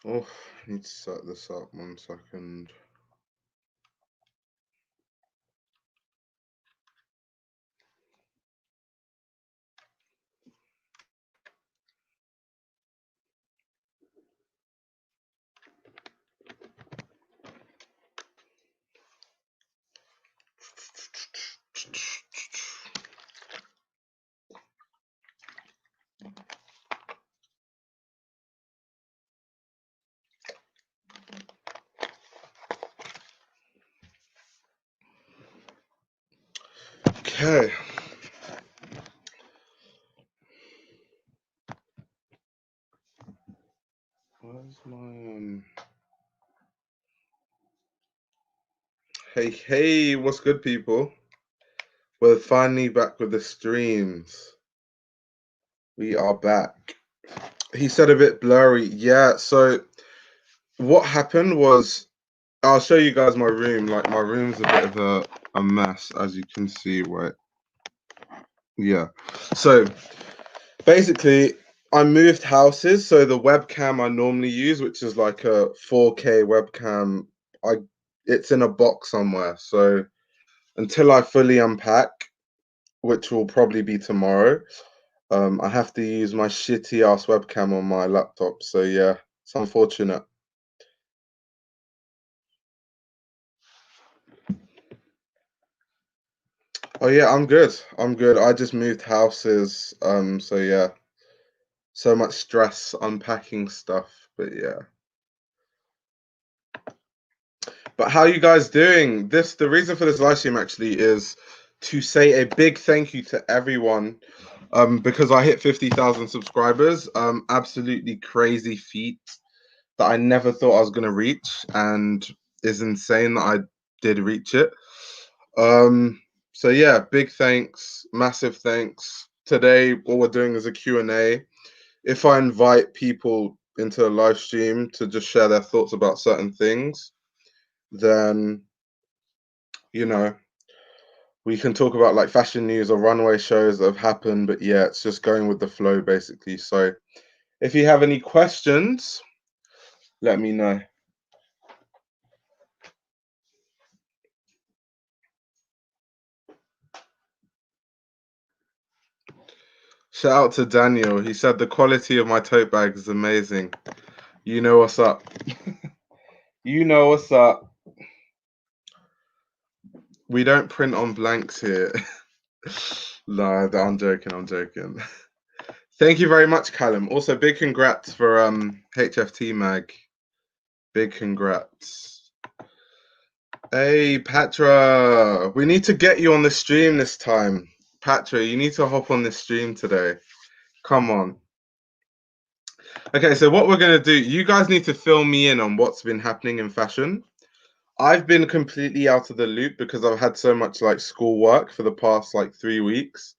Oh, I need to set this up 1 second. Okay. Where's my Hey, what's good, people? We're finally back with the streams. We are back. He said a bit blurry. Yeah, so what happened was I'll show you guys my room. Like my room's a bit of a mess, as you can see, right? Yeah. So basically I moved houses, so the webcam I normally use, which is like a 4K webcam, I it's in a box somewhere. So until I fully unpack, which will probably be tomorrow, I have to use my shitty ass webcam on my laptop. So yeah, it's unfortunate. Oh yeah, I'm good. I'm good. I just moved houses. So yeah, so much stress unpacking stuff. But yeah. But how you guys doing? The reason for this live stream actually is to say a big thank you to everyone. Because I hit 50,000 subscribers. Absolutely crazy feat that I never thought I was gonna reach, and is insane that I did reach it. So yeah, big thanks, massive thanks. Today, all we're doing is a Q&A. If I invite people into a live stream to just share their thoughts about certain things, then you know we can talk about like fashion news or runway shows that have happened. But yeah, it's just going with the flow basically. So if you have any questions, let me know. Shout out to Daniel. He said the quality of my tote bag is amazing. You know what's up. You know what's up. We don't print on blanks here. No, I'm joking. I'm joking. Thank you very much, Callum. Also, big congrats for HFT Mag. Big congrats. Hey, Patra. We need to get you on the stream this time. Patra, you need to hop on the stream today. Come on. Okay, so what we're gonna do, you guys need to fill me in on what's been happening in fashion. I've been completely out of the loop because I've had so much like school work for the past like 3 weeks.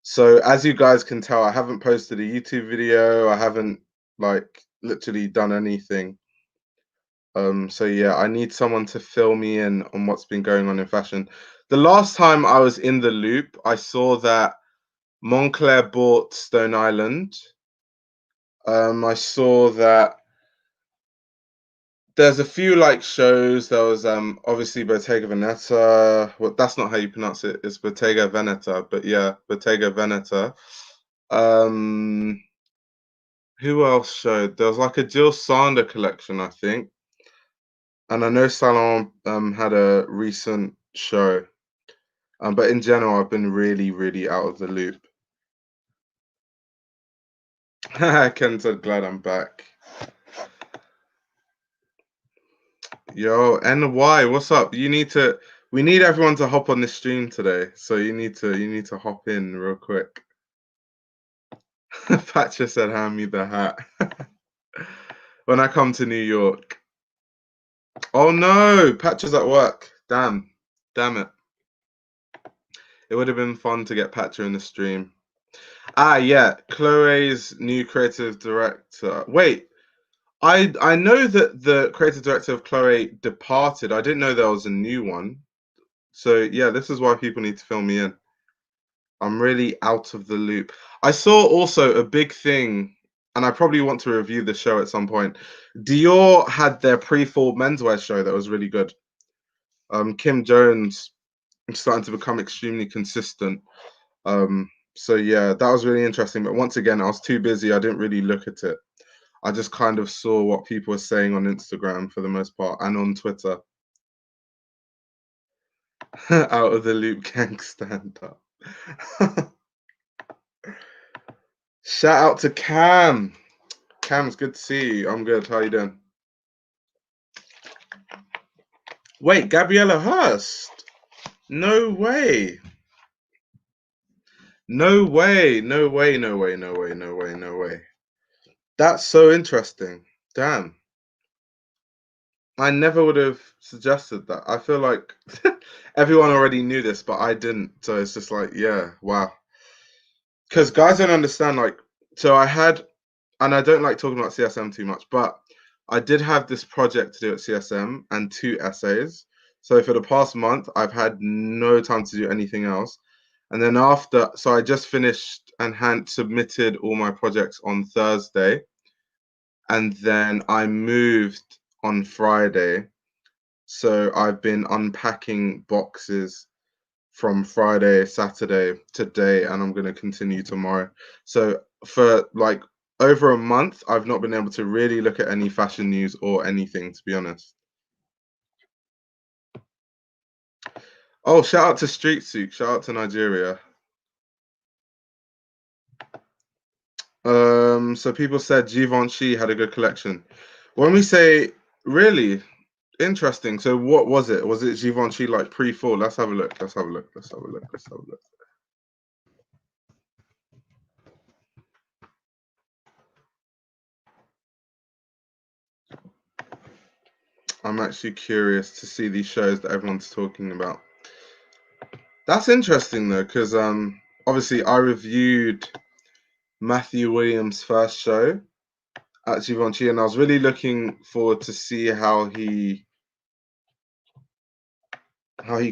So as you guys can tell, I haven't posted a YouTube video. I haven't like literally done anything. So yeah, I need someone to fill me in on what's been going on in fashion. The last time I was in the loop, I saw that Moncler bought Stone Island. I saw that there's a few like shows. There was obviously Bottega Veneta. Well, that's not how you pronounce it. It's Bottega Veneta, but yeah, Bottega Veneta. Um, who else showed? There was like a Jill Sander collection, I think, and I know Salon had a recent show. But in general, I've been really, really out of the loop. Ken said, "Glad I'm back." Yo, NY, what's up? You need to. We need everyone to hop on this stream today, so you need to hop in real quick. Thatcher said, "Hand me the hat." When I come to New York. Oh no, Patcher's at work. Damn it. It would have been fun to get Patcher in the stream. Ah, yeah, Chloe's new creative director. Wait, I know that the creative director of Chloe departed. I didn't know there was a new one. So yeah, this is why people need to fill me in. I'm really out of the loop. I saw also a big thing. and I probably want to review the show at some point. Dior had their pre-fall menswear show that was really good. Kim Jones is starting to become extremely consistent. So yeah, that was really interesting. But once again, I was too busy. I didn't really look at it. I just kind of saw what people were saying on Instagram for the most part and on Twitter. Out of the loop gang stand up. Shout out to Cam. Cam's good to see you. I'm good. How you doing? Wait, Gabriella Hurst. No way. No way. No way. No way. No way. No way. No way. That's so interesting. Damn. I never would have suggested that. I feel like everyone already knew this, but I didn't. So it's just like, yeah, wow. Because guys don't understand, like, so I had, and I don't like talking about CSM too much, but I did have this project to do at CSM and 2 essays. So for the past month, I've had no time to do anything else. And then after, so I just finished and hand submitted all my projects on Thursday. And then I moved on Friday. So I've been unpacking boxes from Friday, Saturday, today, and I'm going to continue tomorrow. So for like over a month, I've not been able to really look at any fashion news or anything, to be honest. Oh, shout out to Street Suit. Shout out to Nigeria. So people said Givenchy had a good collection. When we say really interesting, so what was it? Was it Givenchy like pre-fall? Let's have a look. Let's have a look. Let's have a look. Let's have a look. I'm actually curious to see these shows that everyone's talking about. That's interesting though, because obviously I reviewed Matthew Williams' first show at Givenchy, and I was really looking forward to see how he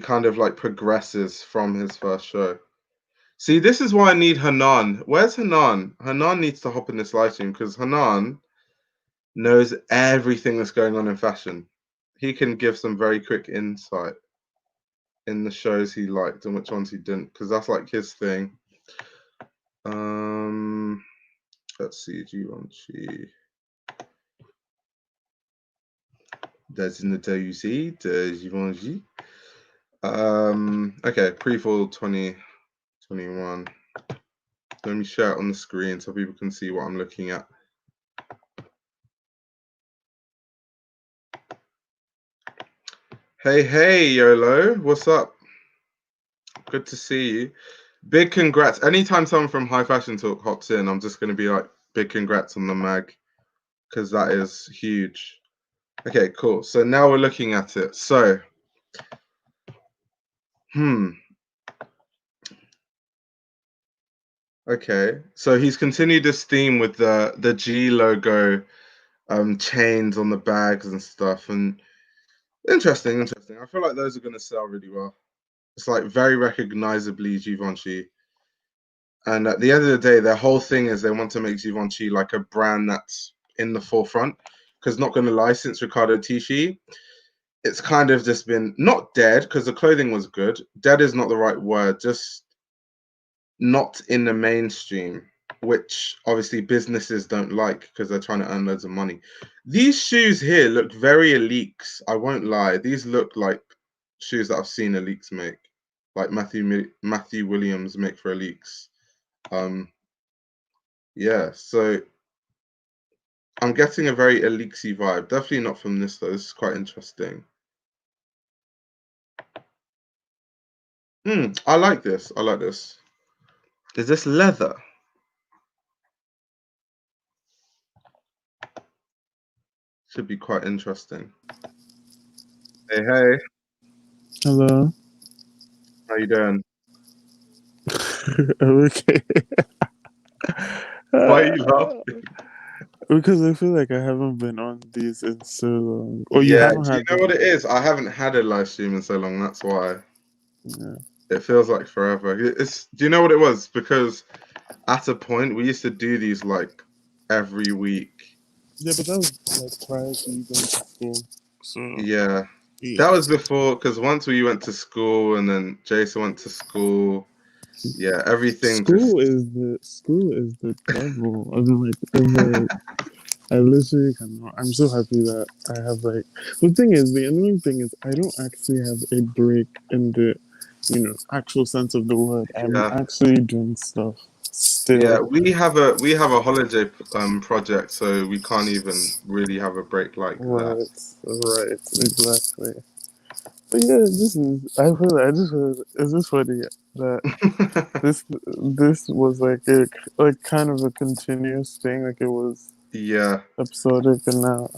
kind of like progresses from his first show. See, this is why I need Hanan. Where's Hanan? Hanan needs to hop in this live stream because Hanan knows everything that's going on in fashion. He can give some very quick insight in the shows he liked and which ones he didn't, because that's like his thing. Let's see, Givenchy. Destinataire UC de Givenchy. Okay, pre-fall 2021. Let me share it on the screen so people can see what I'm looking at. Hey, YOLO, what's up? Good to see you. Big congrats. Anytime someone from High Fashion Talk hops in, I'm just going to be like, big congrats on the mag, because that is huge. Okay, cool. So now we're looking at it. So, okay. So he's continued this theme with the G logo chains on the bags and stuff. And interesting. I feel like those are going to sell really well. It's like very recognizably Givenchy. And at the end of the day, their whole thing is they want to make Givenchy like a brand that's in the forefront. Because not going to lie, since Riccardo Tisci, it's kind of just been not dead because the clothing was good. Dead is not the right word, just not in the mainstream, which obviously businesses don't like because they're trying to earn loads of money. These shoes here look very Elites. I won't lie. These look like shoes that I've seen Elites make, like Matthew Williams make for Elites. Yeah, so I'm getting a very Elixir vibe. Definitely not from this though. This is quite interesting. I like this. I like this. Is this leather? Should be quite interesting. Hey, Hello. how you doing? Okay. Why are you laughing? Because I feel like I haven't been on these in so long. Or you Yeah, haven't do you had know them. what it is? I haven't had a live stream in so long. That's why Yeah. it feels like forever. It's. Do you know what it was? Because at a point we used to do these like every week. Yeah, but that was like prior to you going to school. So Yeah, yeah. that was before, because once we went to school and then Jason went to school, yeah, everything just. School is the devil. I mean, like, it's like I literally cannot. I'm so happy that I have like. The thing is, the annoying thing is, I don't actually have a break in the, actual sense of the word. I'm Yeah, actually doing stuff yeah, still. we have a holiday project, so we can't even really have a break like that. Right, right, exactly. But yeah, I just feel it's just funny that this was like kind of a continuous thing. Like it was Yeah, episodic, and now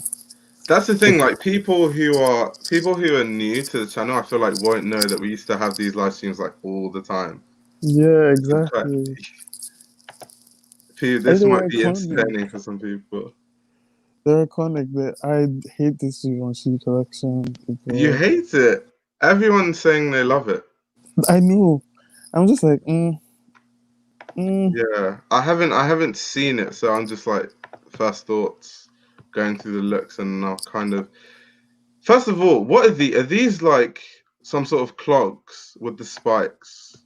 that's the thing. it's Like people who are new to the channel, I feel like won't know that we used to have these live streams like all the time. yeah, In fact, exactly. And this might they're be iconic. entertaining for some people. They're iconic. That I hate this Givenchy collection. You But hate it. Everyone's saying they love it. I know. I'm just like, mm. Yeah, I haven't seen it, so I'm just like first thoughts going through the looks, and I'll kind of. First of all, what are these like some sort of clogs with the spikes?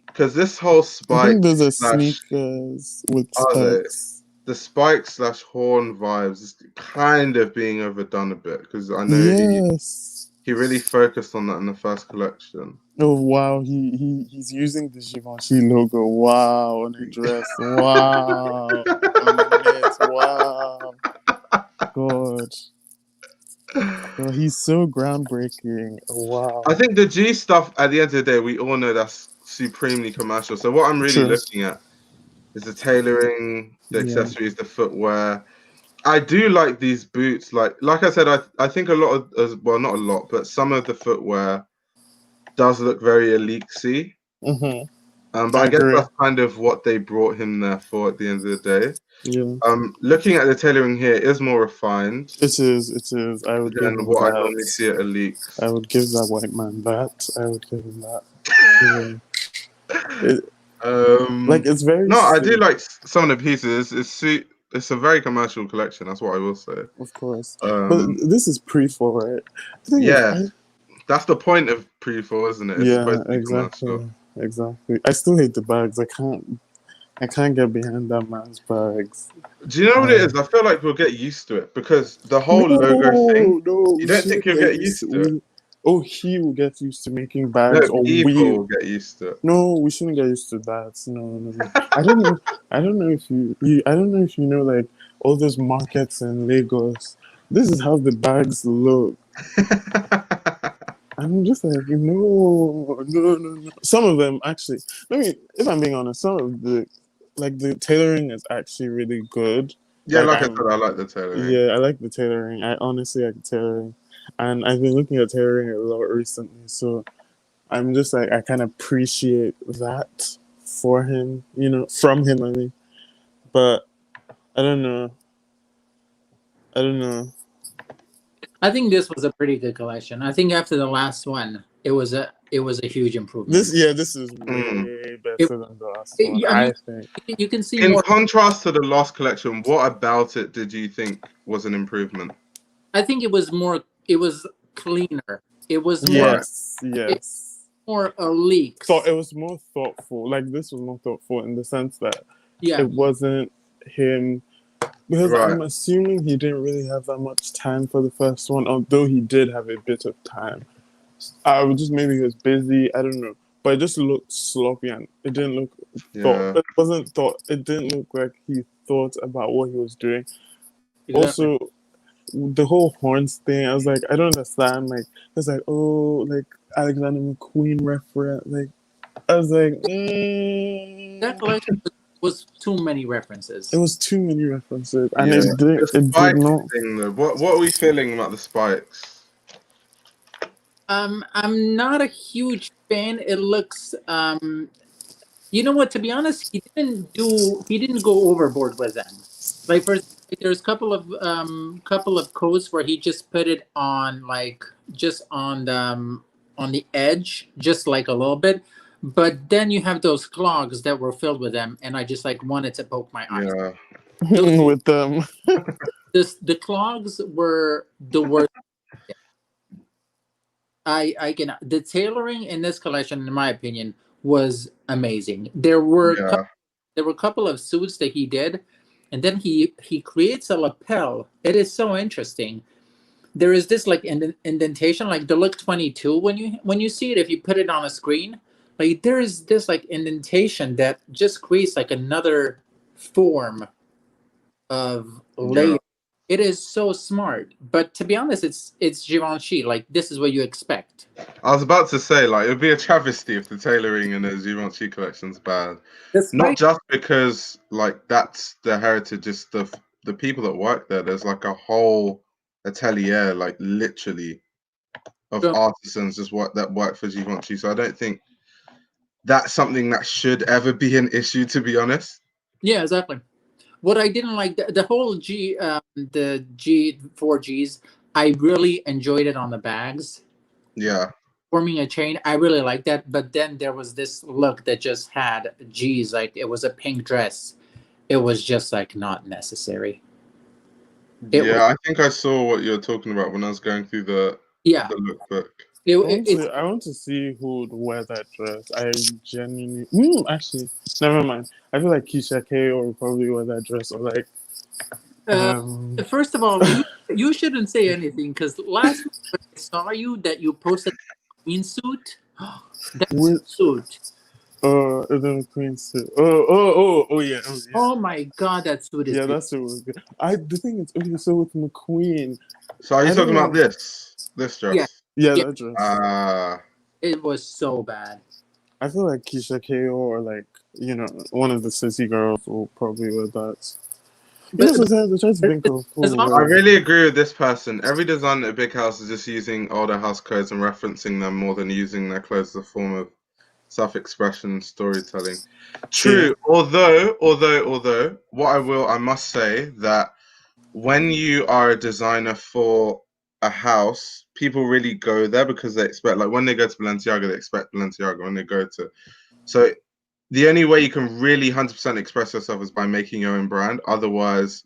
Because this whole I think spike those are slash sneakers with are they spikes. the spike slash horn vibes is kind of being overdone a bit, because I know Yes. he really focused on that in the first collection. Oh wow, he's using the Givenchy logo. Wow, on a dress. Wow, on a net. Wow, God, God, he's so groundbreaking. I Wow, think the G stuff at the end of the day, we all know that's supremely commercial. So what I'm really true. looking at is the tailoring, the Yeah. accessories, the footwear. I do like these boots. Like I said, I think a lot of well, not a lot, but some of the footwear does look very elite-y. Mm-hmm. But I I guess agree. that's kind of what they brought him there for at the end of the day. Yeah, Looking at the tailoring here is more refined it is. It is. I would give than him what I normally see that. at I Elix. would give that white man that. I would give him that. Yeah. It, like Um, it's very no, I do sick, like some of the pieces. It's a very commercial collection. That's what I will say. of course. But Um, this is pre-fall, right? The thing is, yeah, that's the point of pre-4, isn't it? It's yeah, supposed to be commercial. exactly, exactly. I still hate the bags. I can't get behind that man's bags. Do you know what it Uh, is? I feel like we'll get used to it, because the no, whole logo thing. no, You we don't think shouldn't you'll get get used to. used to it? Oh, he will get used to making No, bags, or people we. will get used to it. No, we shouldn't get used to that. No, no, no. I don't know. I don't know if I don't know if you know, like all those markets in Lagos. This is how the bags look. I'm just like, no, no, no, no. Some of them actually. Let me, if I'm being honest, some of the tailoring is actually really good. Yeah, Like like I said, I like the tailoring. yeah, I like the tailoring. I honestly like the tailoring, and I've been looking at tailoring a lot recently. So I'm just like, I kind of appreciate that for him, from him. I mean, but I don't know. I don't know. I think this was a pretty good collection. I think after the last one, it was a huge improvement. This is Mm. way It, better than the last one. I mean, I think. you can see In more. contrast to the last collection, what about it did you think was an improvement? I think it was more. It was cleaner. It was more. Right. Yes, It yes. more Thought leaks. it was more thoughtful. Like this was more thoughtful in the sense that Yeah, it wasn't him, because Right. I'm assuming he didn't really have that much time for the first one, although he did have a bit of time. I would just, maybe he was busy. I don't know, but it just looked sloppy and it didn't look thought. Yeah. It wasn't thought. It didn't look like he thought about what he was doing. exactly. Also, the whole horns thing, I was like, I don't understand. Like, it's like, oh, like Alexander McQueen reference. Like, I was like, That collection was too many references. it was too many references, and Yeah. The it did spikes not. thing though. What are we feeling about the spikes? I'm not a huge fan. It looks you know what, to be honest, he didn't go overboard with them. Like for there's couple of codes where he just put it on, like just on the edge, just like a little bit. But then you have those clogs that were filled with them, and I just like wanted to poke my eyes. Yeah. With them. The clogs were the worst. I can the tailoring in this collection, in my opinion, was amazing. Yeah. There were a couple of suits that he did, and then he creates a lapel. It is so interesting. There is this like indentation, like the look 22. When you see it, if you put it on a screen, like there is this like indentation that just creates like another form of layer. Yeah. It is so smart, but to be honest, it's Givenchy. Like this is what you expect. I was about to say, like, it would be a travesty if the tailoring in the Givenchy collection's bad. Not Despite just because, like, that's the heritage, it's the people that work there. There's like a whole atelier, like literally, of artisans that work for Givenchy. So I don't think that's something that should ever be an issue, to be honest. yeah, exactly. What I didn't like the whole the G4Gs. I really enjoyed it on the bags. Yeah. Forming a chain, I really like that. But then there was this look that just had G's, like it was a pink dress. It was just like not necessary. It was, Yeah, I think I saw what you're talking about when I was going through the yeah. lookbook. Honestly, I want to see who would wear that dress. I genuinely, actually, never mind. I feel like Keisha K would probably wear that dress, or like, First of all, you shouldn't say anything because last week when I saw you that you posted a queen suit. That which, suit. the Queen suit. Oh yeah, oh yeah. Oh my god, that suit is Yeah, beautiful. that suit was good. The thing is, okay, so with McQueen, So are you I talking don't about know. this dress? Yeah, Yeah. that dress. It was so bad. I feel like Keisha K or like, one of the sissy girls will probably wear that. But The choice being cool. as long I really agree with this person. Every designer at Big House is just using older house codes and referencing them more than using their clothes as a form of self-expression and storytelling. True. Although, I must say that when you are a designer for a house, people really go there because they expect, like when they go to Balenciaga, they expect Balenciaga. When they go to, so the only way you can really 100% express yourself is by making your own brand. Otherwise,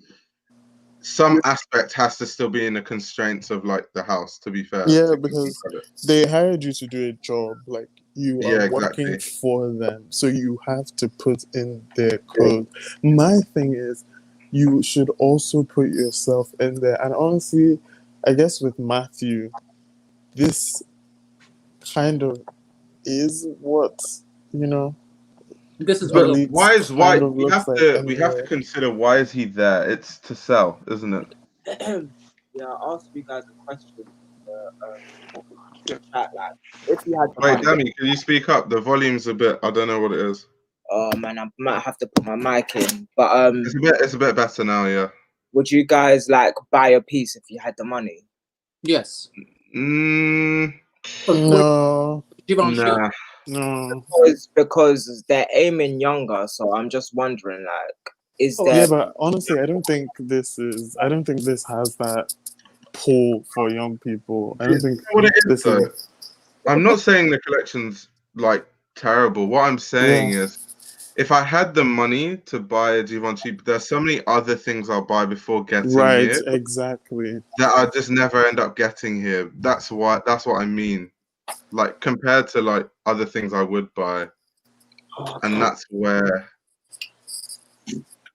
some aspect has to still be in the constraints of like the house, to be fair. Yeah, To give them because credit. they hired you to do a job. Like you are Yeah, working exactly. for them, so you have to put in their code. My thing is, you should also put yourself in there. And honestly, I guess with Matthew, this kind of is what you know. this is what But Elite's why is kind of we looks have like to anyway. consider why is he there? It's to sell, isn't it? Yeah, I'll ask you guys a question in the chat. Like, if you had the Wait, money, Dami, can you speak up? The volume's a bit. I don't know what it is. oh man, I might have to put my mic in. But It's a bit better now. Yeah. would you guys like buy a piece if you had the money? yes. Mm, No, Givenchy. nah. no. Because they're aiming younger, so I'm just wondering, like, is Oh, there? Yeah, but honestly, I don't think this has that pull for young people. I don't think You know what it is this though? is. I'm not saying the collection's like terrible. What I'm saying Yeah. is, if I had the money to buy a Givenchy, there's so many other things I'll buy before getting Right, here exactly. that I just never end up getting here. That's what I mean. Like compared to like other things I would buy, and that's where.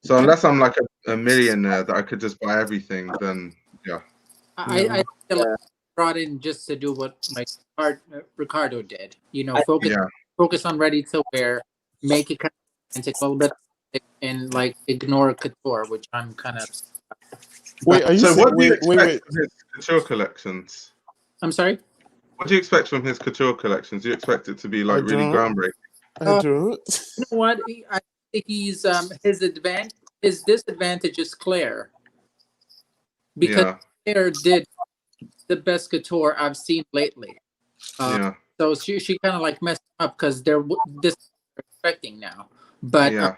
So unless I'm like a millionaire that I could just buy everything, then yeah. I feel like brought in just to do what like Ricardo did. You know, focus on ready to wear, make it kind of a little bit, and like ignore couture, which I'm kind of. Wait, are you So saying? what do you expect Wait. from his couture collections? I'm sorry. What do you expect from his couture collections? Do you expect it to be like really don't. groundbreaking? I don't. You know what? I think he's his disadvantage is Claire because Yeah, Claire did the best couture I've seen lately. yeah, So she kind of like messed up because they're this expecting now. But yeah.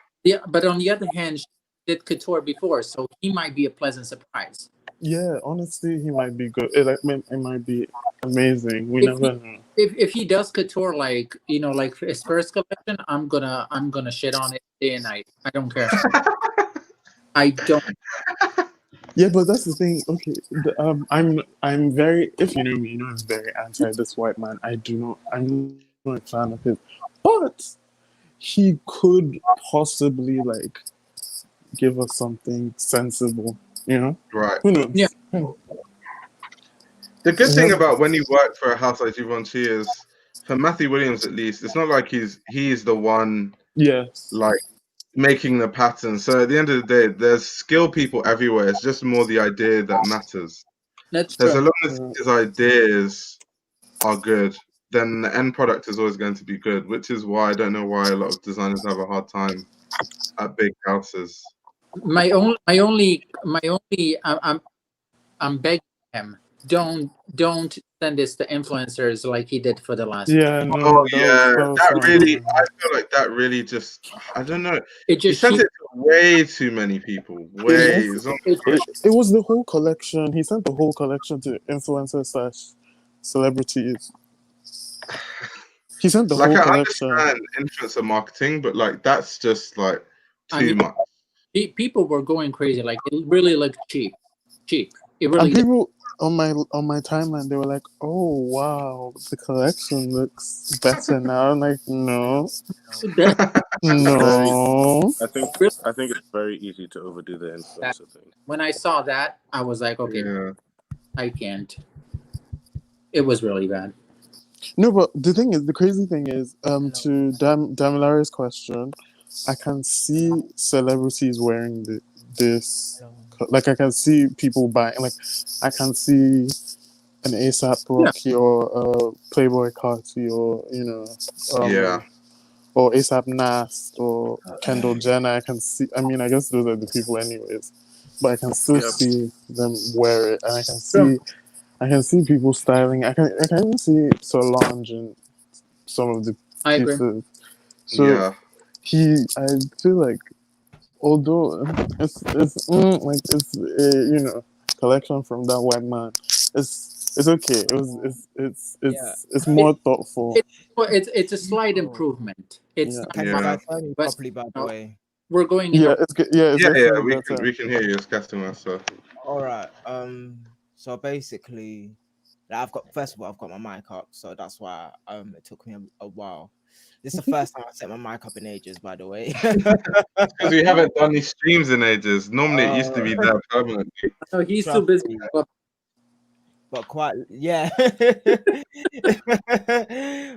but on the other hand, she did couture before, so he might be a pleasant surprise. Yeah, honestly, he might be good. It might be amazing. We never know. if he does couture, like, like his first collection, I'm gonna shit on it day and night. I don't care. I don't. Yeah, but that's the thing. Okay, I'm very. If you know me, you know I'm very anti this white man. I'm not a fan of his, but he could possibly like give us something sensible. You know, Right. who knows? Yeah. The good thing Yeah. about when you work for a house like Givenchy is, for Matthew Williams at least, it's not like he's the one Yes. like making the pattern. So at the end of the day, there's skilled people everywhere. It's just more the idea that matters. That's There's a true. lot of his ideas are good, then the end product is always going to be good, which is why I don't know why a lot of designers have a hard time at big houses. My only, I'm begging him. Don't send this to influencers like he did for the last. Yeah. Oh No, yeah, that was that so really, annoying. I feel like that really just, I don't know. It He just sent she. it to way too many people. Way. It's almost like, It was the whole collection. He sent the whole collection to influencers slash celebrities. He sent the like whole I collection. understand influencer marketing, but like that's just like I too mean, much. people were going crazy. Like, it really looked cheap. Cheap. It And really did. people on my timeline, they were like, "Oh wow, the collection looks better now." I'm like, no, That, Very. no. I think. really, I think it's very easy to overdo the that influencer thing. when I saw that, I was like, okay, Yeah. I can't. It was really bad. No, but the thing is, the crazy thing is, to Damilara's question, I can see celebrities wearing this. Like, I can see people buying. Like, I can see an ASAP Yeah. Rocky or a Playboy Carti or Yeah. or ASAP Nast or Kendall Jenner. I can see. I mean, I guess those are the people, anyways. But I can still Yeah. see them wear it, and True. I can see people styling. I can even see Solange in some of the I agree. pieces. So Yeah. I feel like, although it's collection from that white man, it's okay. It's more thoughtful. It's a slight Oh, improvement. It's Yeah, not can you far, Yeah. guys hear me but properly, by the way? we're going in the it's good. Yeah, it's Yeah, yeah, definitely we better. can hear you. It's customer, so All right. So basically, like, first of all, I've got my mic up, so that's why it took me a while. This is the first time I set my mic up in ages, by the way. because we haven't done these streams in ages. Normally, it used to Uh, be there permanently. No, he's too trust busy. me, but quite yeah,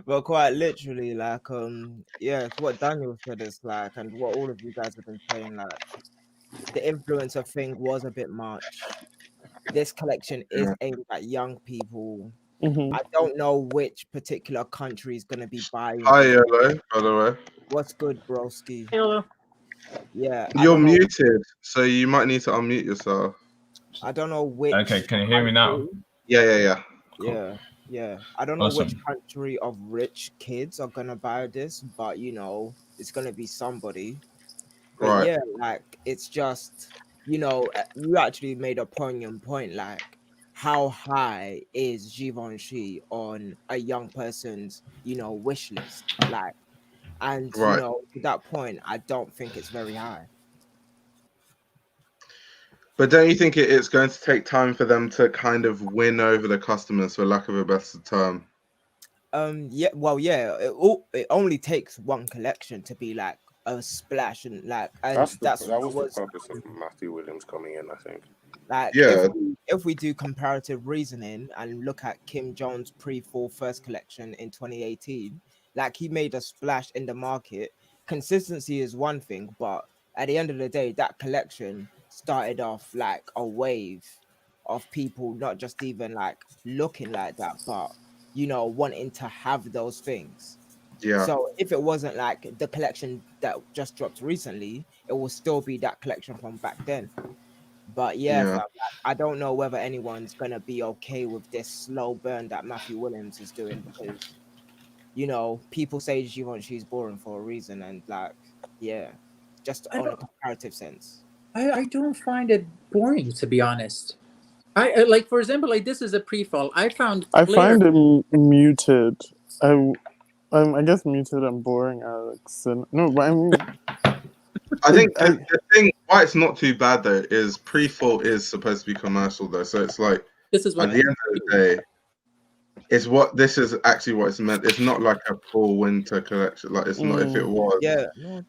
but quite literally, like yeah, it's what Daniel said is like, and what all of you guys have been saying, like the influencer thing was a bit much. This collection is Yeah. aimed at young people. Hmm. I don't know which particular country is gonna be buying Hi, this. Yellow, by the way. What's good, broski? Hello. Yeah, I You're don't know. muted, so you might need to unmute yourself. I don't know which. Okay, can you hear me now? country- Yeah, yeah, yeah. Cool. Yeah, yeah. I don't know which Awesome. country of rich kids are gonna buy this, but it's gonna be somebody. But Right. yeah, like it's just, you actually made a poignant point, like how high is Givenchy on a young person's, wish list? Like, and Right. to that point, I don't think it's very high. But don't you think it's going to take time for them to kind of win over the customers, for lack of a better term? Yeah, well, yeah, it only takes one collection to be like a splash, and like, and That that was the was purpose of Matthew Williams coming in, I think. like, Yeah. if we do comparative reasoning and look at Kim Jones' pre-fall first collection in 2018, like he made a splash in the market. Consistency is one thing, but at the end of the day, that collection started off like a wave of people not just even like looking like that, but wanting to have those things. Yeah. So if it wasn't like the collection that just dropped recently, it will still be that collection from back then. But yeah, Yeah. fam, like, I don't know whether anyone's gonna be okay with this slow burn that Matthew Williams is doing, because people say Givenchy's boring for a reason, and like, yeah, just I on a don't. comparative sense. I don't find it boring, to be honest. like, for example, like this is a pre-fall. I found I Flair. find it muted. I guess muted and boring, Alex. And, no, but I mean, I think I, the thing why it's not too bad though is pre-fall is supposed to be commercial though, so it's like This is at what. the end of the day, it's what this is actually what it's meant. It's not like a full winter collection. Like it's not. If it was, Yeah, no,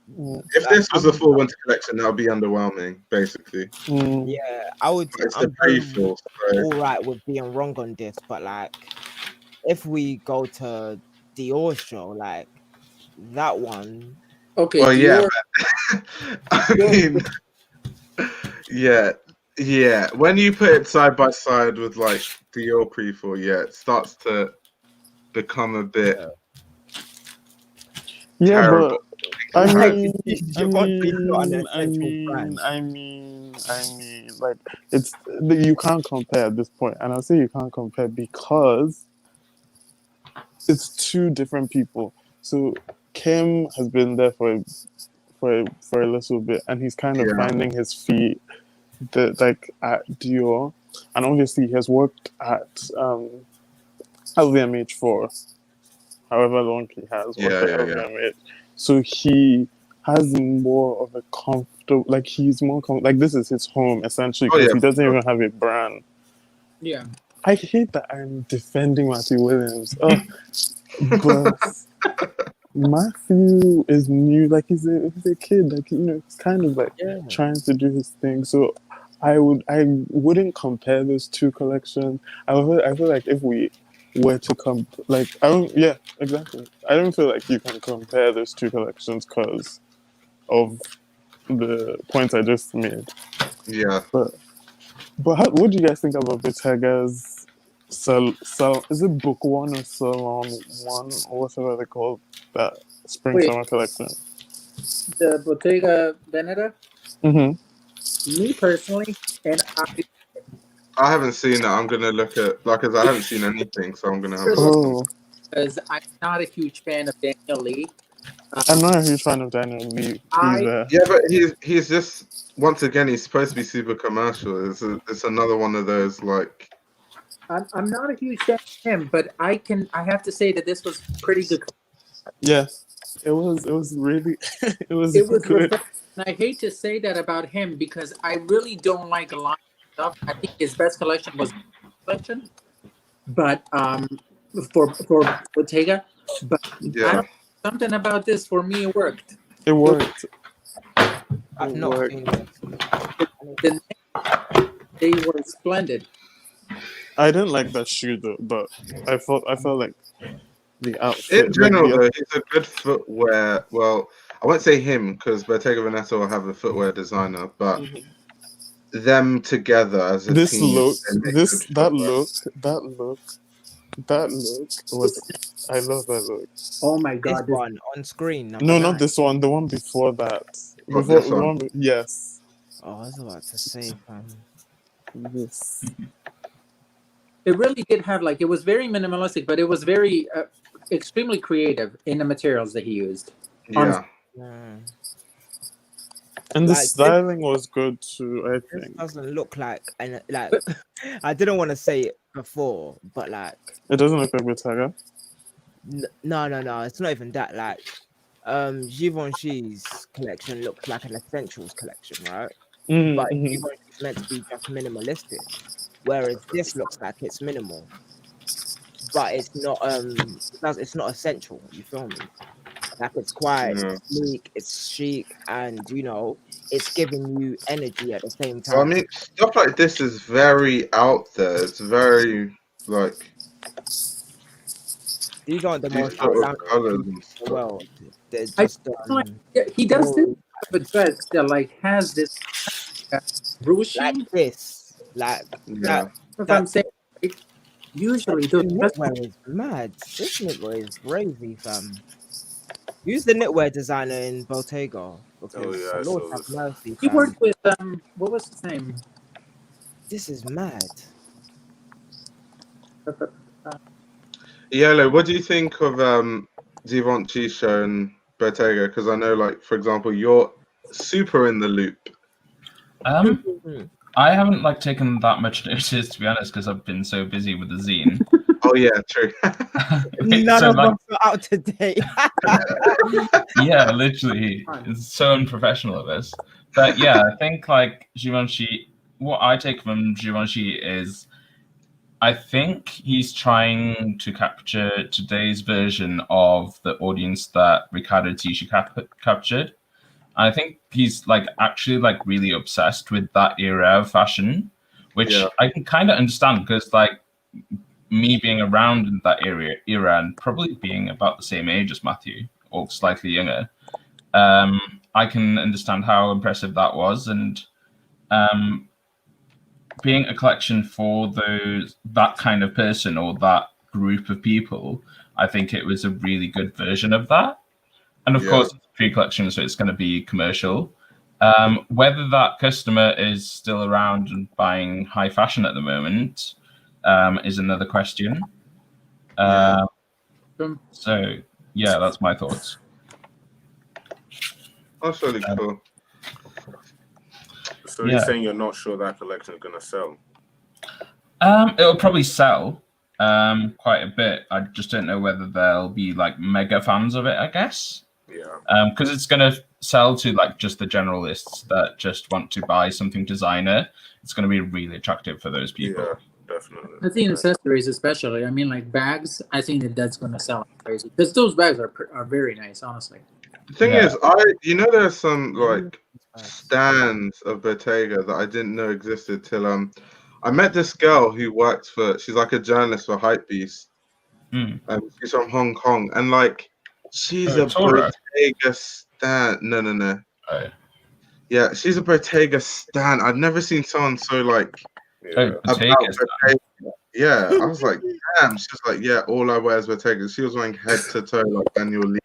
if like, this was a full winter collection, that would be underwhelming, basically. yeah, I would. But it's the I'm very pre-fall. So. all right with being wrong on this, but like, if we go to Dior's show, like that one, Okay, Well, yeah, Dior. but I mean, yeah. When you put it side by side with like Dior pre-fall, yeah, it starts to become a bit yeah, terrible. but I like mean, Givenchy's not an essential brand. like you can't compare at this point, and I say you can't compare because it's two different people. So Kim has been there for a little bit, and he's kind of Yeah, finding his feet, like at Dior, and obviously he has worked at LVMH for however long he has worked at yeah. LVMH. So he has more of a comfortable, like he's more like this is his home essentially Oh because yeah, he doesn't for even have a brand. Yeah. I hate that I'm defending Matthew Williams, but Matthew is new, like he's a kid, like he's kind of like Yeah, trying to do his thing. So I wouldn't compare those two collections. I feel like if we were to exactly. I don't feel like you can compare those two collections because of the points I just made. yeah. But what do you guys think about Bottega's is it book one or salon one or whatever they call that spring Wait, summer collection? the Bottega Veneta. Mm-hmm. Me personally, and I haven't seen it. I'm gonna look at like as I haven't seen anything, so I'm gonna have a look. Oh, because I'm not a huge fan of Daniel Lee. I'm not a huge fan of Daniel Lee either. Yeah, but he's just once again he's supposed to be super commercial. It's another one of those like. I'm not a huge fan of him, but I have to say that this was pretty good. Yeah, it was really it was It was good. refreshing. And I hate to say that about him because I really don't like a lot of stuff. I think his best collection was collection, but for Bottega, but Yeah. something about this for me worked. It worked. I've not seen this. The they were splendid. I didn't like that shoe though, but I felt like the outfit. In general, like though, he's a good footwear. Well, I won't say him because Bottega Veneta will have a footwear designer, but them together as a this team. look, they make this good that footwear. look was. I love that look. Oh my This god! one on screen. No, Number not 9. this one. The one before that. Oh, Before this the one. one. Yes. Oh, I was about to say, fam. This. It really did have like it was very minimalistic, but it was very extremely creative in the materials that he used. Yeah. Yeah. And the Like, styling was good too. I This think doesn't look like, and like, I didn't want to say it before, but like, it doesn't look like Bottega. no, it's not even that. Like, Givenchy's collection looks like an essentials collection, right? But Givenchy's meant to be just minimalistic, whereas this looks like it's minimal, but it's not. It's not essential. You feel me? Like it's quite Yeah. sleek, it's chic, and it's giving you energy at the same So, I time. mean, stuff like this is very out there. It's very like These aren't the these most sort of outlandish colors things and in the stuff. world. They're I just feel like he does this type of dress that like has this like ruching. this, like Yeah. If that. I'm saying right, usually The those dresses, knitwear is mad. This knitwear is crazy, fam. Use the knitwear designer in Bottega because yeah, I Lord saw have this. mercy, he fam. worked with what was his name? This is mad. Yolo, what do you think of Givenchy show and Bottega? Because I know, like, for example, you're super in the loop. I haven't like taken that much notice, to be honest, because I've been so busy with the zine. Oh yeah, true. None So, of like, us are out today. yeah, literally, it's so unprofessional of us. But yeah, I think like Givenchy, what I take from Givenchy is, I think he's trying to capture today's version of the audience that Riccardo Tisci captured. And I think he's like actually like really obsessed with that era of fashion, which Yeah. I can kind of understand because like me being around in that era and probably being about the same age as Matthew or slightly younger, I can understand how impressive that was. And um, being a collection for that kind of person or that group of people, I think it was a really good version of that. And of Yeah. course, it's a pre-collection, so it's going to be commercial. Whether that customer is still around and buying high fashion at the moment is another question. Yeah. So, yeah, that's my thoughts. That's really cool. So Yeah. you're saying you're not sure that collection is going to sell? It'll probably sell quite a bit. I just don't know whether there'll be like mega fans of it, I guess. Yeah. Because it's going to sell to like just the generalists that just want to buy something designer. It's going to be really attractive for those people. Yeah, definitely. I think accessories, especially. I mean, like bags. I think that's going to sell like crazy because those bags are very nice, honestly. The thing Yeah. is, there's some like stands of Bottega that I didn't know existed till I met this girl who works she's like a journalist for Hypebeast. She's from Hong Kong, and like she's a Tora. Bottega stan. No. Oh. Yeah, she's a Bottega stan. I've never seen someone so like Yeah. Bottega about stan. Bottega. Yeah, I was like, damn. She's like, yeah, all I wear is Bottega. She was wearing head to toe like Daniel Lee.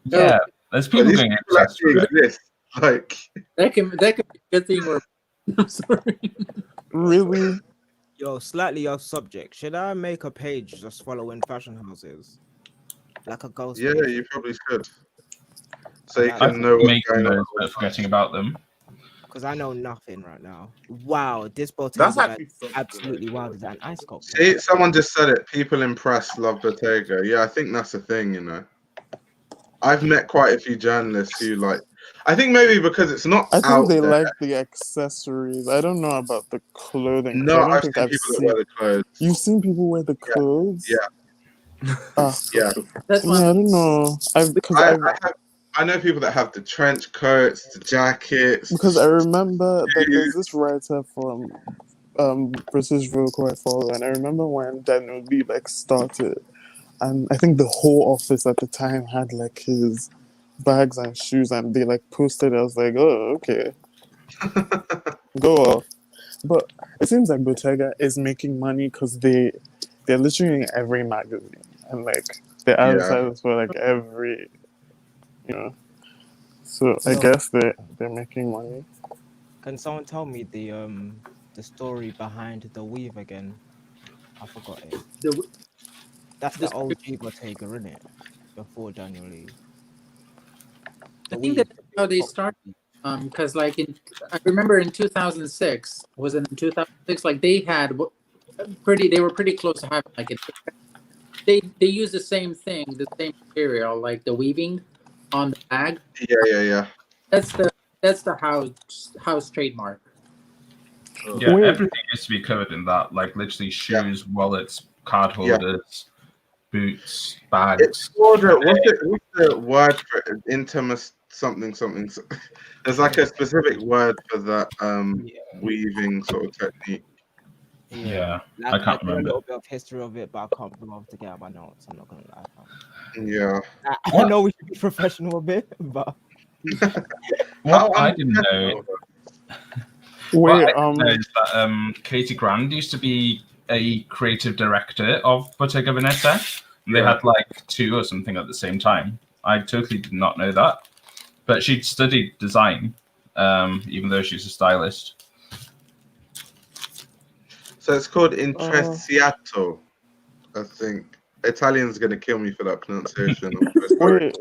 Yeah, there's people These going people obsessed actually with it. exist. Like, That can be a good thing. Or I'm sorry. Really? Yo, slightly off subject. Should I make a page just following fashion houses? Like a ghost yeah, page? you probably should. So you I can know what's Making going on. those, but forgetting about them. Because I know nothing right now. Wow, this Bottega That's bag actually is such a good absolutely idea. wild. Is that an ice sculpture? See, someone just said it. People impressed love Bottega. Yeah, I think that's the thing, you know. I've met quite a few journalists who like. I think maybe because it's not I think out they there. like the accessories. I don't know about the clothing. 'cause No, I don't I've think seen I've people that seen. wear the clothes. You've seen people wear the clothes? Yeah. Ah, Yeah. That's yeah, one. I don't know. I know people that have the trench coats, the jackets. Because I remember that there's this writer from British Vogue who I follow, and I remember when Daniel Lee like started, and I think the whole office at the time had like his bags and shoes, and they like posted. I was like, oh, okay, go off. But it seems like Bottega is making money because they're literally in every magazine, and like they're Yeah. advertisers for like every, you know. So I So- guess they're making money. Can someone tell me the story behind the weave again? I forgot it. That's the the- OG Bottega, isn't it? Before Daniel Lee. I think that's how they started. Because like I remember in 2006, was it in 2006? Like they had they were pretty close to having like they used the same thing, the same material, like the weaving on the bag. Yeah. That's the house trademark. Yeah, Wait. everything used to be covered in that, like literally shoes, wallets, card holders, boots, bags. It's called what's the word for it? Intimus something. There's like a specific word for that weaving sort of technique. Yeah, Like, I can't know a remember. little bit of history of it, but I can't bother to get out my notes. I'm not gonna lie. Yeah. I know we should be professional a bit, but What I didn't know. Wait, What I didn't know is that Katie Grand used to be a creative director of Bottega Veneta. They had like two or something at the same time. I totally did not know that. But she'd studied design, even though she's a stylist. So it's called Intrecciato, I think. Italian's gonna kill me for that pronunciation. wait,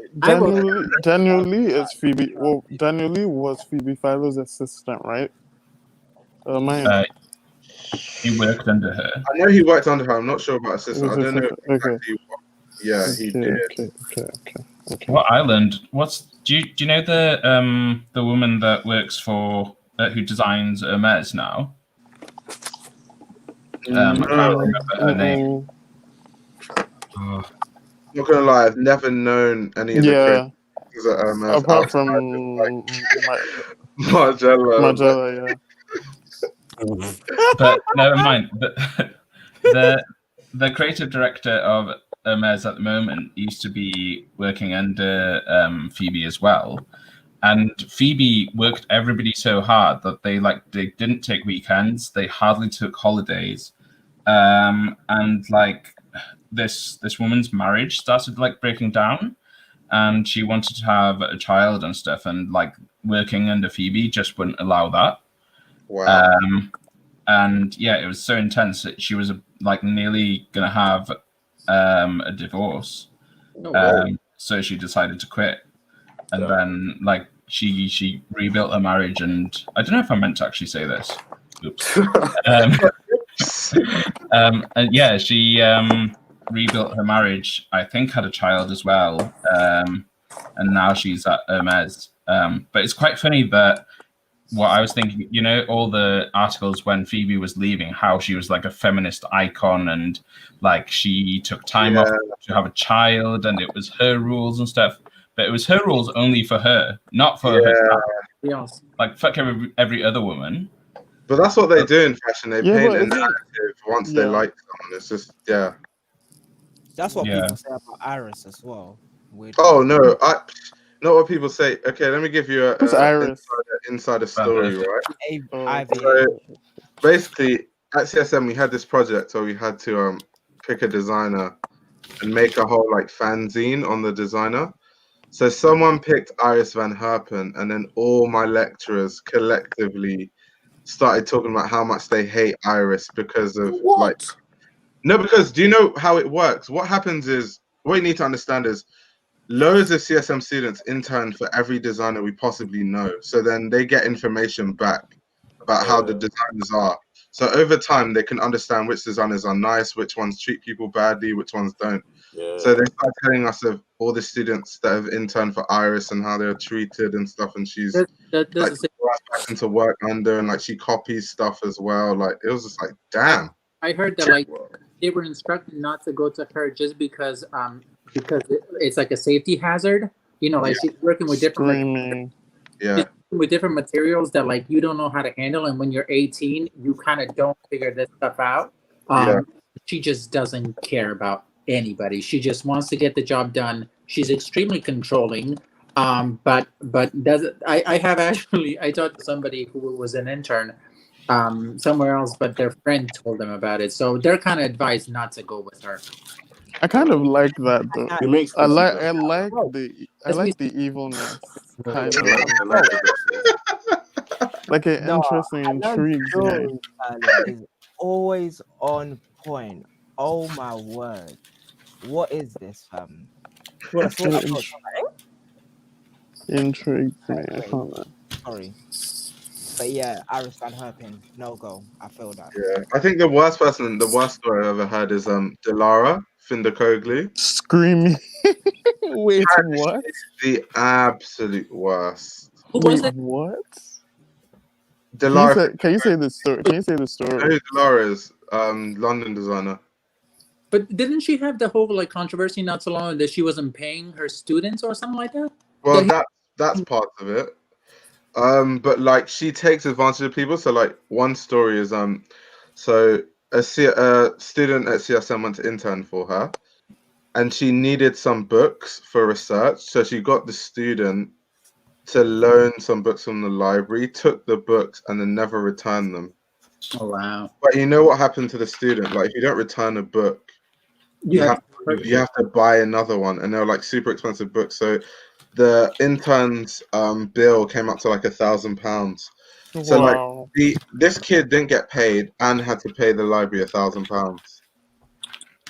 Daniel Lee is Phoebe. Well, Daniel Lee was Phoebe Philo's assistant, right? Mine. He worked under her. I know he worked under her. I'm not sure about assistant. I don't know Okay. exactly what. Yeah, he did. Okay. What island? Do you know the woman that works for who designs Hermes now? I can't remember her name. Oh, Not gonna lie, I've never known any of the Yeah. creators at Hermes Apart outside from of, Margiela. Margiela, but never mind. The creative director of Hermes at the moment used to be working under Phoebe as well. And Phoebe worked everybody so hard that they didn't take weekends. They hardly took holidays. And like this woman's marriage started like breaking down, and she wanted to have a child and stuff, and like working under Phoebe just wouldn't allow that. Wow. And yeah, it was so intense that she was like nearly gonna have a divorce. So she decided to quit, and then like she rebuilt her marriage. And I don't know if I meant to actually say this. Oops. And yeah, she rebuilt her marriage. I think had a child as well, and now she's at Hermes. But it's quite funny that what I was thinking, you know, all the articles when Phoebe was leaving, how she was like a feminist icon, and like she took time off to have a child, and it was her rules and stuff. But it was her rules only for her, not for her child. Yes. Like fuck every other woman. But that's what they do in fashion. They paint a but narrative once they like someone. It's just That's what people say about Iris as well. Oh no, not what people say. Okay, let me give you a insider story, right? So basically, at CSM we had this project where we had to pick a designer and make a whole like fanzine on the designer. So someone picked Iris Van Herpen, and then all my lecturers collectively started talking about how much they hate Iris because of because do you know how it works? What happens is, what you need to understand is loads of CSM students intern for every designer we possibly know. So then they get information back about how the designers are. So over time, they can understand which designers are nice, which ones treat people badly, which ones don't. So they start telling us of all the students that have interned for Iris and how they're treated and stuff. And she's like brought back to work under, and like she copies stuff as well. Like it was just like, damn. I heard that like they were instructed not to go to her just because it's like a safety hazard. You know, like she's working with different with different materials that like you don't know how to handle, and when you're 18, you kind of don't figure this stuff out. She just doesn't care about anybody. She just wants to get the job done. She's extremely controlling. But doesn't I have actually I talked to somebody who was an intern somewhere else, but their friend told them about it, so they're kind of advised not to go with her. I kind of like that though. It makes I like the evilness. Kind of. Like it interesting, intrigues me. Is always on point. Oh my word! What is this, fam? Intrigues me. Sorry. But yeah, Iris Van Herpen, no go. I feel that. Yeah, I think the worst story I've ever heard is Dilara Findakoglu. Screaming. Wait, what? The absolute worst. Wait, what? Dilara. Can you say the story? Can you say the story? I know who Dilara is, London designer. But didn't she have the whole like controversy not so long that she wasn't paying her students or something like that? Well, that's part of it. But like she takes advantage of people. So like one story is so a student at CSM went to intern for her, and she needed some books for research. So she got the student to loan some books from the library, took the books, and then never returned them. Oh wow! But you know what happened to the student? Like if you don't return a book, you have to buy another one, and they're like super expensive books. So the intern's bill came up to like £1,000. So like this kid didn't get paid and had to pay the library £1,000.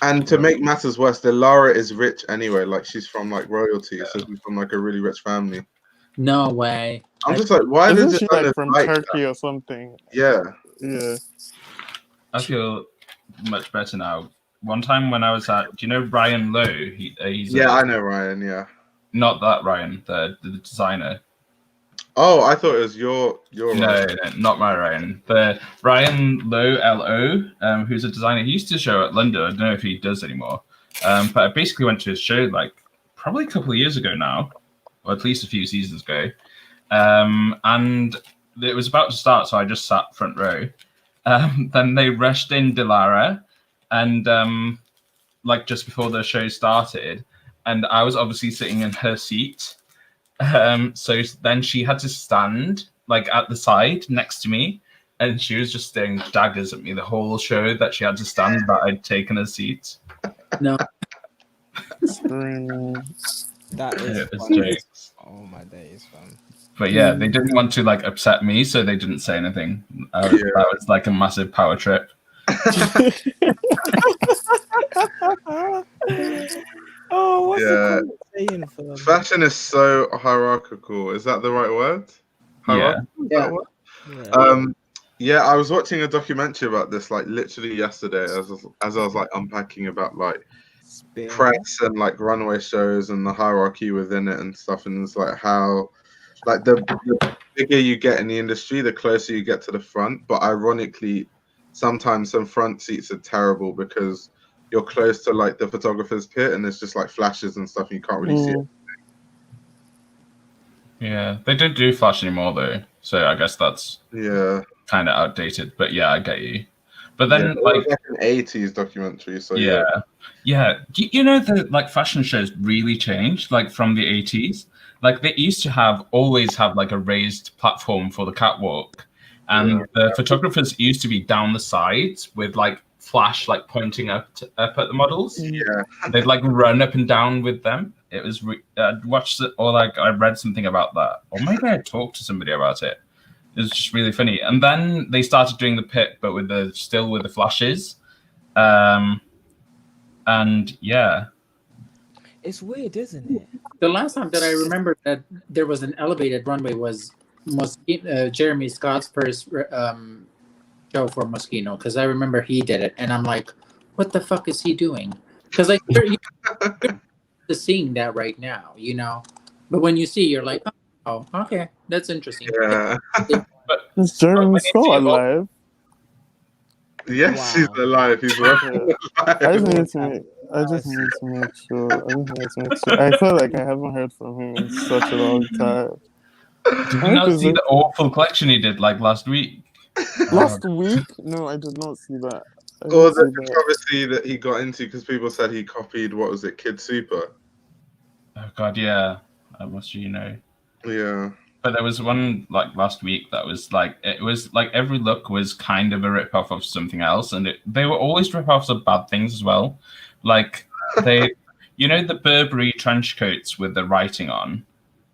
And to make matters worse, Dilara is rich anyway. Like she's from like royalty, so she's from like a really rich family. No way. I'm just like, why did she like from Turkey or something? Yeah. Yeah. I feel much better now. One time when I was at, do you know Ryan Lowe? He's Yeah, I know Ryan. Yeah. not that Ryan, the designer. Oh, I thought it was your No, Ryan. no, not my Ryan. The Ryan Lowe, LO, who's a designer. He used to show at London. I don't know if he does anymore. But I basically went to his show like probably a couple of years ago now, or at least a few seasons ago. And it was about to start, so I just sat front row. Then they rushed in Dilara, and like just before the show started, and I was obviously sitting in her seat. So then she had to stand like at the side next to me, and she was just staring daggers at me the whole show that she had to stand that I'd taken a seat. No. That is It was funny. jokes. Oh my days, fam. But yeah, they didn't want to like upset me, so they didn't say anything. That was like a massive power trip. Oh, what's Yeah. the comment saying for them? Fashion is so hierarchical. Is that the right word? Hierarchical? Is that Yeah. what? Yeah. Yeah, I was watching a documentary about this like literally yesterday as I was like unpacking about like Spin. press and like runway shows and the hierarchy within it and stuff, and it's like how like the bigger you get in the industry, the closer you get to the front. But ironically, sometimes some front seats are terrible because you're close to like the photographer's pit and there's just like flashes and stuff and you can't really see it. Yeah, they don't do flash anymore though, so I guess that's Yeah. kind of outdated. But yeah, I get you. But then It was like an 80s documentary, so yeah. You know, the like fashion shows really changed like from the 80s. Like they used to always have like a raised platform for the catwalk, and the photographers used to be down the sides with like flash like pointing up at the models. Yeah. They'd like run up and down with them. It was I'd watched it, or like I read something about that, or maybe I talked to somebody about it. It was just really funny. And then they started doing the pit, but with the flashes. And yeah, It's weird, isn't it? The last time that I remember that there was an elevated runway was Jeremy Scott's first show for Moschino, because I remember he did it, and I'm like, what the fuck is he doing? Because like you're seeing that right now, you know, but when you see, you're like, oh, okay, that's interesting. Yeah. Is Jeremy Scott alive? Yes, Wow. he's alive. He's alive. I just need to make sure. I feel like I haven't heard from him in such a long time. did you not see the awful collection he did like last week? Last week? No, I did not see that. Or the controversy that he got into because people said he copied, what was it, Kid Super? Oh god, yeah. I must, you know. Yeah. But there was one like last week that was like, it was like every look was kind of a rip-off of something else, and they were always rip-offs of bad things as well. Like you know, the Burberry trench coats with the writing on.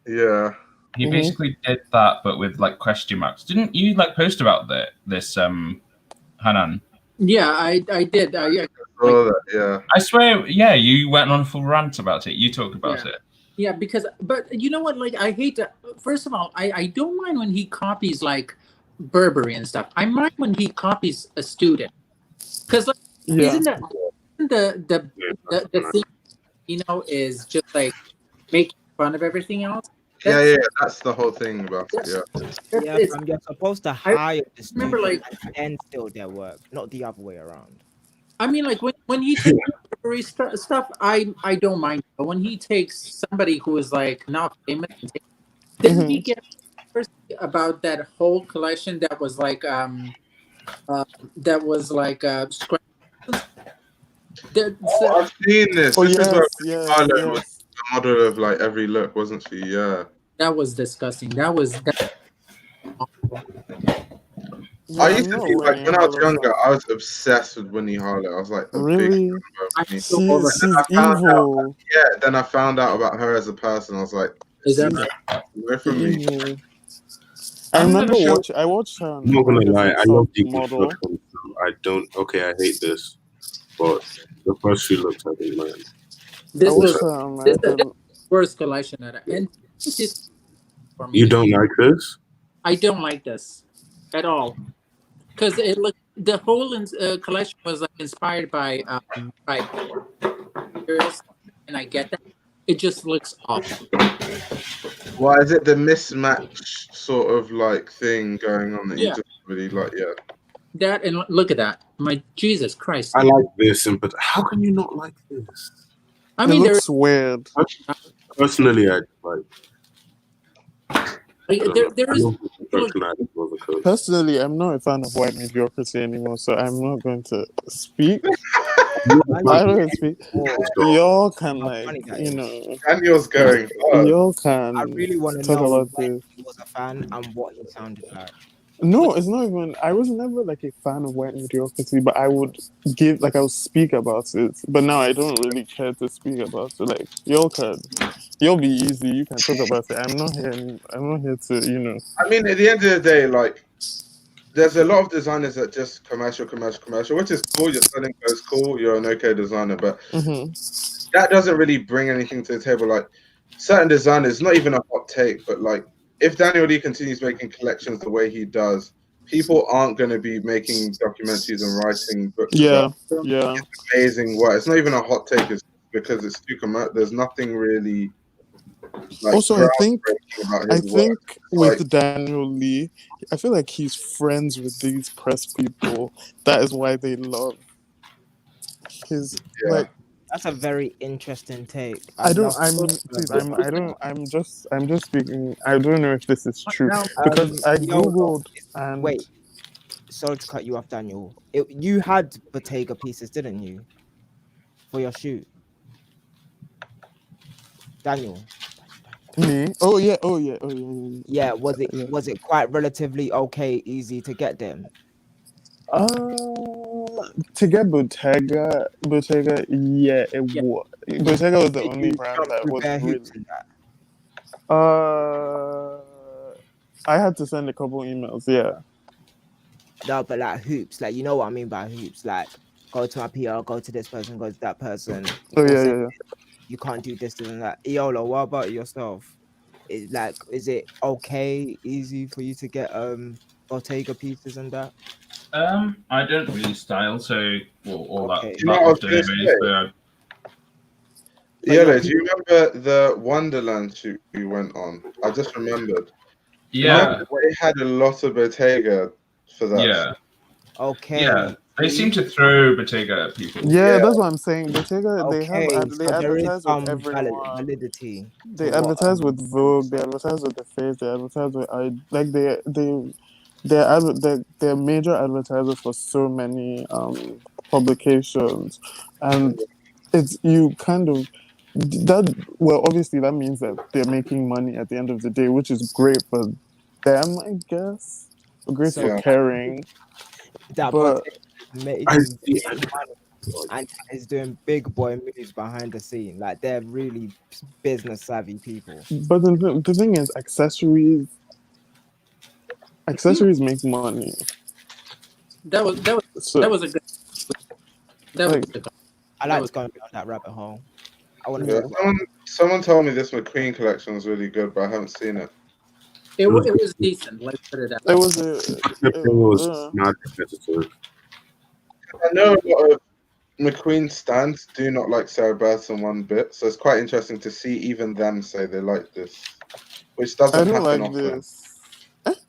Yeah. He basically did that, but with like question marks. Didn't you like post about this Hanan? Yeah, I did. I saw that, yeah. I swear, yeah, you went on a full rant about it. You talked about it. Yeah, but you know what? Like, I hate to. First of all, I don't mind when he copies like Burberry and stuff. I mind when he copies a student, because like, isn't that the thing? You know, is just like making fun of everything else. Yeah, that's the whole thing about it. Yeah, you're supposed to hire the student and steal their work, not the other way around. I mean, like when he takes Burberry stuff, I don't mind. But when he takes somebody who is like not famous, didn't he get about that whole collection that was like scrap? I've seen this. Oh, This is where yes. was the model of like every look, wasn't she? Yeah. That was disgusting. That was. I used to be like when I was younger, I was obsessed with Winnie Harlow. I was like, really? She's evil. Then I found out about her as a person. I was like, is that away from me? I remember I watched her. I'm not gonna lie, I love the model. I don't. Okay, I hate this, but the first few looks I didn't mind. This is the worst collection at it. And you don't like this? I don't like this at all. because it looked the whole collection was like inspired by materials, and I get that. It just looks awful. Why is it the mismatch sort of like thing going on that you Yeah. just really like? Yeah. That and look at that. My Jesus Christ. I like this, but how can you not like this? I It mean, looks weird. Personally, I like. there I is. love the construction items of the coat. Personally, I'm not a fan of white mediocrity anymore, so I'm not going to speak. I don't speak. Y'all can Daniel's going hard. y'all can I really want to talk know about when this. he was a fan and what he sounded like. No, it's not even. I was never like a fan of white mediocrity, but I would I would speak about it. But now I don't really care to speak about it. Like you'll be easy. You can talk about it. I'm not here. I'm not here to. I mean, at the end of the day, like, there's a lot of designers that just commercial, which is cool. You're selling clothes, cool. You're an okay designer, but that doesn't really bring anything to the table. Like, certain designers, not even a hot take, but like, if Daniel Lee continues making collections the way he does, people aren't going to be making documentaries and writing books about amazing work. It's not even a hot take. It's because it's too commercial. There's nothing really. Like, also, I think about his work. with Daniel Lee, I feel like he's friends with these press people. That is why they love his like. That's a very interesting take. I'm just speaking. I don't know if this is true because I googled and wait. Sorry to cut you off, Daniel. You had Bottega pieces, didn't you, for your shoot, Daniel? Me? Oh yeah. Yeah. Was it quite relatively okay, easy to get them? To get Bottega, yeah, was. Bottega was the only brand that was really. I had to send a couple emails. Yeah. No, but like hoops, like you know what I mean by hoops, like go to my PR, go to this person, go to that person. Oh yeah. You can't do this and that. Iolo, what about yourself? Is it okay, easy for you to get Bottega pieces and that? I don't really style, so all that You know what I was often gonna anyways. say? So Yolo, do you remember the Wonderland shoot we went on? I just remembered. Yeah. They had a lot of Bottega for that. Yeah. Okay. Yeah. They seem to throw Bottega at people. Yeah, that's what I'm saying. Bottega, Okay, they advertise with everyone. validity. They advertise with Vogue. They advertise with The Face. They advertise with they're major advertisers for so many publications, and it's you kind of that. Well, obviously that means that they're making money at the end of the day, which is great for them, I guess. Great for caring. That But making big money and is doing big boy moves behind the scene. Like they're really business savvy people. But the thing is, accessories make money. That was a good. I like to go down that rabbit hole. I want to. Someone told me this McQueen collection was really good, but I haven't seen it. It was decent. Let's put it out. It was not competitive. I know a lot of McQueen stands do not like Sarah Burton one bit, so it's quite interesting to see even them say they like this, which doesn't happen like often. this.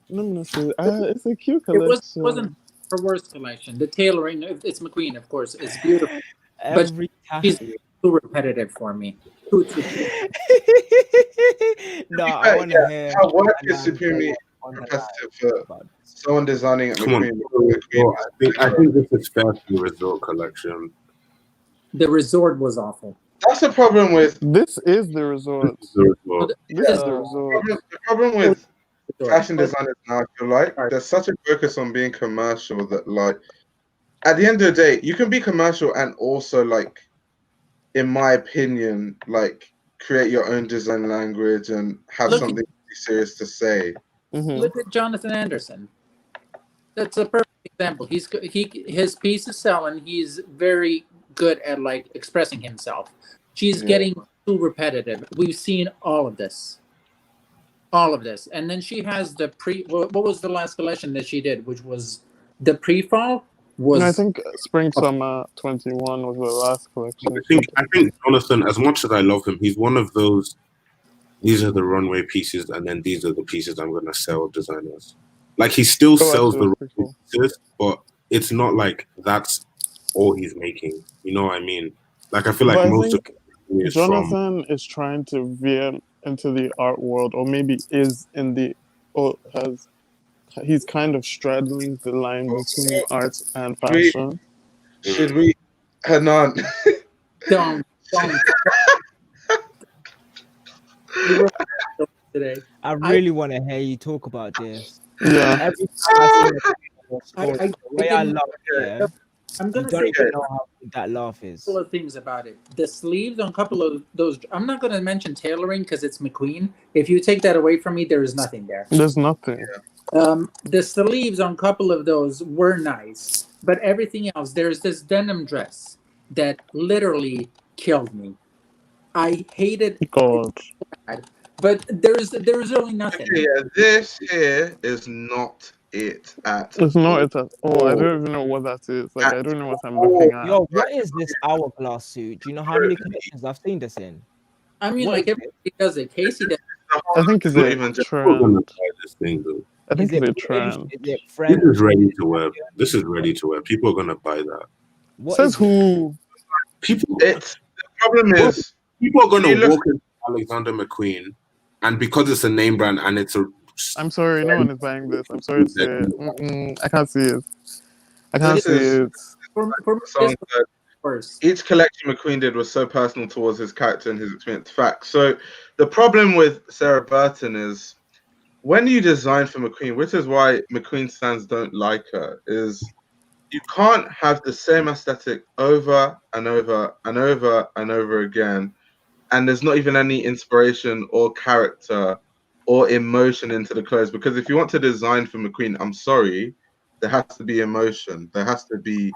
It's a cute collection. It wasn't her worst collection. The tailoring, it's McQueen, of course, it's beautiful, but she's too repetitive for me. No, I want to hear. Her work is supremely repetitive for someone designing at McQueen. I think this is fair for the Resort collection. The Resort was awful. That's the problem with. This is the Resort. This is the Resort. The problem with fashion designers now, I feel like there's such a focus on being commercial that, like, at the end of the day, you can be commercial and also, like, in my opinion, like, create your own design language and have something really serious to say. Look at Jonathan Anderson. That's a perfect example. His piece is selling. He's very good at like expressing himself. She's getting too repetitive. We've seen all of this, and then she has what was the last collection that she did, which was The pre-fall was. No, I think Spring Summer 21 was the last collection. I think Jonathan, as much as I love him, he's one of those. These are the runway pieces, and then these are the pieces I'm gonna sell designers. Like he still sells the runway pieces, but it's not like that's all he's making. You know what I mean? Like I feel like most of it is Jonathan is trying to veer into the art world, or maybe is in the, or has. He's kind of straddling the line between art and fashion. Should we? Hanan. Don't. Today. I really want to hear you talk about this. Yeah. Every time I see your story, the way I love it, I'm gonna you don't say even know how good that laugh is. a couple of things about it. The sleeves on a couple of those. I'm not gonna mention tailoring because it's McQueen. If you take that away from me, there is nothing there. There's nothing. The sleeves on a couple of those were nice, but everything else, there's this denim dress that literally killed me. I hated God. it, but there's really nothing. Okay, yeah, this here is not it at It's all. not it at all. I don't even know what that is. Like, I don't know what I'm looking at. Yo, what is this hourglass suit? Do you know how many collections I've seen this in? I mean, like everybody does it. Casey does. I think it's a trend. This thing, though. I think it's a trend. trend. Is it This is ready to wear. This is ready to wear. People are gonna buy that. What Says is who? People. It's the problem is People are gonna you look- walk into Alexander McQueen, and because it's a name brand and it's a. I'm sorry, no one is buying this. I'm sorry to say it. I can't see it. I can't This see is- it. For song this that first. each collection McQueen did was so personal towards his character and his experience. Fact. So the problem with Sarah Burton is when you design for McQueen, which is why McQueen fans don't like her, is you can't have the same aesthetic over and over and over and over again, and there's not even any inspiration or character or emotion into the clothes. Because if you want to design for McQueen, I'm sorry, there has to be emotion. There has to be.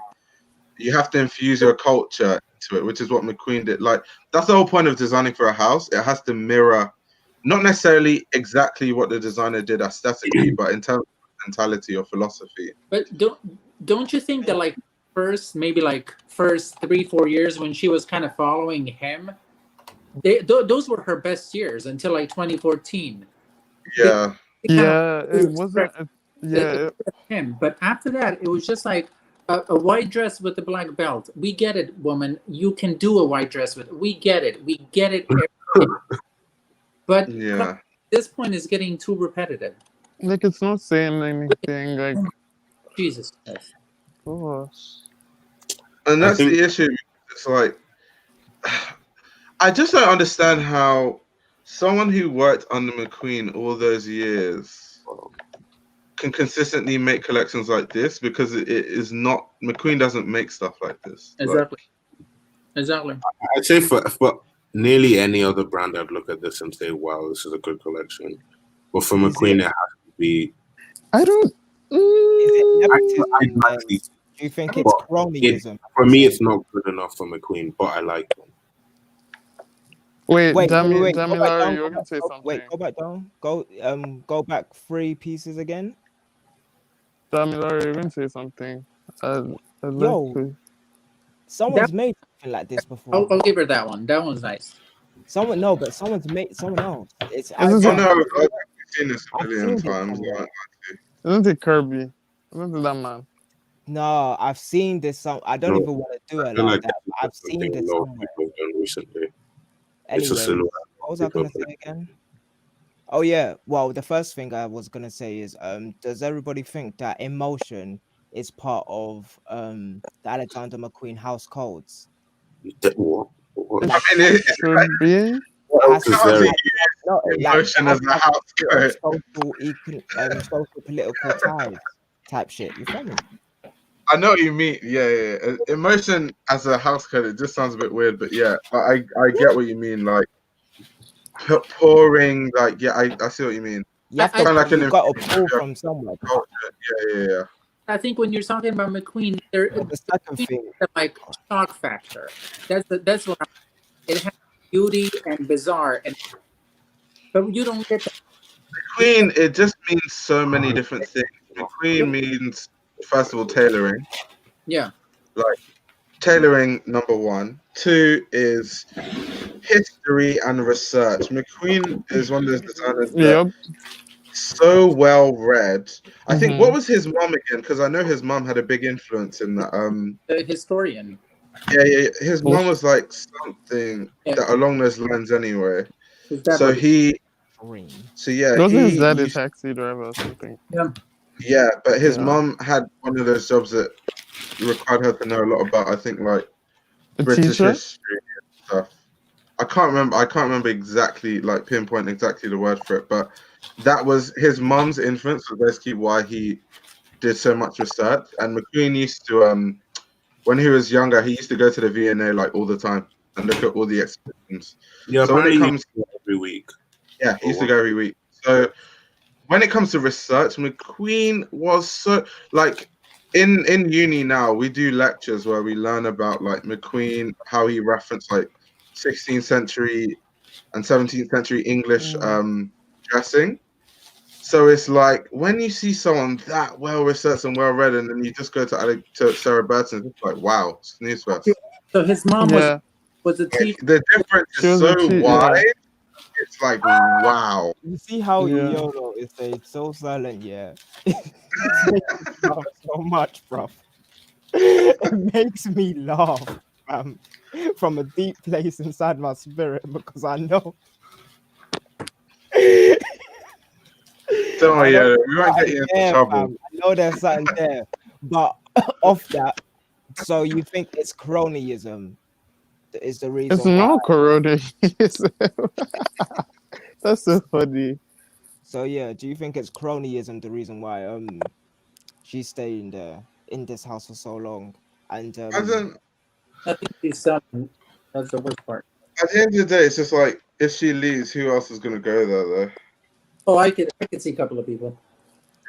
You have to infuse your culture into it, which is what McQueen did. Like that's the whole point of designing for a house. It has to mirror, not necessarily exactly what the designer did aesthetically, but in terms of mentality or philosophy. But don't you think that like first 3-4 years when she was kind of following him, those were her best years until like 2014. Yeah. Yeah, it wasn't. Yeah. Him, but after that, it was just like a white dress with a black belt. We get it, woman. You can do a white dress with. We get it. We get it. But Yeah. at this point, is getting too repetitive. Like it's not saying anything. Like Jesus. gosh. And that's the issue. It's like I just don't understand how someone who worked under McQueen all those years can consistently make collections like this, because it is not McQueen doesn't make stuff like this. Exactly. Exactly. I'd say for nearly any other brand, I'd look at this and say, "Wow, this is a good collection." But for McQueen, it has to be. I don't. Is it I nepotism? like these. Do you think it's cronyism? For me, it's not good enough for McQueen, but I like them. Wait, Wait, Dami, go back Larry, down, you're gonna say something. Wait, go back down. Go back 3 pieces again. Dami, Larry, you're gonna say something. Someone's made something like this before. I'll give her that one. That one's nice. Someone but someone's made someone else. It's Isn't Oh it- no, I've seen this a I've million seen it times. somewhere. Isn't it Kirby? Isn't it that man? No, I've seen this. I don't No, even want to do I it feel like like that. But I've seen something this a lot of somewhere. people have done recently. It's a Anyway, silhouette. what was I gonna say again? Oh yeah. Well, the first thing I was gonna say is, does everybody think that emotion is part of the Alexander McQueen house codes? What? I mean, it Should be. What else is can't there? be No, emotion as a house code. social political ties type shit. You feel me? I know what you mean. Yeah. Emotion as a house code, it just sounds a bit weird, but yeah, I get what you mean. Like pouring, like I see what you mean. You have to, Kinda like you got to infusion pull of from somewhere. Yeah. I think when you're talking about McQueen, The second thing, like shock factor. That's what it has beauty and bizarre, but you don't get that. Queen, it just means so many different things. Queen means first of all, tailoring. Yeah. Like tailoring, number 1. 2 is history and research. McQueen is one of those designers that Yep. so well read. I think what Mhm. was his mum again? Because I know his mum had a big influence in that. The historian. Yeah. His mum was like something that along those lines anyway. His dad So was- he, Green. so yeah, Wasn't his he dad a used, taxi driver or something? yeah, but his Yeah. mum had one of those jobs that required her to know a lot about, I think, like A British teacher? history and stuff. I can't remember exactly, like pinpoint exactly the word for it, but that was his mum's influence was basically why he did so much research. And McQueen used to when he was younger, he used to go to the V&A like all the time and look at all the exhibitions. Yeah, So when it apparently comes, he every week. yeah, he used to go every week. So when it comes to research, McQueen was so like in uni now we do lectures where we learn about like McQueen, how he referenced like 16th century and 17th century English dressing. So it's like when you see someone that well researched and well read, and then you just go to Sarah Burton, it's like wow, snooze fest. So his mom Yeah. was a teacher. The difference She is was so a wide. yeah. It's like wow. You see how Yeah. YOLO is so silent, yeah. It's making me laugh so much, bro. It makes me laugh, from a deep place inside my spirit because I know. Don't worry, I know yeah, we won't get you into there, trouble. fam. I know there's something there, but off that, so you think it's cronyism that is the It's reason why? not corona. That's so funny. So yeah, do you think it's cronyism the reason why she's staying there in this house for so long? And As in, I think he's selling. That's the worst part. at the end of the day, it's just like if she leaves, who else is gonna go there though? Oh, I could see a couple of people.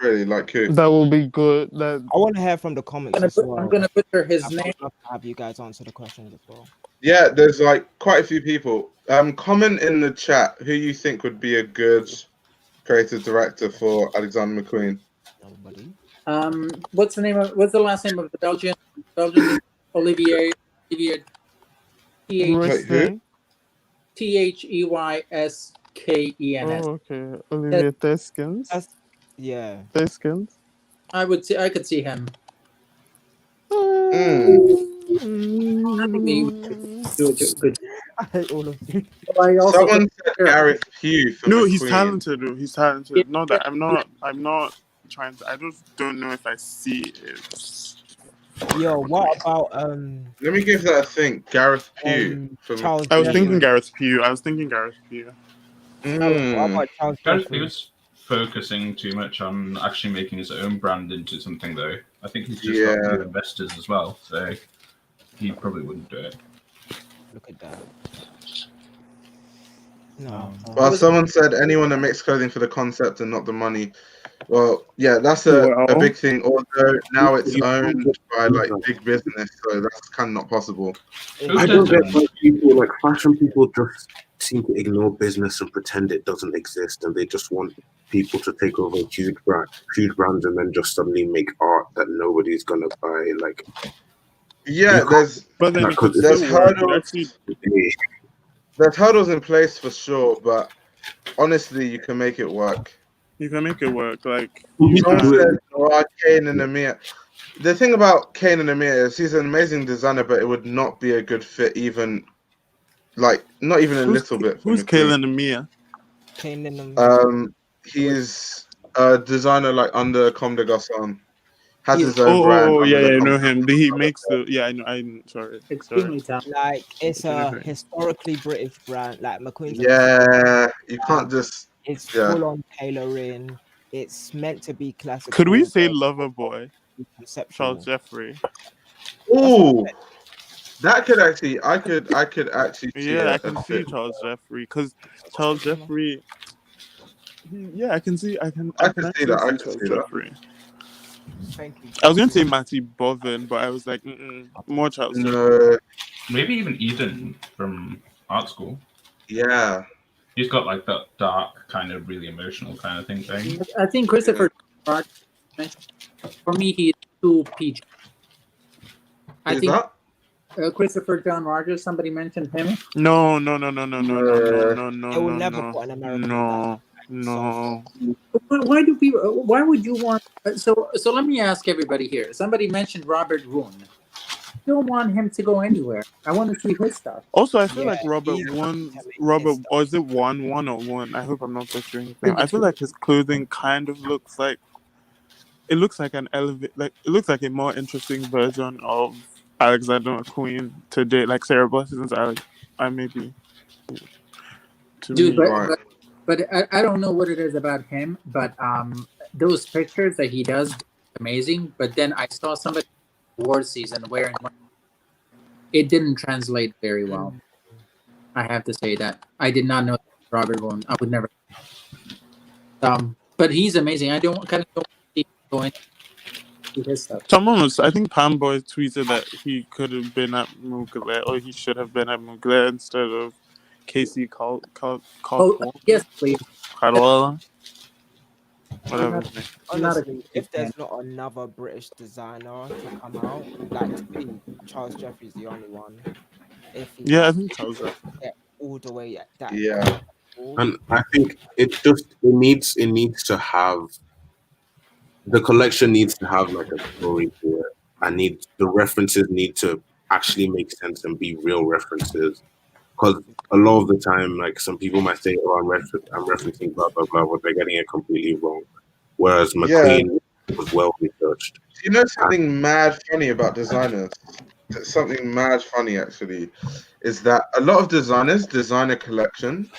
Really, like who? That will be good. That I want to hear from the comments as well. I'm gonna put her his I'd name. love to have you guys answer the questions as well. Yeah, there's like quite a few people. Comment in the chat who you think would be a good creative director for Alexander McQueen. Nobody. What's the last name of the Belgian Olivier Wait, who? Theysken's. Oh, okay. Olivia Teskins. Yeah. Teskins. I could see him. Mm. I think he would do a good. I hate all of you. I also Someone said Gareth Pugh for No, McQueen. he's talented. Though. He's talented. Not that I'm not trying to. I just don't know if I see it. Yo, what about Let me give that a think. Gareth Pugh for Charles? I was Jeffrey? thinking Gareth Pugh. What Mm. about Charles He Jeffrey? was focusing too much on actually making his own brand into something, though. I think he's just Yeah. got new investors as well, so he probably wouldn't do it. Look at that. No. Well, someone said anyone that makes clothing for the concept and not the money. Well, yeah, that's a big thing. Although now it's owned by like big business, so that's kind of not possible. I don't get why people like fashion people just seem to ignore business and pretend it doesn't exist, and they just want people to take over huge brands and then just suddenly make art that nobody's gonna buy. Like, yeah, there's hurdles. There's hurdles in place for sure, but honestly, you can make it work. You can make it work. Like Someone said, Kane and Amir. The thing about Kane and Amir is he's an amazing designer, but it would not be a good fit, even like not even a little bit. Who's Kalen and Mia? He's a designer like under Comme des Garçons. Has his own brand. Oh, yeah, I know him. He makes the. Yeah, I know. I'm sorry. Extremely talented. Like it's a historically British brand. Like McQueen's. Yeah, you can't just. It's full on tailoring. It's meant to be classical. Could we say Lover Boy? Conceptual. Charles Jeffrey. Ooh, that could actually. I could actually. Yeah, I can see Charles Jeffrey because Charles Jeffrey. I can see. I can see that. I can see Jeffrey. Thank you. I was going to say Matty Boven, but I was like, more Charles. No. Maybe even Eden from art school. Yeah. He's got like that dark, kind of really emotional kind of thing. I think Christopher, for me, he's too PG. I Who's think that? Christopher John Rogers. Somebody mentioned him. No. They will never No. put an American No. designer. No. Why do people? Why would you want? So let me ask everybody here. Somebody mentioned Robert Roon. I don't want him to go anywhere. I want to see his stuff. Also, I feel Yeah, like Robert he's won. to make his Robert, stuff. or is it one or one? I hope I'm not butchering his name. Could be I feel true. like his clothing kind of looks like it looks like an it looks like a more interesting version of Alexander McQueen today, like Sarah Blessing's Alex. I maybe to Dude, me. Right. but I don't know what it is about him, but those pictures that he does amazing. But then I saw somebody award season wearing one. It didn't translate very well. I have to say that I did not know Robert Roon. I would never. But he's amazing. I don't kind of don't see him going to his stuff. Someone was, I think Pamboy tweeted that he could have been at Mugler, or he should have been at Mugler instead of Casey Yes, please. Cadwalla, I'm whatever not, his name. I'm not a Honestly, big if fan. there's not another British designer to come out, like to me, Charles Jeffrey's the only one. If he Yeah, I has think Charles. to get all the way at that Yeah. level, And I think it needs to have the collection needs to have like a story to it. The references need to actually make sense and be real references. Because a lot of the time, like some people might say, "Oh, I'm referencing blah blah blah," but they're getting it completely wrong. Whereas Yeah. McQueen was well researched. You know something mad funny about designers? Something mad funny actually is that a lot of designers design a collection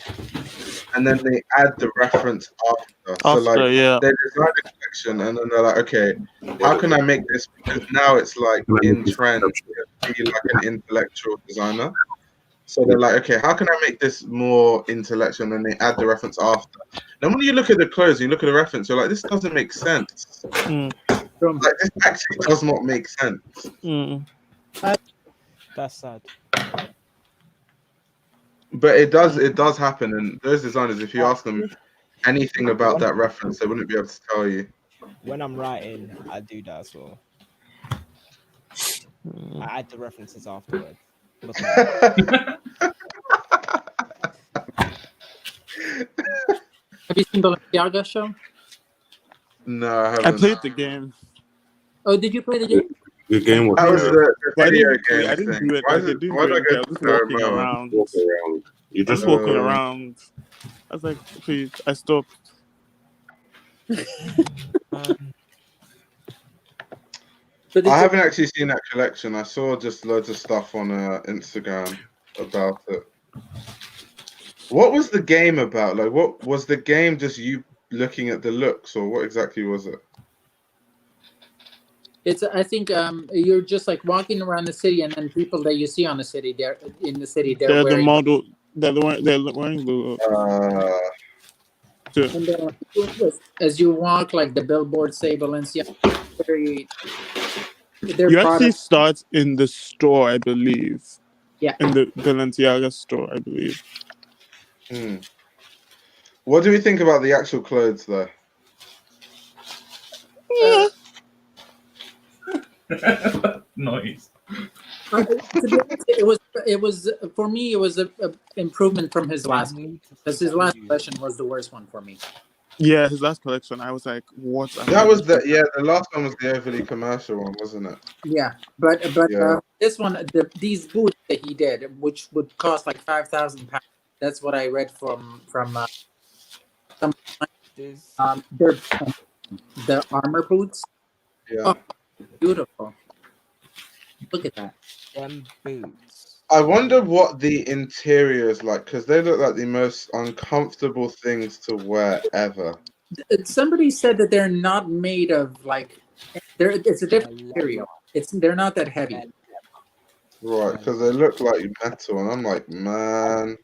and then they add the reference after. So like Yeah. they design a collection and then they're like, okay, how can I make this? Because now it's like in trend to be like an intellectual designer. So they're like, okay, how can I make this more intellectual? And then they add the reference after. Then when you look at the clothes, you look at the reference, you're like, this doesn't make sense. Like this actually does not make sense. that's sad. But it does happen, and those designers, if you ask them anything about that reference, they wouldn't be able to tell you. When I'm writing, I do that as well. I add the references afterwards. Have you seen the Balenciaga show? No, I haven't. I played the game. Oh, did you play the game? The game was That was the video I game didn't thing. do it. Why Like, is I it? didn't Why do did I anything. I go was to just walking mode? around. walk around. You Just just walking around. I was like, please. I stopped. I haven't actually seen that collection. I saw just loads of stuff on Instagram about it. What was the game about? Like, what was the game? Just you looking at the looks, or what exactly was it? It's. I think you're just like walking around the city, and then people that you see on the city, they're in the city. They're the wearing. model. They're wearing the. And then as you walk, like the billboards say Balenciaga. Their You actually product. start in the store, I believe. Yeah. In the Balenciaga store, I believe. What do we think about the actual clothes, though? Noise. To be honest, it was for me. It was a improvement from his last, because his last collection was the worst one for me. Yeah, his last collection, I was like, what? That was the last one was the overly commercial one, wasn't it? Yeah, but Yeah. this one, these boots that he did, which would cost like £5,000. That's what I read from some. They're the armor boots. Yeah. Oh, beautiful. Look at that. Them boots. I wonder what the interior is like, because they look like the most uncomfortable things to wear ever. Somebody said that they're not made of like. It's a different material. They're not that heavy. Right, because they look like metal, and I'm like, man.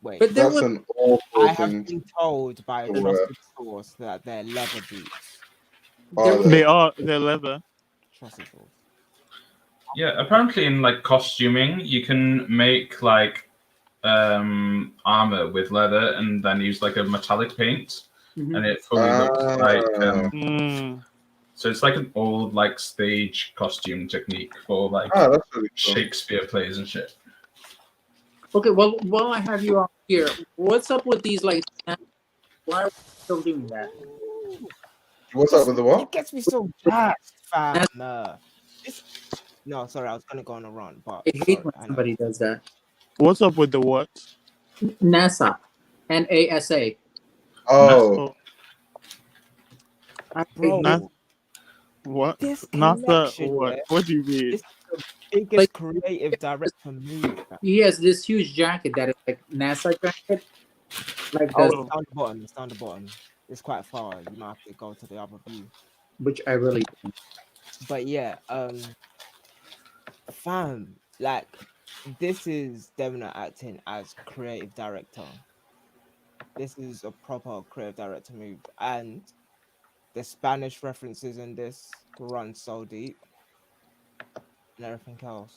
Wait, but that's an awful I have thing been told by a trusted source that they're leather boots. They are. They're leather. Trusted source. Yeah, apparently in like costuming, you can make like armor with leather and then use like a metallic paint, and it fully looks like. So it's like an old like stage costume technique for like Oh, that's really cool. Shakespeare plays and shit. Okay, well, while I have you on here, what's up with these like? Why are we still doing that? What's up with the It what? gets me so jazzed, fam. No, sorry, I was gonna go on a run, but I hate when somebody does that. What's up with the what? NASA, NASA. Oh, bro, What? this NASA? collection, What? yeah, What do you mean? it's the biggest Like- creative director move. He has this huge jacket that is like NASA jacket, like Oh, the it's down the bottom. It's down the bottom. It's quite far. You might have to go to the other view. which I really. But yeah, fam, like this is Demna acting as creative director. This is a proper creative director move, and the Spanish references in this run so deep, and everything else.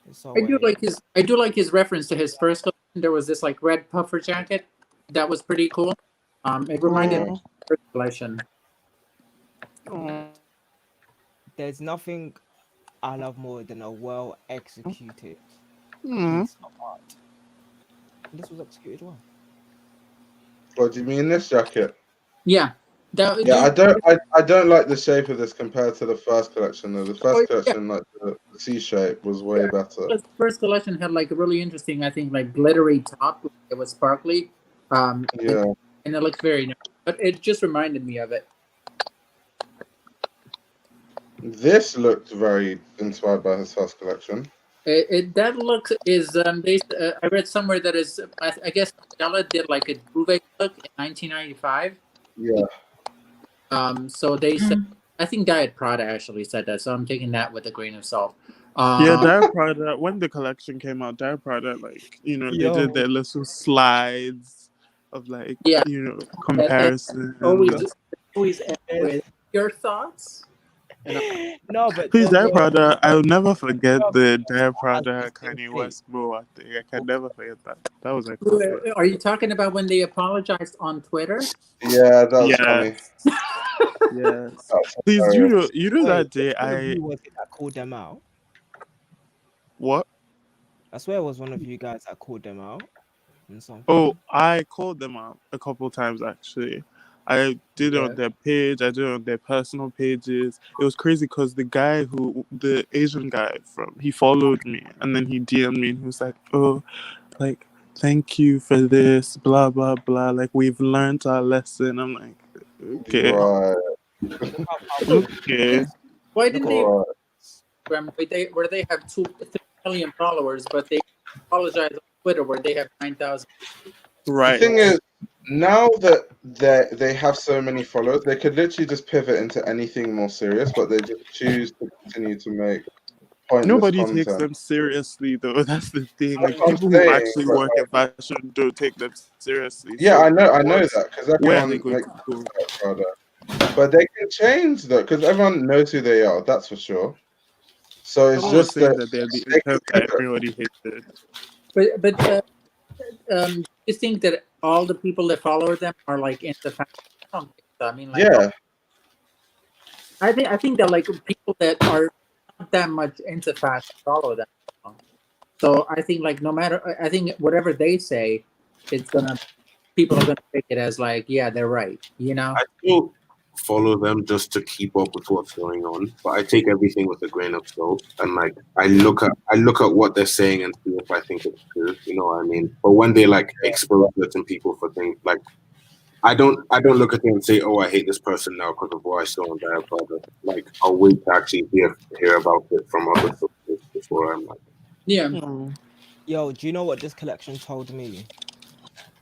It's so I do wave. like his reference to his first collection. There was this like red puffer jacket that was pretty cool. It reminded me of the first collection. There's nothing I love more than a well executed Mm. piece of art. And this was executed well. what do you mean this jacket? Yeah, Yeah, I don't like the shape of this compared to the first collection. Though the first collection, like the C shape, was way better. The first collection had like a really interesting, I think, like glittery top. It was sparkly. Yeah, and it looked very nice. But it just reminded me of it. this looked very inspired by his first collection. That look is based. I read somewhere that is. I guess Stella did like a duvet look in 1995. Yeah, So they said. I think Diet Prada actually said that. So I'm taking that with a grain of salt. Yeah, Diet Prada. When the collection came out, Diet Prada, like they did their little slides of like comparison. Always end with your thoughts. No, but Please, Diet Prada. I'll never forget the Diet Prada Kanye West I think I can never forget that. That was like. Are you talking about when they apologized on Twitter? yeah, that was funny. Yes. Please, you know that day who was it that called them out? What? I swear it was one of you guys that called them out. Oh, I called them out a couple times actually. I did it on their page. I did it on their personal pages. It was crazy because the Asian guy he followed me and then he DM'd me and he was like, "Oh, like thank you for this, blah blah blah. Like we've learned our lesson." I'm like, okay, Right. okay. Why didn't they? Where they have 2 million followers, but they apologize on Twitter where they have 9,000. Right. The thing is, now that they have so many followers, they could literally just pivot into anything more serious, but they just choose to continue to make pointless Nobody content. takes them seriously, though. That's the thing. That's Like people who actually work in fashion don't take them seriously. Yeah, so I know that because where are they everyone going makes to school? but they can change though, because everyone knows who they are. That's for sure. So it's I'm just not saying that they're the intent that everybody hated. But you think that all the people that follow them are like into fashion? I don't think so. I mean, like, yeah. I think that like people that are not that much into fashion follow them. So I think like no matter, I think whatever they say, people are gonna take it as like, yeah, they're right. You know. I still follow them just to keep up with what's going on, but I take everything with a grain of salt, and like I look at what they're saying and see if I think it's true. You know what I mean? But when they like expose certain people for things, like I don't look at them and say, oh, I hate this person now because of what I saw on their product. Like I'll wait to actually hear about it from other sources before I'm like, yeah. Yo, do you know what this collection told me?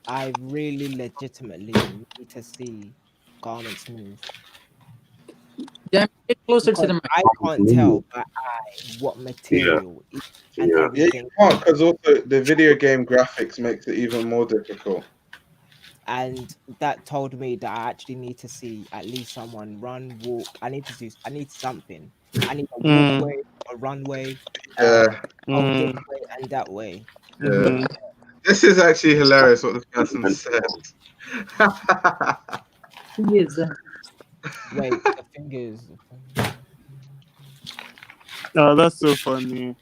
I really legitimately need to see garments move. Yeah, get closer to the mic. I can't tell by eye what material and everything. You can't, because also the video game graphics makes it even more difficult. And that told me that I actually need to see at least someone run, walk. I need something. I need a walkway, a runway, this way and that way. Yeah. This is actually hilarious what the person said. Who is that? Wait, the thing is, Oh, that's so funny.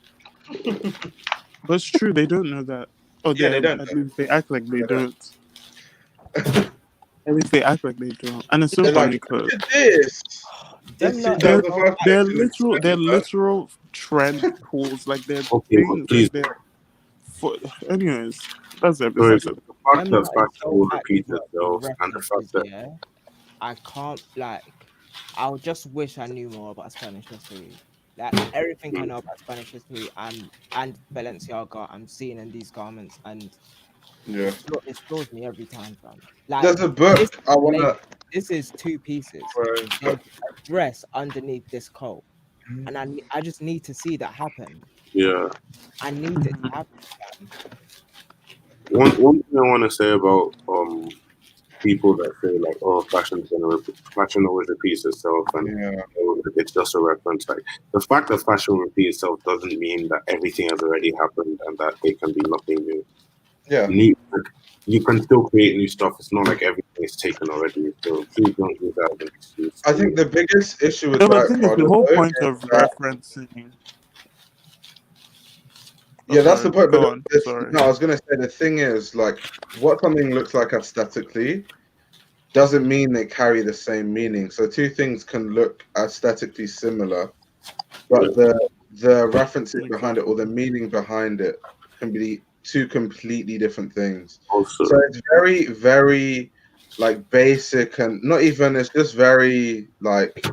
But it's true, they don't know that. Oh, Yeah, they don't at know. least they act like they They don't. don't. At least they act like they don't. And it's so They're funny like, because look at this. This them not they're 2005 so they're collection looks literal they're sweaty, man. literal trend tools. Like they're Okay, but things please, like they're for anyways. That's it. sorry, Besides the it. fact them that not is fashion so will happy repeat with itself, and the fact references. that Yeah, I can't like. I would just wish I knew more about Spanish history. Like everything I know about Spanish history and Balenciaga, I'm seeing in these garments, and Yeah. it floors me every time, fam. Like There's a book this, I wanna. this is two pieces. Sorry, There's a dress underneath this coat, and I just need to see that happen. yeah. I need it to happen, fam. One thing I want to say about people that say like, oh, fashion always repeats itself, and Yeah. it's just a reference. Like the fact that fashion repeats itself doesn't mean that everything has already happened and that it can be nothing new. Yeah. You can still create new stuff. It's not like everything is taken already. So please don't use that as an excuse. I think the biggest issue with No, but Black the thing is, Prada the whole though, point is of that referencing. yeah, that's the Sorry, point. But go on. Sorry. no, I was gonna say the thing is like what something looks like aesthetically doesn't mean they carry the same meaning. So two things can look aesthetically similar, but the references behind it or the meaning behind it can be two completely different things. Also, So it's very, very like basic and not even. It's just very like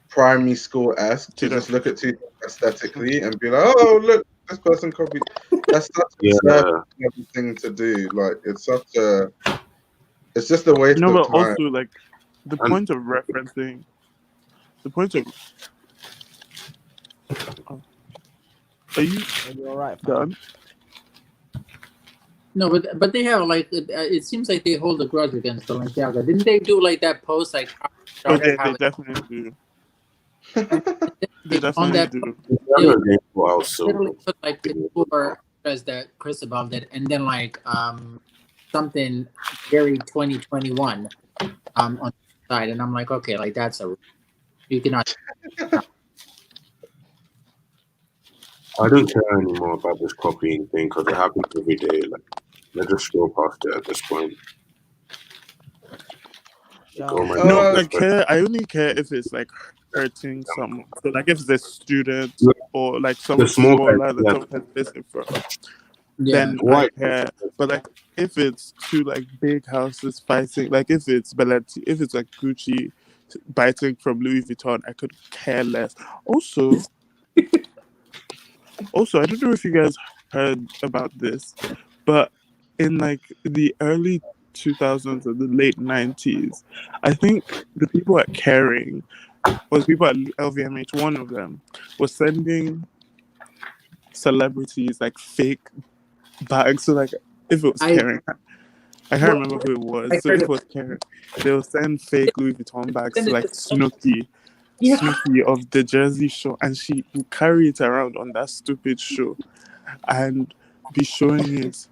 primary school esque to just look at two things aesthetically and be like, oh look, this person copied. That's such a yeah, surface thing to do. Like it's such a. It's just a waste No, of but time. also like the And- point of referencing. The point of. Are you You're all right, fam. done? No, but they have like it seems like they hold a grudge against Balenciaga. Didn't they do like that post like Oh, they definitely do. They on definitely that do. they also literally put like couture as that Chris above it, and then like something very 2021 on the side, and I'm like, okay, like that's a you cannot. I don't care anymore about this copying thing because it happens every day. Like, let's just scroll past it at this point. Shout Oh my No, God, I care. I only care if it's like hurting someone. So like if it's a student or like someone small smaller guy, that yeah. someone has listened from, Yeah. then I care. But like if it's two like big houses fighting, like if it's Balenciaga, if it's like Gucci biting from Louis Vuitton, I could care less. Also, I don't know if you guys heard about this, but in like the early 2000s or the late 90s, I think the people at Caring, or the people at LVMH, one of them, was sending celebrities like fake bags. So like if it was Caring, I can't remember who it was. So if it was Caring, they'll send fake Louis Vuitton bags to like Snooki. Yeah. Snooki of the Jersey Show, and she will carry it around on that stupid show and be showing it.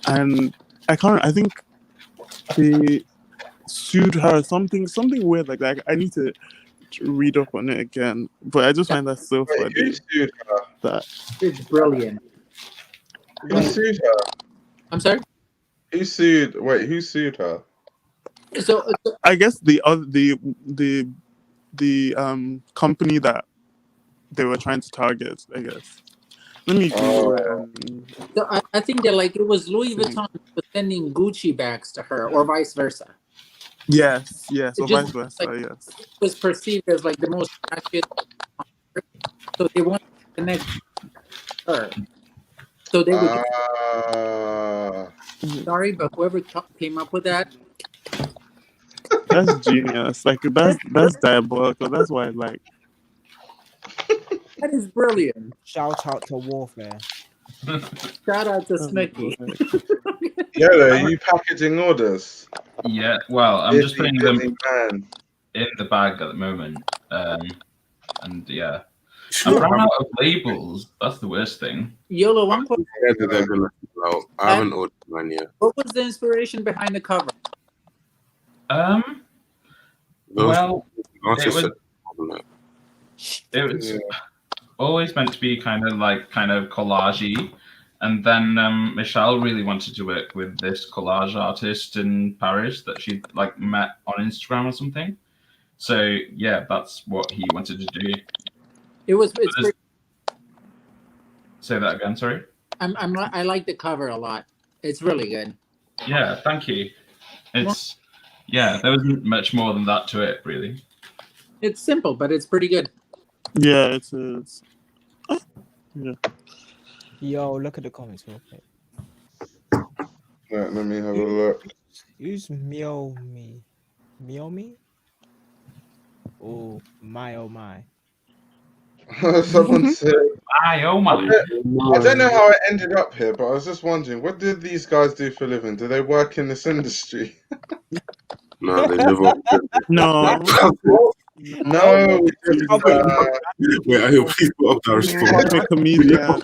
And I think they sued her something weird like that. I need to read up on it again, but I just find that so Wait, funny. who sued her? That It's brilliant. Who sued her? I'm sorry. Who sued? Wait, who sued her? So I guess the company that they were trying to target. I guess. Let me Google it. And So I think that like it was Louis Vuitton was sending Gucci bags to her, or vice versa. yes, It or just vice versa. like Yes. was perceived as like the most ratchet, so they wanted to connect her. So they would. Sorry, but whoever came up with that, That's genius. Like that's diabolical. That's why like that is brilliant. Shout out to Warfare. Shout out to Snooki. Yolo, are you packaging orders? Yeah, well, I'm just putting them man. in the bag at the moment. And yeah, Sure. I've run out of labels. That's the worst thing. Yolo, one point. I haven't ordered mine yet. What was the inspiration behind the cover? Well, Artist was- said, It was Yeah. always meant to be kind of collagey, and then Michelle really wanted to work with this collage artist in Paris that she like met on Instagram or something. So yeah, that's what he wanted to do. It's There's- pretty, Say that again. Sorry. I like the cover a lot. It's really good. Yeah, thank you. It's yeah, there wasn't much more than that to it, really. It's simple, but it's pretty good. Yeah, it's yeah. Yo, look at the comments real quick. Right, let me have a look. Who's Meow Me? Meow Me? Oh my. Someone said, Oh my! I don't know how I ended up here, but I was just wondering, what did these guys do for a living? Do they work in this industry? no, they live up. No. No, we just, Wait, I hope please put up that response. I'm a comedian.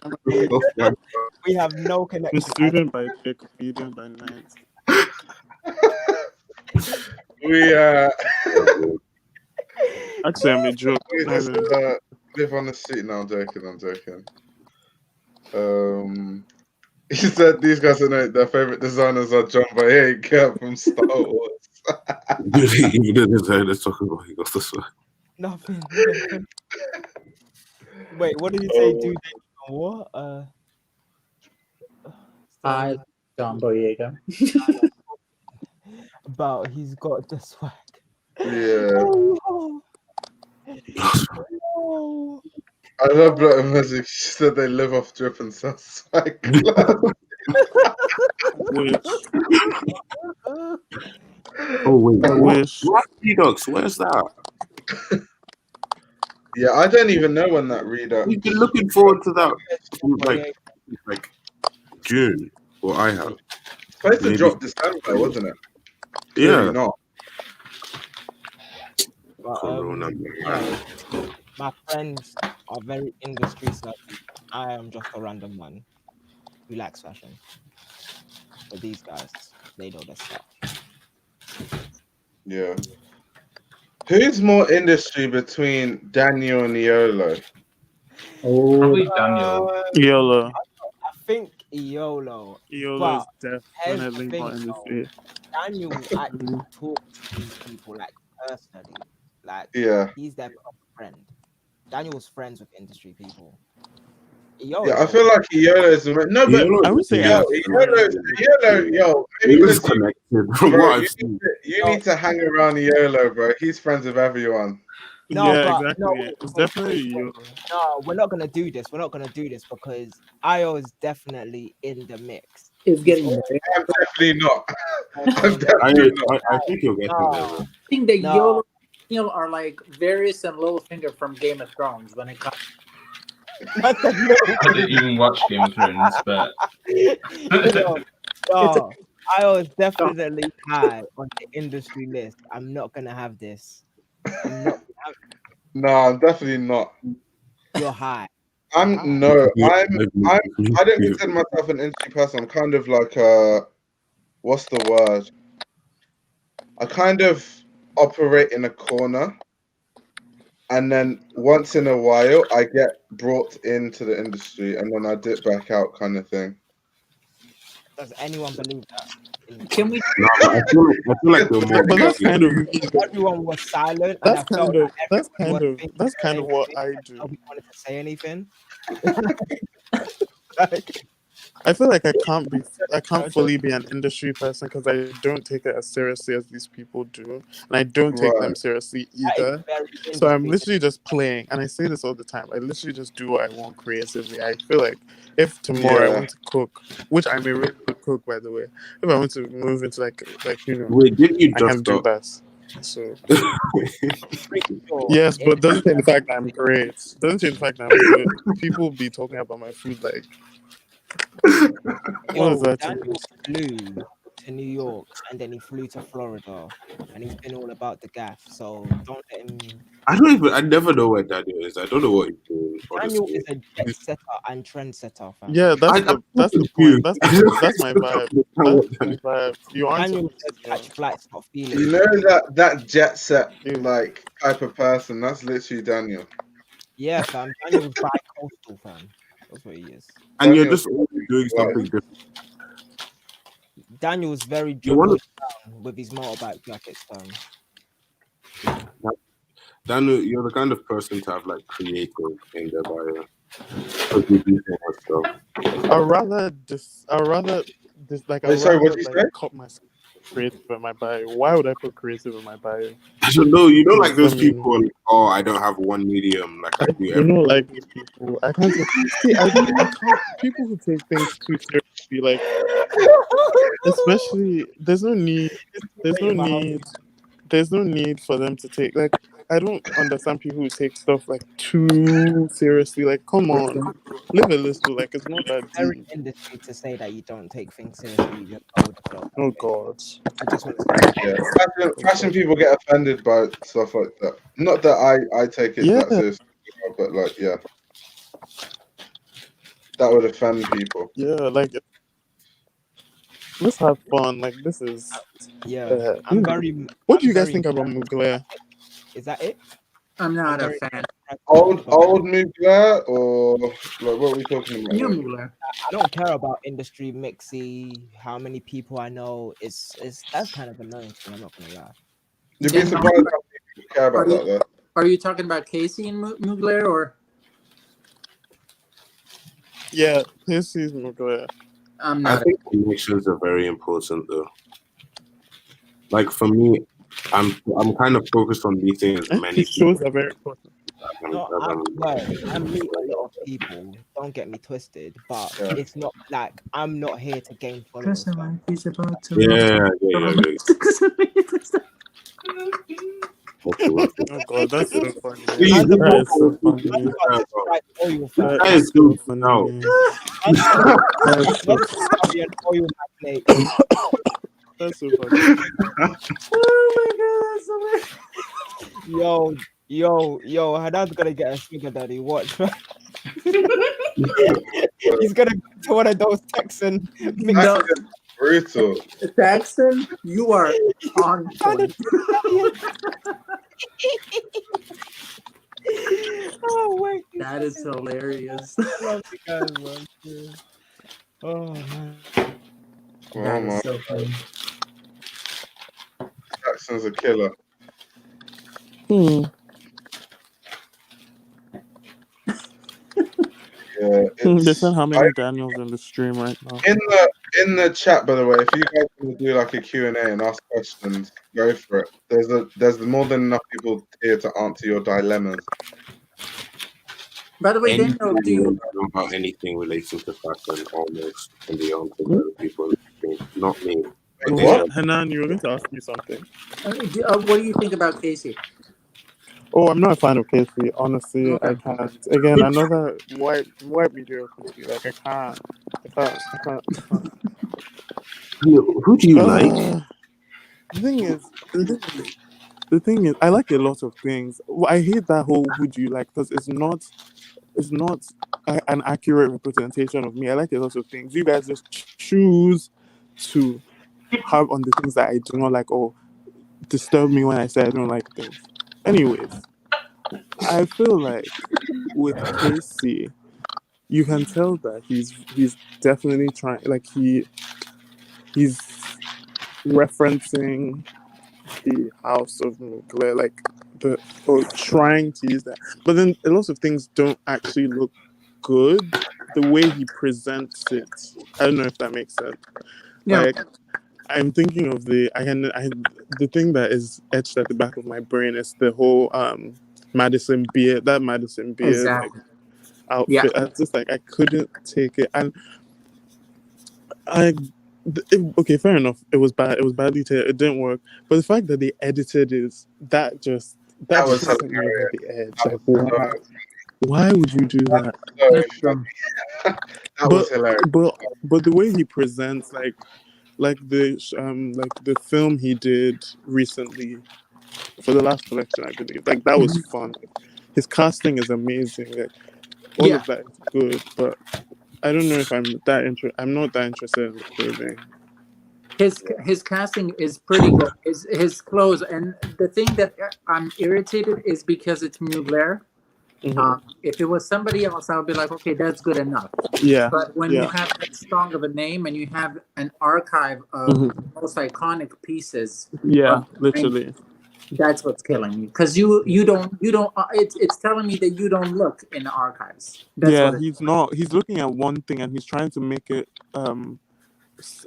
We have no I'm a connection. student by day, comedian by night. we Actually, I'm a joke. we just live on the street. No, I'm joking. He said these guys are their favorite designers are John Boyega from Star Wars. Even the designers talking about he got this one. Nothing. Wait, what did he say? Do they know what? Hi, John Boyega. About he's got the swag. Yeah. Oh, no. I love Black Magic. She said they live off drip and sell swag. Wish. Oh wait, I wish. what Redux? Where's that? Yeah, I don't even know when that Redux. We've been looking forward to that from like June. Well, I have. It's supposed to Maybe. drop December, wasn't it? Yeah. Clearly not. But, Corona. my friends are very industry savvy. I am just a random one who likes fashion. But these guys, they know their stuff. Yeah. Who's more industry between Daniel and Iolo? Probably Daniel. YOLO. I think YOLO. YOLO is Here's definitely the thing, more in the though. face. Daniel actually talks to these people like personally. Like Yeah. he's their proper friend. Daniel's friends with industry people. Yeah, I feel like Iolo is no, but I would say Yo, maybe Iolo's because you, connected from bro, what I've you, seen. need to, you need to hang around Iolo, bro. He's friends with everyone. No, Yeah, but exactly. no, It's definitely YOLO. No, we're not gonna do this. We're not gonna do this because Io is definitely in the mix. It's getting I'm there. definitely not. I'm I, definitely not. I think you'll get No. there. Bro. I think the No. YOLO Daniel are like Varys and Littlefinger from Game of Thrones when it comes. I didn't even watch Game of Thrones, but No, Io is definitely high on the industry list. I'm not gonna have this. No, I'm definitely not. You're high. I don't consider myself an industry person. I'm kind of like what's the word? I kind of operate in a corner, and then once in a while I get brought into the industry, and then I dip back out, kind of thing. Does anyone believe that? Can we? No, but I feel like you're more. But that's kind of Everyone was silent. that's and I felt kind of like everyone was that's kind of what I do. nobody wanted to say anything. I feel like I can't fully be an industry person because I don't take it as seriously as these people do, and I don't take them Right. seriously That is either. very So I'm industry. literally just playing, and I say this all the time. I literally just do what I want creatively. I feel like if tomorrow I Yeah. want to cook, which I'm a really good cook by the way, if I want to move into like Wait, didn't you I can just do stop? that. So Pretty sure yes, but it- doesn't change the fact that I'm great. Doesn't change the fact that I'm good. People be talking about my food like. What Yo, is that? Daniel flew to New York and then he flew to Florida and he's been all about the gaff. So don't let him. I never know where Daniel is. I don't know what he's doing, Daniel honestly. is a jet setter and trendsetter, fam. Yeah, I'm so that's the confused. point. That's I my don't that's my vibe. understand That's what my Daniel- vibe. You aren't Daniel supposed says to know. catch flights, not You feelings. know that jet set You- like type of person. That's literally Daniel. Yeah, fam. Daniel's bi-coastal, fam. That's what he is. And you're Daniel's just always doing like, something different. Daniel's very You want George Brown with his motorbike jackets, fam. Daniel, you're the kind of person to have like creative in their bio. Because you do so much stuff. I'd rather like Wait, I'd sorry, what rather did you like say? cut my creative in my bio. Why would I put creative in my bio? I don't know. You know, like those I mean, people. Like, oh, I don't have one medium. Like I do you everything. know, like these people. I can't see. I can't. People who take things too seriously, like especially, there's no need. There's no need. There's no need for them to take like. I don't understand people who take stuff like too seriously. Like, come on, live a little. Like, it's not that Very deep. industry to say that you don't take things seriously. You just go with the flow. Oh God. I just want to say Yeah, fashion people get offended by stuff like that. Not that I take it Yeah. that seriously, but like, yeah, that would offend people. Yeah, like let's have fun. Like this is. yeah. I'm very. What do I'm you guys very think about impressed. Mugler? Is that it? I'm not I'm a very fan. impressed. Old Mugler or like what are we talking about? New here? Mugler. I don't care about industry mixy. How many people I know? It's that's kind of annoying to me. I'm not gonna lie. You'd be And surprised how people care about that though. Are you talking about Casey and Mugler or? Yeah, this is Mugler. I'm I not. think connections are very important, though. Like for me, I'm kind of focused on meeting as many His people. shows are very important. No, I meet a lot of people. Don't get me twisted, but Yeah. it's not like I'm not here to gain followers. fam. He's about to. Oh God, that's so funny. Please, That is so funny. I'm about to strike oil, fam. That That is is so so funny. no. That is so, I'll be an oil magnate. that's so funny. Oh Yo, Hadan's gonna get a sugar daddy. Watch. He's gonna go to one of those Texan my God. That's brutal. No, Daxton, you are on point. Oh wait, That is hilarious. I love the guys, man. Oh man, Oh That my, is so funny. Jackson's a killer. Yeah, Listen, how many Daniels in the stream right now? in the chat, by the way, if you guys want to do like a Q&A and ask questions, go for it. There's more than enough people here to answer your dilemmas. By the way, Daniel, do you know about anything relating to fashion almost and the answer by the people, not me. But they What? said, Hanan, you were going to ask me something. what do you think about Casey? Oh, I'm not a fan of Casey. Honestly, Okay. I can't. Again, another white mediocrity. Like I can't. who do you like? The thing is, I like a lot of things. Well, I hate that whole "who do you like" because it's not an accurate representation of me. I like a lot of things. You guys just choose to have on the things that I do not like or disturb me when I say I don't like things. Anyways, I feel like with Casey, you can tell that he's definitely trying. Like he's referencing the House of Nuclear, like or trying to use that. But then a lot of things don't actually look good. The way he presents it, I don't know if that makes sense. Yeah. Like I'm thinking of the thing that is etched at the back of my brain is the whole Madison Beer Exactly. like, outfit. Yeah. I just like I couldn't take it, and okay, fair enough. It was bad. It was badly taken. It didn't work. But the fact that they edited is that was just sent me over hilarious. the edge. Like, why would you do that? So That's funny. That was hilarious. But the way he presents, like like the film he did recently for the last collection, I believe. Like that was fun. His casting is amazing. Like all Yeah, of that is good, but I don't know if I'm not that interested in the clothing. his casting is pretty good. His clothes, and the thing that I'm irritated is because it's Mugler. Hmm. If it was somebody else, I would be like, okay, that's good enough. Yeah, But when you yeah, have that strong of a name and you have an archive of hmm, most iconic pieces yeah, of design, literally. that's what's killing me. Because you don't. It's telling me that you don't look in the archives. That's Yeah, what it. he's not. He's looking at one thing and he's trying to make it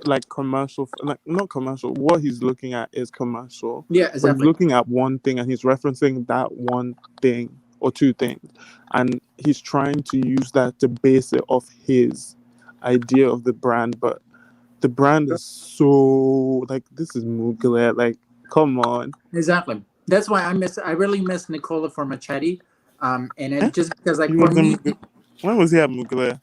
like commercial, like not commercial. What he's looking at is commercial, Yeah, but he's exactly. looking at one thing and he's referencing that one thing or two things, and he's trying to use that to base it off his idea of the brand. But the brand is so like this is Mugler. Like, come on. Exactly. That's why I really miss Nicola Formichetti. And Eh? it just because like He for was a me, Mugler. When was he at Mugler?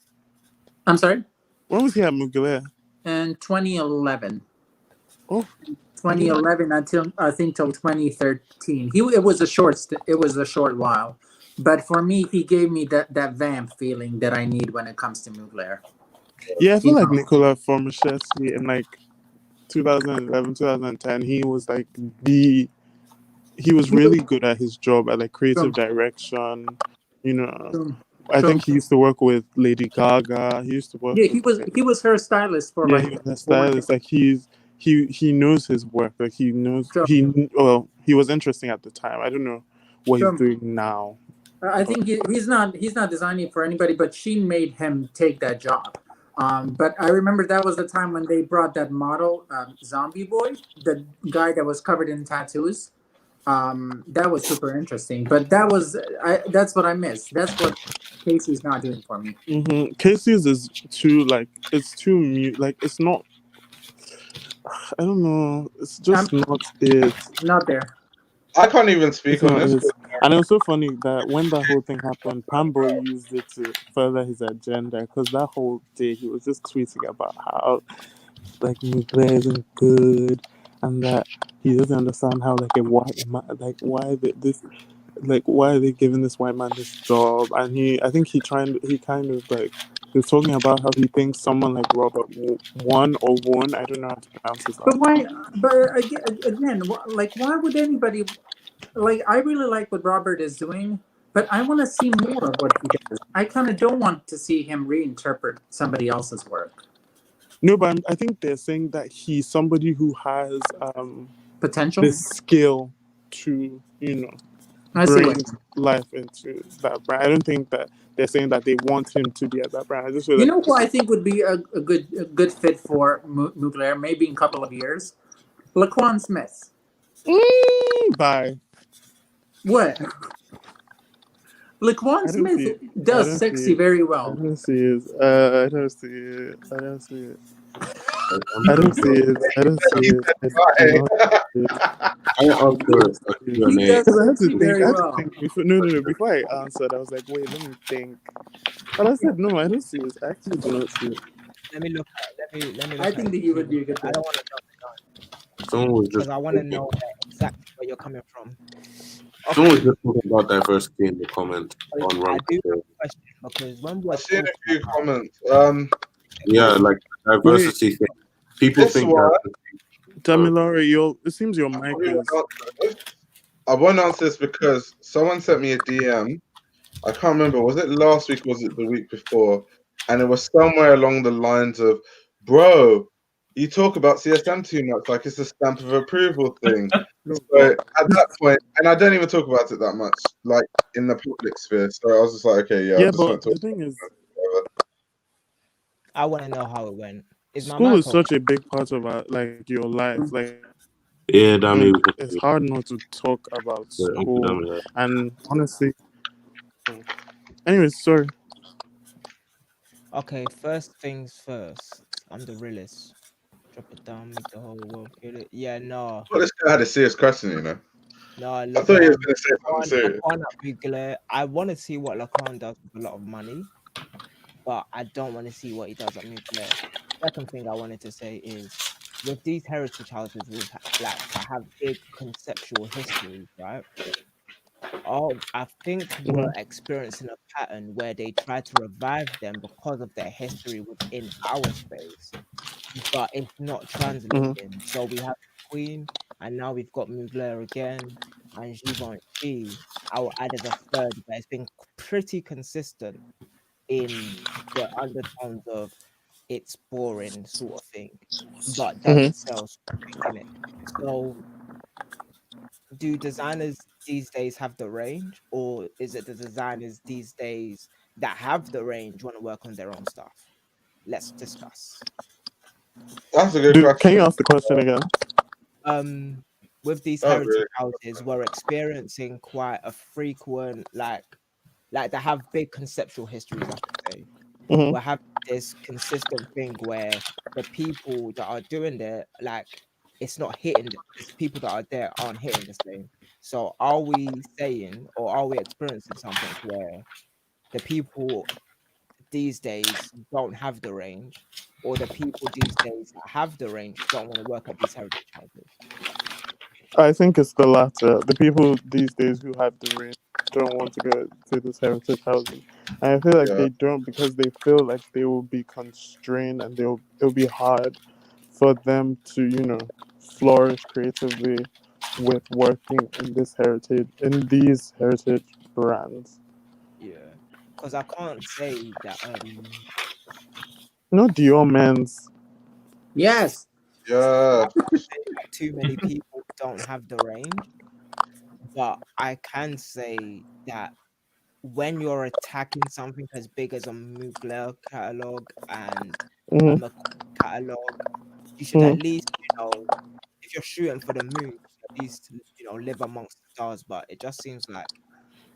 I'm sorry, When was he at Mugler? in 2011. Oh, I didn't. 2011 until I think till 2013. It was a it was a short while, but for me, he gave me that vamp feeling that I need when it comes to Mugler. Yeah, I feel You like know, Nicola Formichetti in like 2011, 2010, he was like he was really good at his job at like creative true, direction. You know, true, I think true. he used to work with Lady Gaga. He used to work Yeah, with he was her stylist for yeah, like he was a 4 years. stylist. Like he knows his work. Like he knows True, he was interesting at the time. I don't know what he's true. doing now. I think he's not designing for anybody, but she made him take that job. But I remember that was the time when they brought that model, Zombie Boy, the guy that was covered in tattoos. That was super interesting. But that's what I miss. That's what Casey's not doing for me. Casey's is too like it's too mute. Like it's not. I don't know. It's I'm just not it. not there. I can't even It's speak on not this. it. And it was so funny that when that whole thing happened, Pambo used it to further his agenda because that whole day he was just tweeting about how like Mugler isn't good and that he doesn't understand how like a white man like this like why are they giving this white man this job? And I think he kind of like he was talking about how he thinks someone like Robert won or won. I don't know how to pronounce his But last why? But again, like why would anybody like? I really like what Robert is doing, but I want to see more of what he does. I kind of don't want to see him reinterpret somebody else's work. No, but I think they're saying that he's somebody who has Potential. the skill to, I see bring what life into that brand. I don't think that they're saying that they want him to be at that brand. I just feel you like know who I think would be a good fit for Mugler maybe in a couple of years. Laquan Smith. bye. What? Laquan I don't Smith see it. I does don't see sexy it. very I well. don't see it. I don't see it. I don't see it. I'm I don't pretty see sure. it. I don't see it. I do not see it. I answer a He Q&A. does Because I had to sexy think. very I had to well. think before. No, no, no. Before I answered, I was like, wait, let me think. And I said, no, I don't see it. I actually do not see it. Let me look at let me I look at think it that to you see would what be a good I fit. don't want to jump the gun Someone was because just I want to know exactly where you're coming from. someone was Okay, just talking about diversity in the comment so on I Rum. do have a question because when we're I've seen talking a few about comments. Yeah, okay, like Wait, diversity thing. People This think one, that. Damilare, it seems your I mic probably won't is. answer this. I won't answer this because someone sent me a DM. I can't remember. Was it last week? Or was it the week before? And it was somewhere along the lines of, "Bro, you talk about CSM too much, like it's a stamp of approval thing." So at that point, and I don't even talk about it that much, like in the public sphere. So I was just like, okay, yeah, I Yeah, just but won't talk the thing is, about it. I want to know how it went. Is my school mic is open? such a big part of like your life. Like, Yeah, Dami, it's hard not to talk about school. Dami, And honestly, anyways, sorry. Okay, first things first. I'm the realist. Drop it down, make the whole world feel it. Yeah, no, Well, this guy had a serious question, you know. no. I thought he was going to say something Laquan, serious. Laquan at Bugler. I want to see what Laquan does with a lot of money, but I don't want to see what he does at Mugler. Second thing I wanted to say is with these heritage houses, like that have big conceptual histories, right? Oh, I think we're experiencing a pattern where they try to revive them because of their history within our space, but it's not translating. So we have Queen, and now we've got Mugler again, and Givenchy. I will add as a third, but it's been pretty consistent in the undertones of it's boring sort of thing, but does it sell sort of thing, innit? So do designers these days have the range, or is it the designers these days that have the range want to work on their own stuff? Let's discuss. That's a good Can you question. ask the question again? With these Oh, heritage really? houses, we're experiencing quite a frequent like they have big conceptual histories, I should say. We're having this consistent thing where the people that are doing there, like it's not hitting. There's people that are there aren't hitting the same. So are we saying, or are we experiencing something where the people these days don't have the range, or the people these days that have the range don't want to work at these heritage houses? I think it's the latter. The people these days who have the range don't want to go to this heritage housing. And I feel like Yeah. they don't because they feel like they will be constrained and it'll be hard for them to, flourish creatively with working in these heritage brands. Yeah, because I can't say that Dior men's. Yes. Yeah. I can't say that too many people don't have the range, but I can say that when you're attacking something as big as a Mugler catalog and a Mm-hmm, McQueen catalog, you should at mm-hmm. least, if you're shooting for the moon, at least, live amongst the stars. But it just seems like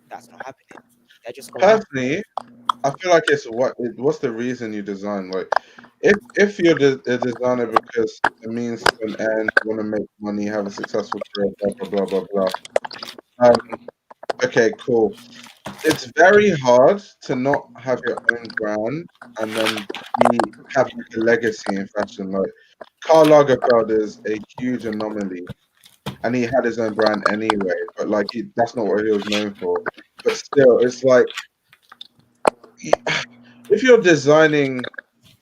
that's not happening. They're just going after. Personally, I feel like what's the reason you design? Like, if you're a designer because it means to an end, you want to make money, have a successful career, blah blah blah blah blah. Um, okay, cool. It's very hard to not have your own brand and then have like a legacy in fashion. Like Karl Lagerfeld is a huge anomaly, and he had his own brand anyway. But like, that's not what he was known for. But still, it's like if you're designing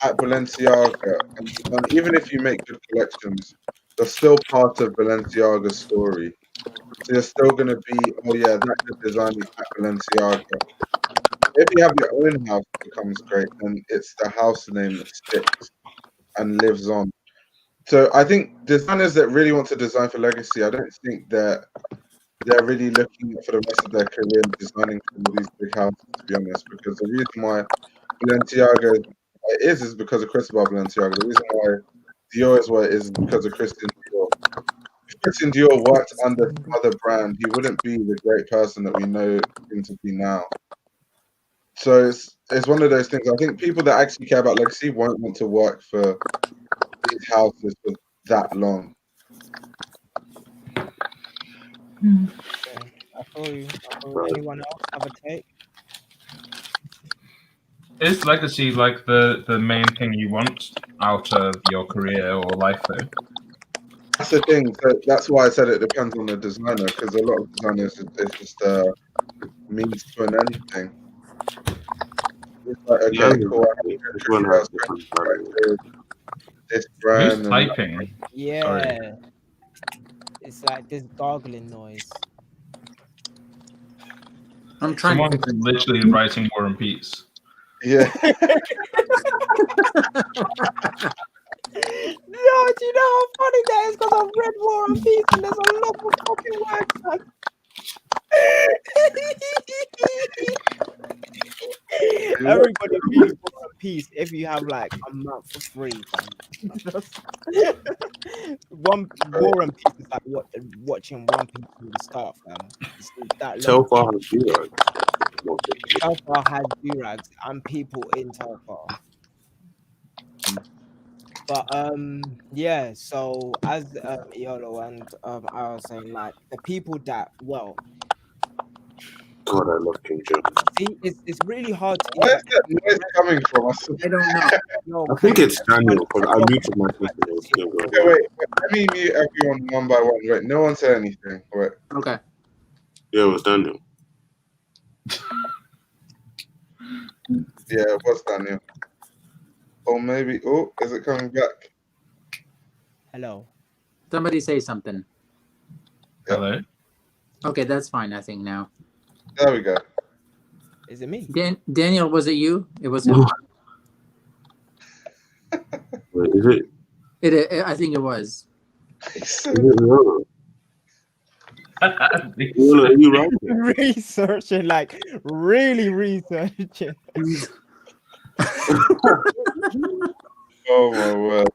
at Balenciaga, and even if you make good collections, you're still part of Balenciaga's story. So you're still going to be, oh yeah, that good designing at Balenciaga. If you have your own house that becomes great, then it's the house name that sticks and lives on. So I think designers that really want to design for legacy, I don't think that they're really looking for the rest of their career designing for all these big houses, to be honest, because the reason why Balenciaga is because of Cristobal Balenciaga. The reason why Dior is what it is because of Christian Dior. If Christian Dior worked under some other brand, he wouldn't be the great person that we know him to be now. So it's one of those things. I think people that actually care about legacy won't want to work for these houses for that long. Yeah, I feel you. Anyone else have a take? Is legacy like the main thing you want out of your career or life, though? That's the thing. So that's why I said it depends on the designer, because a lot of designers it's just a means to an end thing. It's like, Yeah, okay, cool. I everyone have has different values. this Who's brand and typing? Sorry. Yeah, it's like this gargling noise. I'm trying to Someone's figure it out. literally writing War and Peace. yeah. No, do you know how funny that is? Because I've read War and Peace and there's a lot of fucking words. Man. Everybody read War and Peace if you have like a month for free, fam. One War and Peace is like watching One Piece from the start, fam. It's that long. Telfar has zero. Telfar has durags and people in Telfar. But yeah, so as Iolo and I was saying, like the people that God, I love King Jones. See, it's really hard to. Where's that noise coming from? I don't know. Yo, I think it's Daniel because I muted my everyone- system. It was still going Okay, on. wait, let me mute everyone one by one. Wait, no one say anything. Wait. Okay. Yeah, it was Daniel. Yeah, it was Daniel. Or maybe. Oh, is it coming back? Hello. Somebody say something. Hello. Okay, that's fine. I think now. There we go. Is it me? Daniel, was it you? It was him. Wait, is it? I think it was. Is it Yolo? Yolo, are you right? Researching, like really researching. Oh my word.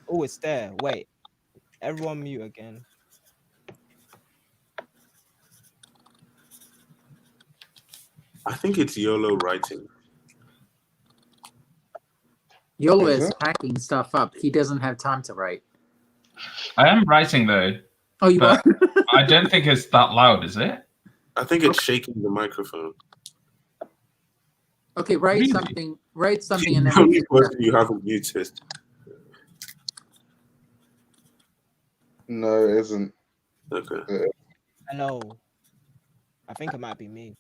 Oh, it's there. Wait. Everyone mute again. I think it's Yolo writing. Yolo Is is it? packing stuff up. He doesn't have time to write. I am writing though, Oh, you but are? I don't think it's that loud, is it? I think it's shaking the microphone. Okay, write Really? something. Write something and The then. only person you haven't muted. No, it isn't. Okay. Hello. I think it might be me.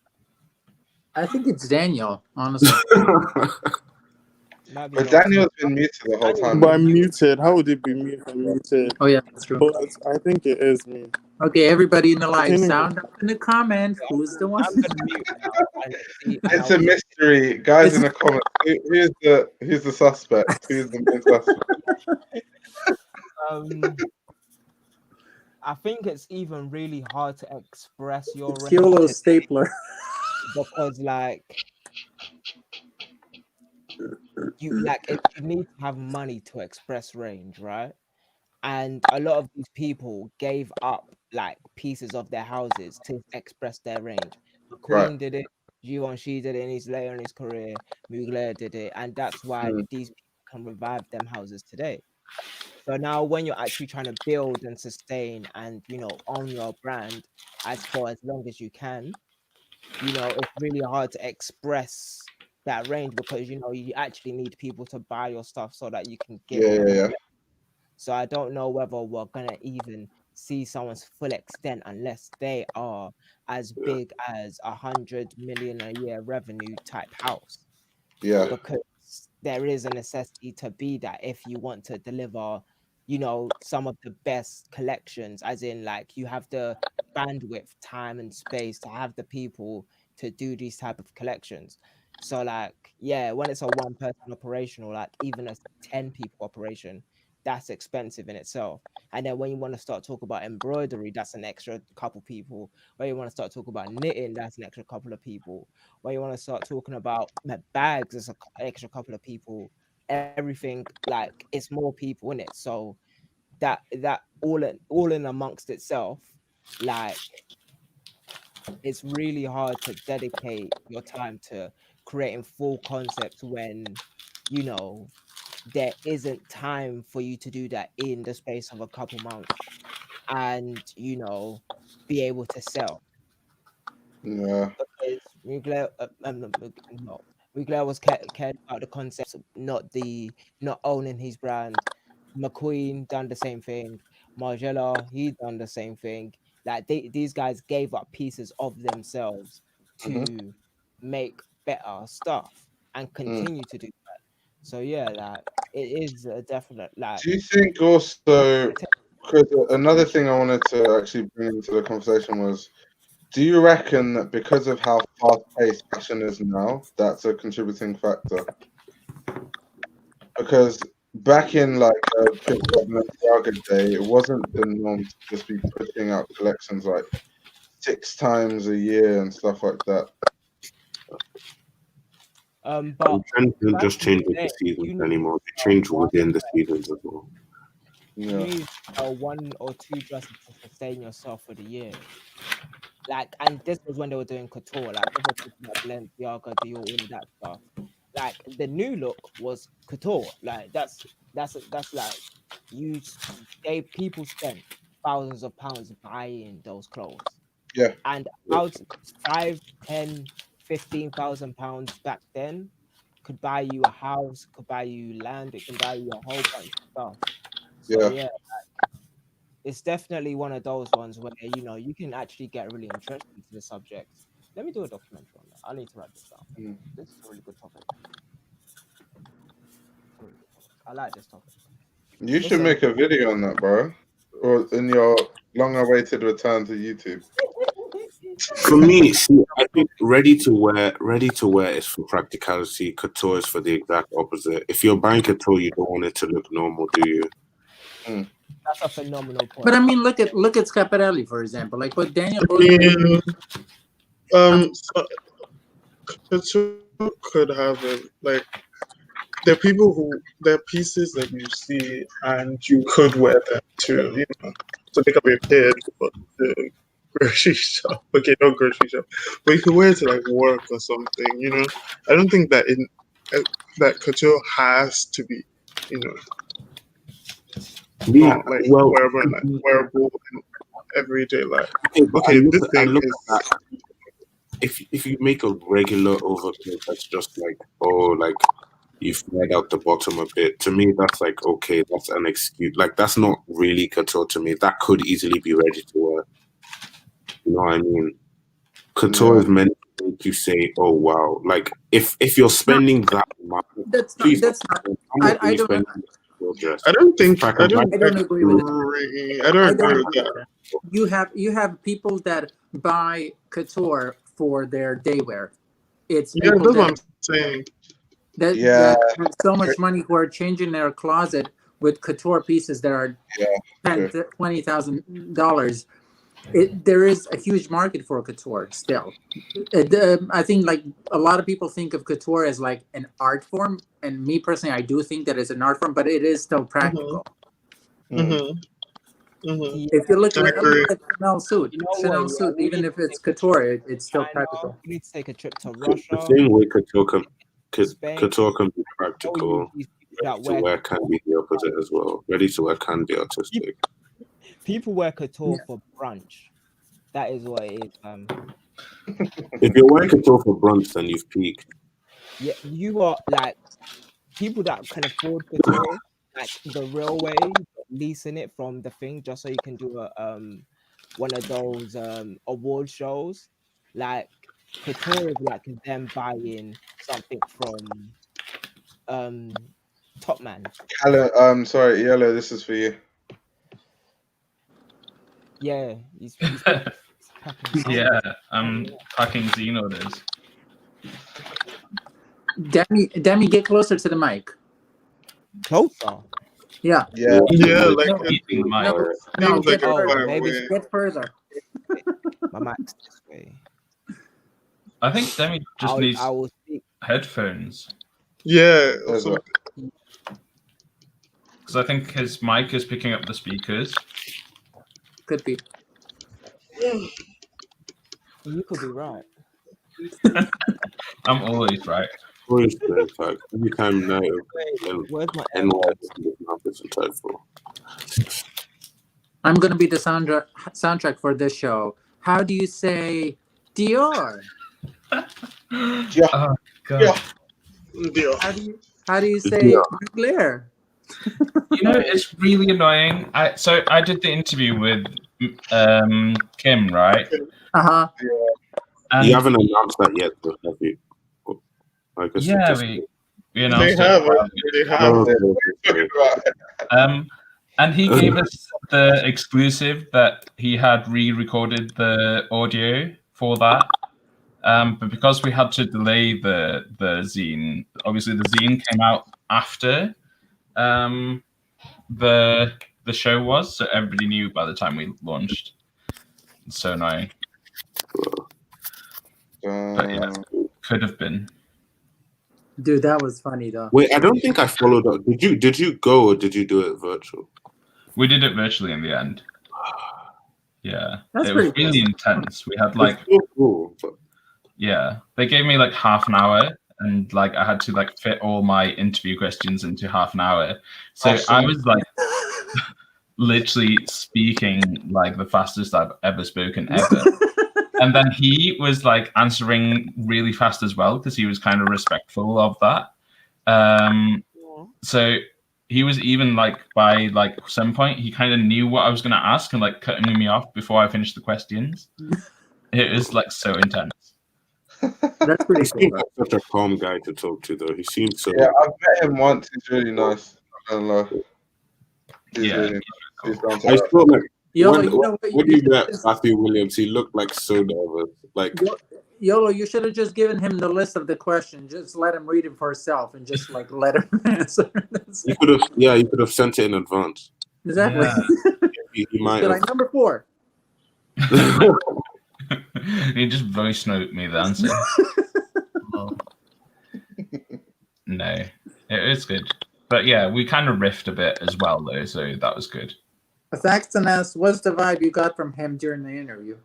I think it's Daniel, honestly. Might be But your Daniel's been muted the whole time. But I'm muted. How would it be me if I'm muted? Oh, yeah, that's true. But I think it is me. Okay, everybody in the live, Can you- sound up in the comment. Who's the one? I'm gonna mute now and see. And It's I'll a see. mystery, guys. In the comments, who's the suspect? Who's the main suspect? I think it's even really hard to express your It's range Yolo today stapler. because, like, you need to have money to express range, right? And a lot of these people gave up like pieces of their houses to express their range. Right. McQueen did it, Givenchy did it in his later in his career, Mugler did it, and that's why these people can revive them houses today. So now when you're actually trying to build and sustain and own your brand as for as long as you can, it's really hard to express that range because you actually need people to buy your stuff so that you can give them. Yeah. So I don't know whether we're gonna even see someone's full extent unless they are as big as 100 million a year revenue type house. Yeah. Because there is a necessity to be that if you want to deliver, some of the best collections, as in like you have the bandwidth, time and space to have the people to do these type of collections. So like, yeah, when it's a one person operation or like even a 10 people operation, that's expensive in itself. And then when you want to start talking about embroidery, that's an extra couple people. When you want to start talking about knitting, that's an extra couple of people. When you want to start talking about bags, there's an extra couple of people. Everything, like, it's more people in it. So that all in amongst itself, like, it's really hard to dedicate your time to creating full concepts when there isn't time for you to do that in the space of a couple months and be able to sell. Yeah. Because Mugler was cared about the concepts, not owning his brand. McQueen done the same thing. Margella, he done the same thing. Like these guys gave up pieces of themselves to make better stuff and continue to do that. So yeah, like it is a definite like. Do you think also, because another thing I wanted to actually bring into the conversation was, do you reckon that because of how fast-paced fashion is now, that's a contributing factor? Because back in like Chris Balenciaga day, it wasn't the norm to just be pushing out collections like 6 times a year and stuff like that. But Trends don't back just in the change with day, the seasons you need anymore. They to sell change one within the dress. seasons as well. You Yeah. need to sell one or two dresses to sustain yourself for the year. Like, and this was when they were doing couture. Like, if we're talking about Balenciaga, Dior, all of that stuff. Like, the new look was couture. Like, that's like people spent thousands of pounds buying those clothes. Yeah. And about 5, 10, 15,000 pounds back then could buy you a house, could buy you land, it can buy you a whole bunch of stuff. So Yeah. yeah, it's definitely one of those ones where you can actually get really interested into the subject. Let me do a documentary on that. I need to write this down. Mm. This is a really good topic. I like this topic. You should Listen. make a video on that, bro. Or in your long-awaited return to YouTube. For me, see, I think ready to wear is for practicality. Couture is for the exact opposite. If you're buying couture, you don't want it to look normal, do you? That's a phenomenal point. But I mean, look at Schiaparelli, for example. Like what Daniel. So, couture could have it. Like there are pieces that you see and you could wear them to pick up your kid for the grocery shop. Okay, not grocery shop, but you could wear it to like work or something. I don't think that that couture has to be, Yeah, like well, wearable in everyday life. okay, This thing look is. at that. If you make a regular overcoat that's just like you flared out the bottom a bit, to me that's like okay, that's an excuse. Like that's not really couture to me. That could easily be ready to wear. You know what I mean? Couture is meant to make you say, "Oh wow!" Like if you're spending that amount, That's please, not. I don't. I don't think. I don't agree with it. I don't agree with that. You have people that buy couture for their day wear. It's Yeah, people that's what I'm saying. that have so much money who are changing their closet with couture pieces that are $20,000. There is a huge market for couture still. I think like a lot of people think of couture as like an art form, and me personally, I do think that it's an art form, but it is still practical. If you look at Chanel suit, even if it's couture, it's still practical. You need to take a trip to Russia. The thing with couture can be practical. Ready to wear can be the opposite as well. Ready to wear can be artistic. People wear couture for brunch. That is what it is. If you're wearing couture for brunch, then you've peaked. Yeah, you are like people that can afford couture, like the real way, leasing it from the thing just so you can do a one of those award shows. Like couture is like them buying something from Top Man. Hello, sorry, Yellow, this is for you. Yeah, he's yeah, I'm packing Zeno this. Demi, get closer to the mic. Closer? Yeah. Yeah, like no, get further. Maybe get further. My mic's this way. I think Demi just needs headphones. Yeah. Because I think his mic is picking up the speakers. Could be. You could be right. I'm always right. Always in fact. Every time now, where's my I'm gonna be the soundtrack for this show. How do you say Dior? Oh, God. Dior. How do you say Mugler? You know, it's really annoying. So I did the interview with Kim, right? Uh-huh. And you haven't announced that yet, though, have you? I guess yeah, we announced They have. And he gave us the exclusive that he had re-recorded the audio for that. But because we had to delay the zine, obviously the zine came out after the show was, so everybody knew by the time we launched. It's so annoying. But yeah, could have been. Dude, that was funny though. Wait, I don't think I followed up. Did you go or did you do it virtual? We did it virtually in the end. Yeah, it was really intense. We had like so cool, but... yeah, they gave me like half an hour, and like I had to like fit all my interview questions into half an hour. So I was like literally speaking like the fastest I've ever spoken ever. And then he was like answering really fast as well because he was kind of respectful of that. So he was even like by like some point he kind of knew what I was going to ask and like cutting me off before I finished the questions. It was like so intense. That's pretty He seems cool. like such a calm guy to talk to, though. He seems so. Yeah, I've met him once. He's really nice. I don't know. He's Yeah, really nice. He's down to I earth. felt like Yolo, when you met Matthew Williams, he looked like so nervous. Like Yolo, you should have just given him the list of the questions. Just let him read it for himself and just like let him answer. you could have, yeah, you could have sent it in advance. Exactly. Yeah. He might Like have. number 4. He just voice note me the answer. No, it was good. But yeah, we kind of riffed a bit as well, though, so that was good. Thaxton asks, what's the vibe you got from him during the interview?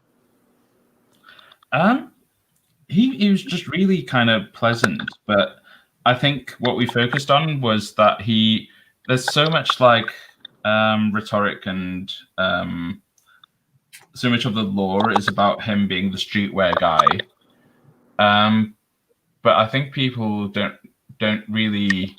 He was just really kind of pleasant, but I think what we focused on was that there's so much like rhetoric and so much of the lore is about him being the streetwear guy. But I think people don't really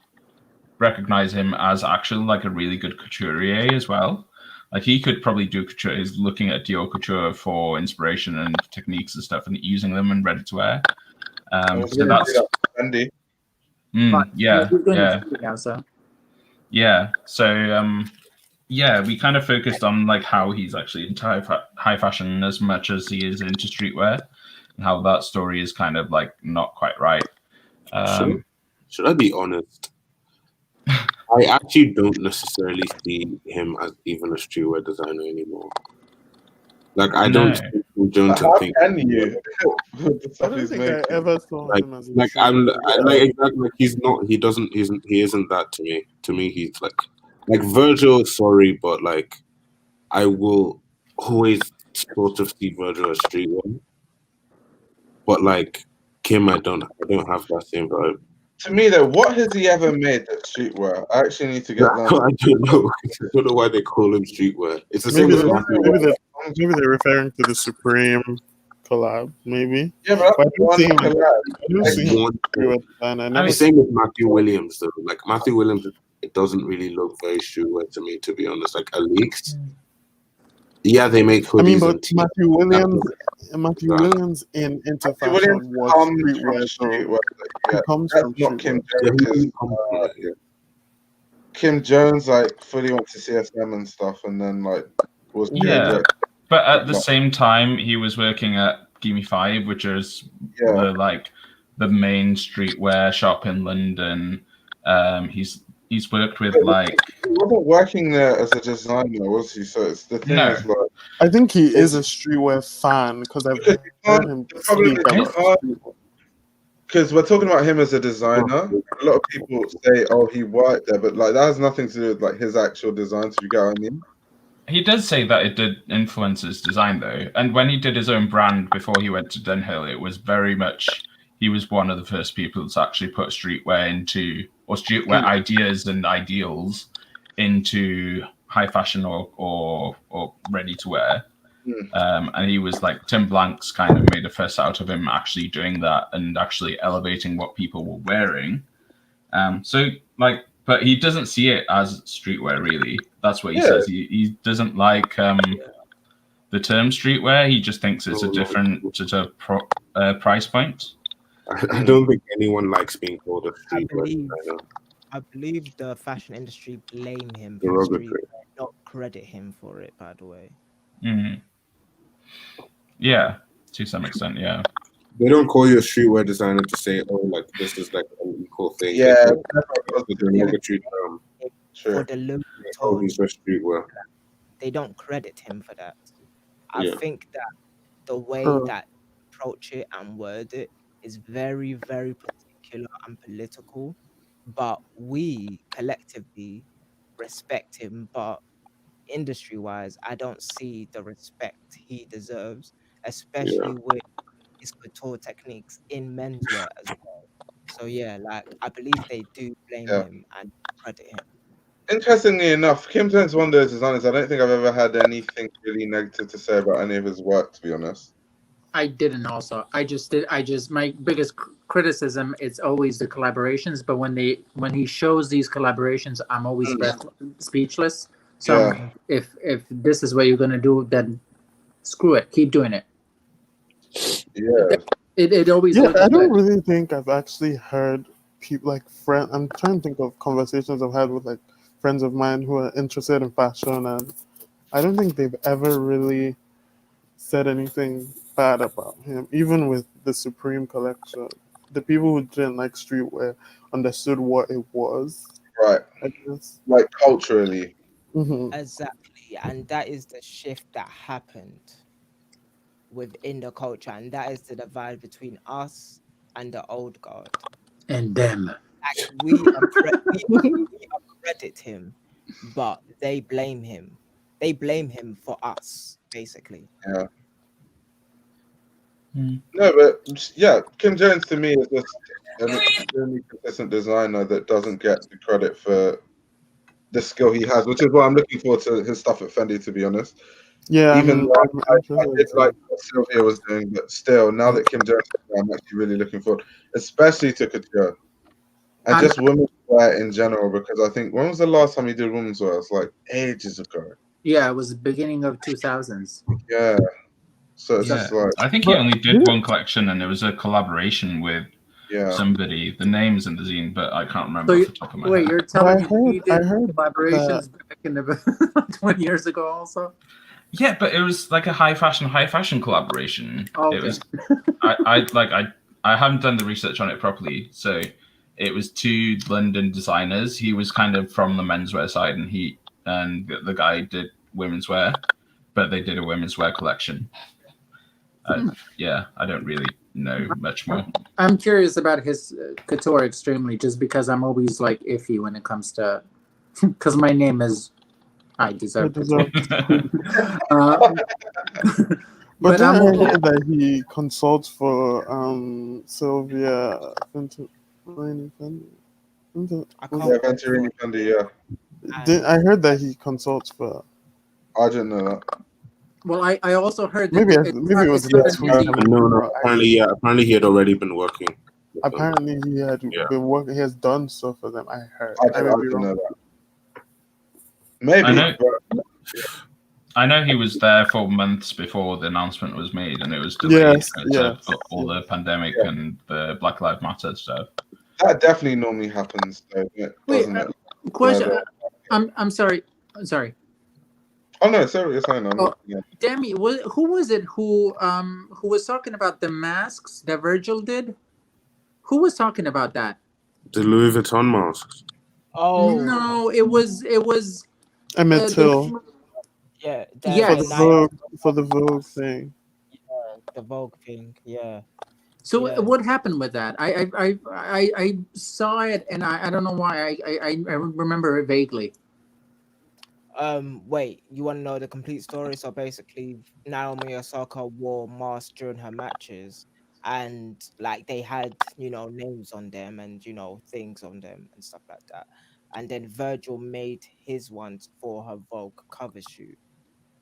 recognize him as actually like a really good couturier as well. Like he could probably do couture. He's looking at Dior couture for inspiration and techniques and stuff, and using them and ready to wear. So that's Andy. yeah. So. Yeah. So yeah, we kind of focused on like how he's actually into high fashion as much as he is into streetwear, and how that story is kind of like not quite right. Should I be honest? I actually don't necessarily see him as even a streetwear designer anymore. Like I don't think How can you? I don't think I ever saw him as like exactly like he's not. He doesn't. He isn't that to me. To me, he's like Virgil. Sorry, but like I will always sort of see Virgil as streetwear. But like Kim, I don't have that same vibe. To me, though, what has he ever made that's streetwear? I actually need to get that. I don't know. I don't know why they call him streetwear. It's the same maybe they're referring to the Supreme collab, maybe. Yeah, but I don't see him. The same with Matthew Williams, though. Like Matthew Williams, it doesn't really look very streetwear to me, to be honest. Like Alix, yeah, they make hoodies. I mean, but Matthew Williams into fashion was streetwear. He comes from not Kim Jones. Kim Jones like fully went to CSM and stuff, and then like was but at the same time, he was working at Gimme 5, which is the main streetwear shop in London. He's worked with like. He wasn't working there as a designer, was he? So it's the thing is like. I think he is a streetwear fan because I've heard him speak about. Because we're talking about him as a designer. A lot of people say, "Oh, he worked there," but like that has nothing to do with like his actual designs. You get what I mean? He does say that it did influence his design, though. And when he did his own brand before he went to Dunhill, it was very much he was one of the first people to actually put streetwear ideas and ideals into high fashion or ready to wear. And he was like Tim Blanks kind of made a fuss out of him actually doing that and actually elevating what people were wearing. But he doesn't see it as streetwear, really. That's what he says. He doesn't like the term streetwear. He just thinks it's a different price point. I don't think anyone likes being called a streetwear. I believe the fashion industry blame him for streetwear, not credit him for it, by the way. Mm. Yeah, to some extent, yeah. They don't call you a streetwear designer to say, "Oh, like this is like an equal thing." Yeah, for the streetwear. They don't credit him for that. I think that the way that approach it and word it is very, very particular and political. But we collectively respect him. But industry-wise, I don't see the respect he deserves, especially with his couture techniques in menswear as well. So yeah, like I believe they do blame him and credit him. Interestingly enough, Kim Jones, one of those designers, I don't think I've ever had anything really negative to say about any of his work, to be honest. I didn't also. I just did. I just my biggest criticism. It's always the collaborations, but when he shows these collaborations, I'm always speechless. So I'm Yeah. like, if this is what you're gonna do, then screw it. Keep doing it. Yeah. It always Yeah, looks I don't good. really think I've actually heard people like friend. I'm trying to think of conversations I've had with like friends of mine who are interested in fashion, and I don't think they've ever really said anything bad about him. Even with the Supreme collection, the people who didn't like streetwear understood what it was. Right. I guess. Like culturally. Hmm. Exactly, and that is the shift that happened within the culture, and that is the divide between us and the old guard. And them. Like we accredit him, but they blame him. They blame him for us, basically. Yeah. Mm. No, but yeah, Kim Jones to me is just an extremely consistent designer that doesn't get the credit for the skill he has, which is why I'm looking forward to his stuff at Fendi, to be honest. Yeah, Even though I'm I interested did in like seeing. what Sylvia was doing, but still, now that Kim Jones is there, I'm actually really looking forward, especially to couture and I'm just women's wear in general, because I think when was the last time he did women's wear? It's like ages ago. Yeah, it was the beginning of 2000s. Yeah. So it's So just Yeah, like, I think he But only did one collection, and it was a collaboration with yeah. somebody. The name's in the zine, but I can't remember So off you, the top of my wait, head. you're But telling me he I did heard that. collaborations back in the 20 years ago also? Yeah, but it was like a high fashion collaboration. Oh, It okay. was. I haven't done the research on it properly, so it was two London designers. He was kind of from the menswear side, and the guy did women's wear, but they did a women's wear collection. Yeah, I don't really know much more. I'm curious about his couture extremely, just because I'm always like iffy when it comes to, because my name is I I deserve deserve. uh, But but then I'm I always, heard that he consults for Sylvia I Yeah, can't vouch Venturini for Fendi, yeah. and I heard that he consults for. I didn't know that. well, I also heard that Maybe it it's was not last an week. indie. I No, don't no. know. Apparently he had already been working. with them. Apparently, he had Yeah. been working. He has done stuff for them. I heard. I I may be didn't wrong. know that. Maybe, I know. but I know he was there for months before the announcement was made, and it was delayed Yes, because yes, of all the pandemic Yeah. and the Black Lives Matter stuff. that definitely normally happens, though, Wait, doesn't it? question. Where I'm sorry. Sorry. oh no, sorry, you're saying Oh, Demi, who was it who was talking about the masks that Virgil did? Who was talking about that? The Louis Vuitton masks. oh No, it was Emmett Till yeah, yeah. for the the night Vogue thing. the Vogue thing, yeah. So Yeah. what happened with that? I saw it and I don't know why I remember it vaguely. Wait, you want to know the complete story? So basically, Naomi Osaka wore masks during her matches, and like they had, names on them and things on them and stuff like that. And then Virgil made his ones for her Vogue cover shoot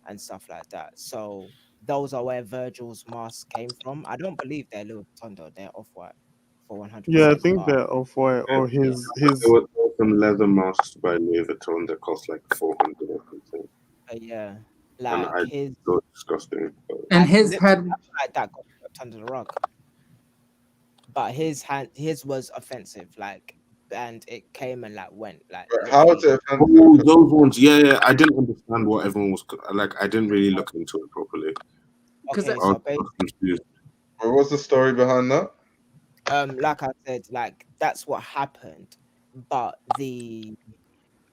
and stuff like that. So those are where Virgil's masks came from. I don't believe they're Louis Vuitton though; they're off white for Yeah, I 100%. think But they're off white or yeah, There were some leather masks by Louis Vuitton that cost like 400 or something. yeah, And like I his thought it was disgusting. But And and his literally had like that got swept under the rug. But his was offensive, like, and it came and like went, like how is literally. it offensive? oh, those ones, yeah. I didn't understand what everyone was like. I didn't really look into it properly. because Okay, I so was confused. What was the story behind that? like I said, like that's what happened. But the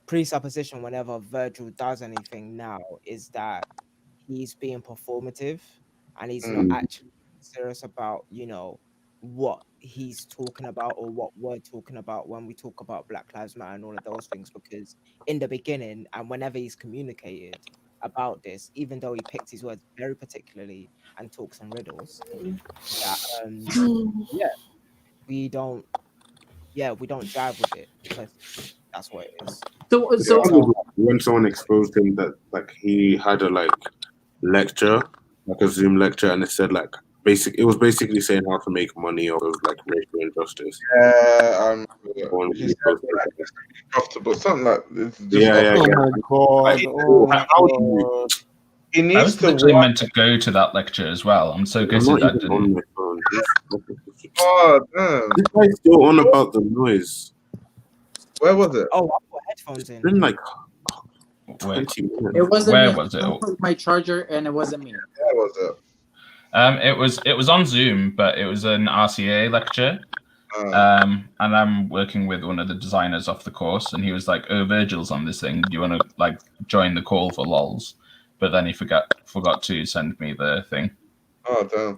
presupposition whenever Virgil does anything now is that he's being performative and he's not Mm. actually serious about, what he's talking about or what we're talking about when we talk about Black Lives Matter and all of those things. Because in the beginning and whenever he's communicated about this, even though he picks his words very particularly and talks in riddles, that yeah, we don't we don't jive with it because that's what it is. so The so one was like when someone exposed him that like he had a like lecture, like a Zoom lecture, and it said like It was basically saying how to make money out of like racial injustice. Yeah, He said like, it's profitable, something like it's just yeah. Oh my god! Oh my How do you? god! He I needs was to literally work meant to go to that lecture as well. I'm so I'm gutted not I even on didn't. my phone. hard. Damn. This guy's still on about the noise. Where was it? Oh, I put headphones in. It's been like Wait, 20 minutes. It wasn't where me. was it? I took my charger, and it wasn't me. Where was it? It was on Zoom, but it was an RCA lecture. And I'm working with one of the designers off the course, and he was like, "Oh, Virgil's on this thing. Do you want to like join the call for lols?" But then he forgot to send me the thing. Oh damn.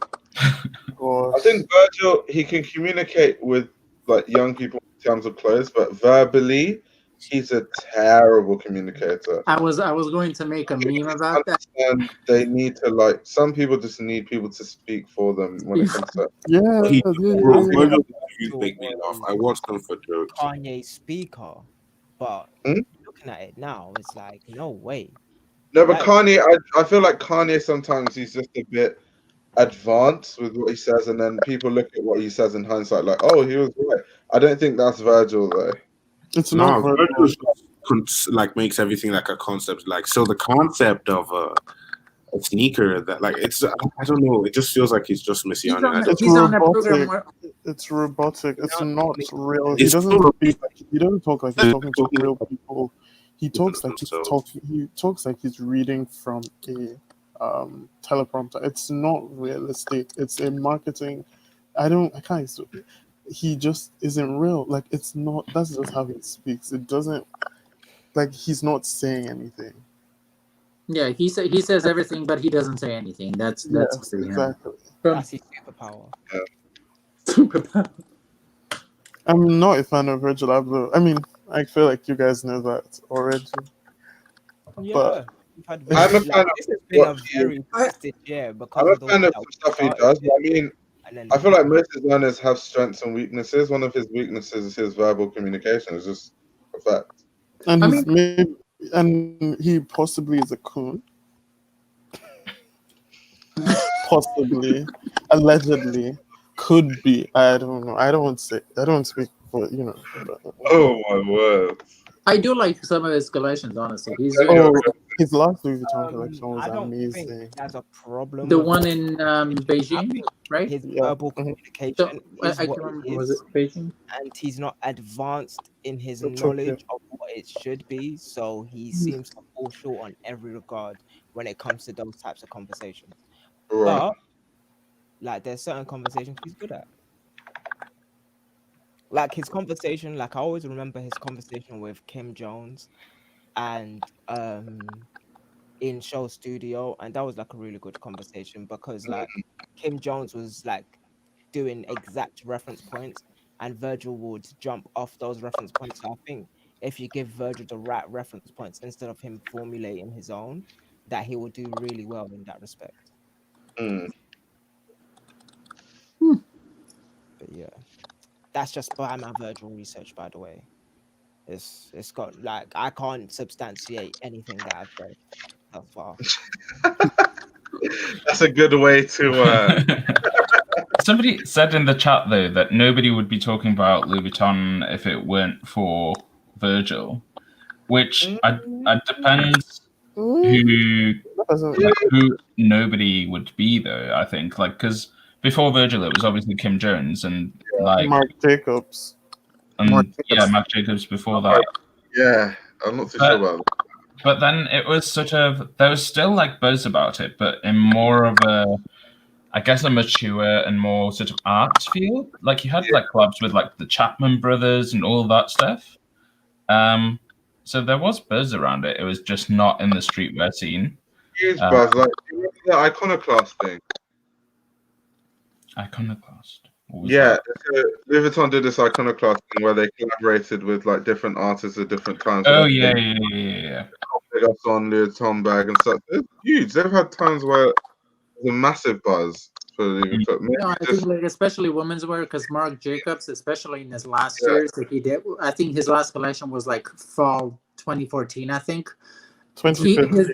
Gosh. I think Virgil, he can communicate with like young people in terms of clothes, but verbally, he's a terrible communicator. I was going to make a meme about that. And they need to like some people just need people to speak for them when it comes to Yeah, Bro, yeah. Virgil reviews make me laugh. I watch them for jokes. Kanye speaker, but Hmm? looking at it now, it's like no way. No, but That- Kanye, I feel like Kanye sometimes he's just a bit advanced with what he says, and then people look at what he says in hindsight like, oh, he was right. I don't think that's Virgil though. It's No, not Virgil. Virgil just like makes everything like a concept. Like so, the concept of a sneaker that like it's I don't know. It just feels like he's just messianic. He's on a program where It's robotic. It's not it's real. it's He doesn't so- speak like he doesn't talk like he's talking to real people. He talks like he's themselves. talking. He talks like he's reading from a teleprompter. It's not realistic. It's a marketing. I can't. He just isn't real. Like it's not. That's just how he speaks. It doesn't. Like he's not saying anything. yeah, he says everything, but he doesn't say anything. That's Yes, exactly. that's his superpower. Superpower. I'm not a fan of Virgil Abloh. I mean, I feel like you guys know that already. Yeah, But- we've had I'm a very, fan of this has been a what he- very tested year because I'm a of the fan way of that the we stuff he started does. it, I mean, and then I feel like most designers have strengths and weaknesses. One of his weaknesses is his verbal communication. It's just a fact. And I he's maybe, and he possibly is a coon. Possibly, allegedly, could be. I don't know. I don't speak for but- Oh my word! I do like some of his collections, honestly. He's Oh, his last Louis Vuitton collection was I don't amazing. think there's a problem. the with one it. in I Beijing, think right? his Yeah. verbal Mhm. communication So, is I what can't remember. it Was is, it Beijing? and he's not advanced in his That's knowledge okay. of what it should be. So he Mm. seems to fall short on every regard when it comes to those types of conversations. Right. But like, there's certain conversations he's good at. Like his conversation, like I always remember his conversation with Kim Jones, and in Show Studio, and that was like a really good conversation because like Kim Jones was like doing exact reference points, and Virgil would jump off those reference points. So I think if you give Virgil the right reference points instead of him formulating his own, that he will do really well in that respect. Mm. But yeah, that's just by my Virgil research, by the way. It's got like I can't substantiate anything that I've read thus far. That's a good way to. Somebody said in the chat though that nobody would be talking about Louis Vuitton if it weren't for Virgil, which I depends who nobody would be though. I think like because before Virgil it was obviously Kim Jones and like Marc Jacobs. Marc Jacobs before that. Yeah, I'm not too sure about that. But then it was sort of there was still like buzz about it, but in more of a I guess a mature and more sort of art field. Like you had like clubs with like the Chapman brothers and all that stuff. So there was buzz around it. It was just not in the streetwear scene. Huge buzz, like you remember the Iconoclast thing. Iconoclast. Yeah, so Louis Vuitton did this Iconoclast thing where they collaborated with like different artists at different times. Oh yeah. Big ups on Louis Vuitton bag and stuff. It's huge. They've had times where there's a massive buzz for Louis Vuitton. No, I think like especially women's wear because Marc Jacobs, especially in his last years that he did, I think his last collection was like fall 2014. I think 2015.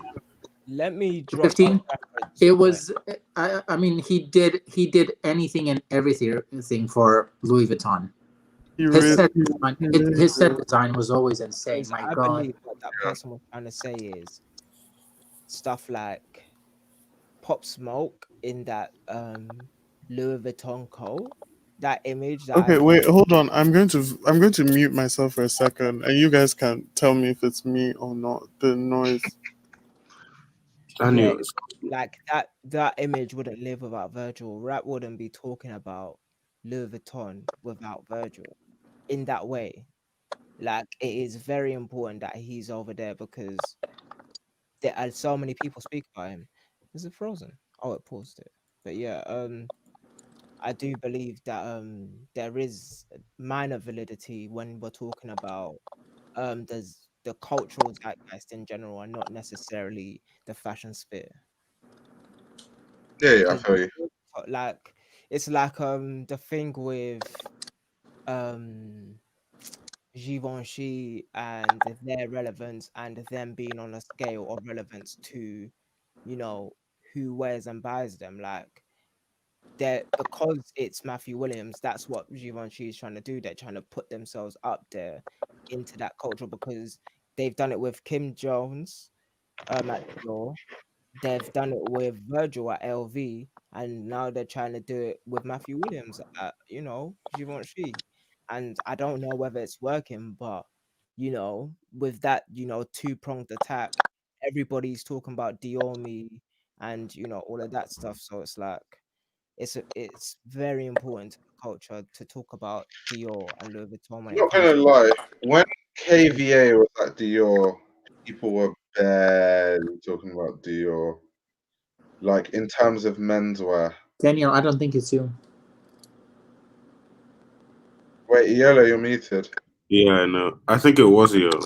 Let me drop 15? a reference It was. I mean, he did anything and everything for Louis Vuitton. His set design was always insane. My I God. believe what that person was trying to say is stuff like Pop Smoke in that Louis Vuitton coat. That image. That Okay, wait, hold on. I'm going to mute myself for a second, and you guys can tell me if it's me or not. The noise. Daniel, Yeah, like that image wouldn't live without Virgil. Rap wouldn't be talking about Louis Vuitton without Virgil in that way. Like it is very important that he's over there because there are so many people speak about him. Is it frozen? Oh, it paused it. But yeah, I do believe that there is minor validity when we're talking about there's the cultural zeitgeist in general and not necessarily the fashion sphere. Yeah, I feel you. Like it's like the thing with um Givenchy and their relevance and them being on a scale of relevance to, you know, who wears and buys them. Like that because it's Matthew Williams, that's what Givenchy is trying to do. They're trying to put themselves up there into that culture because they've done it with Kim Jones at Dior. They've done it with Virgil at LV, and now they're trying to do it with Matthew Williams at, Givenchy. And I don't know whether it's working, but with that, two-pronged attack, everybody's talking about Dior me and all of that stuff. So it's like it's very important to the culture to talk about Dior and Louis Vuitton when I'm it not comes gonna to lie. When KVA was at Dior, people were barely talking about Dior. Like in terms of menswear. Daniel, I don't think it's you. Wait, Yellow, you're muted. yeah, I know. I think it was Yellow.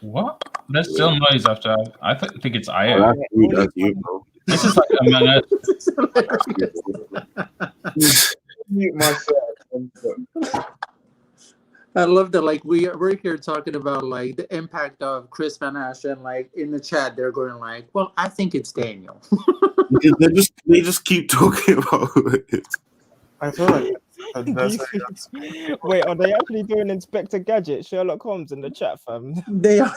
What? There's still noise after. I think it's Oh, Io. that's you, that's you, bro. This is like Among Us. Mute myself. I love that. Like we're here talking about like the impact of Chris Van Ash, and like in the chat they're going like, "Well, I think it's Daniel." They just keep talking about it. I feel like Do you think- Wait, are they actually doing Inspector Gadget, Sherlock Holmes in the chat, fam? They are.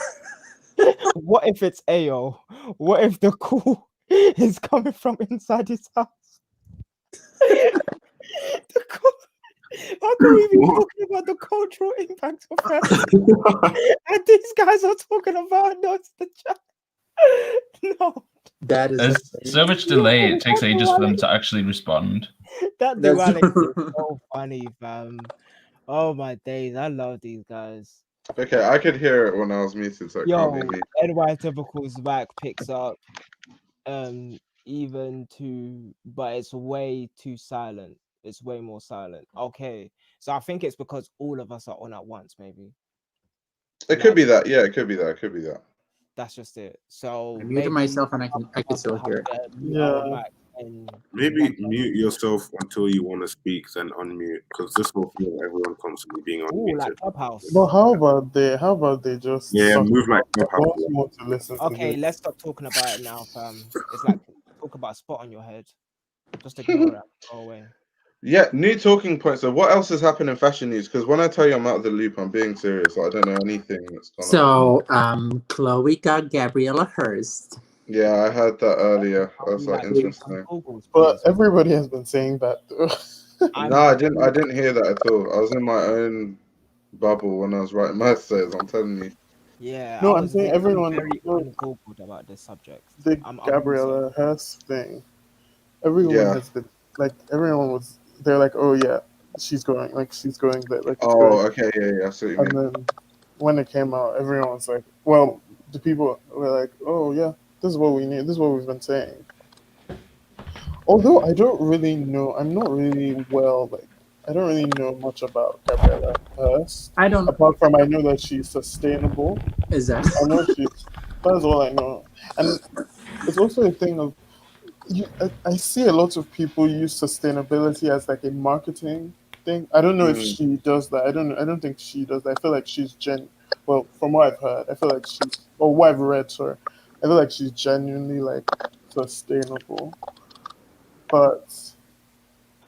What if it's AO? What if the call is coming from inside his house? The call... How can we be talking about the cultural impact of fashion? And these guys are talking about notes the chat. No. That is There's so much delay, it takes ages for them to actually respond. That duality is so funny, fam. Oh my days, I love these guys. Okay, I could hear it when I was muted, so it can't be me. NY Typical's back picks up even to, but it's way too silent. It's way more silent. Okay, so I think it's because all of us are on at once, maybe. It could be that. Yeah, it could be that. It could be that. That's just it. So I muted myself and I can still hear it. Yeah. Maybe mute yourself until you want to speak, then unmute, because this will feel everyone constantly being unmuted. Like Clubhouse. But how about they just move like Clubhouse? Want to listen okay, let's stop talking about it now, fam. It's like talk about a spot on your head. Just ignore it. Go away. Yeah, new talking points. So, what else has happened in fashion news? Because when I tell you I'm out of the loop, I'm being serious. I don't know anything that's gone on. So, Chloe got Gabriella Hearst. Yeah, I heard that earlier. I was like, interesting. But everybody has been saying that. No, I didn't hear that at all. I was in my own bubble when I was writing my essays. I'm telling you. Yeah. No, I'm saying everyone. Very uncalled about this subject. The Gabriella Hearst thing. Everyone has been like. Everyone was. They're like, oh yeah, she's going. Like she's going there. Like. Okay, yeah. I see what you mean. And then when it came out, everyone was like, well, the people were like, oh yeah, this is what we need. This is what we've been saying. Although I don't really know, I'm not really I don't really know much about Gabriella Hearst. I don't. Apart from I know that she's sustainable. Exactly. I know that's all I know. And it's also a thing of, I see a lot of people use sustainability as like a marketing thing. I don't know if she does that. I don't think she does that. I feel like she's well, from what I've heard, I feel like what I've read, sorry, I feel like she's genuinely like sustainable. But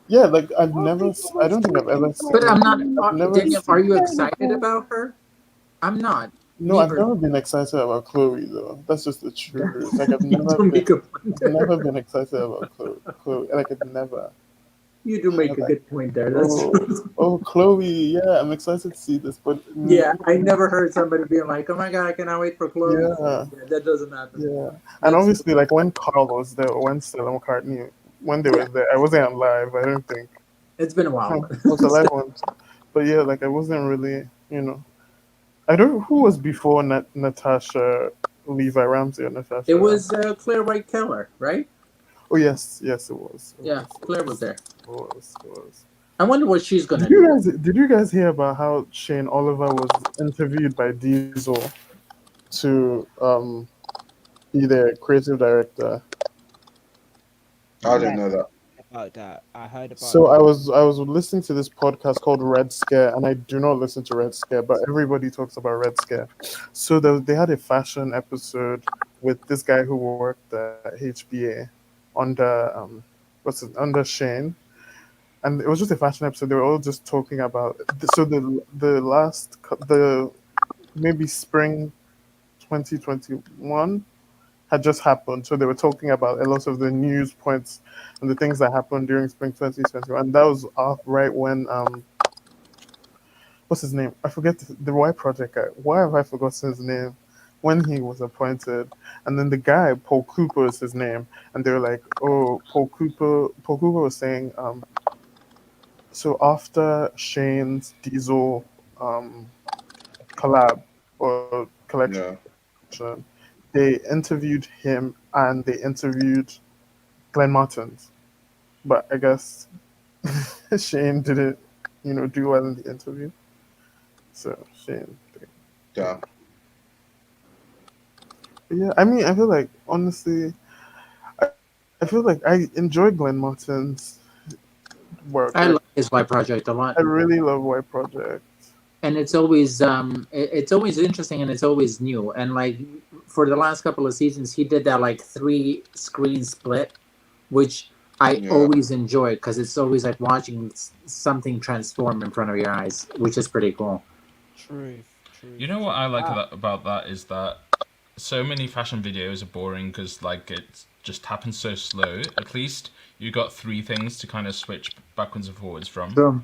yeah, like I don't think I've ever But I'm seen, not. I've never Daniel, are seen. you excited about her? I'm not. No, I've Neither. never been excited about Chloe though. That's just the truth. Like I've never You do been, make a point I've there. never been excited about Chloe. Chloe, like I've never. You do make a Like, good point there. That's oh, true. oh, Chloe, yeah, I'm excited to see this, but Yeah, I never heard somebody being like, "Oh my god, I cannot wait for Chloe." yeah, Yeah, that doesn't happen. yeah, and That's obviously, like when Carl was there, or when Stella McCartney, when they yeah. were there, I wasn't on live. I don't think It's been a I while. was alive once, but yeah, like I wasn't really, I don't who was before Natasha, Levi Ramsey or It Natasha was Ramsey. Claire White Keller, right? Oh yes, yes, it was, it Yeah, was, it Claire was was, there. it was, it was. I wonder what she's Did gonna you do. guys hear about how Shane Oliver was interviewed by Diesel to be the creative director? I Yeah, didn't know that. about that. I heard about So that. I was listening to this podcast called Red Scare, and I do not listen to Red Scare, but everybody talks about Red Scare. So they had a fashion episode with this guy who worked at HBA under under Shane, and it was just a fashion episode. They were all just talking about so the maybe spring 2021 had just happened. So they were talking about a lot of the news points and the things that happened during spring 2021. And that was off right when what's his name? I forget the Y Project guy. Why have I forgotten his name? When he was appointed, and then the guy Paul Cooper is his name, and they were like, "Oh, Paul Cooper." Paul Cooper was saying, so after Shane's Diesel collab or collection, Yeah. they interviewed him and they interviewed Glenn Martins. But I guess Shane didn't, do well in the interview. So Shane. Yeah. But yeah, I mean, I feel like honestly, I feel like I enjoy Glenn Martin's work. I Like like his Y project a lot, I really love White Project. and it's always it's always interesting and it's always new. And like for the last couple of seasons, he did that like 3 screen split, which I Yeah. always enjoy because it's always like watching something transform in front of your eyes, which is pretty cool. Truth, You truth, know what truth. I like Ah, about that is that so many fashion videos are boring because like it just happens so slow. At least you got 3 things to kind of switch backwards and forwards from, True,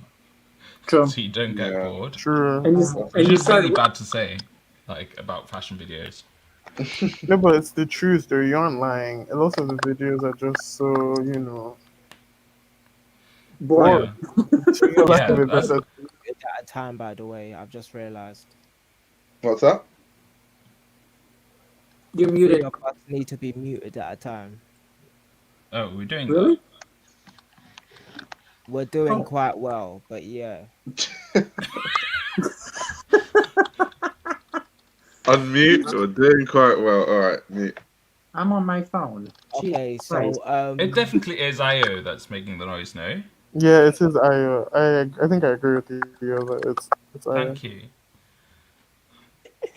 true. so you don't get Yeah. bored. True. And Which you is start. really bad to say, like about fashion videos. No, but it's the truth though. You aren't lying. A lot of the videos are just so, Boring. boring. Yeah, For lack of yeah. a That's better. it's at a time, by the way. I've just realized What's that? You're three muted. of us need to be muted at a time. oh, we're doing that. Really? We're doing Oh, quite well, but yeah. Unmute or doing quite well. All right, mute. I'm on my phone. Jeez Okay, Christ. so It definitely is IO that's making the noise. No, Yeah, it is Io. I think I agree with you. That it's Io. thank you.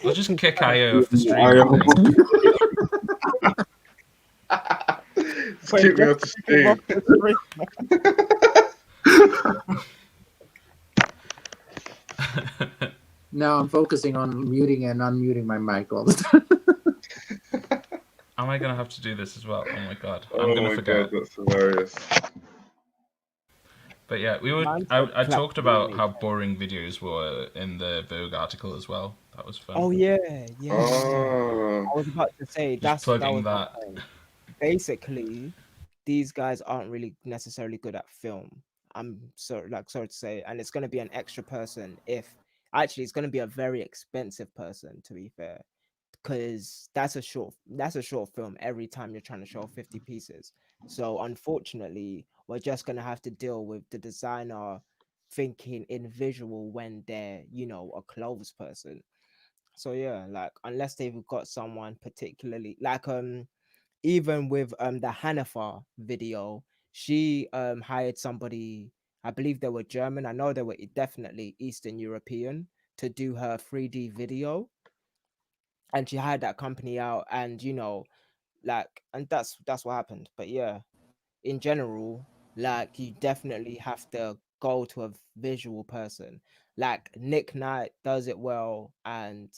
We'll just kick IO off the stream. I think. Just keep me off the stream. Now I'm focusing on muting and unmuting my mic all the time. Am I gonna have to do this as well? Oh my god, I'm Oh gonna my forget. god, that's hilarious. But yeah, we would. Mine said I clap talked about how later. boring videos were in the Vogue article as well. That was fun. Oh yeah, yeah, yeah. Oh, I was about to say Just that plugging was my that. point. Basically, these guys aren't really necessarily good at film. I'm sorry to say, and it's gonna be an extra person if actually it's gonna be a very expensive person to be fair. Because that's a short film every time you're trying to show 50 pieces. So unfortunately, we're just gonna have to deal with the designer thinking in visual when they're, a clothes person. So yeah, like unless they've got someone particularly like even with the Hanafa video, she hired somebody, I believe they were German. I know they were definitely Eastern European to do her 3D video. And she hired that company out, and Like, and that's what happened. But yeah, in general, like you definitely have to go to a visual person. Like Nick Knight does it well, and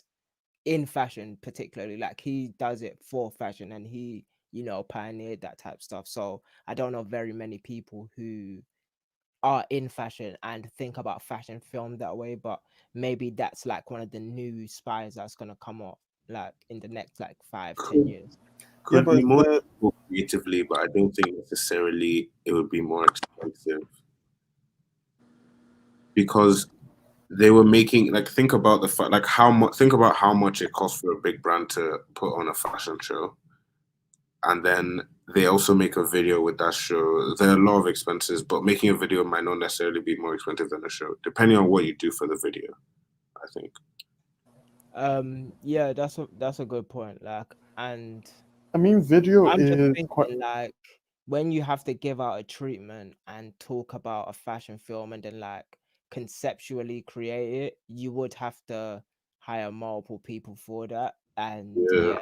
in fashion particularly, like he does it for fashion, and he, you know, pioneered that type of stuff. So I don't know very many people who are in fashion and think about fashion film that way, but maybe that's like one of the new spies that's gonna come up like in the next like 5-10 years. Could but be more creatively, but I don't think necessarily it would be more expensive because they were making like think about how much it costs for a big brand to put on a fashion show, and then they also make a video with that show. There are a lot of expenses, but making a video might not necessarily be more expensive than a show, depending on what you do for the video, I think. Yeah, that's a good point. Like, and I mean, video I'm just is thinking quite. like when you have to give out a treatment and talk about a fashion film and then like conceptually create it, you would have to hire multiple people for that. And Yeah, yeah,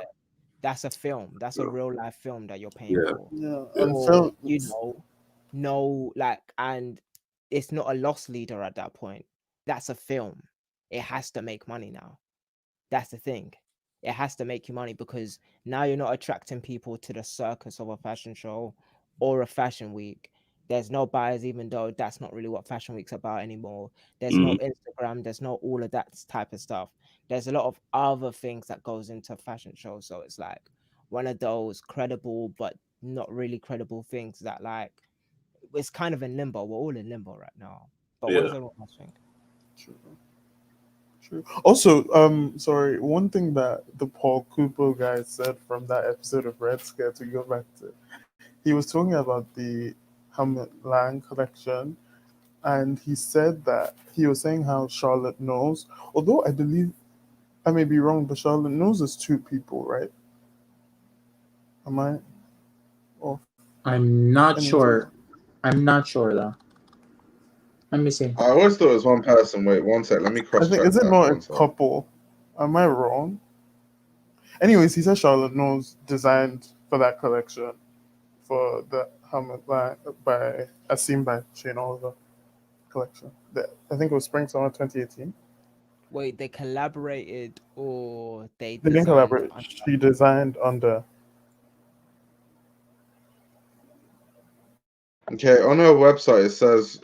that's a film. That's a yeah, real life film that you're paying yeah. for. Yeah, Yeah. and Or, film. you know, no, like, and it's not a loss leader at that point. That's a film. It has to make money now. That's the thing. It has to make you money because now you're not attracting people to the circus of a fashion show or a fashion week. There's no buyers, even though that's not really what fashion week's about anymore. There's no Instagram. There's no all of that type of stuff. There's a lot of other things that goes into fashion shows. So it's like one of those credible but not really credible things that like it's kind of in limbo. We're all in limbo right now. But what Yeah. does everyone else think? True. Also, sorry, one thing that the Paul Kupo guy said from that episode of Red Scare to go back to, he was talking about the Helmut Lang collection, and he said that he was saying how Charlotte knows, although I believe I may be wrong, but Charlotte knows is two people, right? Am I off? I'm not Anything? sure. I'm not sure though. Let me see. I always thought it was one person. Wait, one sec. Let me I cross think check is it that. not a One sec. couple? Am I wrong? Anyways, he said Charlotte knows designed for that collection for the helmet by as seen by Shane Oliver collection. I think it was spring summer 2018. Wait, they collaborated or they They didn't designed collaborate. She designed under. Okay, on her website it says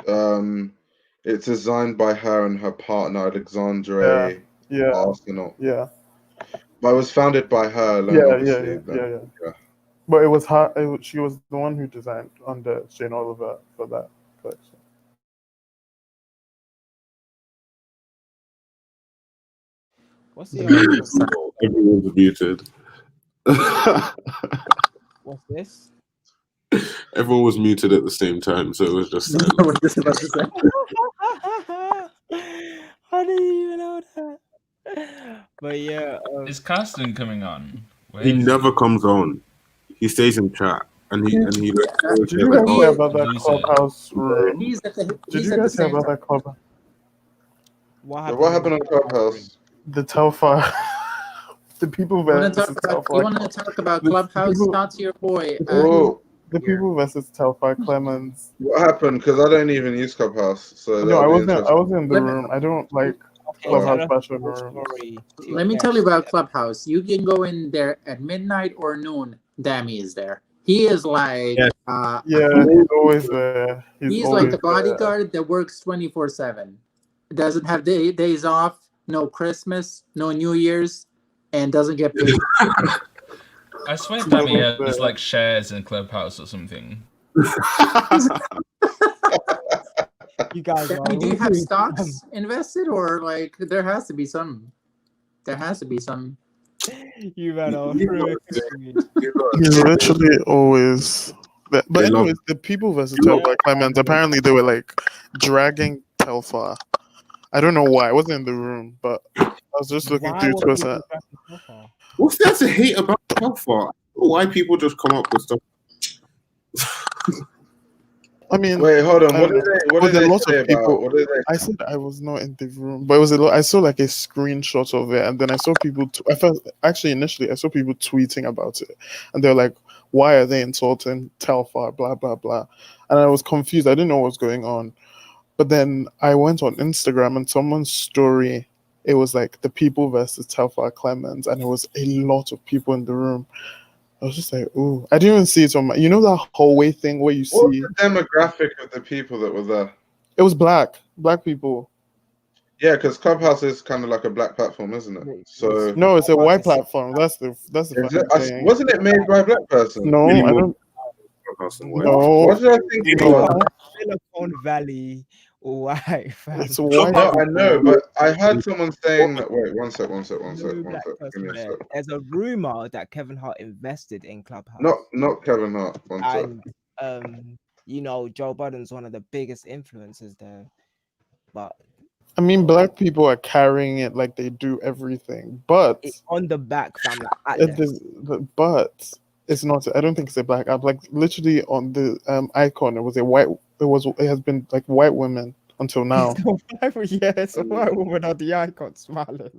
it's designed by her and her partner Alexandre Yeah, Arsenault. yeah, But it was founded by her alone, yeah, obviously. yeah, then, yeah. But it was her. She was the one who designed under Shane Oliver for that collection. What's the other one? Everyone's muted. What's this? Everyone was muted at the same time, so it was just silent. I was just about to say. How did you even know that? But yeah, Is Carsten coming on? Where He is never comes on. He stays in chat, and he always Did says you like, guys "Oh, hear about that Loser. clubhouse room? He's at the. Did He's you at the guys hear same about time. that club? What happened on Clubhouse? The Telfar. The people You want versus to talk about? You Telfar. want to talk about The Clubhouse? people- Talk to your boy. Oh, The here. people versus Telfar Clemens. what happened? Because I don't even use Clubhouse, so No, I that'll be wasn't. I interesting. wasn't in the Let me- room. I don't like Okay, Wow. tell Clubhouse us fashion the room. story. to Let me your tell you best. about Clubhouse. You can go in there at midnight or noon. Dammy is there. He is like, Yes. Yeah, he's always there. he's always like a bodyguard that works 24/7. Doesn't have days off, no Christmas, no New Year's, and doesn't get paid. I swear No, Tammy but- has like shares in Clubhouse or something. You guys are Dammy, do you have really stocks invested, or like there has to be some? There has to be some. You man are You really know, cooking me. He's literally always. But They love- anyways, the people versus Telfar Clemens. Apparently, they were like dragging Telfar. I don't know why. I wasn't in the room, but I was just looking Why through were Twitter. people dressing so far? What's there to hate about Telfar? Why people just come up with stuff? I mean, Wait, hold on. I What don't did know. they? What But did a they lot say of about? people. What did they? I said I was not in the room, but it was a lot. I saw like a screenshot of it, and then I saw people. I felt actually initially I saw people tweeting about it, and they're like, "Why are they insulting Telfar?" Blah blah blah, and I was confused. I didn't know what was going on. But then I went on Instagram and someone's story. It was like the people versus Telfar Clemens, and it was a lot of people in the room. I was just like, ooh, I didn't even see it on my. You know that hallway thing where you What was see the demographic of the people that were there? it was black people. Yeah, because Clubhouse is kind of like a black platform, isn't it? So No, it's a About white to say- platform. That's the is it? fucking thing. Wasn't it made by a black person? No, Really I more don't. Clubhouse than white. No, What did I think it no, was? Silicon Valley white fam. it's a white. No, I know, people. but I heard someone saying that. Wait, one sec. No black Give me person a there. sec. There's a rumor that Kevin Hart invested in Clubhouse. Not Kevin Hart. One sec. And you know, Joe Biden's one of the biggest influencers there. But I mean, black people are carrying it like they do everything, but it's on the back, fam, like it Atlas. is, but it's not. I don't think it's a black app. Like literally on the icon, it was a white. It has been like white women until now. Yes, a white woman on the icon smiling.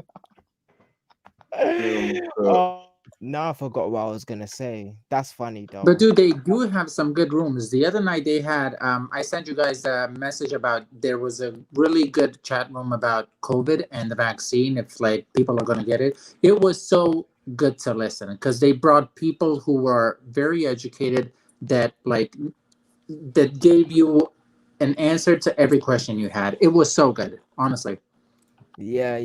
Yeah, Oh, now I forgot what I was gonna say. That's funny though. But dude, they do have some good rooms. The other night they had I sent you guys a message about there was a really good chat room about COVID and the vaccine, if like people are gonna get it. It was so good to listen because they brought people who were very educated that that gave you an answer to every question you had. It was so good, honestly. Yeah.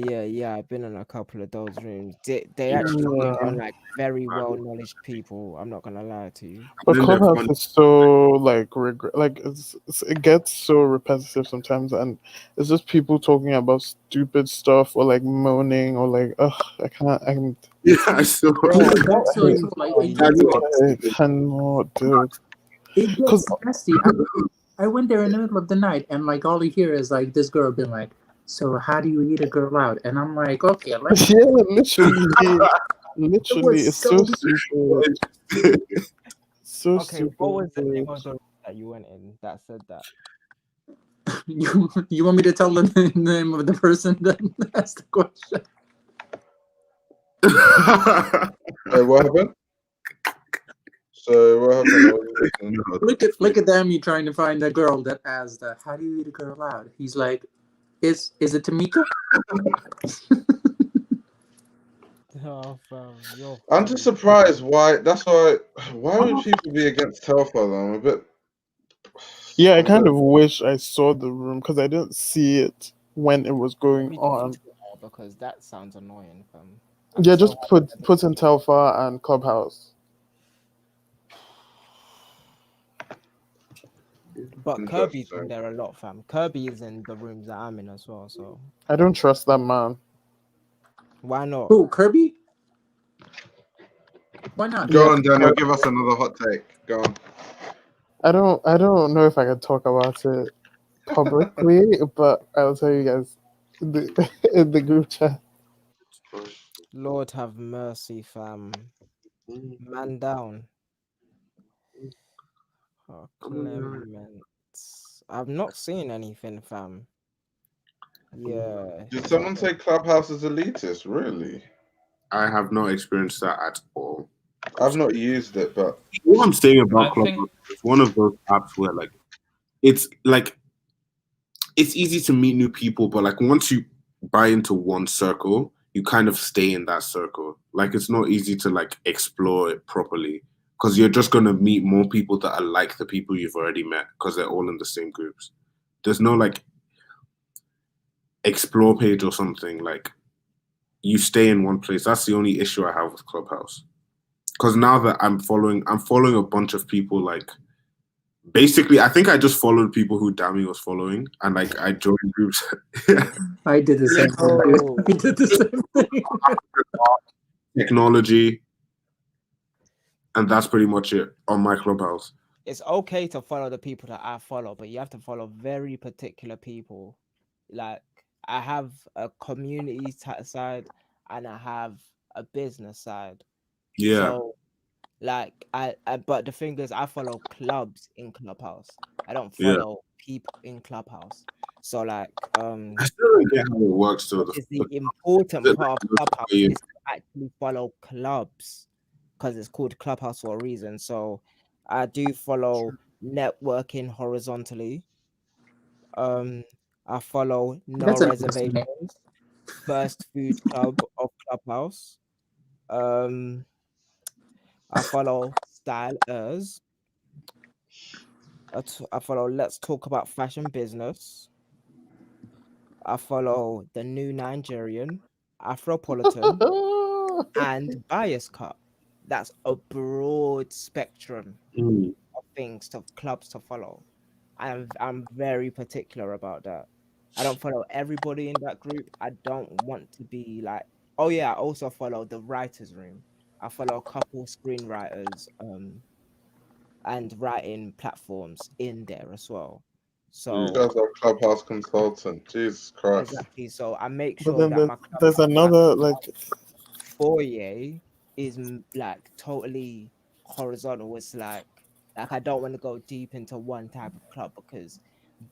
I've been in a couple of those rooms. They actually bring on like very well knowledge people. I'm not gonna lie to you. But Then they're Clubhouse fun. is so like it gets so repetitive sometimes, and it's just people talking about stupid stuff or like moaning or like ugh, I Yeah, I saw. Bro, that's so true. Like I know. cannot do it because gets nasty. I went there in the middle of the night, and like all you hear is like this girl being like, "So how do you eat a girl out?" And I'm like, "Okay, let's." yeah, literally, It literally, was it's so so stupid, so Okay, what was the name of stupid. the room that you went in that said that? you want me to tell the name of the person that asked the question? Wait, what happened? So what happened? I wasn't listening. Look at them. You trying to find a girl that asked, "How do you eat a girl out?" He's like, "Is it Tamika?" Oh, fam, you're I'm just funny. surprised why. That's why. Why would people be against Telfa though? I'm a bit. Yeah, I I'm a kind bit- of wish I saw the room because I didn't see it when it was going Maybe on. Twitter, because that sounds annoying, fam. Yeah, just put in Telfa and Clubhouse. But Kirby's in Interesting. there a lot, fam. Kirby is in the rooms that I'm in as well. So I don't trust that man. why not? Who, Kirby? Why not? Go Yeah, on, Daniel. Give us another hot take. Go on. I don't know if I can talk about it publicly, but I'll tell you guys in the, in the group chat. Lord have mercy, fam. Man down. Oh, Clement. I've not seen anything, fam. Yeah. Did someone say Clubhouse is elitist? Really? I have not experienced that at all. I've not used it, but What I'm saying about I think- Clubhouse is one of those apps where it's easy to meet new people, but like once you buy into one circle, you kind of stay in that circle. Like it's not easy to like explore it properly because you're just gonna meet more people that are like the people you've already met because they're all in the same groups. There's no like explore page or something. Like you stay in one place. That's the only issue I have with Clubhouse. Because now that I'm following a bunch of people like basically I think I just followed people who Dami was following and like I joined groups. I did the same thing, dude. I did the same thing. Technology, and that's pretty much it on my Clubhouse. It's okay to follow the people that I follow, but you have to follow very particular people. Like I have a community side and I have a business side. Yeah. So Like but the thing is, I follow clubs in Clubhouse. I don't Yeah. follow people in Clubhouse. So like, I still don't get how it works though. is the important the- part of Clubhouse the- is to actually follow clubs because it's called Clubhouse for a reason. So I do follow networking horizontally. I follow no That's interesting. reservations, first food club of Clubhouse. Um, I follow stylers. I follow Let's Talk About Fashion Business. I follow The New Nigerian, Afropolitan, and Bias Cut. That's a broad spectrum Mm. of things to clubs to follow. I'm very particular about that. I don't follow everybody in that group. I don't want to be like, oh yeah, I also follow the writers room. I follow a couple screenwriters and writing platforms in there as well. You So guys are Clubhouse consultant. Jesus Christ. exactly. So I make But sure then that my there's another like foyer is like totally horizontal. It's like I don't want to go deep into one type of club because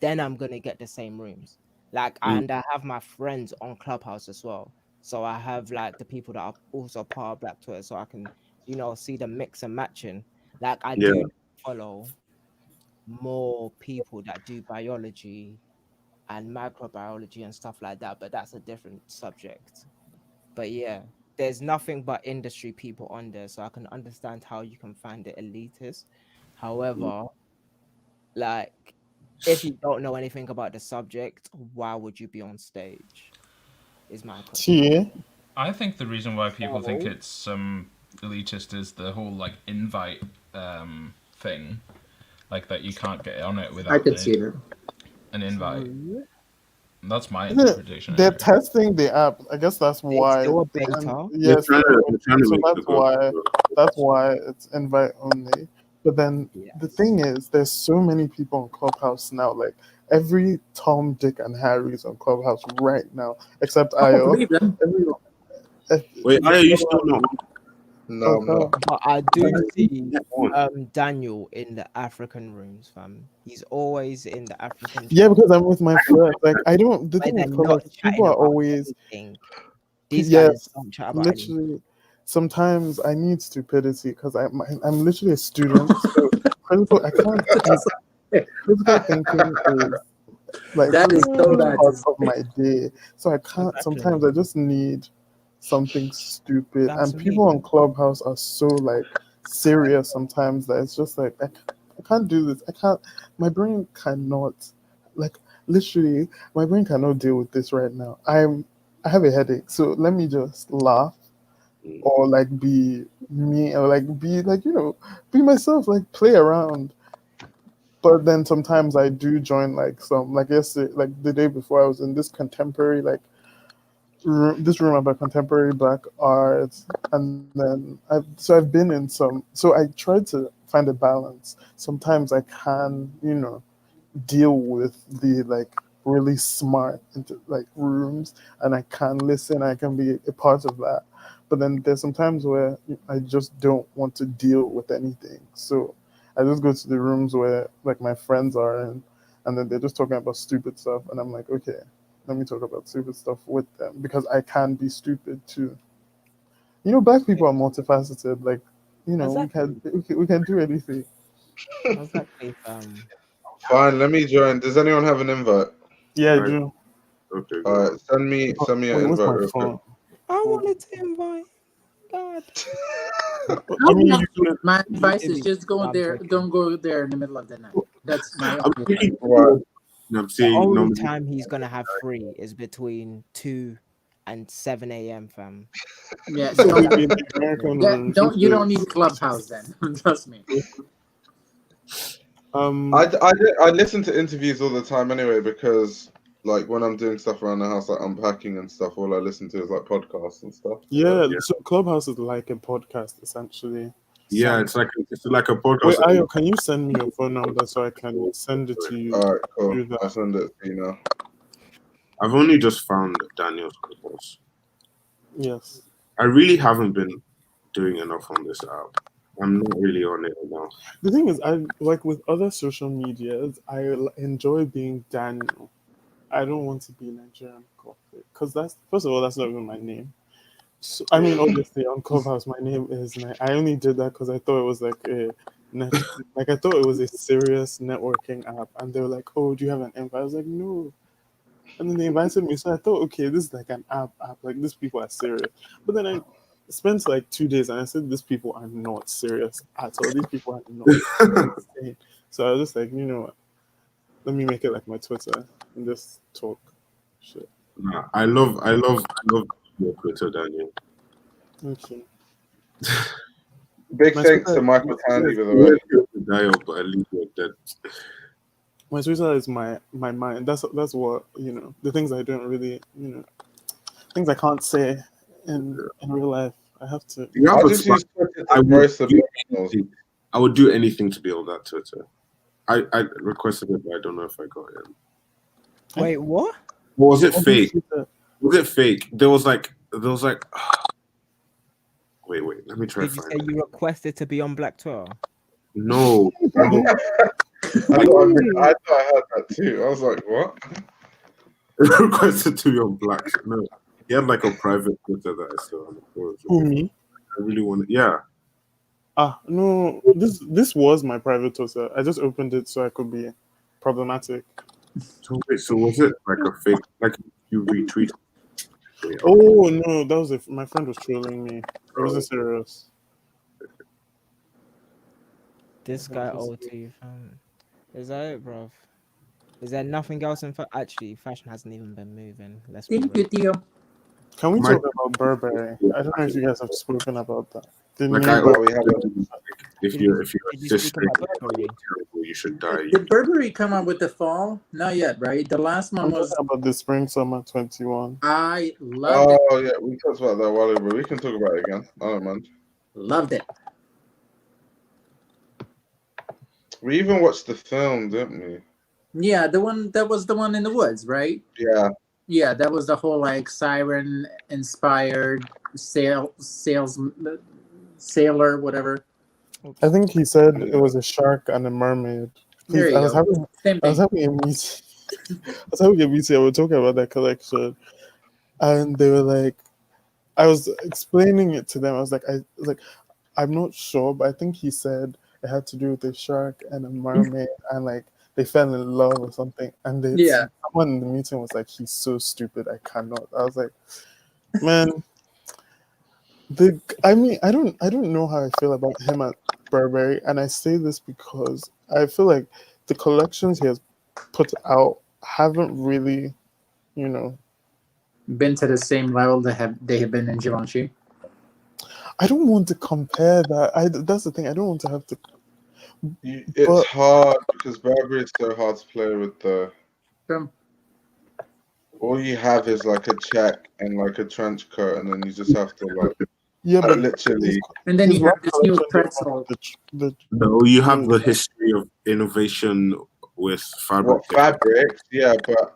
then I'm gonna get the same rooms. And I have my friends on Clubhouse as well. So I have like the people that are also part of Black Twitter, so I can see the mix and matching. Like I Yeah. do follow more people that do biology and microbiology and stuff like that, but that's a different subject. But yeah, there's nothing but industry people on there, so I can understand how you can find it elitist. However, like if you don't know anything about the subject, why would you be on stage? Is my question. T. I think the reason why people think So it's elitist is the whole like invite thing, like that you can't get on it I without could see that. an invite. true. That's my Isn't it- interpretation. They're Anyway. testing the app. I guess that's It's why. still a And beta. yes, They're trying to so make it go. that's why it's invite only. But then the Yes. thing is, there's so many people on Clubhouse now. Like every Tom, Dick, and Harry's on Clubhouse right now, except I don't Io. believe them. Wait, are you still not? No, I'm not. But I do see on? Daniel in the African rooms, fam. He's always in the African Yeah, chat because I'm with my friends. Like I don't. The where thing they're with not Clubhouse, people chatting are about always anything. These guys yes, don't chat about anything. literally. Sometimes I need stupidity because I'm literally a student. So critical, I can't. Critical thinking is like That is so bad to part say. of my day. So I can't. Sometimes I just need something stupid. That's And people me. on Clubhouse are so like serious sometimes that it's just like I can't do this. I can't. My brain cannot. Like literally, my brain cannot deal with this right now. I have a headache. So let me just laugh or like be me or like be like be myself, like play around. But then sometimes I do join like some like yesterday, like the day before I was in this contemporary like this room about contemporary black art, and then I've been in some, so I try to find a balance. Sometimes I can deal with the like really smart into like rooms, and I can listen, I can be a part of that. But then there's some times where I just don't want to deal with anything, so I just go to the rooms where like my friends are in, and then they're just talking about stupid stuff, and I'm like, okay, let me talk about stupid stuff with them because I can be stupid too. Black people are multifaceted. Like, Exactly. we can do anything. Exactly. Fine, let me join. Does anyone have an invite? Yeah, I Right. do. Okay, All go. right, send me an Wait, what's invite my real quick. phone? I wanted to invite God. I mean, you can. My advice is Maybe. just go I'm there. joking. Don't go there in the middle of the night. That's my I'm only pretty advice. Right. I'm The saying only normally. time he's gonna have free is between 2 and 7 a.m., fam. Yeah, So don't maybe in the American yeah, rooms. you don't need Clubhouse then. Trust me. I listen to interviews all the time anyway because like when I'm doing stuff around the house, like unpacking and stuff, all I listen to is like podcasts and stuff. Yeah, Yeah. so Clubhouse is like a podcast essentially. Yeah, it's like a podcast. Wait, Ayo, can you send me your phone number so I can send it to you All right, cool. through I'll that? send it to you now. I've only just found Daniel's podcast. Yes. I really haven't been doing enough on this app. I'm not really on it now. The thing is, I like with other social medias, enjoy being Daniel. I don't want to be Nigerian Coffee because that's first of all that's not even my name. So, I mean, obviously on Clubhouse, my name is. I only did that because I thought it was like a net, like I thought it was a serious networking app, and they were like, "Oh, do you have an invite?" I was like, "No," and then they invited me, so I thought, okay, this is like an app, like these people are serious. But then I spent like 2 days, and I said, these people are not serious at all. These people are not insane. So I was just like, you know what? Let me make it like my Twitter and just talk shit. Nah, I love your Twitter, Daniel. Okay. Big My thanks to Twitter, Michael Tandy, by the way. Dial, but at least you're dead. my Twitter is my mind. That's what the things I don't really things I can't say in real life. I have to. You have I'll a just spot. use Twitter I to would, roast do subliminals. anything, I would do anything to be on that Twitter. I requested it, but I don't know if I got it. Wait, what? Or was it On fake? Twitter. Was it fake? There was like wait, let me try to Did you find say it. you requested to be on Black Twitter? No. I thought I heard that too. I was like, what? Requested to be on Black. No. He had like a private Twitter that I saw on the forum. Who, me? I really wanted, yeah. No. This was my private Twitter. I just opened it so I could be problematic. So wait, so was it like a fake? Like you retweeted? Wait, Oh no, that was my friend was trolling me. It wasn't serious. This guy OT, is that it, bruv? Is there nothing else in actually fashion hasn't even been moving. Let's be Thank you, real. Theo. Can we My- talk about Burberry? I don't know if you guys have spoken about that. The Like new I No, we haven't. if Did you're you speak about Burberry? terrible, you should die. Did Burberry come out with the fall? Not yet, right? The last one I'm was. talking about the spring summer 21. I loved it. Oh yeah, we talked about that a while ago, but we can talk about it again. I don't mind. Loved it. We even watched the film, didn't we? Yeah, that was the one in the woods, right? Yeah. Yeah, that was the whole like siren inspired sailor, whatever. I think he said it was a shark and a mermaid. There Please, you I was go. having Same I was thing. having a meeting. I was having a meeting. We were talking about that collection, and they were like, I was explaining it to them. I was like, I'm not sure, but I think he said it had to do with a shark and a mermaid, and like they fell in love or something. And Yeah. someone in the meeting was like, "He's so stupid, I cannot." I was like, man, I mean, I don't know how I feel about him at Burberry, and I say this because I feel like the collections he has put out haven't really, you know, Been to the same level they have been in Givenchy. I don't want to compare that. That's the thing. I don't want to have to. It's hard because Burberry is so hard to play with. All you have is like a check and like a trench coat, and then you just have to like but literally. And then his you have rap this new collection don't pretzel. have No, you have the history of innovation with fabric. What fabrics? Yeah, but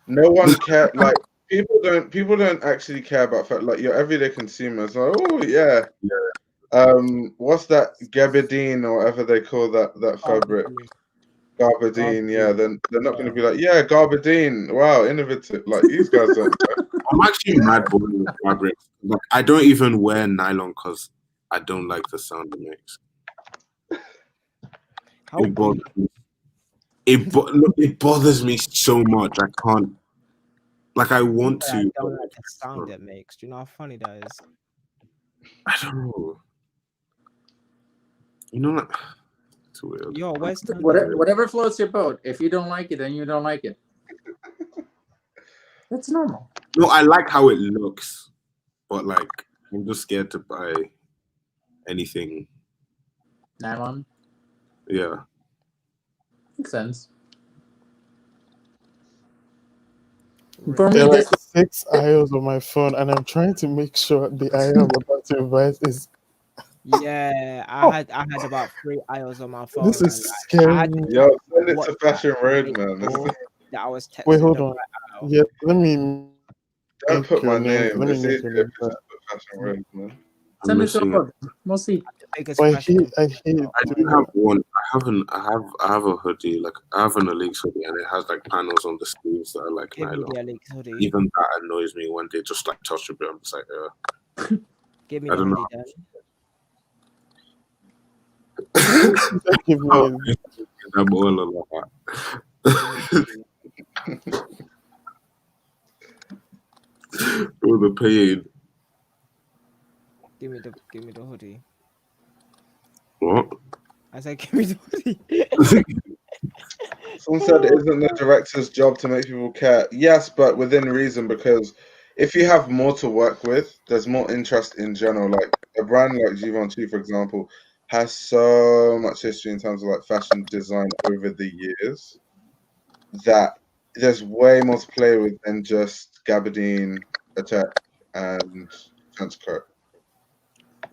no one care. Like people don't actually care about like your everyday consumers. Like, oh yeah. What's that gabardine or whatever they call that fabric? Gabardine, yeah. Then they're not going to be like, yeah, gabardine. Wow, innovative. Like these guys don't. I'm actually mad with fabric. Like, I don't even wear nylon because I don't like the sound it makes. It bothers me. It bothers me so much. I can't. Like I want to. I don't like the sound it makes. Do you know how funny that is? I don't know. You know, like, it's weird. Yo, where's Whatever floats your boat. If you don't like it, then you don't like it. That's normal. No, I like how it looks, but like I'm just scared to buy anything. Nylon. Yeah. Makes sense. There are like 6 IOs on my phone, and I'm trying to make sure the IO I'm about to invite is. Yeah, I had about 3 IOs on my phone. This is scary. Yo, send it to Fashion Road, man. That I was texting. Wait, hold on. Yeah, let me. Don't put my your name. name. Let me It's make easier your if name. you just put Fashion Road, man. Some is missing all mostly. The biggest But I fashion hate, I hate I do have one. I have a hoodie, like I have an Elite hoodie, and it has like panels on the sleeves that are like Give me nylon. the Elite hoodie. Even that annoys me when they just like touch a bit. I'm just like, Give me I the don't know. hoodie then. give me I'm all of that. Oh, the pain. Give me the hoodie. What? I said, give me the hoodie. Someone said, isn't the director's job to make people care? Yes, but within reason, because if you have more to work with, there's more interest in general. Like a brand like Givenchy, for example, has so much history in terms of like fashion design over the years that there's way more to play with than just gabardine, attack, and trench coat.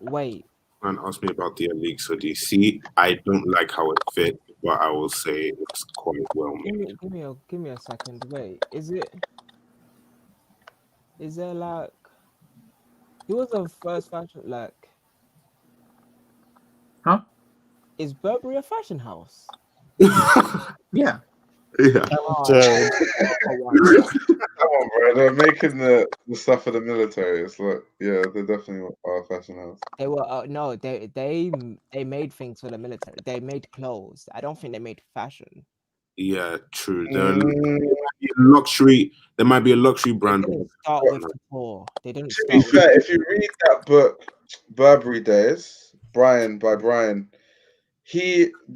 Wait, Man asked me about the Elite hoodie. See, I don't like how it fits, but I will say it's quite well made. give me a second. Wait, is there like who was the first fashion like? Huh? Is Burberry a fashion house? Yeah. Yeah. dead. Come on, bro. They're making the stuff for the military. It's like, yeah, they definitely are a fashion house. They were no, they made things for the military. They made clothes. I don't think they made fashion. Yeah, true. Mm, Luxury. There might be a luxury They brand. didn't start with couture. They didn't to be start with. fair, if you read that book, Burberry Days, Brian, the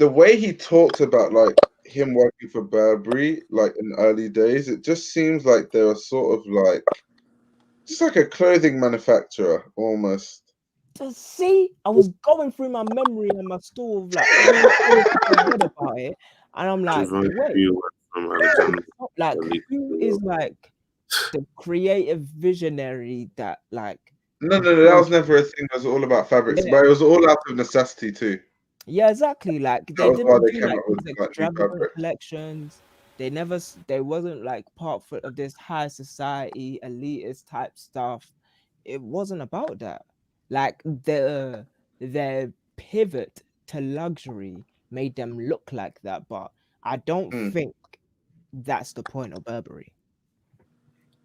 way he talks about like him working for Burberry, like in early days, it just seems like they were sort of like just like a clothing manufacturer almost. To see, I was going through my memory and my store of like all things I read about it, and I'm like, wait, Givenchy went from Alexander. like Elite. who is like the creative visionary that like No, that was never a thing. It was all about fabrics, yeah, but it was all out of necessity too. yeah, exactly. Like That they was why didn't they do came like up with these like new extravagant fabrics. collections. They never, they wasn't like part of this high society elitist type stuff. It wasn't about that. Like their pivot to luxury made them look like that, but I don't think that's the point of Burberry.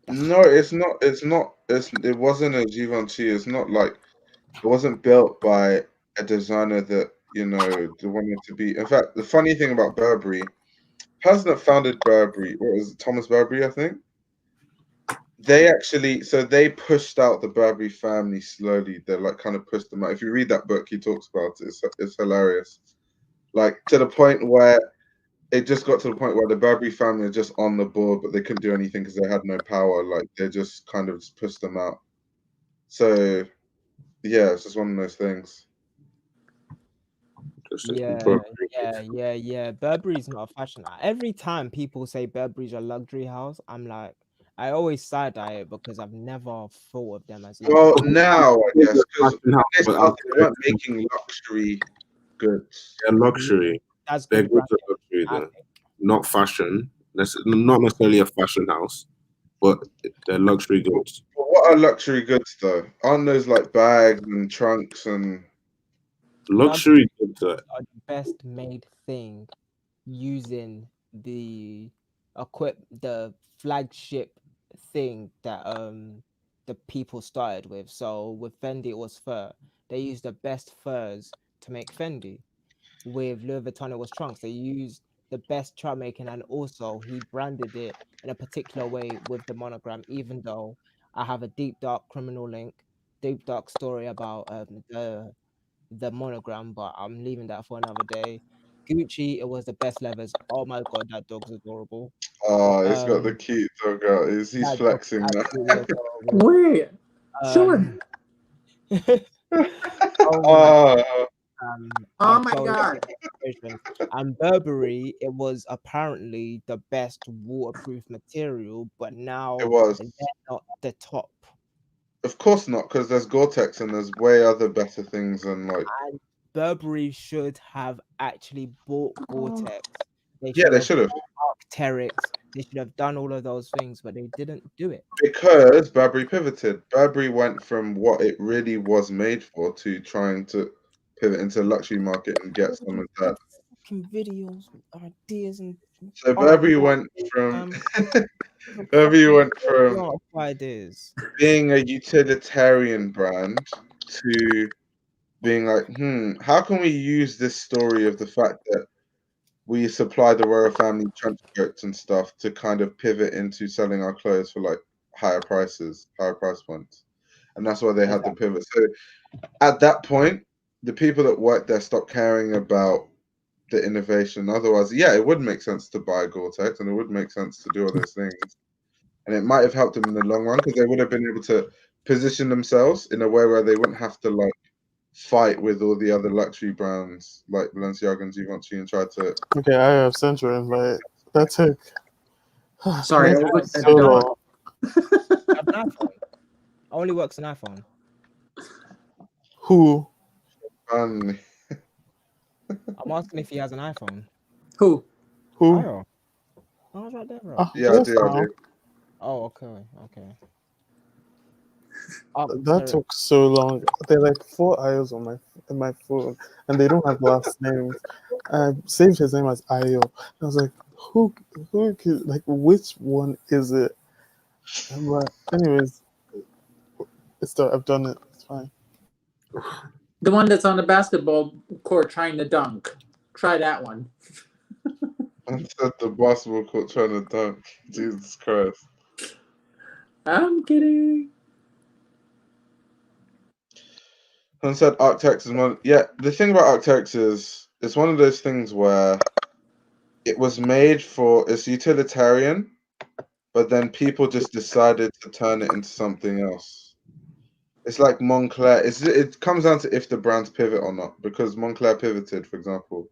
No, it's not. It's not. It wasn't a Givenchy. It's not like it wasn't built by a designer that they wanted to be. In fact, the funny thing about Burberry, person that founded Burberry, what was it, Thomas Burberry, I think. They pushed out the Burberry family slowly. They like kind of pushed them out. If you read that book, he talks about it. It's hilarious. Like to the point where it just got to the point where the Burberry family are just on the board, but they couldn't do anything because they had no power. Like they just kind of just pushed them out. So yeah, it's just one of those things. Yeah. Burberry's not a fashion. Every time people say Burberry's a luxury house, I'm like, I always side eye it because I've never thought of them as luxury. Well, now I guess because they But started, they weren't making luxury goods. they're luxury. That's They're good goods branding. of luxury, I though. Not fashion. That's not necessarily a fashion house, but they're luxury goods. But what are luxury goods though? Aren't those like bags and trunks and Luxury goods are are the best made thing using the the flagship thing that the people started with. So with Fendi it was fur. They used the best furs to make Fendi. With Louis Vuitton it was trunks. They used the best trunk making, and also he branded it in a particular way with the monogram, even though I have a deep dark criminal link, deep dark story about the monogram, but I'm leaving that for another day. Gucci, it was the best levers. Oh my god, that dog's adorable. he's got the cute dog out. He's That dog's flexing now. absolutely adorable. Wait, Sean. Oh my, Oh, Oh my god. And Burberry, it was apparently the best waterproof material, but now it was. they're not the top. Of course not, because there's Gore-Tex and there's way other better things than like. And Burberry should have actually bought Gore-Tex. They Yeah, should they have should have. bought Arc'teryx. They should have done all of those things, but they didn't do it. Because Burberry pivoted. Burberry went from what it really was made for to trying to pivot into the luxury market and get some of that. Fucking videos, ideas, and So art. Burberry went from Fucking Burberry went a from lot of ideas. being a utilitarian brand to being like, how can we use this story of the fact that we supply the royal family trench coats and stuff to kind of pivot into selling our clothes for like higher prices, higher price points. And that's why they had the pivot. So at that point, the people that worked there stopped caring about the innovation. Otherwise, yeah, it would make sense to buy Gore-Tex and it would make sense to do all those things. And it might have helped them in the long run because they would have been able to position themselves in a way where they wouldn't have to like fight with all the other luxury brands like Balenciaga and Givenchy and try to. Okay, I have sent you an invite. That took. Sorry, I that was took looking so at long. I have an iPhone. Only works on iPhone. Who? I'm asking if he has an iPhone. Who? Oh, was right there, bro. Oh, Yeah, I yes, do. Oh, okay. That took so long. There are like 4 aisles on my phone, and they don't have last names. I saved his name as Ayo. I was like, who could, like, which one is it? But anyways, I've done it. It's fine. The one that's on the basketball court trying to dunk. Try that one. I said the basketball court trying to dunk. Jesus Christ. I'm kidding. I said Arcteryx is one. Yeah, the thing about Arcteryx is it's one of those things where it was made for it's utilitarian, but then people just decided to turn it into something else. It's like Moncler. It comes down to if the brands pivot or not, because Moncler pivoted, for example.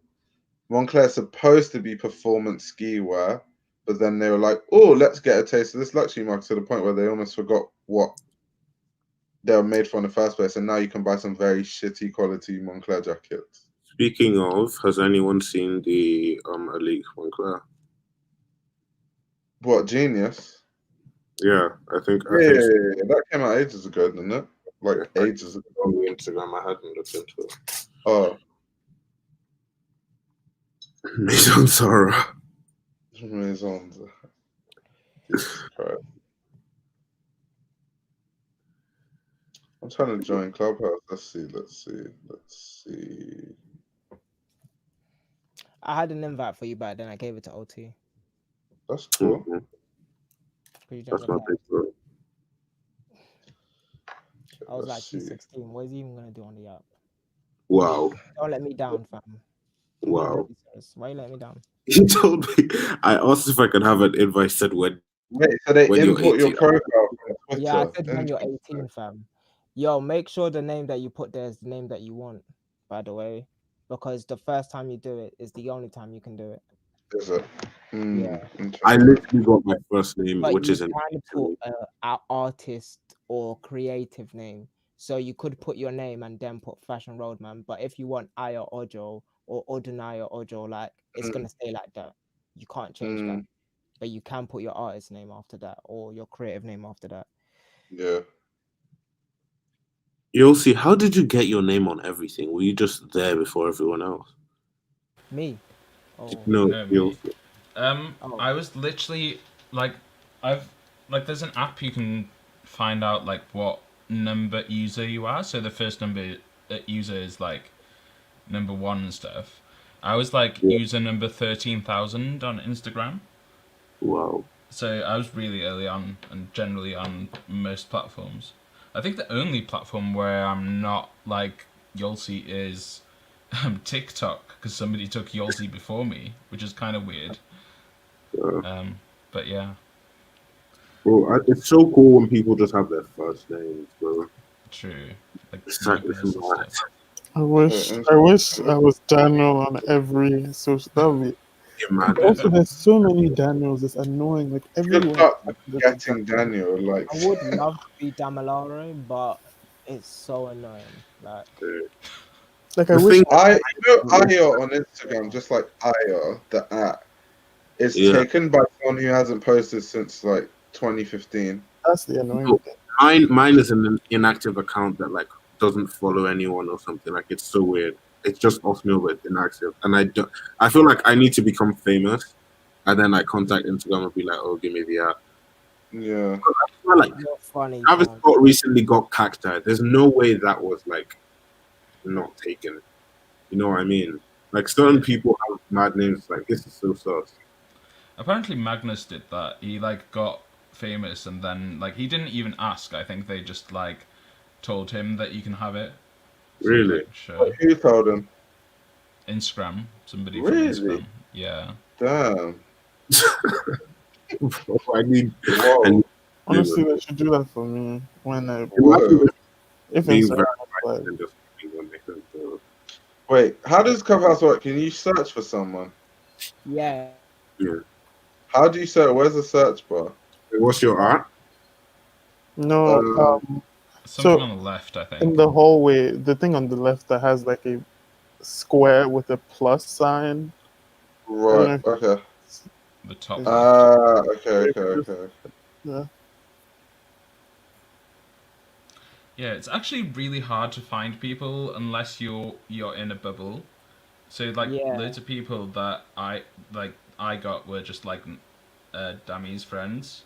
Moncler is supposed to be performance ski wear, but then they were like, oh, let's get a taste of this luxury market to the point where they almost forgot what they were made for in the first place, and now you can buy some very shitty quality Moncler jackets. Speaking of, has anyone seen the Elite Moncler? What, Genius? Yeah, I think so. That came out ages ago, didn't it? Like ages ago. On the Instagram, I hadn't looked into it. Oh. Maison Zara. Maison. Right. I'm trying to join Clubhouse. Let's see. I had an invite for you, but then I gave it to OT. That's cool. That's my big bro. I was like, he's 16. What is he even gonna do on the app? Wow. Don't let me down, fam. Wow. Why you let me down? He told me. I asked if I could have an invite. Said when. Wait, so they import your profile from Twitter? Yeah, I said when you're 18, fam. Yo, make sure the name that you put there is the name that you want, by the way. Because the first time you do it is the only time you can do it. Is it? Yeah. I literally got my first name, But which you isn't. can put an artist or creative name. So you could put your name and then put Fashion Roadman. But if you want Aya Ojo or Odunaya Ojo, like it's gonna stay like that. You can't change that. But you can put your artist name after that or your creative name after that. Yeah. You'll see. How did you get your name on everything? Were you just there before everyone else? Me? Oh. No, me. I was literally like, there's an app you can find out like what number user you are. So the first number user is like number 1 and stuff. I was like user number 13,000 on Instagram. Wow. So I was really early on and generally on most platforms. I think the only platform where I'm not like Yolsi is TikTok, because somebody took Yolsi before me, which is kind of weird. But yeah. Bro, it's so cool when people just have their first names, bro. True. Like I wish I was Daniel on every social. That would be. Also, there's so many Daniels. It's annoying. Like everyone. Getting Daniel, like I would love to be Damilare, but it's so annoying. Like I wish Ayo on Instagram, just like Ayo, the app. It's Yeah. taken by someone who hasn't posted since like 2015. That's the annoying No, thing. mine is an inactive account that like doesn't follow anyone or something. Like it's so weird. It's just off me, but inactive, and I don't. I feel like I need to become famous, and then I contact Instagram and be like, "Oh, give me the app." Yeah. I feel like You're funny, Travis fam. Scott recently got cacti. There's no way that was like not taken. You know what I mean? Like certain people have mad names. Like this is so sus. Apparently, Magnus did that. He like got famous, and then like he didn't even ask. I think they just like told him that you can have it. So he was Really? like, sure. Who told him? Instagram, somebody from Really? Instagram. Yeah. Damn. I need. I Whoa. need Honestly, famous. they should do that for me when I Imagine Whoa. if being Instagram verified was like and just being on there. Wait, how does Clubhouse work? Can you search for someone? Yeah. Yeah. How do you search? Where's the search bar? What's your art? no. Um, Something So on the left, I in think. the hallway, the thing on the left that has like a square with a plus sign. I don't right. know if Okay. The top it's, left. Okay. Okay. Okay. yeah. Yeah, it's actually really hard to find people unless you're in a bubble. So like Yeah. loads of people that I got were just like Dammy's friends,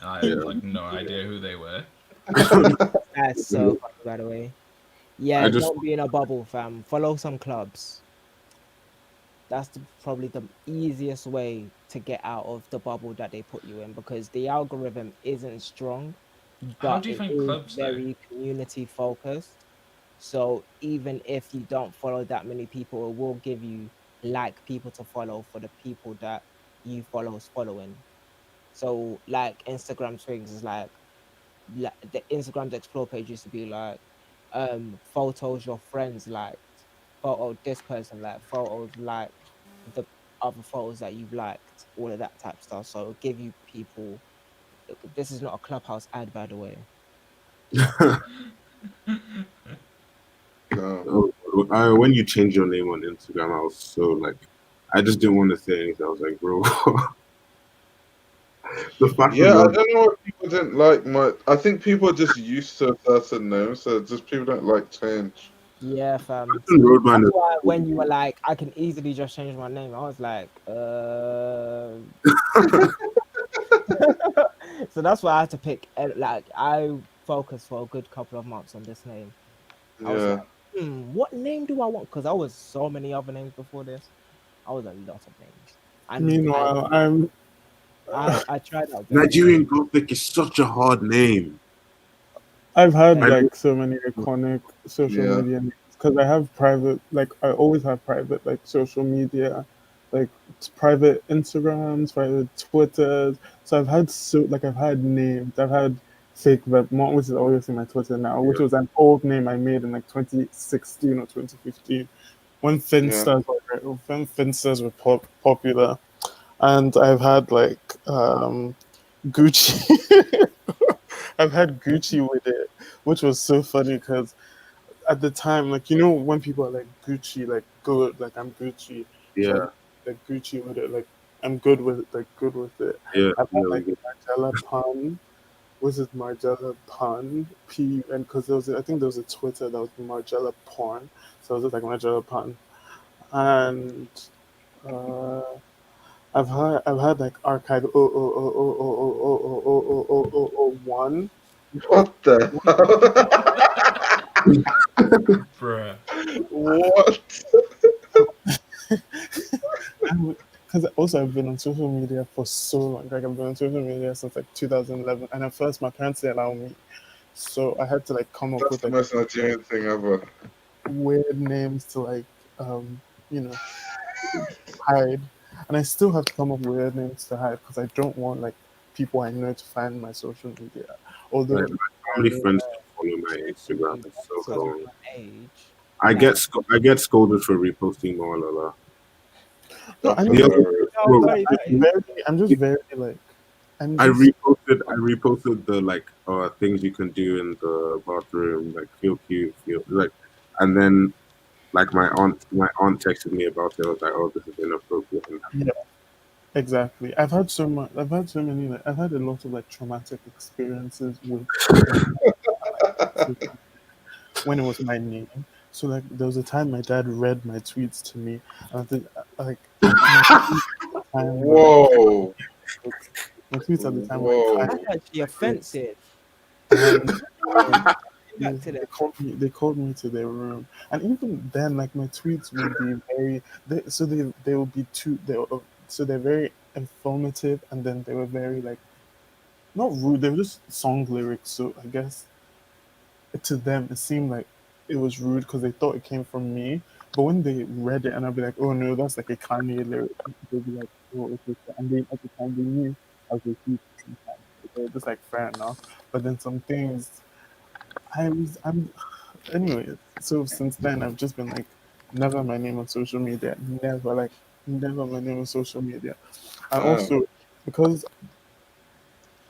and I Yeah. had like no idea who they were. That's so funny, by the way. I Yeah, just don't be in a bubble, fam. Follow some clubs. That's probably the easiest way to get out of the bubble that they put you in, because the algorithm isn't strong, How but do you it find is clubs though? very community focused. So even if you don't follow that many people, it will give you like people to follow for the people that you follows following. So like Instagram swings is like the Instagram's explore page used to be like photos your friends liked, photo this person liked, photos like the other photos that you've liked, all of that type of stuff. So it'll give you people. This is not a Clubhouse ad, by the way. No. when you changed your name on Instagram, I was so like, I just didn't want to say anything. I was like, bro, the fact of Yeah, I your don't know what people didn't like. I think people are just used to certain names, so just people don't like change. Yeah, fam. roadman That's is why when you were like, I can easily just change my name, I was like, so that's why I had to pick. Like, I focused for a good couple of months on this name. I was like, Yeah. what name do I want? Because I was so many other names before this. I was a lot of names, and Meanwhile, I'm I tried out various. Nigerian Gothic is such a hard name. I've had I Thank know. like so many iconic social Yeah. media names because I have private, like I always have private like social media, like private Instagrams, private Twitters. So I've had I've had names. I've had fake Vepmont, which is obviously my Twitter now, which was an old name I made in like 2016 or 2015 when Yeah. Finsters were popular, and I've had like Gucci. I've had Gucci with it, which was so funny because at the time, like when people are like Gucci, like good, like I'm Gucci, so Yeah, like Gucci with it, like I'm good with it, like good with it. yeah, I've had yeah. like Margiela Pun, was it Margiela Pun P? And because I think there was a Twitter that was Margiela Porn, so it was just like Margiela Pun, and uh, I've had like archive 000000001. What the Bruh. hell? What? Because also I've been on social media for so long. Like I've been on social media since like 2011, and at first my parents didn't allow me, so I had to like come up That's with the like most Nigerian thing ever. weird names to like you know hide, and I still have to come up with weird names to hide because I don't want like people I know to find my social media. Like Although my family friends don't follow my Instagram. you, It's so because of long. your age, I like, get I get scolded for reposting Moalala. no, That's I The mean other hilarious. no, bro, very, very. I'm just very like I'm I just reposted the like things you can do in the bathroom, like feel cute, feel like, and then like my aunt texted me about it. I was like, oh, this is inappropriate. And yeah. Exactly. I've had so much. I've had so many. Like, I've had a lot of like traumatic experiences with the so when it was my name. So like there was a time my dad read my tweets to me, and I think like my tweets at the time were like Whoa. my tweets at the time were kind That's Whoa. actually of accurate, offensive. and Back to them. they called me. They called me to their room, and even then, like my tweets would be very. They will be too. So they're very informative, and then they were very like not rude. They were just song lyrics. So I guess to them it seemed like it was rude because they thought it came from me. But when they read it and I'd be like, oh no, that's like a Kanye lyric, they'd be like, oh okay. And they at the time they knew I was a huge fan. So they were just like fair enough. But then some things I'm anyway. So since then I've just been like never my name on social media, never my name on social media. And Damn. also because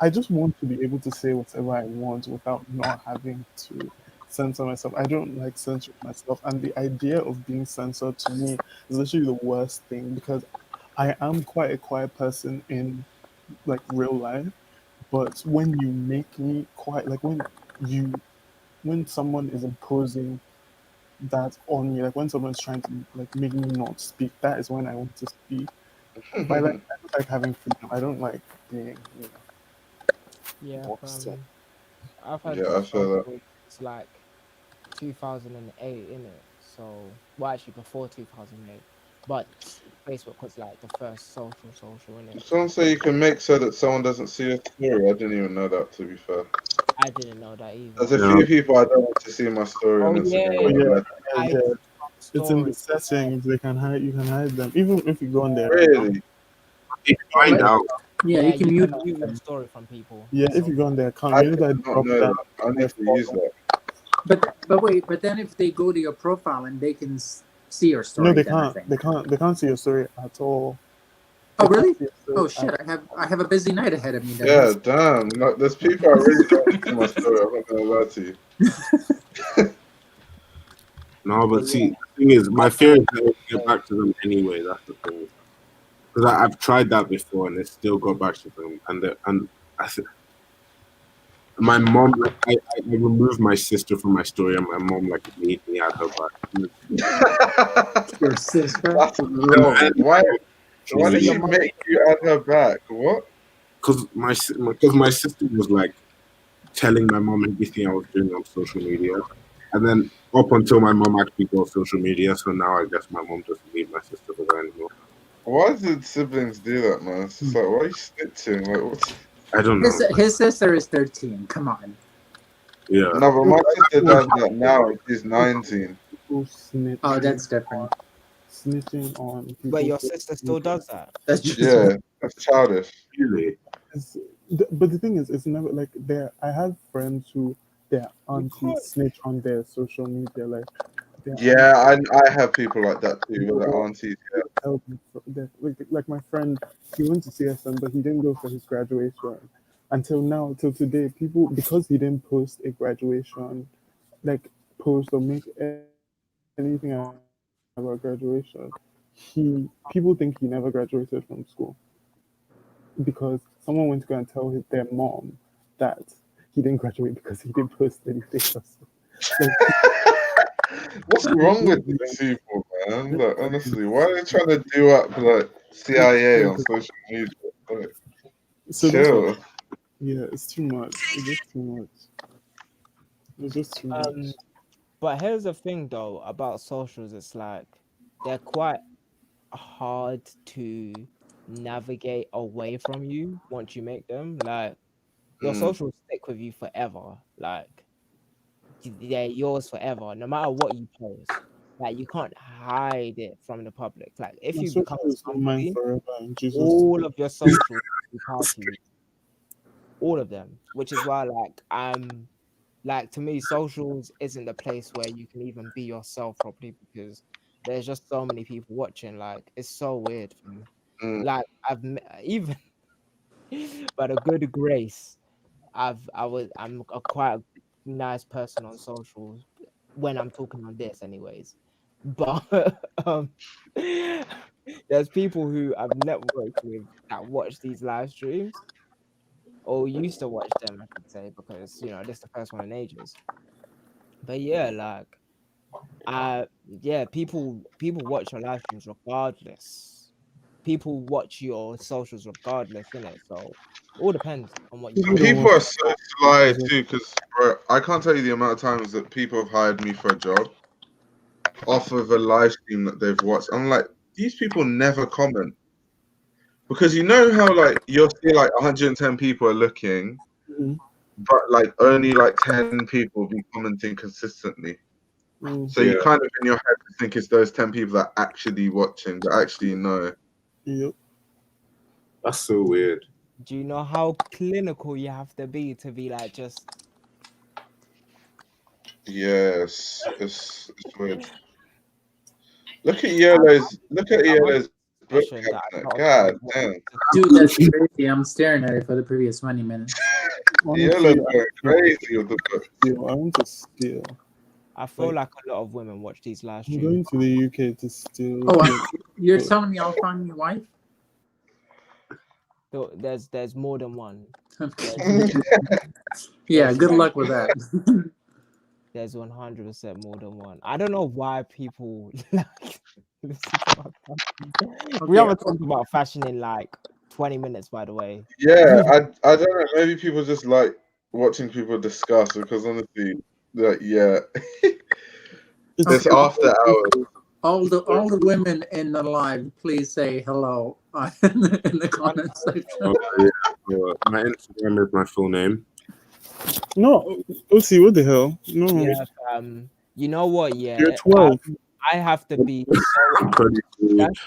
I just want to be able to say whatever I want without not having to censor myself. I don't like censoring myself, and the idea of being censored to me is literally the worst thing because I am quite a quiet person in like real life, but when you make me quiet, like you when someone is imposing that on me, like when someone's trying to like make me not speak, that is when I want to speak. But I just like having freedom. I don't like being, Yeah, boxed in. I've had Yeah, I feel that. social since like 2008 in it. So, well, actually before 2008, but Facebook was like the first social in it. Someone say you can make so that someone doesn't see your story. I didn't even know that, to be fair. I didn't know that either. There's a Yeah. few people I don't want to see my story on Oh yeah, Oh Instagram. yeah, Like, yeah, hide yeah. It's in the story. settings. They can hide. You can hide them, even if you go on their account. really? You Yeah, find What? out. Yeah, Yeah, you can you mute can mute your them. story from people. yeah. If So you go on their account, I you know did that not drop know down that. I need their to use follow. that. But wait, but then if they go to your profile and they can see your No, story, they then I can't. think. They can't. They can't see your story at all. Oh They can't really? see your Oh story at shit! I have a busy night ahead of me then. Yeah, That's damn. Like, there's people I really don't want to see my story. I'm not gonna lie to you. No, but but yeah, see, the thing is, my I've fear had is that it'll get like back to them anyway. That's the thing. Because I've tried that before and it still got back to them. And I th- my mom, like, I removed my sister from my story, and my mom like made me add her back. your sister. That's long. Why? Social Why so did your media she mom. make you add her back? What? because my sister was like telling my mom everything I was doing on social media, and then up until my mom actually got social media, so now I guess my mom doesn't need my sister for that anymore. Why did siblings do that, man? It's just like, why are you snitching? Like, what? I don't His know. his sister is 13. Come on. Yeah, No, but no, my but I sister don't does want that now. And she's people 19. Oh, snitching that's on different. But people's your social sister still media. does that. That's just Yeah, that's childish. really. It's, but the thing is, it's never like there. I have friends who their You aunties can't. snitch on their social media, like their Yeah, auntie I have people like that too, with the will aunties. tell them like my friend, he went to CSM, but he didn't go for his graduation. Until now, till today, people because he didn't post a graduation, like post or make anything about graduation, people think he never graduated from school because someone went to go and tell their mom that he didn't graduate because he didn't post anything. Like What's people wrong with do these people, man? that. Like, honestly, why are they trying to do up like CIA on It's social media? Like, so that's what. chill. Yeah, it's too much. It's just too much. It's just too Um, much. but here's the thing though about socials. It's like they're quite hard to navigate away from you once you make them. Like your Mm, socials stick with you forever. Like they're yours forever, no matter what you post. Like you can't hide it from the public. Like if My you become social is not mine somebody, forever in Jesus. all of your socials will be part to you, all of them. Which is why, like to me, socials isn't the place where you can even be yourself properly because there's just so many people watching. Like it's so weird. Fam. mm. Like even by the good grace, I'm a quite a nice person on socials when I'm talking on this, anyways. But um, there's people who I've networked with that watch these live streams or used to watch them, I should say, because this is the first one in ages. But yeah, like people watch your live streams regardless. People watch your socials regardless, innit? So it all depends on what you People And post. don't people want are to so sly as well. too, because I can't tell you the amount of times that people have hired me for a job off of a live stream that they've watched. I'm like, these people never comment because you know how like you'll see like 110 people are looking, Mhm. but like only like 10 people will be commenting consistently. So you Yeah. kind of in your head think it's those 10 people that are actually watching, but actually no. Yep. That's so weird. Do you know how clinical you have to be like just Yes, it's weird. Look at Yellow's book session that a cabinet. lot of God people want damn. to Dude, that's crazy. I'm staring at it for the previous 20 minutes. Honestly, Yellow's going crazy with the book. I want to steal. I feel Like, like a lot of women watch these live I'm streams. going to the UK to steal. Oh, you're telling me I'll find your wife? There's more than one. Yeah, good luck with that. There's 100% more than one. I don't know why people like listen to my podcast. We Okay. haven't talked about fashion in like 20 minutes, by the way. Yeah, I don't know. Maybe people just like watching people discuss because honestly, like yeah, it's Okay. after hours. All the women in the live, please say hello in the comment section. My Instagram is my full name. No, Osi, what the hell? No, Yeah, you know what? Yeah, you're 12. I have to be so. That's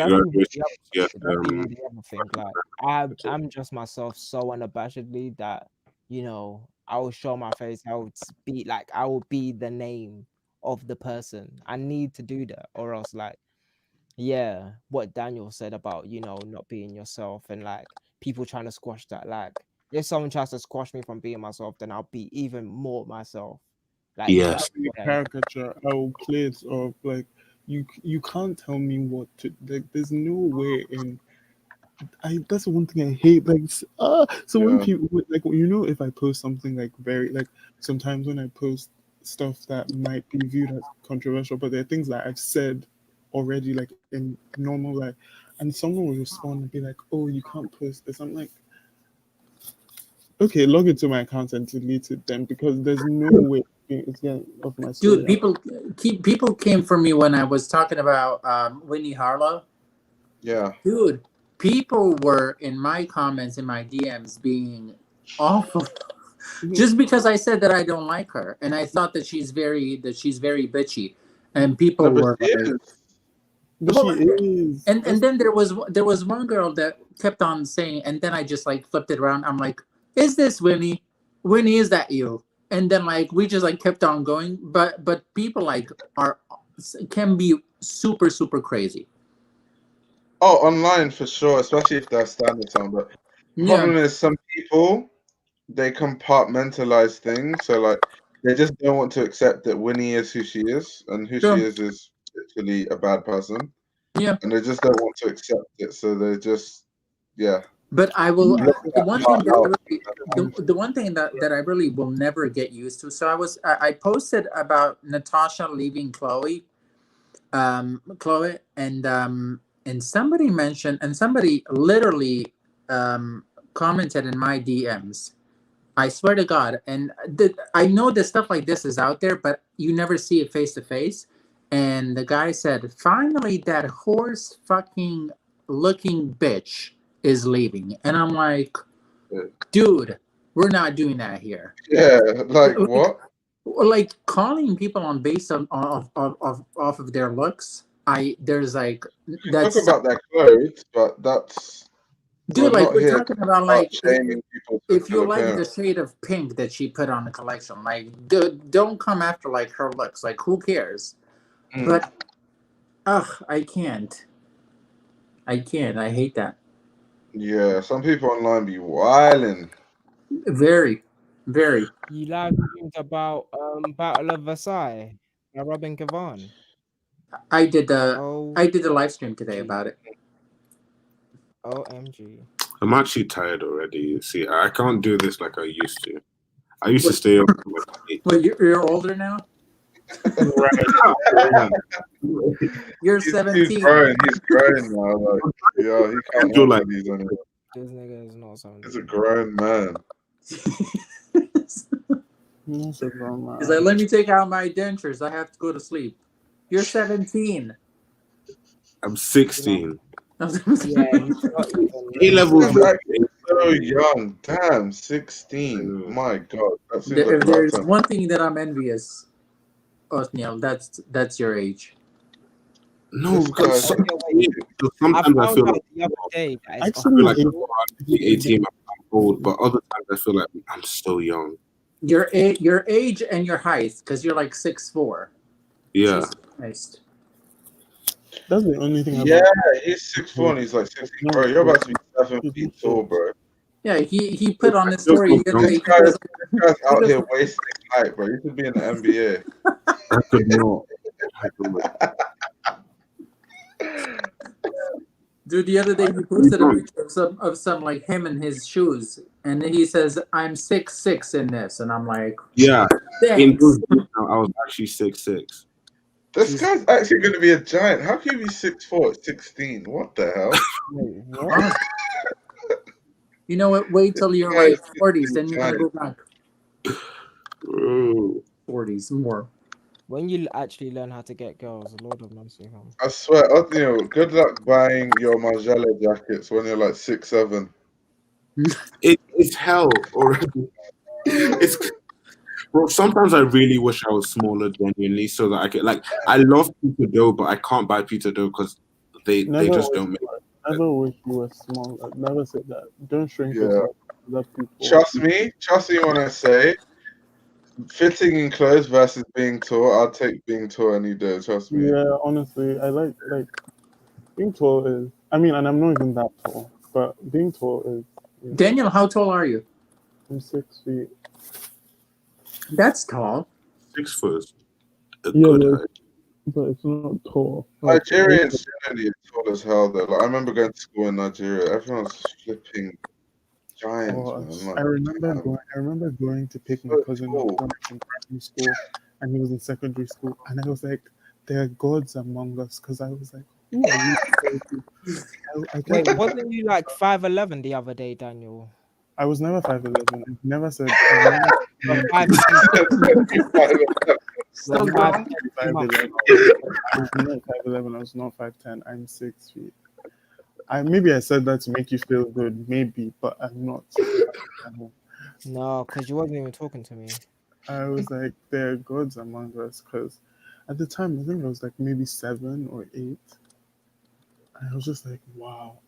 even the Yeah, that's even the other thing. Like I'm just myself so unabashedly that I will show my face. I will be the name of the person. I need to do that, or else what Daniel said about not being yourself and like people trying to squash that. Like if someone tries to squash me from being myself, then I'll be even more myself. Like Yeah. Caricature. I will play it off. Like you can't tell me what to. Like there's no way in. That's the one thing I hate. Like so when Yeah. people like if I post something like very like sometimes when I post stuff that might be viewed as controversial, but there are things that I've said already like in normal life, and someone will respond and be like, "Oh, you can't post this." I'm like, okay, log into my account and delete it then because there's no way it's getting off my Dude, story. people came for me when I was talking about Whitney Harlow. Yeah. Dude, people were in my comments in my DMs being awful just because I said that I don't like her and I thought that she's very bitchy, and people No, but were she like, is. But well, she is. and then there was one girl that kept on saying, and then I just like flipped it around. I'm like, is this Winnie? Winnie, is that you? And then like we just like kept on going, but people like can be super crazy. Oh, online for sure, especially if they're standard time. But the Yeah, problem is some people they compartmentalize things, so like they just don't want to accept that Winnie is who she is, and who she sure. is literally a bad person, Yeah. and they just don't want to accept it. So they just But I will. block The that one part thing that I out. really, the one thing that I really will never get used to. So I posted about Natasha leaving Chloe, and somebody mentioned, and somebody literally commented in my DMs. I swear to God, and I know that stuff like this is out there, but you never see it face to face. And the guy said, "Finally, that horse fucking looking bitch is leaving," and I'm like, "Dude, we're not doing that here." Yeah, like Like, what? like calling people on based on off of their looks. There's like Talk that's about their clothes, but we're dude. Like not we're here to talking about start like shaming people's if you physical like the appearance. shade of pink that she put on the collection, like don't come after like her looks. Like who cares? But ugh, I can't. I can't. I hate that. Yeah, some people online be wilding. Very, very. You live streamed about Battle of Versailles by Robin Gavan. I did Oh, I did a live stream today about it. OMG. I'm actually tired already. You see, I can't do this like I used to. I used to stay up to like 8. Well, you're older now. Right. You're He's 17. growing. He's growing now. Like, yeah, he can't feel handle like- these anymore. This nigga is not something. He's a grown man. He's a grown man. He's like, let me take out my dentures. I have to go to sleep. You're 17. I'm 16. Yeah, he's not even. A levels. He's actually so young. Damn, 16. My God, that seems like If a there's lifetime. one thing that I'm envious, Othniel, that's your age. No, This because guy's- sometimes I found feel out like the other day that it's I feel like Actually, I'm 18, I'm old, but other times I feel like I'm so young. Your age and your height, because you're like 6'4". Yeah. Jesus Christ. that's the only thing. Yeah, About he's 6'4" and he's like 16. Bro, you're about to be 7 feet tall, bro. Yeah, he put on the Feels story. so He This goes, guy's out here wasting height, bro. You should be in the NBA. I could not. I could not. dude, the other day he posted a picture of some like him and his shoes, and he says, "I'm 6'6" in this," and I'm like, Yeah, in thanks. those days now, I was actually 6'6". This guy's actually going to be a giant. How can you be 6'4" at 16? What the hell? wait, what? You know what? Wait till you're like 40s, then you're gonna go back. Bro. 40s more. when you actually learn how to get girls. Lord of mercy, man. I swear, good luck buying your Margiela jackets when you're like 6'7". It's hell already. It's bro. Sometimes I really wish I was smaller genuinely, so that I could like. I love Peter Dough, but I can't buy Peter Dough because they Never just wish don't make. Never wish you were small. Never said that. Don't shrink Yeah. yourself. Love people. Trust me when I say fitting in clothes versus being tall. I'll take being tall any day. Trust me. Yeah, honestly, I like being tall is. I mean, and I'm not even that tall, but being tall is. Yeah, Daniel, how tall are you? I'm 6 feet. That's tall. 6 foot. A Yeah, good but- height. But it's not tall. Like, Nigerians generally are tall as hell though. Like, I remember going to school in Nigeria. Everyone's flipping giants, Oh, man. Like, I remember damn. going. I remember going to pick my So cousin cool. up when I was in primary school, and he was in secondary school, and I was like, "There are gods among us," because I was like, "Who are you?" I Wait, kept- wasn't you like 5'11" the other day, Daniel? I was never 5'11". I never said. Or 5'10"? Still Well, growing. 5'11". I was not 5'11". I was not 5'10". I'm 6 feet. Maybe I said that to make you feel good, maybe, but I'm not. No, because you wasn't even talking to me. I was like, there are gods among us, because at the time I think I was like maybe 7 or 8. And I was just like, wow.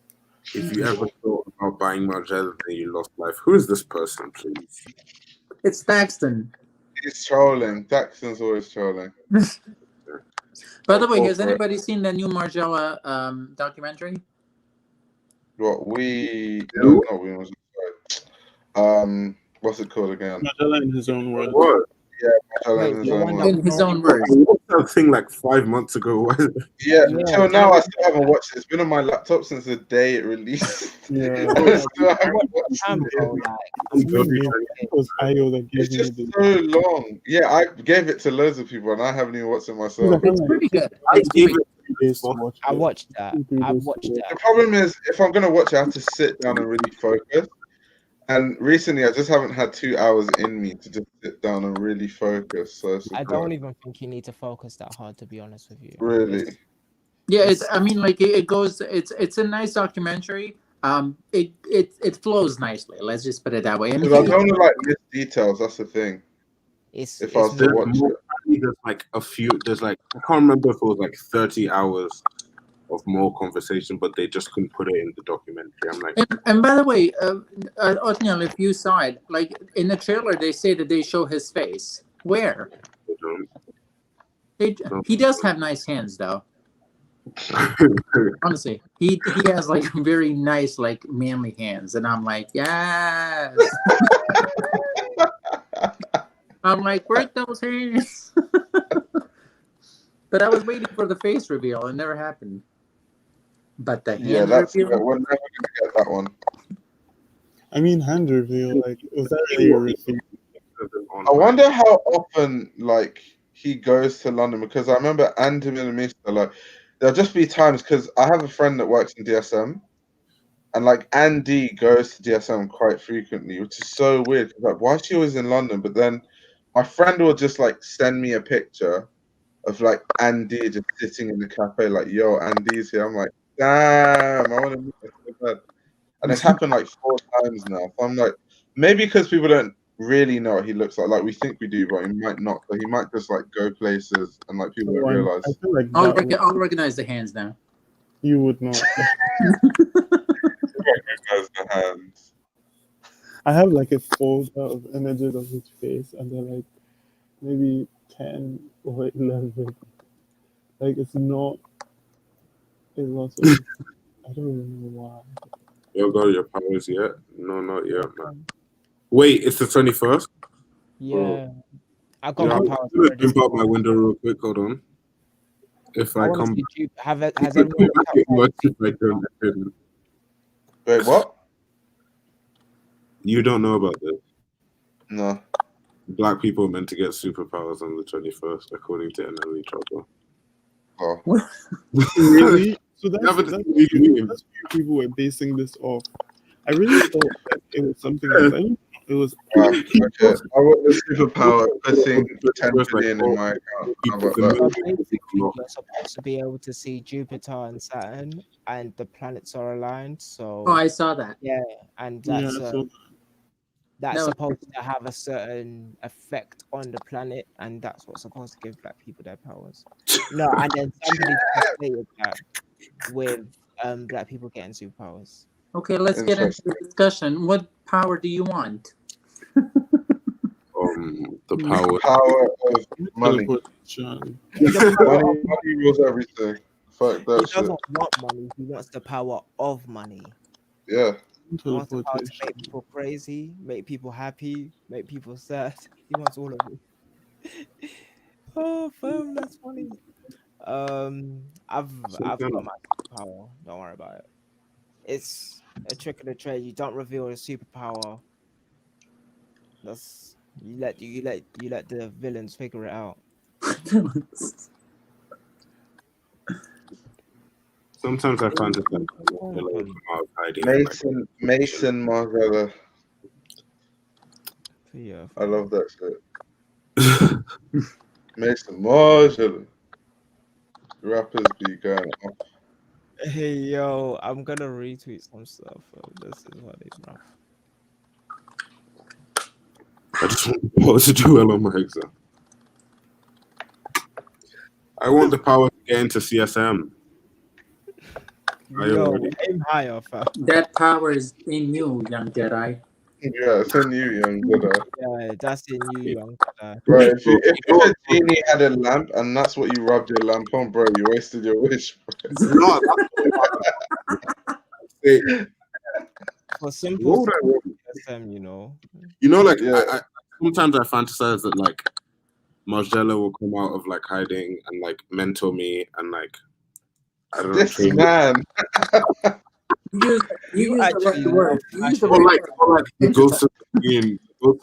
If you ever thought about buying Margiela and you lost life, who is this person, please? It's Paxton. He's trolling. Daxton's always trolling. By the way, has Corporate. anybody seen the new Margiela documentary? What we? No, not we. Was what's it called again? Margiela in his own words. What? Margiela Wait, in his the own one words. that In his own I words. watched that thing like 5 months ago. Why is it? Yeah, Yeah, until now I still haven't watched it. It's been on my laptop since the day it released. Yeah. I still haven't What watched time, it. bro? Like, It was Ayo that gave It's me just the. so long. Yeah, I gave it to loads of people and I haven't even watched it myself. It's pretty good. I It's gave pretty it 3 days to watch I it. watched that. 3 I days to watched watch The that. problem is, if I'm gonna watch it, I have to sit down and really focus. And recently, I just haven't had 2 hours in me to just sit down and really focus. So it's just I don't like, even think you need to focus that hard, to be honest with you. really. Yeah, it's. I mean, like it goes. It's a nice documentary. It flows nicely. Let's just put it that way. And Because I don't want to like miss details. That's the thing. It's If I was to There's watch more, it, there's like a few. There's like I can't remember if it was like 30 hours of more conversation, but they just couldn't put it in the documentary. I'm like, and by the way, Othniel, if you saw it, like in the trailer, they say that they show his face. Where? He does have nice hands, though. Honestly, he has like very nice, like manly hands, and I'm like, yes. I'm like, where'd those hands? But I was waiting for the face reveal. It never happened. But the Yeah, hand that's reveal. we're never gonna get that one. I mean, hand reveal. Like, was that really a reveal? I wonder how often like he goes to London, because I remember Andy and Mr. like there'll just be times, because I have a friend that works in DSM, and like Andy goes to DSM quite frequently, which is so weird. Like, why is she always in London? But then my friend will just like send me a picture of like Andy just sitting in the cafe, like, yo, Andy's here. I'm like, damn, I want to meet her so bad. And it's happened like 4 times now. So I'm like, maybe because people don't really know what he looks like. Like, we think we do, but he might not. So he might just like go places and like people don't realize. I feel like I'll organize the hands now. You would not. Recognize the hands. I have like a folder of images of his face, and they're like maybe 10 or 11. Like, it's not a lot of. I don't even know why. You got your powers yet? No, not yet, man. Wait, it's the 21st? Yeah. I got Yeah, my I'm powers gonna already. jump out my window real quick. Hold on. If I wanna come see back, has everyone looked up what if I don't? Wait, what? You don't know about this? No. Black people are meant to get superpowers on the 21st, according to NLE Chopper. Oh. Really? So that's Yeah, but where it's people were basing this off. I really thought that it was something else. I didn't. It was. Okay. I want the superpower putting 10 billion in my account. How about that? So basically, you're supposed to be able to see Jupiter and Saturn, and the planets are aligned. So Oh, I saw that. yeah, and Yeah, that's so that's No. supposed to have a certain effect on the planet, and that's what's supposed to give black people their powers. No, and then somebody stated that with black people getting superpowers. Okay, let's get into the discussion. What power do you want? The power of money. teleportation. Money rules everything. Fuck He that shit. doesn't want money. He wants the power of money. Yeah. He wants the power to Teleportation. make people crazy, make people happy, make people sad. He wants all of it. Oh, fam, that's funny. I've got my superpower. Don't worry about it. It's a trick of the trade. You don't reveal a superpower. That's you let the villains figure it out. Sometimes I find it like Mason Margella. Yeah, I love that shit. Mason Margella. Rappers be going off. Hey yo, I'm gonna retweet some stuff. This is what they bro. I just want the power to do well on my exam. I want the power to get into CSM. Yo, aim higher, fam. That power is in you, young Jedi. Yeah, it's in you, young Jedi. Yeah, that's in you, young Jedi. Bro, if a genie had a lamp and that's what you rubbed your lamp on, bro, you wasted your wish. No, For simple CSM, you know. You know, like I sometimes I fantasize that like Margella will come out of like hiding and like mentor me and like I don't know. This man. You use the right word. You use the Or right like word. the Ghost of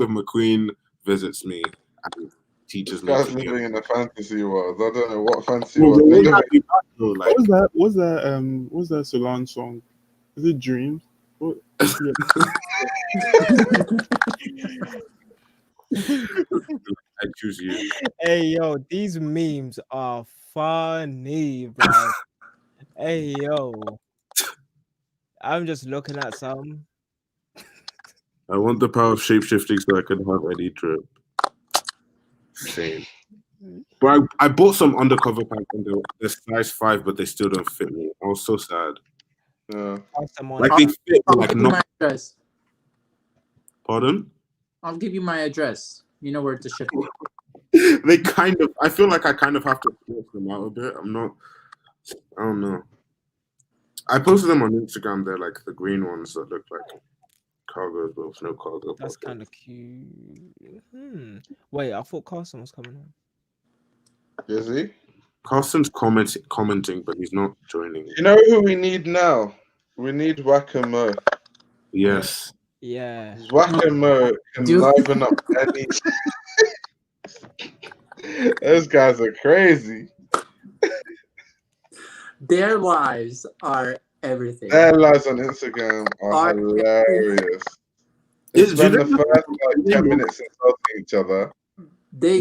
McQueen visits me and teaches me. Guy's To be living in a fantasy world. I don't know what fantasy Well, world. they they're might living. be back, though, like, What's that Solange song? Is it Dreams? What? Yeah. I choose you. Hey yo, these memes are funny, bro. Hey yo, I'm just looking at some. I want the power of shapeshifting so I can have any trip. Insane. But I bought some undercover pants and they're size 5, but they still don't fit me. I was so sad. Yeah. Like they fit, but like not. My address. Pardon? I'll give you my address. You know where to ship it. They kind of. I feel like I kind of have to force them out a bit. I'm not. I don't know. I posted them on Instagram. They're like the green ones that look like cargos, but with no cargo. That's kind of cute. Wait, I thought Carson was coming on. Is he? Carlson's commenting, but he's not joining. You know who we need now? We need Wacko. Yes. Yeah. Wacko can Dude. liven up any. Those guys are crazy. Their lives are everything. Their lives on Instagram are hilarious. They spend the first like 10 minutes insulting each other. They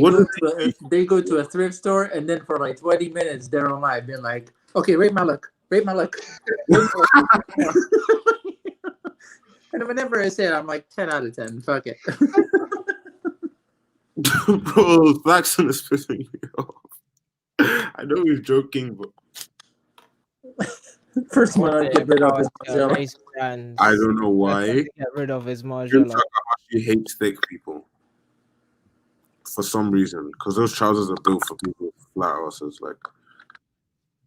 go to a thrift store, and then for like 20 minutes they're on live being like, okay, rate my look. And whenever I say it, I'm like 10 out of 10. Fuck it. Bro, Flaxon is pissing me off. I know he's joking, but First one I get rid of is Margiela. Race brands. I don't know why. Get rid of his Jim Margiela. actually hates thick people for some reason, because those trousers are built for people with flat asses. Like,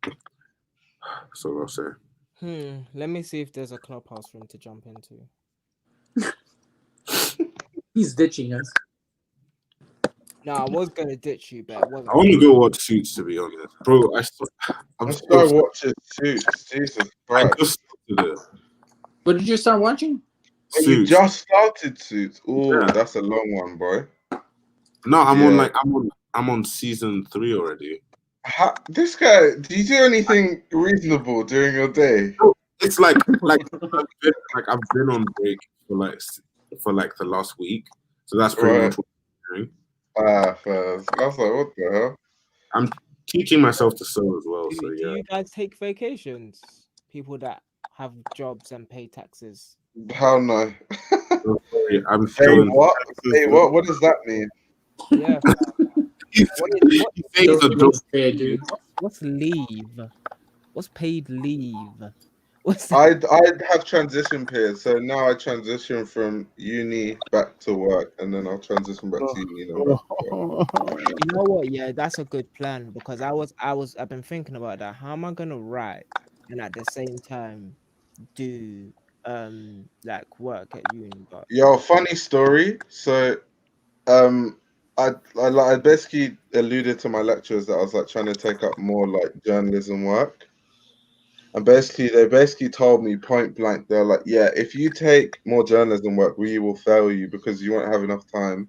that's all I'll say. Let me see if there's a clubhouse room to jump into. He's ditching us. No, I was gonna ditch you, but I wasn't. I want to go watch Suits, to be honest, bro. I'm start watching Suits. Jesus I Christ! just started it. What did you start watching? Oh, you just started Suits. Oh, Yeah. that's a long one, boy. No, I'm on season 3 already. This guy, do you do anything reasonable during your day? It's like I've been on break for like the last week, so that's pretty much what I'm doing. First. I was like, what the hell? I'm teaching myself to sew as well. Do you guys take vacations? People that have jobs and pay taxes. Hell no. I'm Hey, what? Hey, what does that mean? Yeah. What's leave? What's paid leave? I'd have transition periods. So now I transition from uni back to work, and then I'll transition back to uni. You know what? Yeah, that's a good plan, because I've been thinking about that. How am I gonna write and at the same time do like work at uni? But Yo, funny story. So I basically alluded to my lecturers that I was like trying to take up more like journalism work. And they told me point blank, they're like, yeah, if you take more journalism work, we will fail you because you won't have enough time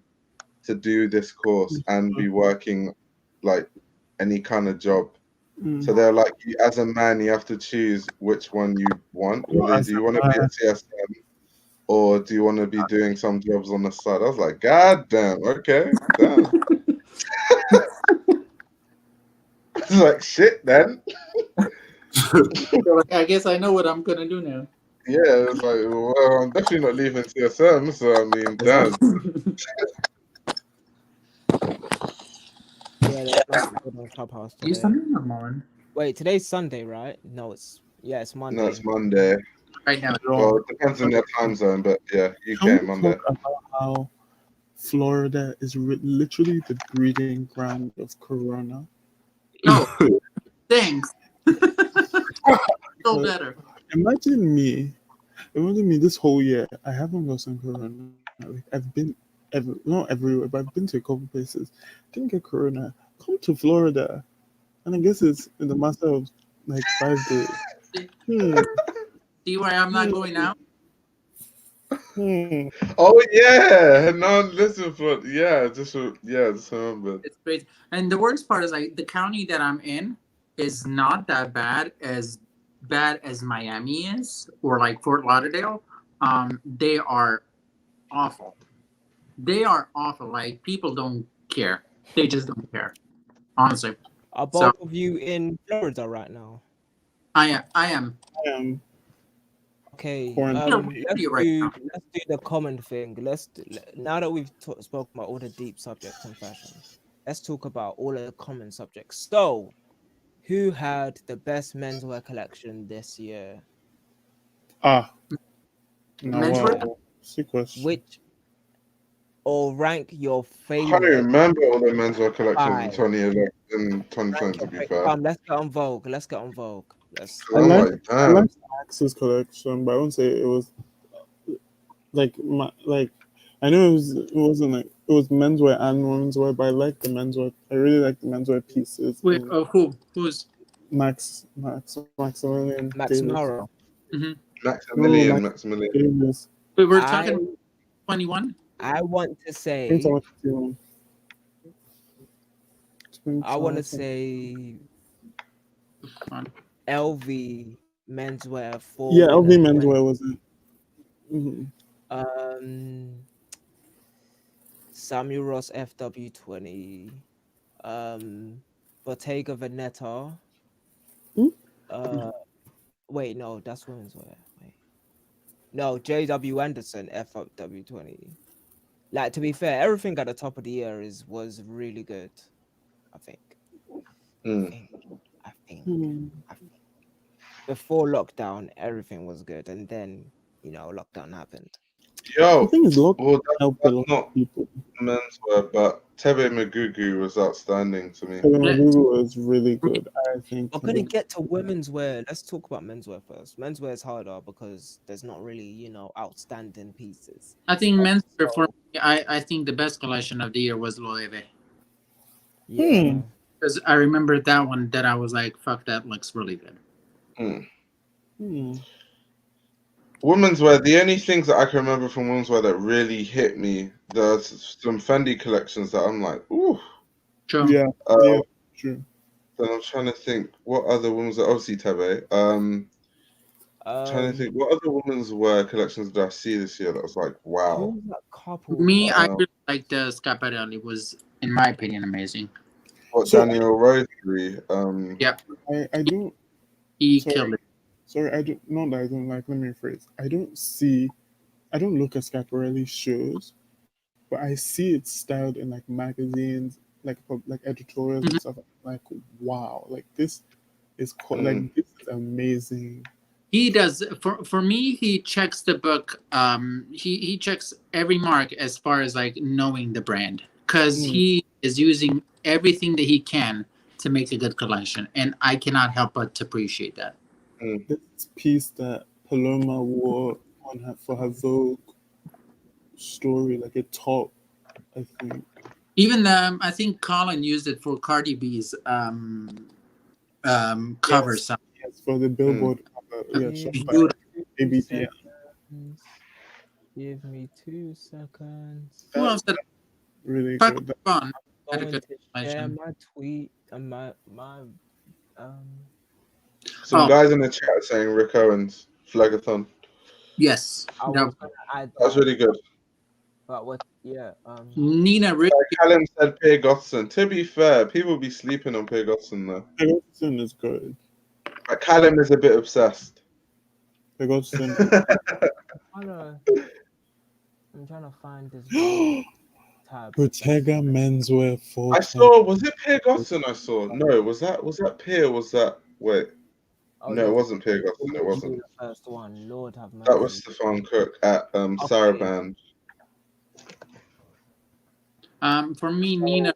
to do this course and be working like any kind of job. So they're like, as a man, you have to choose which one you want. Whether do you want to be at CSM or do you want to be doing some jobs on the side? I was like, God damn, okay, damn. I was like, shit, then. I guess I know what I'm gonna do now. Yeah, it's like, well, I'm definitely not leaving CSM, so I mean, damn. Yeah, there's nothing on Clubhouse today. You Sunday or morning? Wait, today's Sunday, right? No, it's Monday. No, it's Monday. Right now. Well, it depends on your time zone, but yeah, UK Monday. Talk about how Florida is literally the breeding ground of Corona. No, thanks. Feel better. Imagine me this whole year. I haven't gotten Corona. Like, I've been not everywhere, but I've been to a couple places. Didn't get Corona. Come to Florida, and I guess it's in the matter of like 5 days. See why I'm not going now? Oh yeah, no, listen for just remember. It's crazy, and the worst part is like the county that I'm in is not that bad as Miami is, or like Fort Lauderdale. They are awful. They are awful. Like people don't care. They just don't care. Honestly. Are both of you in Florida right now? I am. Okay. Let's do the common thing. Now that we've spoken about all the deep subjects in fashion, let's talk about all the common subjects. So, who had the best menswear collection this year? Menswear? Which, or rank your favorite? I can't remember all the menswear collections in 2011 and 2020. To be fair, let's get on Vogue. I liked Max's collection, but I won't say it was like I know it wasn't like It was menswear and womenswear, but I like the menswear. I really like the menswear pieces. Wait, in who's? Maximilian Max Davis. Mara. Mm-hmm. Maximilian, No, Maximilian. Davis. Wait, we're I talking 21. I want to I say think 21. I want to say Fun. LV menswear for Yeah, LV winter menswear was it? Mm-hmm. Samuel Ross FW20, Bottega Veneta. Wait, no, that's women's wear. Wait, no, JW Anderson FW20. Like, to be fair, everything at the top of the year was really good. I think. Mm. I think. Hmm. Before lockdown, everything was good, and then lockdown happened. The Yo, thing is, look, well, helped a that's lot not of people. menswear, but Tebe Magugu was outstanding to me. Telemagugu was really good. I think. We're gonna get to women's wear. Let's talk about menswear first. Menswear is harder because there's not really, outstanding pieces. I think menswear for So, me, I think the best collection of the year was Loewe. yeah. Because I remember that one that I was like, fuck, that looks really good. Women's wear, the only things that I can remember from women's wear that really hit me, there's some Fendi collections that I'm like, ooh. True. Yeah, Uh, true. Then I'm trying to think what other women's wear, obviously Tebe. Trying to think what other women's wear collections did I see this year that was like, wow. Who's that couple? Me, I really like the Schiaparelli. Was, in my opinion, amazing. What, So- Daniel Rosary? Yeah, I don't. he Sorry. killed it. Sorry, I don't. Not that I don't like. Let me rephrase. I don't look at Schiaparelli shows, but I see it styled in like magazines, like editorials and stuff. Like, wow, like this is like this is amazing. He does for me. He checks the book. He checks every mark as far as like knowing the brand, because he is using everything that he can to make a good collection, and I cannot help but to appreciate that. This piece that Paloma wore for her Vogue story, like it top, I think. Even I think Colin used it for Cardi B's cover. Yes, for the Billboard cover. Yeah, shot by ABPM. Give me 2 seconds. Who else said Really fuck good. fun? I'm going to share my tweet and my Some guys in the chat saying Rick Owens, Flagathon. Yes, I was gonna add that was really good. But what? Yeah. Nina Rick. Callum said Pierre Gosson. To be fair, people be sleeping on Pierre Gosson though. Pierre Gosson is good. But Callum is a bit obsessed. Pierre Gosson. I'm trying to find this tab. Bottega menswear for. I saw. Was it Pierre Gosson? I saw. No, was that Pierre? Was that wait? No, it wasn't Pierre Gosson. It wasn't. The first one. Lord have mercy. That was Stefan Cook at Saraband. For me, Nina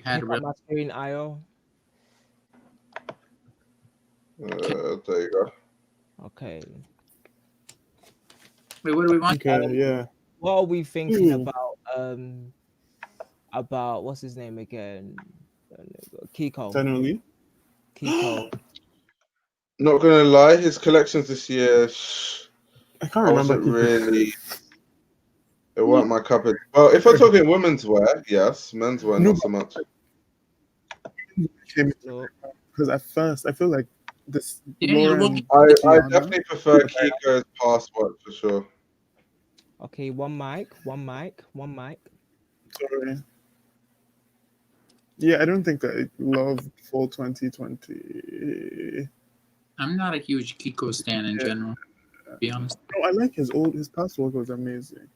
had my screen IO. There you go. Okay. Wait, what do we want? Okay, yeah. What are we thinking about what's his name again? Kiko. Generally. Kiko. Not gonna lie, his collections this year. I can't remember. Really. It weren't my cup of. Well, if we're talking women's wear, yes. Menswear, not so much. Because at first, I feel like this. I definitely prefer Kiko's past work for sure. Okay, one mic. Sorry. Yeah, I don't think I loved fall 2020. I'm not a huge Kiko stan in general, to be honest. No, I like his past work was amazing.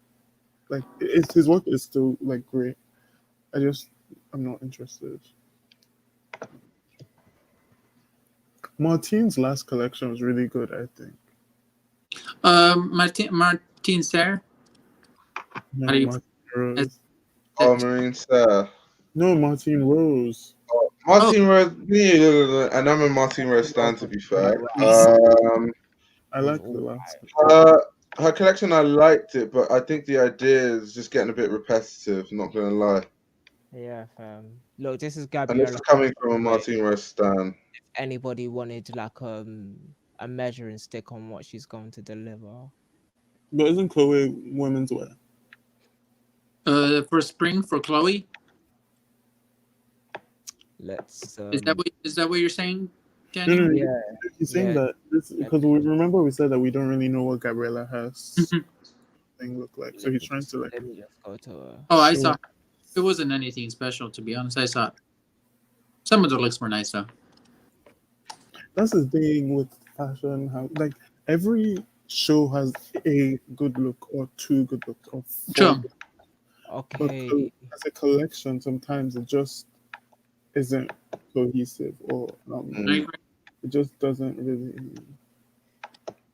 Like his work is still like great. I'm not interested. Martine's last collection was really good, I think. Martin Serre? No, Martine Rose. Marine Serre. No, Martine Rose. Martine Rose, and I'm a Martine Rose stan, to be fair. I like the last. Her collection, I liked it, but I think the idea is just getting a bit repetitive. Not gonna lie. Yeah, fam. Look, this is And this Gabriella. is coming from a Wait, Martin Rose stan. if anybody wanted like a measuring stick on what she's going to deliver. But isn't Chloe women's wear? For spring for Chloe. Let's Is that what you're saying, Danny? No, yeah, he's saying yeah. that because we remember we said that we don't really know what Gabriella has thing look like. So he's trying to like. Let me just go to her. Oh, I show- saw. It wasn't anything special, to be honest. I saw. Some of the looks were nice though. That's the thing with fashion. How like every show has a good look or two good looks or four. Sure. Good- But Okay. as a collection, sometimes it just isn't cohesive or I agree. it just doesn't really.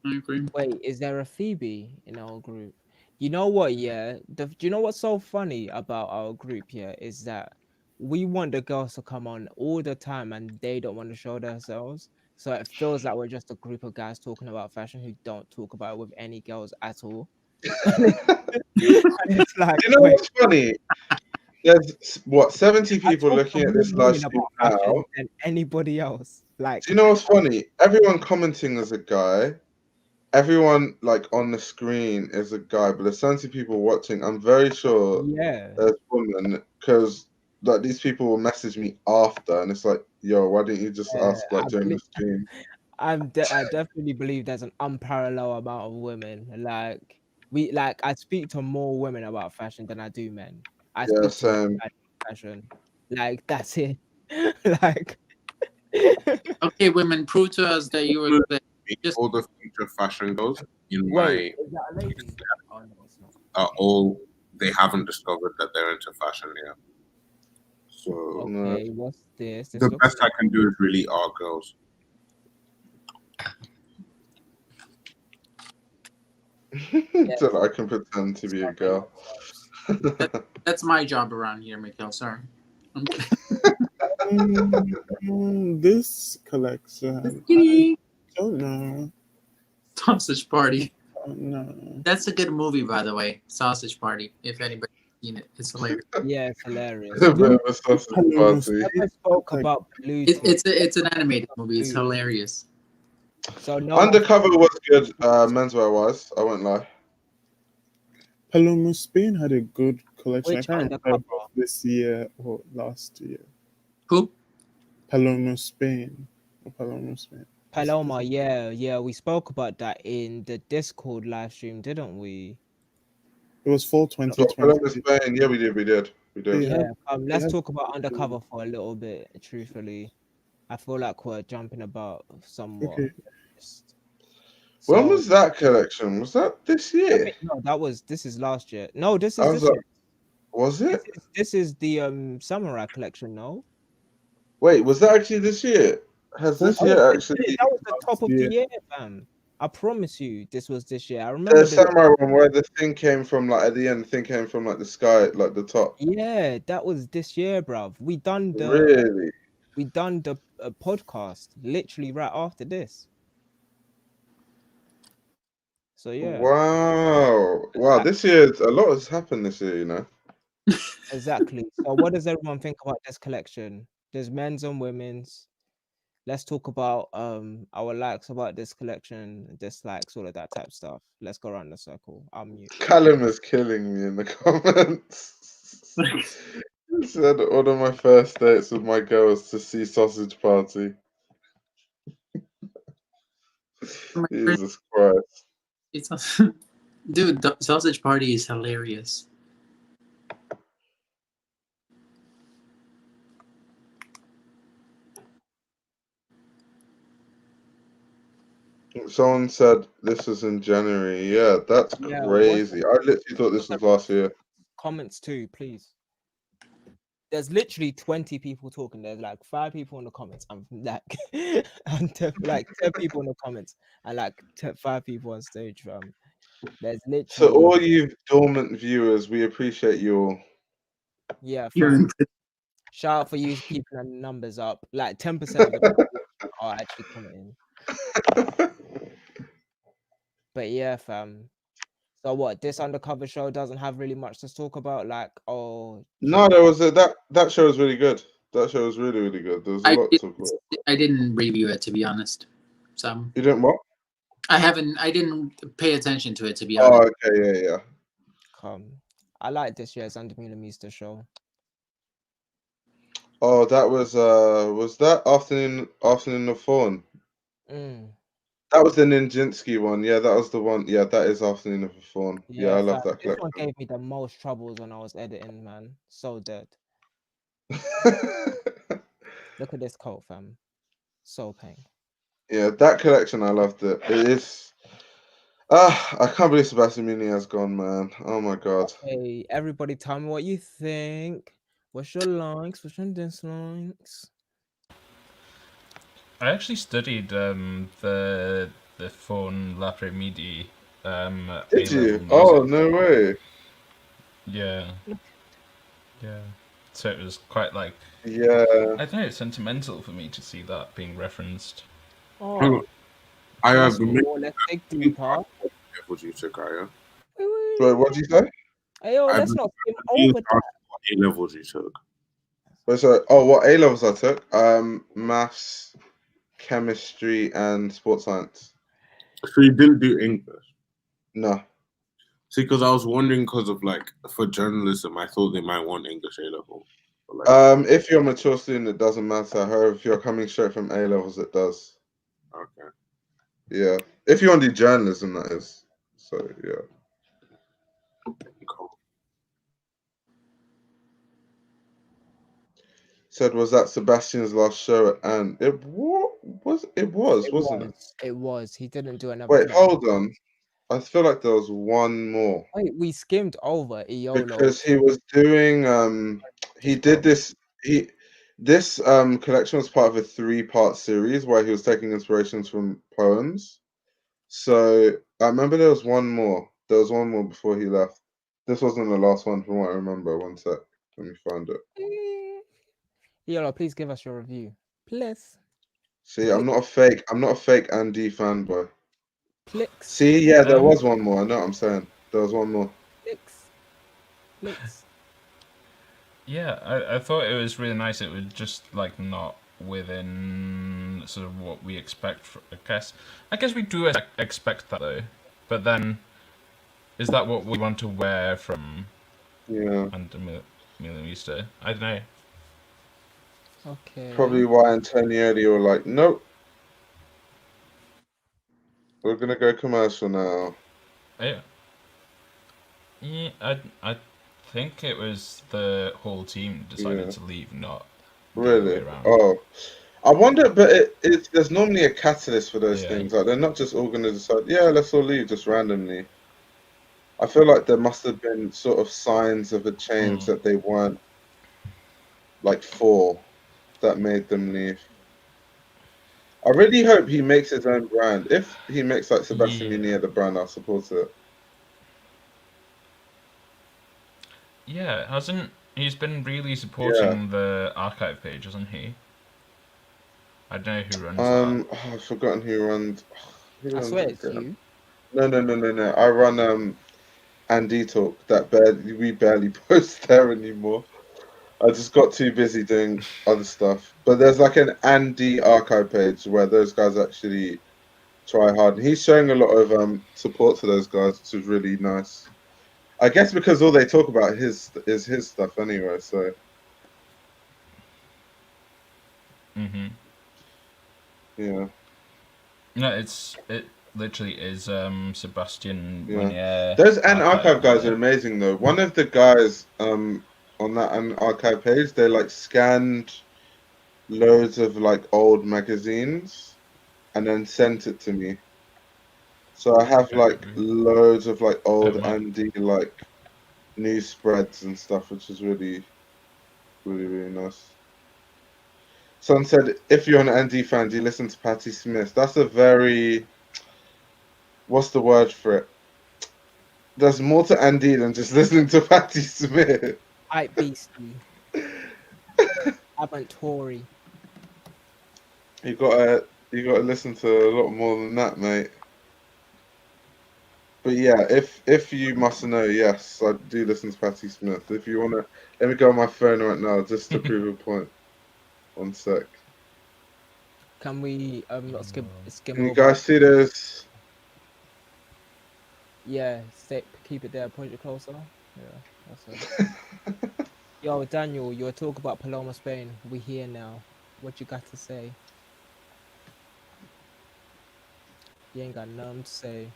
I agree. Wait, is there a Phoebe in our group? You know what? Yeah. Do you know what's so funny about our group? Yeah, is that we want the girls to come on all the time, and they don't want to show themselves. So it feels like we're just a group of guys talking about fashion who don't talk about it with any girls at all. And it's like, You know wait, what's funny? There's what 70 I people talk looking to at more this live women stream about now. fashion than anybody else. Like, Do you know what's funny? Everyone commenting is a guy. Everyone like on the screen is a guy, but there's 70 people watching. I'm very sure yeah. there's women because like these people will message me after, and it's like, yo, why didn't you just ask like I during the believe, stream? I definitely believe there's an unparalleled amount of women. Like I speak to more women about fashion than I do men. I Yeah, speak to men same. about fashion. Like that's it. Like Okay, women, prove to us that you were good. Just All the future fashion girls in wait, my is that a lady? Oh no, it's not. are all they haven't discovered that they're into fashion yet. So No. Okay, what's this? This the looks best I can do is really our girls. So I can pretend to be a girl. that's my job around here, Mikhail. Sorry. This collection, I Kitty. don't know. Sausage Party. No. That's a good movie, by the way. Sausage Party. If anybody's seen it, it's hilarious. yeah, it's hilarious. A bit of a sausage Hello, party. Never spoke Like- about Pluto. It's an animated movie. It's hilarious. So no Undercover was good, menswear wise. I won't lie. Paloma Spain had a good collection. Which I can't remember Undercover? if this year or last year. Who? Paloma Spain. Or Paloma Spain. Paloma, yeah, we spoke about that in the Discord live stream, didn't we? It was fall Paloma 2020. Spain. Yeah, we did. They Yeah, had- let's had- talk about Undercover for a little bit, truthfully. I feel like we're jumping about somewhat. Okay. When So, was that collection? Was that this year? no, this is last year. No, this I is was this like, year. was it? This is the samurai collection, no? Wait, was that actually this year? Has this Oh, year actually? That was the top of year. the year, fam. I promise you, this was this year. I remember The samurai one where the thing came from, like at the end, the thing came from like the sky, like the top. Yeah, that was this year, bruv. We done the Really? podcast literally right after this. So yeah, Wow. This year, a lot has happened this year. You know. exactly. So what does everyone think about this collection? There's men's and women's. Let's talk about our likes about this collection, dislikes, all of that type of stuff. Let's go around the circle. I'll mute. Callum is killing me in the comments. He said one of my first dates with my girl was to see Sausage Party. Jesus Christ. It's dude, the Sausage Party is hilarious. Someone said this was in January. Yeah, that's Yeah, crazy. I literally thought this was last year. Comments too, please. There's literally 20 people talking. There's like 5 people in the comments. I'm like, and like 10 people in the comments, and like 5 people on stage. There's literally. So all you dormant viewers, we appreciate you all. Yeah, You're shout out for you keeping the numbers up. Like 10% of the people are actually commenting. But yeah, fam. So what? This undercover show doesn't have really much to talk about. Like, oh, No, there was that show was really good. That show was really really good. There was a I lot to talk didn't, about. I didn't review it, to be honest. So You didn't what? I didn't pay attention to it, to be Oh, honest. okay, yeah. I like this year's Under Mister show. Oh, that was that afternoon of Fawn? That was the Ninjinsky one. Yeah, that was the one. Yeah, that is Afternoon of a Fawn. Yeah, I love that This one collection. gave me the most troubles when I was editing, man. So dead. Look at this coat, fam. So pain. Yeah, that collection, I loved it. It is. I can't believe Sebastian Mini has gone, man. Oh my god. Hey, everybody, tell me what you think. What's your likes? What's your dislikes? I actually studied the Fawn Lapre Midi Did A-level you? music. Oh, no way. Yeah. Yeah. So it was quite like, Yeah. I don't know, it's sentimental for me to see that being referenced. Oh, I have let's been go. Let's dig deeper. level you took, Aya. Wait, what did you say? Hey, yo, I've let's been not skim confused over as that. to what A levels you took. Wait, so, what A levels I took? Maths, chemistry, and sports science. So you didn't do English? No. See, because I was wondering, because of like for journalism, I thought they might want English A level. But, like, If you're a mature student, it doesn't matter. However, if you're coming straight from A levels, it does. okay. Yeah. If you want to do journalism, that is. So yeah. Cool. Said, was that Sebastian's last show? And it was, wasn't it? It was. He didn't do another Wait, collection. hold on. I feel like there was one more. Wait, we skimmed over Iolo. Because he was doing he did this collection was part of a 3-part series where he was taking inspirations from poems. So I remember there was one more. There was one more before he left. This wasn't the last one from what I remember. One sec. Let me find it. Iolo, please give us your review. Please. See, I'm not a fake Andy fanboy. Plix. See, yeah, there was one more. I know what I'm saying. There was one more. Plix. Yeah, I thought it was really nice. It was just like not within sort of what we expect. I guess we do expect that though. But then, is that what we want to wear from? Yeah. Under Easter? I don't know. Okay. Probably why Antonioni were like, nope. We're gonna go commercial now. Yeah. Yeah, I think it was the whole team decided to leave, not the other way Really? around. Oh, I wonder, but there's normally a catalyst for those Yeah. things. Like they're not just all gonna decide, yeah, let's all leave just randomly. I feel like there must have been sort of signs of a change that they weren't like for that made them leave. I really hope he makes his own brand. If he makes like Sebastian Munia the brand, I'll support it. Yeah, he's been really supporting the archive page, hasn't he? I don't know who runs that. Oh, I've forgotten who runs. I swear it's you. No. I run Andy Talk. We barely post there anymore. I just got too busy doing other stuff. But there's like an Andy archive page where those guys actually try hard. And he's showing a lot of support to those guys, which is really nice. I guess because all they talk about is his stuff anyway. So. Mm-hmm. Yeah. No, it literally is Sebastian. Yeah. Those archive guys are amazing though. One of the guys on that archive page, they like scanned loads of like old magazines and then sent it to me. So I have like loads of like old Andy like news spreads and stuff, which is really, really, really nice. Someone said, if you're an Andy fan, do you listen to Patti Smith? That's a very, what's the word for it? There's more to Andy than just listening to Patti Smith. Hype beastie. Tory. You gotta listen to a lot more than that, mate. But yeah, if you must know, yes, I do listen to Patti Smith. If you wanna, let me go on my phone right now just to prove a point. One sec. Can we not skim Can you over? guys see this? Yeah, keep it there. Point it closer. Yeah, that's it. Yo, Daniel, you're talking about Paloma Spain. We here now. What you got to say? You ain't got nothing to say.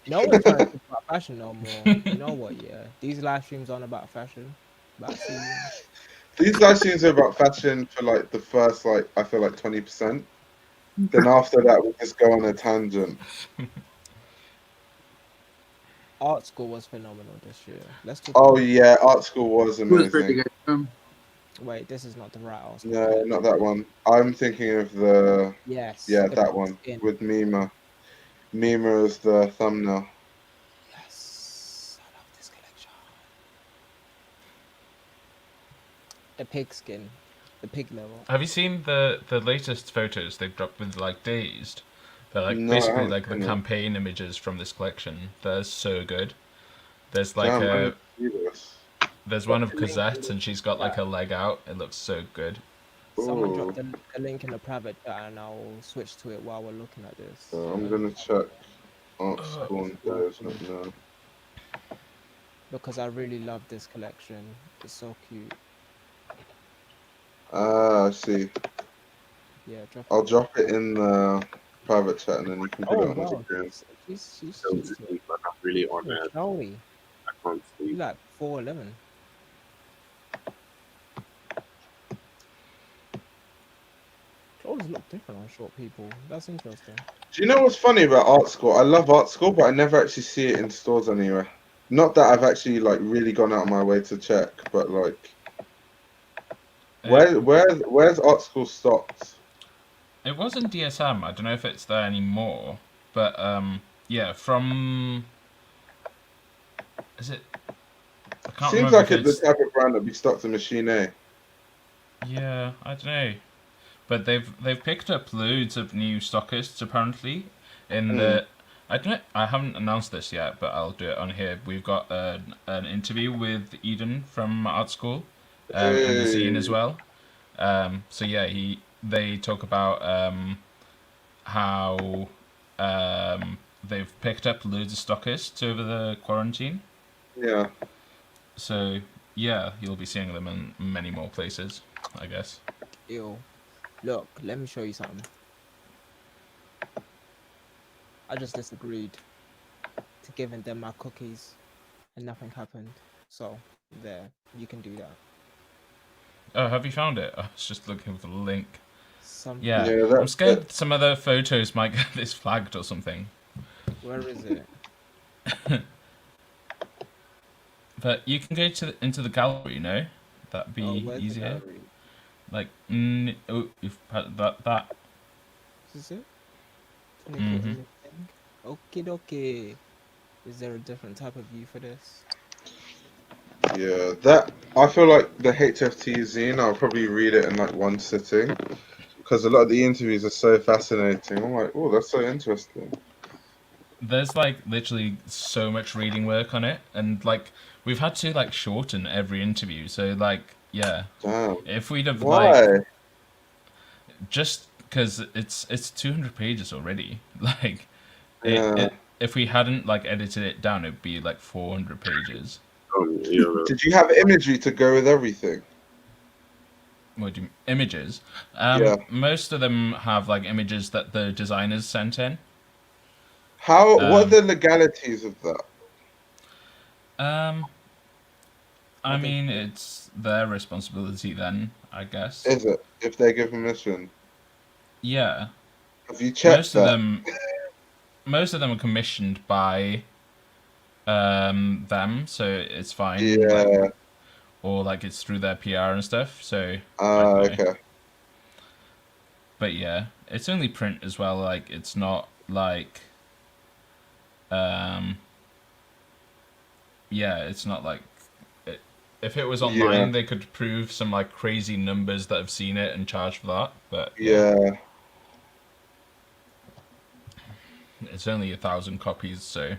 No one's trying to talk about fashion no more. You know what? Yeah, these live streams aren't about fashion. But I see you. These live streams are about fashion for like the first I feel like 20%. Then after that we just go on a tangent. Art school was phenomenal this year. Let's talk. Oh About yeah, art school was It was pretty amazing. good. Wait, this is not the right art school. No, not that one. I'm thinking of the Yes, the that one skin. with Mima. Mima as the thumbnail. Yes, I love this collection. The pig skin, the pig level. Have you seen the latest photos they've dropped with like Dazed? They're like No, I basically haven't like the seen it. campaign images from this collection. They're so good. There's like Damn, I need to see this. there's Drop one of the link in Cosette the and she's got like chat. her leg out. It looks so good. Someone drop Ooh. the link in the private chat and I'll switch to it while we're looking at this. I'm gonna check art school and those right now. Because I really love this collection. It's so cute. Ah, I see. Yeah, drop I'll it. drop it in the private chat and then you can put Oh it on the wow, screen. she's Like, I'm really on it. Joey. I can't You sleep. like 4'11". Clothes look different on short people. That's interesting. Do you know what's funny about art school? I love art school, but I never actually see it in stores anywhere. Not that I've actually like really gone out of my way to check, but like, where's art school stocked? It was in DSM. I don't know if it's there anymore, but yeah, from is it? I can't Seems remember like if it's the it's. type of brand that be stocked in Machine A. Yeah, I don't know, but they've picked up loads of new stockists apparently. In the I don't know, I haven't announced this yet, but I'll do it on here. We've got an interview with Eden from Art School, in the zine as Hey. well. So yeah, they talk about how they've picked up loads of stockists over the quarantine. Yeah. So yeah, you'll be seeing them in many more places, I guess. Ew. Look, let me show you something. I just disagreed to giving them my cookies and nothing happened. So there, you can do that. Oh, have you found it? I was just looking for the link. Yeah, I'm scared some other photos might get this flagged or something. Where is it? But you can go into the gallery, you know? That'd be Where's easier. the gallery? Like, you've put that. Is this it? Mhm. Okie dokie. Is there a different type of view for this? Yeah, that I feel like the HFT zine, I'll probably read it in like one sitting because a lot of the interviews are so fascinating. I'm like, oh, that's so interesting. There's like literally so much reading work on it, and like we've had to like shorten every interview. So like, yeah, Damn. if we'd have Why? like just because it's 200 pages already, like Yeah. if we hadn't like edited it down, it'd be like 400 pages. Did you have imagery to go with everything? What do you images? Yeah. Most of them have like images that the designers sent in. What are the legalities of that? I mean, it's their responsibility then, I guess. Is it if they give permission? Yeah. Have you checked that? Most of them are commissioned by them, so it's fine. Yeah. Like, or like it's through their PR and stuff. So I don't know. Okay. But yeah, it's only print as well. Like it's not like yeah, it's not like if it was online, they could prove some like crazy numbers that have seen it and charge for that. But yeah. It's only 1,000 copies, so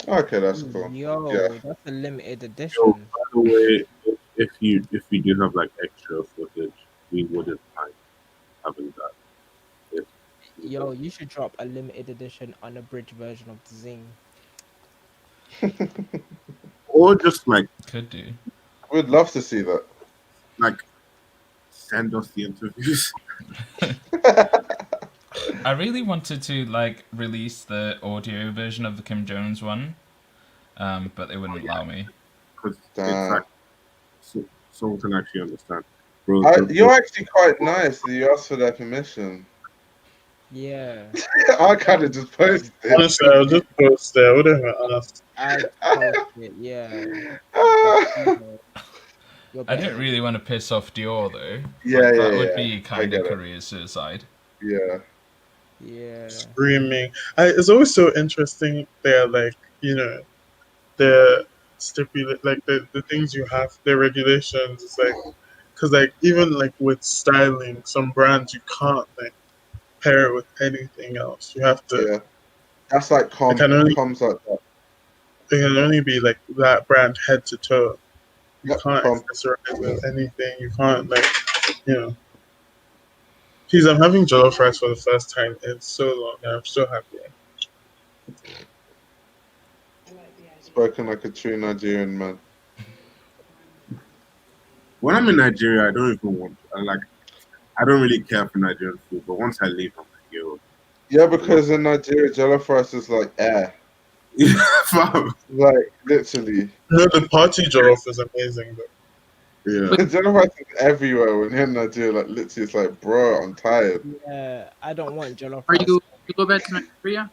Okay, that's cool. Yo, Yeah. that's a limited Yo, edition. by the way, if you do have like extra footage, we wouldn't mind having that. If you Yo, don't. you should drop a limited edition unabridged version of the zine. Or just like Could do. We'd love to see that. like send us the interviews. I really wanted to like release the audio version of the Kim Jones one, but they wouldn't allow me. Because it's Damn. like someone can actually understand. Bro, You're actually quite nice that you asked for their permission. Yeah, I kind of just posted. Honestly, I'll just post there. I wouldn't even ask. I post it. Yeah, but, Ah, you know, you're I better don't than really want to piss off Dior though. yeah, Like yeah, that would yeah. be I kind get of it. career suicide. Yeah. yeah. Screaming. It's always so interesting. They're like, the stipulate like the things you have, the regulations. It's like because like even like with styling, some brands you can't like pair it with anything else. You have to. Yeah. That's like It can only comms like that. it can only be like that brand head to toe. You Yep, can't accessorize with anything. You can't like you know. Geez, I'm having jollof rice for the first time in so long, and I'm so happy. spoken like a true Nigerian man. when I'm in Nigeria, I don't even want to. I don't really care for Nigerian food, but once I leave, I'm like, yo, Yeah, because in Nigeria, jollof rice is like air. fam. Like literally, No, the party jollof is amazing though. Yeah. jollof rice is everywhere when you're in Nigeria. Like literally, it's like, bro, I'm tired. Yeah, I don't want jollof Are rice. you go back to Nigeria?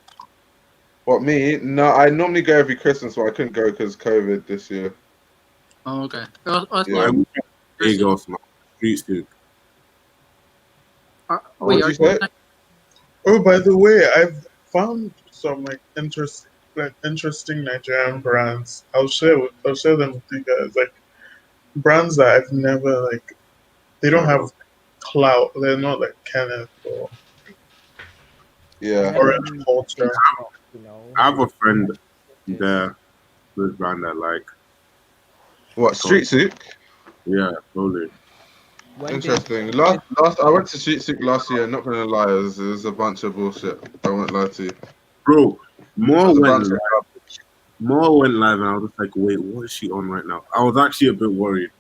What me? No, I normally go every Christmas, but I couldn't go because COVID this year. Oh, okay. Yeah. I wish I could take off my street food. What Wait, did are you you say? Oh, by the way, I've found some interesting Nigerian brands. I'll share them with you guys. Like brands that I've never like. They don't have clout. They're not like Kenneth or I Yeah. never Orange really Culture. shop, you know. I have a friend This. there, this brand I like. What street soup? Yeah, totally. When did Interesting. Last I went to street soup last year. Not gonna lie, it was a bunch of bullshit. I won't lie to you. It Bro, more was a went bunch of live. More went live, and I was just like, wait, what is she on right now? I was actually a bit worried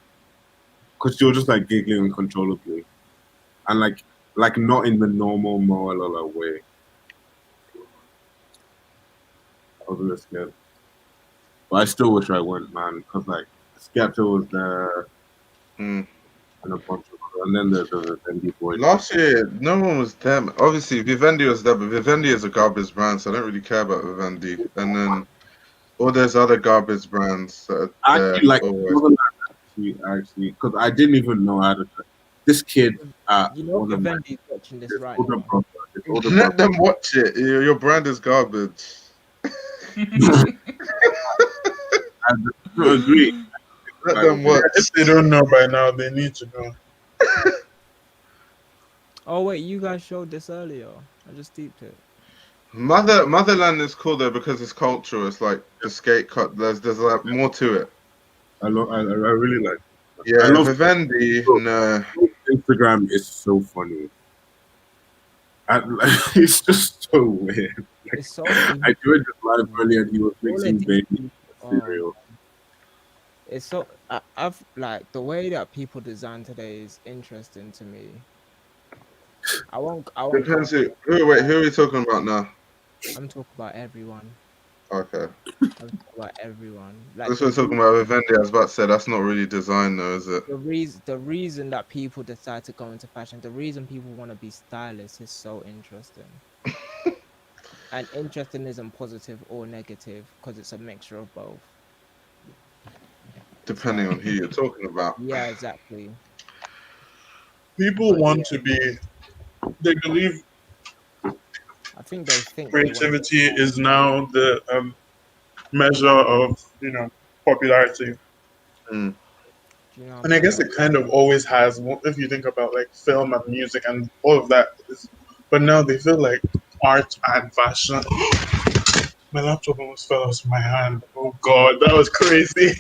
because she was just like giggling uncontrollably, and like not in the normal Moalala way. I was a little scared, but I still wish I went, man, because like Skepta was there Mm. and a bunch of other, and then the Vivendi boys. Last year, no one was there. Obviously, Vivendi was there, but Vivendi is a garbage brand, so I don't really care about Vivendi. And then all those other garbage brands that I are there actually like always. actually because I didn't even know how to. This kid, you know one of my Vivendi's watching this his right older now? brother, his older Let brother. them watch it. Your brand is garbage. I don't agree. Let By the them way, watch. If they don't know by now, they need to know. Oh wait, you guys showed this earlier. I just deeped it. Motherland is cool though because it's cultural. It's like the skate cut. There's like more to it. I really like. Yeah, I love Vivendi. No. Instagram is so funny. It's just so weird. It's so. I joined this live earlier and he was All mixing of baby these- cereal. It's so. I've like the way that people design today is interesting to me. I won't. Depends who are we talking about now? I'm talking about everyone. Okay. I'm talking about everyone. Like This we're talking about Vivendi. I was about to say that's not really design though, is it? the reason that people decide to go into fashion, the reason people want to be stylists is so interesting. And interesting isn't positive or negative because it's a mixture of both. Depending on who you're talking about. Yeah, exactly. People want to be. They believe I think they think creativity is now the measure of popularity. Mm. You know, And I guess it kind of always has, if you think about like film and music and all of that. But now they feel like art and fashion My laptop almost fell out of my hand. Oh God, that was crazy.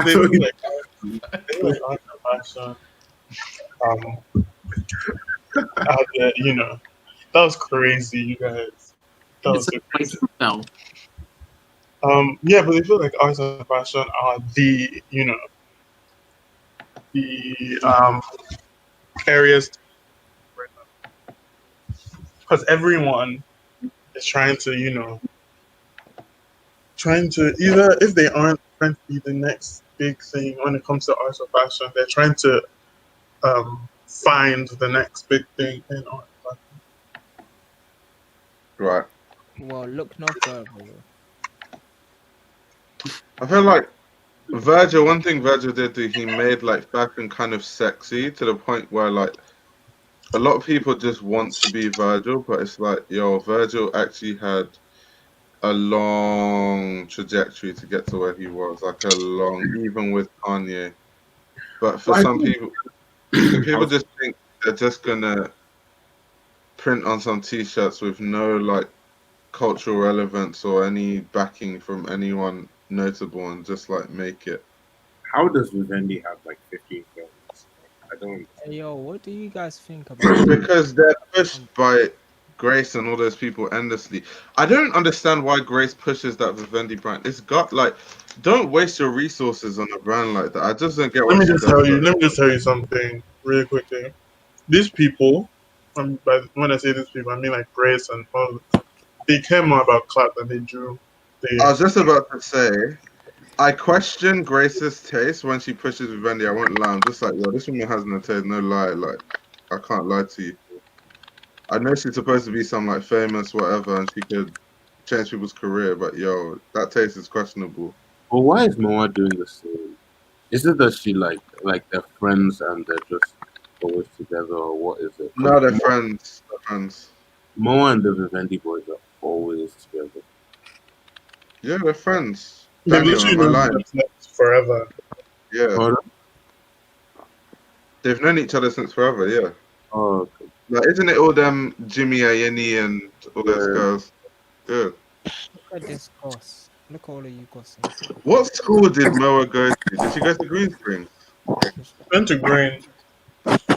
They look like art and fashion. Out there, that was crazy, you guys. That was so crazy. No. Yeah, but they feel like arts and fashion are the areas because everyone is trying to either if they aren't trying to be the next big thing when it comes to arts or fashion, they're trying to find the next big thing in art. Right. Well, look no further. I feel like Virgil. One thing Virgil did do, he made like fashion kind of sexy to the point where like a lot of people just want to be Virgil, but it's like, yo, Virgil actually had a long trajectory to get to where he was, like a long, even with Kanye. But for some people, people just think they're just gonna print on some t-shirts with no like cultural relevance or any backing from anyone notable and just like make it. How does Vivendi have like 15 films? I don't. Hey, yo, what do you guys think about? Because they're pushed by Grace and all those people endlessly. I don't understand why Grace pushes that Vivendi brand. It's got like, don't waste your resources on a brand like that. I just don't get Let why me she just does tell you. that. Let me just tell you something really quickly. These people, but when I say these people, I mean like Grace and all. They care more about clout than they do. I was just about to say, I question Grace's taste when she pushes Vivendi. I won't lie. I'm just like, yo, this woman has no taste, no lie. Like, I can't lie to you. I know she's supposed to be some like famous whatever, and she could change people's career, but yo, that taste is questionable. Well, why is Moa doing the same? Is it that she like they're friends and they're just always together, or what is it? Because No, they're friends. They're friends. Moa and the Vivendi boys are always together. Yeah, they're friends. They've Daniel, literally am I known lying? themselves forever. Yeah, Pardon? they've known each other since forever. Yeah, Oh, okay. like isn't it all them Jimmy Ayeni and all those Yeah. girls? Good. Look at this goss. Look all of you gossing. What school did Moa go to? Did she go to Green Springs? Went to Grange.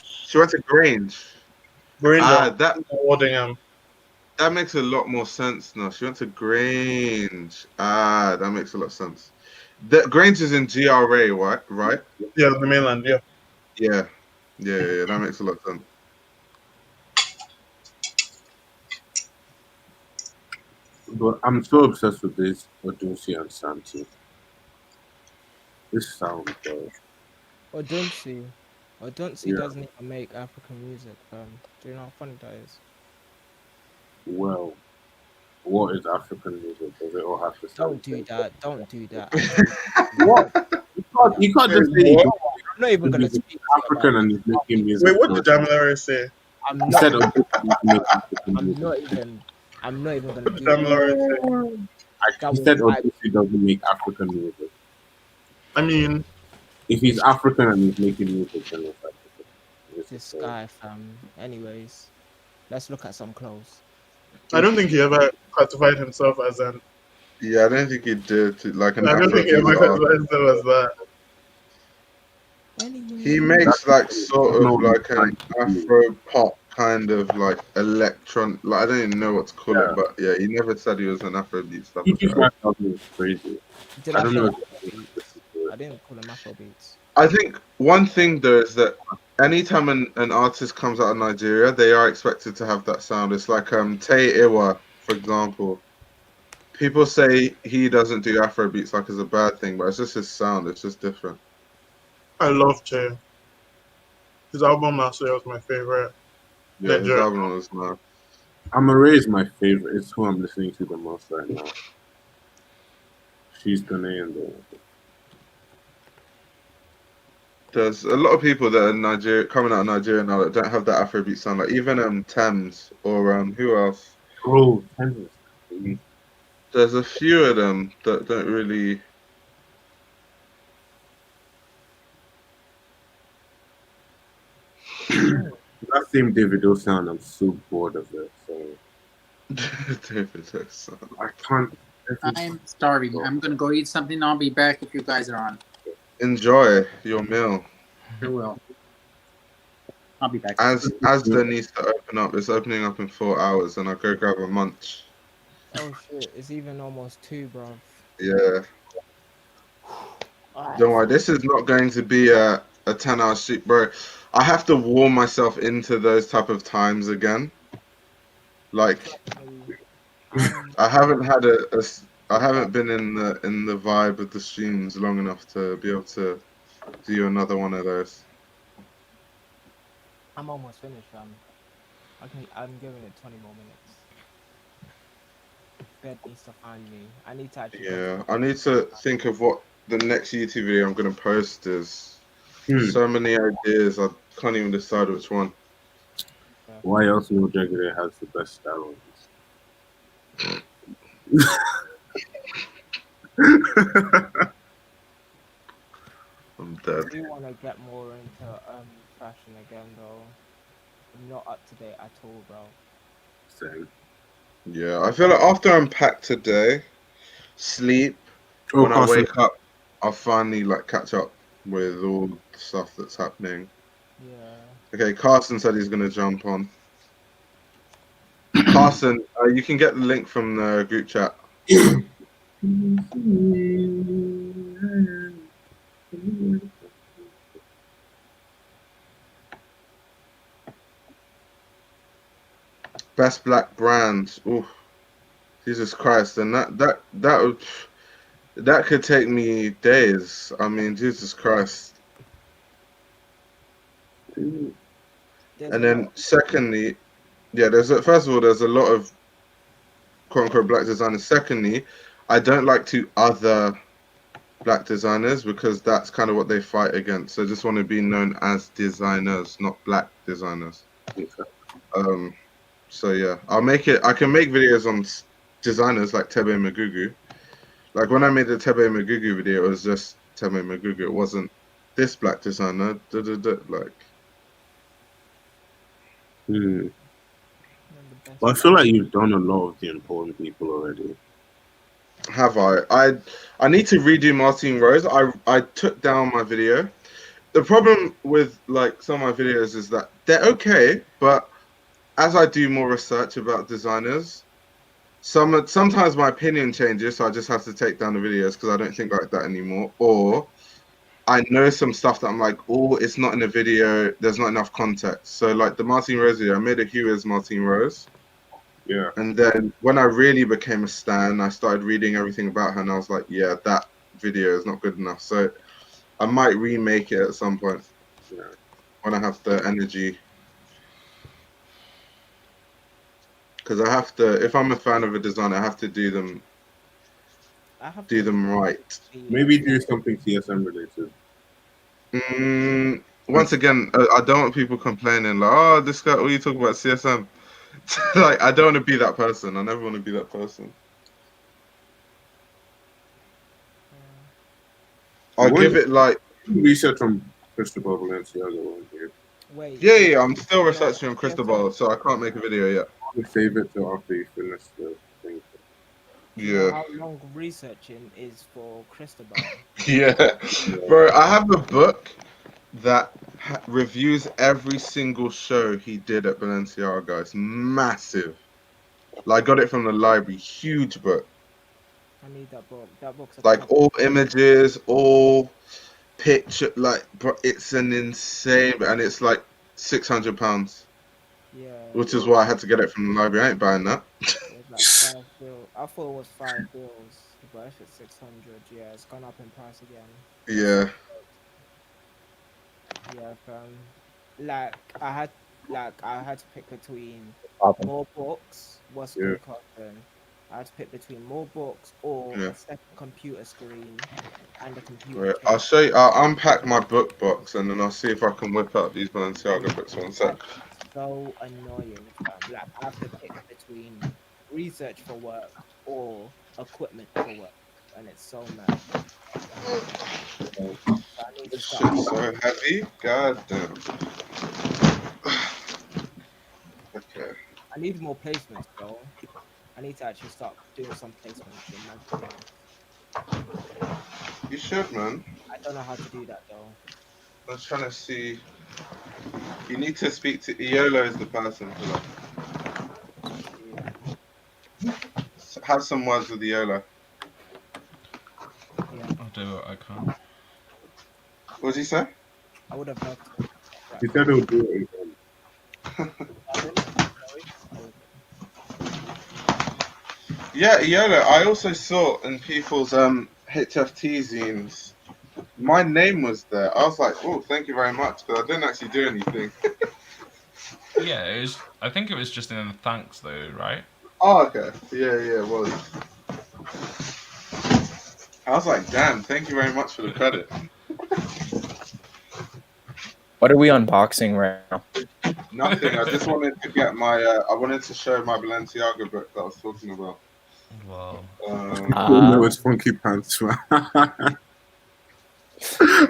She went to Grange. Grange Ah, or that Waddingham. that makes a lot more sense now. She went to Grange. Ah, that makes a lot of sense. The Grange is in GRA, right? Right? Yeah, the mainland. Yeah. Yeah. Yeah. That makes a lot of sense. But I'm so obsessed with this Odunsi and Santi. This sound, bro. Or don't see. Or don't see Yeah. doesn't even make African music. Do you know how funny that is? Well, what is African music? Does it all have to sound Don't the do same? that. Don't do that. Actually, What? You can't just say What? I'm not even gonna he's speak to you about African and he's making music. Wait, what So did Damilare say? I'm he not said even. Odunsi doesn't make African I'm music. not even. I'm not even gonna What did do that. Damilare say? That He was said I. Odunsi doesn't make African music. I mean, If he's African and he's making music, then it's African. This guy, fam. Anyways, let's look at some clothes. I don't think he ever classified himself as an. Yeah, I don't think he did like an I don't think he Afrobeats ever artist. classified himself as that. He Anyways, makes like That's sort not of what he's like trying an to do. Afro pop kind of like electron. Like I don't even know what to call it, Yeah. but yeah, he never said he was an Afrobeats type He of just guy. went out and was crazy. did I I don't say know. Afrobeats? I didn't call them Afrobeats. I think one thing though is that anytime an artist comes out of Nigeria, they are expected to have that sound. It's like Tay Iwa, for example. People say he doesn't do Afrobeats like it's a bad thing, but it's just his sound. It's just different. I love Che. His album last year was my favorite. Yeah, his Nigeria. album was nice. Amare is my favorite. It's who I'm listening to the most right now. She's Ghanaian though. There's a lot of people that are Nigeria coming out of Nigeria now that don't have that Afrobeat sound. Like even Thames or who else? Bro, Thames is crazy. There's a few of them that don't really. That same Davido sound, I'm so bored of it. So David son. I can't. I'm starving. I'm gonna go eat something. I'll be back if you guys are on. Enjoy your meal. I will. I'll be back. As Asda needs to open up, it's opening up in 4 hours, and I'll go grab a munch. Oh shit! It's even almost 2, bro. Yeah. Don't worry, this is not going to be a 10-hour shoot, bro. I have to warm myself into those type of times again. Like I haven't had I haven't been in the vibe of the streams long enough to be able to do another one of those. I'm almost finished, fam. I'm giving it 20 more minutes. Bed needs to find me. I need to actually go to Yeah, bed. I need to think of what the next YouTube video I'm gonna post is. Hmm. So many ideas, I can't even decide which one. Why else no Jagger has the best style I'm dead. I do want to get more into fashion again, though. I'm not up to date at all, bro. Same. Yeah, I feel like after I'm packed today, sleep, Oh, when I Carson. wake up, I'll finally like catch up with all the stuff that's happening. Yeah. Okay, Carson said he's gonna jump on. Carson, you can get the link from the group chat. Best black brand. Ooh, Jesus Christ! And that could take me days. I mean, Jesus Christ. There's And a lot then secondly, yeah, first of all, there's a lot of quote unquote black designers. Secondly, I don't like to other black designers because that's kind of what they fight against. So I just want to be known as designers, not black designers. So yeah, I'll make it. I can make videos on designers like Tebe Magugu. Like when I made the Tebe Magugu video, it was just Tebe Magugu. It wasn't this black designer. Like. Hmm. the best Well, I feel black. like you've done a lot of the important people already. Have I? I need to redo Martin Rose. I took down my video. The problem with like some of my videos is that they're okay, but as I do more research about designers, sometimes my opinion changes, so I just have to take down the videos because I don't think like that anymore. Or I know some stuff that I'm like, oh, it's not in the video. There's not enough context. So like the Martin Rose video, I made a Hugh as Martin Rose. Yeah. And then when I really became a stan, I started reading everything about her, and I was like, yeah, that video is not good enough. So I might remake it at some point. Yeah. When I have the energy. Because I have to, if I'm a fan of a designer, I have to do them right. Maybe do something CSM related. Once again, I don't want people complaining like, oh, this guy, what are you talking about CSM? Like, I don't want to be that person. I never want to be that person. I'll give it like research on Cristobal Balenciaga one here. Wait. Yeah, I'm still researching on Cristobal, so I can't make a video yet. I'll save it till after you finish the thing. Do you know how long researching is for Cristobal? Yeah, bro, I have a book that reviews every single show he did at Balenciaga. It's massive. Like, I got it from the library. Huge book. I need that book. That book's like all images, all picture. Like, bro, it's an insane, and it's like £600. Yeah. Which is why I had to get it from the library. I ain't buying that. Like 5 bills. I thought it was 5 bills, but if it's 600, yeah, it's gone up in price again. Yeah. Yeah, fam. Like I had to pick between more books. What's good, Carson? I had to pick between more books or a second computer screen and a computer. Right. I'll show you. I'll unpack my book box and then I'll see if I can whip out these Balenciaga books. One sec. So annoying, fam. Like I have to pick between research for work or equipment for work, and it's so mad. This shit's so heavy. God damn. Okay. I need more placements, bro. I need to actually start doing some placements in magazines. You should, man. I don't know how to do that though. I'm trying to see. You need to speak to Iolo is the person for that. Yeah. Have some words with Iolo. Yeah. I'll do what I can. What did he say? I would have loved to. Right. He said he'll do it again. Pardon? Sorry. Oh, Yeah, Iolo. I also saw in people's HFT zines, my name was there. I was like, oh, thank you very much, because I didn't actually do anything. Yeah, it was. I think it was just in thanks though, right? Oh, okay. Yeah, it was. I was like, damn, thank you very much for the credit. What are we unboxing right now? Nothing. I just wanted to get my. I wanted to show my Balenciaga book that I was talking about. Wow. No, it's Funky Pants, man.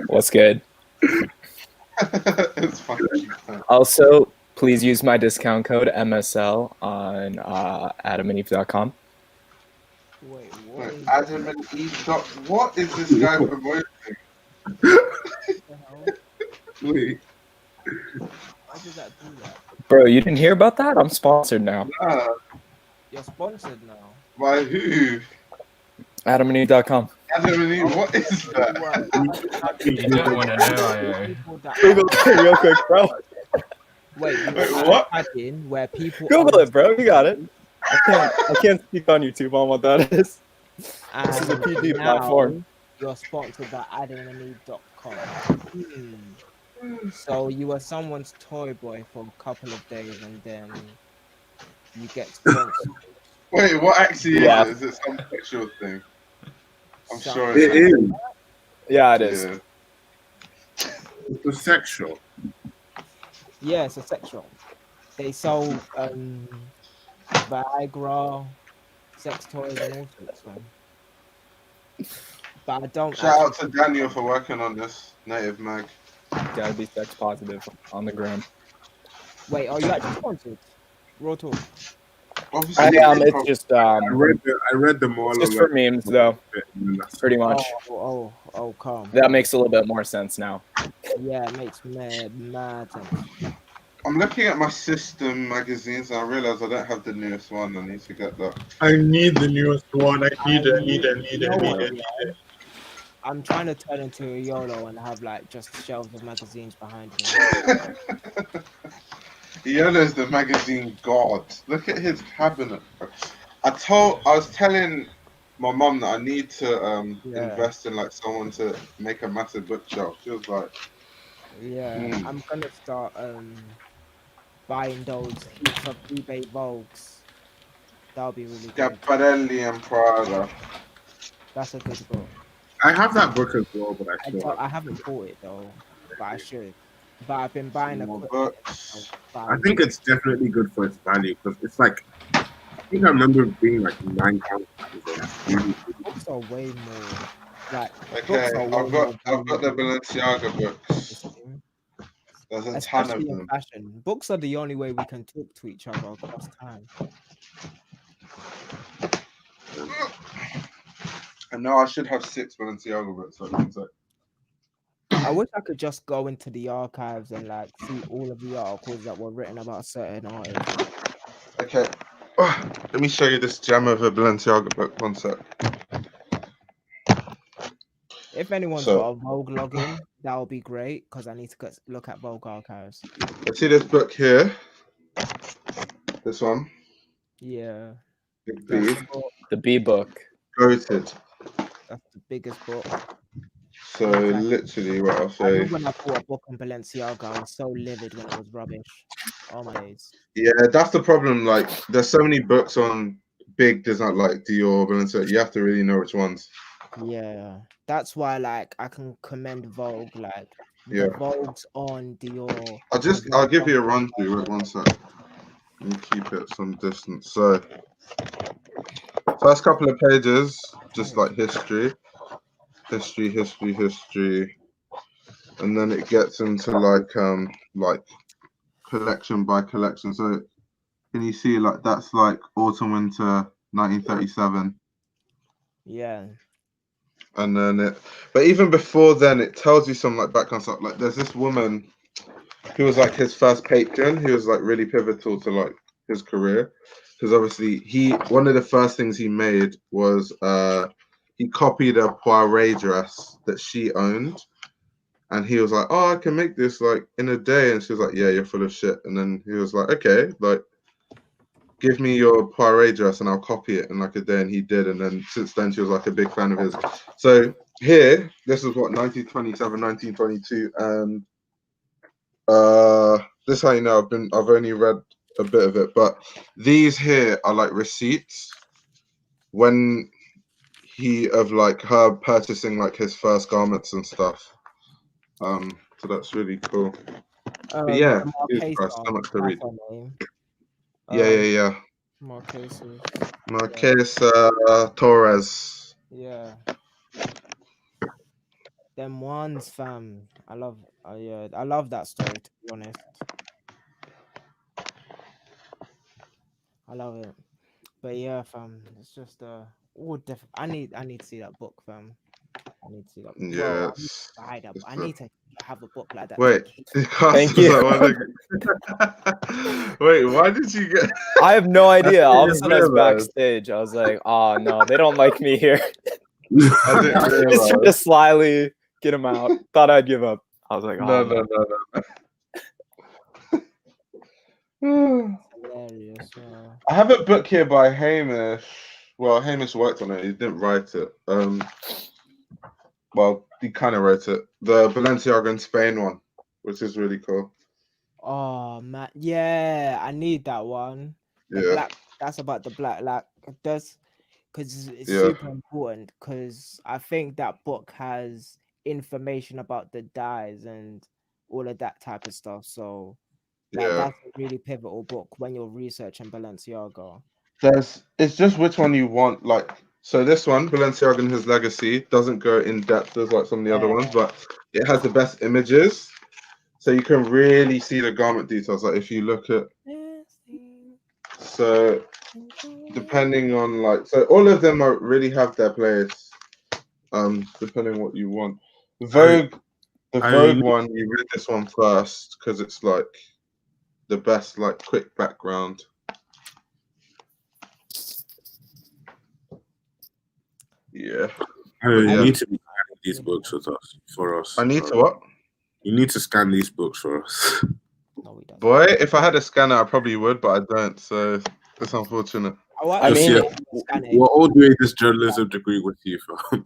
What's good? It's funky. Also, please use my discount code MSL on adamandeve.com. wait, what? Wait, Is Adam and Eve. What is this guy promoting? the hell? Wait, Why did that do that? Bro, you didn't hear about that? I'm sponsored now. Nah, You're sponsored now. by who? adamandeve.com. Adam and Eve. What is that? What? You don't want to know, IO. People that Google it real quick, bro. Wait, you Wait, are what? adding where people Google it, bro. You got it. I can't speak on YouTube on what that is. This is a and PG now platform. you're sponsored by adamandeve.com. So you were someone's toy boy for a couple of days and then you get sponsored. Wait, what actually Yeah. is it? Is it some sexual thing? I'm Some- sure it it's is. Yeah, it is. Yeah. It's sexual. Yeah, it's a sex shop. They sell Viagra, sex toys, and all sorts. But I don't. Shout out to Daniel for working on this native mag. Gotta be sex positive on the gram. Wait, are you actually sponsored? Raw talk. Obviously, It's just I read them all. it's just for memes though, pretty much. Oh, calm. That makes a little bit more sense now. Yeah, it makes mad sense. I'm looking at my system magazines and I realize I don't have the newest one. I need to get that. I need the newest one. I need You know what, it. yeah? I'm trying to turn into a YOLO and have like just shelves of magazines behind me. Yellow's the magazine god. Look at his cabinet. I was telling my mum that I need to invest in like someone to make a massive bookshelf. She was like, yeah, I'm gonna start buying those heaps of eBay Vogues. That'll be really good. Schiaparelli and Prada. That's a good book. I have that book as well, but I haven't bought it though, but I should. But I've been buying More a books. I think it's definitely good for its value because it's like I think I remember it being like £9. Books are way more like. Okay, I've got the Balenciaga books. There's a ton of Especially in them. fashion. Books are the only way we can talk to each other across time. I know I should have 6 Balenciaga books. So I wish I could just go into the archives and like see all of the articles that were written about certain artists. Okay, let me show you this gem of a Balenciaga book. One sec. If anyone's got a Vogue login, that would be great because I need to look at Vogue archives. Let's see this book here. This one. Yeah. Big B. The B book. Goated. That's the biggest book. So literally, what I'll I say. remember when I bought a book on Balenciaga, I was so livid when it was rubbish. Oh my days. Yeah, that's the problem. Like, there's so many books on big design like Dior, Balenciaga. You have to really know which ones. Yeah, that's why like I can commend Vogue. Like Yeah. the Vogues on Dior. I'll give you a run through. Wait, one sec. Let me keep it some distance. So, first couple of pages, just like history, and then it gets into like collection by collection. So, can you see like that's like autumn winter 1937. Yeah. And then but even before then, it tells you some like background stuff. Like there's this woman who was like his first patron, who was like really pivotal to like his career, because obviously one of the first things he made was he copied a Poiret dress that she owned, and he was like, "Oh, I can make this like in a day," and she was like, "Yeah, you're full of shit." And then he was like, "Okay, like give me your Poiret dress and I'll copy it in like a day," and he did. And then since then, she was like a big fan of his. So here, this is what 1927, 1922, and this is how you know I've only read a bit of it, but these here are like receipts when of like her purchasing like his first garments and stuff. So that's really cool. But yeah, Jesus Christ, so much to read. Yeah. Marquez Torres. Yeah. Them ones, fam. I love that story, to be honest. I love it. But yeah, fam, it's just I need to see that book, fam. I need to see that. Well, I need to have a book like that. Wait, Thank you. Wait, why did you get? I have no idea. All of a sudden, I was realize. backstage. I was like, "Oh no, they don't like me here." I didn't realize. Just trying to slyly get him out. Thought I'd give up. I was like, "Oh No. Hilarious. I have a book here by Hamish. Well, Hamish worked on it. He didn't write it. Well, he kind of wrote it. The Balenciaga in Spain one, which is really cool. Oh man, yeah, I need that one. That's about the black, like because it's super important. Because I think that book has information about the dyes and all of that type of stuff. So, that's a really pivotal book when you're researching Balenciaga. It's just which one you want. Like, so this one, Balenciaga and His Legacy, doesn't go in depth as like some of the other ones, but it has the best images, so you can really see the garment details. Like if you look at, so depending on like, so all of them really have their place. Depending on what you want. The Vogue one, you read this one first because it's like the best, like quick background. Yeah. You need to be scanning these books for us. I need to what? You need to scan these books for us. Boy, if I had a scanner, I probably would, but I don't. So it's unfortunate. I mean, we're all doing this journalism degree with you, fam.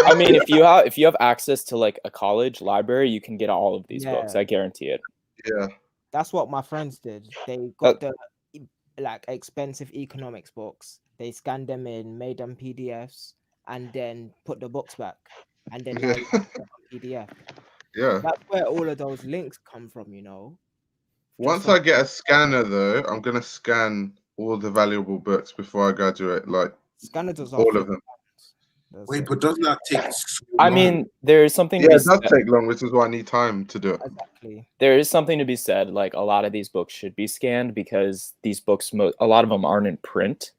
I mean, if you have access to like a college library, you can get all of these books. I guarantee it. Yeah. That's what my friends did. They got the like expensive economics books. They scanned them in, made them PDFs, and then put the books back. And then now you have a PDF. Yeah. That's where all of those links come from, you know. Once I get a scanner, though, I'm gonna scan all the valuable books before I graduate. Like all of them. Wait, but doesn't that take so long? I mean, there is something. Yeah, it does take long, which is why I need time to do it. Exactly. There is something to be said. Like a lot of these books should be scanned because these books, a lot of them aren't in print.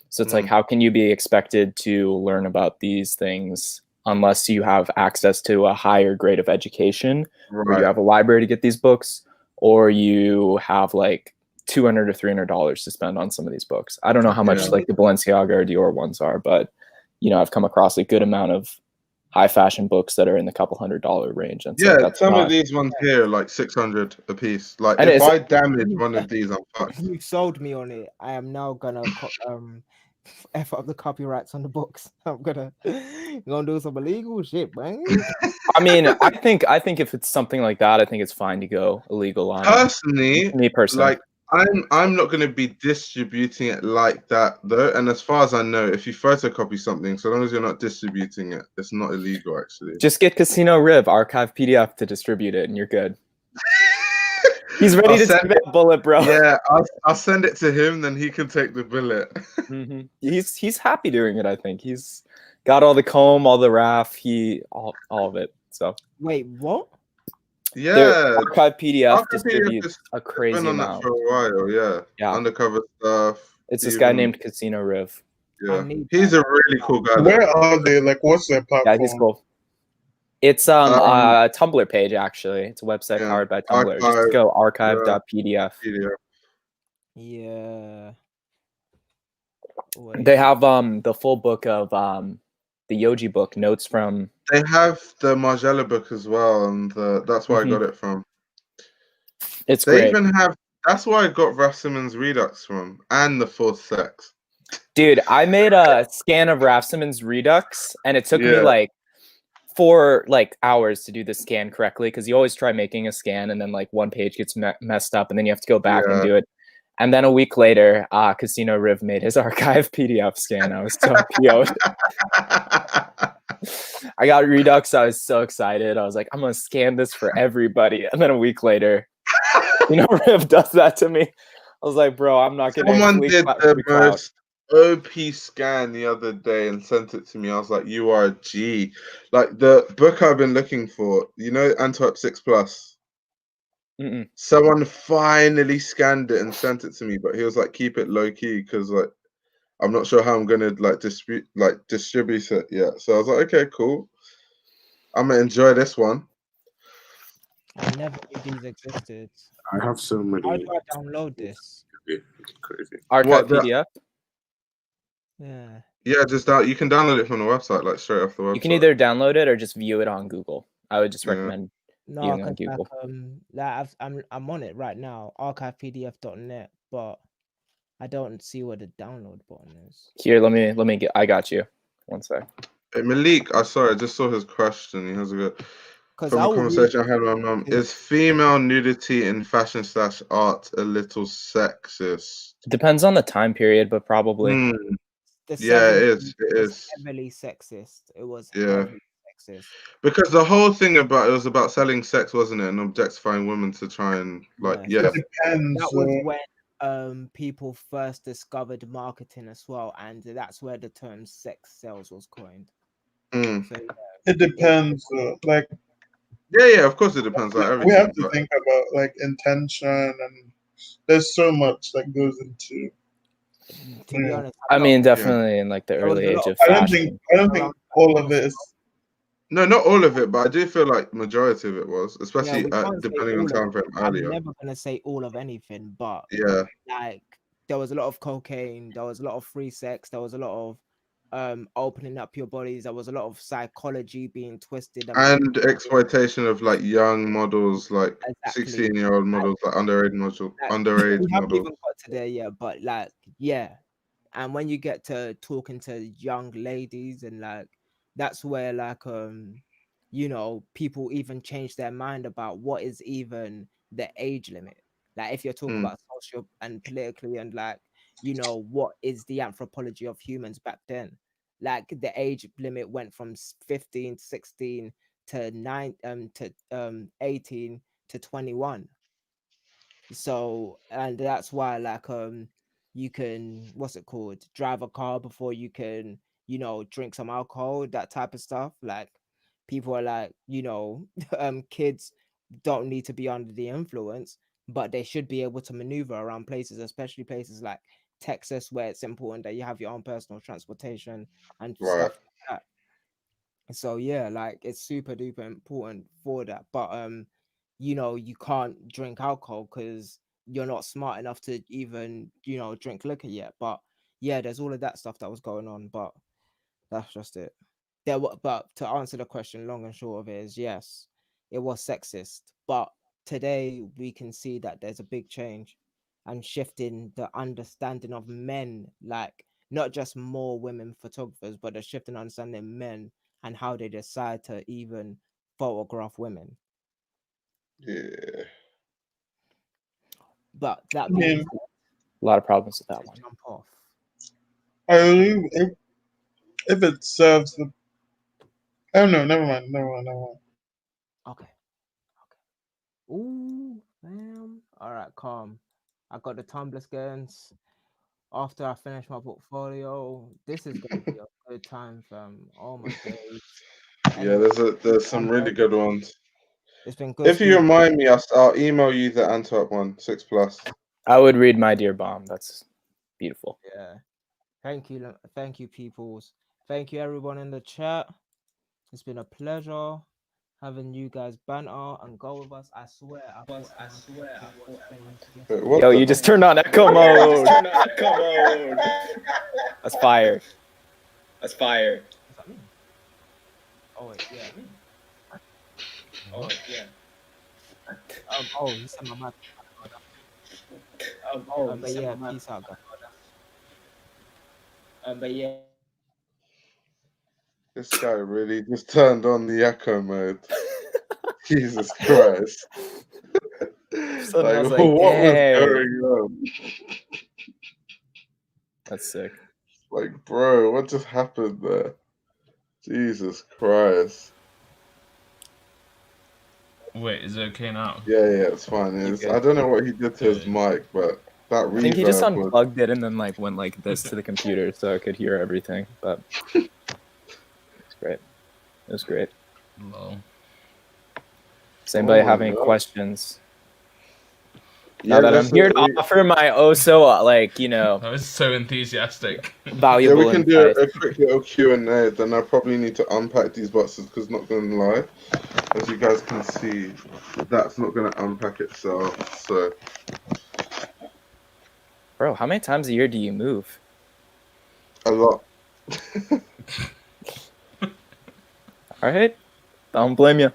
So it's like, how can you be expected to learn about these things unless you have access to a higher grade of education, or you have a library to get these books, or you have like $200 or $300 to spend on some of these books. I don't know how much like the Balenciaga or Dior ones are, but you know, I've come across a good amount of high fashion books that are in the couple $100 range. And yeah, some of these ones here are like 600 a piece. Like if I damage one of these, I'm fucked. You sold me on it. I am now gonna F up the copyrights on the books. I'm gonna do some illegal shit, man. I mean, I think if it's something like that, I think it's fine to go illegal on personally. Me personally, like I'm not going to be distributing it like that though. And as far as I know, if you photocopy something, so long as you're not distributing it, it's not illegal actually. Just get Casino Riv archive PDF to distribute it, and you're good. He's ready to take that bullet, bro. Yeah, I'll send it to him, then he can take the bullet. He's happy doing it. I think he's got all the comb, all the RAF, all of it. So wait, what? Yeah, archive PDF distributes a crazy been on amount that for a while. Yeah, undercover stuff. It's this guy named Casino Riv. Yeah, he's a really cool guy. Where are they? Like, what's their platform? Yeah, he's cool. It's a Tumblr page, actually. It's a website powered by Tumblr. Just go archive.pdf. Yeah. They have the full book of the Yoji book, notes from. They have the Margiela book as well, and that's where I got it from. It's they great. Even have. That's where I got Raf Simons' Redux from, and the Fourth Sex. Dude, I made a scan of Raf Simons' Redux, and it took me like 4 hours to do the scan correctly, because you always try making a scan, and then like one page gets messed up, and then you have to go back and do it. And then a week later, Casino Riv made his archive PDF scan. I was so PO'd. I got Redux. I was so excited. I was like, I'm going to scan this for everybody. And then a week later, Riv does that to me. I was like, bro, I'm not going to. Someone did the most OP scan the other day and sent it to me. I was like, you are a G. Like the book I've been looking for, Antwerp 6+. Someone finally scanned it and sent it to me, but he was like, keep it low key, because like I'm not sure how I'm gonna distribute it yet. So I was like, okay, cool. I'm gonna enjoy this one. I never knew these existed. I have so many. How do I download this? Crazy. Archive PDF? Yeah. Yeah, just you can download it from the website, like straight off the website. You can either download it or just view it on Google. I would just recommend viewing on because Google. I'm on it right now, archivepdf.net, but I don't see where the download button is. Here, let me get. I got you. One sec. Hey, Malik, I just saw his question. He has a good. From a conversation I had with my mum, is female nudity in fashion/art a little sexist? Depends on the time period, but probably. Yeah, it is. It is heavily sexist. It was heavily sexist. Because the whole thing it was about selling sex, wasn't it, and objectifying women to try and It depends. That was when people first discovered marketing as well, and that's where the term sex sales was coined. So, it depends. Yeah, of course it depends. Like everything. We have to think about like intention, and there's so much that goes into. To be honest, I mean, definitely in like the early age of fashion. I don't think all of it is. No, not all of it, but I do feel like majority of it was, especially depending on time frame earlier. I'm never gonna say all of anything, but like there was a lot of cocaine, there was a lot of free sex, there was a lot of opening up your bodies, there was a lot of psychology being twisted and exploitation of like young models, like 16-year-old models, like underage models. We haven't even got to there yet, but and when you get to talking to young ladies, and like that's where like people even change their mind about what is even the age limit. Like if you're talking about social and politically, and like what is the anthropology of humans back then, like the age limit went from 15 16 to 18 to 21. So, and that's why like you can drive a car before you can drink some alcohol, that type of stuff. Like people are like kids don't need to be under the influence, but they should be able to maneuver around places, especially places like Texas, where it's important that you have your own personal transportation and stuff like that. So yeah, like it's super duper important for that. But you can't drink alcohol because you're not smart enough to even drink liquor yet. But yeah, there's all of that stuff that was going on, but that's just it. But to answer the question, long and short of it is yes, it was sexist, but today we can see that there's a big change and shifting the understanding of men, like not just more women photographers, but a shift in understanding men and how they decide to even photograph women. Yeah. But that means a lot of problems with that one. Jump off. I believe if it serves the. Oh no, never mind. Okay. Ooh, damn. All right, calm. I got the Tumblr scans. After I finish my portfolio, this is gonna be a good time, fam. Oh my days. Yeah, there's some really good ones. It's been good. If you remind me, I'll email you the Antwerp one, 6+. I would read My Dear Bomb. That's beautiful. Yeah. Thank you, peoples. Thank you, everyone in the chat. It's been a pleasure having you guys banter and go with us. I swear, I thought things Wait, what Yo, the- you just turned on echo mode. That's fire. What's that mean? Oh wait, yeah. Oh, he said my mic. But yeah, peace out, guys. This guy really just turned on the echo mode. Jesus Christ. Suddenly I was like, what was dang. going on? That's sick. Like, bro, what just happened there? Jesus Christ. Wait, is it okay now? Yeah, it's fine. You It's, good? I don't know what he did to his mic, but that I think he just reverb was... unplugged it and then like went like this to the computer so I could hear everything. But it's great. It was great. Lol. Does anybody Oh have my any God. questions? Yeah, Now that I'm that's here it. to offer my like, That was so enthusiastic. Yeah, we valuable can do insight. a quick little Q&A. Then I probably need to unpack these boxes because not going to lie, as you guys can see, that's not going to unpack itself. So, Bro, how many times a year do you move? a lot. All right. I don't blame you.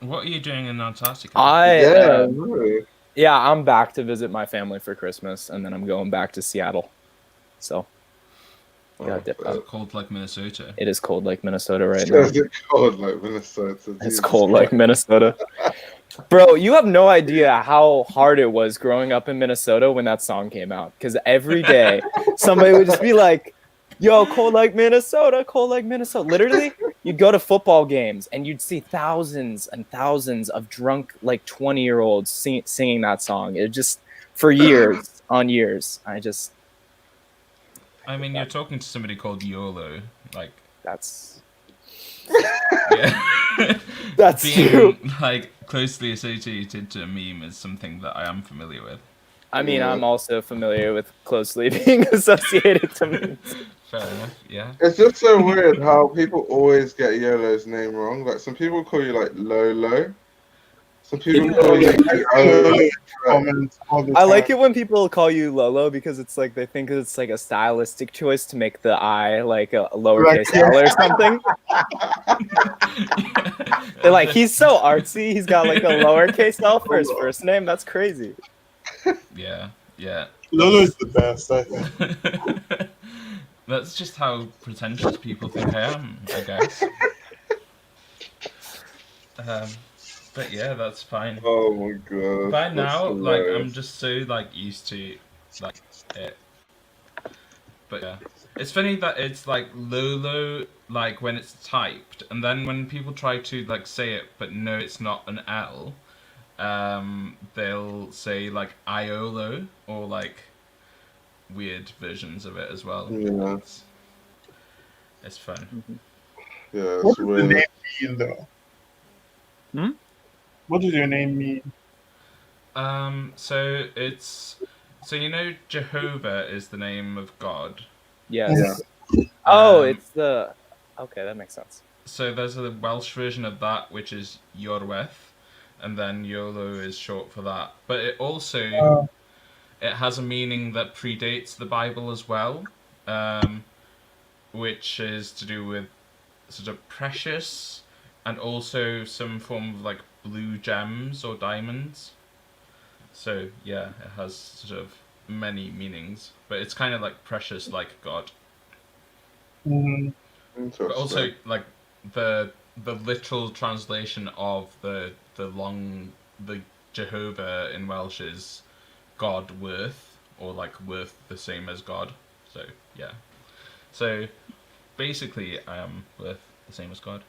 What are you doing in Antarctica? Yeah, I'm back to visit my family for Christmas, and then I'm going back to Seattle. So, Is it cold like Minnesota? It is cold like Minnesota right now. Is it cold like Minnesota? It's cold like Minnesota. Bro, you have no idea how hard it was growing up in Minnesota when that song came out. Because every day, somebody would just be like, yo, cold like Minnesota, cold like Minnesota. Literally, you'd go to football games and you'd see thousands and thousands of drunk, like 20-year-olds singing that song. It just, for years on years, I mean, you're talking to somebody called YOLO. Like, that's... Yeah. That's being, true. like, closely associated to a meme is something that I am familiar with. I mean, I'm also familiar with closely being associated to memes. Fair enough, yeah. It's just so weird how people always get YOLO's name wrong. Like, some people call you, like, Lolo. Some people call you I like it when people call you Lolo because it's like they think it's like a stylistic choice to make the I like a lowercase L or something. They're like, he's so artsy. He's got like a lowercase L for his first name. That's crazy. Yeah. Lolo is the best, I think. That's just how pretentious people think I am, I guess. But yeah, that's fine. Oh my god. By now, like, I'm just so, like, used to, like, it. But yeah. It's funny that it's, like, Lolo, like, when it's typed, and then when people try to, like, say it, but no, it's not an L, they'll say, like, Iolo, or, like, weird versions of it as well. Yeah. It's fun. Yeah, what does the name mean, though? What does your name mean? So it's... So you know Jehovah is the name of God? Yes. Yeah. It's the... Okay, that makes sense. So there's a Welsh version of that, which is Iorwerth, and then YOLO is short for that. But it also... It has a meaning that predates the Bible as well, which is to do with sort of precious, and also some form of like blue gems or diamonds. So yeah, it has sort of many meanings, but it's kind of like precious, like God. But also like the literal translation of the Jehovah in Welsh is God worth, or like worth the same as God. So yeah. So basically I am worth the same as God.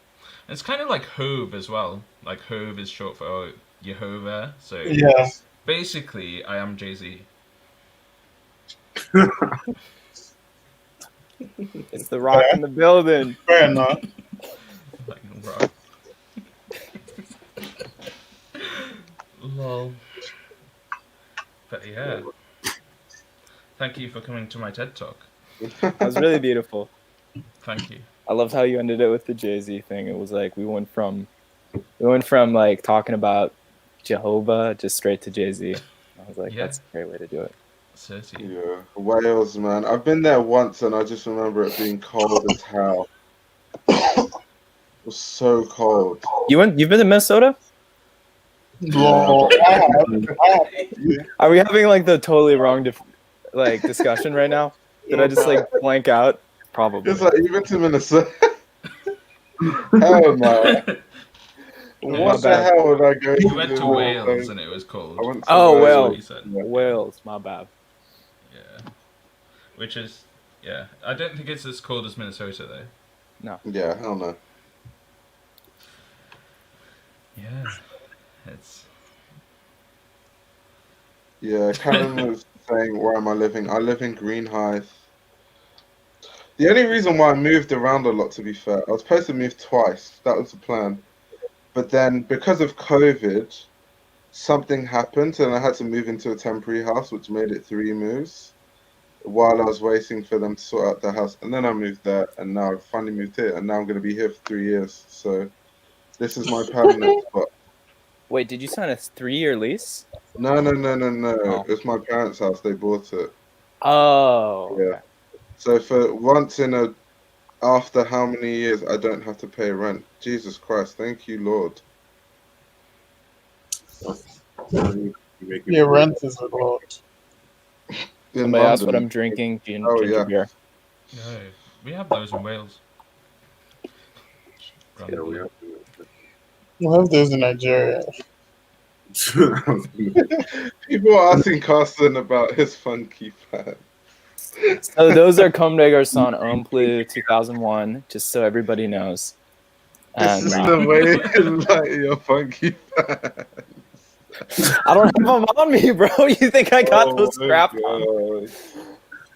And it's kind of like Hove as well. Like Hove is short for Jehovah. So yeah. Basically I am Jay-Z. It's the Rock in the building. Fair enough. Like Rock. Lol. But yeah. Thank you for coming to my TED Talk. That was really beautiful. Thank you. I loved how you ended it with the Jay-Z thing. It was like we went from like talking about Jehovah just straight to Jay-Z. I was like, Yeah. that's a great way to do it. Certainly. Yeah, Wales, man. I've been there once, and I just remember it being cold as hell. It was so cold. You've been to Minnesota? Well, I have. Are we having like the totally wrong discussion right now? Did I just like blank out? Probably. It's like even to Minnesota. Hell no. What the hell would I go You to? went to Wales and it was cold. I went to Oh, Wales. Wales, my bad. Yeah. Which is, yeah. I don't think it's as cold as Minnesota, though. No. Yeah, hell no. Yeah. It's... Yeah, Callum was saying, where am I living? I live in Greenhithe. The only reason why I moved around a lot, to be fair, I was supposed to move twice. That was the plan. But then, because of COVID, something happened, and I had to move into a temporary house, which made it 3 moves while I was waiting for them to sort out the house. And then I moved there, and now I've finally moved here, and now I'm going to be here for 3 years. So this is my permanent spot. Wait, did you sign a 3-year lease? No. Oh. It's my parents' house. They bought it. Oh. Yeah. Okay. So for once after how many years I don't have to pay rent. Jesus Christ, thank you, Lord. Yeah, rent is a lot. Somebody asked what I'm drinking. Ginger beer. No, we have those in Wales. Yeah, we have. We have those in Nigeria. People are asking Carson about his funky fan. So those are Comme des Garçons Homme Plus 2001, just so everybody knows. This is the way you like your funky fan. I don't have them on me, bro. You think I got those crap on?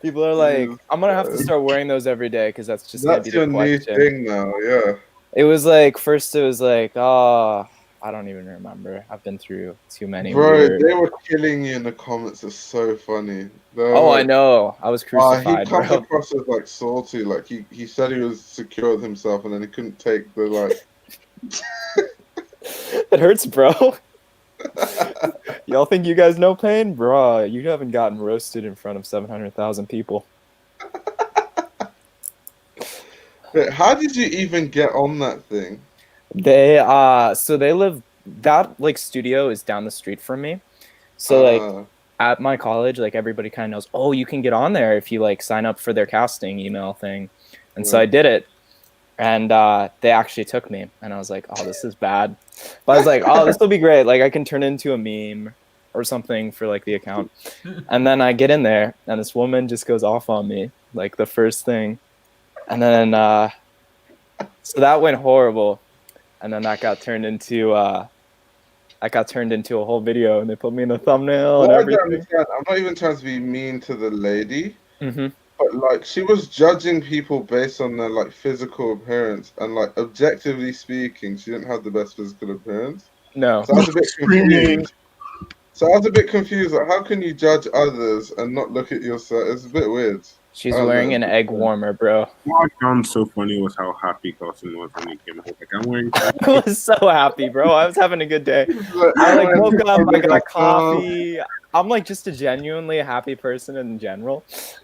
People are like, I'm gonna have to start wearing those every day because that's just gonna be the question. New thing now, yeah. It was like first it was like, oh, I don't even remember. I've been through too many. Bro, they were killing you in the comments. It's so funny. I know. I was crucified. He comes across as like salty. Like he said he was secure with himself, and then he couldn't take the like. It hurts, bro. Y'all think you guys know pain, bro? You haven't gotten roasted in front of 700,000 people. Wait, how did you even get on that thing? So they live, that like studio is down the street from me. So like at my college, like everybody kind of knows, oh, you can get on there if you like sign up for their casting email thing. And so I did it. And they actually took me. And I was like, oh, this is bad. But I was like, oh, this will be great. Like I can turn it into a meme or something for like the account. And then I get in there and this woman just goes off on me, like the first thing. And then so that went horrible. And then that got turned into a whole video, and they put me in the thumbnail and everything. I'm not even trying to be mean to the lady, but like she was judging people based on their like physical appearance, and like objectively speaking, she didn't have the best physical appearance. No. So I was a bit confused. Like, how can you judge others and not look at yourself? It's a bit weird. She's wearing an egg warmer, bro. What I found so funny was how happy Carson was when he came home. Like, I'm wearing. I was so happy, bro. I was having a good day. I like woke up, I got coffee. I'm like just a genuinely happy person in general,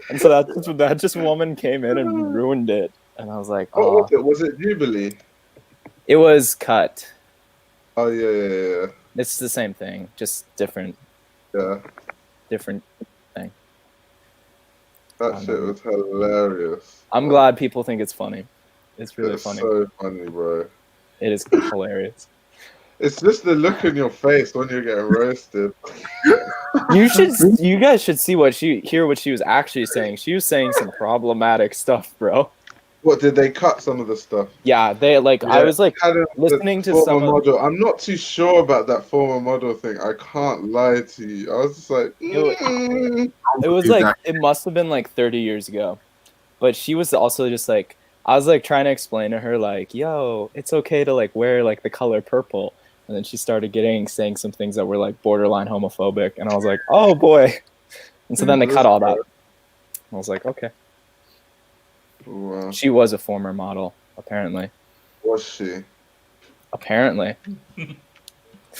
and so that just woman came in and ruined it. And I was like, oh. What was it? Was it Jubilee? It was cut. Oh yeah. It's the same thing, just different. Yeah. Different thing. That shit was hilarious. I'm glad people think it's funny. It's really funny. It's so funny, bro. It is hilarious. It's just the look in your face when you're getting roasted. You guys should hear what she was actually saying. She was saying some problematic stuff, bro. What, did they cut some of the stuff? Yeah, they like. Yeah, I was like listening to some model. I'm not too sure about that former model thing. I can't lie to you. I was just like, It was like it must have been like 30 years ago, but she was also just like, I was like trying to explain to her like, yo, it's okay to like wear like the color purple, And then she started saying some things that were like borderline homophobic, and I was like, oh boy. And so then they cut all that. I was like, okay. Wow. She was a former model, apparently. Was she? Apparently.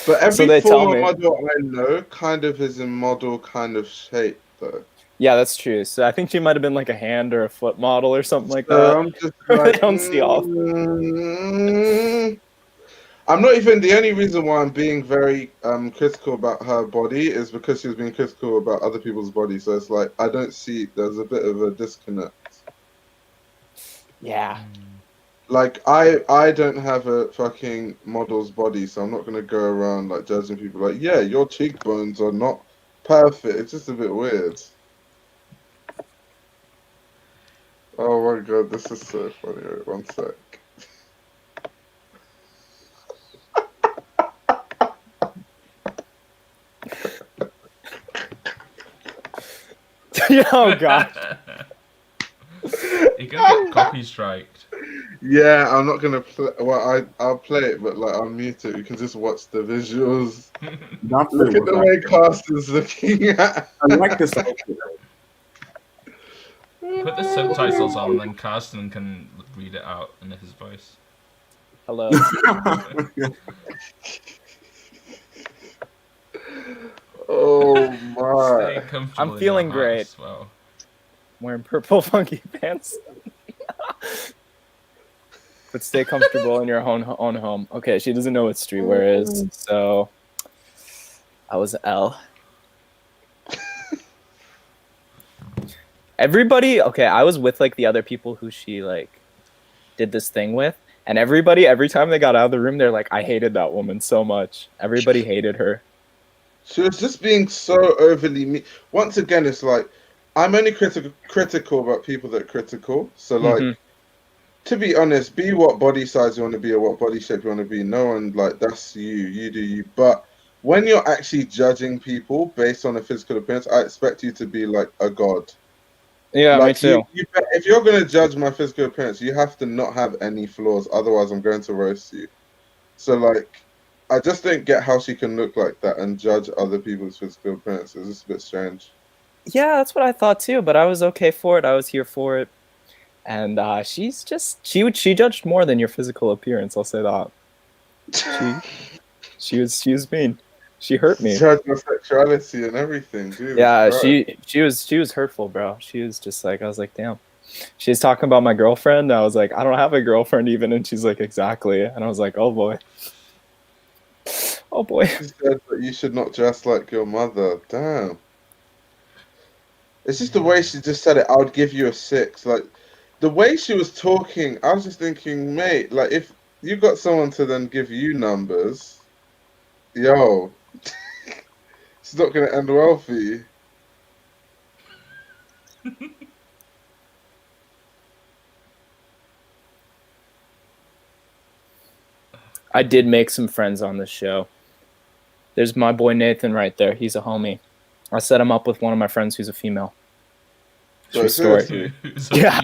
But every So they tell former me. model I know kind of is in model kind of shape, though. Yeah, that's true. So I think she might have been like a hand or a foot model or something like So that. I'm just They like, don't see off. I'm not even, the only reason why I'm being very critical about her body is because she's being critical about other people's bodies. So it's like, I don't see, there's a bit of a disconnect. Yeah. Like, I don't have a fucking model's body, so I'm not going to go around like judging people like, yeah, your cheekbones are not perfect. It's just a bit weird. Oh my god, this is so funny. Wait, one sec. Oh god. You're gonna get copy striked. Yeah, I'm not gonna play. Well, I'll play it, but like I'll mute it. You can just watch the visuals. Look at the way Cast is looking at. I like this. Put the subtitles on, and then Carsten can read it out in his voice. Hello. Oh my! Stay comfortable. I'm feeling in your great. house. Well, Wearing purple funky pants. But stay comfortable in your own home. Okay, she doesn't know what streetwear is, so I was L. Everybody, okay, I was with like the other people who she like did this thing with, and everybody, every time they got out of the room, they're like, I hated that woman so much. Everybody hated her. She was just being so overly mean. Once again, it's like I'm only critical about people that are critical. So like, to be honest, be what body size you want to be or what body shape you want to be. No one, like, that's you. You do you. But when you're actually judging people based on a physical appearance, I expect you to be like a god. Yeah, Like, me too. if you're going to judge my physical appearance, you have to not have any flaws. Otherwise, I'm going to roast you. So, like, I just don't get how she can look like that and judge other people's physical appearance. It's just a bit strange. Yeah, that's what I thought too, but I was okay for it. I was here for it. And she's just she judged more than your physical appearance, I'll say that. She was mean. She hurt me. Judge my sexuality and everything, Jesus Yeah, Christ. she was hurtful, bro. She was just like, I was like, damn. She's talking about my girlfriend. I was like, I don't have a girlfriend even, and she's like, exactly. And I was like, oh boy. Oh boy. She said that you should not dress like your mother. Damn. It's just the way she just said it. I would give you a 6. Like, the way she was talking, I was just thinking, mate, like, if you got someone to then give you numbers, yo, it's not going to end well for you. I did make some friends on this show. There's my boy Nathan right there. He's a homie. I set him up with one of my friends who's a female. True story. Yeah.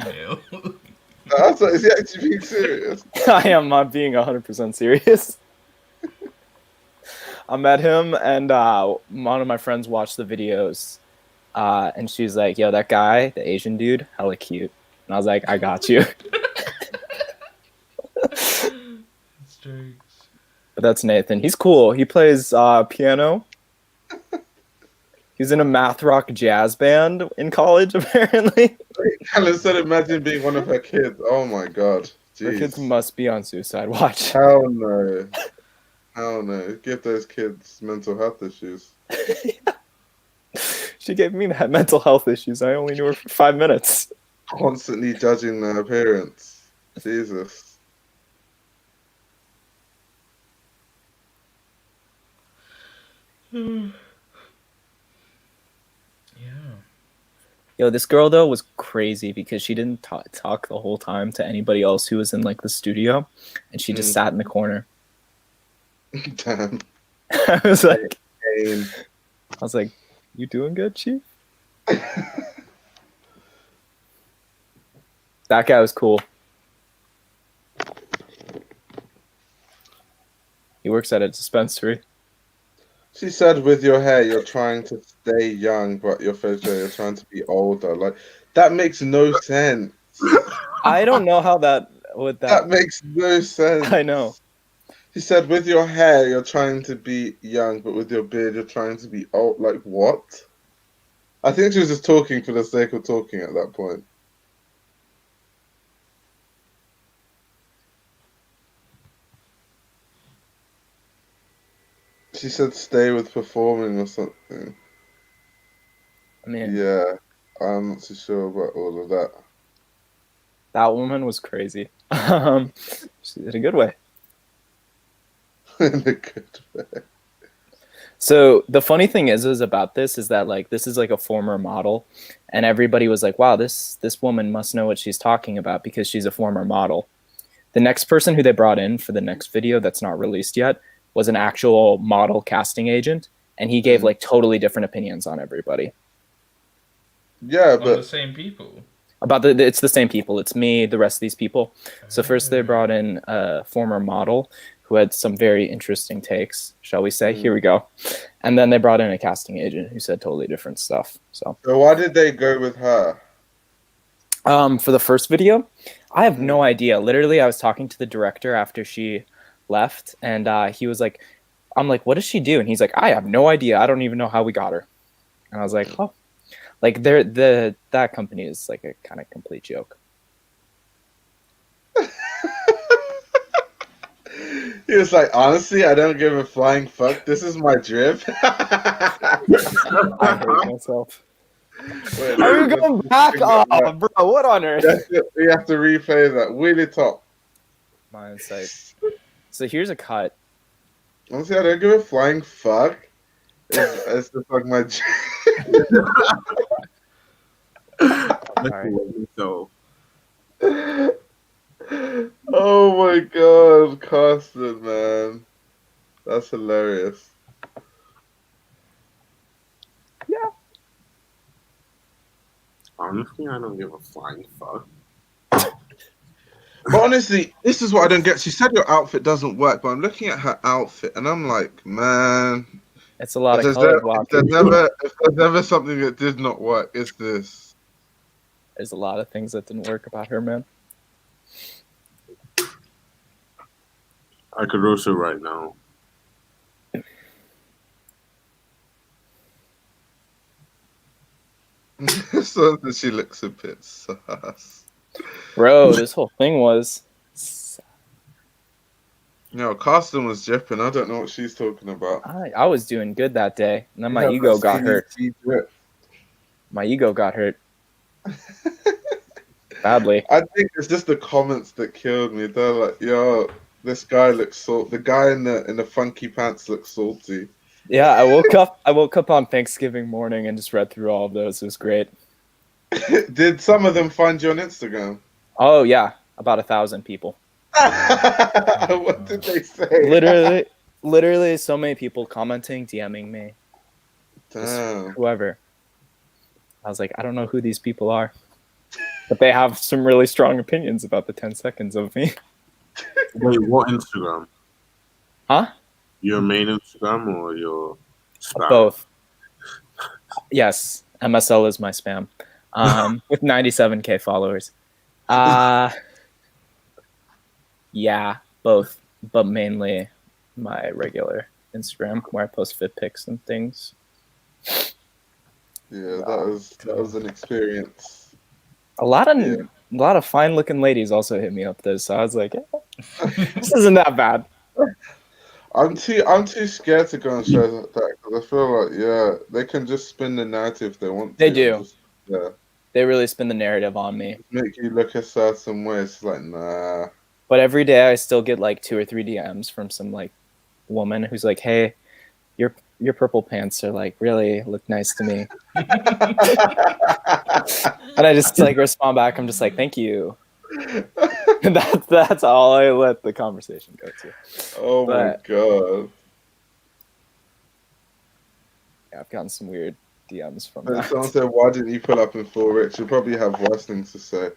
I was like, is he actually being serious? I am not being 100% serious. I met him, and one of my friends watched the videos, and she's like, yo, that guy, the Asian dude, hella cute. And I was like, I got you. But that's Nathan. He's cool. He plays piano. He's in a math rock jazz band in college, apparently. Helen said, imagine being one of her kids. Oh my god. Jeez. Her kids must be on suicide watch. Hell no. Hell no. Give those kids mental health issues. She gave me that mental health issues. I only knew her for 5 minutes. Constantly judging their appearance. Jesus. Yeah. Yo, this girl though was crazy because she didn't talk the whole time to anybody else who was in like the studio, and she just sat in the corner. Damn. I was like, you doing good, Chief? That guy was cool. He works at a dispensary. She said, "With your hair, you're trying to stay young, but your facial hair, you're trying to be older." Like that makes no sense. I don't know how that That makes no sense. I know. She said, "With your hair, you're trying to be young, but with your beard, you're trying to be old." Like what? I think she was just talking for the sake of talking at that point. She said, "Stay with performing" or something. I mean, yeah, I'm not too sure about all of that. That woman was crazy. She did a good way. In a good way. So the funny thing is about this is that like this is like a former model, and everybody was like, "Wow, this woman must know what she's talking about because she's a former model." The next person who they brought in for the next video that's not released yet was an actual model casting agent, and he gave like totally different opinions on everybody. Yeah, but the same people. About it's the same people. It's me, the rest of these people. So first they brought in a former model who had some very interesting takes, shall we say. Here we go. And then they brought in a casting agent who said totally different stuff. So why did they go with her? For the first video, I have no idea. Literally, I was talking to the director after she left, and he was like, I'm like, what does she do? And he's like, I have no idea. I don't even know how we got her. And I was like, oh. Like that company is like a kind of complete joke. He was like, honestly, I don't give a flying fuck. This is my drip. I hate myself. Wait, are you going back? Oh, bro, what on earth? We have to replay that. Really top. My insight. So here's a cut. Honestly, I don't give a flying fuck. It's just like my So. Oh my god, Carsten, man. That's hilarious. Yeah. Honestly, I don't give a flying fuck. But honestly, this is what I don't get. She said your outfit doesn't work, but I'm looking at her outfit and I'm like, man. It's a lot of color blocking. If there's ever something that did not work, it's this. There's a lot of things that didn't work about her, man. I could roast her right now. So that she looks a bit sus. Bro, this whole thing was. Carsten was dripping. I don't know what she's talking about. I was doing good that day, and then my ego got hurt. My ego got hurt. Badly. I think it's just the comments that killed me. They're like, "Yo, this guy looks salty. The guy in the funky pants looks salty." Yeah, I woke up on Thanksgiving morning and just read through all of those. It was great. Did some of them find you on Instagram? Oh yeah, about 1,000 people. What did they say? Literally, so many people commenting, DMing me. Damn. Whoever. I was like, I don't know who these people are, but they have some really strong opinions about the 10 seconds of me. Wait, what Instagram? Huh? Your main Instagram or your spam? Both. Yes, MSL is my spam. With 97K followers. Yeah, both, but mainly my regular Instagram where I post fit pics and things. Yeah, that was an experience. A lot of fine looking ladies also hit me up there, so I was like, this isn't that bad. I'm too scared to go on shows like that because I feel like they can just spin the narrative if they want. They do. They really spin the narrative on me. Make you look a certain way. It's like nah. But every day I still get like 2 or 3 DMs from some like woman who's like, "Hey, your purple pants are like really look nice to me." And I just like respond back. I'm just like, "Thank you." That's all I let the conversation go to. Oh my god. Yeah, I've gotten some weird DMs from that. that. Someone said, "Why didn't you pull up in full rich?" You'll probably have worse things to say.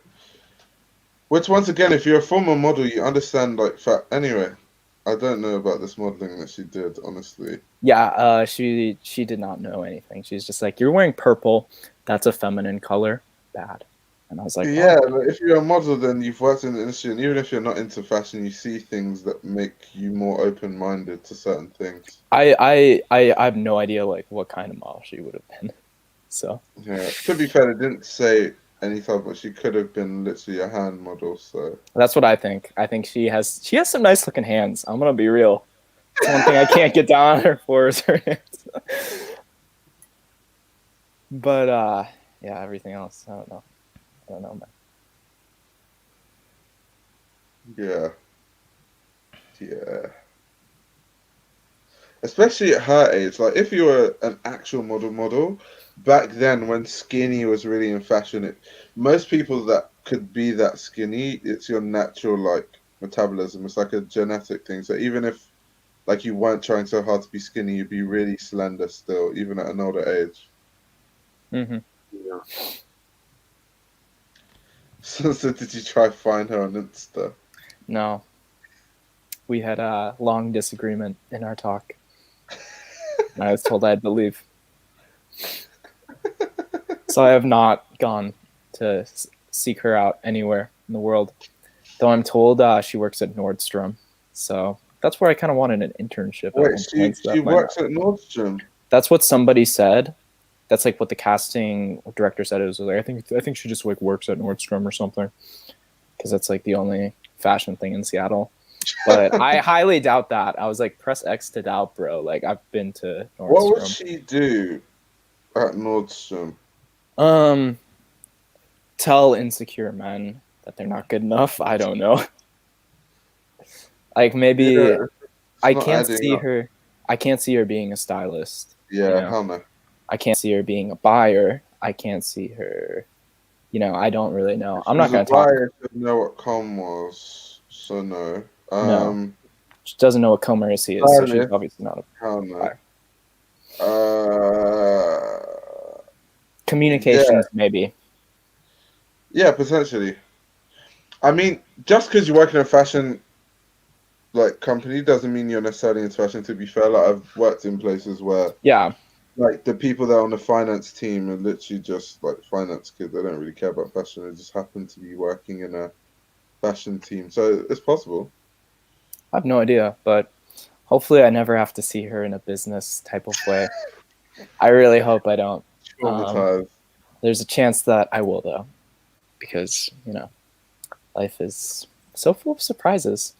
Which, once again, if you're a former model, you understand like fat. Anyway. I don't know about this modeling that she did, honestly. Yeah, she did not know anything. She's just like, you're wearing purple. That's a feminine color. Bad. And I was like, Yeah, like if you're a model, then you've worked in the industry, and even if you're not into fashion, you see things that make you more open-minded to certain things. I have no idea like what kind of model she would have been. So yeah, to be fair, it didn't say any type, but she could have been literally a hand model. So that's what I think. I think she has some nice looking hands. I'm gonna be real. It's one thing I can't get down on her for is her hands. But yeah, everything else, I don't know, man. Yeah. Especially at her age, like if you were an actual model, back then when skinny was really in fashion, most people that could be that skinny, it's your natural like metabolism. It's like a genetic thing. So even if like you weren't trying so hard to be skinny, you'd be really slender still, even at an older age. Mm-hmm. Yeah. So did you try to find her on Insta? No. We had a long disagreement in our talk. I was told I had to leave. So I have not gone to seek her out anywhere in the world. Though I'm told she works at Nordstrom. So that's where I kind of wanted an internship. Wait, she works at Nordstrom? That's what somebody said. That's like what the casting director said. It was like, I think she just like works at Nordstrom or something. Because that's like the only fashion thing in Seattle. But I highly doubt that. I was like, press X to doubt, bro. Like, I've been to Nordstrom. What would she do at Nordstrom? Tell insecure men that they're not good enough. I don't know. Like, maybe Yeah, I can't see her. I can't see her being a stylist. Yeah, hell no. I can't see her being a buyer. I can't see her. I don't really know. I'm not going to talk. I didn't know what com was, so no. No. She doesn't know what commerce is, so she's obviously not a buyer. Communications, maybe. Yeah, potentially. I mean, just because you work in a fashion like company doesn't mean you're necessarily into fashion. To be fair, like I've worked in places where like the people that are on the finance team are literally just like finance kids. They don't really care about fashion. They just happen to be working in a fashion team, so it's possible. I have no idea, but hopefully I never have to see her in a business type of way. I really hope I don't. There's a chance that I will, though, because, life is so full of surprises.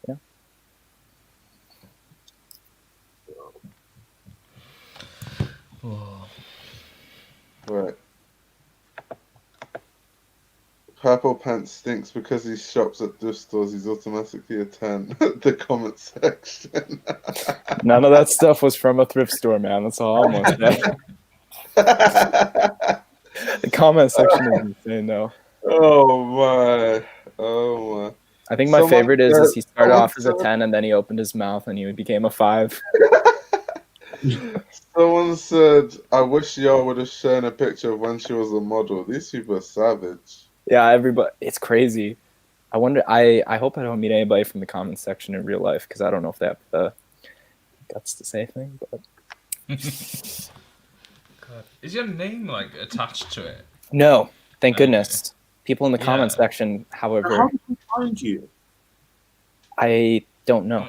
Yeah. Right. Purple Pants stinks because he shops at thrift stores. He's automatically a 10. The comment section. None of that stuff was from a thrift store, man. That's all I'm gonna say. The comment section is insane, though. Oh my. I think my favorite is he started off as a 10 and then he opened his mouth and he became a 5. Someone said, I wish y'all would have shown a picture of when she was a model. These people are savage. Yeah, everybody. It's crazy. I wonder. I hope I don't meet anybody from the comment section in real life because I don't know if they have the guts to say things. But God. Is your name like attached to it? No, thank goodness. People in the comment section, however, how did they find you? I don't know.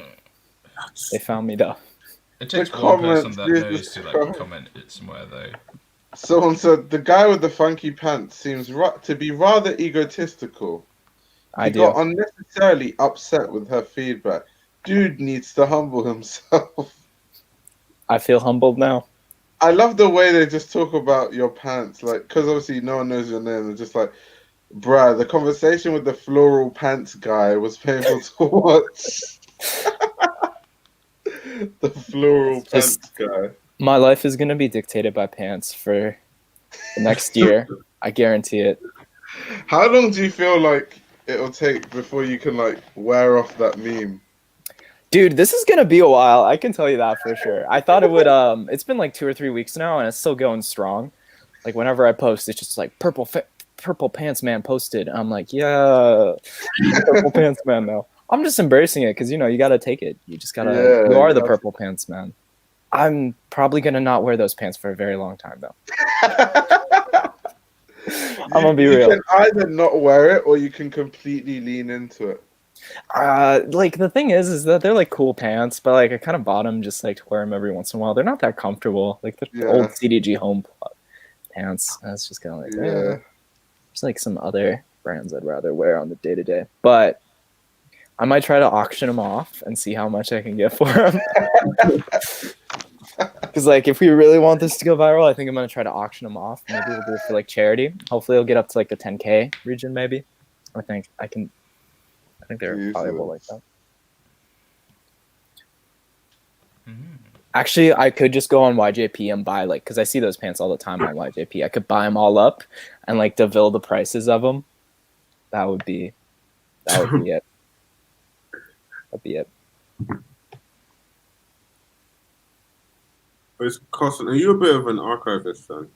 They found me though. It takes one person that knows to like comment it somewhere though. Someone said the guy with the funky pants seems to be rather egotistical. He got unnecessarily upset with her feedback. Dude needs to humble himself. I feel humbled now. I love the way they just talk about your pants, like, because obviously no one knows your name. They're just like, bruh, the conversation with the floral pants guy was painful to watch. The floral pants guy. My life is going to be dictated by pants for the next year. I guarantee it. How long do you feel like it'll take before you can like wear off that meme? Dude, this is going to be a while. I can tell you that for sure. I thought it would, it's been like 2 or 3 weeks now and it's still going strong. Like whenever I post, it's just like purple pants man posted. I'm like, yeah, purple pants man now. I'm just embracing it because you got to take it. You just gotta. Yeah, you are you the have purple pants man. I'm probably gonna not wear those pants for a very long time though. I'm gonna be you real. can either not wear it or you can completely lean into it. Like the thing is that they're like cool pants, but like I kind of bought them just like to wear them every once in a while. They're not that comfortable. Like the old CDG home pants. That's just kind of like there's like some other brands I'd rather wear on the day to day, but I might try to auction them off and see how much I can get for them. Because like if we really want this to go viral, I think I'm gonna try to auction them off. Maybe we'll do it for like charity. Hopefully, it'll get up to like the 10K region. Maybe I think they're valuable like that. Actually, I could just go on YJP and buy like because I see those pants all the time on YJP. I could buy them all up and like devil the prices of them. That would be it. That'd be it. It's constant. Are you a bit of an archivist fan?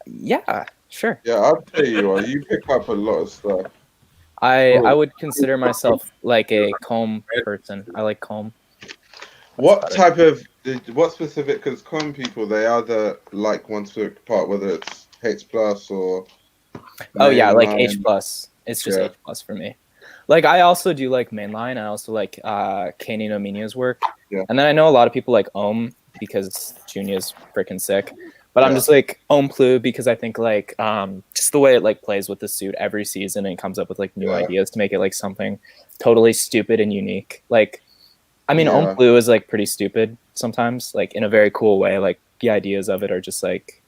Yeah, sure. Yeah, I'd say you are. You pick up a lot of stuff. I would consider myself like a comb person. I like comb. What specific? Because comb people, they either like one specific part, whether it's H plus or. Oh yeah, like H plus. It's just H plus for me. Like I also do like mainline. I also like Kane no Minya's work. Yeah. And then I know a lot of people like Ohm because Junia's freaking sick. But I'm just like Ohm Plu because I think like just the way it like plays with the suit every season and comes up with like new ideas to make it like something totally stupid and unique. Like I mean Ohm Plu is like pretty stupid sometimes, like in a very cool way. Like the ideas of it are just like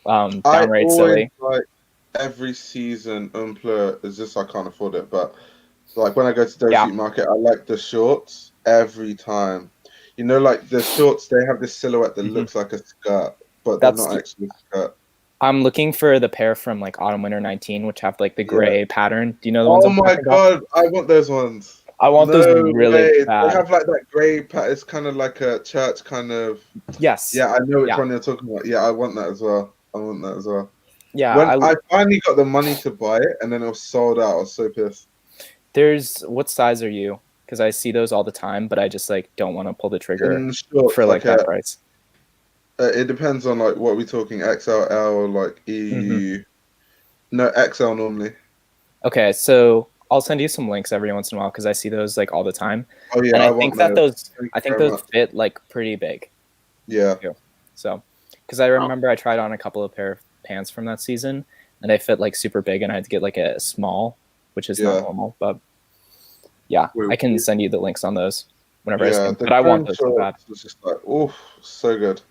downright silly. Like every season Umpler is just I can't afford it, but like when I go to Doji Market, I like the shorts every time. You know, like the shorts, they have this silhouette that looks like a skirt, but they're not actually a skirt. I'm looking for the pair from like Autumn Winter 19, which have like the gray pattern. Do you know the ones? Oh my god, I want those ones. I want those really bad. They have like that grey pattern. It's kind of like a church kind of. Yes. Yeah, I know which one you're talking about. Yeah, I want that as well. Yeah. When I finally got the money to buy it, and then it was sold out. I was so pissed. What size are you? Because I see those all the time, but I just like don't want to pull the trigger shorts, for like that price. It depends on like what we're talking XLL, like EU. No, XL normally. Okay, so I'll send you some links every once in a while because I see those like all the time. Oh yeah, and I think that those fit like pretty big. Yeah. So, because I remember I tried on a couple of pair of pants from that season, and they fit like super big, and I had to get like a small, which is not normal. But yeah, I can send you the links on those whenever I see them. But I want those so bad. It's just like, oh, so good.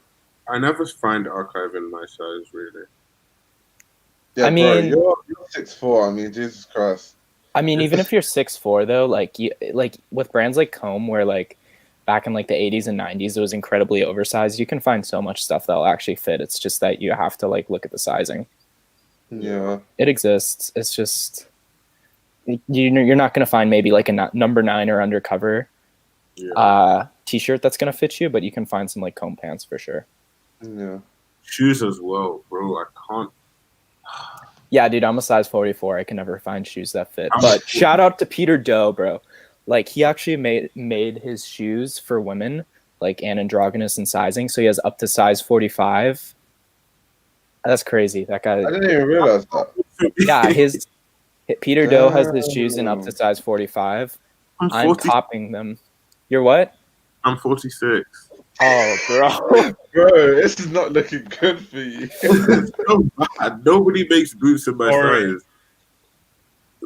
I never find archiving my size really. Yeah, I mean, bro, you're 6'4". I mean, Jesus Christ. I mean, even if you're 6'4", though, like with brands like Comb, where like back in like the 80s and 90s, it was incredibly oversized. You can find so much stuff that'll actually fit. It's just that you have to like look at the sizing. Yeah, it exists. It's just you're not gonna find maybe like a number 9 or undercover t-shirt that's gonna fit you, but you can find some like Comb pants for sure. Yeah, shoes as well, bro. I can't. Yeah, dude, I'm a size 44. I can never find shoes that fit. But shout out to Peter Doe, bro. Like he actually made his shoes for women, like and androgynous in sizing. So he has up to size 45. That's crazy. That guy. I didn't even realize that. Yeah, Peter Doe has his shoes in up to size 45. I'm copying them. You're what? I'm 46. Oh, bro. Bro, this is not looking good for you. It's so bad. Nobody makes boots in my size.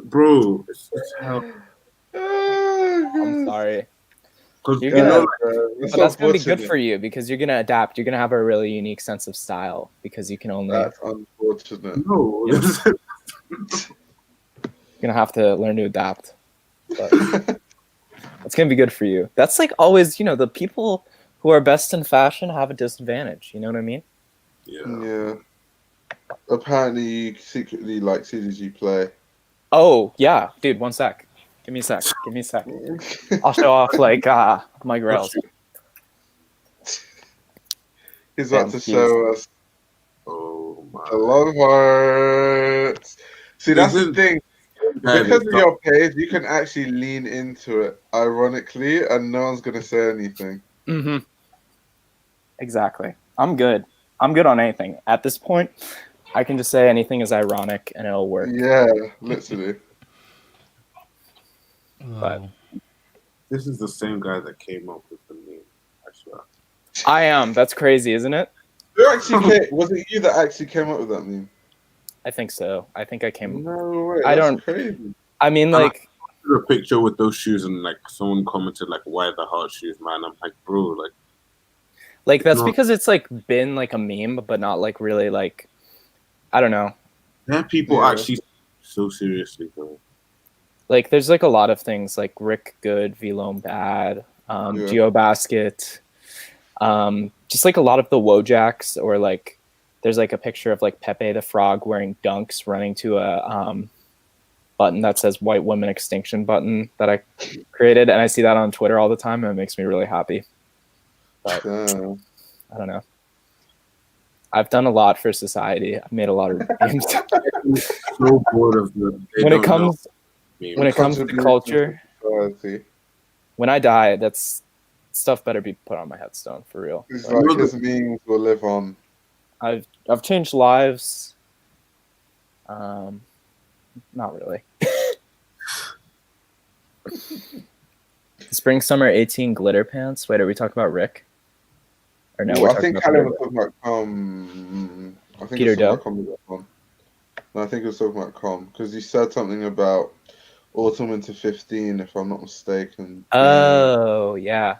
Bro, it's hell. I'm sorry. But that's going to be good for you because you're going to adapt. You're going to have a really unique sense of style because you can only... That's unfortunate. No. You're going to have to learn to adapt. But it's going to be good for you. That's like always, the people who are best in fashion have a disadvantage. You know what I mean? Yeah. Apparently, you secretly like CDG play. Oh, yeah. Dude, one sec. Give me a sec. I'll show off like my grills. He's about to show us. Oh my! I love hearts. See, that's the thing. guy because that of your page, you can actually lean into it, ironically, and no one's gonna say anything. Mm-hmm. Exactly. I'm good. I'm good on anything. At this point, I can just say anything is ironic and it'll work. Yeah, literally. But this is the same guy that came up with the meme, I swear. I am. That's crazy, isn't it? Who actually was it you that actually came up with that meme? I think so. I think I came. No way. I That's don't. crazy. I mean, like, a picture with those shoes and like someone commented like, "Why the hard shoes, man?" I'm like, bro, like that's because it's like been like a meme, but not like really like, I don't know. There are people actually so seriously though. Like there's like a lot of things like Rick Good, Vlone Bad, GeoBasket, just like a lot of the Wojaks, or like there's like a picture of like Pepe the Frog wearing dunks running to a button that says White Women Extinction button that I created, and I see that on Twitter all the time and it makes me really happy. But I don't know. I've done a lot for society. I've made a lot of memes. So bored of them. When it comes to culture, when I die, that's stuff better be put on my headstone for real. It's like his memes will live on. I've changed lives. Not really. Spring Summer 18 glitter pants. Wait, are we talking about Rick? Or no? I think Callum was talking about I think Peter Doe. No, I think it was talking about because you said something about autumn into 15, if I'm not mistaken. Oh yeah.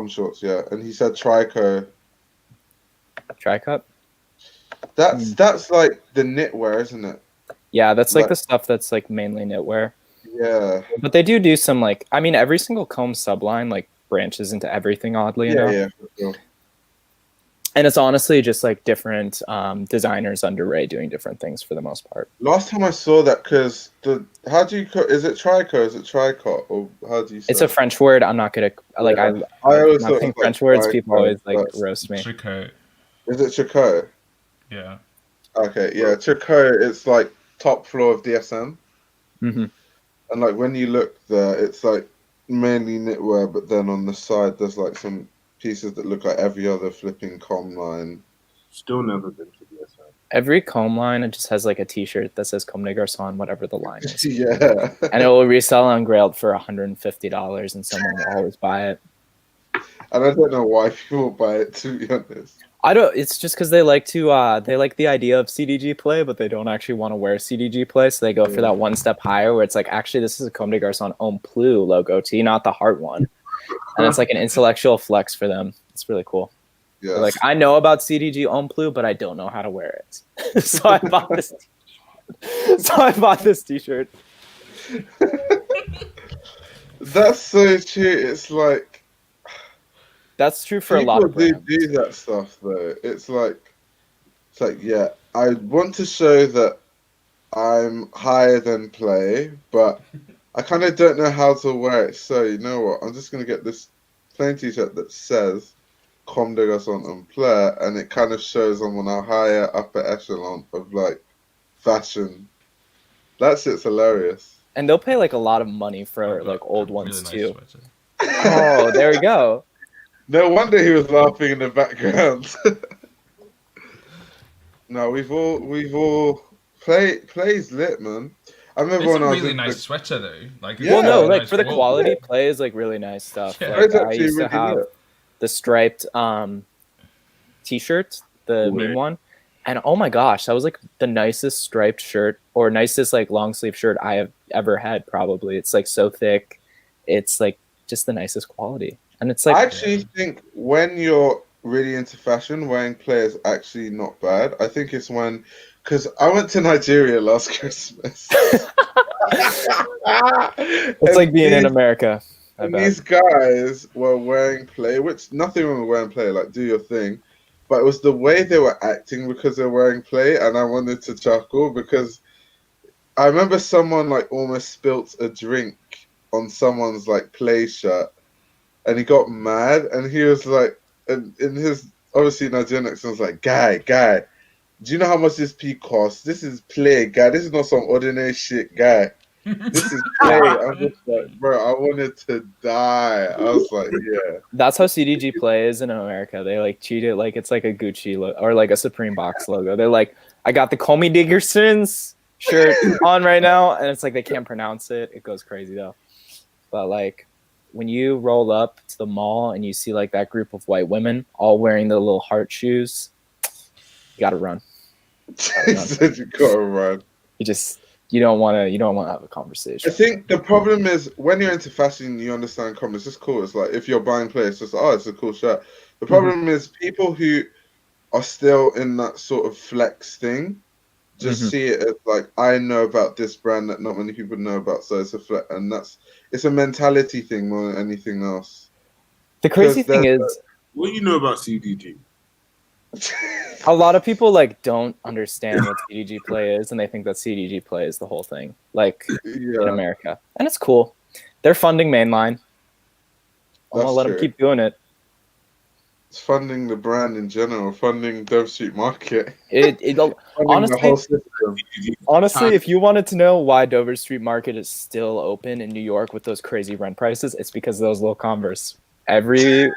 Shorts, yeah, and he said Trico. Tricup. That's like the knitwear, isn't it? Yeah, that's like the stuff that's like mainly knitwear. Yeah. But they do some like, I mean, every single comb subline like branches into everything oddly enough. Yeah, for sure. And it's honestly just like different designers under Ray doing different things for the most part. Last time I saw that, because how do you is it Trico? Is it Tricot, or how do you say it's a French word. I'm not gonna like. I always not think French words. People always like roast me. Tricot. Is it Tricot? Yeah. Okay, yeah, Tricot. It's like top floor of DSM. Mm-hmm. And like when you look there, it's like mainly knitwear, but then on the side there's like some pieces that look like every other flipping com line. Still never been to DSM. Every comb line, it just has like a T-shirt that says "Comme des Garçons," whatever the line is. Yeah. And it will resell on Grailed for $150, and someone will always buy it. And I don't know why people buy it, to be honest. I don't. It's just because they like to. They like the idea of CDG play, but they don't actually want to wear CDG play, so they go for that one step higher, where it's like, actually, this is a Comme des Garçons Homme Plus logo tee, not the heart one, and it's like an intellectual flex for them. It's really cool. Yeah. Like, I know about CDG Homme Plus, but I don't know how to wear it, so I bought this. T-shirt. That's so true. It's like. That's true for a lot of brands. People do that stuff though. It's like, yeah, I want to show that I'm higher than play, but I kind of don't know how to wear it. So you know what? I'm just gonna get this plain T-shirt that says "Comme des Garçons en play," and it kind of shows I'm on a higher upper echelon of like fashion. That shit's hilarious. And they'll pay like a lot of money for like old ones really too. Oh, there we go. No wonder he was laughing in the background. No, we've all plays lit, man. I remember it's when a I was really nice sweater though. Like, well, no, like nice for the quality, play is like really nice stuff. Yeah. Like, I used to have the striped T-shirt, the meme one, and oh my gosh, that was like the nicest striped shirt or nicest like long sleeve shirt I have ever had. Probably, it's like so thick, it's like just the nicest quality. And it's like, I actually think when you're really into fashion, wearing play is actually not bad. I think it's when, because I went to Nigeria last Christmas. It's like being in America. And these guys were wearing play, which nothing wrong with wearing play, like do your thing. But it was the way they were acting because they're wearing play, and I wanted to chuckle because I remember someone like almost spilt a drink on someone's like play shirt. And he got mad, and he was like, and in his obviously Nigerian accent, was like, guy, do you know how much this pee costs? This is play, guy. This is not some ordinary shit, guy. This is great. I'm just like, bro, I wanted to die. I was like, yeah. That's how CDG Play is in America. They like treat it like it's like a Gucci or like a Supreme box logo. They're like, I got the Comey Diggersons shirt on right now, and it's like they can't pronounce it. It goes crazy though. But like when you roll up to the mall and you see like that group of white women all wearing the little heart shoes, you gotta run. You gotta run. You don't want to have a conversation. I think the problem is when you're into fashion, you understand comments. It's cool. It's like if you're buying clothes, it's just it's a cool shirt. The problem is people who are still in that sort of flex thing just see it as like, I know about this brand that not many people know about, so it's a flex, and it's a mentality thing more than anything else. The crazy thing is, what do you know about CDG? A lot of people like don't understand what CDG Play is, and they think that CDG Play is the whole thing, like in America, and it's cool. They're funding mainline. I'm gonna let them keep doing it. It's funding the brand in general, funding Dover Street Market. Honestly, if you wanted to know why Dover Street Market is still open in New York with those crazy rent prices, it's because of those little Converse. Every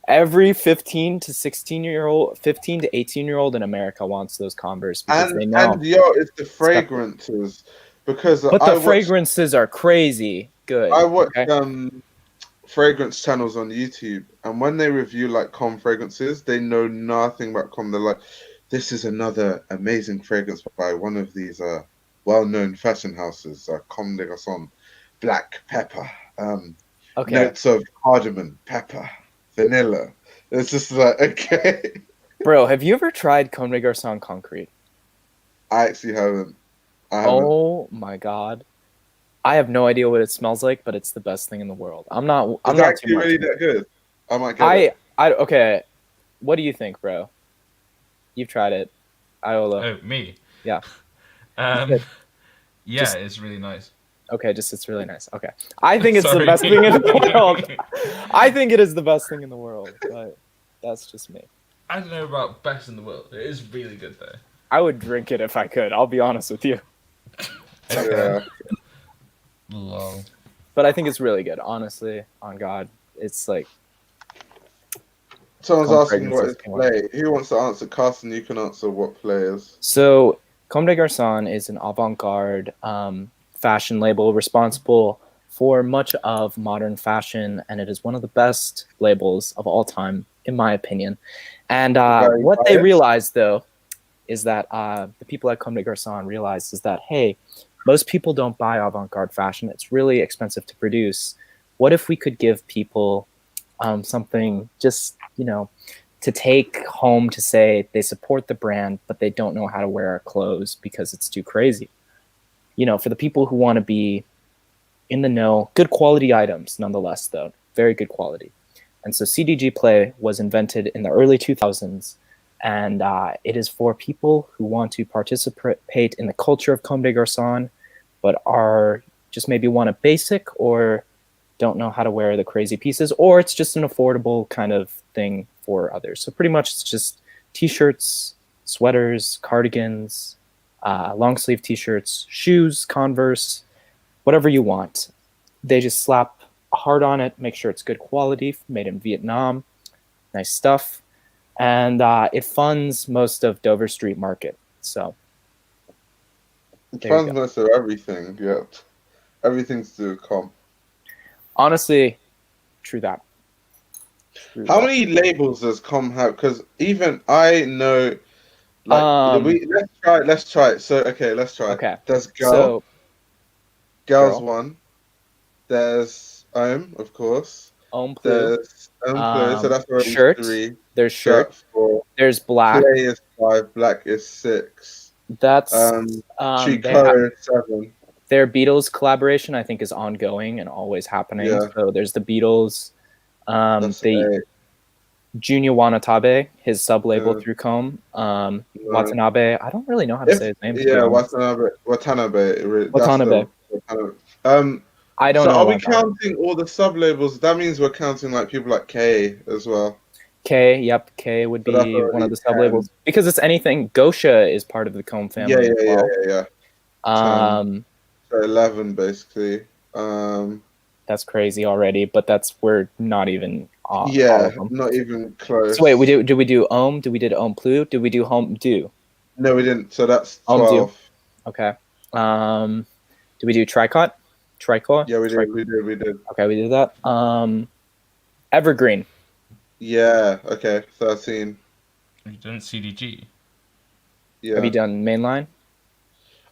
15 to 16-year-old, 15 to 18-year-old in America wants those Converse because they know. And it's the fragrances, because the fragrances are crazy good. I watch fragrance channels on YouTube, and when they review like Com fragrances, they know nothing about Com. They're like, this is another amazing fragrance by one of these well-known fashion houses, Comme des Garçons, black pepper, notes of cardamom, pepper, vanilla. It's just like, okay. Bro, have you ever tried Comme des Garçons Concrete? I actually haven't. Oh my god. I have no idea what it smells like, but it's the best thing in the world. I'm not actually really that good. I might get it. Okay. What do you think, bro? You've tried it. Iola. Oh, me? Yeah. Yeah, it's really nice. Okay, it's really nice. Okay. I think it's the best thing in the world. I think it is the best thing in the world, but that's just me. I don't know about best in the world. It is really good though. I would drink it if I could. I'll be honest with you. Yeah. Lol. But I think it's really good, honestly. On God, it's like. Someone's asking what is play. Who wants to answer? Carson, you can answer what play is. So, Comme des Garçons is an avant-garde fashion label responsible for much of modern fashion, and it is one of the best labels of all time, in my opinion. And what they realized, though, is that the people at Comme des Garçons realized is that, hey, most people don't buy avant-garde fashion. It's really expensive to produce. What if we could give people something just, to take home to say they support the brand, but they don't know how to wear our clothes because it's too crazy. For the people who want to be in the know, good quality items, nonetheless, though, very good quality. And so CDG Play was invented in the early 2000s, and it is for people who want to participate in the culture of Comme des Garçons, but are just maybe want a basic or don't know how to wear the crazy pieces, or it's just an affordable kind of thing for others. So pretty much it's just t-shirts, sweaters, cardigans, long sleeve t-shirts, shoes, Converse, whatever you want. They just slap a heart on it, make sure it's good quality, made in Vietnam, nice stuff. And it funds most of Dover Street Market. So it funds most of everything, yeah. Everything's to do with Com. Honestly, true that. How many labels does Com have? Because even I know, let's try it. So let's try. Okay. There's Girls one. There's of course. There's Play, so that's already shirt. 3. There's shirt. 4. There's black. Play is 5. Black is 6. That's Tricot is 7. Their Beatles collaboration, I think, is ongoing and always happening. Yeah. So there's the Beatles, Junya Watanabe, his sub-label through Com. Watanabe, I don't really know how to say his name. Yeah, Watanabe. I don't know. So are we counting all the sub-labels? That means we're counting like people like K as well. K, yep, K would be one of the sub-labels. Because it's anything, Gosha is part of the Com family as well. Yeah. got 11 basically. That's crazy already, but we're not even all Yeah, of them. not even close. So wait, did we do Ohm? Did we did Ohm Plu? Did we do Home Do? No, we didn't. So that's Ohm 12. Do. Okay. Did we do Tricot? Tricor? Yeah, we did. Okay, we did that. Evergreen. Yeah, okay, 13. You done CDG? Yeah. Have you done mainline?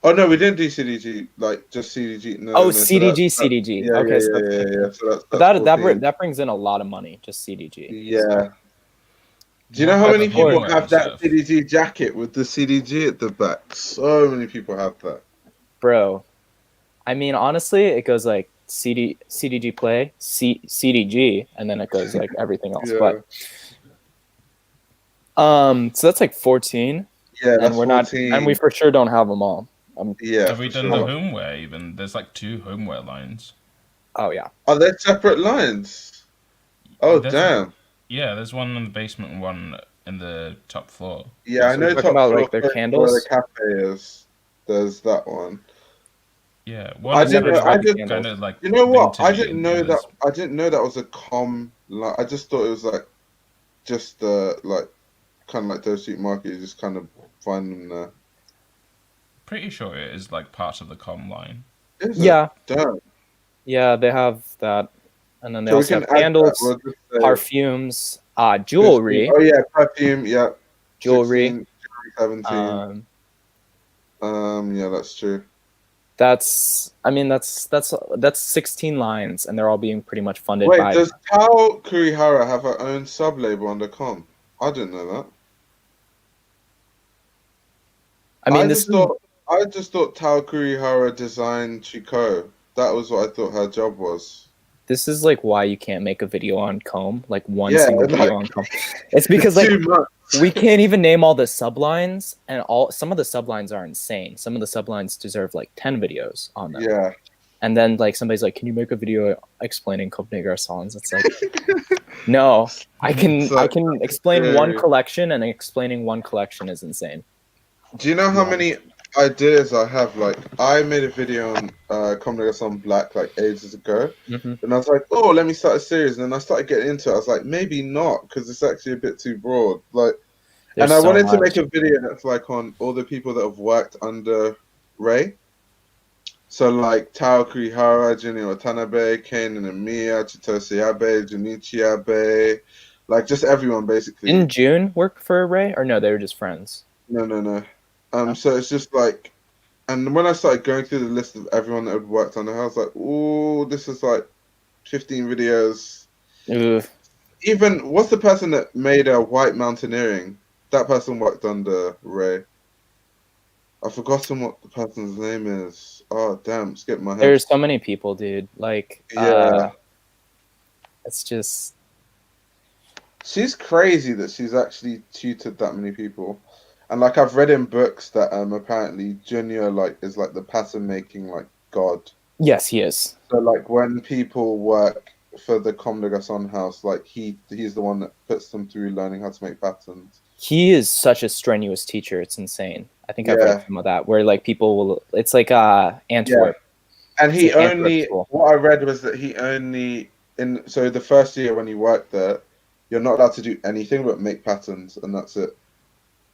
Oh no, we didn't do CDG. Like just CDG. No, Oh, no. So CDG, CDG. yeah, Okay, yeah, so yeah, that's yeah, 15. yeah. So that's But 14. that brings in a lot of money, just CDG. Yeah. Do you What know how about many the people homeware have and that stuff? CDG jacket with the CDG at the back? So many people have that. Bro, I mean, honestly, it goes like CDG play, CDG, and then it goes like everything else. Yeah. But so that's like 14. Yeah, And that's we're not, 14. and we for sure don't have them all. Yeah, Have we for done sure. the homeware even? There's like 2 homeware lines. Oh yeah. Are they separate lines? Oh damn. Yeah, there's one in the basement and one in the top floor. Yeah, I So we're know talking top about floor like their where the candles. cafe is. There's that one. Yeah, I one's didn't never know. tried I the just, kind candles. of like you know what? I vintagey didn't and know the that. others. I didn't know that was a com. Like, I just thought it was like just like kind of like those street market. You just kind of find them there. Pretty sure it is like part of the com line. Is Yeah. it? Damn. Yeah, they have that. And then they So we also can have add that. candles, We'll just say perfumes, 15. jewelry. Oh yeah, perfume. Yeah. Jewelry. 16, 17. Yeah, that's true. That's 16 lines, and they're all being pretty much funded Wait, by. does Tao Kurihara have her own sub label on the com? I didn't know that. I just thought Tao Kurihara designed Chico. That was what I thought her job was. This is like why you can't make a video on comb, like one Yeah, single video on comb. It's because like too much. we can't even name all the sublines, and some of the sublines are insane. Some of the sublines deserve like 10 videos on them. Yeah. And then like somebody's like, "Can you make a video explaining Copenhagen songs?" It's like, no, I can explain one collection, and explaining one collection is insane. Do you know how many ideas I have? Like, I made a video on Copenhagen Black like ages ago, Mm-hmm. and I was like, "Oh, let me start a series." And then I started getting into it. I was like, "Maybe not," because it's actually a bit too broad. Like, and I wanted to make a video that's like on all the people that have worked under Ray. So like Tao Kurihara, Junior Watanabe, Kane and Emiya, Chitose Abe, Junichi Abe, like just everyone basically. Didn't June work for Ray, or no? They were just friends. No. So it's just like, and when I started going through the list of everyone that had worked on it, I was like, "Ooh, this is like 15 videos." Ugh. Even what's the person that made a White Mountaineering? That person worked under Ray. I've forgotten what the person's name is. Oh damn, skip my head. There's so many people, dude. Like, yeah, it's just. She's crazy that she's actually tutored that many people, and like I've read in books that apparently Junior like is like the pattern making like god. Yes, he is. So like when people work for the Comme des Garçons house, like he's the one that puts them through learning how to make patterns. He is such a strenuous teacher. It's insane. I think I've read some of that where like people will. It's like Antwerp. Yeah. And he only what I read was that he only so the first year when you work there, you're not allowed to do anything but make patterns, and that's it.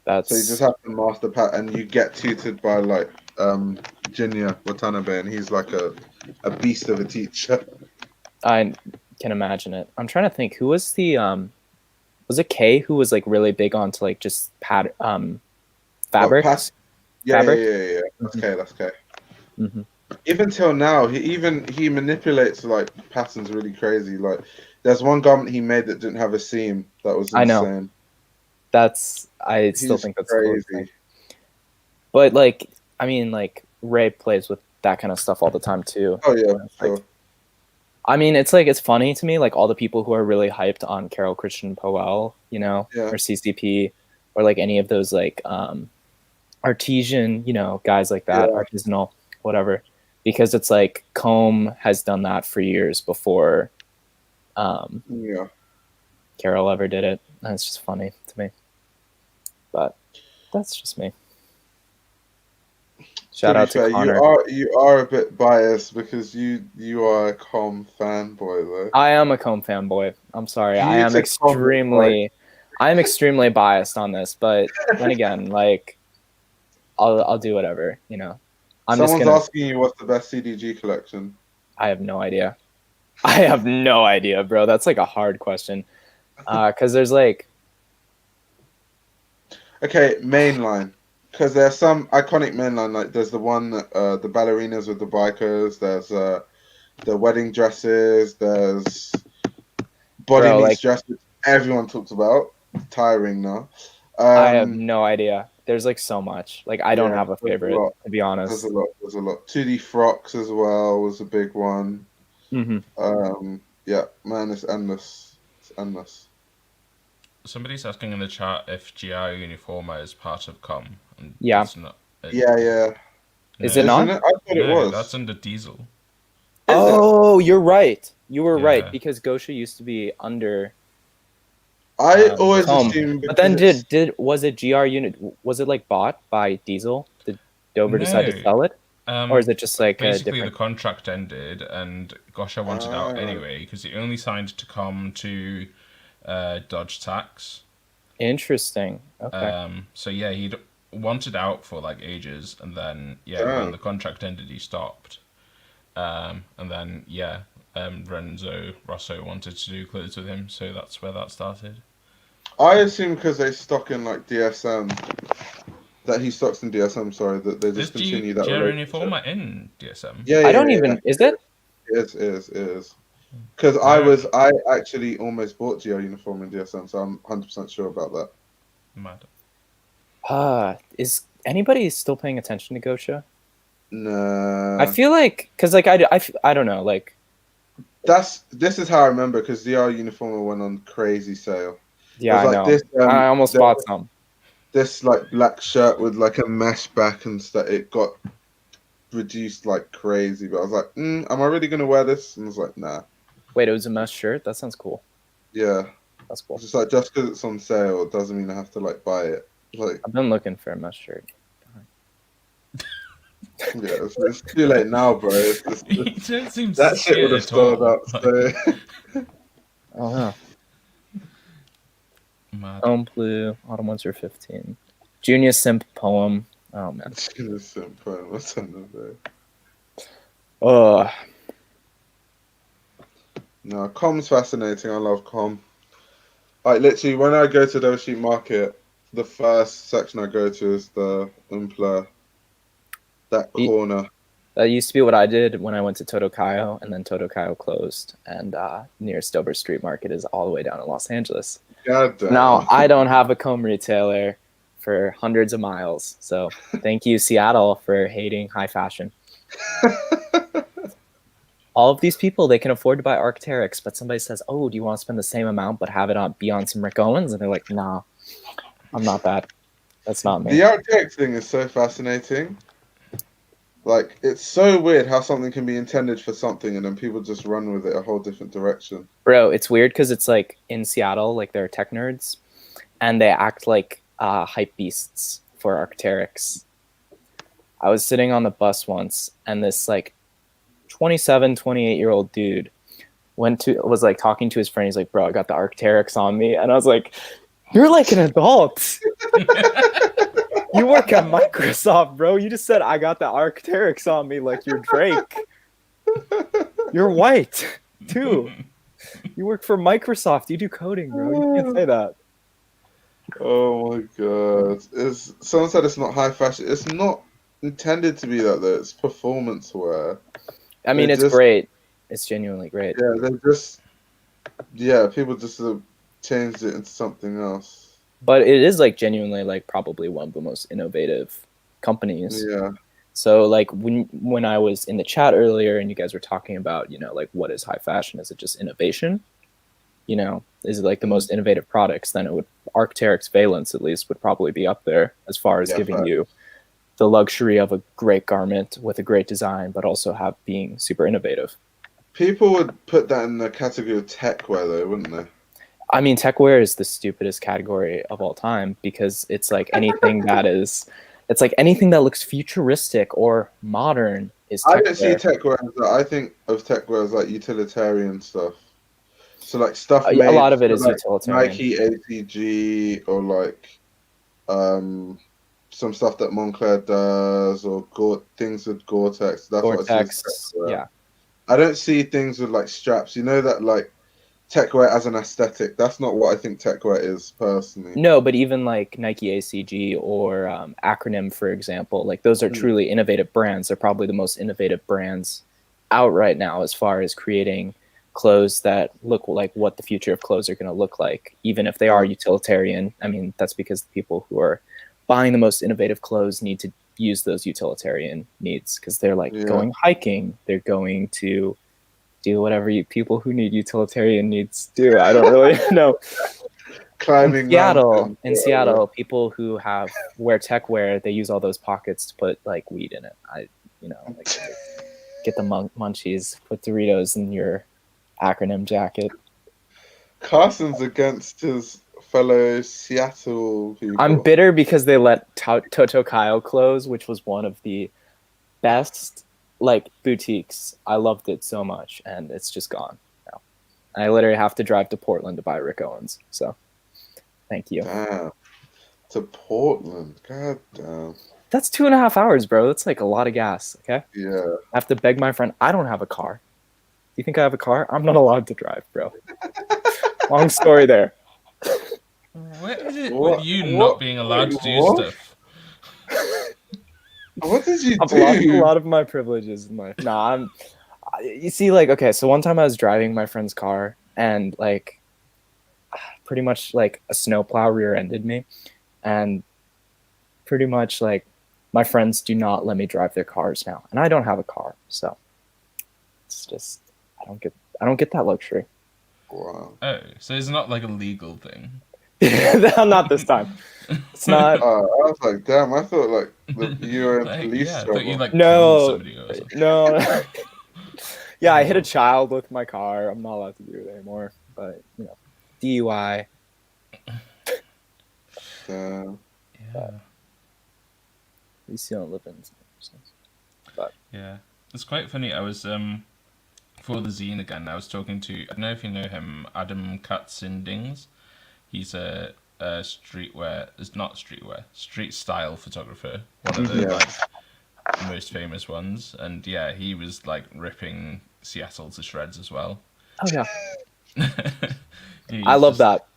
So you just have to master pattern, and you get tutored by like Jinya Watanabe, and he's like a beast of a teacher. I can imagine it. I'm trying to think who was the was it Kay who was like really big onto like just fabric? Yeah. That's Kay. Mm-hmm. Even till now, he manipulates like patterns really crazy. Like there's one garment he made that didn't have a seam. That was insane. I know. I still think that's crazy. But like, I mean, like Ray plays with that kind of stuff all the time too. Oh yeah, sure. I mean, it's like it's funny to me, like all the people who are really hyped on Carol Christian Powell, you know, or CCP, or like any of those like artesian, you know, guys like that, artisanal, whatever. Because it's like Combe has done that for years before Carol ever did it. And it's just funny to me. But that's just me. Shout to be out to fair, Connor. you are a bit biased because you are a Com fanboy though. I am a Comb fanboy. I'm sorry. You I need am to extremely biased on this, but then again, like I'll do whatever, you know. Someone's asking you what's the best CDG collection. I have no idea. I have no idea, bro. That's like a hard question. Cuz there's like Okay, mainline. Because there's some iconic mainline, like there's the one, the ballerinas with the bikers, there's the wedding dresses, there's body bro, meets like dress, which everyone talks about. Tiring now. I have no idea. There's like so much. Like I don't Yeah, have a there's a favorite, lot. to be honest. There's a lot. 2D frocks as well was a big one. Yeah, man, it's endless. It's endless. Somebody's asking in the chat if GI Uniforma is part of Com. And Yeah. it's not. Yeah. Is it not? I thought it was. That's under Diesel. Oh, you're right. You were right Yeah. because Gosha used to be under. I always Com. assumed. But then was it GR unit? Was it like bought by Diesel? Did Dover decide to sell it, or is it just like basically a different... the contract ended and Gosha wanted out anyway because he only signed to come to dodge tax. Interesting. Okay. So yeah, he'd wanted out for like ages, and then when the contract ended, he stopped. And then Renzo Rosso wanted to do clothes with him, so that's where that started. I assume because they stock in like DSM, that he stocks in DSM. Sorry, that they just continue that. Uniforma in DSM? Yeah, I don't even. Is it? It is. Because I actually almost bought GR Uniform in DSM, so I'm 100% sure about that. Mad. Is anybody still paying attention to Gosha? Nah. I feel like because like I don't know, like this is how I remember, because GR Uniform went on crazy sale. Yeah, I know. I almost bought some. This like black shirt with like a mesh back and stuff. It got reduced like crazy, but I was like, am I really gonna wear this? And I was like, nah. Wait, it was a mesh shirt? That sounds cool. Yeah, that's cool. It's just like, just because it's on sale doesn't mean I have to like buy it. Like, I've been looking for a mesh shirt. Yeah, it's too late now, bro. That shit would have sold out. So. Oh yeah. Home Blue, Autumn Winter 15. Junior Simp Poem. Oh man. Junior Simp Poem. What's another? No, Com's fascinating. I love Com. Like literally, when I go to Dover Street Market, the first section I go to is the Umpla. That corner. That used to be what I did when I went to Totokayo, and then Totokayo closed, and nearest Dover Street Market is all the way down in Los Angeles. God damn. Now, I don't have a comb retailer for hundreds of miles, so thank you, Seattle, for hating high fashion. All of these people, they can afford to buy Arc'teryx, but somebody says, oh, do you want to spend the same amount but have it be on some Rick Owens? And they're like, nah, I'm not that. That's not me. The Arc'teryx thing is so fascinating. Like, it's so weird how something can be intended for something and then people just run with it a whole different direction. Bro, it's weird because it's like in Seattle, like they're tech nerds, and they act like hype beasts for Arc'teryx. I was sitting on the bus once, and this like 27, 28-year-old dude was like talking to his friend. He's like, bro, I got the Arc'teryx on me. And I was like, you're like an adult. You work at Microsoft, bro. You just said I got the Arc'teryx on me like you're Drake. You're white, too. You work for Microsoft. You do coding, bro. You can't say that. Oh my god. Someone said it's not high fashion. It's not intended to be that, though. It's performance wear. I mean, it's great. It's genuinely great. Yeah, people just changed it into something else. But it is like genuinely like probably one of the most innovative companies. Yeah. So like when I was in the chat earlier and you guys were talking about, you know, like what is high fashion? Is it just innovation? You know, is it like the most innovative products? Then it would Arc'teryx Valence at least would probably be up there as far as giving you the luxury of a great garment with a great design, but also being super innovative. People would put that in the category of tech wear, though, wouldn't they? I mean, tech wear is the stupidest category of all time because it's like anything that is It's like anything that looks futuristic or modern is I tech don't see wear. tech wear as that. I think of tech wear as like utilitarian stuff. So like stuff A made lot of it for is like utilitarian. Nike ACG or like some stuff that Moncler does or things with Gore-Tex. That's what I see as tech Gore-Tex, wear. yeah. I don't see things with like straps. You know that like tech wear as an aesthetic. That's not what I think tech wear is personally. No, but even like Nike ACG or Acronym, for example, like those are truly innovative brands. They're probably the most innovative brands out right now as far as creating clothes that look like what the future of clothes are going to look like, even if they are utilitarian. I mean, that's because the people who are buying the most innovative clothes need to use those utilitarian needs because they're like going hiking, they're going to do whatever people who need utilitarian needs do. I don't really know. Climbing In Seattle, people who wear tech wear, they use all those pockets to put like weed in it. Like get the munchies, put Doritos in your Acronym jacket. Carson's against his fellow Seattle people. I'm bitter because they let Toto Kyle close, which was one of the best like boutiques. I loved it so much, and it's just gone now. I literally have to drive to Portland to buy Rick Owens. So, thank you. Damn. To Portland, god damn. That's 2.5 hours, bro. That's like a lot of gas. Okay. Yeah. I have to beg my friend. I don't have a car. You think I have a car? I'm not allowed to drive, bro. Long story there. Where is it with you not being allowed to do stuff? What did you I've do? lost a lot of my privileges in life. Nah, you see, like, okay, so one time I was driving my friend's car and like pretty much like a snowplow rear-ended me, and pretty much like my friends do not let me drive their cars now, and I don't have a car, so it's just I don't get that luxury. Wow. Oh, so it's not like a legal thing. Not this time. It's not. I was like, damn. I thought like you were in Like, police yeah, I trouble. thought you like No, killed somebody or something. no. Yeah, I hit a child with my car. I'm not allowed to do it anymore. But DUI. Yeah. At least you don't live in. But yeah, it's quite funny. I was for the zine again. I was talking to, I don't know if you know him, Adam Katzindings. He's a streetwear. It's not streetwear. Street style photographer. One of the like most famous ones. And yeah, he was like ripping Seattle to shreds as well. Oh yeah. I love that.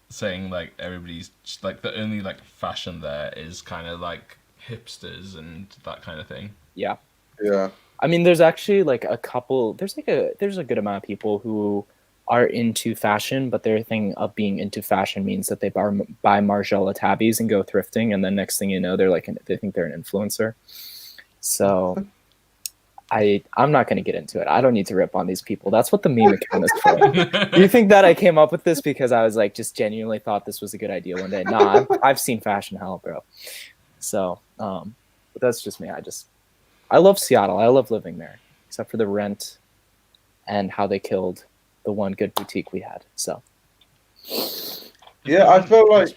Saying like everybody's just, like the only like fashion there is kind of like hipsters and that kind of thing. Yeah. Yeah. I mean, there's actually like a couple. There's a good amount of people who are into fashion, but their thing of being into fashion means that they buy Margiela tabbies and go thrifting, and then next thing you know, they think they're an influencer. So I'm not going to get into it. I don't need to rip on these people. That's what the meme account is for. You think that I came up with this because I was like just genuinely thought this was a good idea one day? Nah, I've seen fashion hell, bro. So, but that's just me. I love Seattle. I love living there, except for the rent and how they killed the one good boutique we had. So, yeah, I feel like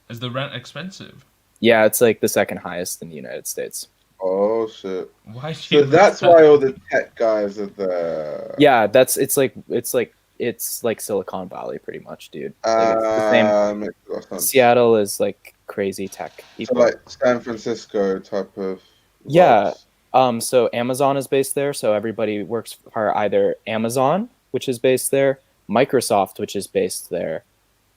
Is the rent expensive? Yeah, it's like the second highest in the United States. Oh shit! Why? So that's why all the tech guys are there. Yeah, it's like Silicon Valley, pretty much, dude. Like, it's the same. Makes a lot of sense. Seattle is like crazy tech people. So like San Francisco type of. Yeah. So Amazon is based there. So everybody works for either Amazon, which is based there, Microsoft, which is based there,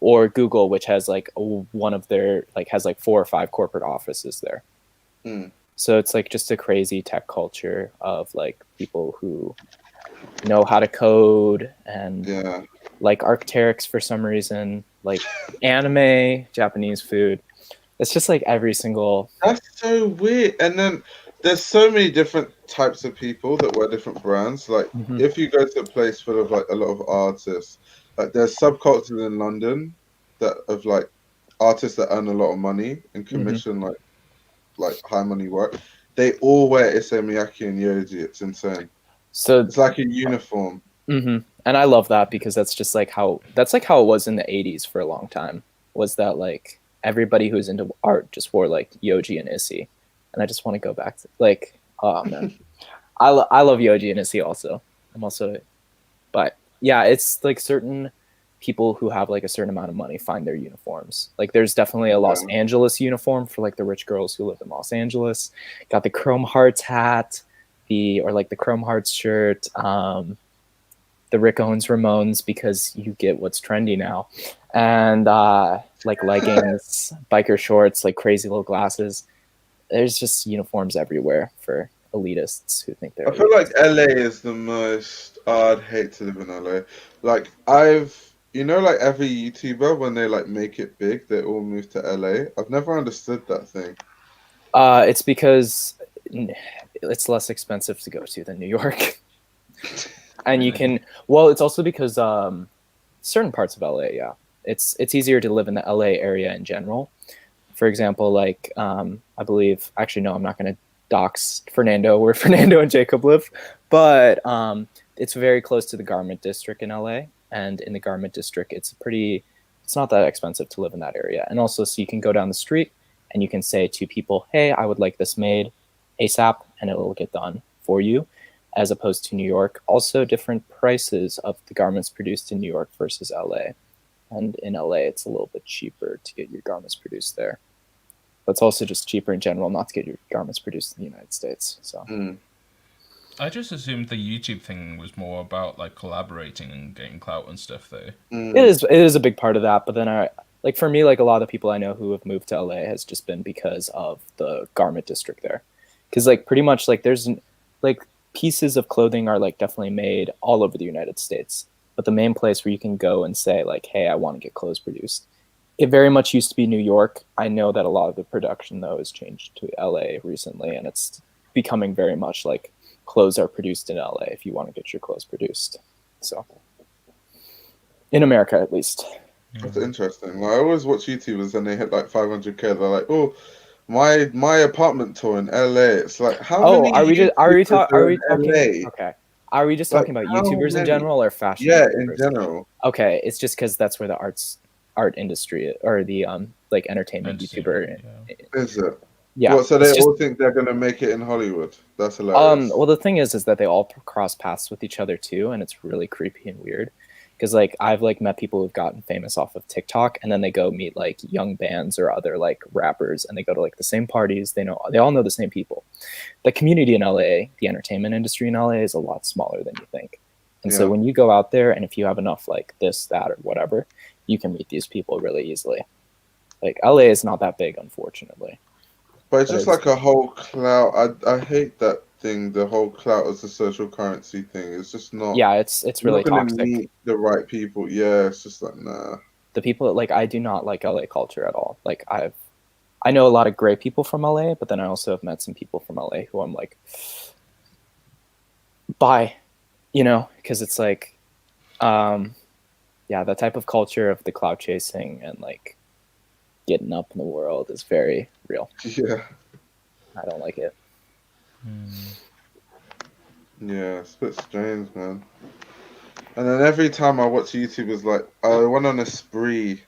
or Google, which has like one of their has like 4 or 5 corporate offices there. So it's like just a crazy tech culture of like people who know how to code and like Arc'teryx for some reason, like anime, Japanese food. It's just like every single. That's so weird. And then there's so many different types of people that wear different brands. Like if you go to a place full of like a lot of artists, like there's subcultures in London that of like artists that earn a lot of money and commission like high money work. They all wear Issey Miyake and Yohji. It's insane. So it's like a uniform. And I love that because that's just like how it was in the 80s for a long time. Was that like everybody who's into art just wore like Yoji and Issey, and I just want to go back to like, oh man, I love Yoji and Issey also. I'm also, but yeah, it's like certain people who have like a certain amount of money find their uniforms. Like there's definitely a Los Angeles uniform for like the rich girls who live in Los Angeles. Got the Chrome Hearts hat, or like the Chrome Hearts shirt, the Rick Owens Ramones, because you get what's trendy now, and like leggings, biker shorts, like crazy little glasses. There's just uniforms everywhere for elitists who think they're I feel elitists. like LA is the most. I'd hate to live in LA. Like like every YouTuber when they like make it big, they all move to LA. I've never understood that thing. It's because it's less expensive to go to than New York. And you can, well, it's also because certain parts of LA, yeah, it's easier to live in the LA area in general. For example, like I believe, actually no, I'm not going to dox Fernando where Fernando and Jacob live, but it's very close to the garment district in LA, and in the garment district, it's not that expensive to live in that area. And also, so you can go down the street and you can say to people, hey, I would like this made ASAP, and it will get done for you, as opposed to New York. Also, different prices of the garments produced in New York versus LA. And in LA, it's a little bit cheaper to get your garments produced there. But it's also just cheaper in general not to get your garments produced in the United States. So I just assumed the YouTube thing was more about like collaborating and getting clout and stuff, though. It is a big part of that. But then like for me, like a lot of people I know who have moved to LA has just been because of the garment district there. Because like pretty much like there's like pieces of clothing are like definitely made all over the United States. But the main place where you can go and say like, hey, I want to get clothes produced, it very much used to be New York. I know that a lot of the production though has changed to LA recently, and it's becoming very much like clothes are produced in LA if you want to get your clothes produced. So in America, at least. That's interesting. Like, I always watch YouTubers and they hit like 500K. They're like, oh, my apartment tour in LA. It's like, how many are we YouTubers are in talking? LA? Okay. Are we just talking about YouTubers in general or fashion? Yeah, YouTubers? in general. Okay, it's just because that's where the art industry or the like entertainment YouTuber is it? Yeah. What, so they all think they're gonna make it in Hollywood? That's hilarious. Well, the thing is that they all cross paths with each other too, and it's really creepy and weird. Because like I've like met people who've gotten famous off of TikTok, and then they go meet like young bands or other like rappers, and they go to like the same parties. They all know the same people. The community in LA, the entertainment industry in LA, is a lot smaller than you think. And so when you go out there, and if you have enough like this, that, or whatever, you can meet these people really easily. Like LA is not that big, unfortunately. But it's just like a whole clout. I hate that thing. The whole clout as a social currency thing. It's just not. Yeah, it's really toxic. Meet the right people. Yeah, it's just like nah. The people like I do not like LA culture at all. Like I know a lot of great people from LA, but then I also have met some people from LA who I'm like, bye, because it's like, yeah, that type of culture of the clout chasing and like getting up in the world is very real. Yeah. I don't like it. Yeah, it's a bit strange, man. And then every time I watch YouTubers, like I went on a spree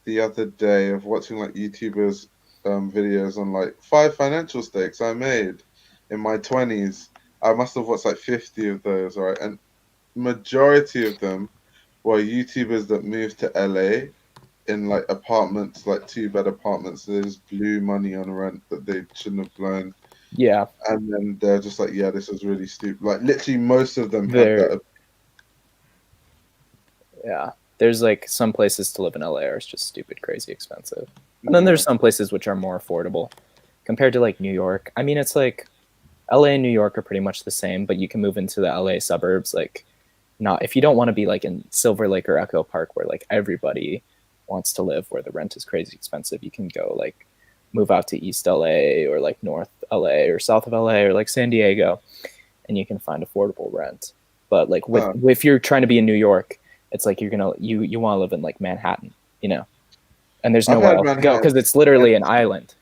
the other day of watching like YouTubers videos on like 5 financial mistakes I made in my 20s. I must have watched like 50 of those, right? And majority of them were YouTubers that moved to LA in like apartments, like 2-bed apartments. They just blew money on rent that they shouldn't have blown. Yeah. And then they're just like, yeah, this is really stupid. Like literally most of them had that. Yeah. There's like some places to live in LA are just stupid, crazy expensive. And then there's some places which are more affordable compared to like New York. I mean, it's like LA and New York are pretty much the same, but you can move into the LA suburbs. Like not, if you don't want to be like in Silver Lake or Echo Park where like everybody wants to live, where the rent is crazy expensive, you can go like move out to East LA or like North LA or South of LA or like San Diego, and you can find affordable rent. But like if you're trying to be in New York, it's like you want to live in like Manhattan, and there's nowhere else to go because it's literally an island.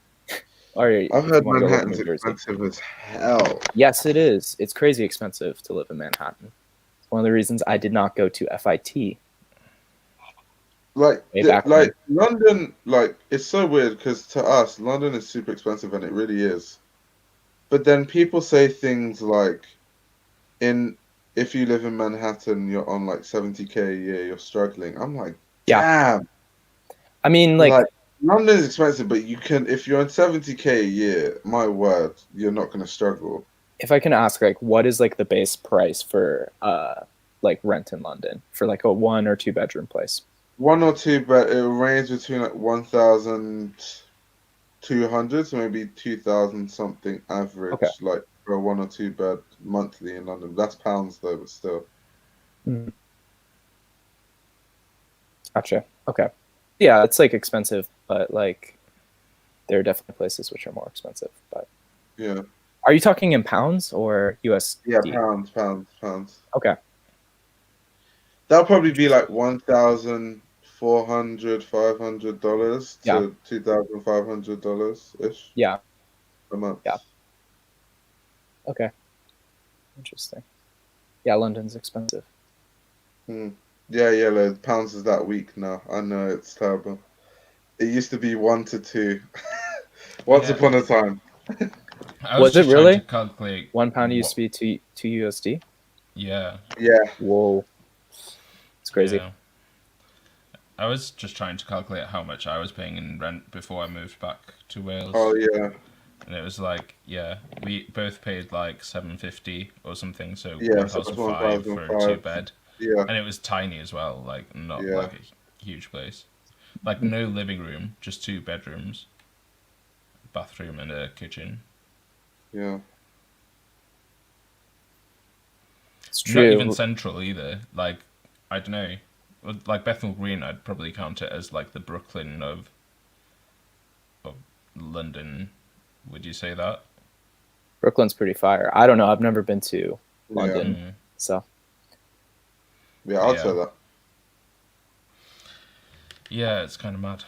Or I've heard Manhattan's expensive as hell. Yes, it is. It's crazy expensive to live in Manhattan. It's one of the reasons I did not go to FIT. Like, way back like when. London, like it's so weird because to us, London is super expensive, and it really is. But then people say things like, in if you live in Manhattan, you're on like 70K a year, you're struggling. I'm like, Yeah. damn. I mean, like London is expensive, but you can, if you're on 70K a year, my word, you're not going to struggle. If I can ask, like, what is like the base price for like rent in London for like a 1 or 2 bedroom place? 1 or 2, but it ranges between like 1,200 to maybe 2,000 something average, Okay. like for a 1 or 2 bed monthly in London. That's pounds though, but still. Mm. Gotcha. Okay. Yeah, it's like expensive, but like there are definitely places which are more expensive. But yeah. Are you talking in pounds or USD? Yeah, pounds. Okay. That'll probably be like $1,400, $500 Yeah. to $2,500 ish. Yeah. A month. Yeah. Okay. Interesting. Yeah, London's expensive. Yeah, the pounds is that weak now. I know it's terrible. It used to be 1 to 2. Once upon a time. I was it just really? trying to calculate £1 used to be two USD? Yeah. Yeah. Whoa. It's crazy. Yeah. I was just trying to calculate how much I was paying in rent before I moved back to Wales. Oh yeah. And it was like, yeah, we both paid like $750 or something, so Yeah, so it's 1,500 for a 1,500. 2-bed. Yeah. And it was tiny as well, like not Yeah. like a huge place. Like no living room, just 2 bedrooms, bathroom and a kitchen. Yeah. It's true. Not even central either. Like, I don't know. Like Bethnal Green, I'd probably count it as like the Brooklyn of London. Would you say that? Brooklyn's pretty fire. I don't know. I've never been to London, Yeah. so. Yeah, I'll say that. Yeah, it's kind of mad.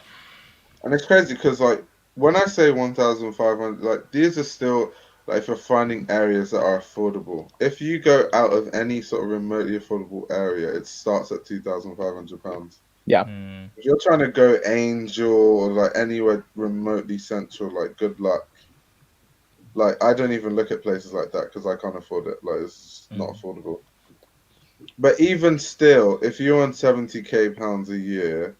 And it's crazy because, like, when I say 1,500, like, these are still, like, if you're finding areas that are affordable. If you go out of any sort of remotely affordable area, it starts at £2,500. Yeah. If you're trying to go Angel or, like, anywhere remotely central, like, good luck. Like, I don't even look at places like that because I can't afford it. Like, it's just not affordable. But even still, if you're on 70K pounds a year,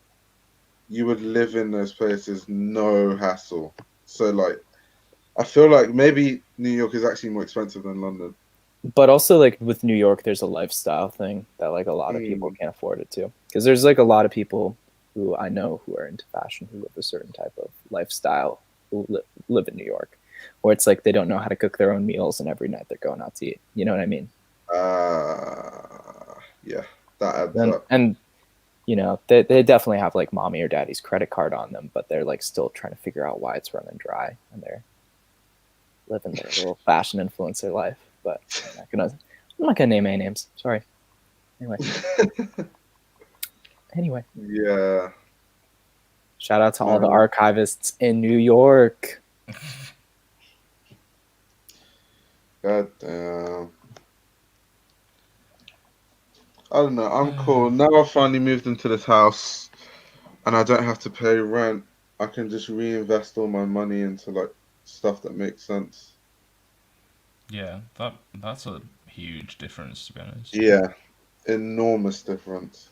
you would live in those places no hassle. So like, I feel like maybe New York is actually more expensive than London. But also, like with New York, there's a lifestyle thing that like a lot of people can't afford it too. Because there's like a lot of people who I know who are into fashion who live a certain type of lifestyle who live in New York, where it's like they don't know how to cook their own meals and every night they're going out to eat. You know what I mean? Yeah, that adds up. And you know, they definitely have like mommy or daddy's credit card on them, but they're like still trying to figure out why it's running dry, and they're living their little fashion influencer life. But I'm not gonna name any names. Sorry. Anyway. Yeah. Shout out to all the archivists in New York. God damn. I don't know. I'm cool. Now I've finally moved into this house and I don't have to pay rent. I can just reinvest all my money into like stuff that makes sense. Yeah, that's a huge difference, to be honest. Yeah, enormous difference.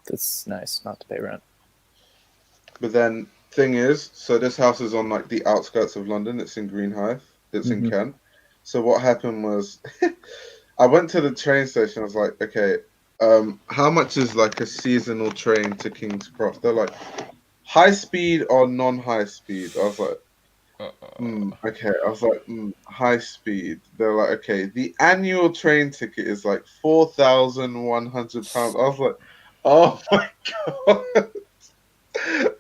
It's nice not to pay rent. But then, thing is, so this house is on like the outskirts of London. It's in Greenhithe. It's in Kent. So what happened was, I went to the train station. I was like, okay, how much is like a seasonal train to King's Cross? They're like, high speed or non-high speed? I was like, okay. I was like, high speed. They're like, okay, the annual train ticket is like £4,100. I was like, oh my god.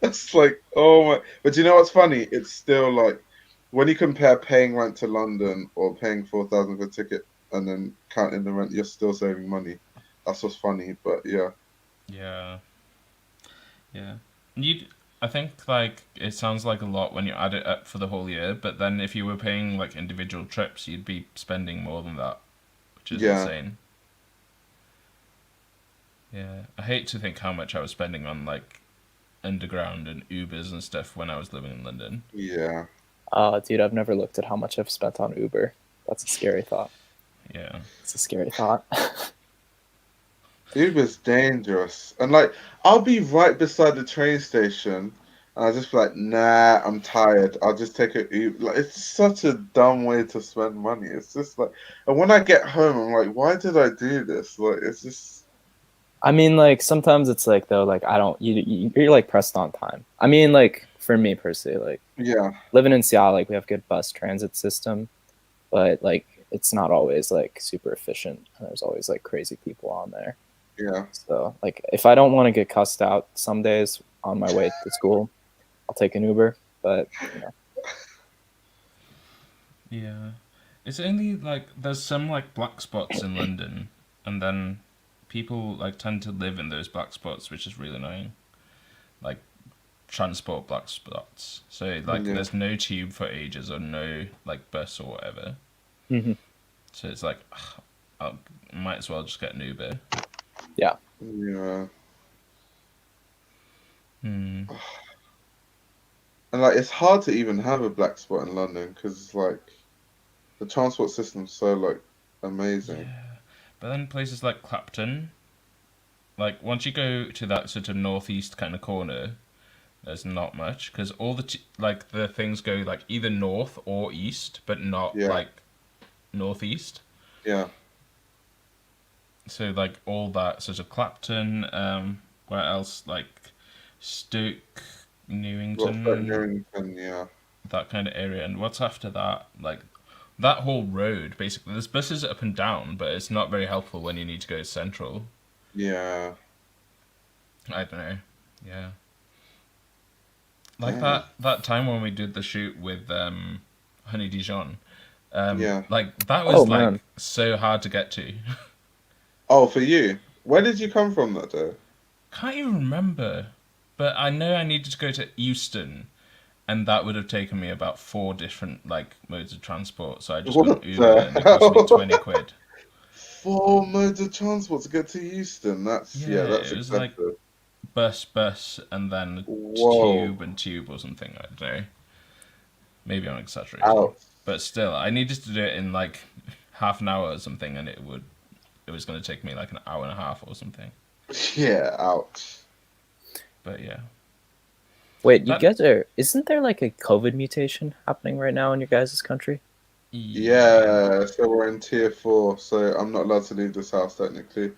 It's like, oh my. But you know what's funny? It's still like, when you compare paying rent to London or paying 4,000 for a ticket and then counting the rent, you're still saving money. That's what's funny. But yeah. Yeah. I think like it sounds like a lot when you add it up for the whole year, but then if you were paying like individual trips, you'd be spending more than that, which is insane. Yeah, I hate to think how much I was spending on like underground and Ubers and stuff when I was living in London. Yeah. Dude, I've never looked at how much I've spent on Uber. That's a scary thought. Yeah. It's a scary thought. Uber's dangerous. And like, I'll be right beside the train station, and I'll just be like, nah, I'm tired. I'll just take a Uber. Like, it's such a dumb way to spend money. It's just like, and when I get home, I'm like, why did I do this? Like, it's just. I mean, like, sometimes it's like, though, like, you're like pressed on time. I mean, like, for me personally, like, Yeah. living in Seattle, like, we have good bus transit system, but like, it's not always like super efficient. And there's always like crazy people on there. Yeah. So like, if I don't want to get cussed out some days on my way to school, I'll take an Uber. But you know. Yeah. It's only like there's some like black spots in London, and then people like tend to live in those black spots, which is really annoying. Like transport black spots. So like Yeah. there's no tube for ages or no like bus or whatever. Mm-hmm. So it's like I might as well just get an Uber. Yeah. Yeah. Hmm. And like, it's hard to even have a black spot in London because like the transport system's so like amazing. Yeah. But then places like Clapton, like once you go to that sort of northeast kind of corner, there's not much because all like the things go like either north or east, but not Yeah. like northeast. Yeah. So like all that sort of Clapton, where else like Stoke, Newington, Newington, yeah. that kind of area. And what's after that? Like that whole road, basically. There's buses up and down, but it's not very helpful when you need to go central. Yeah. I don't know. Yeah. Like that time when we did the shoot with Honey Dijon. Yeah. Like that was like man. so hard to get to. Oh, for you? Where did you come from that day? Can't even remember. But I know I needed to go to Euston, and that would have taken me about 4 different like modes of transport. So I just got What an Uber, and it cost me 20 quid. 4 modes of transport to get to Euston. That's that's It was expensive. like bus, and then Whoa. tube or something. I don't know. Maybe I'm exaggerating, Ouch. but still, I needed to do it in like half an hour or something, and it was going to take me like an hour and a half or something. Yeah, ouch. But yeah. Wait, you guys isn't there like a COVID mutation happening right now in your guys' country? Yeah, so we're in tier 4, so I'm not allowed to leave this house technically.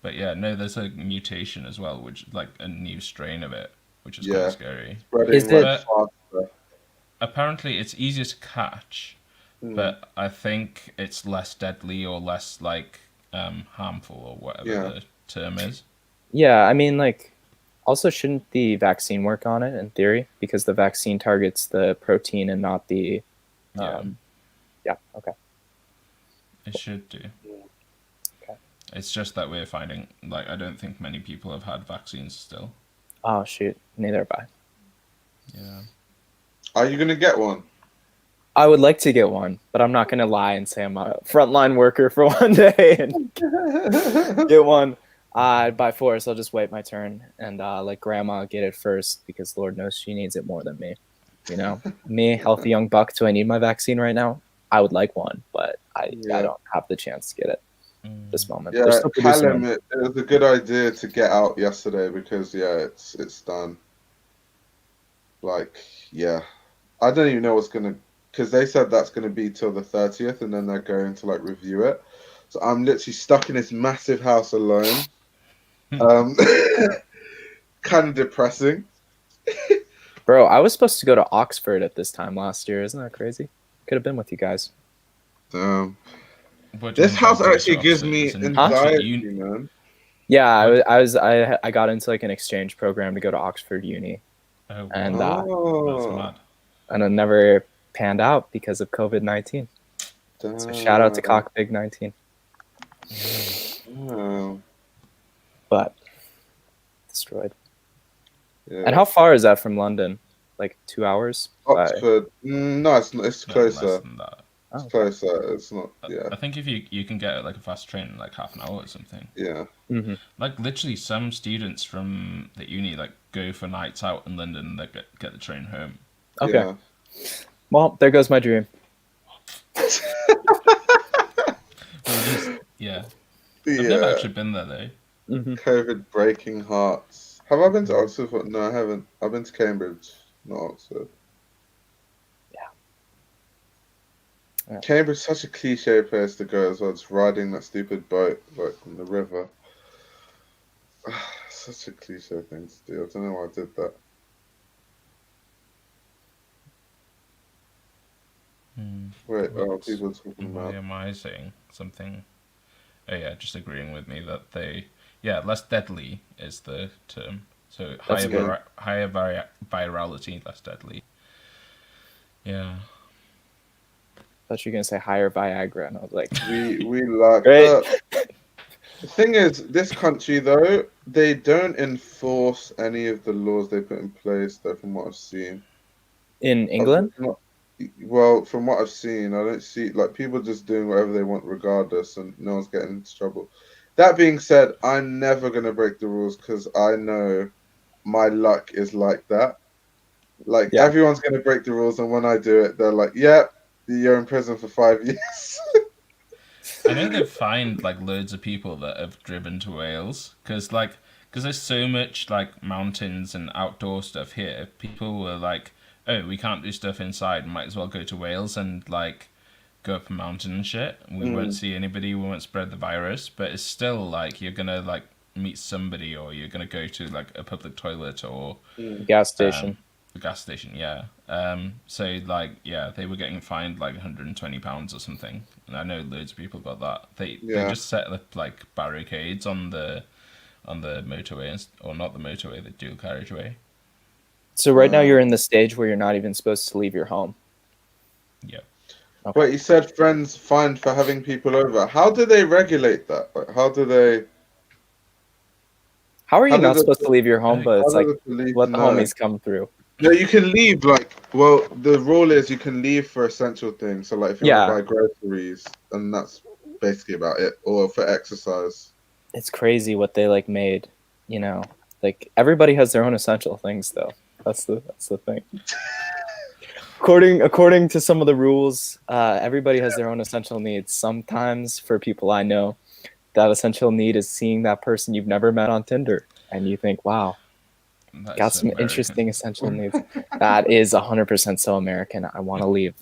But yeah, no, there's a mutation as well, which like a new strain of it, which is kind of scary. Spreading like faster. Apparently, it's easier to catch, but I think it's less deadly or less like harmful or whatever the term is. Yeah, I mean, like, also shouldn't the vaccine work on it in theory because the vaccine targets the protein and not the. Yeah. Okay. It should do. Okay. It's just that we're finding like I don't think many people have had vaccines still. Oh shoot! Neither have I. Yeah. Are you gonna get one? I would like to get one, but I'm not gonna lie and say I'm a frontline worker for one day and get one. By force, I'll just wait my turn and let grandma get it first because Lord knows she needs it more than me. You know, me, healthy young buck. Do I need my vaccine right now? I would like one, but I don't have the chance to get it this moment. Yeah, Callum, it was a good idea to get out yesterday because it's done. Like, yeah, I don't even know what's gonna, because they said that's gonna be till the 30th, and then they're going to like review it. So I'm literally stuck in this massive house alone. Kind of depressing. Bro, I was supposed to go to Oxford at this time last year. Isn't that crazy? Could have been with you guys. This house actually gives me anxiety, man. Yeah, I got into like an exchange program to go to Oxford Uni, and that's mad. And it never panned out because of COVID-19. So shout out to Cockpig-19. But destroyed. Yeah. And how far is that from London? Like 2 hours? Oxford? No, it's closer. Oh, It's closer. It's not. Yeah. I think if you can get like a fast train in like half an hour or something. Yeah. Mm-hmm. Like literally, some students from the uni like go for nights out in London and they get the train home. Okay. Yeah. Well, there goes my dream. Well, at least, yeah. Yeah. I've never actually been there though. Mm-hmm. COVID breaking hearts. Have I been to Oxford? No, I haven't. I've been to Cambridge, not Oxford. Yeah. Cambridge is such a cliche place to go as well. Just riding that stupid boat like on the river. Such a cliche thing to do. I don't know why I did that. Wait, people are talking Why about. am I saying something? Oh yeah, just agreeing with me that less deadly is the term. So That's higher virality, less deadly. Yeah. I thought you were gonna say higher Viagra, and I was like, We like great. The thing is, this country though, they don't enforce any of the laws they put in place. Though, from what I've seen, In England? Well, from what I've seen, I don't see like people just doing whatever they want regardless, and no one's getting into trouble. That being said, I'm never gonna break the rules because I know my luck is like that. Like everyone's gonna break the rules, and when I do it, they're like, "Yep, you're in prison for 5 years." I know they've fined like loads of people that have driven to Wales because there's so much like mountains and outdoor stuff here. People were like, "Oh, we can't do stuff inside. Might as well go to Wales and like go up a mountain and shit. We won't see anybody. We won't spread the virus." But it's still like you're gonna like meet somebody, or you're gonna go to like a public toilet or gas station. the gas station. Yeah. So like they were getting fined like £120 or something, and I know loads of people got that. They just set up like barricades on the motorway or not the motorway, the dual carriageway. So right now you're in the stage where you're not even supposed to leave your home. Yeah. Okay. But you said friends fined for having people over. How do they regulate that? Like, how do they? How are you not supposed to leave your home, but it's like let the know? homies come through? No, you can leave. Like, well, the rule is you can leave for essential things. So, like, if you want to buy groceries, and that's basically about it, or for exercise. It's crazy what they like made. You know, like everybody has their own essential things, though. That's the thing. According to some of the rules, everybody has their own essential needs. Sometimes, for people I know, that essential need is seeing that person you've never met on Tinder, and you think, "Wow, got some interesting essential needs." That is 100% so American. I want to leave.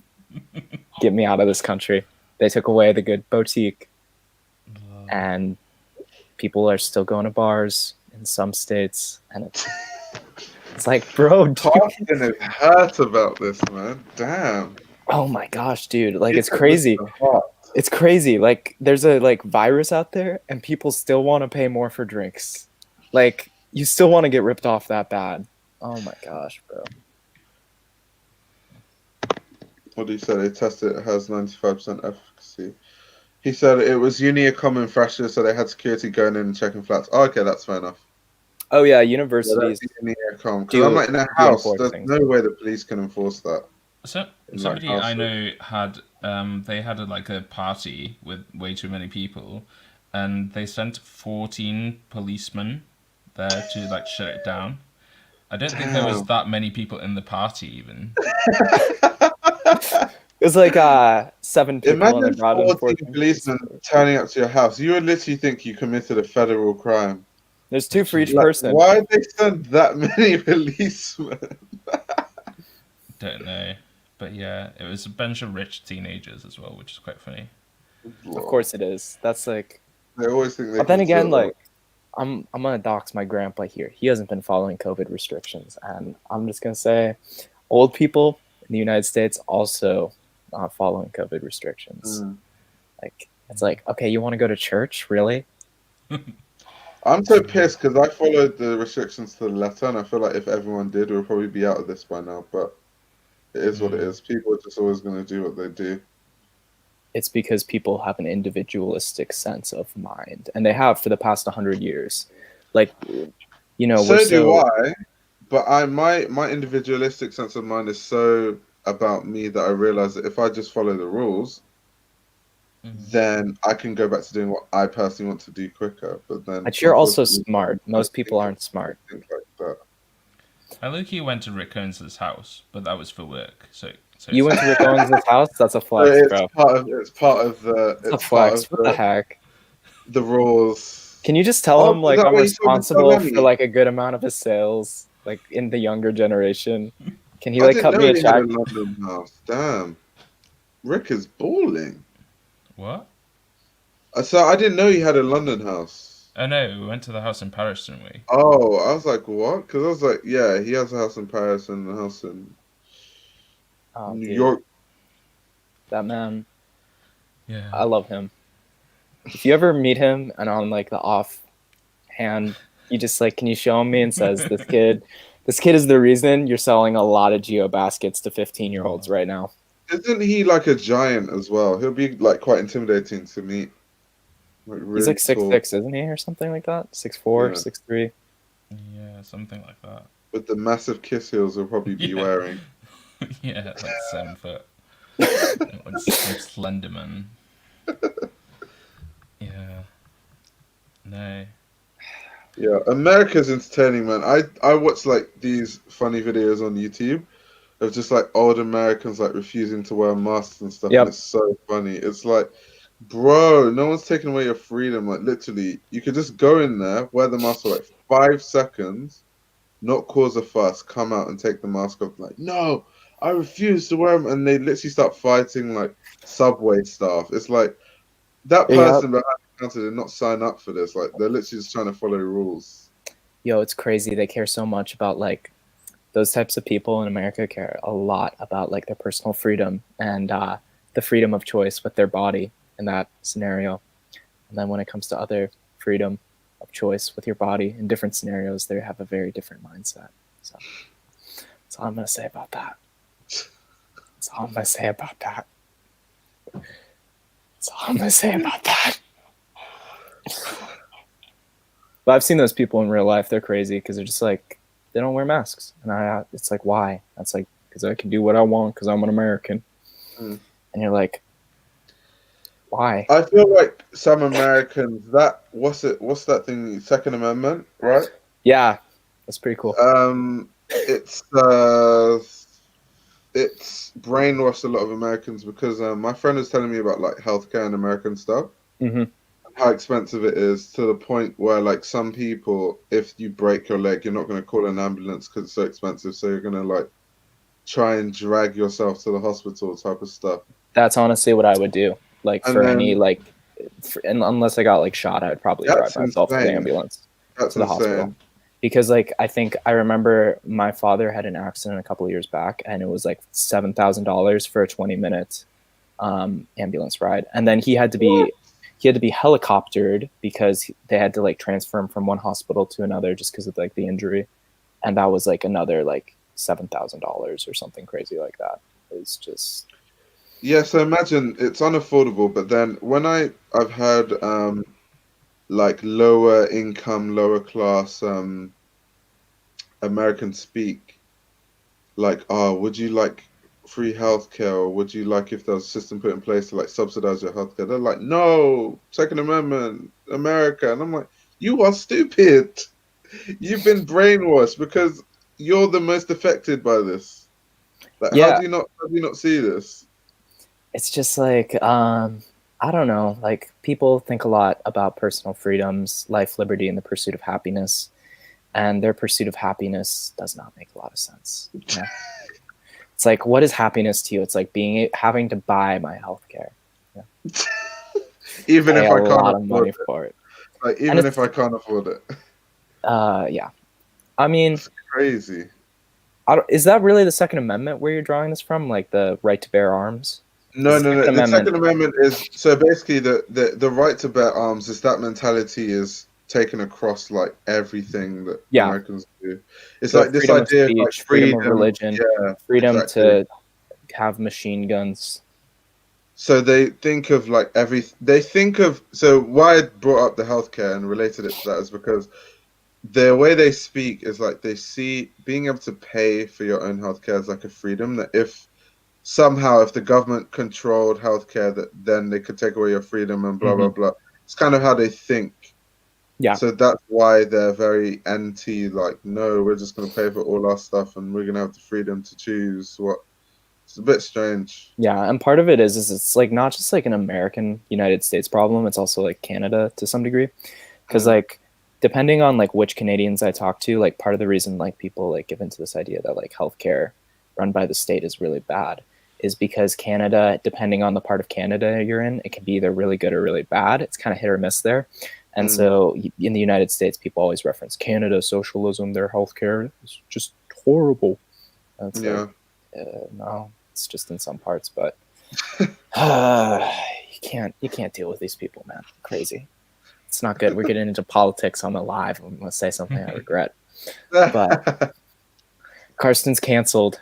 Get me out of this country. They took away the good boutique, and people are still going to bars in some states, and it's like, bro, Austin is hurt about this, man. Damn. Oh my gosh, dude! Like it's crazy. It's crazy. Like there's a like virus out there, and people still want to pay more for drinks. Like you still want to get ripped off that bad. Oh my gosh, bro. What did he say? They tested it has 95% efficacy. He said it was uni a common freshers, so they had security going in and checking flats. Oh, okay, that's fair enough. Oh yeah, universities. Because I'm like in a house. There's no way the police can enforce that. So somebody I know had they had a party with way too many people, and they sent 14 policemen there to like shut it down. I don't think there was that many people in the party even. It was like 7 people. Imagine 14 policemen turning up to your house. You would literally think you committed a federal crime. There's 2 for each person. Why did they send that many policemen? Don't know. But yeah, it was a bunch of rich teenagers as well, which is quite funny. Of course it is. That's like. They always think. But then again, like, I'm gonna dox my grandpa here. He hasn't been following COVID restrictions, and I'm just gonna say, old people in the United States also not following COVID restrictions. Like it's like, okay, you want to go to church, really? I'm so pissed because I followed the restrictions to the letter, and I feel like if everyone did, we'll probably be out of this by now. But it is what it is. People are just always going to do what they do. It's because people have an individualistic sense of mind, and they have for the past 100 years. Like, you know, so do I. But my individualistic sense of mind is so about me that I realize that if I just follow the rules, then I can go back to doing what I personally want to do quicker. But then, But you're also smart. Most people aren't smart. Like that. I low-key went to Rick Owens' house, but that was for work. So you went to Rick Owens' house? That's a flex, bro. It's part of the. It's a flex. What the heck? The rules. Can you just tell him like that I'm way you told me so responsible many. for like a good amount of his sales, like in the younger generation? Can he I like didn't cut know me a he had check? a London house. Damn, Rick is balling. What? So I didn't know he had a London house. Oh no, we went to the house in Paris, didn't we? Oh, I was like, what? Because I was like, yeah, he has a house in Paris and a house in New York. That man. Yeah. I love him. If you ever meet him and on like the off hand, you just like, can you show me? And says, this kid is the reason you're selling a lot of Geo baskets to 15-year-olds right now. Isn't he like a giant as well? He'll be like quite intimidating to meet. Like, really he's like 6'6", tall. isn't he, or something like that? 6'4", 6'3". Yeah, something like that. With the massive kiss heels he'll probably be wearing. Yeah, like 7 foot. Like Slenderman. Yeah. No. Yeah, America's entertaining, man. I watch like these funny videos on YouTube of just like old Americans like refusing to wear masks and stuff, and it's so funny. It's like, bro, no one's taking away your freedom. Like literally, you could just go in there, wear the mask for like 5 seconds, not cause a fuss, come out and take the mask off. Like, no, I refuse to wear them, and they literally start fighting like subway staff. It's like that person behind the counter did not sign up for this. Like they're literally just trying to follow rules. Yo, it's crazy. They care so much about like those types of people in America care a lot about like their personal freedom and the freedom of choice with their body in that scenario. And then when it comes to other freedom of choice with your body in different scenarios, they have a very different mindset. So that's all I'm gonna say about that. That's all I'm gonna say about that. That's all I'm gonna say about that. But I've seen those people in real life. They're crazy because they're just like, they don't wear masks. And it's like, why? That's like, because I can do what I want because I'm an American. And you're like, why? I feel like some Americans, what's that thing, Second Amendment, right? Yeah, that's pretty cool. It's brainwashed a lot of Americans because my friend was telling me about like healthcare and American stuff. Mm-hmm. How expensive it is, to the point where like some people, if you break your leg, you're not going to call an ambulance because it's so expensive, so you're going to like try and drag yourself to the hospital type of stuff. That's honestly what I would do. Like unless I got like shot, I would probably drive myself to the ambulance to the hospital. Because like I remember my father had an accident a couple of years back, and it was like $7,000 for a 20-minute ambulance ride, and then he had to be helicoptered because they had to like transfer him from one hospital to another just because of like the injury, and that was like another like $7,000 or something crazy like that. It's just so imagine it's unaffordable, but then when I've heard like lower income, lower class Americans speak, like, oh, would you like free healthcare, or would you like if there was a system put in place to like subsidize your healthcare? They're like, no, Second Amendment, America. And I'm like, you are stupid. You've been brainwashed because you're the most affected by this. Like, how do you not see this? It's just like I don't know, like people think a lot about personal freedoms, life, liberty, and the pursuit of happiness, and their pursuit of happiness does not make a lot of sense. You know? It's like, what is happiness to you? It's like having to buy my healthcare. Yeah. Even if I can't lot of money for it. Like even if I can't afford it. Yeah. I mean, it's crazy. Is that really the Second Amendment where you're drawing this from? Like the right to bear arms? No. The Second Amendment is so basically the right to bear arms is that mentality is taken across like everything that Americans do. It's so like this idea of like freedom of religion, freedom to have machine guns. So they think of like so why I brought up the healthcare and related it to that is because the way they speak is like they see being able to pay for your own healthcare as like a freedom, that if somehow if the government controlled healthcare, that then they could take away your freedom and blah blah blah. It's kind of how they think. Yeah. So that's why they're very anti. Like, no, we're just going to pay for all our stuff, and we're going to have the freedom to choose what. It's a bit strange. Yeah, and part of it is it's like not just like an American United States problem, it's also like Canada to some degree. Because like depending on like which Canadians I talk to, like part of the reason like people like give into this idea that like healthcare run by the state is really bad is because Canada, depending on the part of Canada you're in, it can be either really good or really bad. It's kind of hit or miss there. And so in the United States, people always reference Canada socialism, their healthcare is just horrible. And it's like, no, it's just in some parts, but you can't deal with these people, man. Crazy. It's not good. We're getting into politics on the live. I'm gonna say something I regret. But Karsten's canceled.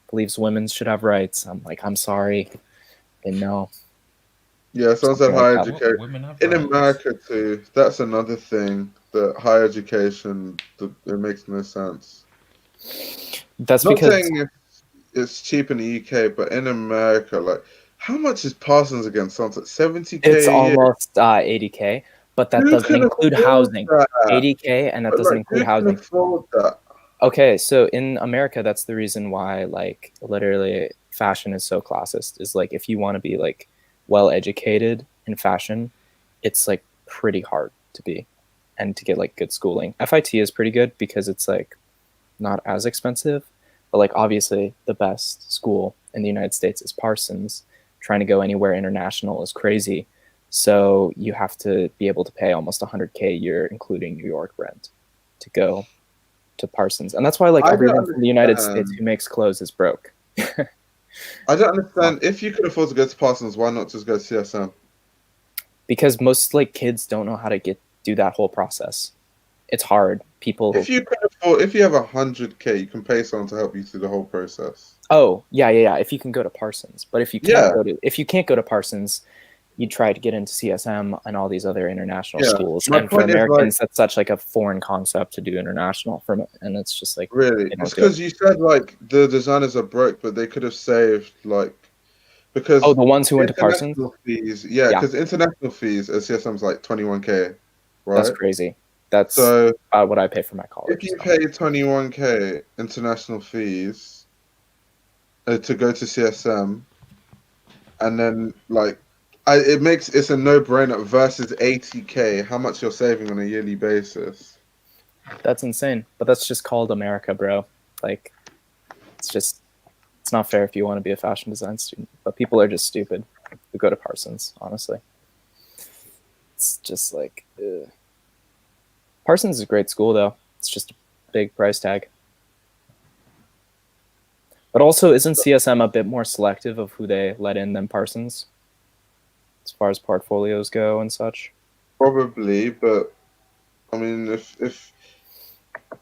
Believes women should have rights. I'm like, I'm sorry. And no. Yeah, someone said higher What education women have in rights? America too. That's another thing. That higher education, it makes no sense. That's Not because saying it's cheap in the UK, but in America, like, how much is Parsons again? Sounds like 70K it's a year. almost 80K, but that Who doesn't can include afford housing. that? 80K, and that But, doesn't like, include who can housing. afford that? Okay, so in America, that's the reason why, like, literally fashion is so classist. Is like if you want to be like well educated in fashion, it's like pretty hard to be, and to get like good schooling. FIT is pretty good because it's like not as expensive, but like obviously the best school in the United States is Parsons. Trying to go anywhere international is crazy, so you have to be able to pay almost 100K a year, including New York rent, to go to Parsons. And that's why like everyone from the United States who makes clothes is broke. I don't understand. If you could afford to go to Parsons, why not just go to CSM? Because most like kids don't know how to do that whole process. It's hard. People. If you could afford, if you have 100K, you can pay someone to help you through the whole process. Oh yeah. If you can go to Parsons, but if you can't go to Parsons, you try to get into CSM and all these other international schools. And for Americans, that's such like a foreign concept to do international and it's just like really. It's because you said like the designers are broke, but they could have saved like because the ones who went to Parsons fees, because international fees at CSM is like 21K, right? That's crazy. That's what I pay for my college. If you pay 21K international fees to go to CSM, and then like it's a no-brainer versus 80K, how much you're saving on a yearly basis. That's insane. But that's just called America, bro. Like it's not fair if you want to be a fashion design student. But people are just stupid who go to Parsons, honestly. It's just like Parsons is a great school though. It's just a big price tag. But also, isn't CSM a bit more selective of who they let in than Parsons? As far as portfolios go and such? Probably, but I mean,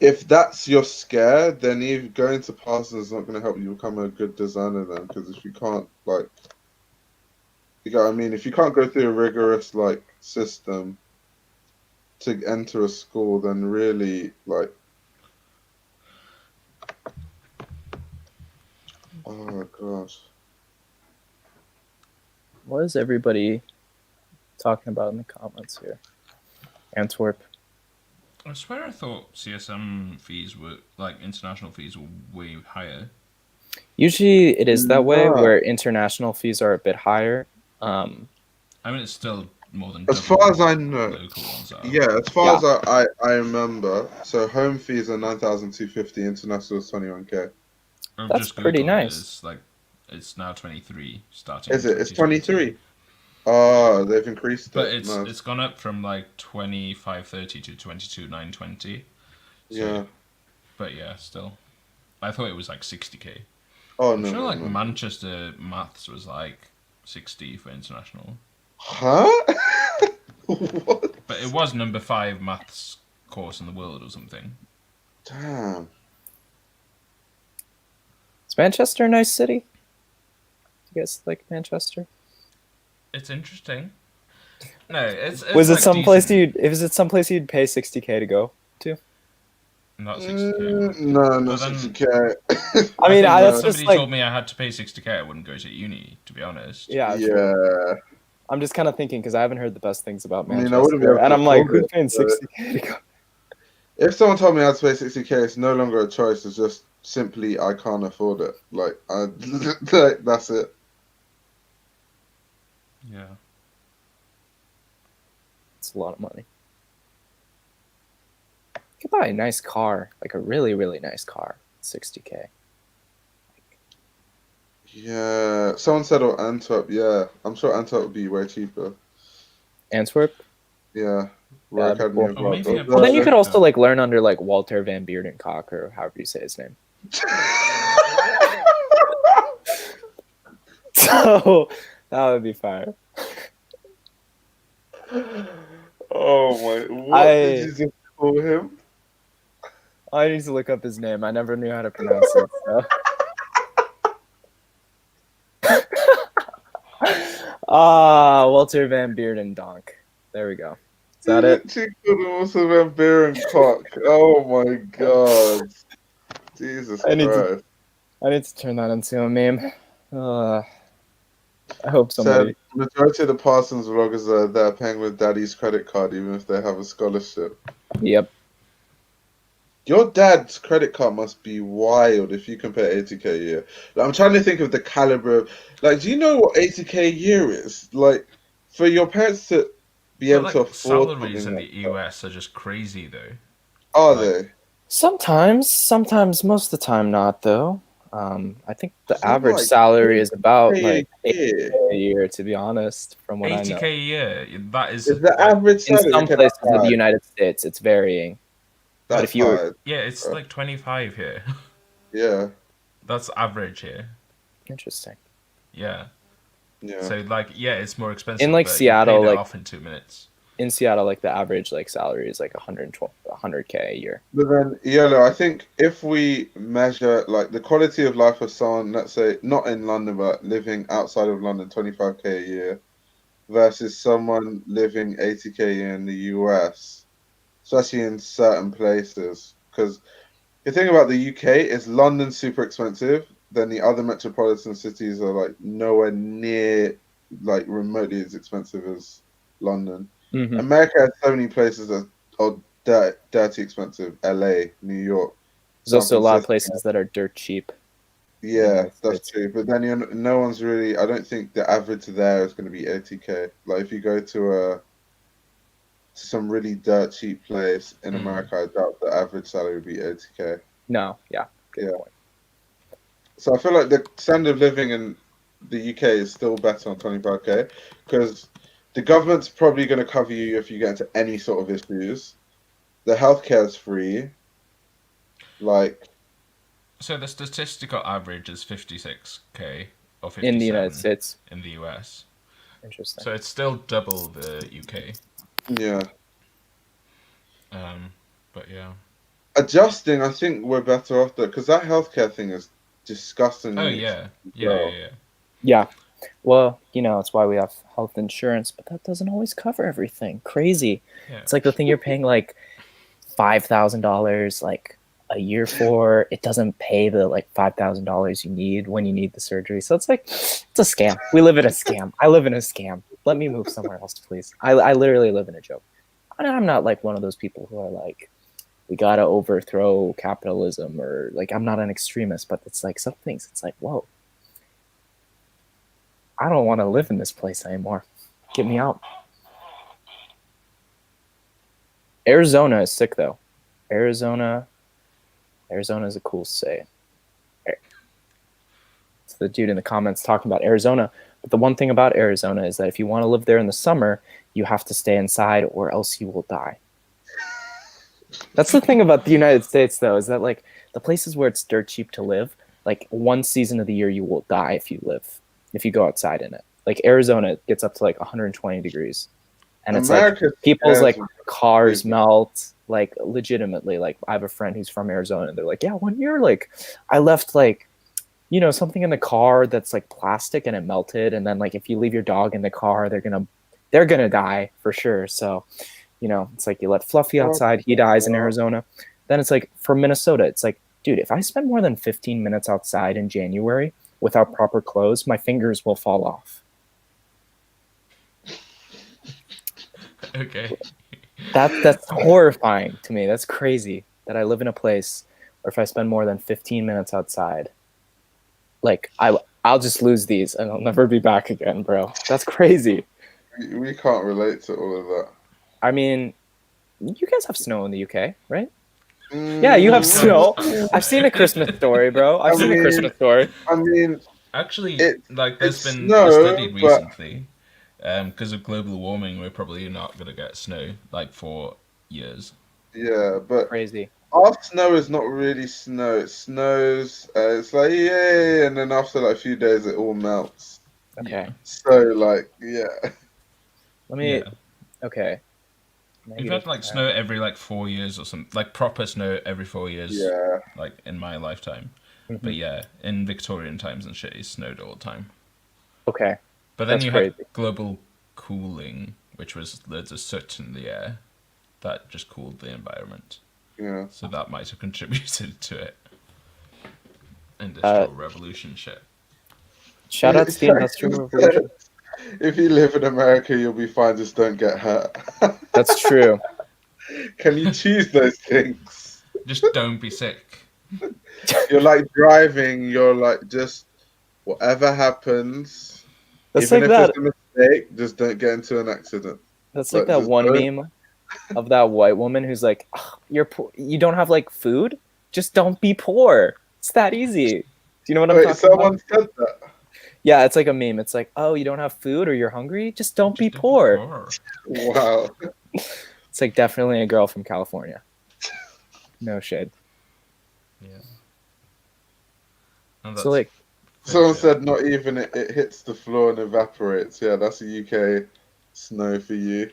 if that's your scare, then even going to Parsons is not going to help you become a good designer then, because if you can't, like, you know what I mean? If you can't go through a rigorous, like, system to enter a school, then really, like, oh gosh. What is everybody talking about in the comments here? Antwerp. I swear I thought CSM fees were, like, international fees were way higher. Usually it is that way, where international fees are a bit higher. I mean, it's still more than as far as I know. Local ones are. Yeah, as far as I remember. So home fees are 9,250, international is 21K. That's pretty nice. Like, it's now 23 starting. Is it? It's 23. Oh, they've increased it. But it's gone up from like 25.30 to 22.920. Yeah. But yeah, still. I thought it was like 60K. Oh, I'm sure Manchester maths was like 60 for international. Huh? What? But it was number 5 maths course in the world or something. Damn. Is Manchester a nice city? You guys like Manchester? It's interesting. No, it's was it like someplace you'd pay 60K to go to? Not 60K. No, not But then- 60K. I mean, think that's if just somebody like told me I had to pay 60K, I wouldn't go to uni, to be honest. yeah. True. I'm just kind of thinking because I haven't heard the best things about I mean, Manchester, I wouldn't be able to and I'm like, afford who's it, paying so- 60K to go? If someone told me I had to pay 60K, it's no longer a choice. It's just simply I can't afford it. Like, like that's it. Yeah. It's a lot of money. You could buy a nice car, like a really, really nice car, 60K. Yeah, someone said Antwerp. Yeah, I'm sure Antwerp would be way cheaper. Antwerp? Yeah, Yeah, Royal that'd be Academy cool. of Or maybe Art. a Well, then you bit could also cheaper. like learn under like Walter Van Beerdenkock or however you say his name. So that would be fire. Oh my! What did you just call him? I need to look up his name. I never knew how to pronounce it. So. Walter Van Beerdendonk. There we go. Is that it? She called him also Van Beerencock. Oh my god! Jesus Christ! I need to turn that into a meme. I hope Said somebody. majority of the Parsons vloggers are there paying with daddy's credit card, even if they have a scholarship. Yep. Your dad's credit card must be wild if you compare 80K a year. Like, I'm trying to think of the caliber of, like, do you know what 80K a year is? Like, for your parents to be But able to like afford salaries in something the like US are just crazy though. that. Are like- they? Sometimes, most of the time not though. I think the I'm average like, salary is about 80K like a year. $8K a year, to be honest, from what I know. 80K a year. That is Is the like, average In salary? some Okay, places that's of the high. United States, it's varying. But That's if you were, high. yeah, it's like 25 here. Yeah. That's average here. interesting. Yeah. Yeah. So like, yeah, it's more expensive. In like but Seattle, you pay that like off in 2 minutes. in Seattle, like the average like salary is like 100K a year. But then, Yellow, I think if we measure like the quality of life of someone, let's say not in London but living outside of London, 25K a year, versus someone living 80K a year in the US, especially in certain places, because the thing about the UK is London's super expensive. Then the other metropolitan cities are like nowhere near, like remotely as expensive as London. Mm-hmm. America has so many places that are dirty expensive. LA, New York, There's also a lot of Francisco. places that are dirt cheap. Yeah, that's true. But then no one's really. I don't think the average there is going to be 80K. Like if you go to some really dirt cheap place in America, I doubt the average salary would be 80K. No, yeah, good point. So I feel like the standard of living in the UK is still better on 25K because the government's probably going to cover you if you get into any sort of issues. The healthcare is free. Like, so the statistical average is 56K or 57 in the United States. In the US. Interesting. So it's still double the UK. Yeah. But yeah. Adjusting, I think we're better off there because that healthcare thing is disgusting. Oh yeah. Yeah. Well, it's why we have health insurance, but that doesn't always cover everything. Crazy. Yeah. It's like the thing you're paying like $5,000 like a year for. It doesn't pay the like $5,000 you need when you need the surgery. So it's like it's a scam. We live in a scam. I live in a scam. Let me move somewhere else, please. I literally live in a joke. And I'm not like one of those people who are like, we gotta overthrow capitalism, or like I'm not an extremist, but it's like some things it's like, whoa, I don't want to live in this place anymore. Get me out. Arizona is sick though. Arizona is a cool state. It's the dude in the comments talking about Arizona. But the one thing about Arizona is that if you want to live there in the summer, you have to stay inside or else you will die. That's the thing about the United States, though, is that like the places where it's dirt cheap to live, like one season of the year you will die if you go outside in it. Like Arizona gets up to like 120 degrees, and it's like people's like cars melt, like legitimately. Like I have a friend who's from Arizona, and they're like, yeah, 1 year, like I left like something in the car that's like plastic and it melted, and then like if you leave your dog in the car, they're gonna die for sure. So. It's like you let Fluffy outside, he dies in Arizona. Then it's like for Minnesota, it's like, dude, if I spend more than 15 minutes outside in January without proper clothes, my fingers will fall off. Okay. That's horrifying to me. That's crazy that I live in a place where if I spend more than 15 minutes outside, like I'll just lose these and I'll never be back again, bro. That's crazy. We can't relate to all of that. I mean, you guys have snow in the UK, right? Yeah, you have snow. I've seen a Christmas story, bro. I've seen a Christmas story. I mean, actually, there's it's been snow, a study but- recently, because of global warming, we're probably not gonna get snow like for years. Yeah, but Crazy. our snow is not really snow. It snows. It's like yay, and then after like a few days, it all melts. Okay. So like, yeah. Let me. Yeah. Okay. We've had like snow every like 4 years or something, like proper snow every 4 years. Yeah. Like in my lifetime. Mhm. But yeah, in Victorian times and shit, it snowed all the time. Okay. But then That's you crazy. had global cooling, which was loads of soot in the air that just cooled the environment. Yeah. So that might have contributed to it. Industrial revolution shit. Shout out to the Industrial Revolution. If you live in America, you'll be fine. Just don't get hurt. That's true. Can you choose those things? Just don't be sick. You're like driving. You're like just whatever happens. That's even like if that. it's a mistake, just don't get into an accident. That's like that one meme of that white woman who's like, "Ugh, "You're poor. You don't have like food. Just don't be poor. It's that easy." Do you know what I'm talking someone about? said that. Yeah, it's like a meme. It's like, "Oh, you don't have food or you're hungry? Just don't be poor." Wow. It's like definitely a girl from California. No shade. Yeah. So like, someone said not even it hits the floor and evaporates. Yeah, that's a UK snow for you.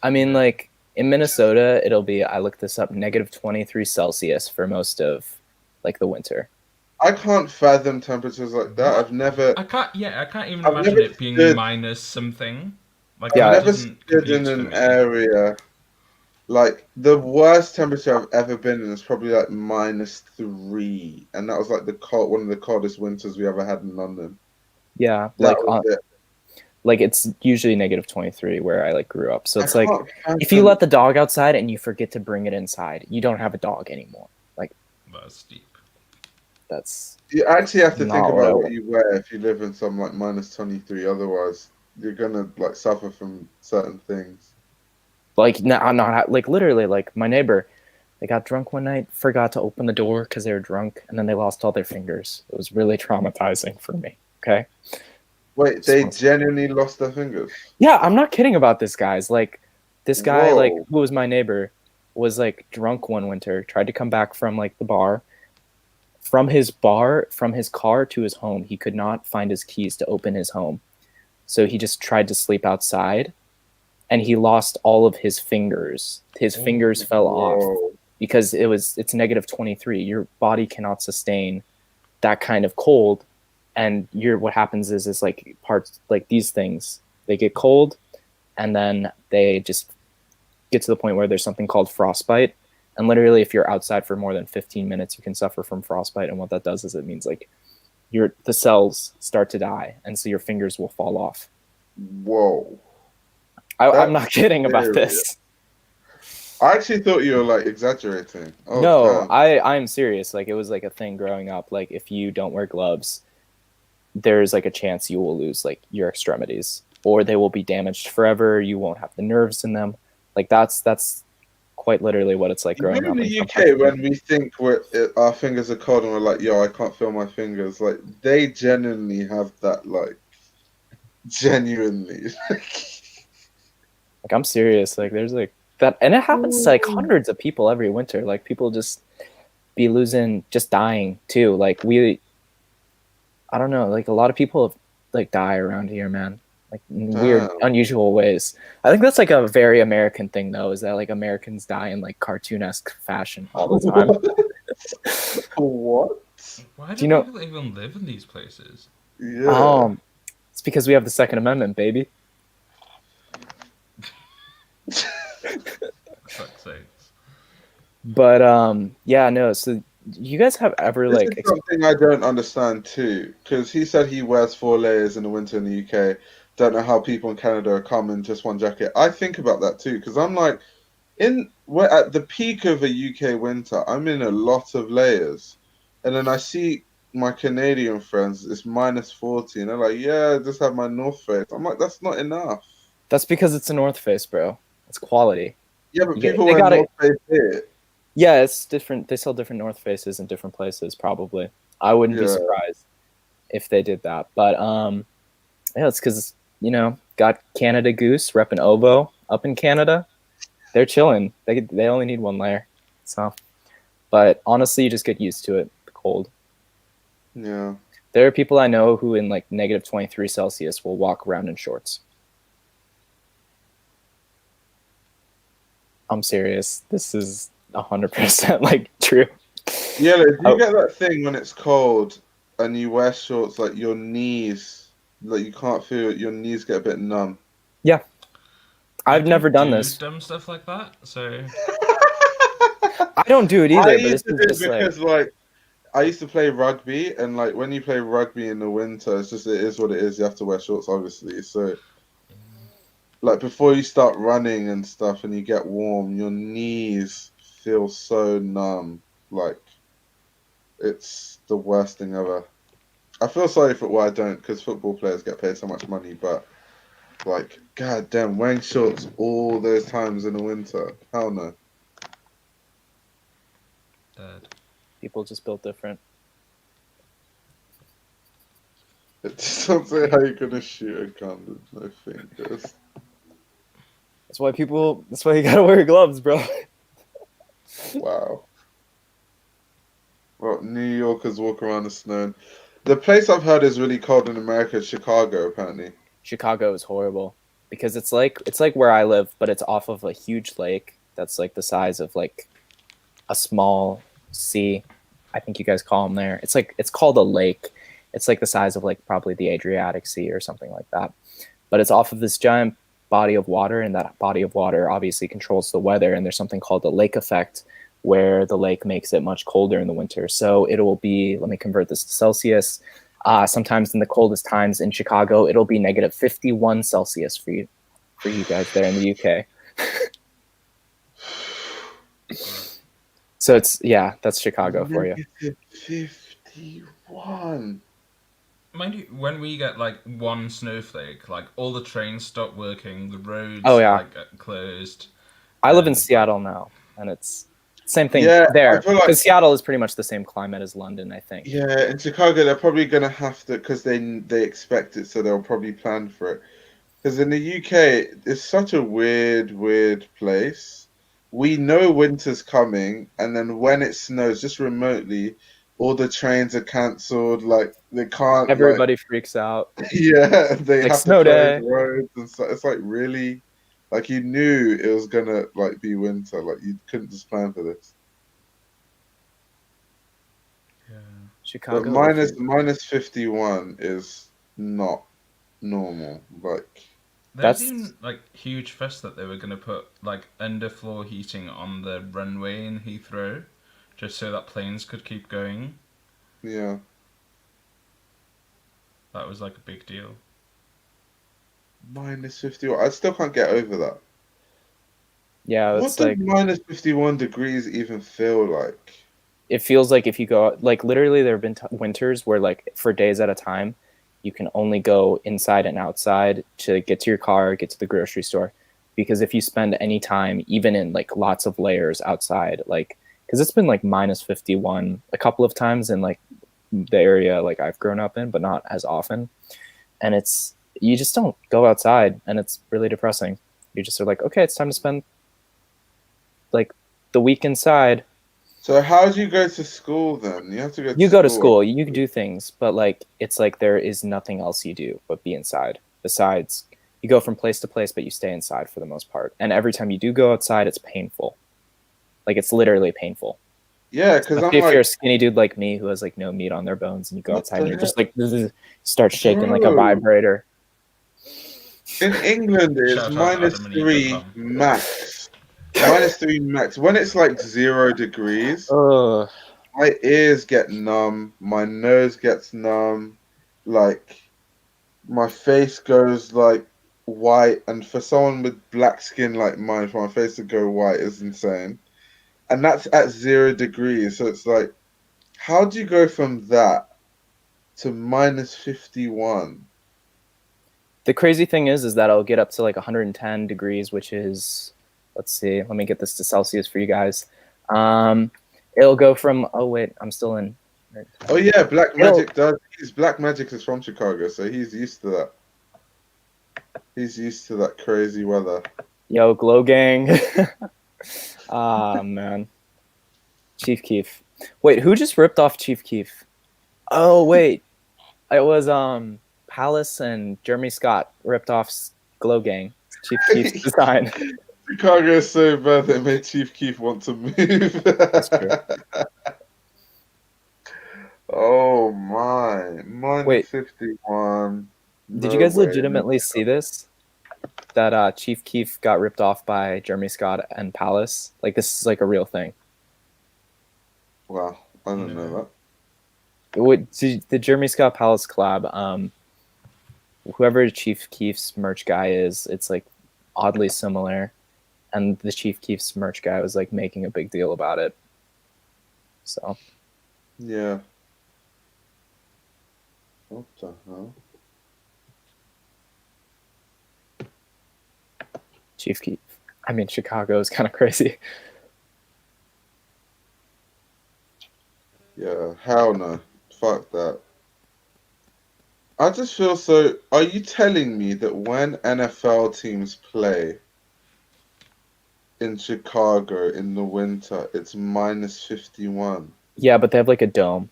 I mean, like in Minnesota, it'll be. I looked this up. -23 Celsius for most of like the winter. I can't fathom temperatures like that. I've never. I can't even I've imagine never it being stood- minus something. Like Yeah, I've never doesn't stood in compute an for me. area. Like the worst temperature I've ever been in is probably like -3, and that was like one of the coldest winters we ever had in London. Yeah, That was it. like it's usually -23 where I like grew up. So I it's like can't if you fathom- let the dog outside and you forget to bring it inside, you don't have a dog anymore. Like That's deep. that's You actually have to not think what I about what want. you wear if you live in some like -23. Otherwise, you're gonna like suffer from certain things. Like not like literally like my neighbor, they got drunk one night, forgot to open the door because they were drunk, and then they lost all their fingers. It was really traumatizing for me. Okay. Wait, they genuinely lost their fingers? Yeah, I'm not kidding about this, guys. Like this guy, like Whoa. who was my neighbor, was like drunk one winter, tried to come back from like the bar. From his car to his home, he could not find his keys to open his home. So he just tried to sleep outside, and he lost all of his fingers. His fingers fell off because it's -23. Your body cannot sustain that kind of cold, and what happens is like parts like these things, they get cold, and then they just get to the point where there's something called frostbite. And literally, if you're outside for more than 15 minutes, you can suffer from frostbite. And what that does is it means like the cells start to die, and so your fingers will fall off. Whoa. I'm not kidding about this. I actually thought you were like exaggerating. Oh, No, damn. I'm serious. Like it was like a thing growing up. Like if you don't wear gloves, there's like a chance you will lose like your extremities, or they will be damaged forever. You won't have the nerves in them. Like that's quite literally what it's like growing up in the some UK, countries. when we think our fingers are cold and we're like, yo, I can't feel my fingers, like they genuinely have that, like genuinely. Like I'm serious. Like there's like that, and it happens to like hundreds of people every winter. Like people just be just dying too. Like I don't know. Like a lot of people like die around here, man. Like in weird, unusual ways. I think that's like a very American thing, though. Is that like Americans die in like cartoon-esque fashion all the time? What? Why do you know? people even live in these places? Yeah. It's because we have the Second Amendment, baby. For fuck's sakes. But yeah, no. So you guys have ever This like is something I don't understand too, because he said he wears 4 layers in the winter in the UK. Don't know how people in Canada are come in just one jacket. I think about that too, because I'm like, we're at the peak of a UK winter. I'm in a lot of layers, and then I see my Canadian friends. It's -40, and they're like, "Yeah, I just have my North Face." I'm like, "That's not enough." That's because it's a North Face, bro. It's quality. Yeah, but You people they wear got it. North Face here. Yeah, it's different. They sell different North Faces in different places. Probably, I wouldn't be Yeah. surprised if they did that. But yeah, it's because got Canada Goose repping Obo up in Canada. They're chilling. They only need one layer. So, but honestly, you just get used to it. The cold. Yeah. There are people I know who in like -23 Celsius will walk around in shorts. I'm serious. This is 100% like true. Yeah, do you get that thing when it's cold and you wear shorts, like your knees, like you can't feel it, your knees get a bit numb? Yeah. I I've never done do this. dumb stuff like that, so I don't do it I either, but used this to is do just it because like I used to play rugby, and like when you play rugby in the winter, it's just it is what it is. You have to wear shorts, obviously. So like before you start running and stuff, and you get warm, your knees feel so numb. Like it's the worst thing ever. I feel sorry for why I don't, because football players get paid so much money, but like, god damn, wearing shorts all those times in the winter. Hell no. dead. people just built different. It just don't say how you're gonna shoot a gun with no fingers. That's why you gotta wear gloves, bro. Wow. Well, New Yorkers walk around the snow. The place I've heard is really cold in America is Chicago, apparently. Chicago is horrible because it's like where I live, but it's off of a huge lake that's like the size of like a small sea. I think you guys call them there. It's called a lake. It's like the size of like probably the Adriatic Sea or something like that. But it's off of this giant body of water, and that body of water obviously controls the weather. And there's something called the lake effect, where the lake makes it much colder in the winter. So it will be, let me convert this to Celsius. Sometimes in the coldest times in Chicago, it'll be -51 Celsius for you guys there in the UK. So that's Chicago for you. -51. Mind you, when we get like one snowflake, like all the trains stop working, the roads like get closed. I live in Seattle now, and it's same thing Yeah, there. I feel Because like Seattle is pretty much the same climate as London, I think. yeah, in Chicago they're probably gonna have to, because they expect it, so they'll probably plan for it. Because in the UK, it's such a weird place. We know winter's coming, and then when it snows, just remotely, all the trains are cancelled. Like they can't. Everybody freaks out. Yeah, they Like have to snow close day. roads and so. It's like really, like you knew it was gonna like be winter. Like you couldn't just plan for this. Yeah. Chicago. But -51 is not normal. Like there's even like huge fuss that they were gonna put like underfloor heating on the runway in Heathrow, just so that planes could keep going. Yeah. That was like a big deal. -51. I still can't get over that. Yeah, What it's does like -51 degrees even feel like? it feels like if you go like literally there have been winters where like for days at a time you can only go inside and outside to get to your car, get to the grocery store, because if you spend any time even in like lots of layers outside, like because it's been like -51 a couple of times in like the area like I've grown up in, but not as often, and it's you just don't go outside, and it's really depressing. You just are like, okay, it's time to spend like the week inside. So how do you go to school then? You have to go to You school. go to school, you do things, but like it's like there is nothing else you do but be inside. Besides, you go from place to place, but you stay inside for the most part. And every time you do go outside, it's painful. Like it's literally painful. Yeah, because I'm if like, you're a skinny dude like me who has like no meat on their bones, and you go outside and you're just like start shaking like a vibrator. In England, it's Shout out to -3 AdamandEve.com. max. -3 max. When it's like 0 degrees, Ugh. my ears get numb, my nose gets numb, like my face goes like white, and for someone with black skin like mine, for my face to go white is insane. And that's at 0 degrees. So it's like, how do you go from that to -51? The crazy thing is that it'll get up to like 110 degrees, which is, let's see, let me get this to Celsius for you guys. It'll go from, oh wait, I'm still in. Oh yeah, Black Magic does. Black Magic is from Chicago, so he's used to that. He's used to that crazy weather. Yo, Glow Gang. Ah, man. Chief Keef. Wait, who just ripped off Chief Keef? Oh, wait. It was Palace and Jeremy Scott ripped off Glow Gang. Chief Keef's design. Chicago is so bad they made Chief Keef want to move. That's true. Oh my. Wait. -51. Did you guys legitimately see this? That Chief Keef got ripped off by Jeremy Scott and Palace? Like, this is like a real thing. Wow. I don't know that. What, the Jeremy Scott Palace collab, whoever Chief Keef's merch guy is, it's like oddly similar. And the Chief Keef's merch guy was like making a big deal about it. So. Yeah. What the hell? Chief Keef. I mean, Chicago is kind of crazy. Yeah, hell no. Fuck that. I just feel so. Are you telling me that when NFL teams play in Chicago in the winter, it's -51? Yeah, but they have like a dome.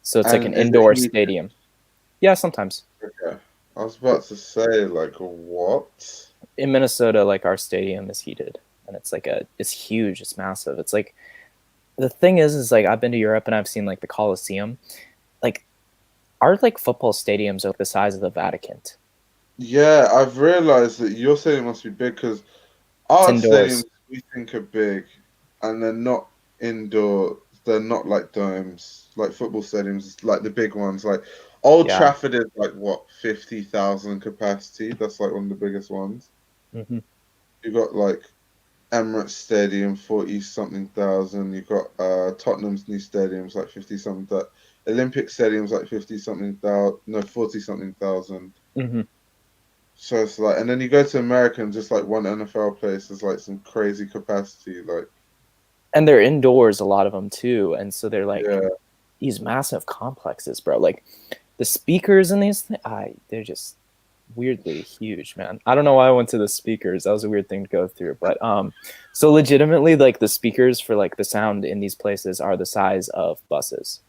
So it's like an indoor stadium. Yeah, sometimes. Okay. I was about to say, like, what? In Minnesota, like, our stadium is heated. And it's like it's huge. It's massive. It's like, the thing is like, I've been to Europe and I've seen like the Coliseum. Like, our like football stadiums are the size of the Vatican. Yeah, I've realized that your stadium must be big because our stadiums we think are big, and they're not indoor. They're not like domes, like football stadiums, like the big ones. Like Old Trafford is like what, 50,000 capacity. That's like one of the biggest ones. Mm-hmm. You got like Emirates Stadium, 40-something thousand. You got Tottenham's new stadiums like 50-something. Olympic Stadium's like 50-something thousand. No, 40-something thousand. Mm-hmm. So it's like, and then you go to America and just like one NFL place is like some crazy capacity, like. And they're indoors, a lot of them too, and so they're like these massive complexes, bro. Like the speakers in these, they're just weirdly huge, man. I don't know why I went to the speakers. That was a weird thing to go through, but so legitimately, like the speakers for like the sound in these places are the size of buses.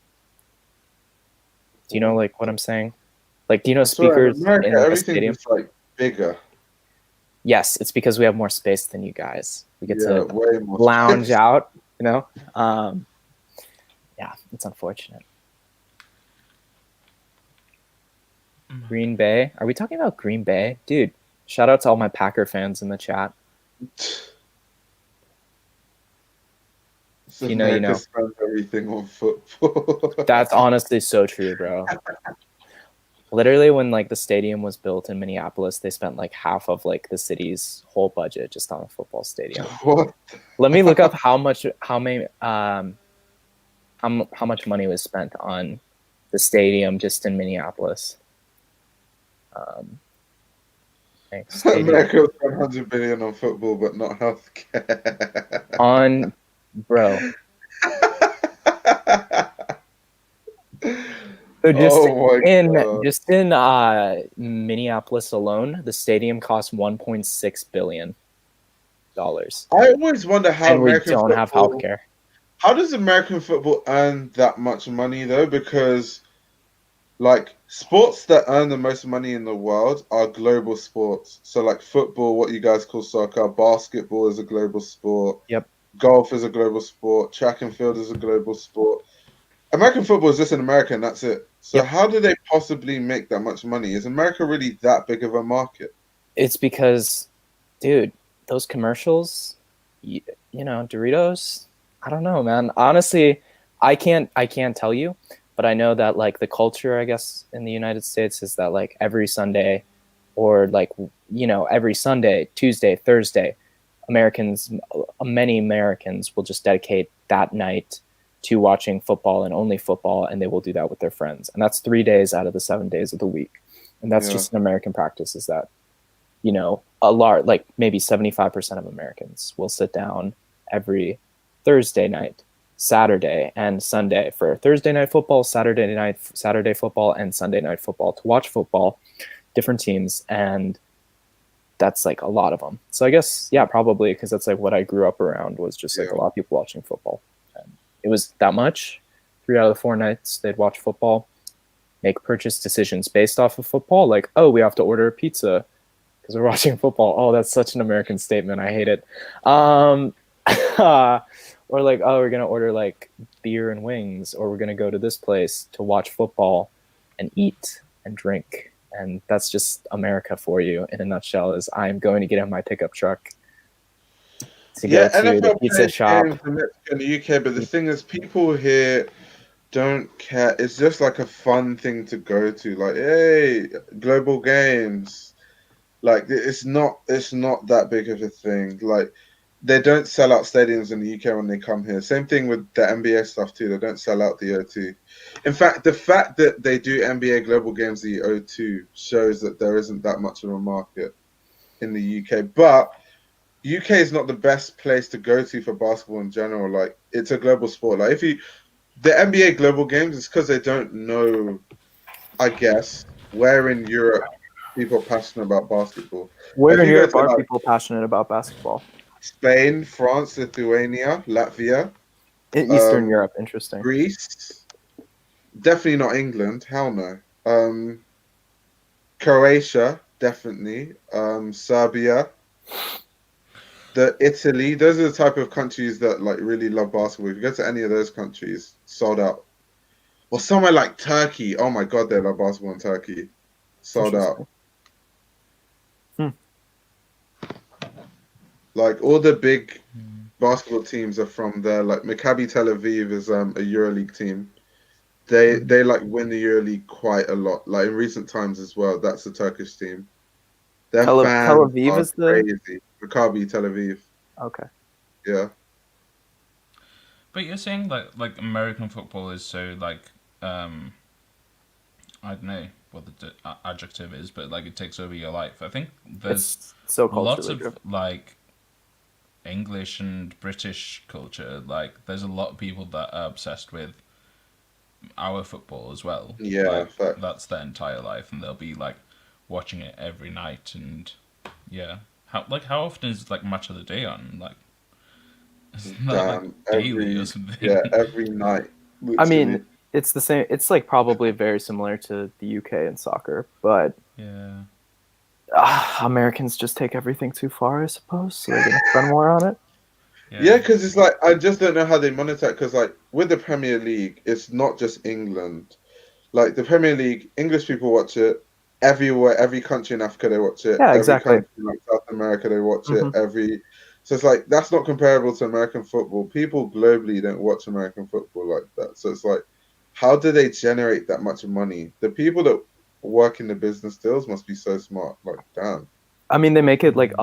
Do you know like what I'm saying? Like, do you know speakers in America, in like, a everything stadium? is like bigger. Yes, it's because we have more space than you guys. We get to way more lounge space. out, you know? Yeah, it's unfortunate. Green Bay. Are we talking about Green Bay? Dude, shout out to all my Packer fans in the chat. So you know. Spends everything on football. That's honestly so true, bro. Literally, when like the stadium was built in Minneapolis, they spent like half of like the city's whole budget just on a football stadium. What? Let me look up how much money was spent on the stadium just in Minneapolis. America spent 100 billion on football, but not healthcare. On, bro. So just in Minneapolis alone, the stadium cost $1.6 billion. I always wonder how and American we don't football, have healthcare. How does American football earn that much money though? Because like sports that earn the most money in the world are global sports. So like football, what you guys call soccer, basketball is a global sport. Yep. Golf is a global sport. Track and field is a global sport. American football is just in America and that's it. So how do they possibly make that much money? Is America really that big of a market? It's because, dude, those commercials, you know, Doritos. I don't know, man. Honestly, I can't tell you, but I know that like the culture, I guess, in the United States is that like every Sunday, or like, you know, every Sunday, Tuesday, Thursday, many Americans will just dedicate that night to watching football and only football, and they will do that with their friends. And that's 3 days out of the 7 days of the week. And that's just an American practice, is that, you know, a lot, like maybe 75% of Americans will sit down every Thursday night, Saturday, and Sunday for Thursday night football, Saturday football, and Sunday night football to watch football, different teams. And that's like a lot of them. So I guess, yeah, probably because that's like what I grew up around, was just like a lot of people watching football. And it was that much. 3 out of the 4 nights they'd watch football, make purchase decisions based off of football. Like, oh, we have to order a pizza because we're watching football. Oh, that's such an American statement. I hate it. Or like, oh, we're going to order like beer and wings, or we're going to go to this place to watch football and eat and drink. And that's just America for you in a nutshell, is I'm going to get in my pickup truck to go to the pizza shop. In the UK, but the thing is, people here don't care. It's just like a fun thing to go to. Like, hey, global games. Like, it's not that big of a thing. Like, they don't sell out stadiums in the UK when they come here. Same thing with the NBA stuff too. They don't sell out the O2. In fact, the fact that they do NBA global games the O2 shows that there isn't that much of a market in the UK. But UK is not the best place to go to for basketball in general. Like, it's a global sport. Like, the NBA global games, it's because they don't know, I guess, where in Europe people are passionate about basketball. Where in Europe are people passionate about basketball? Spain, France, Lithuania, Latvia. In Eastern Europe, interesting. Greece. Definitely not England. Hell no. Croatia, definitely. Serbia. Italy. Those are the type of countries that like really love basketball. If you go to any of those countries, sold out. Or somewhere like Turkey. Oh my God, they love basketball in Turkey. Sold out. Like, all the big basketball teams are from there. Like, Maccabi Tel Aviv is a EuroLeague team. They like win the EuroLeague quite a lot. Like, in recent times as well. That's a Turkish team. Their Tel fans Aviv are is the crazy. Maccabi Tel Aviv. Okay. Yeah. But you're saying like American football is so like I don't know what the adjective is, but like it takes over your life. I think there's so lots of driven. like English and British culture. Like, there's a lot of people that are obsessed with our football as well. Yeah, like, that's their entire life, and they'll be like watching it every night. And yeah, how often is like match of the day on? Like, isn't that like daily or something? Yeah, every night. Literally. I mean, it's the same. It's like probably very similar to the UK in soccer, but yeah. Americans just take everything too far, I suppose. So they're gonna spend more on it. Yeah, because it's like, I just don't know how they monitor it. Because like with the Premier League, it's not just England. Like, the Premier League, English people watch it everywhere. Every country in Africa they watch it. Yeah, exactly. Every country in like South America they watch it. So it's like, that's not comparable to American football. People globally don't watch American football like that. So it's like, how do they generate that much money? The people that work in the business deals must be so smart. Like, damn. I mean, they make it like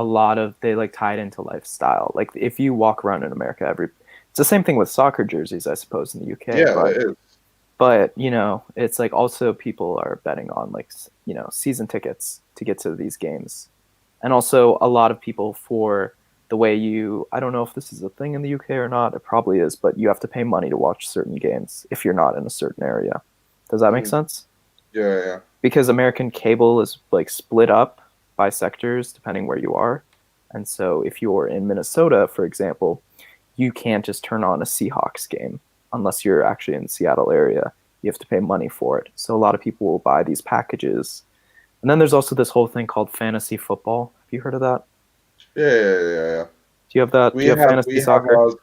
they like tie it into lifestyle. Like, if you walk around in America, it's the same thing with soccer jerseys, I suppose, in the UK. Yeah, it is. But, you know, it's like also people are betting on like, you know, season tickets to get to these games. And also a lot of people for the way I don't know if this is a thing in the UK or not. It probably is, but you have to pay money to watch certain games if you're not in a certain area. Does that make sense? Yeah. Because American cable is like split up by sectors depending where you are. And so if you're in Minnesota, for example, you can't just turn on a Seahawks game unless you're actually in the Seattle area. You have to pay money for it. So a lot of people will buy these packages. And then there's also this whole thing called fantasy football. Have you heard of that? Yeah. Do you have that? Do you have fantasy soccer? Have ours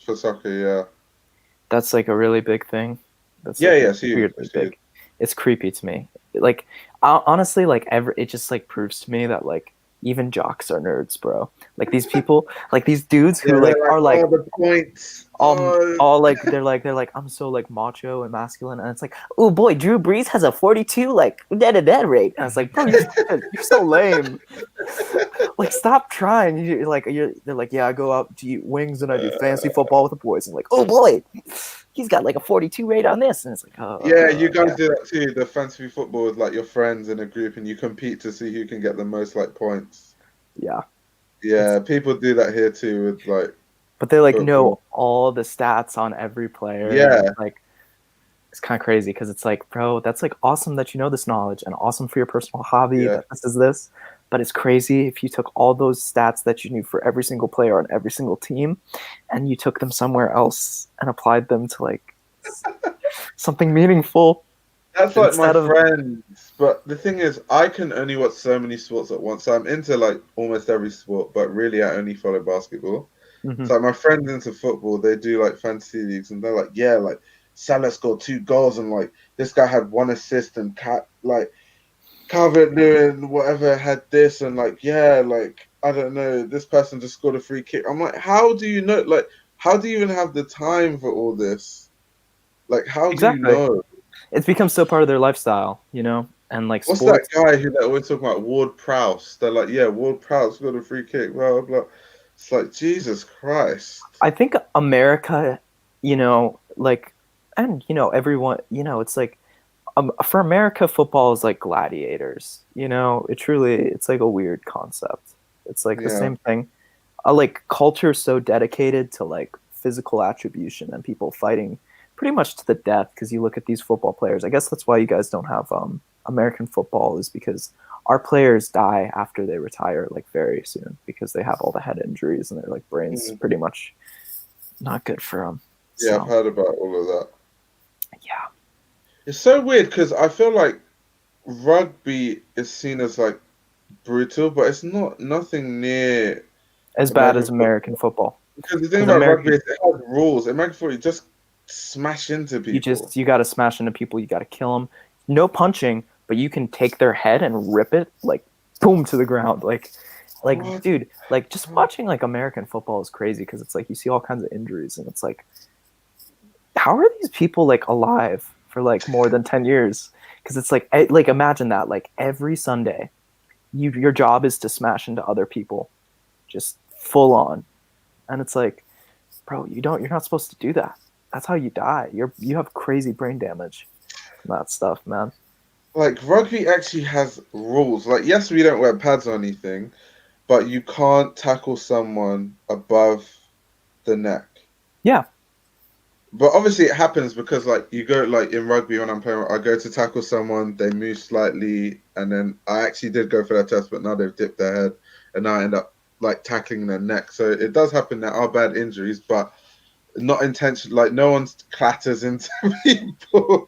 for soccer, yeah. That's like a really big thing. That's it's huge. Weirdly big. It's creepy to me. Like, honestly, like it just like proves to me that like even jocks are nerds, bro. Like these people, like these dudes who Yeah, like they're are like oh, the points. all like they're like I'm so like macho and masculine, and it's like, oh boy, Drew Brees has a 42 like dead rate, and it's like, bro, you're so lame. Like, stop trying. They're like, yeah, I go out to eat wings and I do fantasy football with the boys. And like, oh boy, he's got like a 42 rate on this, and it's like, oh Yeah, you guys do that too. The fantasy football with like your friends in a group, and you compete to see who can get the most like points. yeah. Yeah, people do that here too with like. But they like football. know all the stats on every player. Yeah, and, like it's kind of crazy because it's like, bro, that's like awesome that you know this knowledge and awesome for your personal hobby. Yeah. That this is this, but it's crazy if you took all those stats that you knew for every single player on every single team, and you took them somewhere else and applied them to like something meaningful. That's like my Instead of- friends. But the thing is, I can only watch so many sports at once. So I'm into like almost every sport, but really I only follow basketball. Mhm. So like, my friends into football, they do like fantasy leagues, and they're like, yeah, like Salah scored 2 goals, and like this guy had 1 assist, and Calvert-Lewin, whatever, had this, and like, yeah, like I don't know, this person just scored a free kick. I'm like, how do you know? Like, how do you even have the time for all this? Like, how do you know? It's become so part of their lifestyle, you know? And like What's sports. that guy who they always talk about? Ward Prowse. They're like, yeah, Ward Prowse got a free kick, blah, blah, blah. It's like, Jesus Christ. I think America, you know, like, and, you know, everyone, you know, it's like, for America, football is like gladiators, you know? It's like a weird concept. It's like the same thing. Like, culture is so dedicated to like physical attribution and people fighting pretty much to the death because you look at these football players. I guess that's why you guys don't have American football, is because our players die after they retire like very soon because they have all the head injuries and their like brains pretty much not good for them. Yeah, I've heard about all of that. Yeah. It's so weird because I feel like rugby is seen as like brutal, but it's nothing near as bad as American football. Because the thing about rugby is it has rules. American football, you just smash into people. You got to smash into people. You got to kill them. No punching, but you can take their head and rip it like boom to the ground. Like what? Dude, like just watching like American football is crazy because it's like you see all kinds of injuries and it's like, how are these people like alive for like more than 10 years? Because it's like imagine that like every Sunday, your job is to smash into other people, just full on, and it's like, bro, you're not supposed to do that. That's how you die. You have crazy brain damage from that stuff, man. Like rugby actually has rules. Like yes, we don't wear pads or anything, but you can't tackle someone above the neck. Yeah. But obviously it happens because like you go like in rugby when I'm playing, I go to tackle someone, they move slightly, and then I actually did go for that test, but now they've dipped their head, and now I end up like tackling their neck. So it does happen. There are bad injuries, but not intentional. Like no one clatters into people.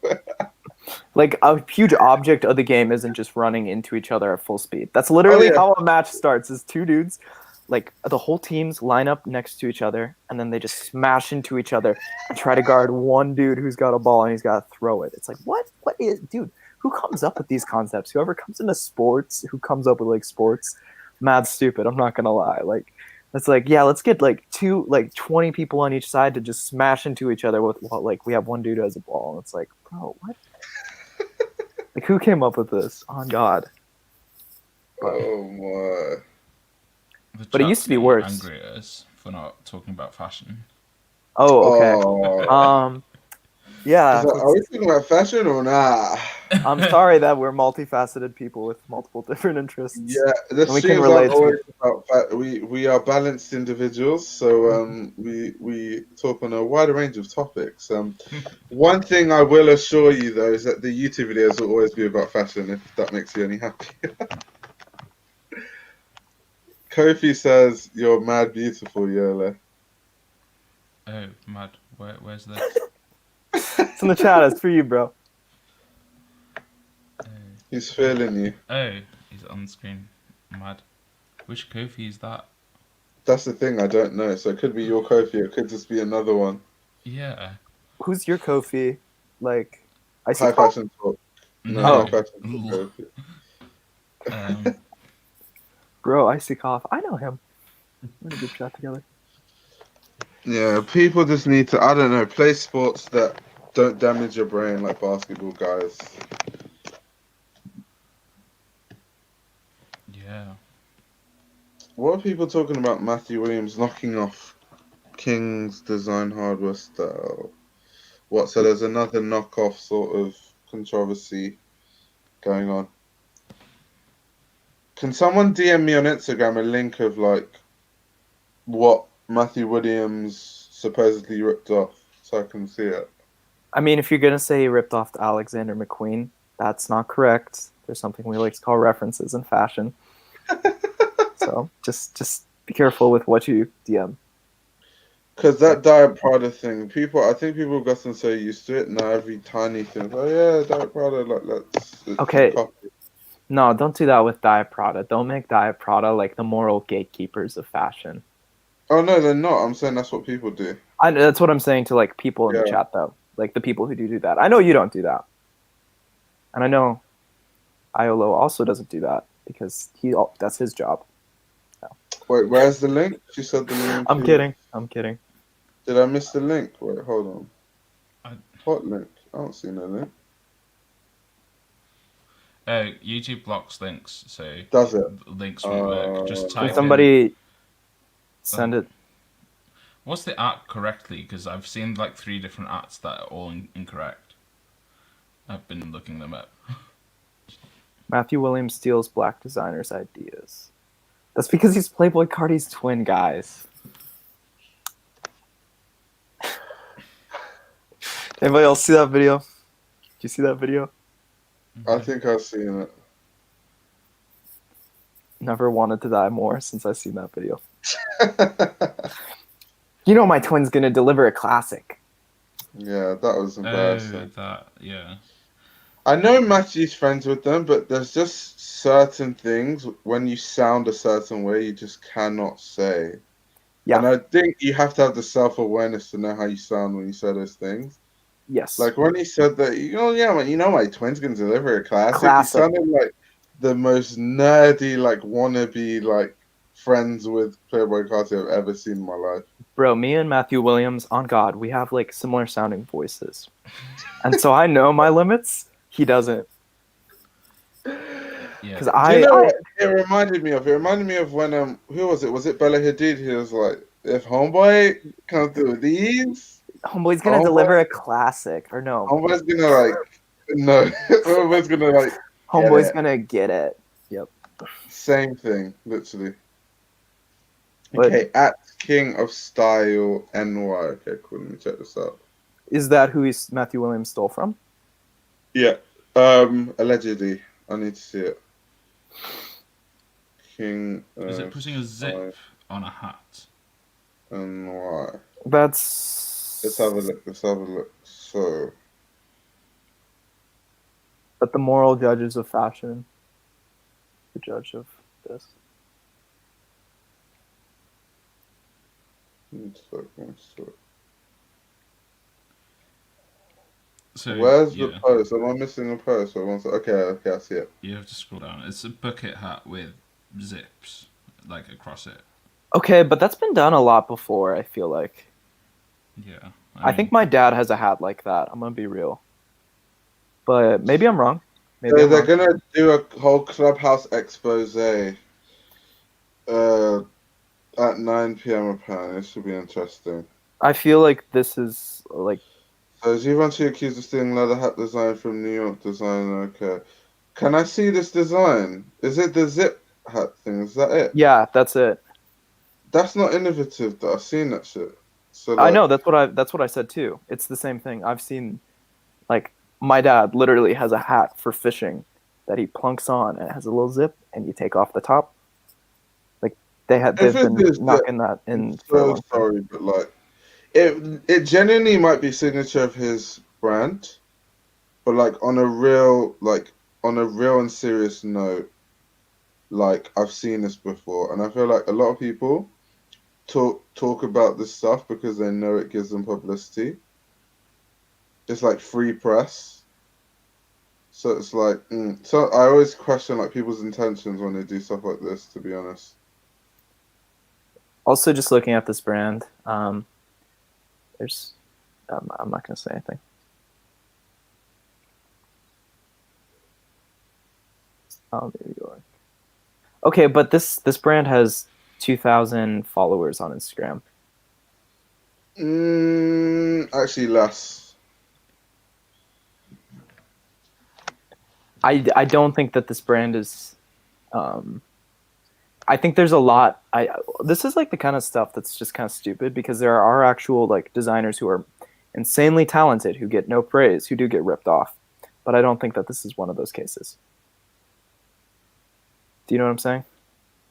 Like a huge object of the game isn't just running into each other at full speed. That's literally how a match starts. Is 2 dudes, like the whole teams line up next to each other, and then they just smash into each other and try to guard one dude who's got a ball and he's got to throw it. It's like, what is, dude? Who comes up with these concepts? Whoever comes into sports, who comes up with like sports, mad stupid. I'm not gonna lie. Like, it's like, yeah, let's get like 20 people on each side to just smash into each other with like we have one dude who has a ball, and it's like, bro, what? Like, who came up with this? On God. Oh my. But it used to be worse. Angry at us for not talking about fashion. Oh, okay. Yeah. So are we talking about fashion or not? I'm sorry that we're multifaceted people with multiple different interests. Yeah, the streams are always about we are balanced individuals, so we talk on a wider range of topics. One thing I will assure you though is that the YouTube videos will always be about fashion, if that makes you any happier. Kofi says you're mad beautiful, Yola. Oh, mad. Where's this? It's in the chat. It's for you, bro. He's feeling you. Oh, he's on the screen. Mad. Which Kofi is that? That's the thing, I don't know. So it could be your Kofi, it could just be another one. Yeah. Who's your Kofi? Like, High fashion talk. No, high fashion talk Kofi. Bro, Icy Cough. I know him. We're in a group chat together. Yeah, people just need to, I don't know, play sports that don't damage your brain like basketball, guys. Yeah. What are people talking about Matthew Williams knocking off King's design hardware style? What, so there's another knockoff sort of controversy going on? Can someone DM me on Instagram a link of like what Matthew Williams supposedly ripped off so I can see it? I mean, if you're gonna say he ripped off Alexander McQueen, that's not correct. There's something we like to call references in fashion. So just be careful with what you DM. Because that Diet Prada thing, I think people have gotten so used to it now. Every tiny thing, oh yeah, Diet Prada, like let's Okay. copy. No, don't do that with Diet Prada. Don't make Diet Prada like the moral gatekeepers of fashion. Oh no, they're not. I'm saying that's what people do. That's what I'm saying to like people in the chat though. Like the people who do that. I know you don't do that. And I know Iolo also doesn't do that because that's his job. No. Wait, where's the link? She said the link. I'm kidding. Did I miss the link? Wait, hold on. What link? I don't see no link. YouTube blocks links, so does it? Links won't work. Just type Can somebody in, send it? What's the at correctly? Because I've seen like 3 different ats that are all incorrect. I've been looking them up. Matthew Williams steals black designers' ideas. That's because he's Playboy Cardi's twin, guys. Anybody else see that video? Did you see that video? I think I've seen it. Never wanted to die more since I've seen that video. You know my twin's gonna deliver a classic. Yeah, that was embarrassing. Yeah. I know Matthew's friends with them, but there's just certain things when you sound a certain way you just cannot say. Yeah. And I think you have to have the self-awareness to know how you sound when you say those things. Yes. Like when he said that, my twin's gonna deliver a classic. He sounded like the most nerdy, like wannabe, like friends with Playboy Carti I've ever seen in my life. Bro, me and Matthew Williams, on God, we have like similar sounding voices. And so I know my limits. He doesn't. Because it reminded me of? It reminded me of when who was it? Was it Bella Hadid? He was like, if Homeboy comes through these, Homeboy's gonna deliver a classic, or no? Homeboy's gonna Homeboy's gonna like. Homeboy's gonna get it. Yep. Same thing, literally. Okay, at King of Style NY. Okay, cool. Let me check this out. Is that who Matthew Williams stole from? Yeah. Allegedly. I need to see it. King. Is it putting a zip on a hat? NY. That's. Let's have a look. So. But the moral judges of fashion. The judge of this. So where's the post? Am I missing a post? Okay, I see it. You have to scroll down. It's a bucket hat with zips like across it. Okay, but that's been done a lot before, I feel like. Yeah. I think my dad has a hat like that. I'm gonna be real. But maybe I'm wrong. They're gonna do a whole Clubhouse expose at 9 p.m. apparently. This should be interesting. I feel like this is like. So Givenchy accused of stealing leather hat design from New York designer. Okay, can I see this design? Is it the zip hat thing? Is that it? Yeah, that's it. That's not innovative. I've seen that shit. So I know that's what I said too. It's the same thing. I've seen, like, my dad literally has a hat for fishing that he plunks on and it has a little zip and you take off the top. Like they've been knocking that in. So sorry, but like it genuinely might be signature of his brand, but like on a real and serious note, like I've seen this before, and I feel like a lot of people talk about this stuff because they know it gives them publicity. It's like free press. So it's like, so I always question like people's intentions when they do stuff like this, to be honest. Also, just looking at this brand, there's, I'm not going to say anything. Oh, New York. Okay, but this brand has 2,000 followers on Instagram. Actually, less. I don't think that this brand is. I think there's a lot. This is like the kind of stuff that's just kind of stupid because there are actual like designers who are insanely talented who get no praise, who do get ripped off. But I don't think that this is one of those cases. Do you know what I'm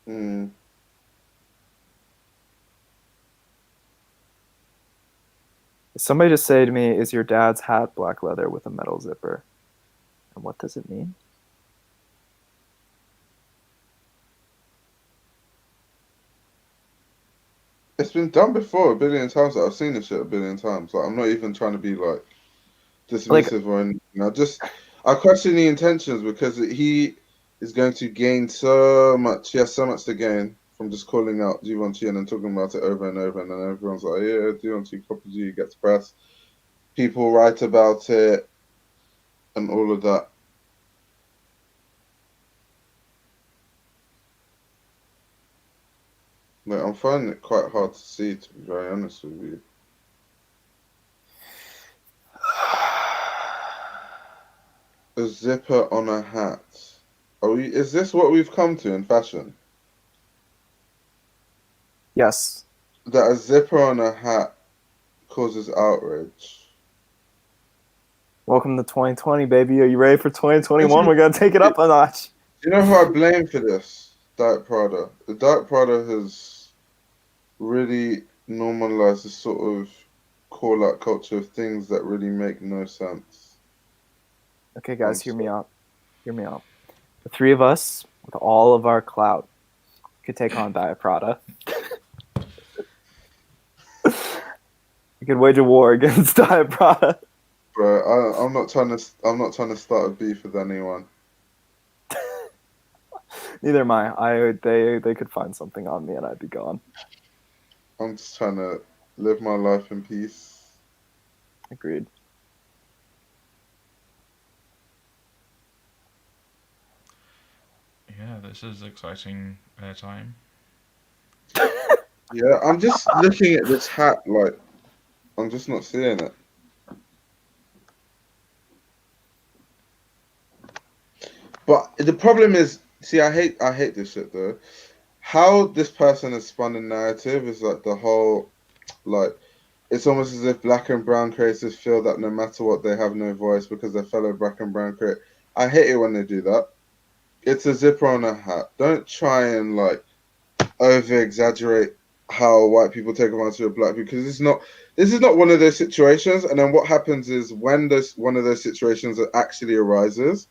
saying? Somebody just say to me, "Is your dad's hat black leather with a metal zipper?" And what does it mean? It's been done before a billion times. I've seen this shit a billion times. Like, I'm not even trying to be like dismissive or anything. I question the intentions because he is going to gain so much. He has so much to gain from just calling out Givenchy and then talking about it over and over, and then everyone's like, "Yeah, Givenchy copies you," gets press. People write about it, and all of that. Like, I'm finding it quite hard to see, to be very honest with you. A zipper on a hat. Is this what we've come to in fashion? Yes. That a zipper on a hat causes outrage. Welcome to 2020, baby. Are you ready for 2021? We're going to take it up a notch. Do you know who I blame for this? Diet Prada. The Diet Prada has really normalized this sort of call-out culture of things that really make no sense. Okay, guys, hear me out. Hear me out. The three of us, with all of our clout, could take on Diet Prada. We could wage a war against Diet Prada. Bro, I'm not trying to start a beef with anyone. Neither am I. They could find something on me and I'd be gone. I'm just trying to live my life in peace. Agreed. Yeah, this is exciting time. Yeah, I'm just looking at this hat, like, I'm just not seeing it. But the problem is, see, I hate this shit though. How this person has spun a narrative is like the whole, like, it's almost as if black and brown creators feel that no matter what, they have no voice because their fellow black and brown creators. I hate it when they do that. It's a zipper on a hat. Don't try and like over exaggerate how white people take advantage of black people, because this is not one of those situations. And then what happens is when one of those situations actually arises,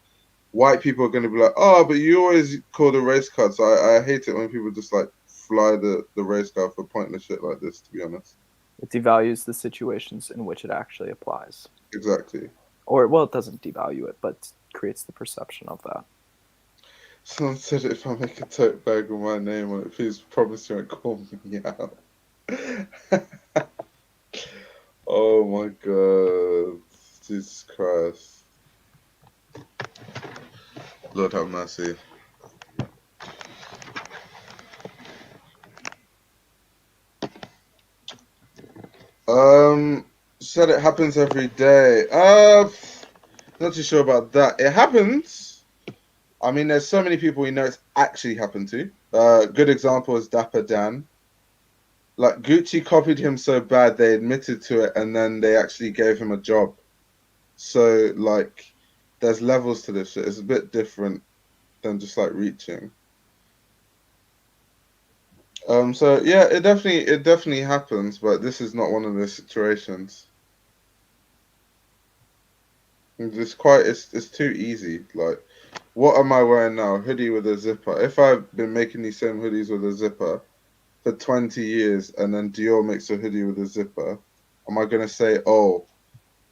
white people are going to be like, "Oh, but you always call the race card." So I hate it when people just like fly the race card for pointless shit like this, to be honest. It devalues the situations in which it actually applies. Exactly. Or, well, it doesn't devalue it, but creates the perception of that. Someone said, "If I make a tote bag with my name on it, please promise you won't call me out." Oh my god. Jesus Christ. Lord have mercy. Said it happens every day. Not too sure about that. It happens. I mean, there's so many people we know it's actually happened to. Good example is Dapper Dan. Like, Gucci copied him so bad they admitted to it, and then they actually gave him a job. So, like, there's levels to this shit. It's a bit different than just like reaching. So yeah, it definitely happens, but this is not one of those situations. It's too easy. Like, what am I wearing now? Hoodie with a zipper. If I've been making these same hoodies with a zipper for 20 years and then Dior makes a hoodie with a zipper, am I gonna say, "Oh,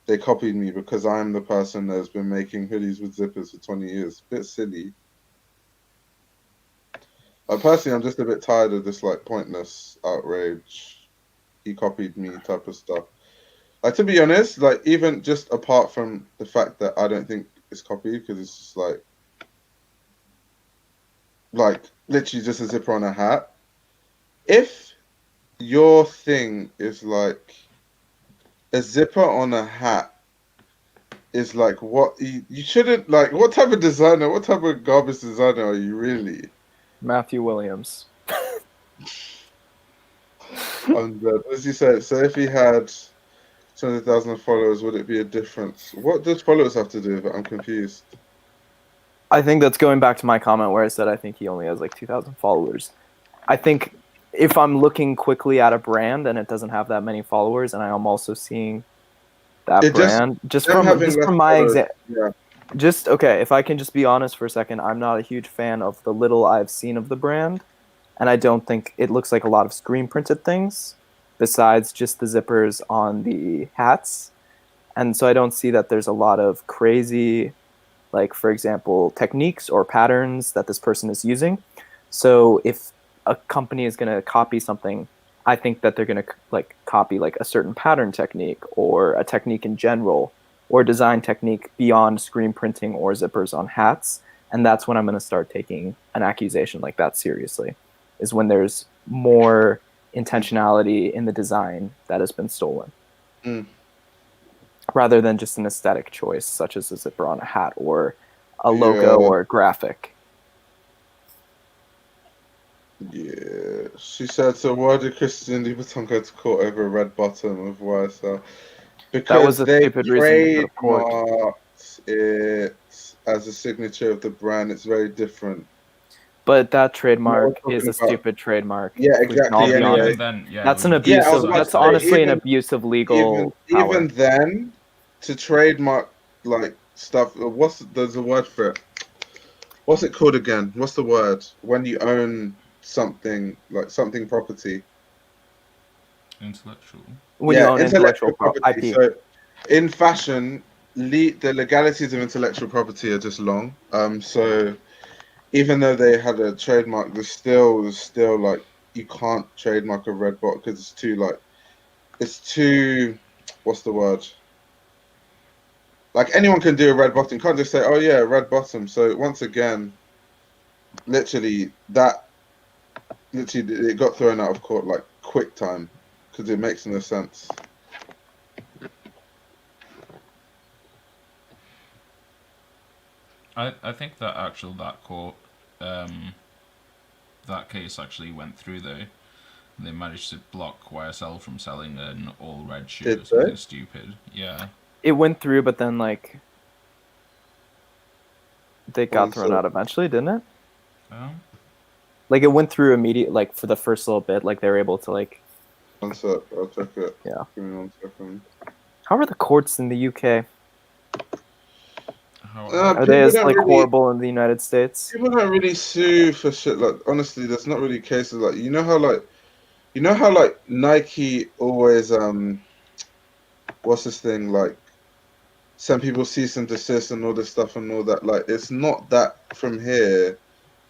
they copied me because I'm the person that's been making hoodies with zippers for 20 years. Bit silly. Personally, I'm just a bit tired of this like pointless outrage. He copied me type of stuff. Like, to be honest, like, even just apart from the fact that I don't think it's copied, because it's just like literally just a zipper on a hat. If your thing is like a zipper on a hat is like what you shouldn't like. What type of designer? What type of garbage designer are you really? Matthew Williams. As you said, so if he had 200,000 followers, would it be a difference? What does followers have to do with it? I'm confused. I think that's going back to my comment where I said I think he only has like 2,000 followers. I think if I'm looking quickly at a brand and it doesn't have that many followers, and I am also seeing that brand just from my example. Yeah. Just okay, if I can just be honest for a second, I'm not a huge fan of the little I've seen of the brand, and I don't think it looks like a lot of screen printed things besides just the zippers on the hats. And so I don't see that there's a lot of crazy, like, for example, techniques or patterns that this person is using. So if a company is going to copy something, I think that they're going to like copy like a certain pattern technique or a technique in general or design technique beyond screen printing or zippers on hats. And that's when I'm going to start taking an accusation like that seriously, is when there's more intentionality in the design that has been stolen. Rather than just an aesthetic choice, such as a zipper on a hat or a logo or a graphic. Yeah, she said, so why did Christian Louboutin go to court over a red bottom of YSL? Because that was a they stupid reason to trademarked it as a signature of the brand. It's very different. But that trademark is a stupid trademark. Yeah, exactly. Anyway. Then, yeah, that's an abuse. That's honestly an abuse of legal power. Even then, to trademark like stuff. There's a word for it. What's it called again? What's the word when you own something like something property? Intellectual. When you own intellectual property. IP. So in fashion, the legalities of intellectual property are just long. So even though they had a trademark, there's still like you can't trademark a red bot because it's too what's the word? Like anyone can do a red bottom. You can't just say, oh yeah, red bottom. So once again, literally it got thrown out of court like quick time because it makes no sense. I think that court that case actually went through though. They managed to block YSL from selling an all red shoe or something stupid. Yeah. It went through, but then like they got thrown out eventually, didn't it? Oh. Like it went through immediate, like for the first little bit, like they were able to like. One sec, I'll check it. Yeah. Give me 1 second. How are the courts in the UK? Are they as like horrible in the United States? People don't really sue for shit. Like honestly, there's not really cases like you know how Nike always what's this thing like send people cease and desist and all this stuff and all that. Like it's not that from here.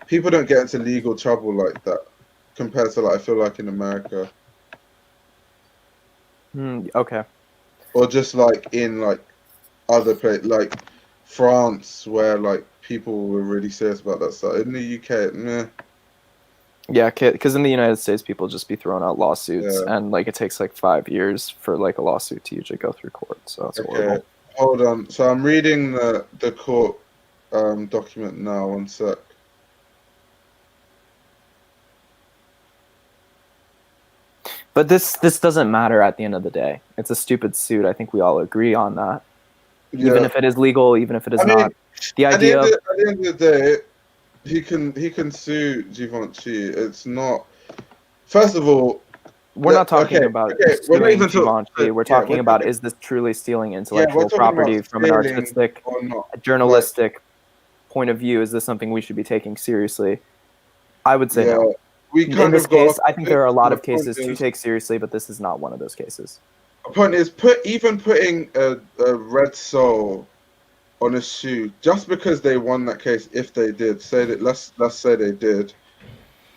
People don't get into legal trouble like that compared to like I feel like in America. Okay. Or just like in like other places like France where like people were really serious about that stuff. In the UK, meh. Yeah, because in the United States, people just be throwing out lawsuits, and like it takes like 5 years for like a lawsuit to usually go through court. So that's horrible. Hold on. So I'm reading the court document now. 1 sec. But this doesn't matter at the end of the day. It's a stupid suit. I think we all agree on that. Yeah. Even if it is legal, even if it is not. The idea at the end of the day, he can sue Givenchy. It's not. First of all, we're not talking about suing Givenchy. We're talking about is this truly stealing intellectual property from an artistic, journalistic point of view? Is this something we should be taking seriously? I would say no. In this case, I think there are a lot of cases to take seriously, but this is not one of those cases. point is, putting a red sole on a shoe just because they won that case. If they did say that, let's say they did.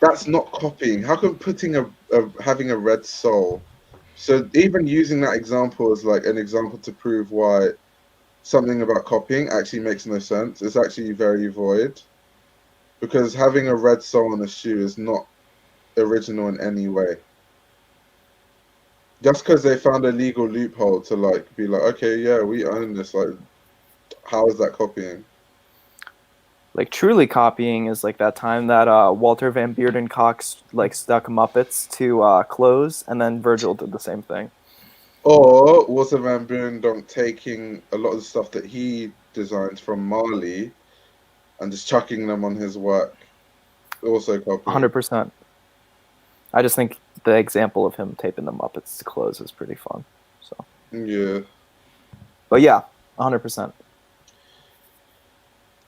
That's not copying. How come putting having a red sole? So even using that example as like an example to prove why something about copying actually makes no sense. It's actually very void, because having a red sole on a shoe is not original in any way. Just because they found a legal loophole to like be like, okay, yeah, we own this. Like, how is that copying? Like truly copying is like that time that Walter Van Bearden Cox like stuck Muppets to clothes, and then Virgil did the same thing. Or Walter Van Bearden taking a lot of the stuff that he designed from Marley and just chucking them on his work. Also copying. 100%. I just think the example of him taping the Muppets to clothes is pretty fun. So yeah. But yeah, 100%.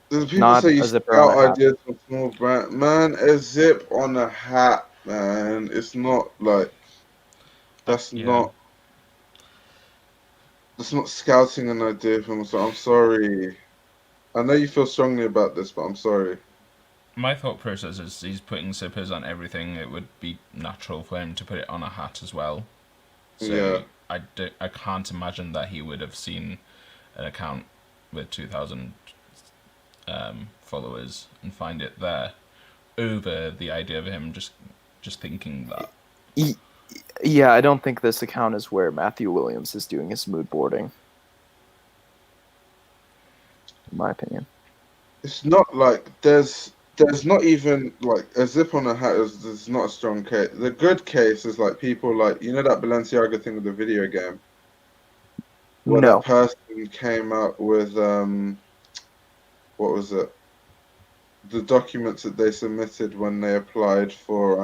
People Not say you a zipper scout on a hat. ideas from small brand. Man, a zip on a hat, man. It's not like that's not scouting an idea from. So I'm sorry. I know you feel strongly about this, but I'm sorry. My thought process is he's putting zippers on everything. It would be natural for him to put it on a hat as well. So I can't imagine that he would have seen an account with 2,000 followers and find it there over the idea of him just thinking that. Yeah, I don't think this account is where Matthew Williams is doing his mood boarding. In my opinion. It's not like there's not even like a zip on a hat is not a strong case. The good case is like people like, you know, that Balenciaga thing with the video game, where that person came out with what was it? The documents that they submitted when they applied for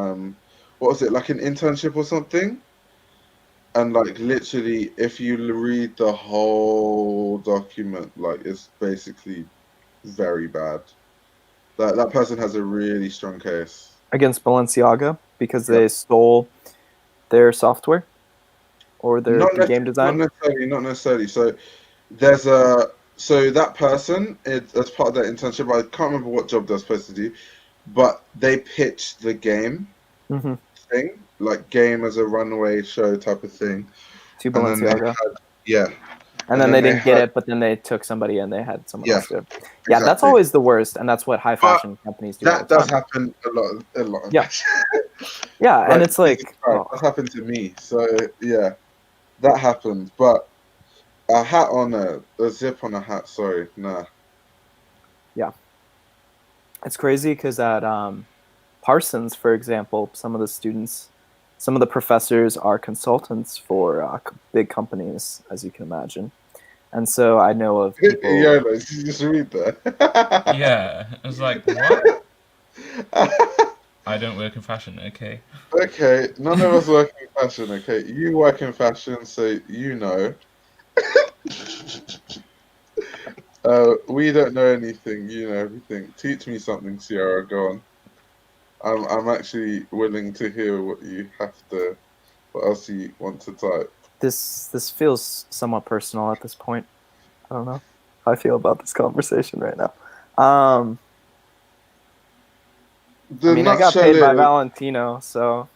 what was it, like an internship or something? And like literally, if you read the whole document, like it's basically very bad. That person has a really strong case against Balenciaga because they stole their software or their game design. Not necessarily. So that person, as part of that internship, I can't remember what job they're supposed to do, but they pitched the game thing, like game as a runway show type of thing, to Balenciaga. And then they didn't get it, but then they took somebody and they had someone else do it. Yeah, exactly. That's always the worst, and that's what high fashion companies do. That does happen a lot. Yeah, yeah, like, and it's like that happened to me. So yeah, that happens. But a hat on a zip on a hat. Sorry, nah. Yeah, it's crazy because at Parsons, for example, some of the professors are consultants for big companies, as you can imagine. And so I know of people... Yeah, you just read that. Yeah, I was like, what? I don't work in fashion, okay. Okay, none of us work in fashion, okay? You work in fashion, so you know. We don't know anything, you know everything. Teach me something, Sierra, go on. I'm actually willing to hear what else you want to type. This feels somewhat personal at this point. I don't know how I feel about this conversation right now. I mean, I got paid by Valentino, so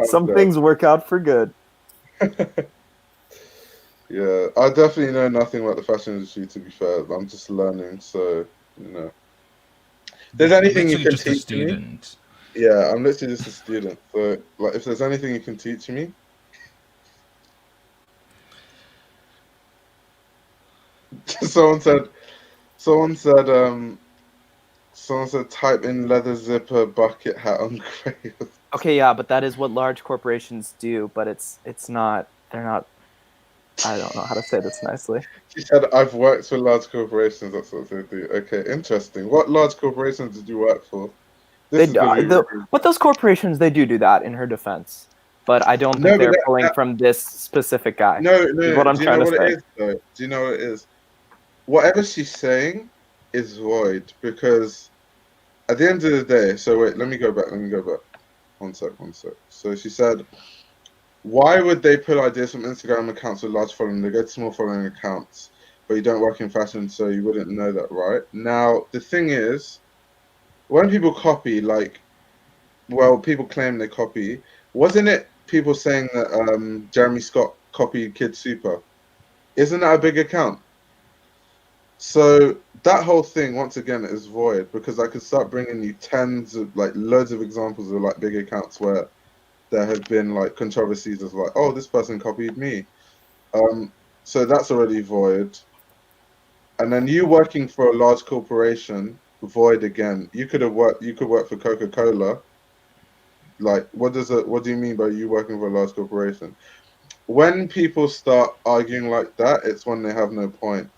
some things work out for good. Yeah, I definitely know nothing about the fashion industry, to be fair. I'm just learning, so, you know. If there's anything you can teach me... Yeah, I'm literally just a student. So, like, if there's anything you can teach me... Someone said type in leather zipper bucket hat on Grails. Okay, yeah, but that is what large corporations do, but it's not, they're not, I don't know how to say this nicely. She said, I've worked for large corporations, that's what they do. Okay, interesting. What large corporations did you work for? But those corporations, they do that, in her defense. But I don't think they're pulling from this specific guy. No. What I'm trying to say. Do you know what it is? Whatever she's saying is void, because at the end of the day, so wait, let me go back. One sec. So she said, Why would they pull ideas from Instagram accounts with large following? They go to small following accounts, but you don't work in fashion, so you wouldn't know that, right? Now, the thing is, when people copy, like, well, people claim they copy. Wasn't it people saying that Jeremy Scott copied Kid Super? Isn't that a big account? So that whole thing, once again, is void because I could start bringing you tens of, like, loads of examples of like big accounts where there have been like controversies of like, oh, this person copied me. So that's already void. And then you working for a large corporation, void again. You could work for Coca-Cola. Like, what do you mean by you working for a large corporation? When people start arguing like that, it's when they have no point.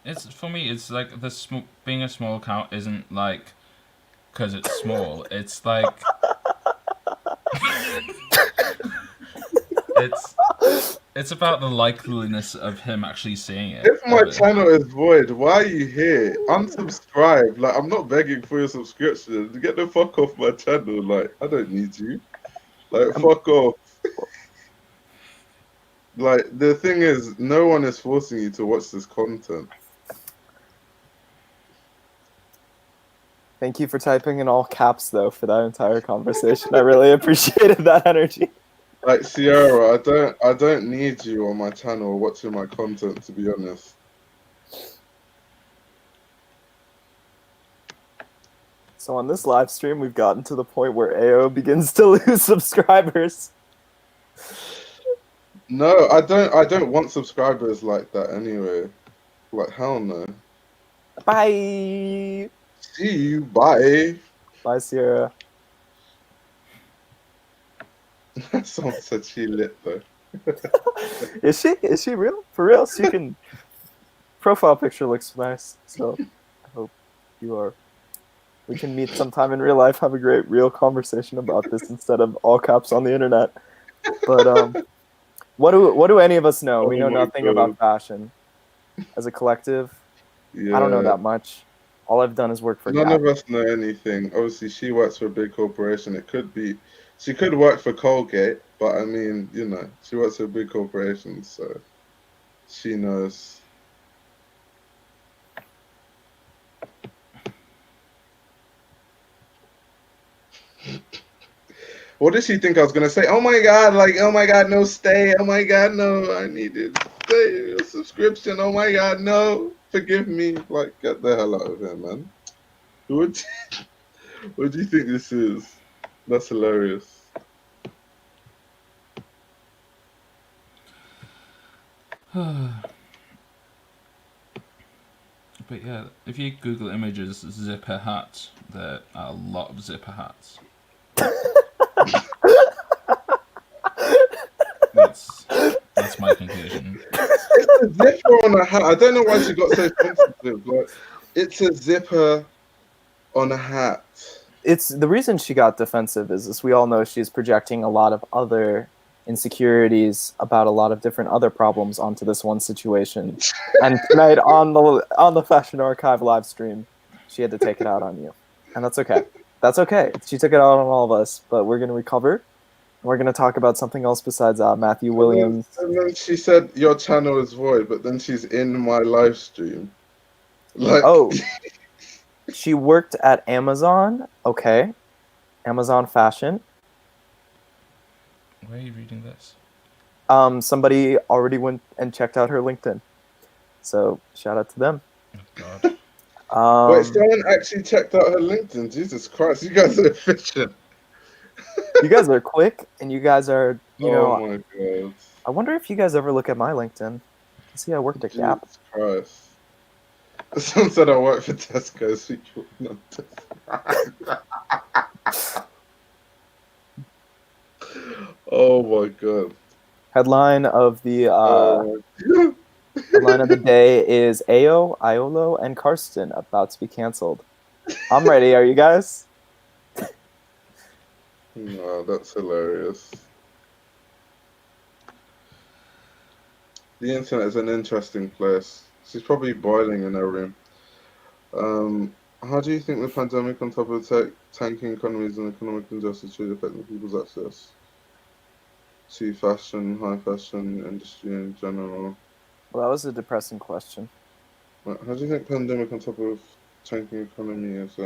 It's for me. It's like being a small account isn't like because it's small. It's like it's about the likeliness of him actually seeing it. If my channel is void, why are you here? Unsubscribe. Like, I'm not begging for your subscription. Get the fuck off my channel. Like, I don't need you. Like, fuck off. Like, the thing is, no one is forcing you to watch this content. Thank you for typing in all caps, though, for that entire conversation. I really appreciated that energy. Like, Sierra, I don't need you on my channel watching my content, to be honest. So on this live stream, we've gotten to the point where AO begins to lose subscribers. No, I don't want subscribers like that anyway. Like, hell no. Bye. See you. Bye. Bye, Sierra. That song said she lit though. Is she? Is she real? For real? She can. Profile picture looks nice. So I hope you are. We can meet sometime in real life, have a great real conversation about this instead of all caps on the internet. But what do any of us know? We know nothing about fashion. As a collective, Yeah. I don't know that much. All I've done is work for None of us know anything. Obviously, she works for a big corporation. It could be, she could work for Colgate, but I mean, you know, she works for a big corporation, so she knows. What did she think I was gonna say? Oh my god, like, oh my god, no, stay. Oh my god, no, I needed stay a subscription. Oh my god, no, forgive me. Like, get the hell out of here, man. What do you think this is? That's hilarious. But yeah, if you Google images zipper hat, there are a lot of zipper hats. That's my conclusion. It's a zipper on a hat. I don't know why she got so sensitive. Like, it's a zipper on a hat. It's the reason she got defensive is we all know she's projecting a lot of other insecurities about a lot of different other problems onto this one situation. And tonight on the Fashion Archive live stream, she had to take it out on you. And that's okay. That's okay. She took it out on all of us, but we're going to recover. We're going to talk about something else besides Matthew Williams. And then she said, your channel is void, but then she's in my live stream. Like, oh, she worked at Amazon. Okay. Amazon Fashion. Where are you reading this? Somebody already went and checked out her LinkedIn. So shout out to them. Oh, God. Wait, someone actually checked out her LinkedIn. Jesus Christ, you guys are efficient. You guys are quick, and you guys are, you know. Oh my god. I wonder if you guys ever look at my LinkedIn. See, I worked at Gap. Jesus Christ. Someone said I work for Tesco. Oh my god. Headline of the headline of the day is Ao, Iolo, and Karsten about to be canceled. I'm ready. Are you guys? No, that's hilarious. The internet is an interesting place. She's probably boiling in her room. How do you think the pandemic, on top of tanking economies and economic injustice, should affect people's access to fashion, high fashion industry in general? Well, that was a depressing question. How do you think pandemic, on top of tanking economy, is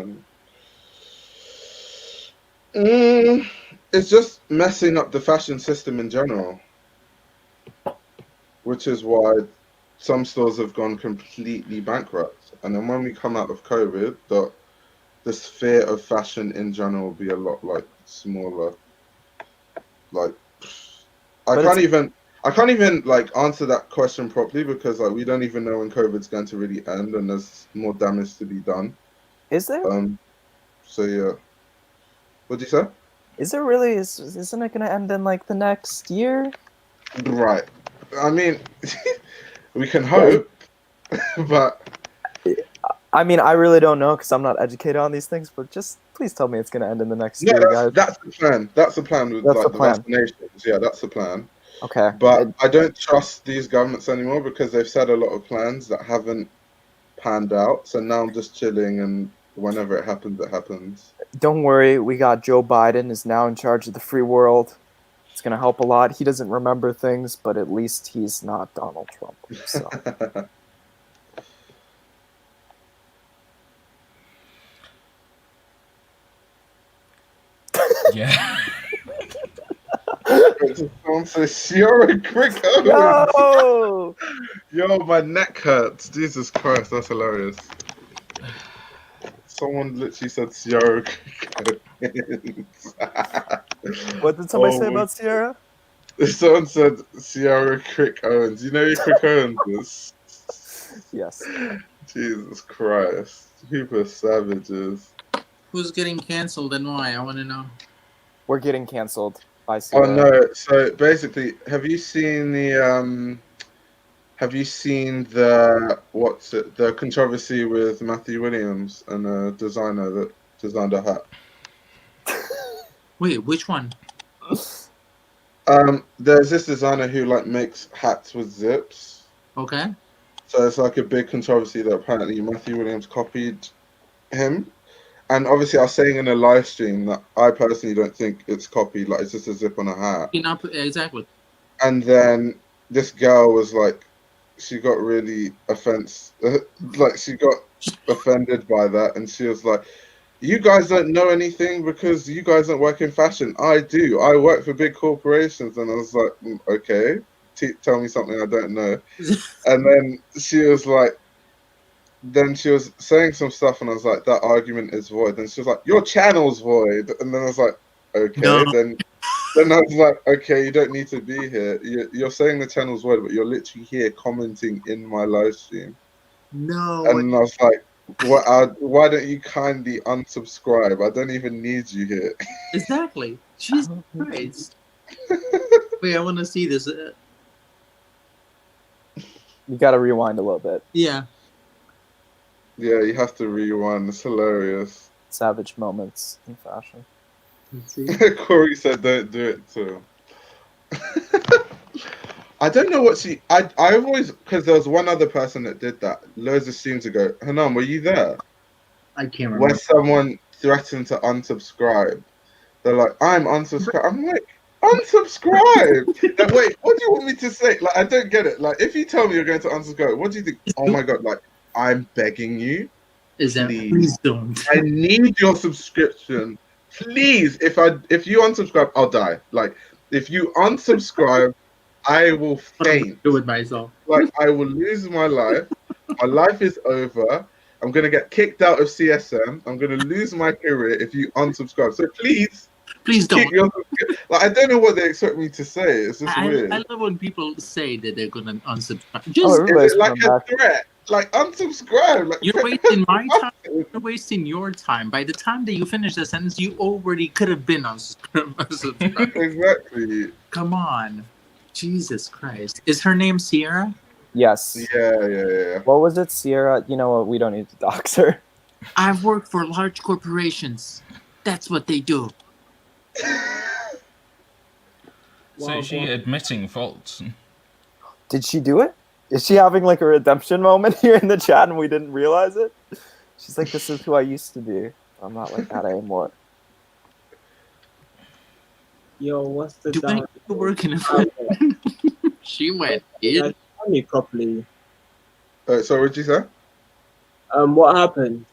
it's just messing up the fashion system in general, which is why some stores have gone completely bankrupt. And then when we come out of COVID, the sphere of fashion in general will be a lot like smaller. Like I can't even like answer that question properly because like we don't even know when COVID's going to really end and there's more damage to be done. Is there? So yeah. What do you say? Is there really? Isn't it going to end in like the next year? Right. I mean, we can hope, but I mean, I really don't know because I'm not educated on these things. But just please tell me it's going to end in the next no, year, guys. that's the plan. That's the plan with That's like the the plan. vaccinations. Yeah, that's the plan. Okay. But I don't trust these governments anymore because they've said a lot of plans that haven't panned out. So now I'm just chilling, and whenever it happens, it happens. Don't worry, we got Joe Biden is now in charge of the free world. It's going to help a lot. He doesn't remember things, but at least he's not Donald Trump. So. Yeah. Someone says Sierra Crick Owens. No! Yo, my neck hurts. Jesus Christ, that's hilarious. Someone literally said Sierra Crick Owens. What did somebody say about Sierra? Someone said Sierra Crick Owens. You know who Crick Owens is? Yes. Jesus Christ. People are savages. Who's getting cancelled and why? I want to know. We're getting cancelled by Sierra. Oh no! So basically, have you seen the the controversy with Matthew Williams and a designer that designed a hat? Wait, which one? There's this designer who like makes hats with zips. Okay. So it's like a big controversy that apparently Matthew Williams copied him. And obviously, I was saying in a live stream that I personally don't think it's copied. Like, it's just a zip on a hat. Exactly. And then this girl was like, she got really like, she got offended by that. And she was like, you guys don't know anything because you guys don't work in fashion. I do. I work for big corporations. And I was like, okay, tell me something I don't know. And then she was like, then she was saying some stuff, and I was like, that argument is void. And she was like, your channel's void. And then I was like, okay. No. Then I was like, okay, you don't need to be here. You're saying the channel's void, but you're literally here commenting in my live stream. No. And I was like, why don't you kindly unsubscribe? I don't even need you here. Exactly. Jesus Christ. Wait, I want to see this. You got to rewind a little bit. Yeah. Yeah, you have to rewind. It's hilarious. Savage moments in fashion. Corey said don't do it too. I don't know what I always, because there was one other person that did that loads of streams ago. Hanan, were you there? I can't remember. Where someone threatened to unsubscribe. They're like, I'm unsubscribed. I'm like, unsubscribe? Like, wait, what do you want me to say? Like, I don't get it. Like, if you tell me you're going to unsubscribe, what do you think? Oh my God, like, I'm begging you. Please don't. I need your subscription. Please, if you unsubscribe, I'll die. Like, if you unsubscribe, I will faint. Do it myself. Like, I will lose my life. My life is over. I'm gonna get kicked out of CSM. I'm gonna lose my career if you unsubscribe. So please don't. Like, I don't know what they expect me to say. It's just weird. I love when people say that they're gonna unsubscribe. Is it like a threat? Like, unsubscribe. Like, you're wasting my time. You're wasting your time. By the time that you finish the sentence, you already could have been unsubscribed. Exactly. Come on. Jesus Christ. Is her name Sierra? Yes. Yeah. What was it, Sierra? You know what? We don't need to dox her. I've worked for large corporations. That's what they do. So is she admitting faults? Did she do it? Is she having like a redemption moment here in the chat and we didn't realize it? She's like, this is who I used to be. I'm not like that anymore. Yo, what's the Do I down? need to work in a She went Tell in. me properly. So what did you say? What happened?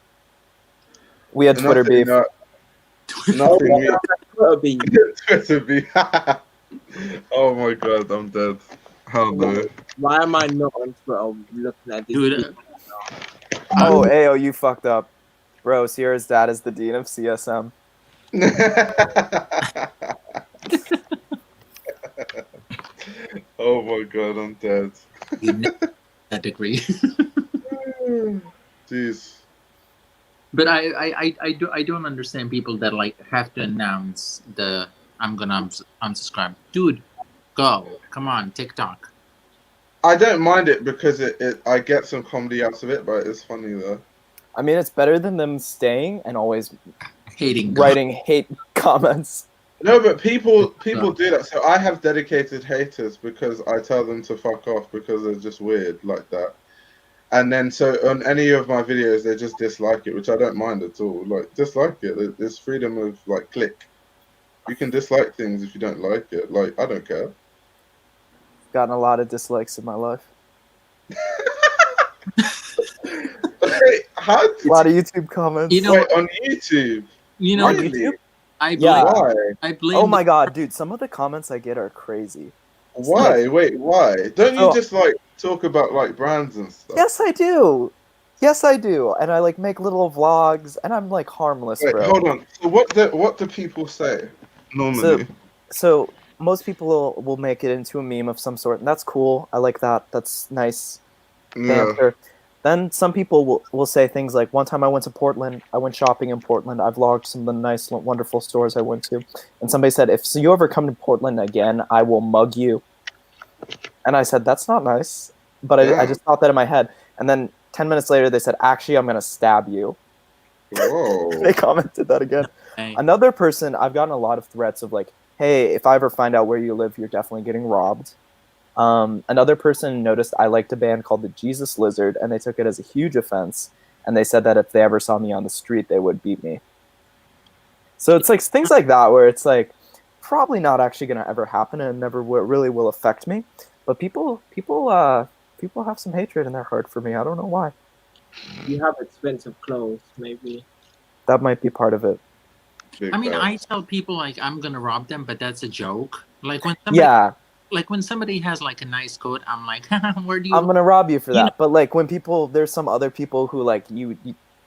We had Twitter Nothing, beef. Nothing. We Twitter beef. Twitter beef. Oh my god, I'm dead. How though? Why am I not on Twitter looking at this? Dude, Oh, Ayo, you fucked up. Bro, Sierra's dad is the dean of CSM. Oh my god, I'm dead. that degree. Jeez. But I don't understand people that like have to announce the I'm gonna unsubscribe. Dude, go. Come on, TikTok. I don't mind it because I get some comedy out of it, but it's funny though. I mean, it's better than them staying and always Hating writing hate comments. No, but people do that. So I have dedicated haters because I tell them to fuck off because they're just weird like that. And then so on any of my videos, they just dislike it, which I don't mind at all. Like dislike it. There's freedom of like click. You can dislike things if you don't like it. Like I don't care. Gotten a lot of dislikes in my life. Wait, how? A lot of YouTube comments. You know, Wait, on YouTube. You know, really? I blame. Yeah. Why? I blame. Oh my god, dude! Some of the comments I get are crazy. Why? Wait, why? Don't you just like talk about like brands and stuff? Yes, I do. Yes, I do. And I like make little vlogs, and I'm like harmless, Wait, bro. hold on. So what do people say normally? So most people will make it into a meme of some sort, and that's cool. I like that. That's nice banter. Then some people will say things like, one time I went to Portland, I went shopping in Portland, I vlogged some of the nice, wonderful stores I went to. And somebody said, if you ever come to Portland again, I will mug you. And I said, that's not nice. But I just thought that in my head. And then 10 minutes later, they said, actually, I'm going to stab you. Whoa. They commented that again. Another person, I've gotten a lot of threats of like, hey, if I ever find out where you live, you're definitely getting robbed. Another person noticed I liked a band called the Jesus Lizard, and they took it as a huge offense, and they said that if they ever saw me on the street, they would beat me. So it's like things like that where it's like probably not actually going to ever happen and never really will affect me. But people have some hatred in their heart for me. I don't know why. You have expensive clothes, maybe. That might be part of it. I mean, I tell people like I'm gonna rob them, but that's a joke. Like when somebody, like when somebody has like a nice coat, I'm like, where do you? I'm gonna rob you for that. Know? But like when there's some other people who like you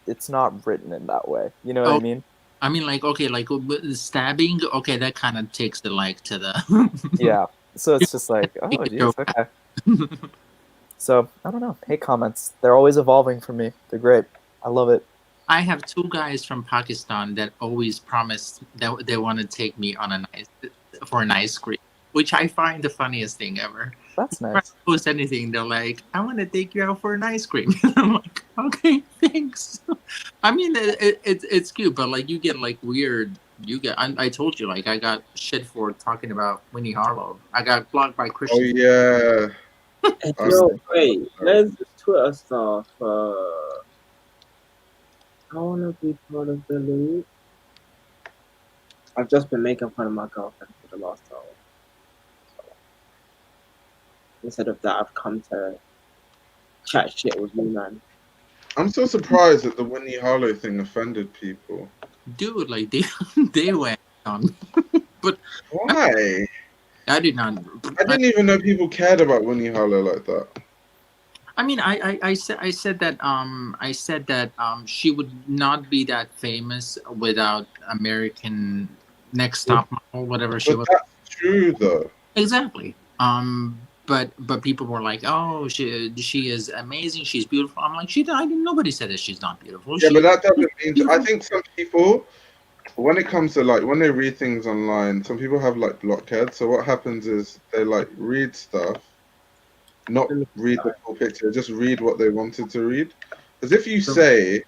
it's not written in that way. You know what I mean? I mean, like okay, like stabbing. Okay, that kind of takes the like to the. Yeah. So it's just like, oh, geez, okay. So I don't know. Hate comments. They're always evolving for me. They're great. I love it. I have two guys from Pakistan that always promise that they want to take me on an ice cream, which I find the funniest thing ever. That's nice. If I post anything, they're like, "I want to take you out for an ice cream." I'm like, "Okay, thanks." I mean, it's cute, but like you get like weird. I told you, like I got shit for talking about Winnie Harlow. I got blocked by Christian. Oh yeah. No, wait. There's this Twitter stuff. I want to be part of the loop. I've just been making fun of my girlfriend for the last hour. So, instead of that, I've come to chat shit with you, man. I'm so surprised that the Winnie Harlow thing offended people. Dude, like they went on. But why? I did not. I didn't even know people cared about Winnie Harlow like that. I mean, I said that she would not be that famous without American Next Top Model, whatever she was. That's true, though. Exactly. But people were like, "Oh, she is amazing. She's beautiful." I'm like, nobody said that she's not beautiful. Yeah, but that doesn't mean. I think some people, when it comes to like when they read things online, some people have like blockheads. So what happens is they like read stuff. Not read the full picture, just read what they wanted to read. Because if you say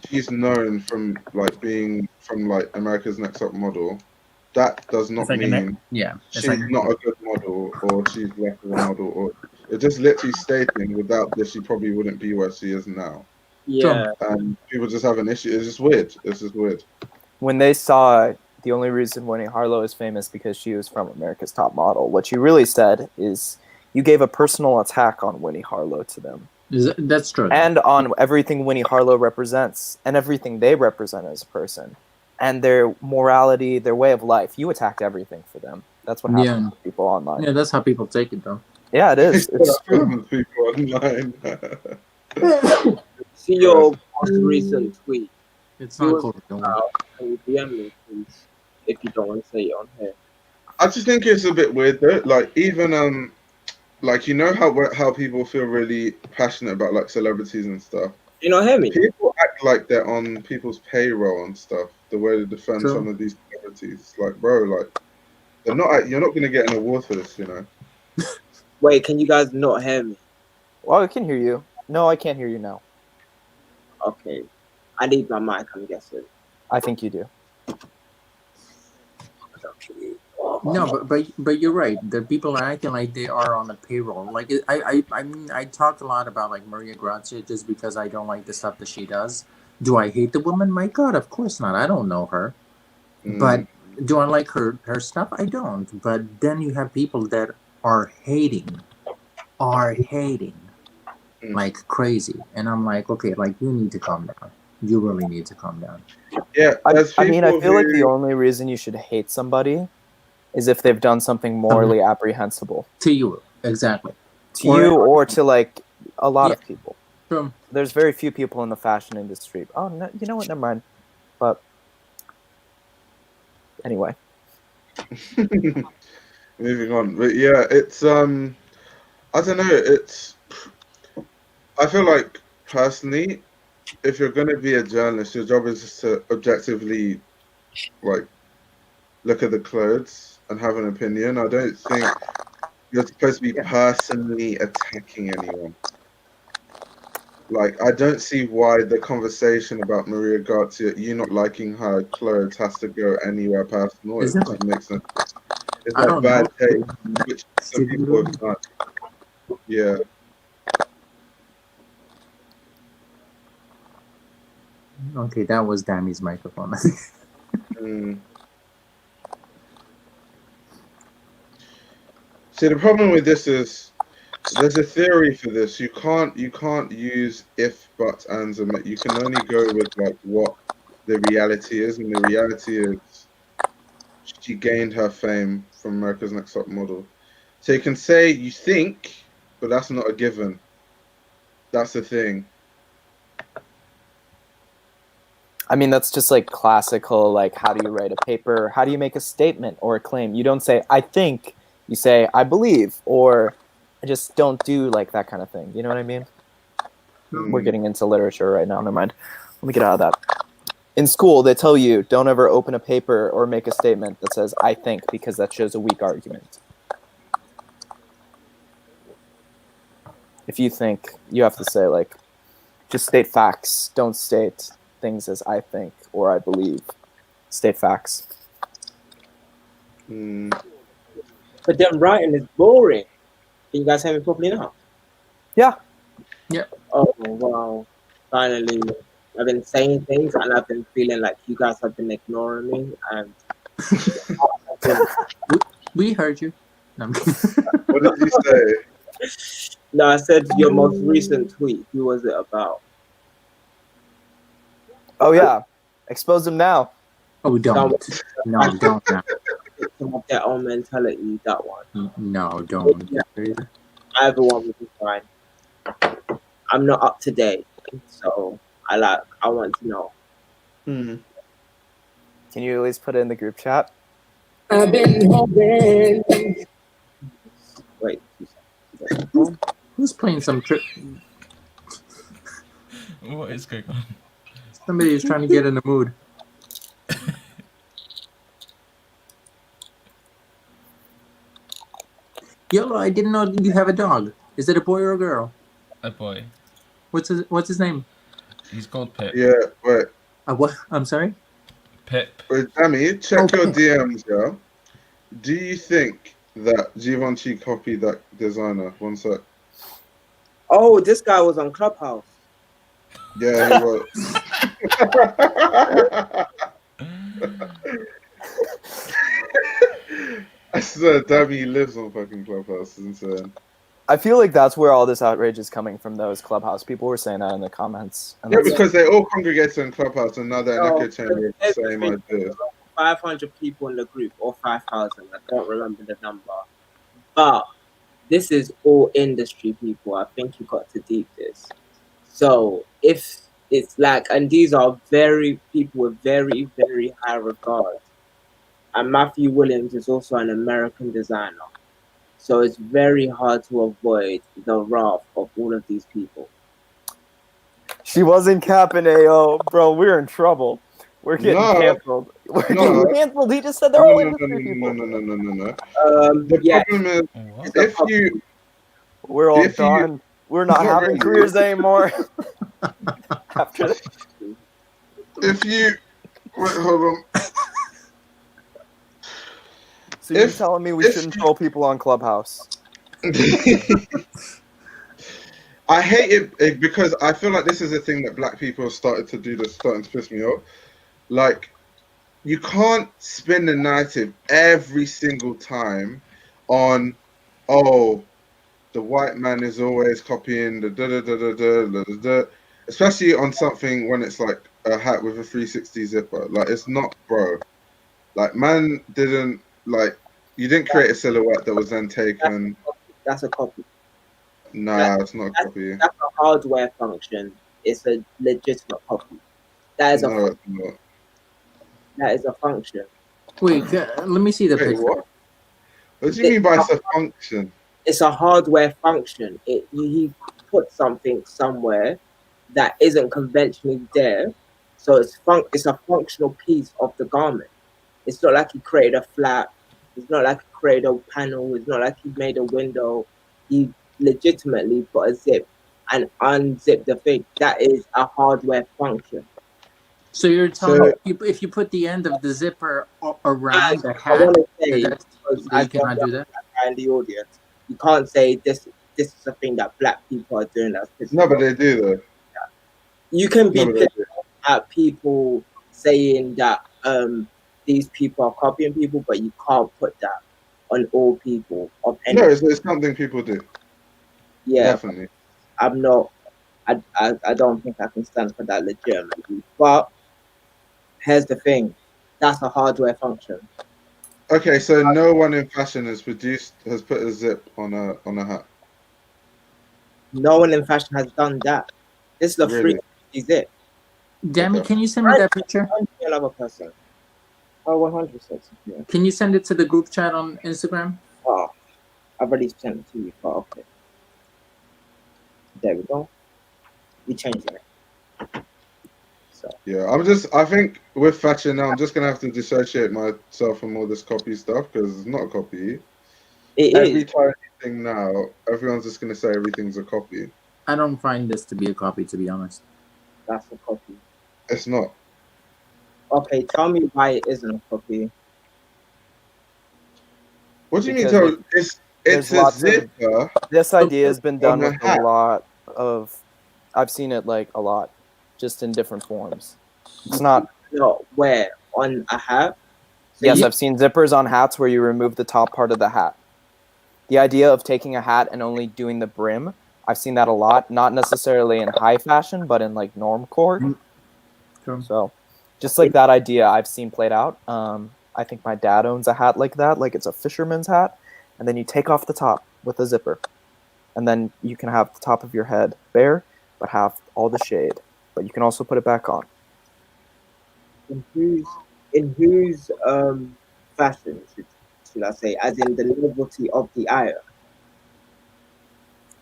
she's known from like being from like America's Next Top Model, that does not mean she's not a good model or she's less of a model, or it's just literally stating without this she probably wouldn't be where she is now. Yeah. People just have an issue. It's just weird. It's just weird. When they saw the only reason Winnie Harlow is famous because she was from America's Top Model, what you really said is you gave a personal attack on Winnie Harlow to them. That's true. And on everything Winnie Harlow represents and everything they represent as a person and their morality, their way of life. You attacked everything for them. That's what happens to people online. Yeah, that's how people take it, though. Yeah, it is. It's true. People online. See your most recent tweet. It's not cool. Can you DM me, please, if you don't want to say it on here? I just think it's a bit weird though. Like even like you know how people feel really passionate about like celebrities and stuff. You not hear me? People act like they're on people's payroll and stuff. The way they defend some of these celebrities, it's like, bro, like they're not. You're not gonna get an award for this, you know. Wait, can you guys not hear me? Well, I can hear you. No, I can't hear you now. Okay, I need my mic. I'm guessing. I think you do. No, but you're right. The people are acting like they are on the payroll. Like I mean, I talk a lot about like Maria Grazia just because I don't like the stuff that she does. Do I hate the woman? My God, of course not. I don't know her. But do I like her stuff? I don't. But then you have people that are hating like crazy, and I'm like, okay, like you need to calm down. You really need to calm down. Yeah, I mean, I feel like the only reason you should hate somebody is if they've done something morally apprehensible. To you, exactly. To you or to like a lot of people. True. There's very few people in the fashion industry. Oh, no, you know what? Never mind. But anyway. Moving on. But yeah, it's I don't know, I feel like personally, if you're gonna be a journalist, your job is just to objectively like look at the clothes and have an opinion. I don't think you're supposed to be personally attacking anyone. Like, I don't see why the conversation about Maria Grazia, you not liking her clothes, has to go anywhere personal. It just makes sense. It's not bad taste, which some people have done. Yeah. Okay, that was Dammy's microphone. See, the problem with this is there's a theory for this. You can't use if, buts, ands, and you can only go with like what the reality is, and the reality is she gained her fame from America's Next Top Model. So you can say you think, but that's not a given. That's the thing. I mean, that's just like classical, like, how do you write a paper? How do you make a statement or a claim? You don't say, I think. You say, I believe, or I just don't do like that kind of thing. You know what I mean? We're getting into literature right now. Never mind. Let me get out of that. In school, they tell you, don't ever open a paper or make a statement that says, I think, because that shows a weak argument. If you think, you have to say, like, just state facts. Don't state things as I think or I believe. State facts. But then writing is boring. Can you guys hear me properly now? Yeah. Yeah. Oh, wow. Finally, I've been saying things and I've been feeling like you guys have been ignoring me. And we heard you. No, I'm kidding. What did you say? No, I said your most recent tweet. Who was it about? Oh, yeah. Expose them now. Oh, don't. No, don't now. Some of their own mentality, that one. No, don't. Either one would be fine. I'm not up to date, so I want to know. Can you at least put it in the group chat? I've been hoping. Wait. Who's playing some trip? What is going on? Somebody is trying to get in the mood. Yellow, I didn't know you have a dog. Is it a boy or a girl? A boy. What's his name? He's called Pip. Yeah, wait. What? I'm sorry? Pip. Wait, Dammy, check your DMs, yeah? Do you think that Givenchy copied that designer? One sec. Oh, this guy was on Clubhouse. Yeah, he was. I swear, Dammy lives on fucking Clubhouse. It's insane. I feel like that's where all this outrage is coming from, though, is Clubhouse. People were saying that in the comments. And Yeah, because they all congregate in Clubhouse and now they're in echo chamber of the same everything. ideas. 500 people in the group, or 5,000. I don't remember the number. But this is all industry people. I think you got to deep this. So if it's like, and these are very people with very, very high regard. And Matthew Williams is also an American designer. So it's very hard to avoid the wrath of all of these people. She wasn't capping AO, bro. We're in trouble. We're getting canceled. We're getting canceled. He just said they're all industry people. No. The problem is, if you... We're all done. We're not having careers anymore. After this. If you... Wait, hold on. So you're telling me we shouldn't troll people on Clubhouse? I hate it because I feel like this is a thing that black people have started to do that's starting to piss me off. Like, you can't spin the narrative every single time on, oh, the white man is always copying the da-da-da-da-da-da-da-da, especially on something when it's like a hat with a 360 zipper. Like, it's not, bro. Like, man didn't, like, you didn't create a silhouette that was then taken. That's a copy. Nah, it's not a copy. That's a hardware function. It's a legitimate copy. That is no, it's not. That is a function. Wait, let me see the picture. What do you mean by it's a function? It's a hardware function. He put something somewhere that isn't conventionally there, so it's a functional piece of the garment. It's not like he created a flap. It's not like he created a panel. It's not like he made a window. He legitimately put a zip and unzip the thing. That is a hardware function. So you're telling me if you put the end of the zipper around the hat, you cannot do that? And the audience, you can't say this is a thing that black people are doing. No, but they do though. You can be pissed at people saying that these people are copying people, but you can't put that on all people of any. No, it's something people do. Yeah, definitely. I'm not. I don't think I can stand for that legitimately. But here's the thing: that's a hardware function. Okay, so no one in fashion has put a zip on a hat. No one in fashion has done that. This is the free zip. Dammy, can you send me that picture? Another person. Oh, 100%. Yeah. Can you send it to the group chat on Instagram? Oh, I've already sent it to you. But okay. There we go. We changing it. So. Yeah, I think with fashion now, I'm just gonna have to dissociate myself from all this copy stuff because it's not a copy. Every tiny thing now, everyone's just gonna say everything's a copy. I don't find this to be a copy, to be honest. That's a copy. It's not. Okay, tell me why it isn't a copy. What do you mean? It's a zipper. This idea has been done with a lot of. I've seen it like a lot, just in different forms. It's not. No, where on a hat? So yes, I've seen zippers on hats where you remove the top part of the hat. The idea of taking a hat and only doing the brim, I've seen that a lot. Not necessarily in high fashion, but in like normcore. Sure. So, just like that idea, I've seen played out. I think my dad owns a hat like that, like it's a fisherman's hat, and then you take off the top with a zipper, and then you can have the top of your head bare, but have all the shade. But you can also put it back on. In whose fashion should I say, as in the novelty of the item?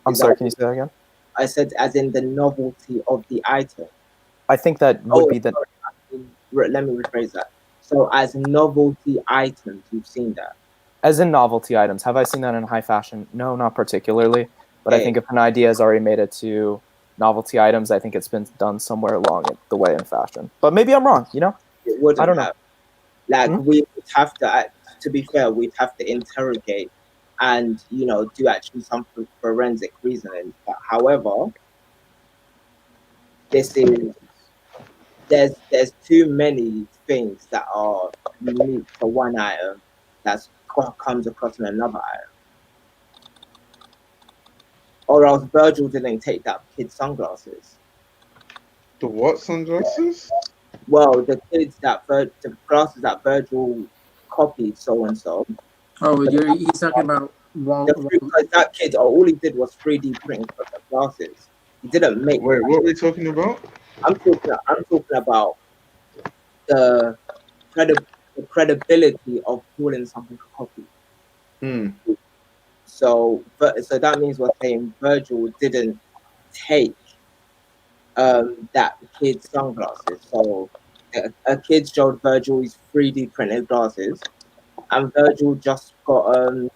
I'm sorry, can you say that again? I said as in the novelty of the item. I think that would be the. Let me rephrase that. So as novelty items, you've seen that. As in novelty items, have I seen that in high fashion? No, not particularly. But I think if an idea has already made it to novelty items, I think it's been done somewhere along the way in fashion. But maybe I'm wrong, you know? I don't know. Like, we would have to be fair, we'd have to interrogate and, do actually some forensic reasoning. But however, this is there's too many things that are unique to one item that's comes across in another item. Or else Virgil didn't take that kid's sunglasses. The what sunglasses? Well, the glasses that Virgil copied so and so. Oh, he's talking about Because that kid, all he did was 3D print the glasses. He didn't make. Wait, what are we talking about? I'm talking about the credibility of calling something a copy. So that means we're saying Virgil didn't take that kid's sunglasses. So a kid showed Virgil his 3D printed glasses, and Virgil just got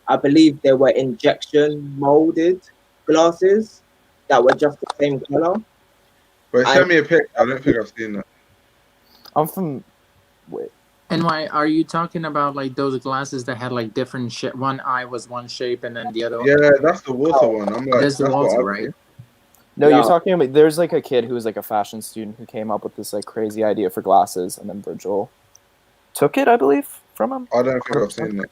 I believe they were injection molded glasses that were just the same color. Wait, send me a picture. I don't think I've seen that. I'm from. Wait. And why are you talking about like those glasses that had like different shape? One eye was one shape, and then the other. Yeah, that's the water one. I'm like, that's the water, right? No, you're talking about. There's like a kid who was like a fashion student who came up with this like crazy idea for glasses, and then Virgil took it, I believe, from him. I don't think I've seen that.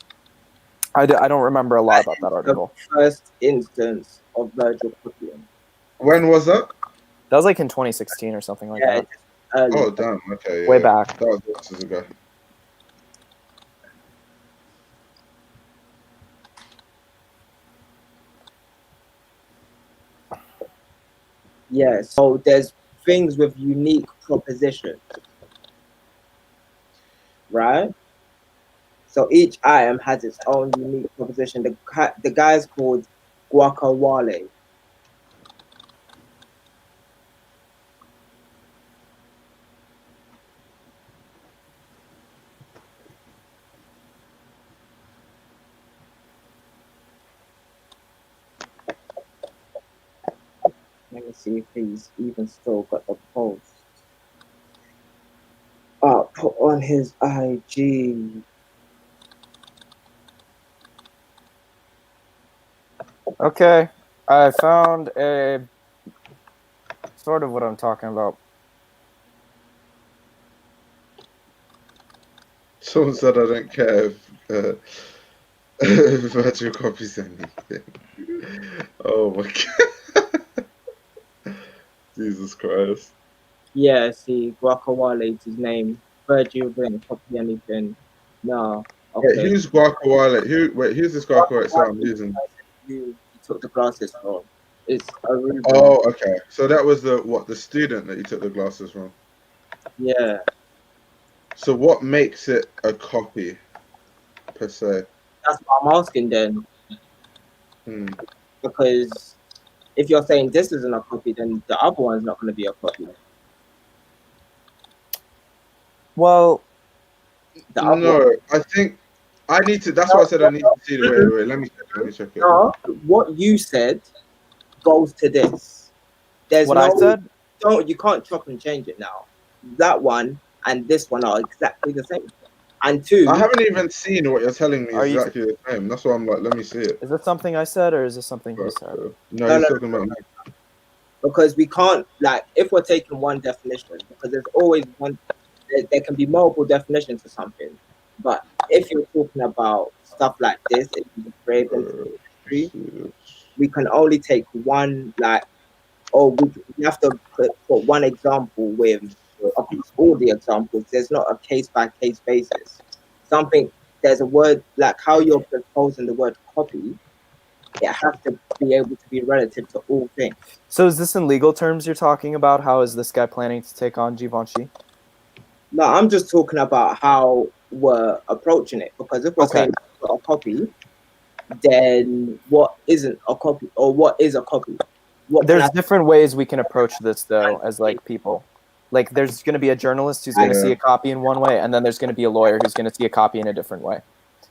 I don't remember a lot about that article. The first instance of Virgil copying. When was that? That was like in 2016 or something like that. Oh, damn. Okay. Way back. That was months ago. Yeah, so there's things with unique propositions, right? So each item has its own unique proposition. The guy's called Guacamole. Let me see if he's even still got the post up on his IG. Okay, I found a sort of what I'm talking about. Someone said I don't care if Virgil copies anything. Oh my god. Jesus Christ. Yeah, see, Guacamole is his name. Virgil didn't copy anything. No. Okay. Wait, who's Guacamole? Who's this Guacamole? So I'm using. You took the glasses from. It's Aruba. Oh, okay. So that was the student that you took the glasses from. Yeah. So what makes it a copy, per se? That's what I'm asking then. Because if you're saying this isn't a copy, then the other one's not going to be a copy. Well, no, I think I need to. That's why I said I need to see the. Wait, let me check it. No, what you said goes to this. There's what no, I said? You can't chop and change it now. That one and this one are exactly the same. And two, I haven't even seen what you're telling me Are you exactly the same. That's why I'm like, let me see it. Is it something I said or is it something he said? No, he's talking about me. Because we can't, like, if we're taking one definition, because there's always one, there can be multiple definitions to something. But if you're talking about stuff like this, we can only take one, like, or we have to put one example with across all the examples. There's not a case by case basis. There's a word, like how you're proposing the word copy, it has to be able to be relative to all things. So is this in legal terms you're talking about? How is this guy planning to take on Givenchy? No, I'm just talking about how we're approaching it. Because if we're saying a copy, then what isn't a copy, or what is a copy? There's different ways we can approach this, though, as like people. Like, there's going to be a journalist who's going to see a copy in one way, and then there's going to be a lawyer who's going to see a copy in a different way.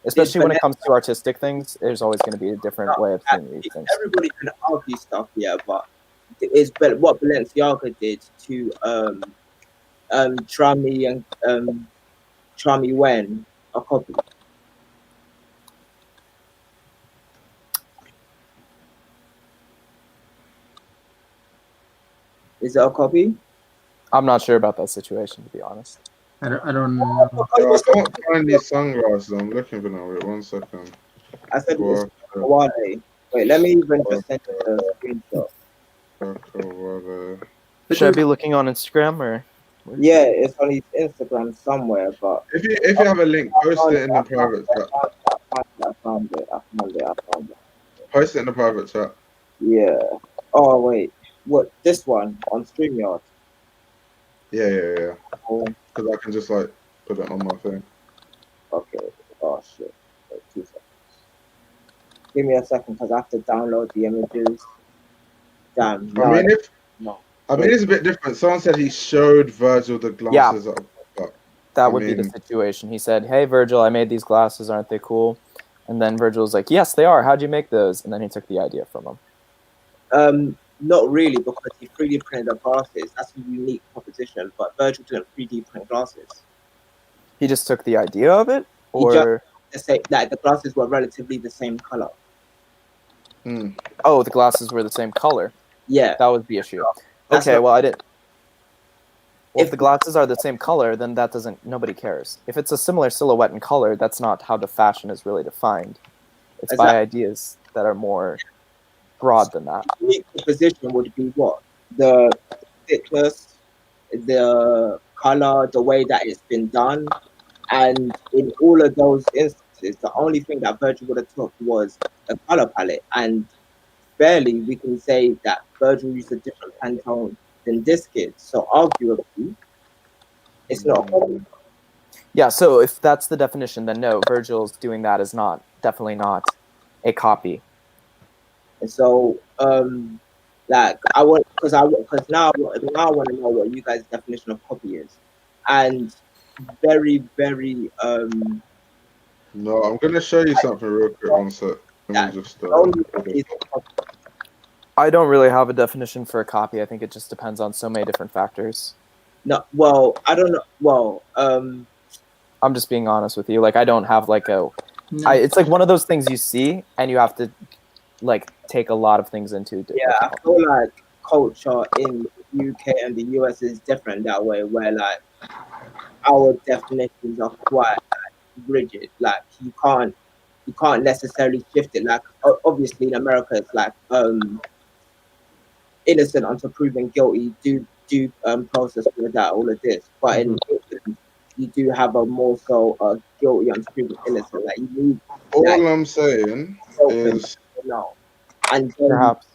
Especially when it comes to artistic things, there's always going to be a different way of seeing these things. Everybody can argue stuff, yeah, but what Balenciaga did to Trami and Trami Wen a copy. Is it a copy? I'm not sure about that situation, to be honest. I don't know. Yo, I can't find these sunglasses. I'm looking for them. Wait 1 second. I said it's Guac- Wale. Wait, let me even just send you the screenshot. Guacamole. Should I be looking on Instagram or? Yeah, it's on his Instagram somewhere, but If you have a link, post it in the private chat. I found it. Post it in the private chat. Yeah. Oh wait, what? This one on StreamYard. Yeah. Oh, Because I can just like put it on my thing. okay. Oh shit. Wait, 2 seconds. Give me a second, because I have to download the images. Damn. I mean, no. it's a bit different. Someone said he showed Virgil the glasses that are up. That would be the situation. He said, "Hey, Virgil, I made these glasses. Aren't they cool?" And then Virgil was like, "Yes, they are. How'd you make those?" And then he took the idea from him. Not really, because he 3D printed the glasses. That's a unique proposition. But Virgil didn't 3D print glasses. He just took the idea of it, or like the glasses were relatively the same color. Oh, the glasses were the same color. Yeah, that was the issue. Okay, well, I didn't. Well, if the glasses are the same color, then that doesn't. Nobody cares. If it's a similar silhouette and color, that's not how the fashion is really defined. It's by ideas that are more broad than that. The unique proposition would be what? The thickness, the color, the way that it's been done. And in all of those instances, the only thing that Virgil would have took was a color palette. And barely we can say that Virgil used a different Pantone than this kid. So arguably, it's not. Yeah, so if that's the definition, then no, Virgil's doing that is definitely not a copy. And so, like now I want to know what you guys' definition of copy is, and very. No, I'm gonna show you something real quick. One sec. Let me just. I don't really have a definition for a copy. I think it just depends on so many different factors. No, well, I don't know. Well, I'm just being honest with you. Like, I don't have like it's like one of those things you see and you have to like take a lot of things into. Yeah, I feel like culture in the UK and the US is different that way, where like our definitions are quite rigid. Like you can't necessarily shift it. Like obviously in America, it's like innocent until proven guilty. Do process with that all of this, but in England, you do have a more so guilty until proven innocent. Like you need. All I'm saying is and perhaps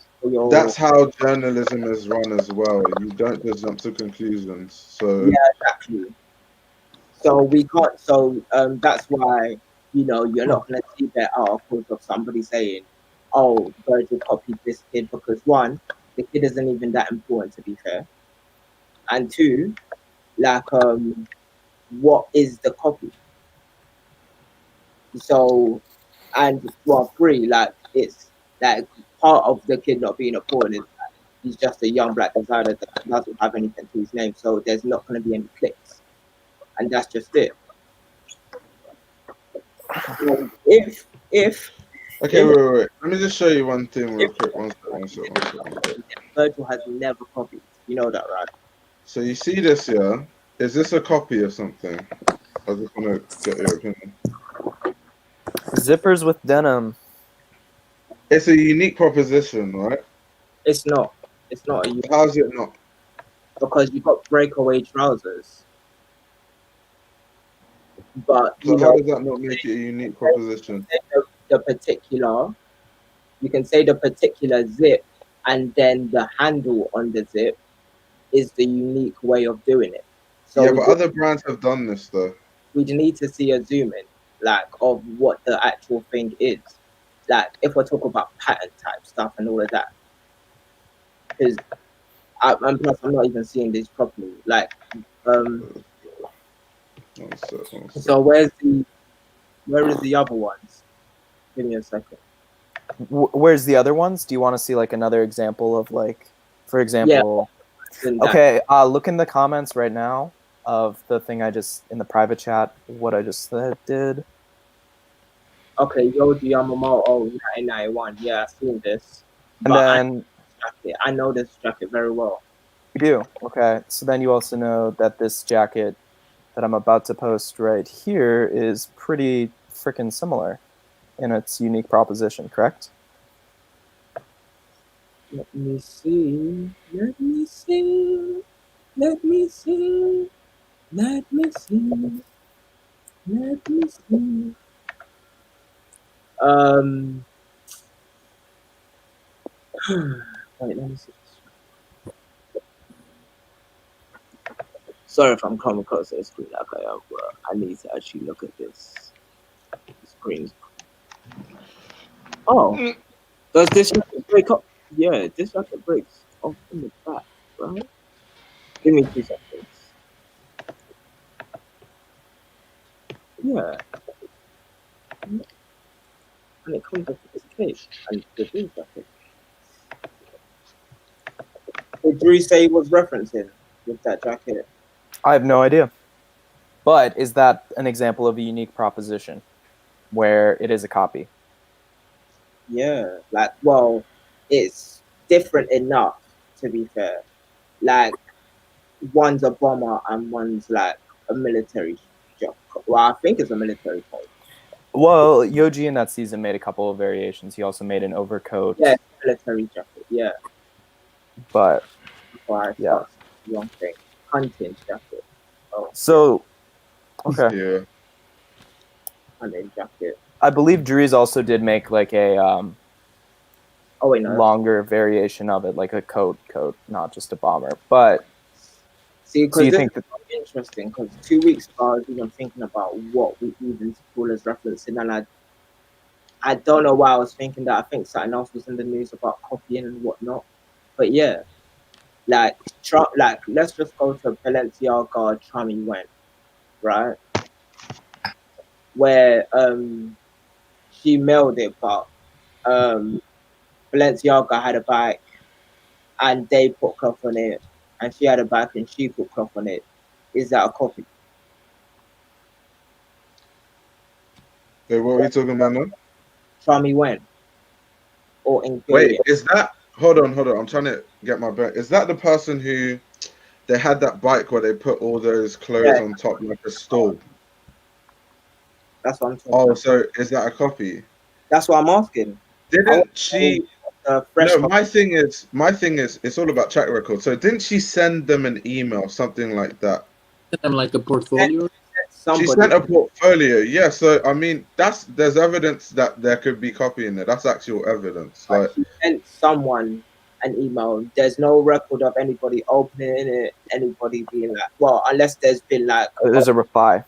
that's how journalism is run as well. You don't just jump to conclusions. So yeah, exactly. So we can't. So that's why you're not going to see that articles of somebody saying, "Oh, Virgil copied this kid," because one, the kid isn't even that important to be fair, and two, like what is the copy? So, and well, three, like it's like part of the kid not being important is that he's just a young black designer that doesn't have anything to his name, so there's not going to be any clicks, and that's just it. If okay, wait. Let me just show you one thing real quick. One second. Virgil has never copied. You know that, right? So you see this, yeah? Is this a copy of something? I just want to get your opinion. Zippers with denim. It's a unique proposition, right? It's not. It's not. How's it not? Because you've got breakaway trousers. But so how does that not make it a unique proposition? The particular, you can say the particular zip, and then the handle on the zip is the unique way of doing it. So yeah, but other brands have done this though. We need to see a zoom in, like of what the actual thing is. Like if we're talking about pattern type stuff and all of that, because I'm not even seeing this properly. Like, so where is the other ones? Give me a second. Where's the other ones? Do you want to see like another example of like, for example? Yeah. Okay, look in the comments right now of the thing I just in the private chat. What I just did. Okay, Yoji Yamamoto 1991. Yeah, I've seen this. And then I know this jacket very well. You do? Okay. So then you also know that this jacket that I'm about to post right here is pretty freaking similar in its unique proposition, correct? Let me see. Let me see. Let me see. Let me see. Let me see. Um. Wait, let me see. Sorry if I'm coming across the screen like I am, but I need to actually look at this screen. Oh, does this jacket break up? Yeah, this jacket breaks off in the back, right? Give me 2 seconds. Yeah, and it comes with this cape and the jeans jacket. Did Drew say he was referencing with that jacket? I have no idea. But is that an example of a unique proposition where it is a copy? Yeah, like, well, it's different enough, to be fair. Like, one's a bomber and one's like a military job. Well, I think it's a military coat. Well, Yoji in that season made a couple of variations. He also made an overcoat. Yeah, military jacket. Yeah. But Before I yeah. start the wrong thing. Hunting jacket. Oh, So okay. Yeah. hunting jacket. I believe Dries also did make like a Oh wait, no. longer variation of it, like a coat, not just a bomber. But See, so because you this think is interesting. Because 2 weeks ago, I was even thinking about what we even call as referencing, and I don't know why I was thinking that. I think something else was in the news about copying and whatnot. But yeah, like like let's just go to Balenciaga Chummy went right, where she mailed it, but Balenciaga had a bike and they put cloth on it, and she had a bike and she put cloth on it. Is that a copy? Wait, what are we talking about now? Chummy went or Wait, ingredient. is that? Hold on, hold on. I'm trying to get my back. Is that the person who they had that bike where they put all those clothes Yeah, on top like a stall? that's what I'm talking Oh, about. so is that a copy? That's what I'm asking. I want Didn't to know she? the fresh No, copy. my thing is, it's all about track record. So didn't she send them an email, something like that? I'm like a portfolio. She Somebody, sent a portfolio. Yeah, so I mean, there's evidence that there could be copy in there. That's actual evidence. Like, she sent someone an email. There's no record of anybody opening it, anybody being like, well, unless there's been like, there's a reply?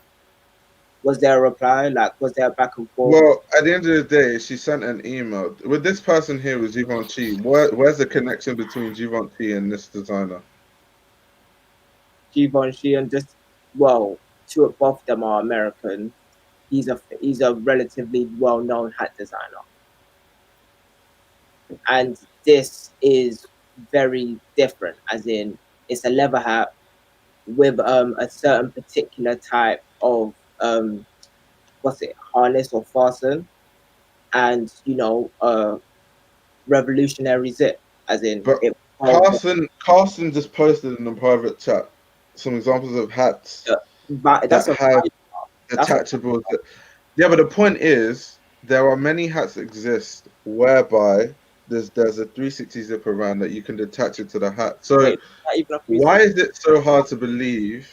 was there a reply? Like, was there a back and forth? well, at the end of the day, she sent an email with this person here with Givenchy. Where's the connection between Givenchy and this designer? Givenchy and just, well, both of them are American. He's a relatively well known hat designer, and this is very different. As in, it's a leather hat with a certain particular type of what's it, harness or fasten, and revolutionary zip, as in But it. Carson just posted in the private chat some examples of hats But that that's a have that's a attachable. Yeah, but the point is, there are many hats that exist whereby there's a 360 zip around that you can detach it to the hat. So wait, not even a why 360. is it so hard to believe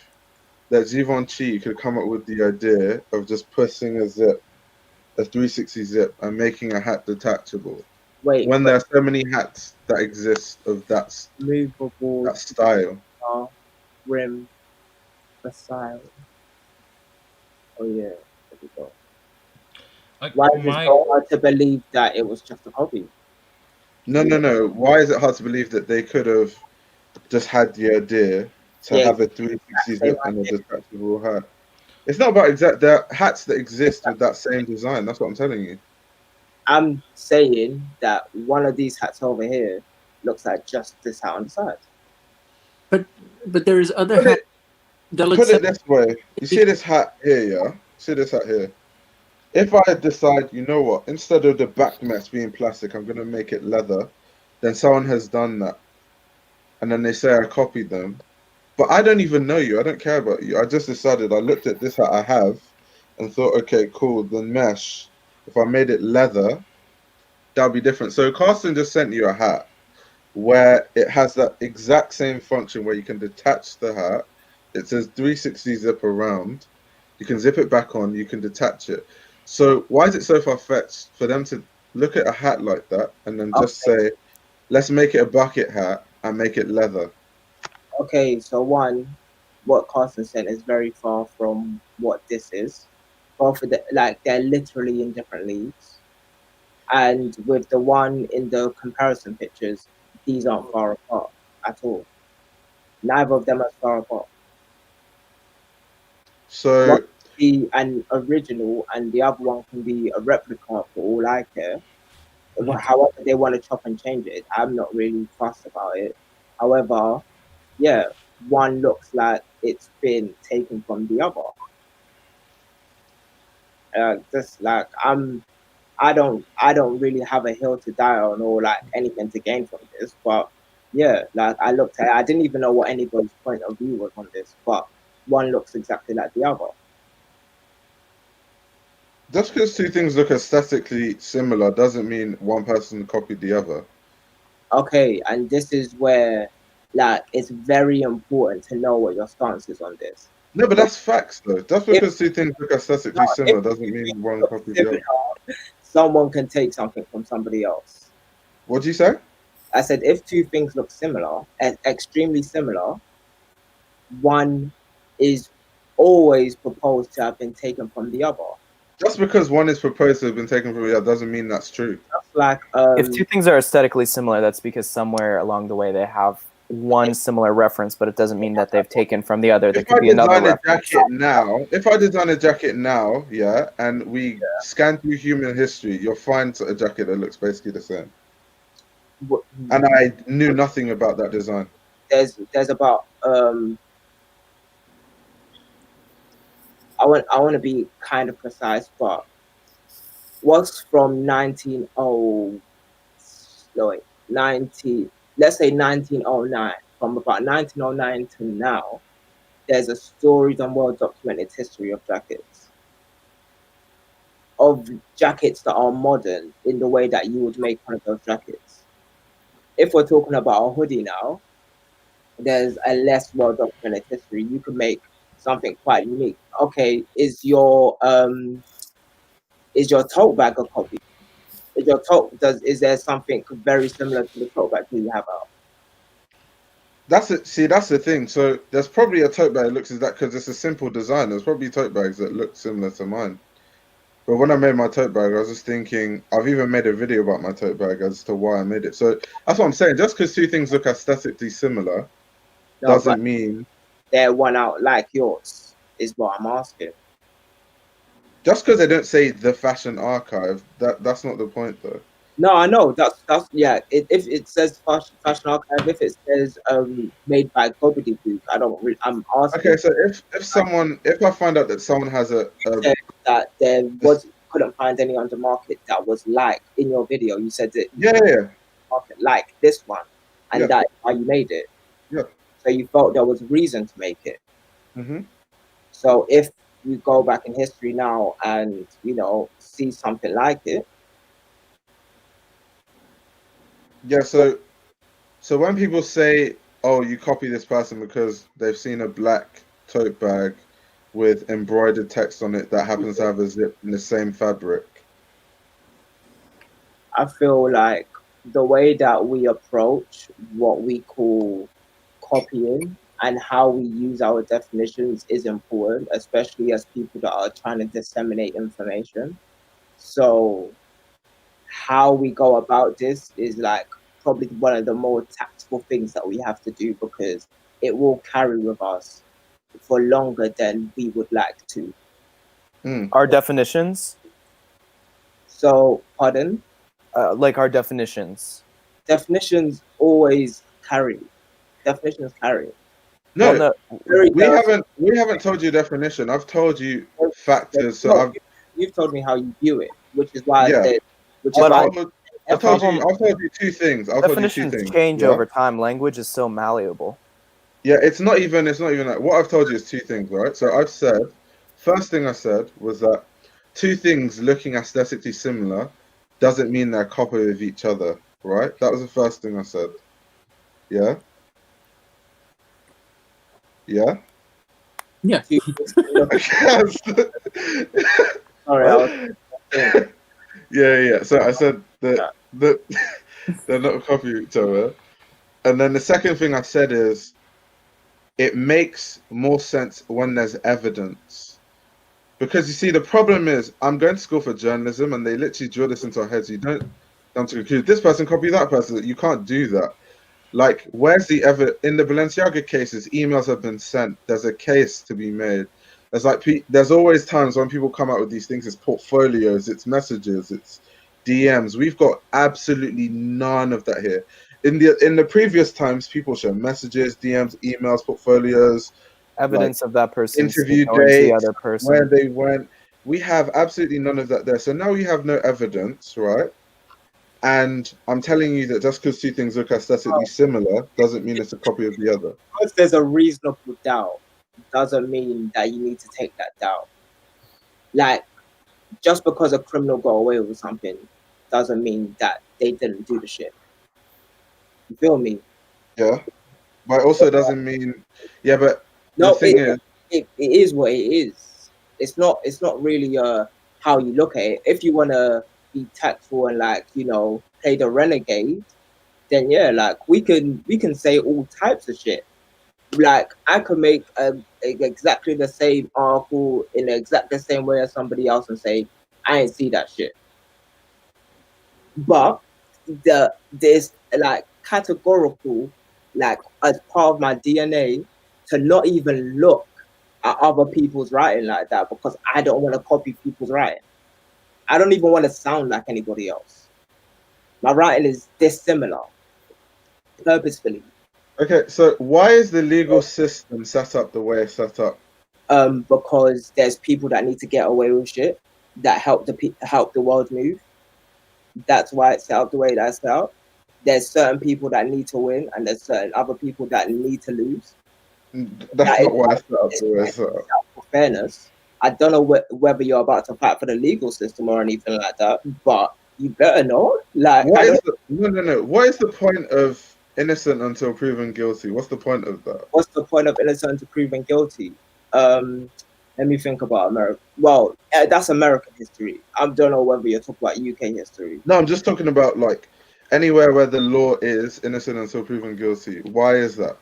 that Givenchy could come up with the idea of just pushing a 360 zip, and making a hat detachable Wait, when but there are so many hats that exist of movable that style? rim style. Oh yeah, there we go. Like Why is it my so hard to believe that it was just a copy? No, no, no. Why is it hard to believe that they could have just had the idea to Yeah, have a exactly. 360 Same zip and a idea. detachable hat? It's not about exact. There are hats that exist with that same design. That's what I'm telling you. I'm saying that one of these hats over here looks like just this hat on the side. But there's other Put it hats that look put it similar. this way. You see this hat here, yeah? See this hat here? If I decide, you know what, instead of the back mess being plastic, I'm gonna make it leather, then someone has done that. and then they say I copied them, but I don't even know you. I don't care about you. I just decided I looked at this hat I have and thought, okay, cool. The mesh, if I made it leather, that'll be different. So Carson just sent you a hat where it has that exact same function where you can detach the hat. It says 360 zip around. You can zip it back on. You can detach it. So why is it so far-fetched for them to look at a hat like that and then just say, let's make it a bucket hat and make it leather? Okay, so one, what Carson said is very far from what this is. Both of the, like, they're literally in different leagues. And with the one in the comparison pictures, these aren't far apart at all. Neither of them are far apart. So one can be an original and the other one can be a replica for all I care. However they want to chop and change it, I'm not really fussed about it. However, yeah, one looks like it's been taken from the other. Just like I don't really have a hill to die on or like anything to gain from this, but yeah, like I looked at it, I didn't even know what anybody's point of view was on this, but one looks exactly like the other. just because two things look aesthetically similar doesn't mean one person copied the other. Okay, and this is where like it's very important to know what your stance is on this. No, but that's facts though. Just If because two things look aesthetically similar doesn't mean one copied the other. someone can take something from somebody else. What'd you say? I said if two things look similar and extremely similar, one is always proposed to have been taken from the other. Just because one is proposed to have been taken from the other doesn't mean that's true. Just like if two things are aesthetically similar, that's because somewhere along the way they have one similar reference, but it doesn't mean that they've taken from the other. There could be another reference. If I design a jacket now, yeah, and we scan through human history, you'll find a jacket that looks basically the same. And I knew nothing about that design. There's about I want to be kind of precise, but what's from 1909, from about 1909 to now, there's a storied and well documented history of jackets that are modern in the way that you would make one of those jackets. If we're talking about a hoodie now, there's a less well documented history. You could make something quite unique. Okay, is your tote bag a copy? Is there something very similar to the tote bag that you have out? That's it. See, that's the thing. So there's probably a tote bag that looks as that because it's a simple design. There's probably tote bags that look similar to mine. But when I made my tote bag, I was just thinking, I've even made a video about my tote bag as to why I made it. So that's what I'm saying. Just because two things look aesthetically similar doesn't mean they're one out like yours, is what I'm asking. Just because they don't say the Fashion Archive, that's not the point though. No, I know. That's yeah. If it says fashion archive, if it says made by Gobbledygook, I don't. I'm asking. Okay, so if I find out that someone has that there couldn't find any on the market that was like in your video, you said that market like this one, and that's why you made it. Yeah. So you felt there was reason to make it. Mm-hmm. So if you go back in history now and see something like it. Yeah, so when people say, oh, you copy this person because they've seen a black tote bag with embroidered text on it that happens to have a zip in the same fabric. I feel like the way that we approach what we call copying and how we use our definitions is important, especially as people that are trying to disseminate information. So how we go about this is like probably one of the more tactical things that we have to do, because it will carry with us for longer than we would like to. Our definitions? So, pardon? Like our definitions. Definitions always carry. Definitions carry. No, we haven't told you definition. I've told you factors. So you've told me how you view it, which is why I said, I've told you two things. Definitions change over time. Language is so malleable. Yeah, it's not even that. What I've told you is two things, right? So I've said, first thing I said was that two things looking aesthetically similar doesn't mean they're a copy of each other, right? That was the first thing I said. Yeah? Yeah? Yeah. Sorry, yeah. So I said that they're not a copy of each other. And then the second thing I said is it makes more sense when there's evidence. Because you see, the problem is I'm going to school for journalism and they literally drill this into our heads. You don't come to conclude this person copied that person. You can't do that. Like, where's the evidence? In the Balenciaga cases, emails have been sent. There's a case to be made. There's always times when people come out with these things. It's portfolios, it's messages, it's DMs. We've got absolutely none of that here. In the previous times, people show messages, DMs, emails, portfolios, evidence of that person interview going to the dates, other person, where they went. We have absolutely none of that there. So now we have no evidence, right? And I'm telling you that just because two things look aesthetically similar doesn't mean it's a copy of the other. Because there's a reasonable doubt doesn't mean that you need to take that doubt. Like, just because a criminal got away with something doesn't mean that they didn't do the shit. You feel me? Yeah. But it also doesn't mean, yeah, but no, the thing is, it is what it is. It's not really how you look at it. If you want to be tactful and, like, you know, play the renegade, then yeah, like we can say all types of shit. Like, I could make exactly the same article in exactly the same way as somebody else and say I ain't see that shit. But there's like categorical, like, as part of my DNA, to not even look at other people's writing like that, because I don't want to copy people's writing. I don't even want to sound like anybody else. My writing is dissimilar, purposefully. okay, so why is the legal system set up the way it's set up? Because there's people that need to get away with shit that help the world move. That's why it's set up the way that's set up. There's certain people that need to win, and there's certain other people that need to lose. That's not why it's set up the way it's set up. For fairness, I don't know whether you're about to fight for the legal system or anything like that, but you better know. Like, no. What is the point of innocent until proven guilty? What's the point of that? What's the point of innocent until proven guilty? Let me think about America. Well, that's American history. I don't know whether you're talking about UK history. No, I'm just talking about, like, anywhere where the law is innocent until proven guilty. Why is that?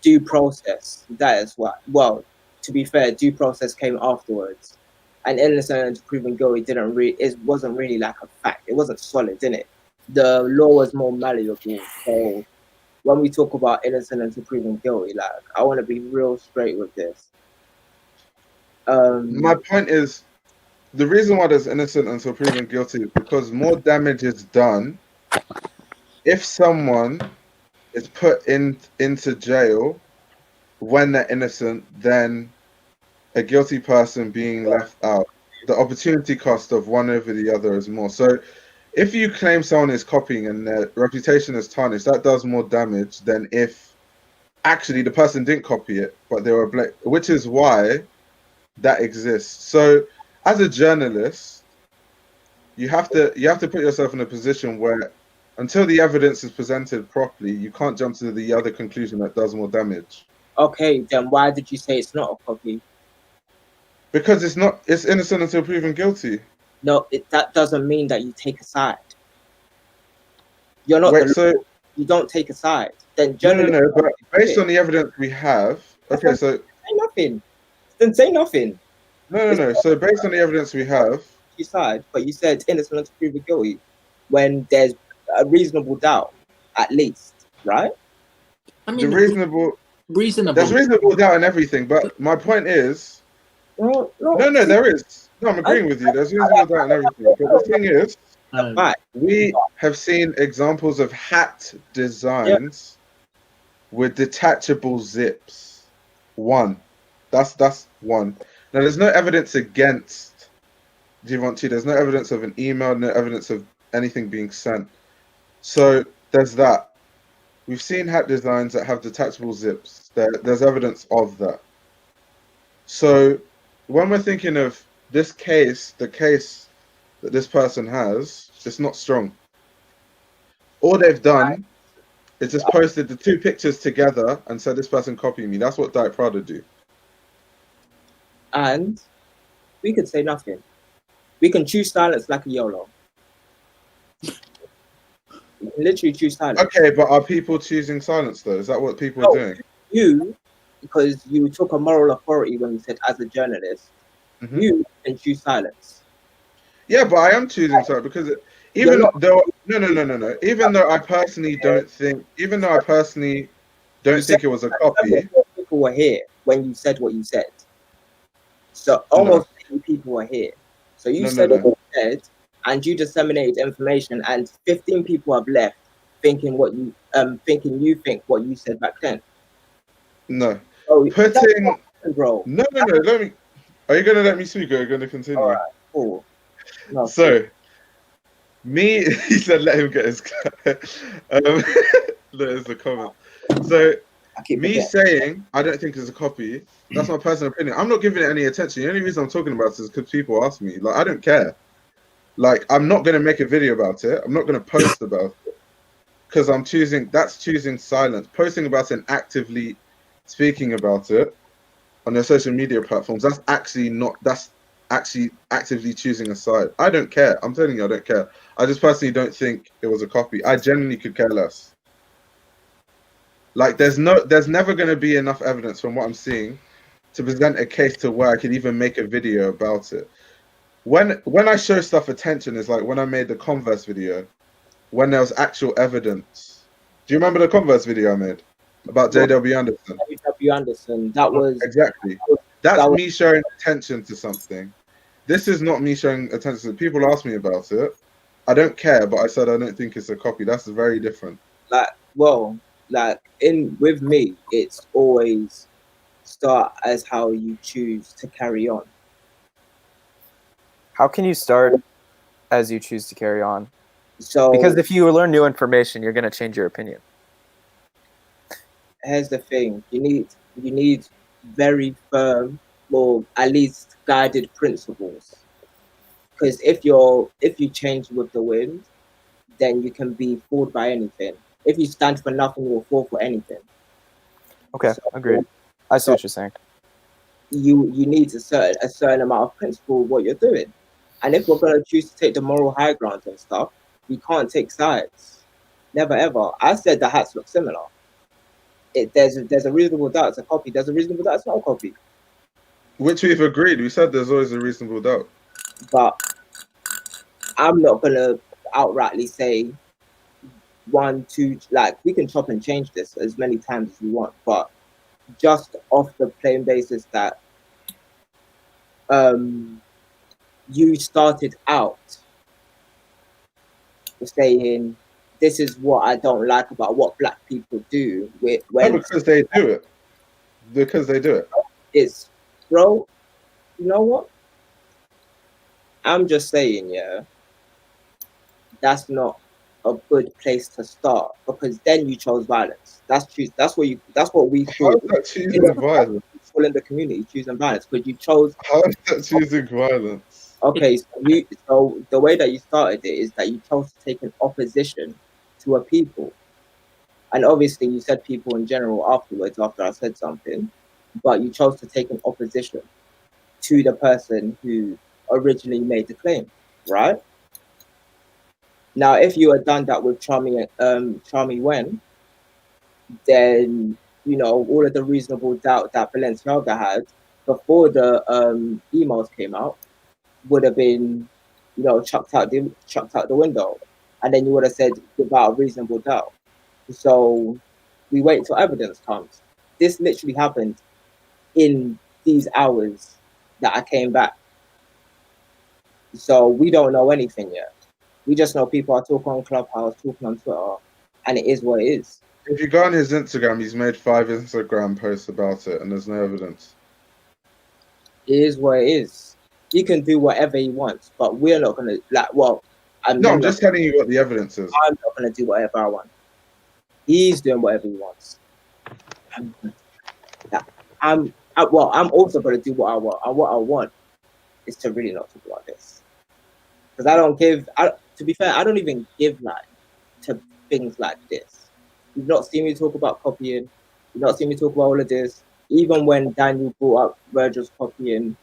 Due process. That is what. Well, to be fair, due process came afterwards, and innocent until proven guilty wasn't really like a fact. It wasn't solid, didn't it? The law was more malleable. So when we talk about innocent until proven guilty, like, I want to be real straight with this. My point is, the reason why there's innocent until proven guilty is because more damage is done if someone is put into jail when they're innocent than a guilty person being left out. The opportunity cost of one over the other is more. So if you claim someone is copying and their reputation is tarnished, that does more damage than if actually the person didn't copy it, but they were which is why that exists. So as a journalist, you have to put yourself in a position where until the evidence is presented properly, you can't jump to the other conclusion that does more damage. Okay, then why did you say it's not a copy? Because it's innocent until proven guilty. No, that doesn't mean that you take a side. You're not you don't take a side. Then no, but based on the evidence we have, okay, so say nothing. Then say nothing. No. So based on the evidence we have, you side, but you said innocent until proven guilty when there's a reasonable doubt, at least, right? I mean, there's reasonable doubt in everything, but my point is, no, there is. No, I'm agreeing with you. There's reasonable doubt in everything, but the thing is, we have seen examples of hat designs with detachable zips. That's one. Now, there's no evidence against Givenchy. There's no evidence of an email, no evidence of anything being sent. So there's that. We've seen hat designs that have detachable zips. There's evidence of that. So when we're thinking of this case, the case that this person has, it's not strong. All they've done is just posted the two pictures together and said this person copied me. That's what Diet Prada do. And we could say nothing. We can choose silence like a YOLO. You can literally choose silence. Okay, but are people choosing silence though? Is that what people are doing? You, because you took a moral authority when you said as a journalist, you can choose silence. Yeah, but I am choosing silence because even though no. Even though I personally don't think, it was a copy. People were here when you said what you said. So almost 80 people were here. So you said what you said, and you disseminated information, and 15 people have left thinking what you think what you said back then. No. So putting bro. No, let me. Are you gonna let me speak or are you gonna continue? All right, cool. No, so me he said let him get his there's the comment. So me saying I don't think it's a copy, that's my personal opinion. I'm not giving it any attention. The only reason I'm talking about it is because people ask me. Like, I don't care. Like, I'm not gonna make a video about it. I'm not gonna post about it. Because that's choosing silence. Posting about it and actively speaking about it on their social media platforms, that's actually actively choosing a side. I don't care. I'm telling you, I don't care. I just personally don't think it was a copy. I genuinely could care less. Like, there's never going to be enough evidence from what I'm seeing to present a case to where I could even make a video about it. When I show stuff attention is like when I made the Converse video, when there was actual evidence. Do you remember the Converse video I made about JW Anderson? JW Anderson, that was exactly. That's me showing attention to something. This is not me showing attention. People ask me about it. I don't care, but I said I don't think it's a copy. That's very different. With me, it's always start as how you choose to carry on. How can you start as you choose to carry on? So because if you learn new information, you're going to change your opinion. Here's the thing: you need very firm, or at least guided principles. Because if you change with the wind, then you can be fooled by anything. If you stand for nothing, you'll fall for anything. Okay, agreed. I see what you're saying. You need a certain amount of principle of what you're doing. And if we're going to choose to take the moral high ground and stuff, we can't take sides. Never ever. I said the hats look similar. There's a reasonable doubt it's a copy. There's a reasonable doubt it's not a copy. Which we've agreed. We said there's always a reasonable doubt. But I'm not going to outrightly say 1, 2, like, we can chop and change this as many times as we want, but just off the plain basis that you started out saying this is what I don't like about what black people do because they do it. Because they do it. It's, bro, you know what? I'm just saying, yeah, that's not a good place to start, because then you chose violence. That's what we call. How is that choosing violence? People in the community choosing violence because you chose. How is that choosing violence? Okay, so the way that you started it is that you chose to take an opposition to a people, and obviously you said people in general afterwards after I said something, but you chose to take an opposition to the person who originally made the claim, right? Now, if you had done that with Charmy Wen, then, you know, all of the reasonable doubt that Balenciaga had before the emails came out would have been, you know, chucked out the window, and then you would have said without a reasonable doubt. So we wait till evidence comes. This literally happened in these hours that I came back. So we don't know anything yet. We just know people are talking on Clubhouse, talking on Twitter, and it is what it is. If you go on his Instagram, he's made 5 Instagram posts about it, and there's no evidence. It is what it is. He can do whatever he wants, but we're not gonna like. Well, I'm just telling you what the evidence is. I'm not gonna do whatever I want. He's doing whatever he wants. I'm also gonna do what I want. And what I want is to really not talk about this, because I don't give. To be fair, I don't even give like to things like this. You've not seen me talk about copying. You've not seen me talk about all of this. Even when Daniel brought up Virgil's copying,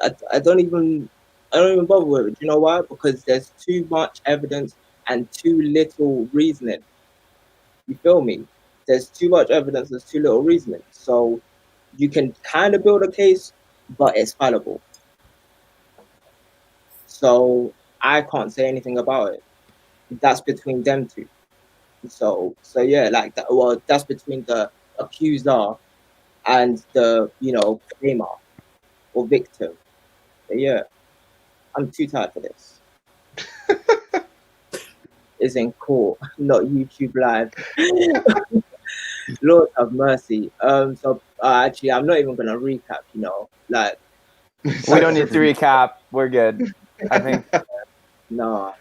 I don't even bother with it. Do you know why? Because there's too much evidence and too little reasoning. You feel me? There's too much evidence, there's too little reasoning. So you can kind of build a case, but it's fallible. So I can't say anything about it. That's between them two. So yeah, like that. Well, that's between the accuser and the claimer or victim. But yeah, I'm too tired for this. It's in court, not YouTube live. Lord have mercy. So actually, I'm not even gonna recap. Like we don't need to recap. We're good. I think. No,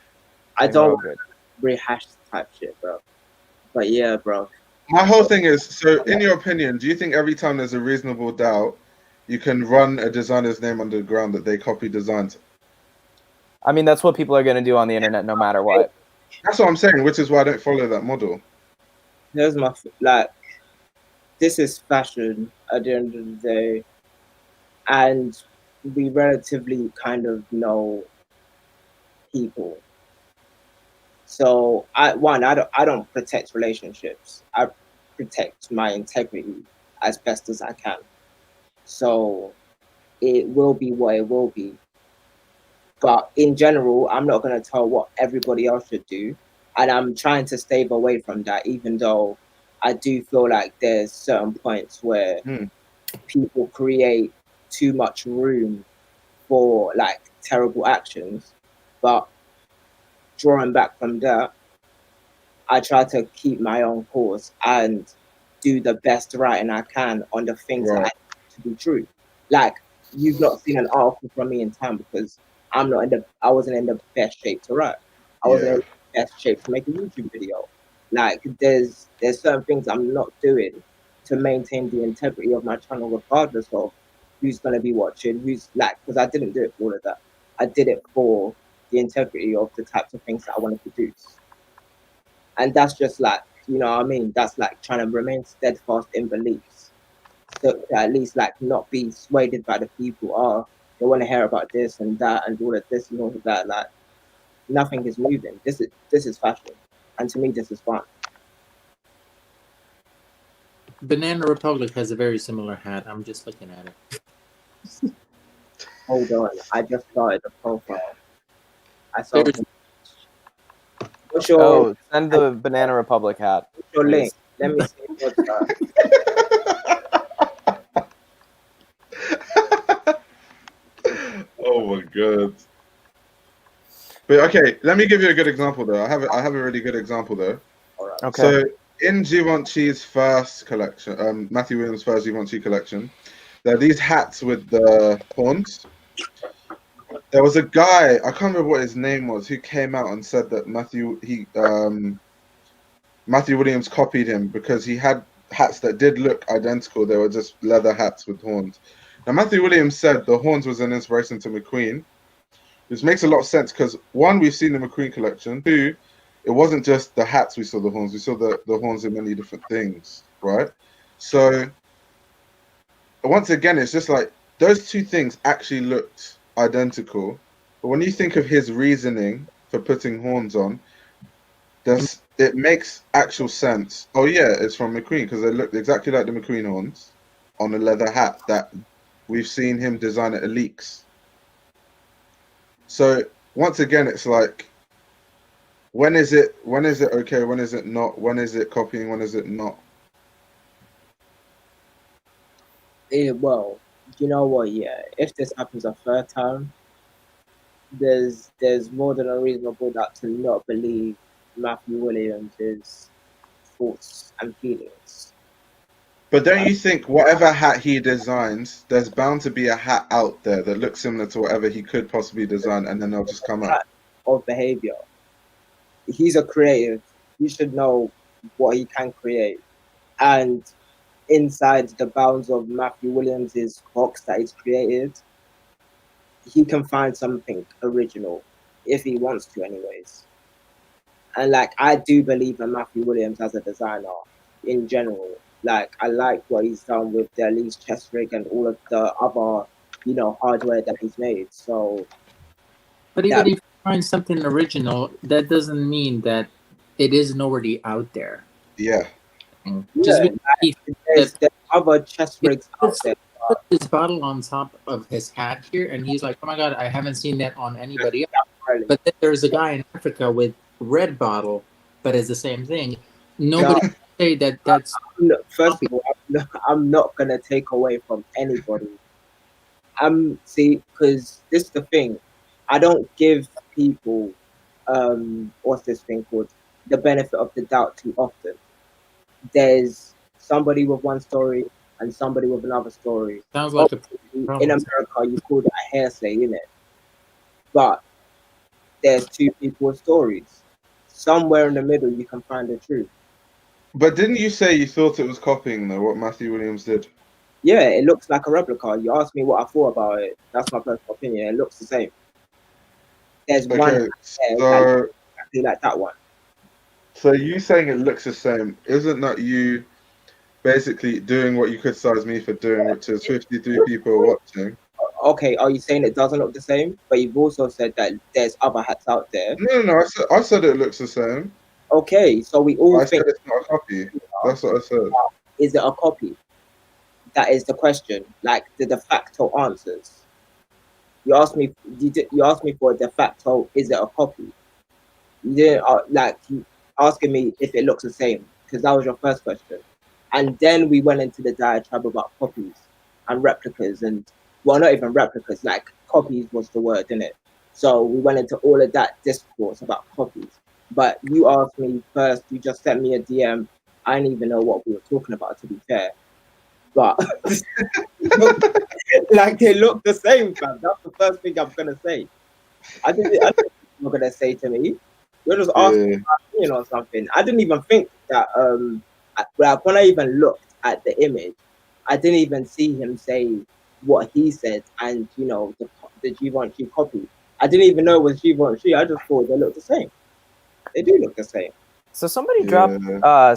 I don't rehash type shit, bro. But yeah, bro. My whole thing is, so in your opinion, do you think every time there's a reasonable doubt, you can run a designer's name under the ground that they copy designs? I mean, that's what people are going to do on the internet no matter what. That's what I'm saying, which is why I don't follow that model. Here's my, this is fashion at the end of the day. And we relatively kind of know people. So I don't protect relationships. I protect my integrity as best as I can. So it will be what it will be. But in general, I'm not going to tell what everybody else should do. And I'm trying to stay away from that, even though I do feel like there's certain points where people create too much room for like terrible actions. But drawing back from that, I try to keep my own course and do the best writing I can on the things that I know to be true. Like, you've not seen an article from me in time because I wasn't in the best shape to write. I wasn't in the best shape to make a YouTube video. Like, there's certain things I'm not doing to maintain the integrity of my channel, regardless of who's gonna be watching, because I didn't do it for all of that. I did it for the integrity of the types of things that I want to produce. And that's just like, you know what I mean? That's like trying to remain steadfast in beliefs. So to at least like not be swayed by the people, they want to hear about this and that and all of this and all of that. Like, nothing is moving. This is fashion. And to me, this is fun. Banana Republic has a very similar hat. I'm just looking at it. Hold on. I just started the profile. I saw it. What's your send the Banana Republic hat. What's your link? Let me see what's Oh my god. But okay, let me give you a good example though. I have a really good example though. Right. So in Givenchy's first collection, Matthew Williams' first Givenchy collection, there are these hats with the horns. There was a guy, I can't remember what his name was, who came out and said that Matthew Williams copied him because he had hats that did look identical. They were just leather hats with horns. Now Matthew Williams said the horns was an inspiration to McQueen, which makes a lot of sense because one, we've seen the McQueen collection. Two, it wasn't just the hats we saw the horns. We saw the horns in many different things, right? So once again, it's just like those two things actually looked identical. But when you think of his reasoning for putting horns on, it makes actual sense. Oh yeah, it's from McQueen because they look exactly like the McQueen horns on a leather hat that we've seen him design at Leaks. So once again, it's like, when is it okay? When is it not? When is it copying? When is it not? Well, you know what? Yeah, if this happens a third time, there's more than a reasonable doubt to not believe Matthew Williams' thoughts and feelings. But don't you think whatever hat he designs, there's bound to be a hat out there that looks similar to whatever he could possibly design, and then they'll just come out? Of behavior. He's a creative. He should know what he can create. And inside the bounds of Matthew Williams's box that he's created, he can find something original if he wants to, anyways. And like, I do believe in Matthew Williams as a designer in general. Like, I like what he's done with the Elise chest rig and all of the other, you know, hardware that he's made. So, but even if you find something original, that doesn't mean that it isn't already out there. Yeah. Just there's other chest rigs out there. Put this bottle on top of his hat here, and he's like, "Oh my god, I haven't seen that on anybody else." But then there's a guy in Africa with red bottle, but it's the same thing. Nobody can say that that's. First of all, I'm not gonna take away from anybody. See, because this is the thing. I don't give people, what's this thing called? The benefit of the doubt too often. There's somebody with one story and somebody with another story. Sounds like in America, you call that a hearsay, innit? But there's two people with stories. Somewhere in the middle, you can find the truth. But didn't you say you thought it was copying, though, what Matthew Williams did? Yeah, it looks like a replica. You asked me what I thought about it. That's my personal opinion. It looks the same. There's one so exactly like that one. So you saying it looks the same, isn't that you basically doing what you criticize me for doing, which is 53 people watching? Okay, are you saying it doesn't look the same? But you've also said that there's other hats out there. No, I said it looks the same. Okay, so we all think said it's not a copy. That's what I said. Is it a copy? That is the question. Like the de facto answers. You asked me for a de facto, is it a copy? You didn't like asking me if it looks the same, because that was your first question. And then we went into the diatribe about copies and replicas, and well, not even replicas, like copies was the word, innit? So we went into all of that discourse about copies. But you asked me first, you just sent me a DM. I didn't even know what we were talking about, to be fair. But like they look the same, fam. That's the first thing I'm gonna say. I didn't know what you're gonna say to me. You're just asking my opinion on something. I didn't even think that like when I even looked at the image, I didn't even see him say what he said and you know the Givenchy copy. I didn't even know it was Givenchy. I just thought they look the same. They do look the same. So somebody dropped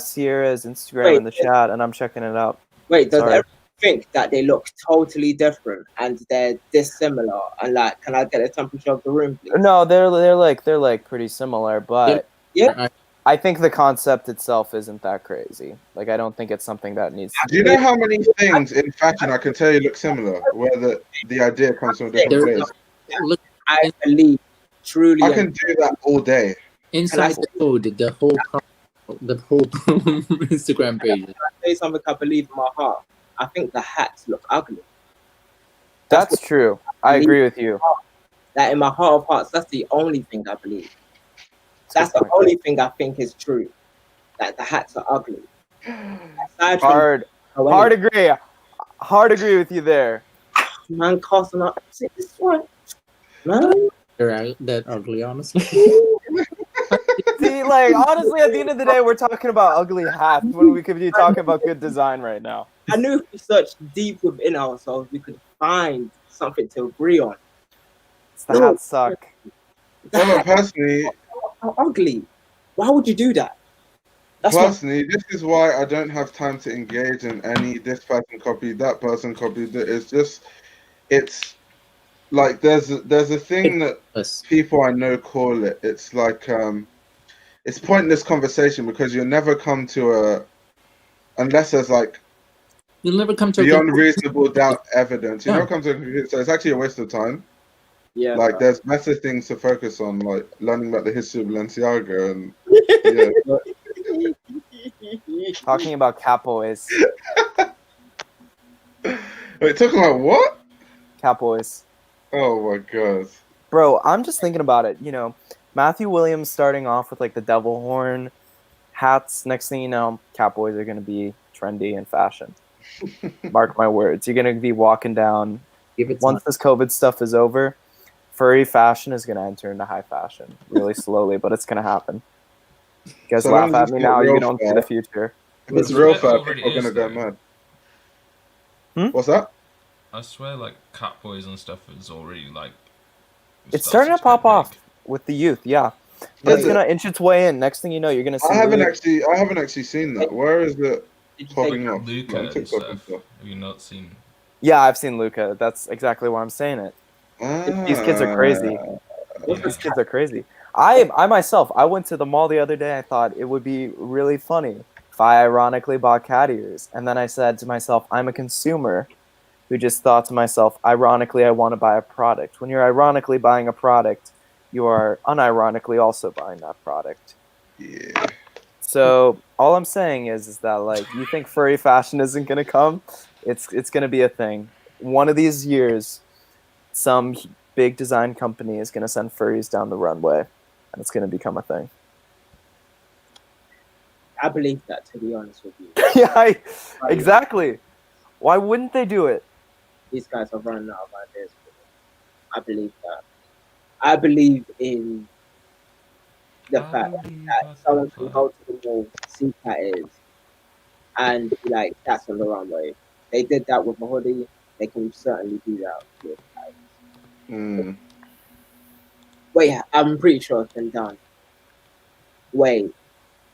Sierra's Instagram in the chat, and I'm checking it out. Wait, does everyone think that they look totally different and they're dissimilar? And like, can I get a temperature of the room, please? No, they're like pretty similar, but yeah, I think the concept itself isn't that crazy. Like, I don't think it's something that needs. Do you know how many things in fashion I can tell you look similar, where the idea comes from a different place? Look, I believe truly. I can do that all day. Inside the code, the whole Instagram page. Can I say something I believe in my heart? I think the hats look ugly. That's true. I agree with you. That in my heart of hearts, that's the only thing I believe. That's the only thing I think is true. That the hats are ugly. Hard agree. Hard agree with you there. Man, costing up. See this one, man. They're that ugly, honestly. See, like, honestly, at the end of the day, we're talking about ugly hats when we could be talking about good design right now. I knew if we searched deep within ourselves, we could find something to agree on. The hats suck. Well, personally, how ugly. Why would you do that? Personally, this is why I don't have time to engage in any this person copied, that person copied. It's just, it's like there's a thing that people I know call it. It's like it's pointless conversation because you'll never come to unless there's like you'll never come to beyond reasonable doubt evidence. You never come to a conclusion. So it's actually a waste of time. Yeah, like there's better things to focus on, like learning about the history of Balenciaga and talking about capoeis. Wait, talking about what? Capoeis. Oh my god, bro! I'm just thinking about it. You know, Matthew Williams starting off with like the devil horn hats. Next thing you know, capoeis are going to be trendy in fashion. Mark my words. You're gonna be walking down. Give it Once time. this COVID stuff is over, furry fashion is gonna enter into high fashion really slowly, but it's gonna happen. You guys So long laugh as at it's me not now. You real don't see fur. the future. If it's I real swear it fur, already people are is, gonna go though. mad. What's that? I swear, like Catboys and stuff is already like. It's starting to get pop big. off with the youth, yeah. But Is it's gonna inch its way in. Next thing you know, you're gonna see. I haven't actually seen that. Where is it Did you say popping off? Luca On and TikTok and stuff. stuff. Have you not seen? Yeah, I've seen Luca. That's exactly why I'm saying it. These kids are crazy. Yeah. These kids are crazy. I myself, I went to the mall the other day. I thought it would be really funny if I ironically bought cat ears, and then I said to myself, I'm a consumer who just thought to myself, ironically, I want to buy a product. When you're ironically buying a product, you are unironically also buying that product. Yeah. So all I'm saying is that like you think furry fashion isn't gonna come, it's gonna be a thing. One of these years, some big design company is gonna send furries down the runway, and it's gonna become a thing. I believe that, to be honest with you. Yeah, exactly. Why wouldn't they do it? These guys are running out of ideas. I believe that. I believe in the fact that someone can go to the mall, see cat is, and be like, that's on the runway. They did that with a hoodie. They can certainly do that with cat. Wait, I'm pretty sure it's been done. Wait.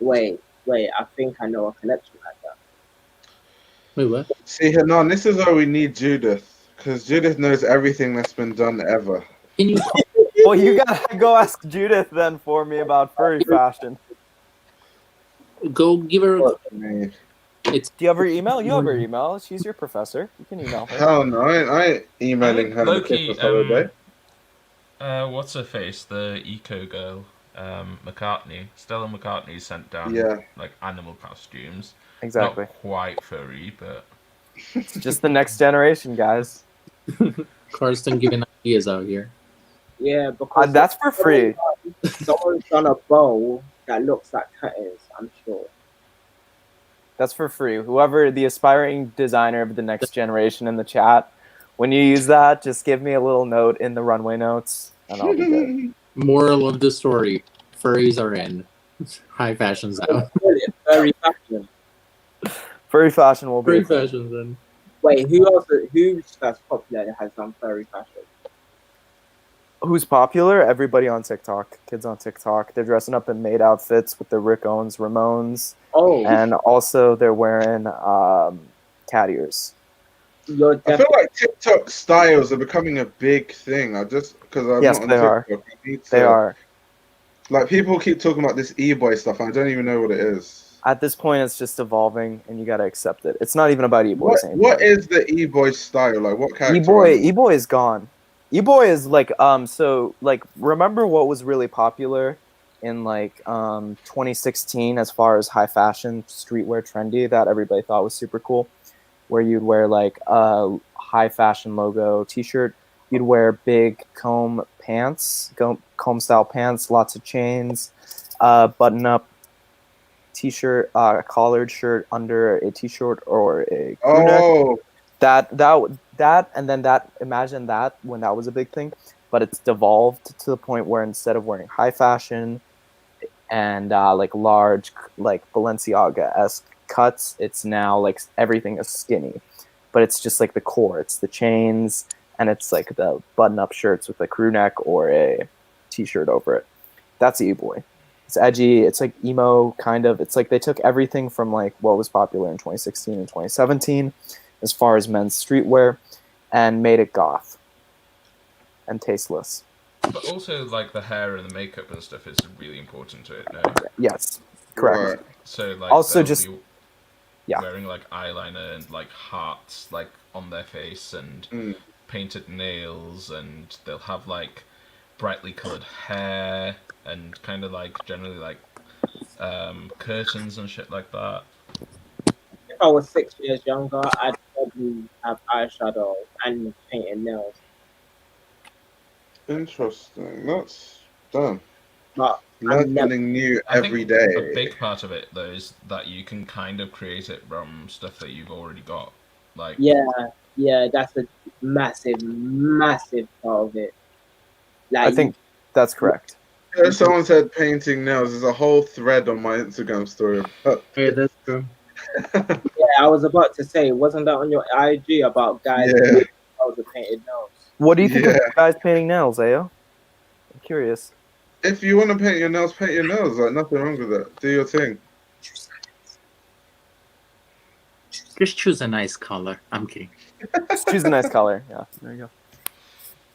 I think I know a connection like that. Wait, what? See, Hanan, this is where we need Judith, because Judith knows everything that's been done ever. Can you? Well, you gotta go ask Judith then for me about furry fashion. Go give her. Do you have her email? You have her email. She's your professor. You can email her. Hell no, I ain't emailing her on the Christmas holiday. What's her face? The eco girl, McCartney. Stella McCartney sent down like animal costumes. Exactly. Not quite furry, but it's just the next generation, guys. Karsten giving ideas out here. Yeah, because that's for free. Someone's done a bowl that looks like cutters, I'm sure. That's for free. Whoever the aspiring designer of the next generation in the chat, when you use that, just give me a little note in the runway notes, and I'll be good. Moral of the story: furries are in. High fashion's out. Furry fashion. Furry fashion will be. Furry fashion's in. Wait, who's that's popular that has done furry fashion? Who's popular? Everybody on TikTok. Kids on TikTok. They're dressing up in maid outfits with their Rick Owens Ramones. Oh. And also they're wearing cat ears. I feel like TikTok styles are becoming a big thing. Because I'm not on TikTok. They are. Like, people keep talking about this e-boy stuff, and I don't even know what it is. At this point, it's just evolving, and you gotta accept it. It's not even about e-boys anymore. What is the e-boy style? Like, what character? E-boy is gone. E-boy is like so like remember what was really popular in like 2016 as far as high fashion streetwear trendy that everybody thought was super cool, where you'd wear like a high fashion logo t-shirt, you'd wear big comb pants, comb style pants, lots of chains, button up t-shirt, a collared shirt under a t-shirt or a crew neck. That and then that, imagine that when that was a big thing, but it's devolved to the point where instead of wearing high fashion and like large like Balenciaga-esque cuts, it's now like everything is skinny, but it's just like the core, it's the chains, and it's like the button-up shirts with a crew neck or a t-shirt over it. That's e-boy. It's edgy, it's like emo kind of. It's like they took everything from like what was popular in 2016 and 2017 as far as men's streetwear and made it goth and tasteless. But also, like, the hair and the makeup and stuff is really important to it, no? Yes, correct. Right. So, like, also just wearing, like, eyeliner and, like, hearts, like, on their face and painted nails, and they'll have, like, brightly coloured hair and kind of, like, generally, like, curtains and shit like that. If I was 6 years younger, I'd probably have eyeshadow and painted nails. Interesting. That's done. But learn something new every day. A big part of it, though, is that you can kind of create it from stuff that you've already got. Like, yeah, that's a massive, massive part of it. Like, I think that's correct. Someone said painting nails. There's a whole thread on my Instagram story about Yeah, that's true. I was about to say, wasn't that on your IG about guys Yeah. painting nails with painted nails? What do you think of Yeah. guys painting nails, Ayo? I'm curious. If you want to paint your nails, paint your nails. Like, nothing wrong with that. Do your thing. Just choose a nice color. I'm kidding. Just choose a nice color. Yeah, there you go.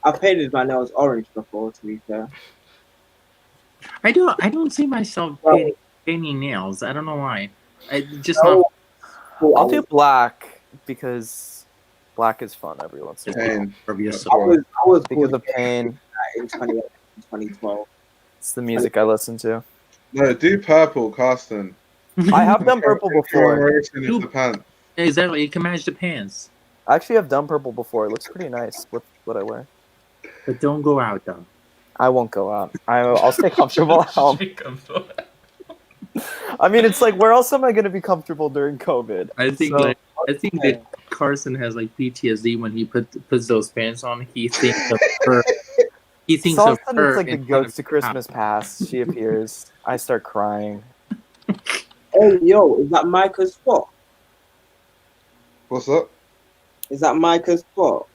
I've painted my nails orange before, to be fair. I don't see myself Well, painting nails. I don't know why. I just no, not I'll do black because black is fun every once in a while. Pain. obvious. That's why. I was Because good of pain. in 2012. It's the music I listen to. No, do purple, Carsten. I have done purple before. Coloration is the pants. Exactly, you can match the pants. I actually have done purple before. It looks pretty nice with what I wear. But don't go out though. I won't go out. I'll stay comfortable at home. Be comfortable. I mean, it's like, where else am I going to be comfortable during COVID? I think So- that Carson has like PTSD when he puts those pants on. He thinks of her. He thinks So all of of a sudden her. it's like the in front Goats of to the Christmas past. She appears. I start crying. Hey, yo, is that Micah's spot? What's up? Is that Micah's spot?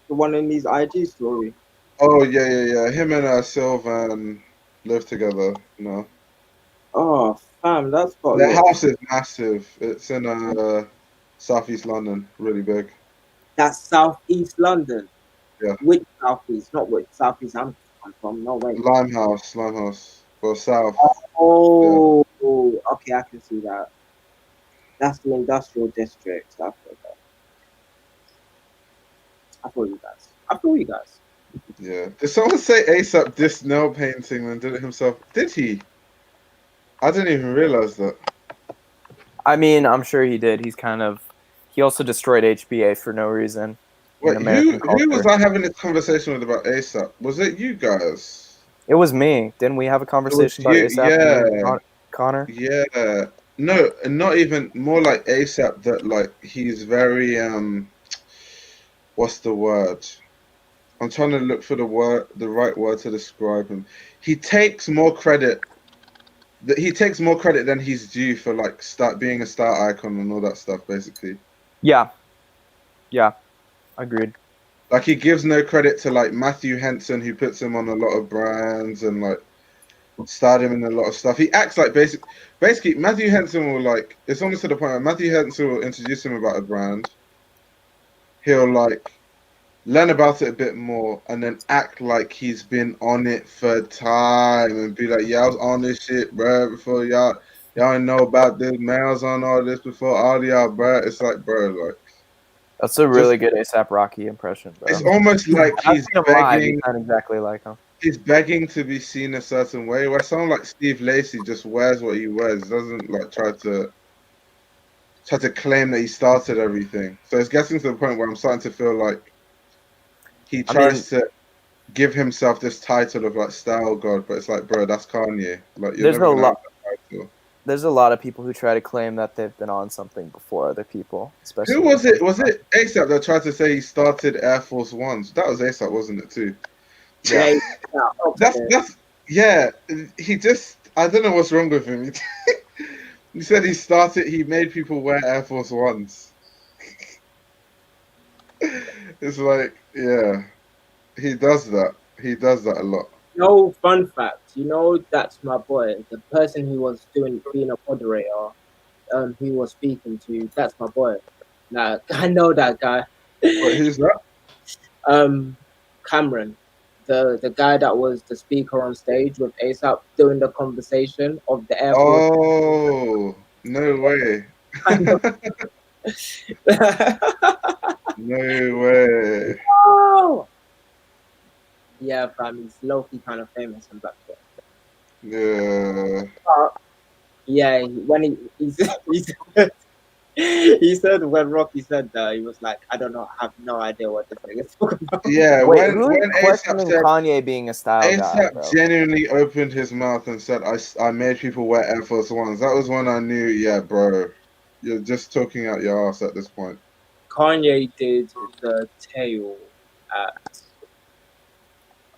The one in his IG story? Oh, yeah. Him and Sylvan live together. No. Oh, fam, that spot. Their house is massive. It's in Southeast London. Really big. That's Southeast London. Yeah. Which Southeast? Not which Southeast I'm from. No way. Limehouse. Or South. Oh, okay, I can see that. That's the industrial district. I feel you guys. Yeah. Did someone say ASAP dissed nail painting and did it himself? Did he? I didn't even realize that. I mean, I'm sure he did. He also destroyed HBA for no reason. Wait, who was I having this conversation with about ASAP? Was it you guys? It was me. Didn't we have a conversation about ASAP? Yeah. Connor? Yeah. No, not even, more like ASAP, that like he's very what's the word? I'm trying to look for the right word to describe him. He takes more credit than he's due for like being a star icon and all that stuff, basically. Yeah, agreed. Like, he gives no credit to like Matthew Henson, who puts him on a lot of brands and like starred him in a lot of stuff. He acts like basically Matthew Henson will, like, it's almost to the point where Matthew Henson will introduce him about a brand. He'll like learn about it a bit more and then act like he's been on it for time and be like, yeah, I was on this shit, bro, before y'all know about this, man, I was on all this before all y'all, bro. It's like, bro, like, that's a really good ASAP Rocky impression, bro. It's almost like he's begging. He's not exactly like him. He's begging to be seen a certain way. Where someone like Steve Lacy just wears what he wears, doesn't like try to claim that he started everything. So it's getting to the point where I'm starting to feel like he tries to give himself this title of like style god, but it's like, bro, that's Kanye. Like, you're never gonna have that title. There's a lot of people who try to claim that they've been on something before other people. Especially who was it? Was it ASAP that tried to say he started Air Force Ones? That was ASAP, wasn't it too? Yeah. That's yeah. He just, I don't know what's wrong with him. He said he made people wear Air Force Ones. It's like, yeah, he does that. He does that a lot. No, fun fact. You know, that's my boy. The person who was being a moderator, who was speaking to. That's my boy. Nah, I know that guy. Wait, who's that? Cameron, the guy that was the speaker on stage with ASAP during the conversation of the Air Force. Oh, no way. No way. Oh! Yeah, fam, he's low-key kind of famous in Blackpool. Yeah. Yeah, when he said, he said when Rocky said that, he was like, I have no idea what this thing is talking about. Yeah, wait, when questioning ASAP said, Kanye being a style guy, ASAP genuinely opened his mouth and said, I made people wear Air Force Ones. That was when I knew, yeah, bro, you're just talking out your ass at this point. Kanye did the tail at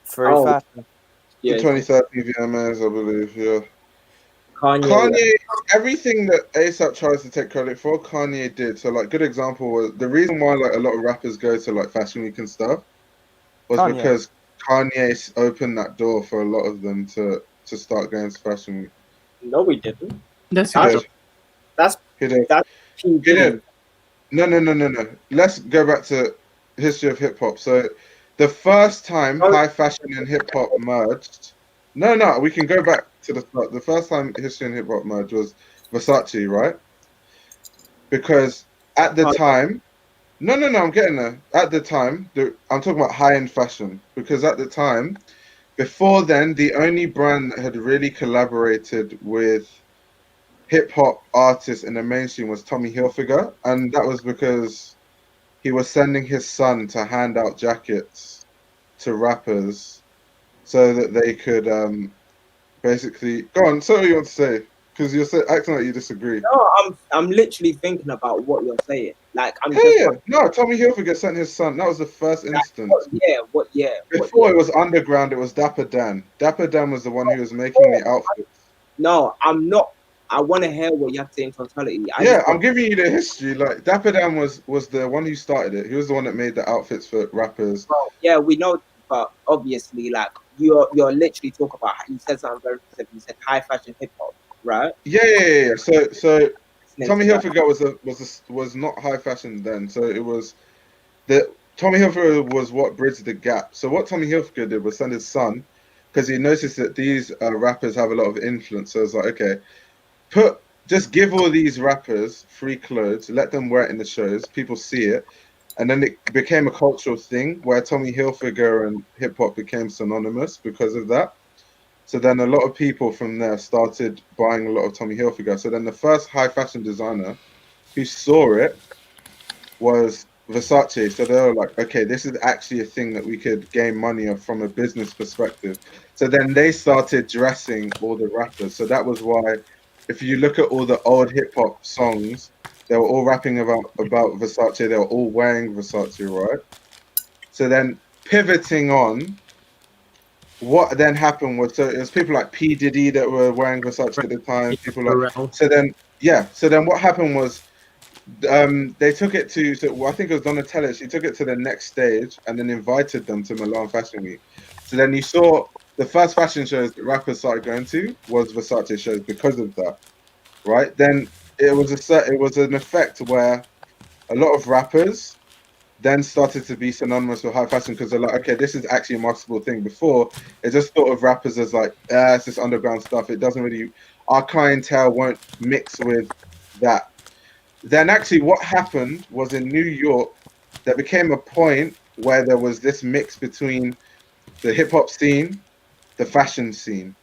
Furry fashion. The yeah, 2013 VMAs, I believe. Yeah. Kanye. Kanye, everything that ASAP tries to take credit for, Kanye did. So, like, good example was the reason why like a lot of rappers go to like Fashion Week and stuff was Kanye. because Kanye opened that door for a lot of them to start going to Fashion Week. No, we didn't. That's He not did. true. That's He did. P He did. Diddy. No. Let's go back to history of hip hop. So, the first time Oh. high fashion and hip hop merged. No, we can go back to the start. The first time history and hip hop merged was Versace, right? Because at the time, no, I'm getting there. At the time, I'm talking about high-end fashion. Because at the time, before then, the only brand that had really collaborated with hip hop artists in the mainstream was Tommy Hilfiger, and that was because he was sending his son to hand out jackets to rappers so that they could basically go on. So what you want to say? Because you're acting like you disagree. No, I'm literally thinking about what you're saying. Like I'm Hey, just yeah. No, Tommy Hilfiger sent his son. That was the first instance. what year? Before it was underground, it was Dapper Dan. Dapper Dan was the one who was making the outfits. No, I'm not. I want to hear what you have to say in totality. I'm giving you the history. Like Dapper Dan was the one who started it. He was the one that made the outfits for rappers. Well, yeah, we know, but obviously, like you're literally talking about. You said something very specific. You said high fashion hip hop, right? Yeah. So Tommy Listening to that. Hilfiger was not high fashion then. So it was the Tommy Hilfiger was what bridged the gap. So what Tommy Hilfiger did was send his son because he noticed that these rappers have a lot of influence. So it's like, okay, just give all these rappers free clothes, let them wear it in the shows, people see it, and then it became a cultural thing where Tommy Hilfiger and hip hop became synonymous because of that. So then a lot of people from there started buying a lot of Tommy Hilfiger. So then the first high fashion designer who saw it was Versace. So they were like, okay, this is actually a thing that we could gain money off from a business perspective. So then they started dressing all the rappers. So that was why, if you look at all the old hip hop songs, they were all rapping about Versace. They were all wearing Versace, right? So then pivoting on, what then happened was, so it was people like P Diddy that were wearing Versace at the time. People like so then what happened was they took it to, I think it was Donatella. She took it to the next stage and then invited them to Milan Fashion Week. So then you saw the first fashion shows that rappers started going to was Versace shows because of that, right? Then it was an effect where a lot of rappers then started to be synonymous with high fashion because they're like, okay, this is actually a marketable thing. Before, it just thought of rappers as like, it's this underground stuff. It doesn't really, our clientele won't mix with that. Then actually what happened was in New York, there became a point where there was this mix between the hip hop scene, the fashion scene.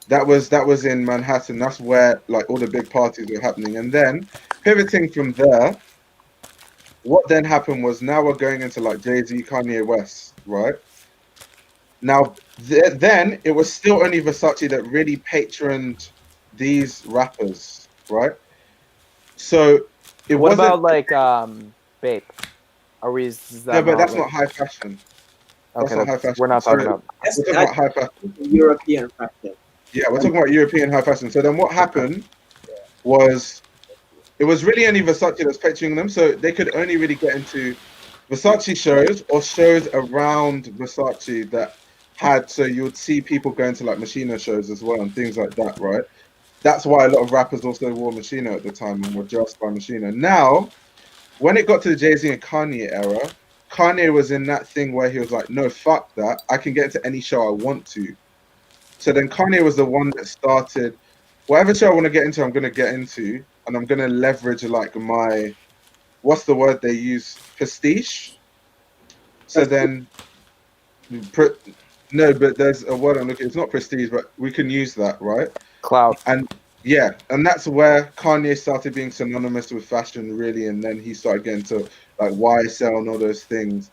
That was in Manhattan. That's where like all the big parties were happening. And then pivoting from there, what then happened was now we're going into like Jay-Z, Kanye West, right? Now then it was still only Versace that really patroned these rappers, right? So it What wasn't. about like Bape? Are we? Is that No, but not that's like... not high fashion. That's Okay, not high fashion. we're not talking about. We're talking about high fashion. European fashion. Yeah, we're talking about European high fashion. So then what happened was it was really only Versace that's patroning them. So they could only really get into Versace shows or shows around Versace that had, so you would see people going to like Machino shows as well and things like that, right? That's why a lot of rappers also wore Machino at the time and were dressed by Machino. Now, when it got to the Jay-Z and Kanye era, Kanye was in that thing where he was like, no, fuck that. I can get into any show I want to. So then Kanye was the one that started, whatever show I want to get into, I'm going to get into. And I'm going to leverage like my, what's the word they use? Prestige? So then, no, but there's a word I'm looking, it's not prestige, but we can use that, right? Clout. And yeah, and that's where Kanye started being synonymous with fashion, really, and then he started getting to like YSL and all those things.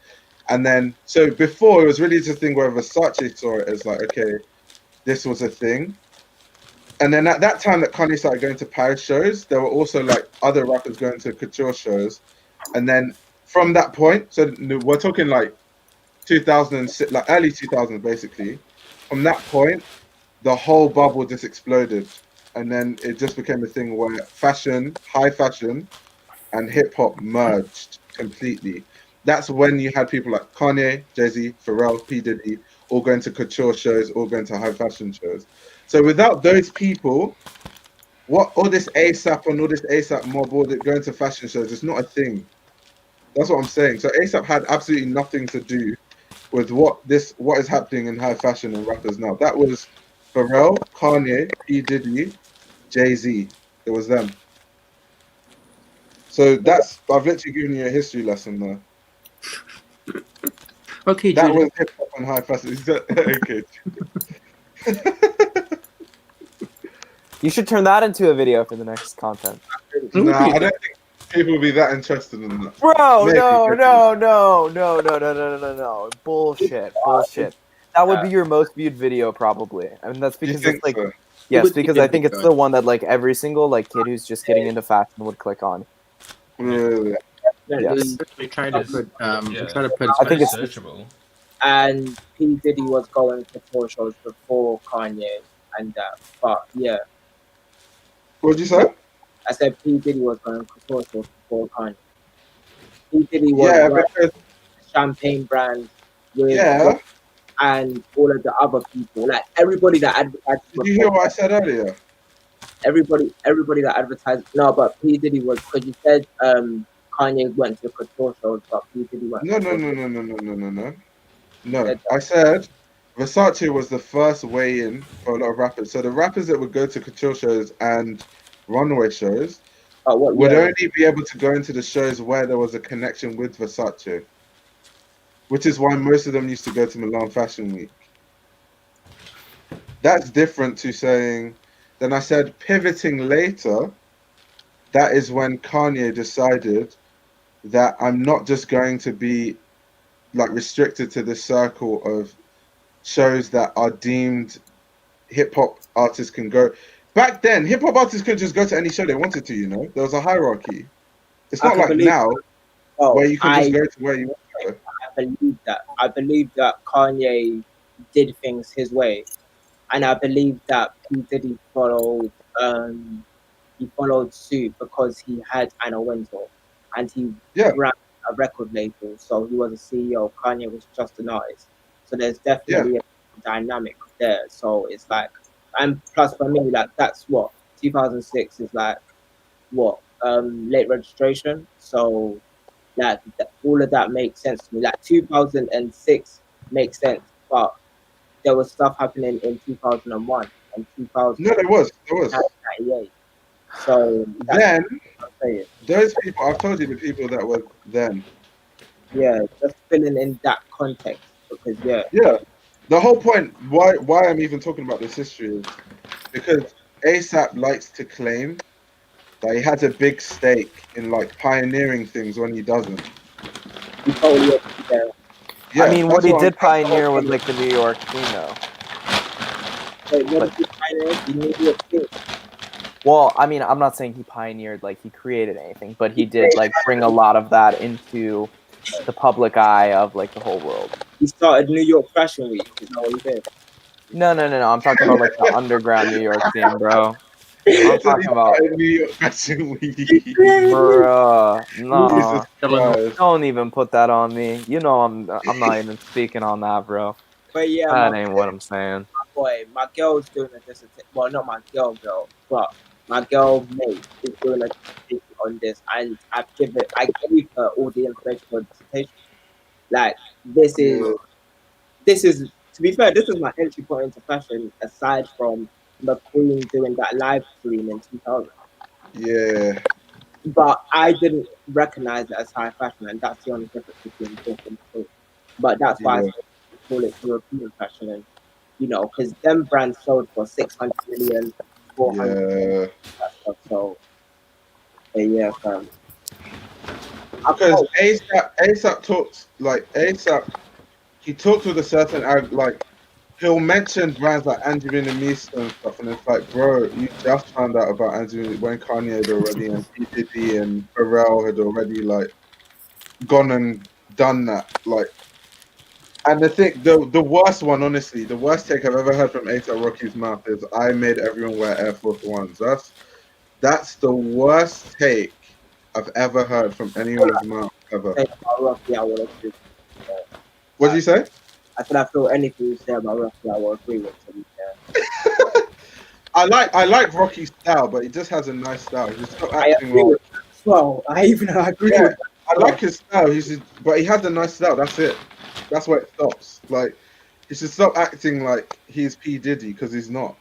And then, so before it was really just a thing where Versace saw it as like, okay, this was a thing. And then at that time that Kanye started going to Paris shows, there were also like other rappers going to couture shows. And then from that point, so we're talking like 2006, like early 2000s, basically. From that point, the whole bubble just exploded, and then it just became a thing where fashion, high fashion, and hip hop merged completely. That's when you had people like Kanye, Jay-Z, Pharrell, P. Diddy, all going to couture shows, all going to high fashion shows. So without those people, what all this ASAP and all this ASAP mob, all that going to fashion shows, it's not a thing. That's what I'm saying. So ASAP had absolutely nothing to do with what is happening in high fashion and rappers now. That was Pharrell, Kanye, P. Diddy, Jay-Z. It was them. So I've literally given you a history lesson there. Okay, That Judy. was hip hop and high fashion. Okay. You should turn that into a video for the next content. Nah, I don't think people will be that interested in that. Bro, Maybe. No. Bullshit. That would be your most viewed video, probably. I mean, that's because it's like, so? yes, because I think it's the one that like every single like kid who's just getting into fashion would click on. Really? Yes. We try to put. I think it's searchable. And P. Diddy was going to tour shows before Kanye and that. But yeah. What did you say? I said P. Diddy was going to tour shows before Kanye. P. Diddy was because champagne brands with and all of the other people. Like everybody that advertised. Did you hear what I said earlier? Everybody that advertised. No, but P. Diddy was, because you said Kanye went to couture shows, but P. Diddy went. No. I said Versace was the first way in for a lot of rappers. So the rappers that would go to couture shows and runway shows would only be able to go into the shows where there was a connection with Versace, which is why most of them used to go to Milan Fashion Week. That's different to saying. Then I said pivoting later. That is when Kanye decided that I'm not just going to be like restricted to the circle of shows that are deemed hip hop artists can go. Back then, hip hop artists could just go to any show they wanted to. There was a hierarchy. It's not like now where you can just go to where you want to go. I believe that Kanye did things his way, and I believe that P. Diddy followed. He followed suit because he had Anna Wintour, and he ran a record label. So he was a CEO. Kanye was just an artist. So there's definitely a dynamic there. So it's like, and plus for me, like that's what 2006 is like. What late registration. So like all of that makes sense to me. Like 2006 makes sense, but there was stuff happening in 2001 and 2000. No, there was. 98. So then those people, I've told you the people that were then. Yeah, just filling in that context because the whole point why I'm even talking about this history is because ASAP likes to claim that he has a big stake in like pioneering things when he doesn't. I mean, what he did pioneer was like the New York scene, though. Wait, what did he pioneer? The New York scene. Well, I mean, I'm not saying he pioneered, like he created anything, but he did like bring a lot of that into the public eye of like the whole world. He started New York Fashion Week. Is that what he did? No. I'm talking about like the underground New York scene, bro. I'm talking about New York Fashion Week. Bro, no. Don't even put that on me. You know I'm not even speaking on that, bro. But yeah, that ain't what I'm saying. My girl's doing a dissertation. Well, not my girl, but my girl mate is doing a dissertation on this, and I gave her all the information for the dissertation. Like this is to be fair, this is my entry point into fashion. Aside from McQueen doing that live stream in 2000. Yeah. But I didn't recognize it as high fashion, and that's the only difference between both and two. But that's why I call it European fashion, and because them brands sold for 600 million, 400 stuff. So yeah, because ASAP talks like ASAP. He talks with a certain like. He'll mention brands like Angelina Misa and stuff, and it's like, bro, you just found out about Angelina when Kanye had already, and P. Diddy and Pharrell had already like gone and done that. Like, and the worst one, honestly, the worst take I've ever heard from A$AP Rocky's mouth is I made everyone wear Air Force Ones. That's the worst take I've ever heard from anyone's mouth ever. Say about Rocky, I would agree. What did you say? I said I feel anything you say about Rocky, I will agree with. To be fair. I like Rocky's style, but he just has a nice style. He's still I acting agree like, with that as well. I agree yeah, with that. I like his style. But he has a nice style. That's it. That's where it stops. Like, he should stop acting like he's P Diddy because he's not,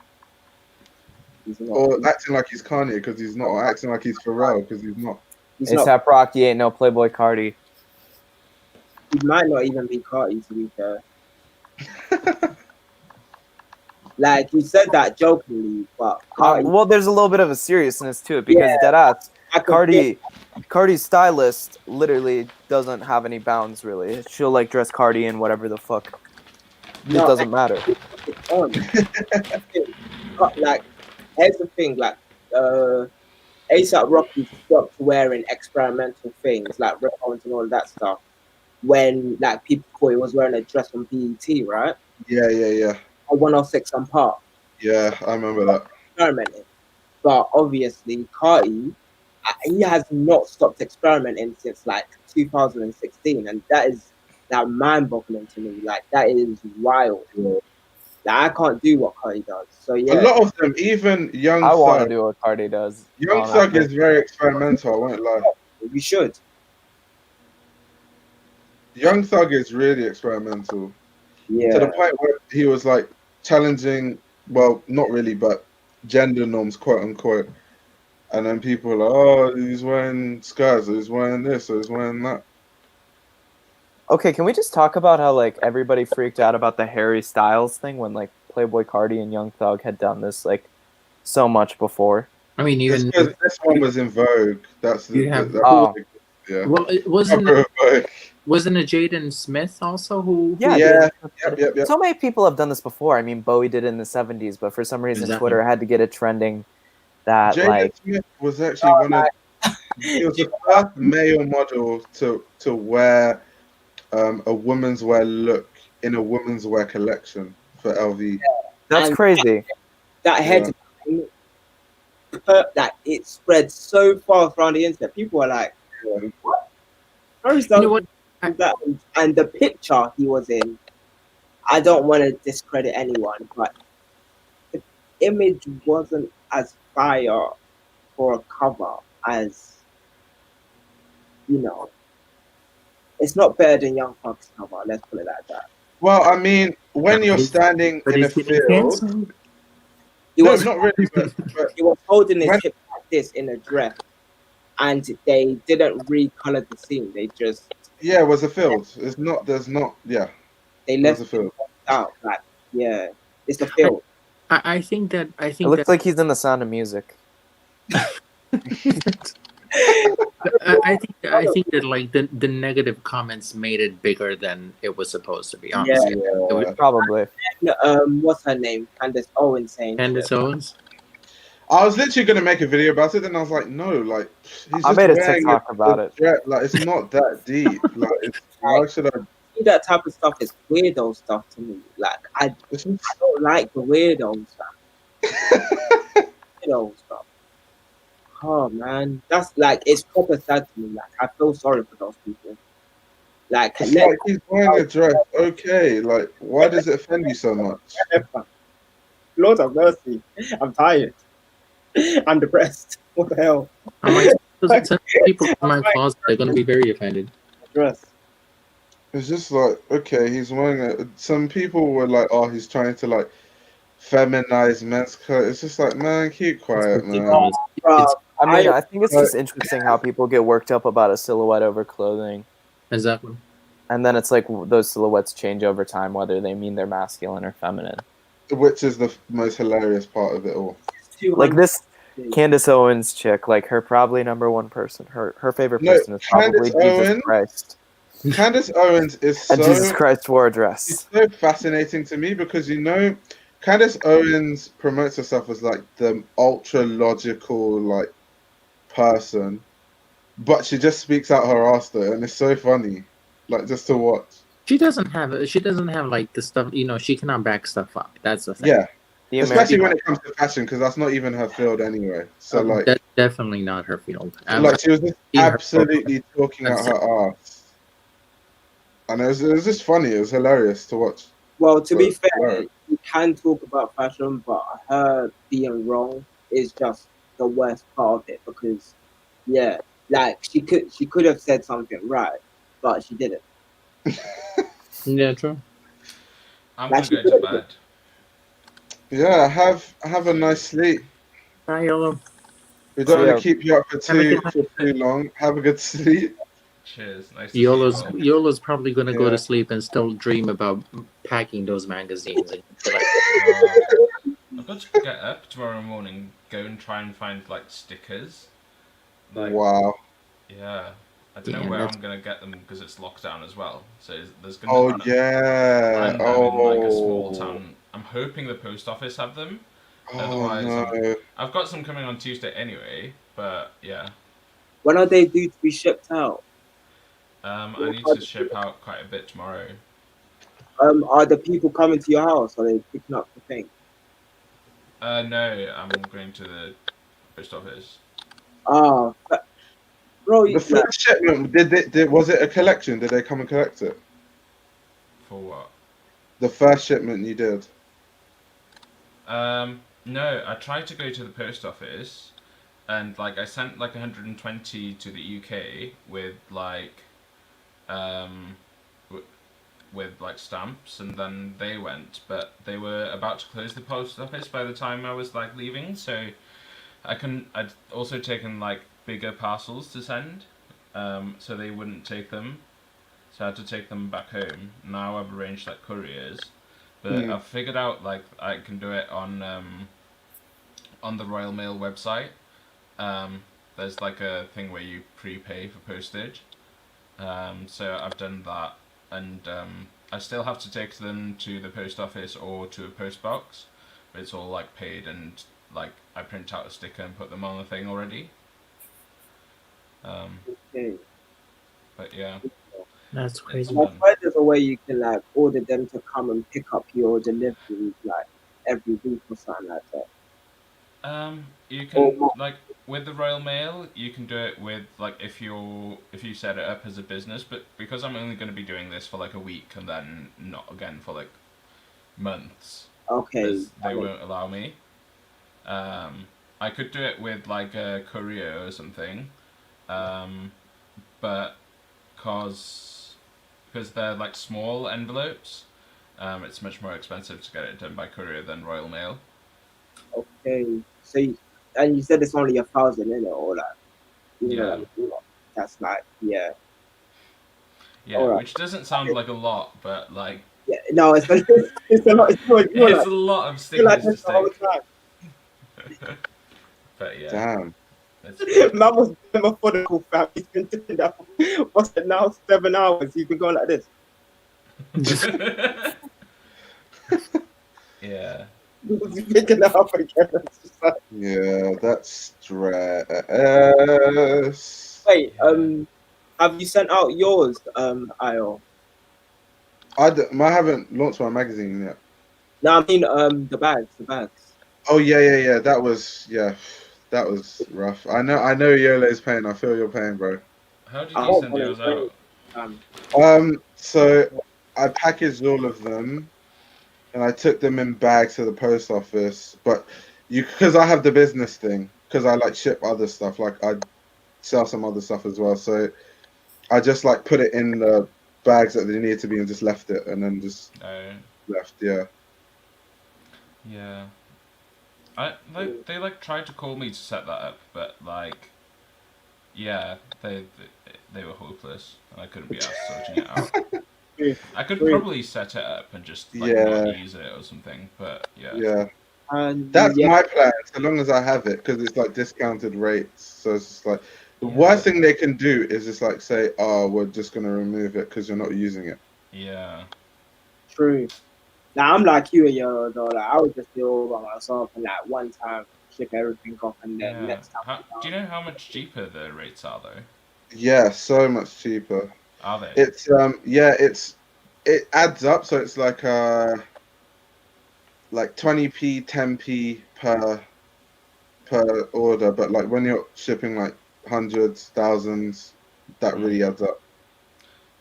He's not. or acting like he's Kanye because he's not, or acting like he's Pharrell because he's not. He's not. A$AP Rocky ain't no Playboy Cardi. He might not even be Carti, to be fair. Like, you said that jokingly, but Carti. Well, there's a little bit of a seriousness to it because deadass, Cardi's stylist literally doesn't have any bounds really. She'll like dress Cardi in whatever the fuck. It doesn't matter. It's on. Like, here's the thing, like, A$AP Rocky stopped wearing experimental things like rip and all of that stuff when like people thought he was wearing a dress from BET, right? Yeah. Or 106 on Park. Yeah, I remember that. Experimenting. But obviously, Carti, he has not stopped experimenting since like 2016, and that is like mind-boggling to me. Like, that is wild. Like, I can't do what Carti does. So yeah, A lot of them, even Young Thug. I want to do what Cardi does. Young Thug is very experimental. I won't lie. We should. Young Thug is really experimental. Yeah. To the point where he was like challenging, well, not really, but gender norms, quote unquote. And then people are like, oh, he's wearing skirts, or he's wearing this, or he's wearing that. Okay, can we just talk about how like everybody freaked out about the Harry Styles thing when like Playboy Cardi and Young Thug had done this like so much before? I mean, even this one was in vogue. That's the, yeah. Well, it wasn't it Jaden Smith also who? Yep. So many people have done this before. I mean, Bowie did it in the 70s, but for some reason Twitter had to get it trending. That Jaden Smith was actually one of he was the first male model to wear a woman's wear look in a woman's wear collection for LV. That's crazy. That headline, that it spread so fast around the internet. People were like, what? And the picture he was in, I don't want to discredit anyone, but the image wasn't as fire for a cover as, you know, it's not better than Young Thug's cover, let's put it like that. Well, I mean, when you're standing in a field, he was not really, but he was holding his hip like this in a dress, and they didn't recolor the scene. They just it was a field. It's not. There's not. Yeah, they left a field out. Like, it's a field. I think that it looks like he's in The Sound of Music. I think that like the negative comments made it bigger than it was supposed to be. Honestly, probably. What's her name? Candace Owens saying. Candace Owens. I was literally gonna make a video about it, then I was like, no, like he's just I made a TikTok about it. Like, it's not that deep. Like, why should I? That type of stuff is weirdo stuff to me. Like, I don't like the weirdo stuff. Weirdo stuff. Oh man, that's like, it's proper sad to me. Like, I feel sorry for those people. Like, like he's wearing a dress. Okay, like, why does it offend you so much? Lord have mercy. I'm tired. I'm depressed. What the hell? People in my closet, they're gonna be very offended. Dress. It's just like, okay, he's wearing some people were like, oh, he's trying to like feminize men's clothes. It's just like, man, keep quiet, man. I think it's just interesting how people get worked up about a silhouette over clothing. Exactly. And then it's like those silhouettes change over time, whether they mean they're masculine or feminine. Which is the most hilarious part of it all. Like this Candace Owens chick, like her probably number one person, her favorite person is probably Jesus Christ. Candace Owens is so... And Jesus Christ wore a dress. It's so fascinating to me because, you know, Candace Owens promotes herself as like the ultra logical like person, but she just speaks out her ass though, and it's so funny, like just to watch. She doesn't have like the stuff. She cannot back stuff up. That's the thing. Yeah, The especially American, when it comes to fashion, because that's not even her field anyway. So like, that's definitely not her field. like she was just seen her absolutely talking out her ass, and it was just funny. It was hilarious to watch. Well, to be fair, hilarious. you can talk about fashion, but her being wrong is just the worst part of it because, yeah, like she could have said something right, but she didn't. Yeah, true. I'm Like gonna she go to could have. bed. Yeah, have a nice sleep. Bye, Yolo. We don't want Yeah. to keep you up for Have a good too long. Have a good sleep. Cheers. Nice to see you all. Yolo's probably gonna go Yeah. to sleep and still dream about packing those magazines and I've got to get up tomorrow morning, go and try and find like stickers. Like, Wow. yeah, I don't know Yeah, where that's- I'm gonna get them because it's lockdown as well. So there's gonna. Oh yeah. Find them in like a small town. I'm hoping the post office have them. Oh Otherwise, no. I've got some coming on Tuesday anyway. But yeah, When are they due to be shipped out? I need to ship out quite a bit tomorrow. Are the people coming to your house? Are they picking up the thing? No, I'm going to the post office. Ah, bro, The first shipment was it a collection? Did they come and collect it? For what? The first shipment you did. No, I tried to go to the post office, and like I sent like 120 to the UK with like, um, with like stamps, and then they went, but they were about to close the post office by the time I was like leaving, so I'd also taken like bigger parcels to send, so they wouldn't take them, so I had to take them back home. Now I've arranged like couriers, but I've figured out like I can do it on the Royal Mail website. There's like a thing where you prepay for postage. So I've done that, and I still have to take them to the post office or to a post box. But it's all like paid, and like I print out a sticker and put them on the thing already. okay. But yeah, that's crazy. I've heard there's a way you can like order them to come and pick up your delivery like every week or something like that. You can like with the Royal Mail, you can do it with like if you set it up as a business. But because I'm only going to be doing this for like a week and then not again for like months, Okay. they won't allow me. I could do it with like a courier or something, but because they're like small envelopes, it's much more expensive to get it done by courier than Royal Mail. Okay. So and you said it's only 1,000 in it or like Yeah. That's like yeah. Yeah, All right. which doesn't sound like a lot, but like Yeah, no, it's a lot. It's it's a lot of stickers to stick. But yeah. Damn. Man was methodical, fam. He's been doing that for, what's it now? 7 hours. He's been going like this. Yeah. He's picking it up again. Like... Yeah, that's stress. Wait, have you sent out yours, IO? I haven't launched my magazine yet. No, I mean, the bags. Oh yeah. That was rough. I know Yole's pain. I feel your pain, bro. How did you send yours out? So I packaged all of them and I took them in bags to the post office. But because I have the business thing, because I like ship other stuff, like I sell some other stuff as well. So I just like put it in the bags that they needed to be and just left it, and then just left. Yeah. Yeah. They like tried to call me to set that up, but like, yeah, they were hopeless, and I couldn't be asked sorting it out. I could probably set it up and just like not use it or something, but yeah. Yeah. That's my plan, so long as I have it, because it's like discounted rates. So it's just like the worst thing they can do is just like say, "Oh, we're just gonna remove it because you're not using it." Yeah. True. Now I'm like you, though. Like I would just do it all by myself and like one time ship everything off, and then next time. Do you know how much cheaper the rates are though? Yeah, so much cheaper. Are they? It's it adds up, so it's like 20p, 10p per order, but like when you're shipping like hundreds, thousands, that really adds up.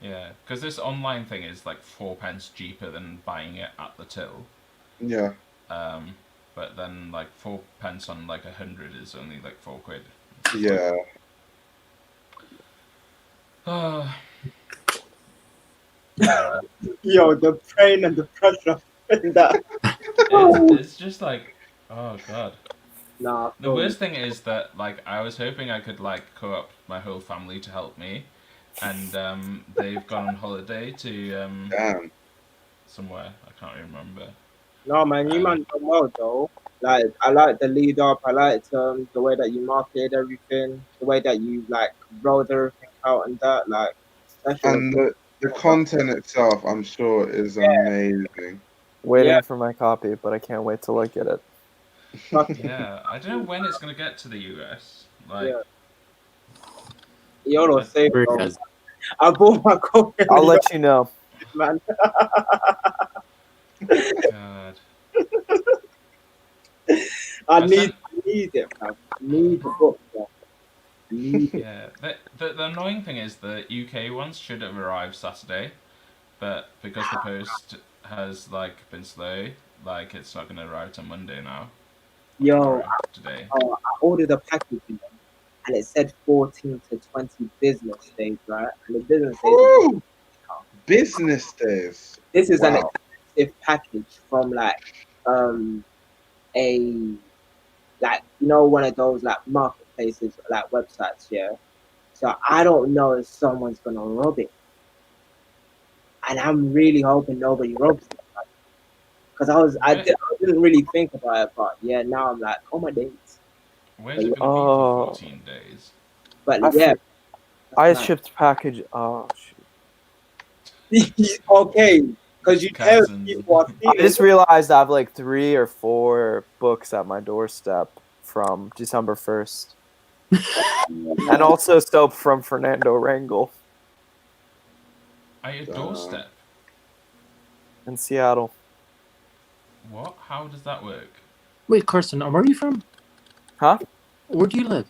Yeah, because this online thing is like 4p cheaper than buying it at the till. Yeah. But then like 4p on like 100 is only like £4. Yeah. Yo, the pain and the pressure in that. It's just like, oh god. Nah. The worst thing is that like I was hoping I could like call up my whole family to help me, and they've gone on holiday to Damn. somewhere I can't remember. No, man, you man done well though. Like, I like the lead up. I liked the way that you marketed everything, the way that you like rolled everything out and that. Like, that shit was And good. the content itself, I'm sure, is amazing. Waiting for my copy, but I can't wait till I get it. Yeah, I don't know when it's gonna get to the US. Like, Yeah. You're safe, Very bro. fast. I bought my copy. I'll let you know. Man. God. I need it, man. I need the book, man. I need it. Yeah, the annoying thing is the UK ones should have arrived Saturday, but because the post has like been slow, like it's not gonna arrive till Monday now. Yo, Today. I ordered a package, you know, and it said 14 to 20 business days, right? And the business days. Ooh, business days. This is an Wow. expensive package from like a like one of those like marketplaces like websites, yeah. So I don't know if someone's gonna rob it, and I'm really hoping nobody robs it. Because I didn't really think about it, but yeah, now I'm like, oh my days. Where's it gonna be for 14 days? But yeah, I shipped package. Oh shoot. Okay, because you tell people are I just realized I have like 3 or 4 books at my doorstep from December 1st. And also soap from Fernando Rangel. At your doorstep? In Seattle. What? How does that work? Wait, Carson, where are you from? Huh? Where do you live?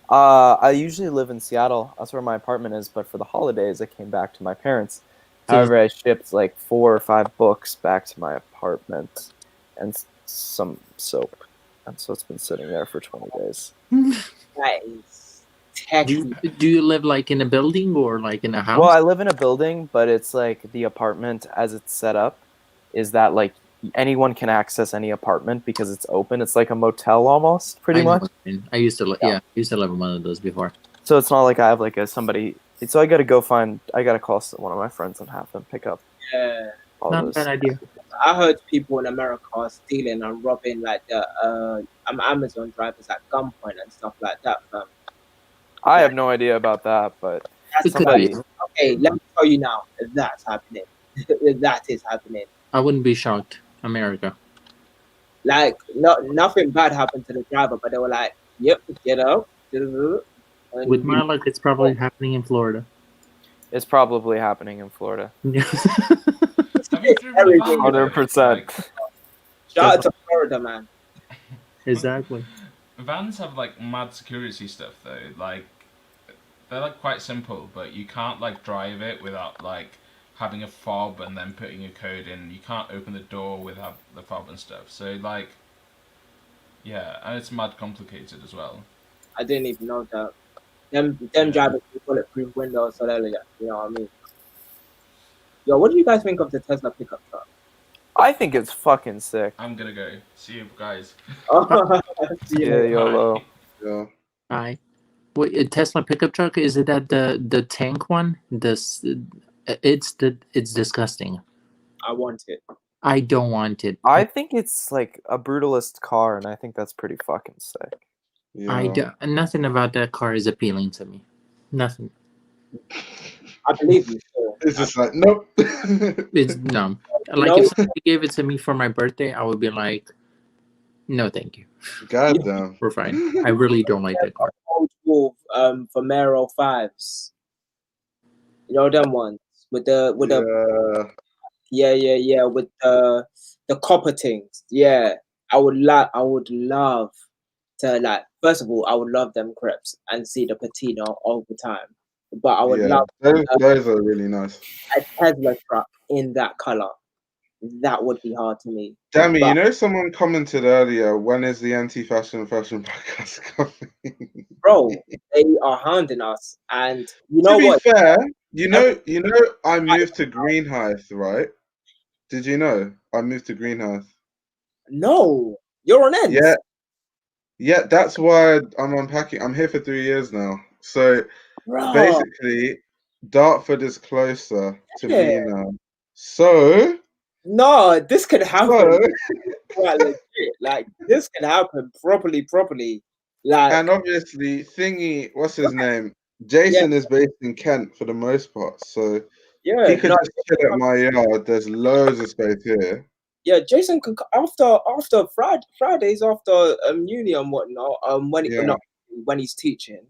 I usually live in Seattle. That's where my apartment is. But for the holidays, I came back to my parents. However, I shipped like 4 or 5 books back to my apartment and some soap. And so it's been sitting there for 20 days. That is do you live like in a building or like in a house? Well, I live in a building, but it's like the apartment as it's set up is that like anyone can access any apartment because it's open. It's like a motel almost, pretty much. I used to I used to live in one of those before. So it's not like I have like somebody. So I got to call one of my friends and have them pick up. Yeah. Not a bad idea. I heard people in America are stealing and robbing like the Amazon drivers at gunpoint and stuff like that, fam. I have no idea about that, but somebody. Okay, let me tell you now. That's happening. That is happening. I wouldn't be shocked. America. Like, nothing bad happened to the driver, but they were like, "Yep, get out." With my luck, it's probably happening in Florida. It's probably happening in Florida. 100%. Shout out to Florida, man. Exactly. Vans have like mad security stuff though. Like they're like quite simple, but you can't like drive it without like having a fob and then putting a code in. You can't open the door without the fob and stuff. So like, yeah, and it's mad complicated as well. I didn't even know that. Them drivers with bulletproof windows, so that, you know what I mean. Yo, what do you guys think of the Tesla pickup truck? I think it's fucking sick. I'm gonna go. See you guys. Yeah, YOLO. Yeah. Hi. Wait, a Tesla pickup truck? Is it that the tank one? It's disgusting. I want it. I don't want it. I think it's like a brutalist car, and I think that's pretty fucking sick. Yeah. Nothing about that car is appealing to me. Nothing. I believe you. So. It's just like nope. It's dumb. Like if somebody gave it to me for my birthday, I would be like, no, thank you. God damn. We're fine. I really don't like that car. Old Wolf Vomero 5s. You know them ones with the with the copper things. Yeah, I would love to, like, first of all, I would love them crepes and see the patina all the time. But I would love those are really nice. a Tesla truck in that color. That would be hard to me. Dammy, But, you know, someone commented earlier, when is the anti-fashion podcast coming? bro, they are hounding us, and you To know be what? fair, you know, I moved to Greenhithe, right? Did you know I moved to Greenhithe? No, you're on ends. Yeah, yeah. That's why I'm unpacking. I'm here for 3 years now. So Bro, basically, Dartford is closer to yeah. me now. So No, this could happen. so, Quite legit. Like, this can happen properly. Like, and obviously, Thingy, what's his name? yeah, Jason is based in Kent for the most part, so he yeah. could No, just chill at my yard. There's loads of space here. yeah. Jason can after Fridays after uni and whatnot. Yeah. When he's teaching,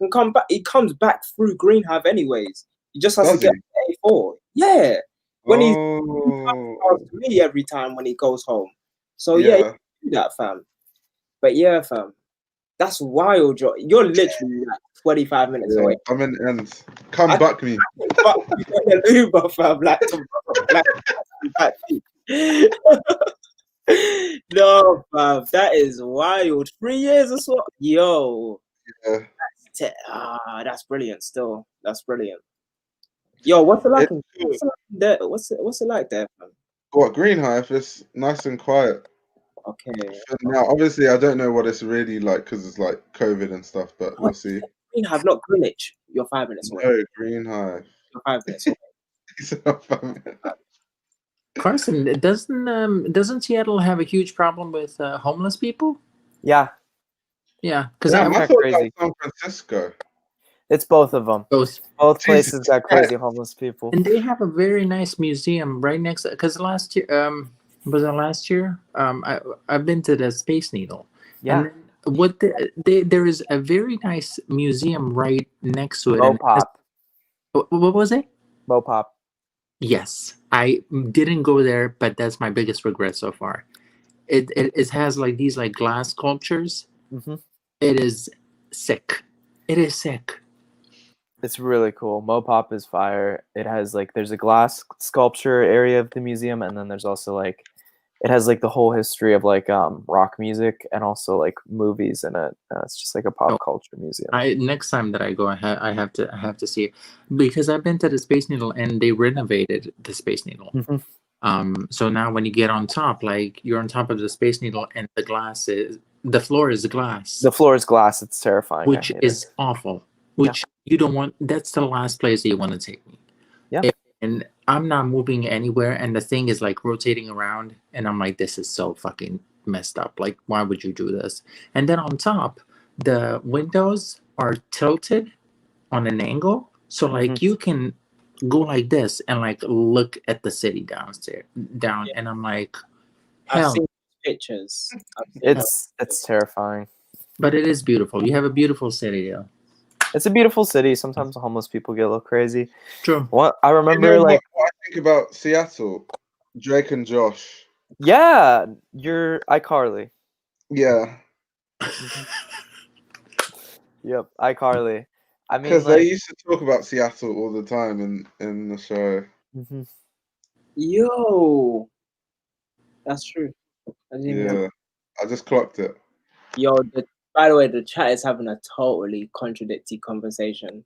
can come back. He comes back through Greenhive anyways. He just has to Does he? get A4. Yeah. When he Oh, comes to me every time when he goes home. So yeah, yeah. do that, fam. But yeah, fam. That's wild. You're literally like 25 minutes Yeah, away. I'm in ends. Come I back me. But you got an Uber, fam, like tomorrow. Like, no, fam, that is wild. 3 years or so. Yo, Yeah. that's brilliant. Still, that's brilliant. Yo, what's it like? It's What's it like there? What's it like there, fam? what Greenhive is nice and quiet. Okay. For now, obviously, I don't know what it's really like because it's like COVID and stuff, but we'll see. Greenhive, not Greenwich. You're 5 minutes away. No, Greenhive. You're 5 minutes away. He's not fun. Carson, doesn't Seattle have a huge problem with homeless people? Yeah, Yeah, because Damn, I kinda thought that was crazy. San Francisco. it's both of them. both, Both Jesus places got Christ. crazy homeless people. and they have a very nice museum right next. Because last year, was it last year? I've been to the Space Needle. Yeah, And then there is a very nice museum right next to it. And Mopop. what was it? Mopop. Yes, I didn't go there, but that's my biggest regret so far. It has like these like glass sculptures. Mm-hmm. It is sick. It is sick. It's really cool. Mopop is fire. It has like there's a glass sculpture area of the museum, and then there's also like it has like the whole history of like rock music and also like movies in it. It's just like a pop culture museum. Next time that I go, I have to see it because I've been to the Space Needle and they renovated the Space Needle. Mm-hmm. So now when you get on top, like you're on top of the Space Needle and the floor is glass. The floor is glass. It's terrifying. Which is awful. Which you don't want. That's the last place that you want to take me. Yeah. And I'm not moving anywhere, and the thing is like rotating around, and I'm like, this is so fucking messed up. Like, why would you do this? And then on top, the windows are tilted on an angle, so like you can go like this and like look at the city down, and I'm like, hell. I've seen pictures. It's terrifying. But it is beautiful. You have a beautiful city, though. It's a beautiful city. Sometimes the homeless people get a little crazy. True. What I remember, what I think about Seattle, Drake and Josh. Yeah, you're iCarly. Yeah. Yep, iCarly. I mean, because they used to talk about Seattle all the time in the show. Mm-hmm. Yo, that's true. Yeah, I just clocked it. Yo, by the way, the chat is having a totally contradictory conversation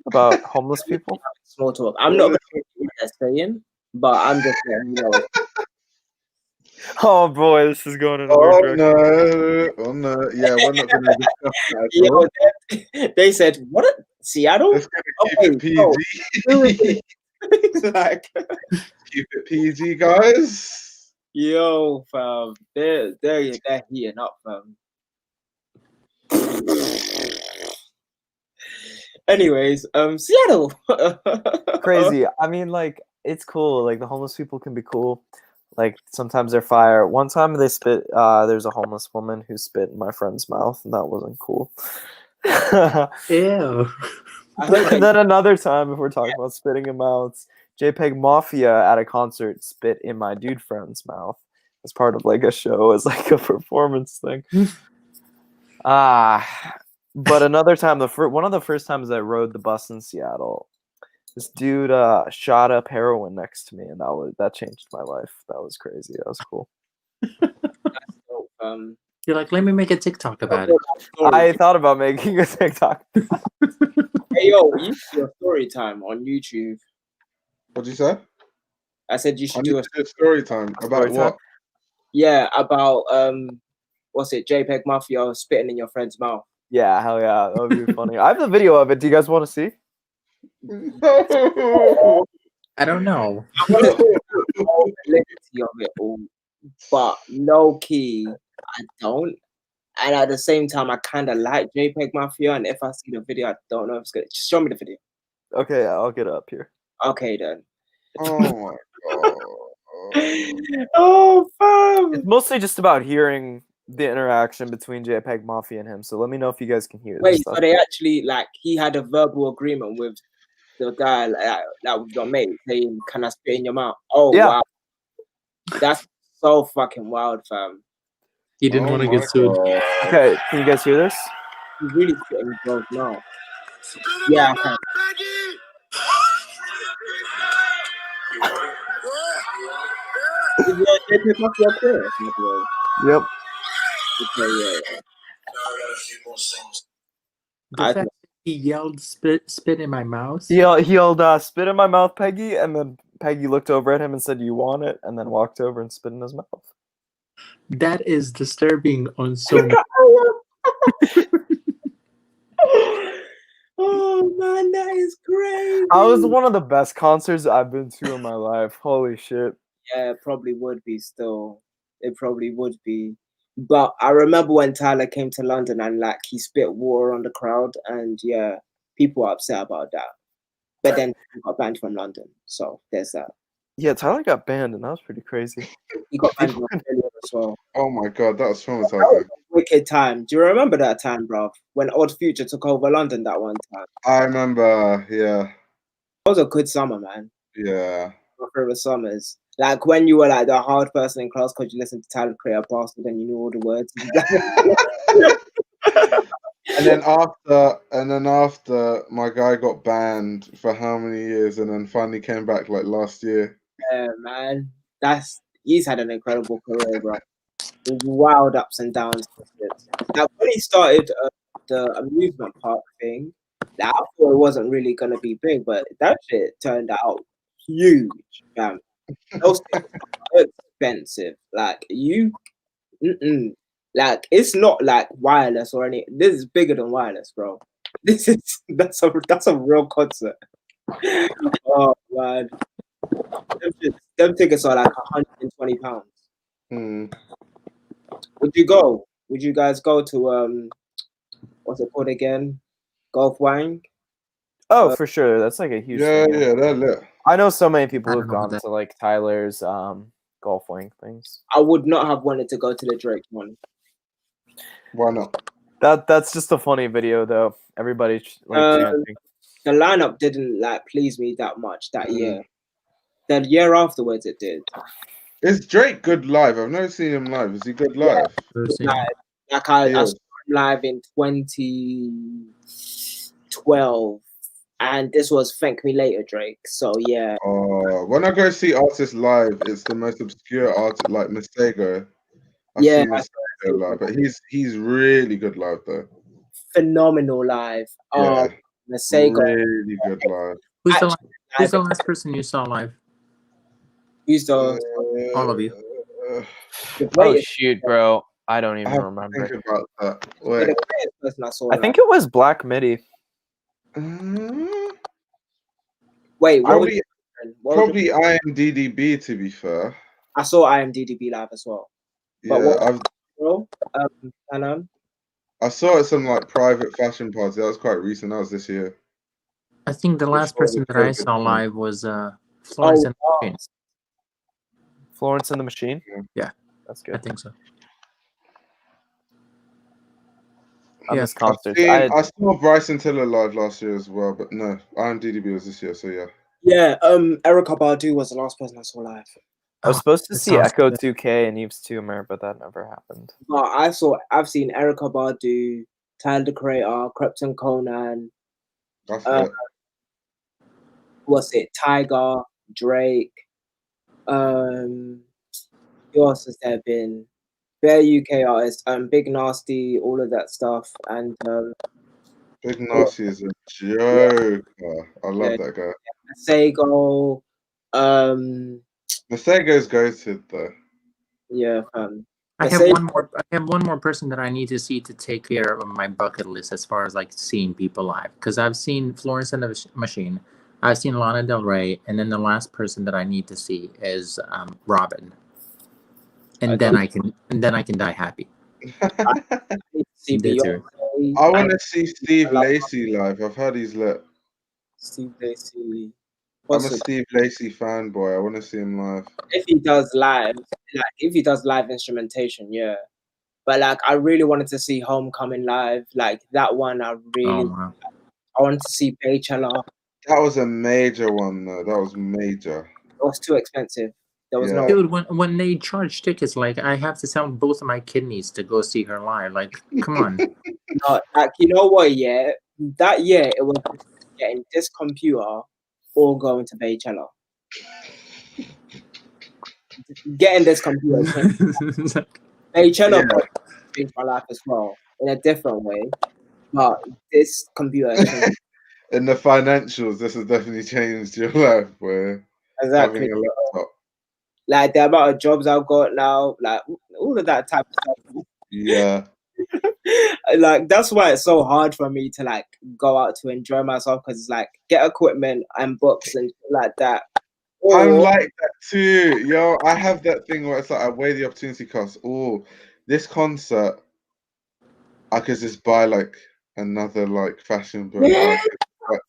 about homeless people. Small talk. I'm not going to say what they're saying, but I'm just letting you know. Oh boy, this is going in a weird direction. Oh no! Yeah, we're not going to discuss that. Yo, they said what? Seattle? Let's keep it PG. Like, keep it PG, guys. Yo, fam, they're heating up, fam. Anyways, Seattle. Crazy. I mean, like, it's cool. Like, the homeless people can be cool. Like, sometimes they're fire. One time they spit, there's a homeless woman who spit in my friend's mouth, and that wasn't cool. Ew. I heard And that. then another time, if we're talking about spitting in mouths, JPEG Mafia at a concert spit in my dude friend's mouth as part of like a show, as like a performance thing. But another time, one of the first times I rode the bus in Seattle, this dude shot up heroin next to me, and that changed my life. That was crazy. That was cool. So, You're like, let me make a TikTok about it. I thought about making a TikTok. Hey yo, you should do a story time on YouTube. What'd you say? I said you I should need do a to do a story time about Story time? what? yeah about what's it? JPEG Mafia spitting in your friend's mouth. Yeah, hell yeah, that would be funny. I have the video of it. Do you guys want to see? No. I don't know. I want to see the validity of it all, but low key, I don't. And at the same time, I kind of like JPEG Mafia, and if I see the video, I don't know if it's good. Just show me the video. Okay, I'll get it up here. Okay then. Oh my god. Oh fam. It's mostly just about hearing the interaction between JPEG Mafia and him. So let me know if you guys can hear this Wait, stuff. so they actually like he had a verbal agreement with the guy that was your mate saying, "Can I spit in your mouth?" Oh Yeah. wow, that's so fucking wild, fam. He didn't Oh want to my get sued. God. Okay, can you guys hear this? He's really spitting in bro's mouth. Yeah, I can. Is JPEG Mafia clear? By the way? Yep. Okay, yeah. The fact that he yelled spit in my mouth. He yelled, spit in my mouth, Peggy, and then Peggy looked over at him and said, "You want it?" and then walked over and spit in his mouth. That is disturbing on so many. Oh man, that is crazy. That was one of the best concerts I've been to in my life. Holy shit. Yeah, it probably would be still. It probably would be. But I remember when Tyler came to London and like he spit water on the crowd, and yeah, people were upset about that. But then he got banned from London, so there's that. Yeah, Tyler got banned, and that was pretty crazy. He got banned from Australia as well. Oh my god, that was That was traumatizing. a wicked time. Do you remember that time, bro? When Odd Future took over London that one time. I remember, yeah. That was a good summer, man. Yeah. My favorite summers. Like when you were like the hard person in class because you listened to Tyler Create a Bastard and you knew all the words. And then after my guy got banned for how many years and then finally came back like last year. Yeah, man. He's had an incredible career, bro. Wild ups and downs. Now when he started the amusement park thing, like, I thought it wasn't really gonna be big, but that shit turned out huge, fam. Those things are expensive. Like like it's not like wireless or any. This is bigger than wireless, bro. That's a real concert. Oh man, them tickets are like £120. Would you go? Would you guys go to what's it called again? Golf Wang? Oh, for sure. That's like a huge thing. Yeah, they're lit. I know so many people I who've don't know gone that. to like Tyler's golf wing things. I would not have wanted to go to the Drake one. Why not? That's just a funny video though. Everybody like chanting. The lineup didn't like please me that much that year. The year afterwards, it did. Is Drake good live? I've never seen him live. Is he good live? Like I saw him live in 2012, and this was Thank Me Later Drake. So yeah. When I go see artists live, it's the most obscure artist like Masego. I've Yeah, seen Masego live, but he's really good live though. Phenomenal live. Yeah, Masego. really good live. Who's the last person you saw live? Who's the all of you? Oh shoot, bro! I don't even remember. Think about that. Wait. I think it was Black Midi. Wait, what probably IMDb to be fair. I saw IMDb live as well. But Yeah, I saw it at some like private fashion party. That was quite recent. That was this year. I think the last person that I saw live was Florence and the Machine. Florence and the Machine? Yeah, that's good. I think so. I miss I've concerts. seen, I I saw Bryson Tiller live last year as well, but no, IMDb was this year, so yeah. Yeah, Erica Badu was the last person I saw live. was supposed to that see sounds Echo good. 2K and Eve's Tumor, but that never happened. But I've seen Erica Badu, Tyler the Creator, Krypton Conan, That's uh, it. what's it, Tiger, Drake, who else has there been? Bare UK artists, Big Nasty, all of that stuff, and Big Nasty is a joker. I love that guy. Sego, Masego's ghosted though. yeah, I have Masego, one more person that I need to see to take care of my bucket list as far as like seeing people live, because I've seen Florence and the Machine, I've seen Lana Del Rey, and then the last person that I need to see is Robin, and then I can die happy. see That's her. Beyonce, I want to see Steve Lacy live. I've heard he's lit. Steve Lacy. I'm a Steve Lacy fanboy. I want to see him live. If he does live, if he does live instrumentation, yeah. But like, I really wanted to see Homecoming live. Like that one, I wanted to see Paychella. That was a major one though. That was major. It was too expensive. There was no. Dude, when they charge tickets, like I have to sell both of my kidneys to go see her live. Like, come on. No, like, you know what? Yeah, that year it was getting this computer or going to Baychella. Getting this computer Baychella changed my life as well in a different way, but this computer changed. In the financials, this has definitely changed your life, boy. Exactly. Having a laptop. Like the amount of jobs I've got now, like all of that type of stuff. Yeah. Like that's why it's so hard for me to like go out to enjoy myself, because it's like get equipment and books and shit like that. I'm like that too. Yo, I have that thing where it's like I weigh the opportunity cost. Oh, this concert, I could just buy like another like fashion book. Yeah. Or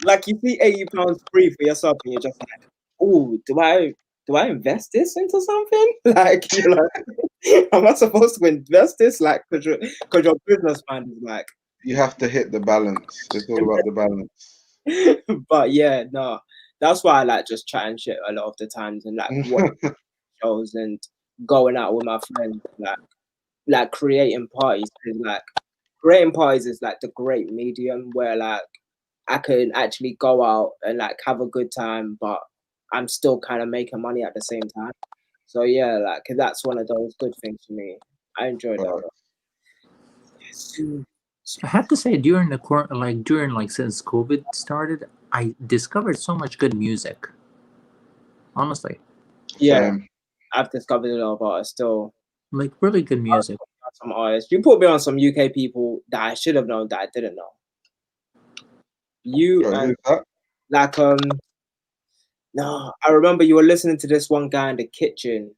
Like you see £80 free for yourself and you're just like, oh, do I invest this into something? Like you're like, am I supposed to invest this? Like, cause your businessman is like, you have to hit the balance. It's all about the balance. But yeah, no, that's why I like just chatting shit a lot of the times and like watching shows and going out with my friends, like creating parties. Like creating parties is like the great medium where like I can actually go out and like have a good time, but I'm still kind of making money at the same time. So yeah, like that's one of those good things for me. I enjoy that. I have to say, during since COVID started, I discovered so much good music. Honestly. Yeah, I've discovered a lot of artists still. Like really good music. Some artists. You put me on some UK people that I should have known that I didn't know. Like no, I remember you were listening to this one guy in the kitchen.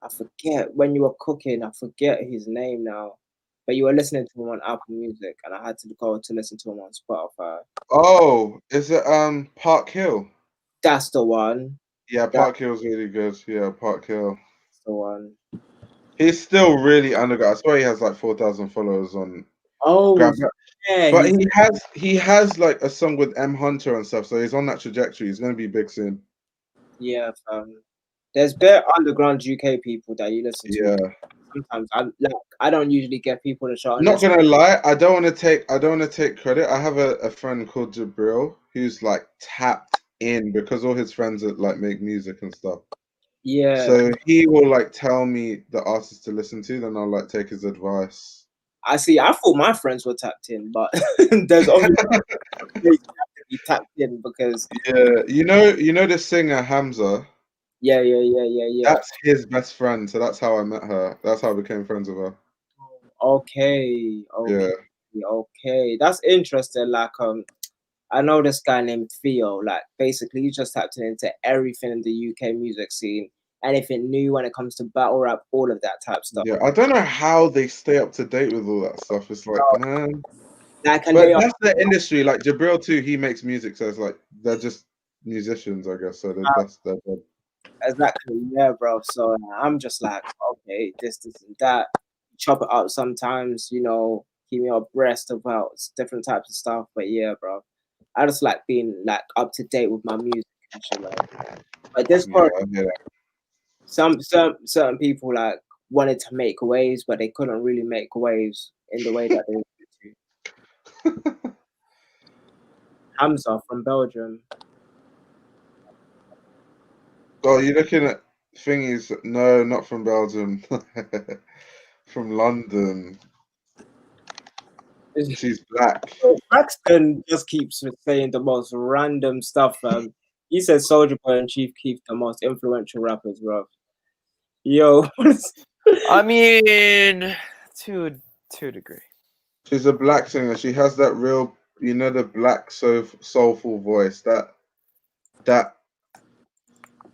I forget when you were cooking. I forget his name now. But you were listening to him on Apple Music, and I had to go to listen to him on Spotify. Oh, is it Park Hill? That's the one. Yeah, Park Hill's really good. Yeah, Park Hill. That's the one. He's still really underground. I swear he has like 4,000 followers on. Oh, yeah. But he has like a song with M Hunter and stuff, so he's on that trajectory. He's gonna be big soon. Yeah, there's bare underground UK people that you listen to. Yeah. Sometimes I don't usually get people to show. Not gonna lie, I don't want to take credit. I have a friend called Jabril who's like tapped in because all his friends are like make music and stuff. Yeah. So he will like tell me the artist to listen to, then I'll like take his advice. I see. I thought my friends were tapped in, but there's obviously have to be tapped in because you know the singer Hamza. Yeah. That's his best friend, so that's how I met her. That's how I became friends with her. Okay. That's interesting. Like I know this guy named Theo. Like basically, he just tapped into everything in the UK music scene. Anything new when it comes to battle rap, all of that type stuff. Yeah, I don't know how they stay up to date with all that stuff. It's like, man. Like, but that's the industry. Like Jabril too, he makes music, so it's like they're just musicians, I guess. So that's their job. Exactly, yeah, bro. So I'm just like, okay, this and that. chop it up sometimes, you know, keep me abreast about different types of stuff. But yeah, bro, I just like being like up to date with my music and shit. Like, but this part, some certain people like wanted to make waves, but they couldn't really make waves in the way that they wanted to. Hamza from Belgium. Oh, you're looking at thingies? No, not from Belgium. From London. She's black. Braxton just keeps saying the most random stuff. He said Soulja Boy and Chief Keef the most influential rappers, bro. Yo. I mean, to a degree. She's a black singer. She has that real, you know, the black soulful voice. That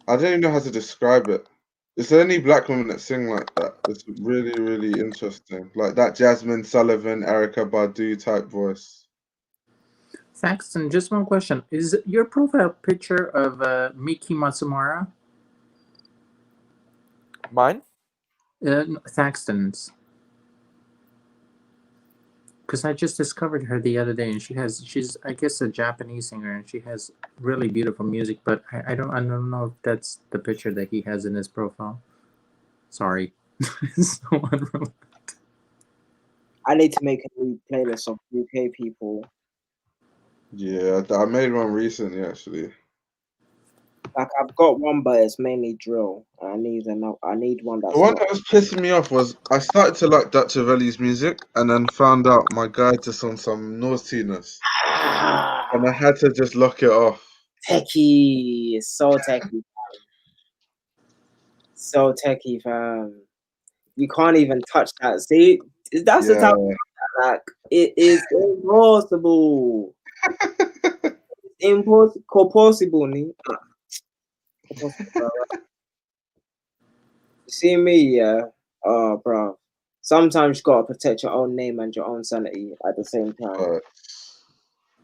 I don't even know how to describe it. Is there any black women that sing like that? It's really, really interesting. Like that Jasmine Sullivan, Erykah Badu type voice. Thaxton, just one question. Is your profile picture of Miki Matsumura? Mine? Thaxton's. Because I just discovered her the other day, and she's I guess a Japanese singer, and she has really beautiful music. But I don't know if that's the picture that he has in his profile. Sorry, so unrelated. I need to make a new playlist of UK people. Yeah, I made one recently actually. Like I've got one, but it's mainly drill. I need one that's The one that was pissing me off was I started to like Dutch Avelli's music and then found out my guy just on some naughtiness. And I had to just lock it off. Techie. So techie. So techie, fam. You can't even touch that. See? That's the type of like it is impossible. Impossible. You see me, yeah. Oh, bro. Sometimes you gotta protect your own name and your own sanity at the same time.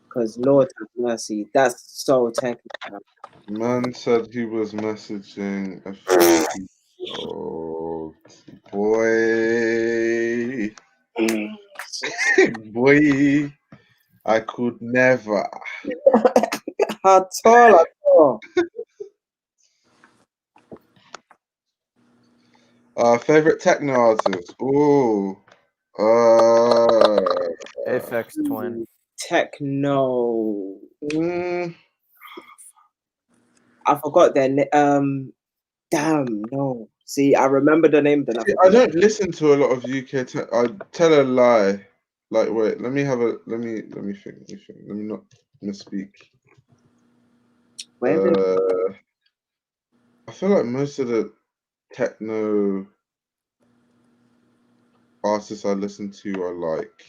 Because Lord have mercy, that's so technical. Man said he was messaging a 50-year-old boy. Boy, I could never. At all. Favorite techno artist? Ooh. Aphex Twin. Techno. I forgot their name. Damn, no. See, I remember the name. Then I don't listen to a lot of UK tech. I tell a lie. Like, wait, let me think. Let me think. Let me not misspeak. I feel like most of the techno artists I listen to are like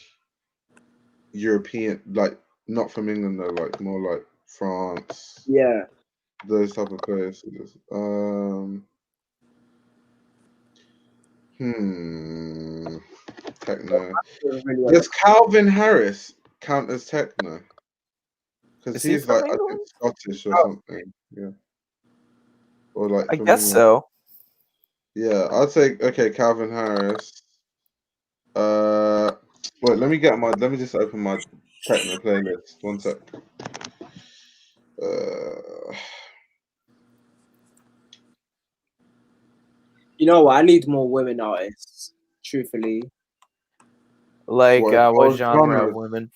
European, like not from England though, like more like France. Yeah. Those type of places. Techno. Does Calvin Harris count as techno? Because he's like, I think Scottish or something. Yeah. Or like. I guess so. Yeah, I'd say okay, Calvin Harris. Wait, let me just open my techno playlist. One sec. You know what? I need more women artists, truthfully. Like what genre of women?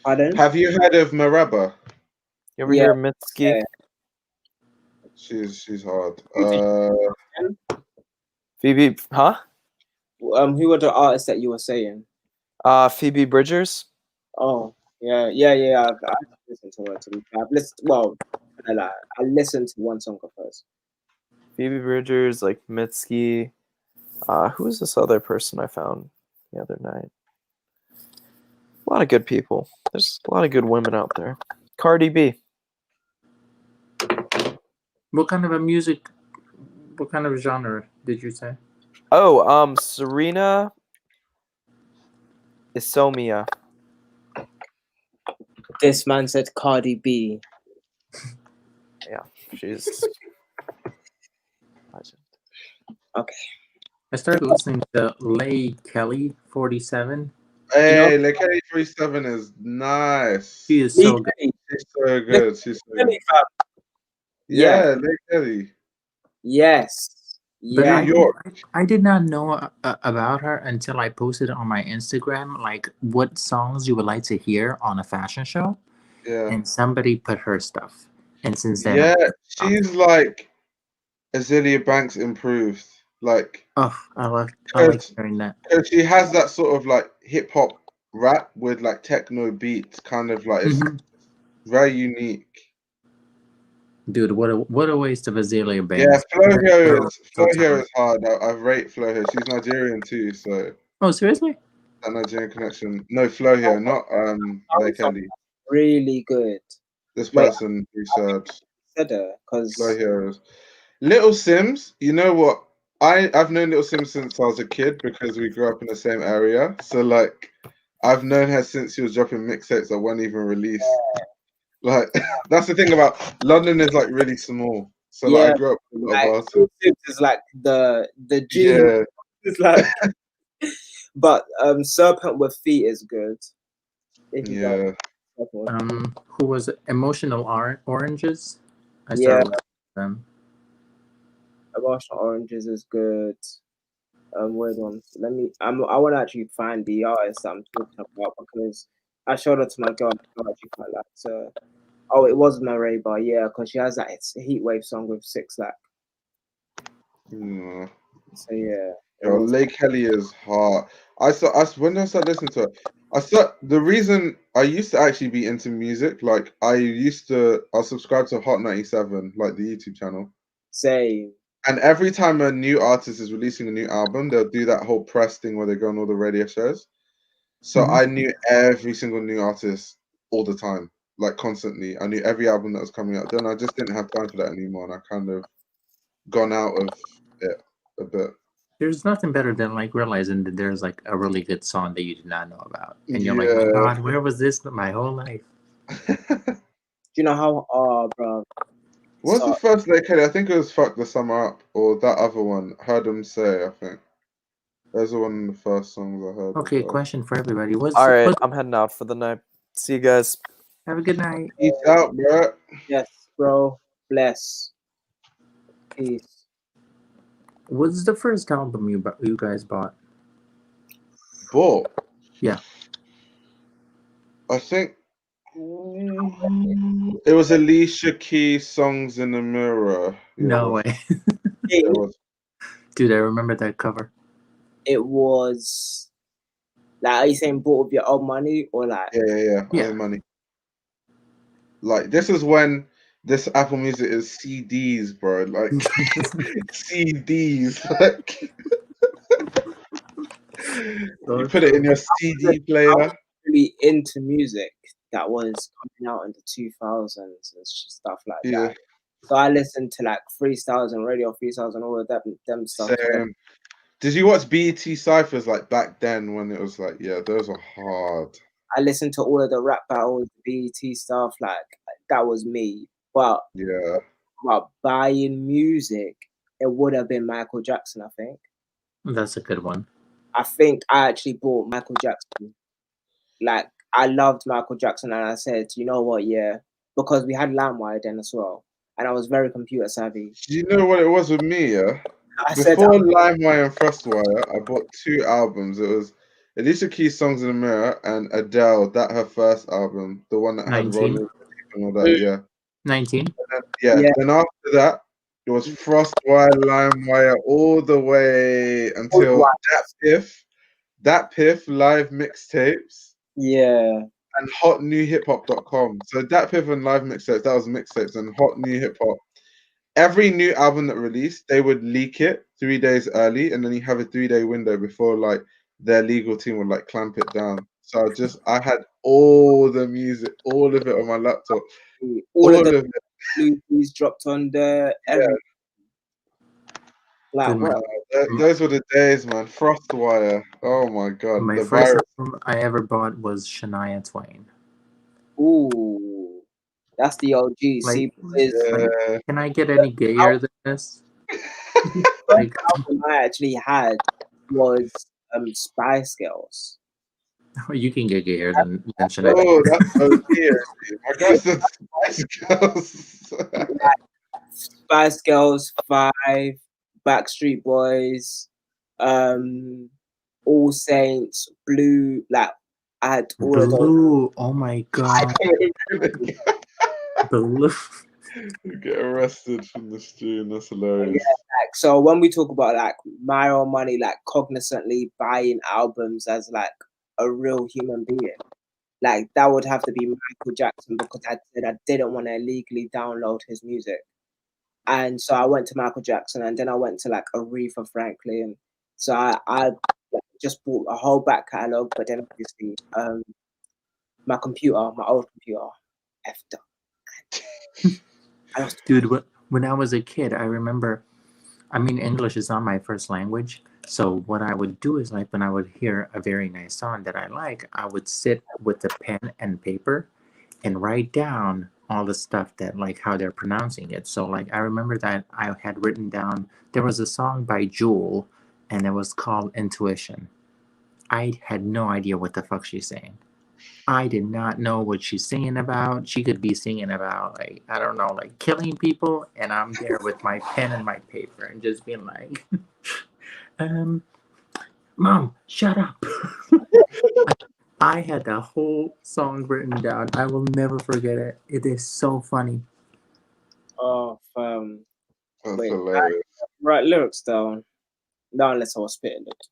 Pardon? Have you heard of Maraba? You ever hear Mitski? Yeah. She's hard. Phoebe, huh? Who were the artists that you were saying? Phoebe Bridgers. Oh, yeah. I've listened to her. I listened to one song of hers. Phoebe Bridgers, like Mitski. Who is this other person I found the other night? A lot of good people. There's a lot of good women out there. Cardi B. What kind of genre did you say? Oh, Serena Isomia. This man said Cardi B. Yeah, she's legend. Okay. I started listening to Lay Kelly 47. Hey, Lake Kelly 37 is nice. She is so good. She's so good. She's so good. Yeah. Yeah, Lake Kelly. Yes. But Yeah. New York. I did not know about her until I posted on my Instagram, like what songs you would like to hear on a fashion show, Yeah. and somebody put her stuff. And since then, Yeah, she's like Azealia Banks improved. Like, oh, I like hearing that. because she has that sort of like hip hop rap with like techno beats, kind of like it's very unique. Dude, what a waste of Azealia Banks. Yeah, Flo here is hard. I rate Flo here. She's Nigerian too, so. Oh, seriously? That Nigerian connection. No, Flo here, not Lake Kelly. Really good. This person researched. Said her because Flo here is Little Sims. You know what? I've known Little Sims since I was a kid because we grew up in the same area. So like, I've known her since she was dropping mixtapes that weren't even released. Like, that's the thing about London is like really small. So like, I grew up with a lot of artists. It's like the G. Yeah. It's like, but Serpent with Feet is good. Yeah. Who was it? Emotional Oranges? I Yeah. started with them. Emotional Oranges is good. Weird ones. I want to actually find the artist that I'm talking about because I showed it to my girl. I actually quite liked her. Oh, it was Mareba, yeah, because she has that Heatwave song with 6 Lack. Yeah. So yeah. Yo, Lake Kelly is hard. When did I start listening to it? The reason I used to actually be into music, like I subscribe to Hot 97, like the YouTube channel. Same. And every time a new artist is releasing a new album, they'll do that whole press thing where they go on all the radio shows. So I knew every single new artist all the time, like constantly. I knew every album that was coming out. Then I just didn't have time for that anymore, and I kind of gone out of it a bit. There's nothing better than like realizing that there's like a really good song that you did not know about, and you're like, "My God, where was this my whole life?" Do you know how? Bro. What's the first Lake Kelly? I think it was "Fuck the Summer Up" or that other one. Heard 'Em Say. I think those are one of the first songs I heard. Okay, question for everybody. All right, I'm heading out for the night. See you guys. Have a good night. Peace out, bro. Yes, bro. Bless. Peace. What's the first album you guys bought? Bought? Yeah. I think it was Alicia Keys' "Songs in the Mirror." Yeah, No way. It was. Dude, I remember that cover. It was like, are you saying bought with your own money or like? Yeah. Own money. Like this is when this Apple Music is CDs, bro. Like CDs. Like you put it in your CD player. I was really into music that was coming out in the 2000s and stuff like that. So I listened to like freestyles and radio freestyles and all of them stuff. Same. Did you watch BET Cyphers like back then when it was like, yeah, those are hard. I listened to all of the rap battles, BET stuff, like that was me. But yeah, about buying music, it would have been Michael Jackson, I think. That's a good one. I think I actually bought Michael Jackson. Like I loved Michael Jackson, and I said, you know what, yeah, because we had LimeWire then as well, and I was very computer savvy. You know what it was with me, yeah? Before LimeWire and FrostWire, I bought 2 albums. It was Alicia Keys' "Songs in the Mirror" and Adele, that her first album, the one that had 19. Rolling and all that, yeah. 19. Then after that, it was FrostWire, LimeWire, all the way until that Piff live mixtapes. Yeah. And hotnewhiphop.com. So that Piff and live mixtapes, that was mixtapes, and Hot New Hip Hop. Every new album that released, they would leak it 3 days early, and then you have a 3-day window before like their legal team would like clamp it down. So I had all the music, all of it on my laptop. All of it. Bluetooth dropped on there. Like, those were the days, man. FrostWire. Oh my god. My the first virus. album I ever bought was Shania Twain. Ooh, that's the OG. Like, can I get any gayer than this? First album I actually had was Spice Girls. You can get gayer than Chanel. Oh, that's OG. My guy said Spice Girls. Spice Girls, Five, Backstreet Boys, All Saints, Blue. Like I had all of those. Blue. Oh my god. Blue. You get arrested from the stream. That's hilarious. Yeah, like, so when we talk about like my own money, like cognizantly buying albums as like a real human being, like that would have to be Michael Jackson, because I said I didn't want to illegally download his music. And so I went to Michael Jackson, and then I went to like Aretha Franklin. So I just bought a whole back catalogue, but then obviously my old computer, effed up. Dude, when I was a kid, I remember, I mean, English is not my first language. So what I would do is, like, when I would hear a very nice song that I like, I would sit with a pen and paper and write down all the stuff that, like, how they're pronouncing it. So, like, I remember that I had written down, there was a song by Jewel, and it was called Intuition. I had no idea what the fuck she's saying. I did not know what she's singing about. She could be singing about, like, I don't know, like killing people, and I'm there with my pen and my paper and just being like, Mom, shut up. I had the whole song written down. I will never forget it. It is so funny. Oh, That's wait, hilarious. Write lyrics down. Not unless I was spitting it.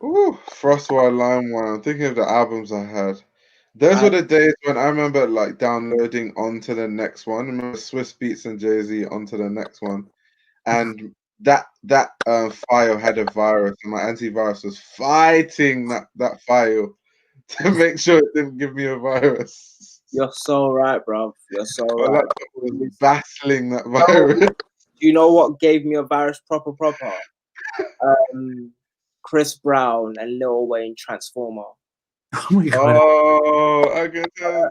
Ooh, Frostwire LimeWire. I'm thinking of the albums I had. Those were the days when I remember like downloading onto the next one. I remember Swiss Beats and Jay-Z onto the next one. And that file had a virus, and my antivirus was fighting that file to make sure it didn't give me a virus. You're so right, bro. You're so My right. laptop was battling that virus. You know what gave me a virus proper? Chris Brown and Lil Wayne Transformer. Oh my god. Oh, I can tell.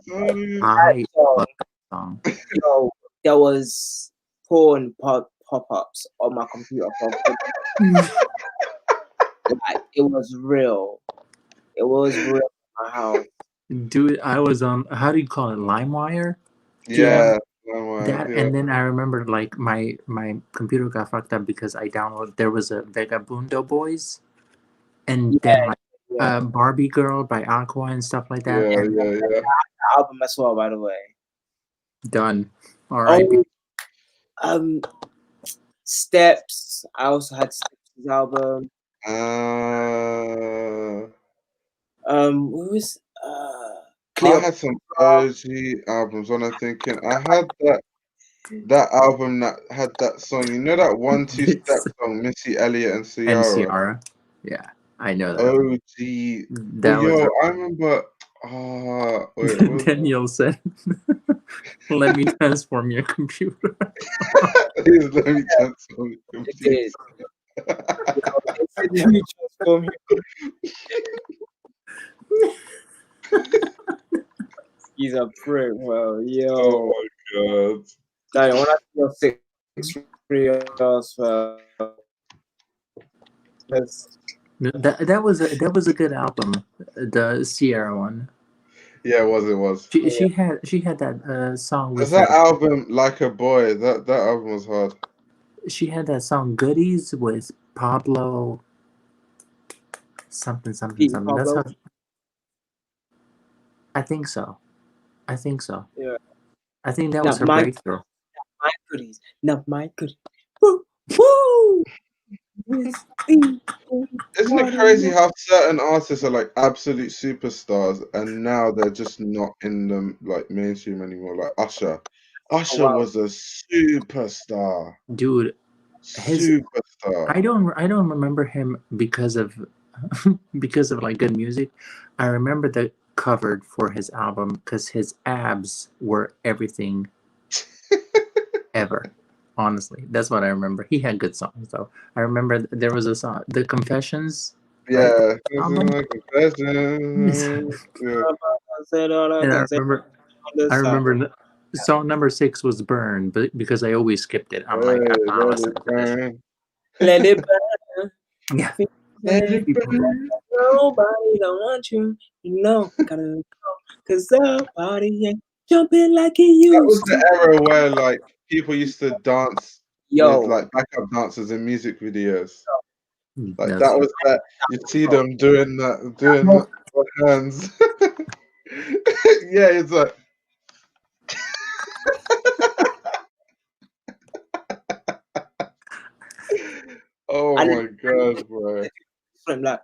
Song. You know, there was porn pop-ups on my computer. Like, it was real. It was real in my house. Dude, I was on, how do you call it, LimeWire? Yeah. That, yeah. and then I remember like my computer got fucked up because I downloaded, there was a Vagabundo Boys, and then like Barbie Girl by Aqua and stuff like that. Yeah, and The album as well, by the way. Done. All right. Steps. I also had Steps' album. What was I had some OG albums. When I'm thinking, I had that album that had that song. You know that 1-2 Step song, Missy Elliott and Ciara. Yeah, I know that. OG. That was I remember. Wait, Daniel said, "Let me transform your computer." Please let me transform your computer. Let me transform your He's a prick, bro. Yo. Oh my god. Like, when I feel 6 years, that was a good album, the Sierra one. Yeah, it was. She had that song with that album Like a Boy. That album was hard. She had that song Goodies with Pablo something. Pablo? That's how. I think so. Yeah. I think that was her breakthrough. My goodies. Not my goodies. Woo! Woo! Isn't it crazy how certain artists are like absolute superstars and now they're just not in the like mainstream anymore? Like Usher. Usher was a superstar. Dude, superstar. I don't remember him because of like good music. I remember the cover for his album because his abs were everything ever. Honestly, that's what I remember. He had good songs though. I remember there was a song, The Confessions. Yeah, right? Confessions. And I remember Song number 6 was Burn, but because I always skipped it. I'm like, I'm not listening to this. Let it burn. Yeah. Let it burn. Nobody don't want you. You know, gotta go. Cause somebody ain't jumping like he That was used to. the era where like people used to dance Yo, with like backup dancers in music videos. Like That's that true. was that. You see them doing that with hands. Yeah, it's like. Oh I my didn't god, bro. I'm like,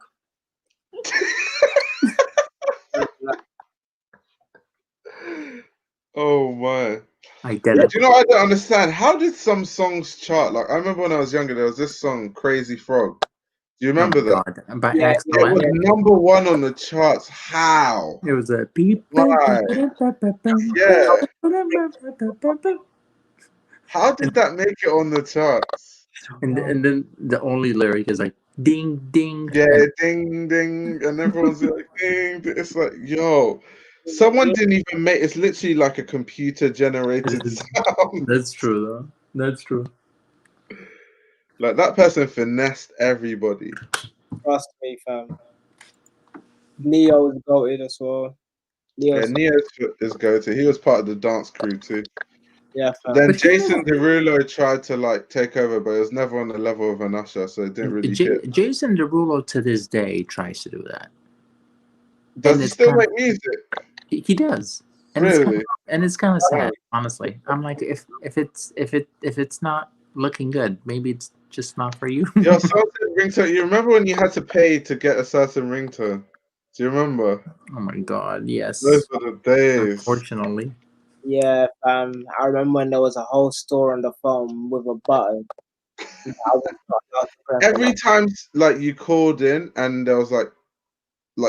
Oh my. I Do get it. you know what I don't understand? How did some songs chart? Like I remember when I was younger, there was this song, Crazy Frog. Do you Oh remember my that? god. By yeah, Axel It was N. number one on the charts. How? It was a beep. Why? Yeah. How did that make it on the charts? And then the only lyric is like ding ding. Yeah, And ding ding, and everyone's like ding. It's like, yo, someone didn't even make. It's literally like a computer generated sound. that's true though. That's true. Like that person finessed everybody. trust me, fam. Neo is goated as well. Yeah, Neo's Neo is go-to. He was part of the dance crew too. yeah, fam. Then But he Jason never- Derulo tried to like take over, but it was never on the level of an Usher, so it didn't really hit. Jason Derulo to this day tries to do that. Does And he it's still kind make music? he does. And Really? it's kind of sad, honestly. I'm like, if it's not looking good, maybe it's just not for you. Yo, certain ringtone. You remember when you had to pay to get a certain ringtone? Do you remember? Oh my god, yes. Those were the days. Unfortunately. Yeah, fam. I remember when there was a whole store on the phone with a button. I was not allowed to press Every it. time like you called in and there was like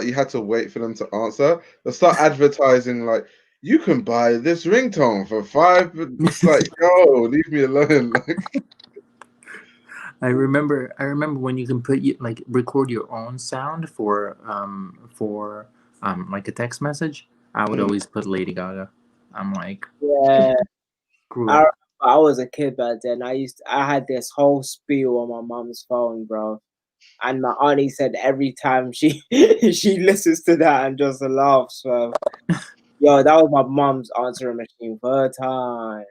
you had to wait for them to answer, they'll start advertising like you can buy this ringtone for $5. It's like, yo, leave me alone. Like I remember when you can like record your own sound for like a text message. I would always put Lady Gaga. I'm like, Yeah. screw I, it. I was a kid back then. I had this whole spiel on my mom's phone, bro. And my auntie said every time she she listens to that and just laughs, bro. Yo, that was my mom's answering machine for her time.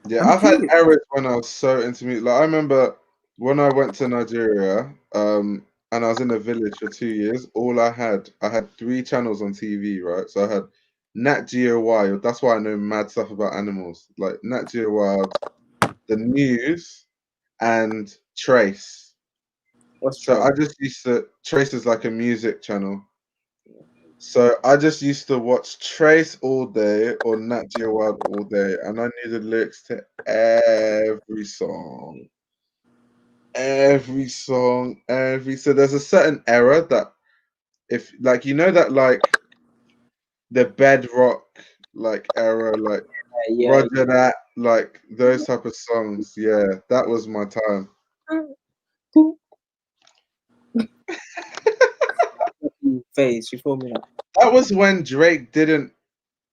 yeah, I'm I've had curious. errors when I was so into music. Like I remember when I went to Nigeria, and I was in a village for 2 years. I had 3 channels on TV, right? So I had Nat Geo Wild. That's why I know mad stuff about animals, like Nat Geo Wild, the news, and Trace. What's So true? I just used to Trace is like a music channel. So I just used to watch Trace all day or Nat Geo Wild all day, and I knew the lyrics to every song. Every song, so there's a certain era that if like that like the bedrock like era, like Yeah. Roger that, like those type of songs, yeah, that was my time. Face, you feel me? Now? That was when Drake didn't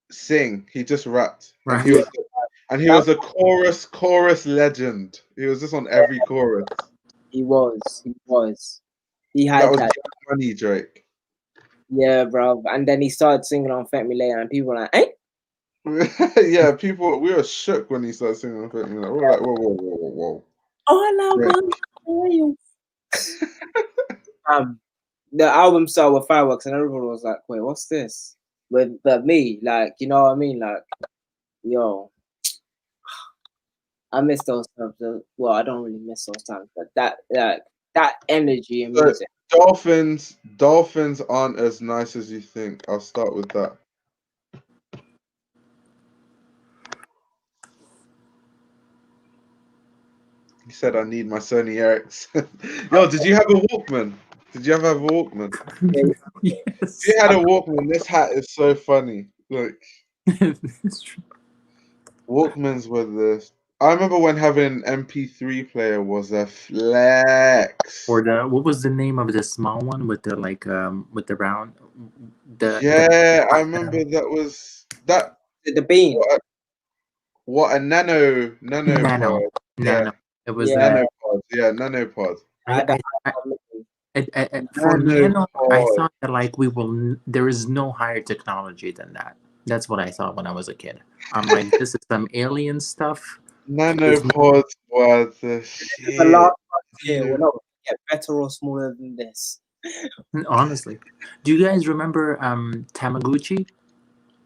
sing, he just rapped. And he Right. was a chorus legend. He was just on every chorus. He was. He That had was that. funny Drake. Yeah, bro. And then he started singing on Affect Me Later, and people were like, "Eh." Yeah, we were shook when he started singing on Affect Me. We were like, whoa. All I want for you. The album started with fireworks, and everyone was like, "Wait, what's this?" But me, like, you know what I mean? Like, yo, I miss those times. Well, I don't really miss those times, but that energy in music. Dolphins aren't as nice as you think. I'll start with that. He said, "I need my Sony Ericsson." Yo, did you have a Walkman? Did you ever have a Walkman? Yes. If you had a Walkman, this hat is so funny. Look, It's true. Walkmans were the. I remember when having an MP3 player was a flex. Or what was the name of the small one with the round I remember that The bean. What a nanopod. Nano. Yeah. It was Nanopod. Yeah, nanopod. for nano, I Nanopod. thought that like there is no higher technology than that. That's what I thought when I was a kid. I'm like, this is some alien stuff. Nanopods were the The shit. last one here will not get better or smaller than this. Honestly, do you guys remember Tamagotchi?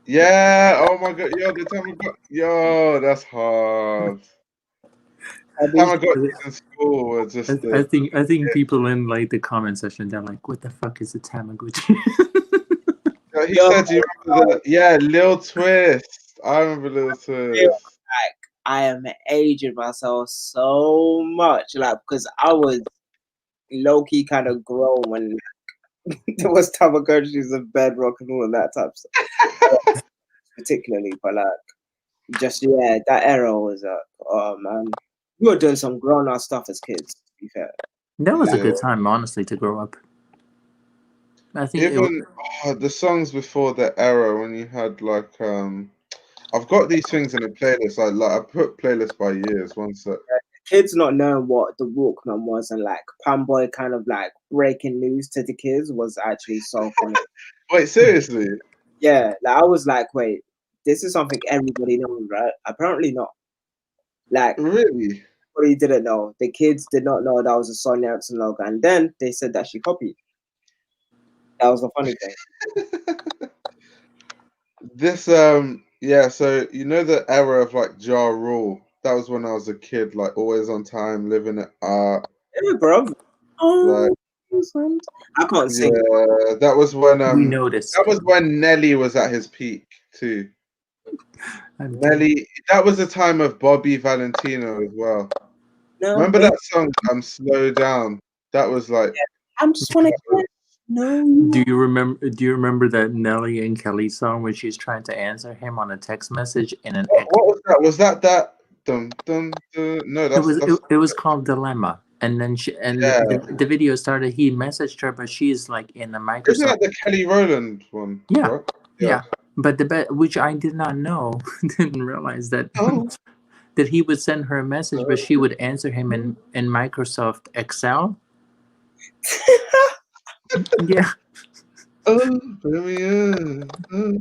Yeah. Oh my god. Yo, the Tamagotchi. Yo, that's hard. Tamagotchis in school were just. I think people in like the comment section, they're like, "What the fuck is a Tamagotchi?" He said, "You remember the Lil Twist? I remember Lil Twist." Like, I am aging myself so much, like, because I was low key kind of grown when there was Tamagotchis and Bedrock and all of that type of stuff. Particularly, but like, just that era was oh man, we were doing some grown out stuff as kids. To be fair, that was a good time, honestly, to grow up. I think even the songs before the era when you had like I've got these things in a playlist. I put playlists by years. One sec. Kids not knowing what the Walkman was and like Panboy kind of like breaking news to the kids was actually so funny. Wait, seriously? Yeah, like I was like, wait, this is something everybody knows, right? Apparently not. Like, really? Everybody didn't know. The kids did not know that was a Sony Ericsson logo, and then they said that she copied. That was the funny thing. This yeah, so you know the era of like Ja Rule. That was when I was a kid, like always on time, living it up. Yeah, bro. Like, I can't sing. Yeah, that was when we noticed. that was when Nelly was at his peak too. Nelly, that was the time of Bobby Valentino as well. No, remember that song, Slow Down? That was like I'm just wanna no. Do you remember that Nelly and Kelly song where she's trying to answer him on a text message in an what was that? Was that dum dum dum? No, it was called Dilemma. And then the video started. He messaged her, but she's like in a Microsoft. Isn't that the Kelly Rowland one? Yeah, right? yeah. But which I did not know, didn't realize that that he would send her a message, but she would answer him in Microsoft Excel. Yeah.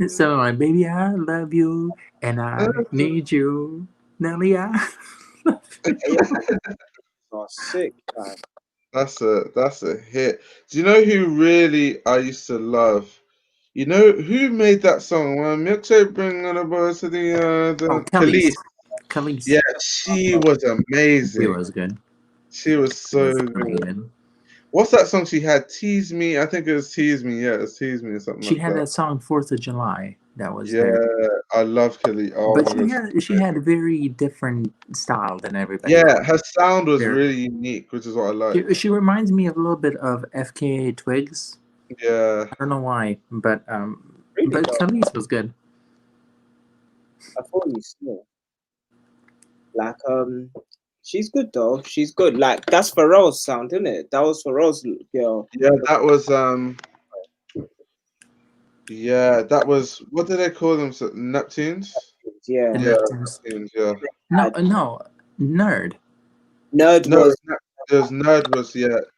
So like, baby, I love you and I need you, Nelly. Oh, sick, man. That's a hit. Do you know who really I used to love? You know who made that song? When milkshake bring on the boys to the Khalees. Yeah, she was amazing. She was good. She was so good. What's that song she had? Tease Me. I think it was Tease Me. Yeah, it was Tease Me or something. She had that song 4th of July. That was I love Kelly. Oh but my gosh. she had a very different style than everybody. Yeah, her sound was really unique, which is what I like. She reminds me of a little bit of FKA Twigs. Yeah. I don't know why, but Khalees was good. I thought you still. Like she's good though. She's good. Like that's Pharrell's sound, isn't it? That was Pharrell's girl. Yeah, that was yeah, that was what do they call them? Neptunes? Yeah. Neptunes. Yeah. No, Nerd. Nerd was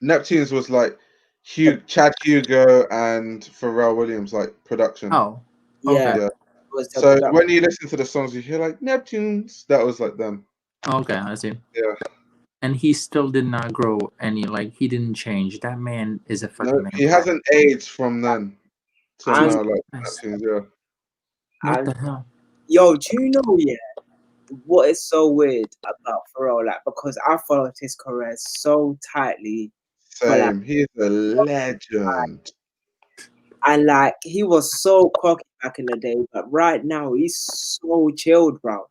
Neptunes was like Chad Hugo and Pharrell Williams like production. Oh. Okay. Yeah. So when you listen to the songs, you hear like Neptunes. That was like them. Okay, I see. Yeah. And he still did not grow any. Like he didn't change. That man is a fucking. He hasn't aged from then to now. Like Neptunes, yeah. What the hell? Yo, do you know what is so weird about Pharrell? Like because I followed his career so tightly. Same. Like, he's a legend. And like he was so cocky back in the day, but right now he's so chilled, bro.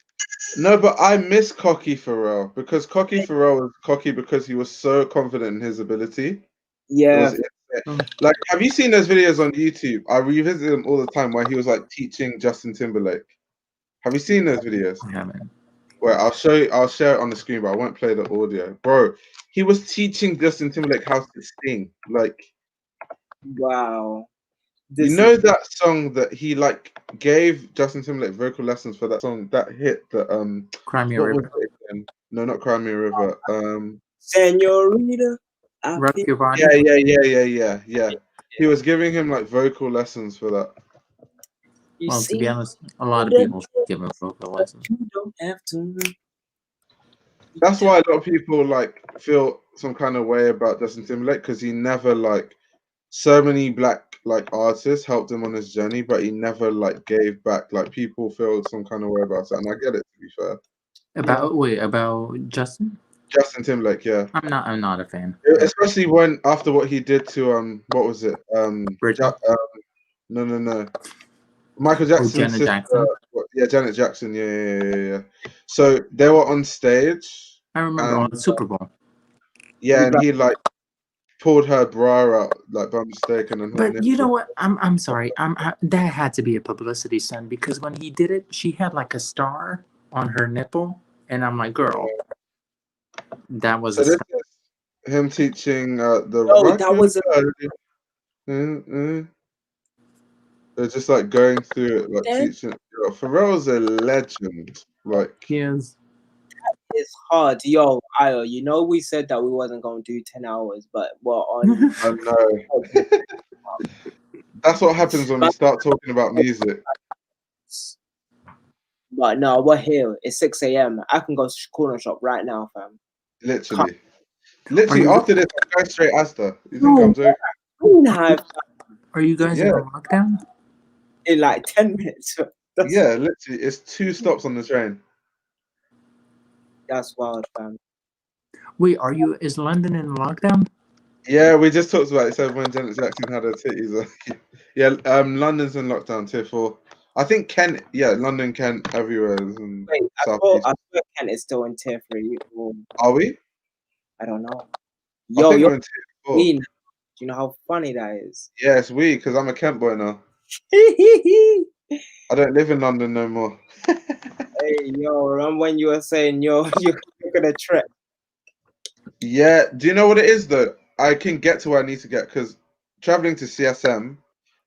No, but I miss cocky Pharrell because cocky Pharrell was cocky because he was so confident in his ability. Yeah. Like, have you seen those videos on YouTube? I revisit them all the time where he was like teaching Justin Timberlake. Have you seen those videos? I haven't. Well, I'll share it on the screen, but I won't play the audio. Bro, he was teaching Justin Timberlake how to sing. Like, wow. You know that song that he like gave Justin Timberlake vocal lessons for that song that hit the Cry Me a what was River. it again? No, not Cry Me a River. Senorita, Rock Your Body. Yeah. He was giving him like vocal lessons for that. Well, to be honest, a lot of people should give him vocal lessons. You don't have to. That's why a lot of people like feel some kind of way about Justin Timberlake because he never like so many black like artists helped him on his journey, but he never like gave back. Like people feel some kind of way about it, and I get it, to be fair. About Justin Timberlake, yeah. I'm not a fan, especially when after what he did to what was it no Michael Jackson's Janet sister, Jackson. Janet Jackson, yeah. So they were on stage. I remember on the Super Bowl. Yeah, and he like pulled her bra out like by mistake, and then. But you know what? I'm sorry. That had to be a publicity stunt because when he did it, she had like a star on her nipple, and I'm like, girl, that was so this is him teaching the. Oh, that was They're just like going through it, like teaching. Pharrell's a legend. Like he is. It's hard, yo, Io. You know, we said that we wasn't gonna do 10 hours, but we're on. I know. That's what happens when we start talking about music. But no, we're here. It's 6 a.m. I can go corner shop right now, fam. Literally after this, I'm going straight Asda. You think I'm joking? Are you guys in lockdown? In like 10 minutes. Yeah, literally, it's 2 stops on the train. That's wild, fam. Wait, is London in lockdown? Yeah, we just talked about it. So when Janet Jackson had her titties, London's in lockdown tier 4. I think Kent, London, Kent, everywhere. Wait, I swear Kent is still in tier 3. Are we? I don't know. Yo, you're in tier 4. Do you know how funny that is? Yeah, it's we because I'm a Kent boy now. I don't live in London no more. Hey, yo, remember when you were saying you're gonna trip? Yeah, do you know what it is though? I can get to where I need to get because traveling to CSM,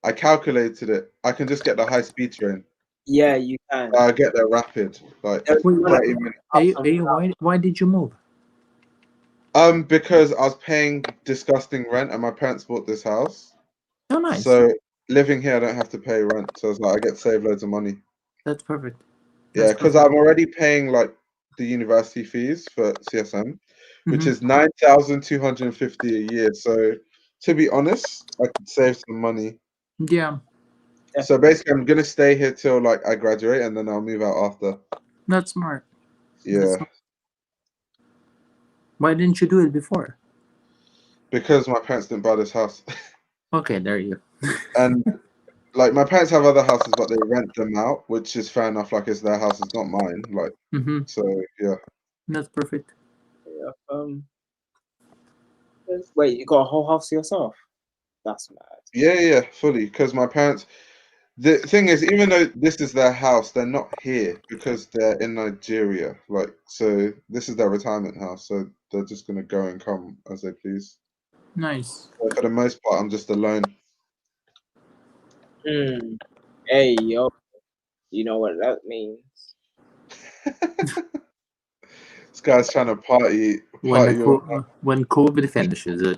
I calculated it. I can just get the high speed train. Yeah, you can. I get there rapid, like 30 minutes. Why did you move? Because I was paying disgusting rent, and my parents bought this house. Oh, nice. So living here, I don't have to pay rent. So it's like I get to save loads of money. That's perfect. Yeah, because I'm already paying like the university fees for CSM, which is 9,250 a year. So to be honest, I could save some money. Yeah. So basically, I'm gonna stay here till like I graduate, and then I'll move out after. That's smart. Yeah. That's smart. Why didn't you do it before? Because my parents didn't buy this house. Okay, there you go. And like my parents have other houses, but they rent them out, which is fair enough. Like it's their house, it's not mine. Like, so yeah. That's perfect. Yeah. Wait, you got a whole house to yourself? That's mad. Yeah, fully. Because my parents. The thing is, even though this is their house, they're not here because they're in Nigeria. Like, so this is their retirement house. So they're just gonna go and come as they please. Nice. So for the most part, I'm just alone. Hey, yo, you know what that means? This guy's trying to party. When COVID finishes,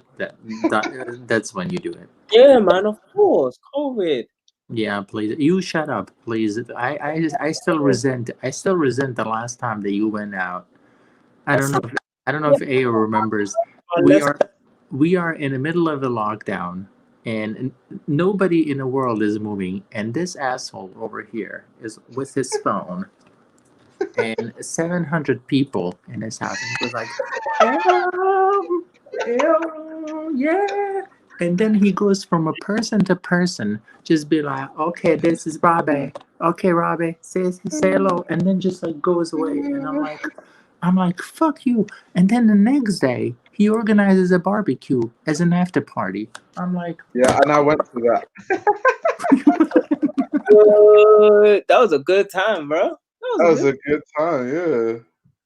that's when you do it. Yeah, man, of course, COVID. Yeah, please. You shut up, please. I still resent. I still resent the last time that you went out. I don't know if AO remembers. We are in the middle of a lockdown, and nobody in the world is moving, and this asshole over here is with his phone, and 700 people in his house, and he was like, yeah. And then he goes from a person to person, just be like, okay, this is Robbie. Okay, Robbie, say hello. And then just like goes away. And I'm like, fuck you. And then the next day, he organizes a barbecue as an after party. I'm like, yeah, and I went to that. That was a good time, bro. That was a good time, yeah.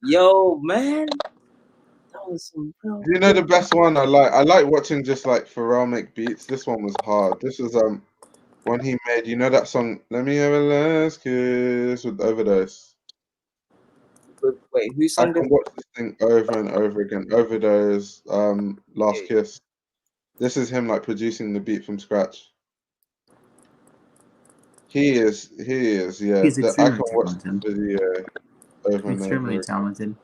Yo, man. That was some Do you know the best one I like? I like watching just like Pharrell make beats. This one was hard. This was one he made. You know that song, "Let Me Have a Last Kiss" with Overdose. Wait, who I sang can this? watch this thing over and over again. Overdose, Last Kiss. This is him like producing the beat from scratch. He is, yeah. He's I can extremely watch the talented. video over and Extremely over. talented.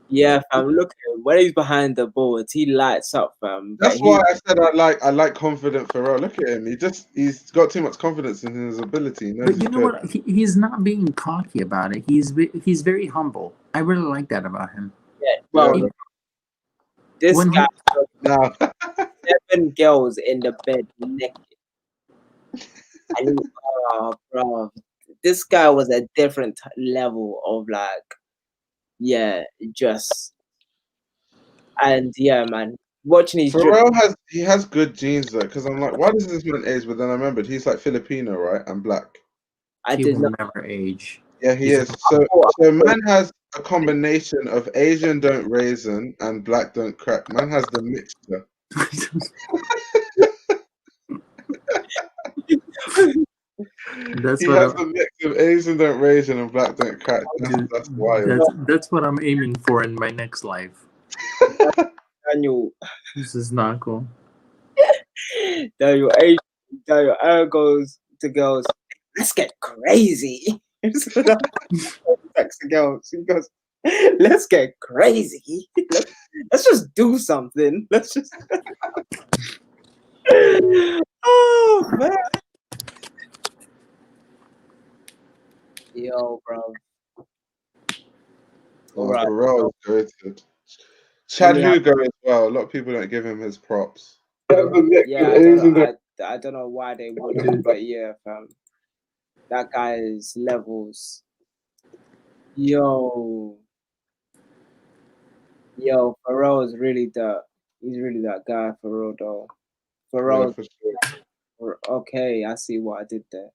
Yeah, fam. Look at him. When he's behind the boards, he lights up, fam. But That's why I said I like confident Pharrell. Look at him. He's got too much confidence in his ability. He knows But he's you know good. what? He's not being cocky about it. He's very humble. I really like that about him. yeah, well, Yeah. this When guy Now, 7 girls in the bed naked. And he, oh, bro, this guy was a different level of like, yeah, just and yeah, man. Watching his drip, Pharrell has good genes though, because I'm like, why does this man age? But then I remembered he's like Filipino, right, and black. I he did will not. never age. Yeah, he He's is. So man has a combination of Asian don't raisin and black don't crack. Man has the mixture. That's He what has the mix of Asian don't raisin and black don't crack. That's wild. that's what I'm aiming for in my next life. Daniel, This is not cool. Daniel Aaron goes to girls. Let's get crazy. Text the girls. He goes, let's get crazy. Let's just do something. Let's just. Oh man. Yo, bro. Oh, All right. Pharrell is goated. Chad Hugo as well. A lot of people don't give him his props. Yeah, I don't know why they wouldn't, but yeah, fam. That guy's levels. Yo, Pharrell is really that. He's really that guy, Pharrell, though. Pharrell. Yeah, for sure. Okay, I see what I did there.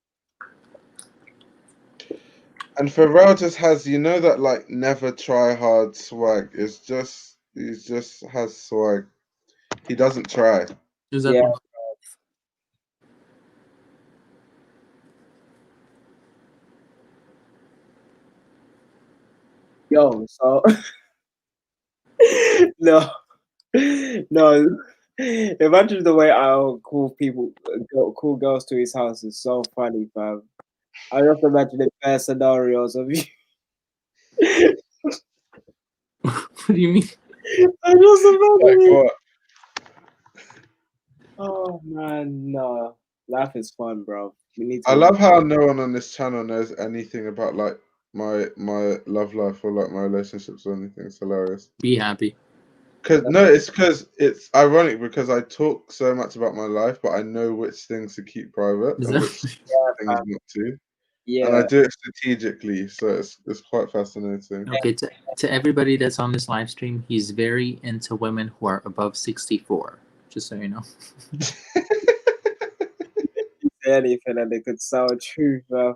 And Pharrell just has, you know, that like never try hard swag. He just has swag. He doesn't try. Exactly. Yeah. Yo, so no, no. Imagine the way I'll call call girls to his house is so funny, fam. I just imagine the best scenarios of you. What do you mean? I just imagine Like it. what? Oh man, no. Life is fun, bro. We need to. I love how no one on this channel knows anything about like my love life or like my relationships or anything. It's hilarious. Be happy. Because it's ironic because I talk so much about my life, but I know which things to keep private and which things not to. Yeah. And I do it strategically, so it's quite fascinating. Okay, to everybody that's on this live stream, he's very into women who are above 64. Just so you know. Anything and they could sound true, bro.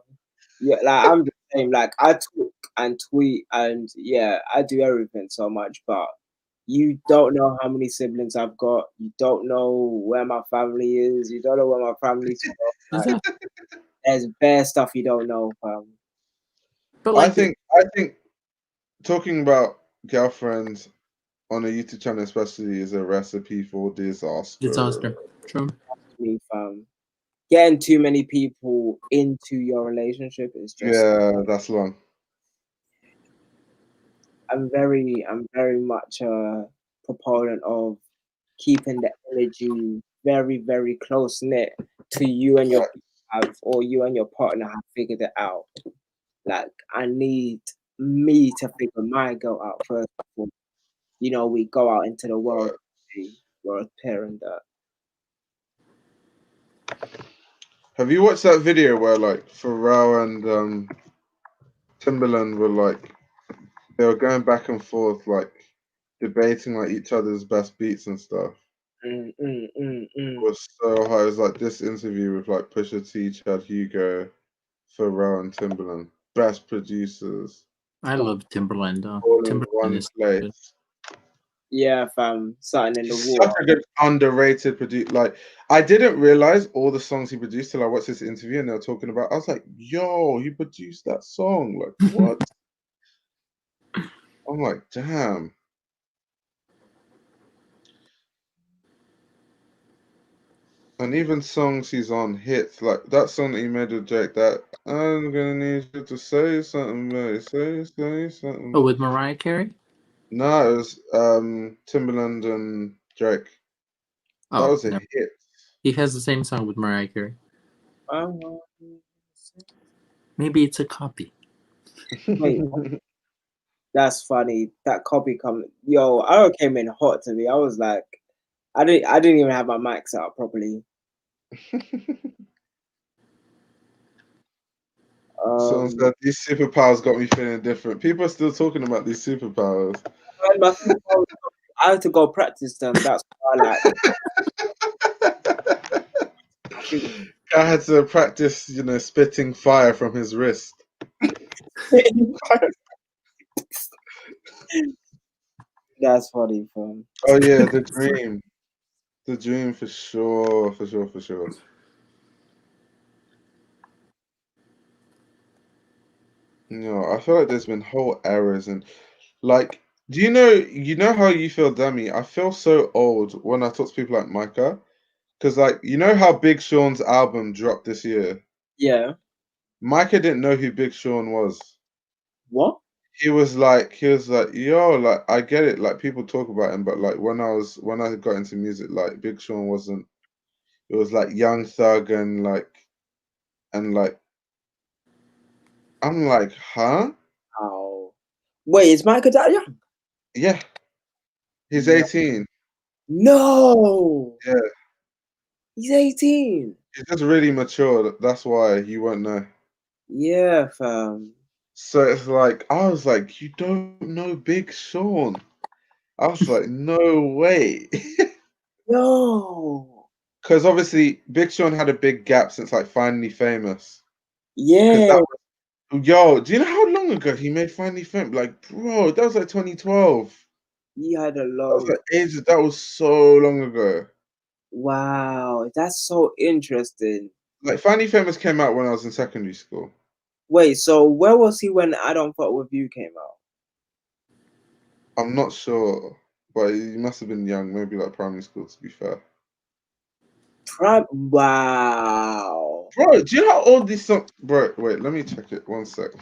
Yeah, like I'm the same. Like I talk and tweet and yeah, I do everything so much, but you don't know how many siblings I've got. You don't know where my family is. You don't know where my family's from. Like, there's bare stuff you don't know, fam. But I think talking about girlfriends on a YouTube channel especially is a recipe for disaster. Disaster. True. Me, fam. Getting too many people into your relationship is just that's long. I'm very much a proponent of keeping the energy very, very close knit to you and your or you and your partner have figured it out. Like I need me to figure my girl out first before we go out into the world. We're a parent that. Have you watched that video where like Pharrell and Timberland were like they were going back and forth like debating like each other's best beats and stuff? It was so high. It was like this interview with like Pusha T, Chad Hugo, Pharrell, and Timberland, best producers. I love Timberland. All in Timberland one is place. good. Yeah, fam. Something in the He's such water. a good underrated producer. Like, I didn't realize all the songs he produced till I watched this interview and they were talking about. I was like, "Yo, he produced that song! Like, what?" I'm like, "Damn." And even songs he's on hits, like that song that he made with Drake, that I'm gonna need you to say something, babe. Say something. Oh, with Mariah Carey? No, it was Timbaland and Drake. That Oh, was a no. hit. He has the same song with Mariah Carey. Oh, Maybe it's a copy. wait, that's funny. That copy coming. Yo, Arrow came in hot to me. I was like, I didn't even have my mic set up properly. Someone said these superpowers got me feeling different. People are still talking about these superpowers. I had to go practice them. That's why I had to practice, spitting fire from his wrist. That's funny, fam. Oh yeah, the dream. The dream for sure, for sure, for sure. I feel like there's been whole eras and like, do you know how you feel, Demi? I feel so old when I talk to people like Micah. Because like, you know how Big Sean's album dropped this year? Yeah. Micah didn't know who Big Sean was. What? He was like, yo, like I get it, like people talk about him, but like when I got into music, like Big Sean wasn't. It was like Young Thug and like I'm like, huh? Oh. Wait, is Michael that young? Yeah, he's No. 18. No. Yeah, He's 18. he's just really mature. That's why you won't know. Yeah, fam. So it's like I was like, you don't know Big Sean. I was like, no way. No. Because obviously Big Sean had a big gap since like Finally Famous. Because Yeah. that was, yo, do you know how long ago he made Finally Famous? Like, bro, that was like 2012. He had a That was long. like ages. That was so long ago. Wow, that's so interesting. Like Finally Famous came out when I was in secondary school. Wait, so where was he when I Don't Fuck With You came out? I'm not sure, but he must have been young, maybe like primary school. To be fair. Wow. Bro, do you know how old these songs? Bro, wait, let me check it. 1 second.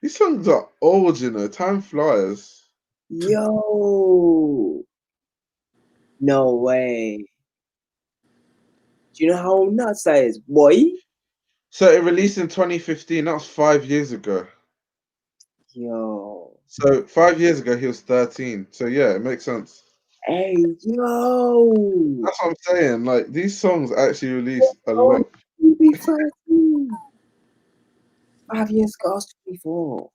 These songs are old, Time flies. Yo. No way. Do you know how nuts that is, boy? So it released in 2015. That was 5 years ago. Yo. So 5 years ago, he was 13. So yeah, it makes sense. Hey, yo. That's what I'm saying. Like these songs actually released a lot. You be 13. 5 years ago, I was 24.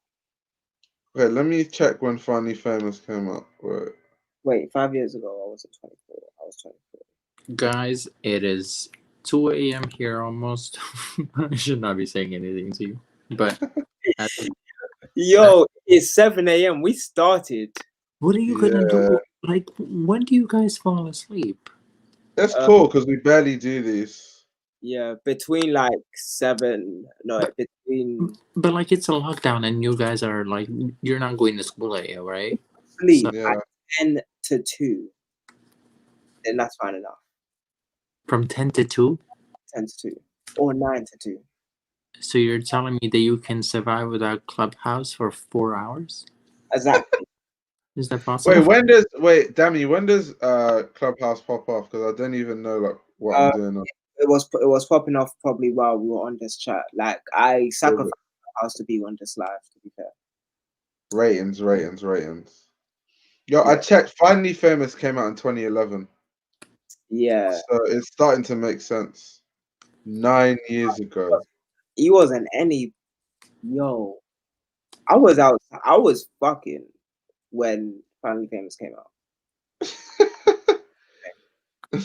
Wait, let me check when Finally Famous came out. Wait, 5 years ago, I was 24. I was 24. Guys, it is 2 a.m. here almost. I should not be saying anything to you. But yo, it's 7 a.m. We started. What are you gonna do? Like, when do you guys fall asleep? That's cool because we barely do these. Yeah, between like 7. No, between. But like, it's a lockdown, and you guys are like, you're not going to school yet, right? Sleep Yeah. at 10 to 2. Then that's fine enough. From 10 to 2? 10 to 2. Or 9 to 2. So you're telling me that you can survive without Clubhouse for 4 hours? Exactly. Is that possible? Wait, Dammy, when does Clubhouse pop off? Because I don't even know like what I'm doing. It was popping off probably while we were on this chat. Like I sacrificed Clubhouse to be on this live, to be fair. Ratings. Yo, I checked. Finally Famous came out in 2011. Yeah. So it's starting to make sense. 9 years ago. He wasn't any. Yo, I was fucking when Finally Famous came out.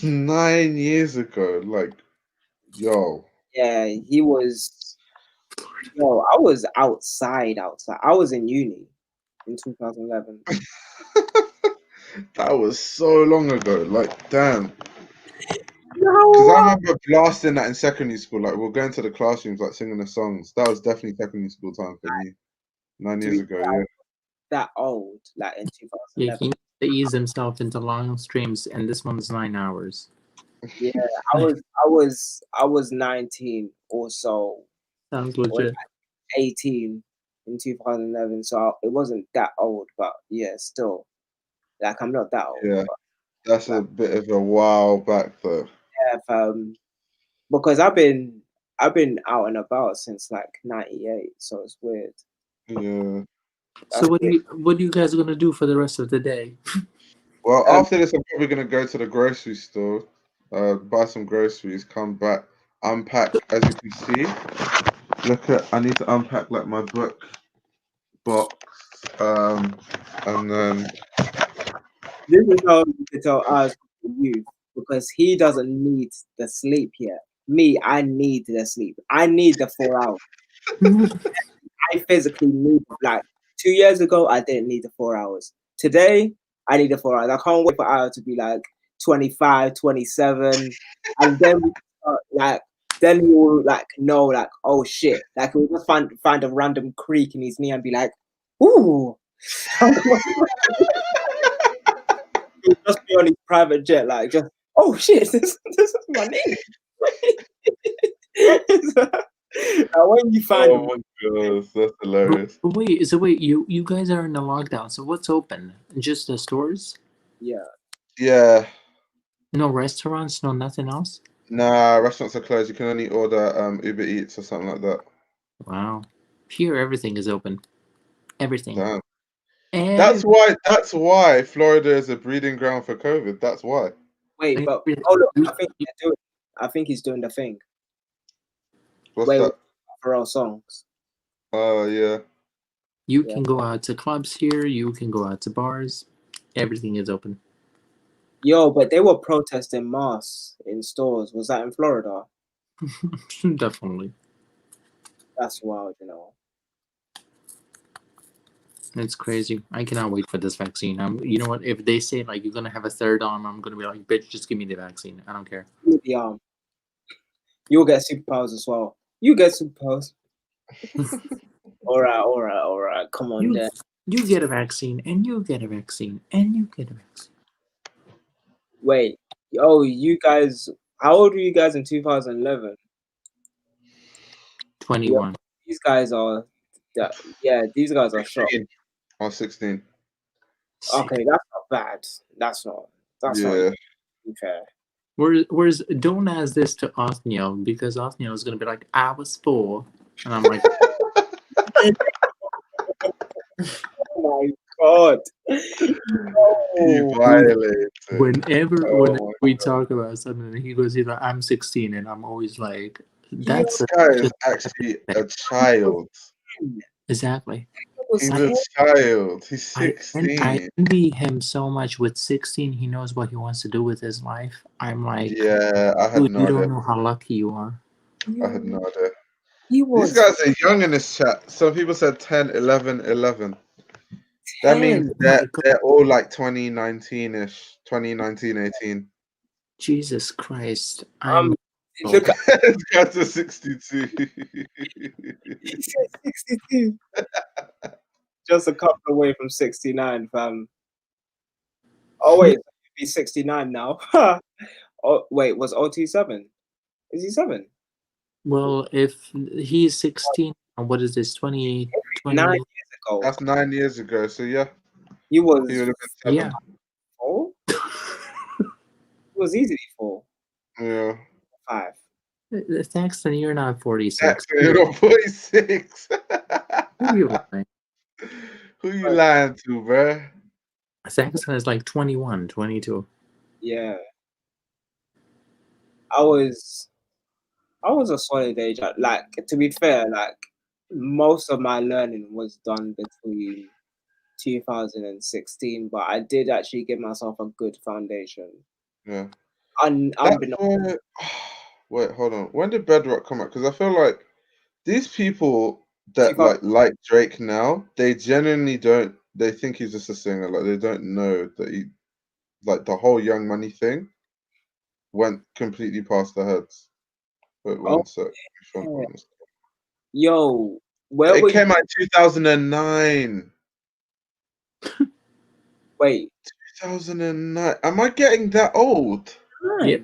9 years ago. Like, yo. Yeah, he was. Yo, I was outside. I was in uni in 2011. That was so long ago. Like, damn. No. Because I remember blasting that in secondary school. Like, we're going to the classrooms, like singing the songs. That was definitely secondary school time for me. 9 years ago, yeah. That old, like in Yeah, 2011. he needs to ease himself into long streams, and this one's 9 hours. Yeah, I was 19 or so, Sounds or legit. like 18 in 2011. So it wasn't that old, but yeah, still, like I'm not that old. Yeah, but, that's a bit of a while back though. yeah, because I've been out and about since like '98, so it's weird. Yeah. So what are you guys gonna do for the rest of the day? Well, after this, I'm probably gonna go to the grocery store, buy some groceries, come back, unpack. As you can see, I need to unpack like my book box, and then This is how you can tell us youth because he doesn't need the sleep yet. Me, I need the sleep. I need the 4 hours. I physically need, like 2 years ago, I didn't need the 4 hours. Today, I need the 4 hours. I can't wait for hour to be like 25, 27, and then then he will like know like, oh shit, like he'll just find a random creak in his knee and be like, ooh. He'll just be on his private jet, like just, oh shit, this is my name. When you find oh my gosh, that's hilarious. Wait, you guys are in the lockdown, so what's open? Just the stores? Yeah. Yeah. No restaurants, no nothing else? Nah, restaurants are closed. You can only order Uber Eats or something like that. Wow. Here everything is open. Everything. Damn. That's why Florida is a breeding ground for COVID. That's why. Wait, but look, I think he's doing the thing. What's that? For our songs. Oh yeah. You can go out to clubs here, you can go out to bars. Everything is open. Yo, but they were protesting masks in stores. Was that in Florida? Definitely. That's wild, you know. It's crazy. I cannot wait for this vaccine. You know what? If they say like you're gonna have a third arm, I'm gonna be like, bitch, just give me the vaccine. I don't care. Give me the arm. You'll get superpowers as well. You get superpowers. All right. Come on, then. You get a vaccine, and you get a vaccine, and you get a vaccine. Wait, you guys. How old were you guys in 2011? 21. These guys are. These guys are shocked. I was 16. Okay, that's not bad. That's not fair. Whereas don't ask this to Othniel because Othniel is gonna be like, I was 4, and I'm like, oh my god! You violated. Whenever we talk about something, he's like, I'm 16, and I'm always like, this guy is actually a child. Exactly. He's a child. He's 16. I envy him so much. With 16, he knows what he wants to do with his life. I'm like, yeah, I had no you idea. don't know how lucky you are. I had no idea. These guys are young in this chat. Some people said 10, 11, 11. That means they're all like 2019-ish, 2019, 18. Jesus Christ. Look at this guy's a 62. He said 62. Just a couple away from 69, fam. Oh wait, he'd be 69 now. Oh wait, was OT 7? Is he 7? Well, if he's 16, what is this? 20 9 years ago. That's 9 years ago. So yeah, he would have been 7. Yeah. 4? It was easily 4. Yeah. 5. Thankson, you're not 46. Thankson, you're not 46. Who you lying? Who you lying to, bro? Thankson is like 21, 22. Yeah. I was a solid age. Like, to be fair, like most of my learning was done between 2016, but I did actually give myself a good foundation. Yeah. Wait, hold on. When did Bedrock come out? Because I feel like these people that like Drake now, they genuinely don't. They think he's just a singer. Like they don't know that like the whole Young Money thing went completely past their heads. Wait one sec. Yeah. Yo, where It were came out in 2009. Wait. 2009. Am I getting that old? Yep.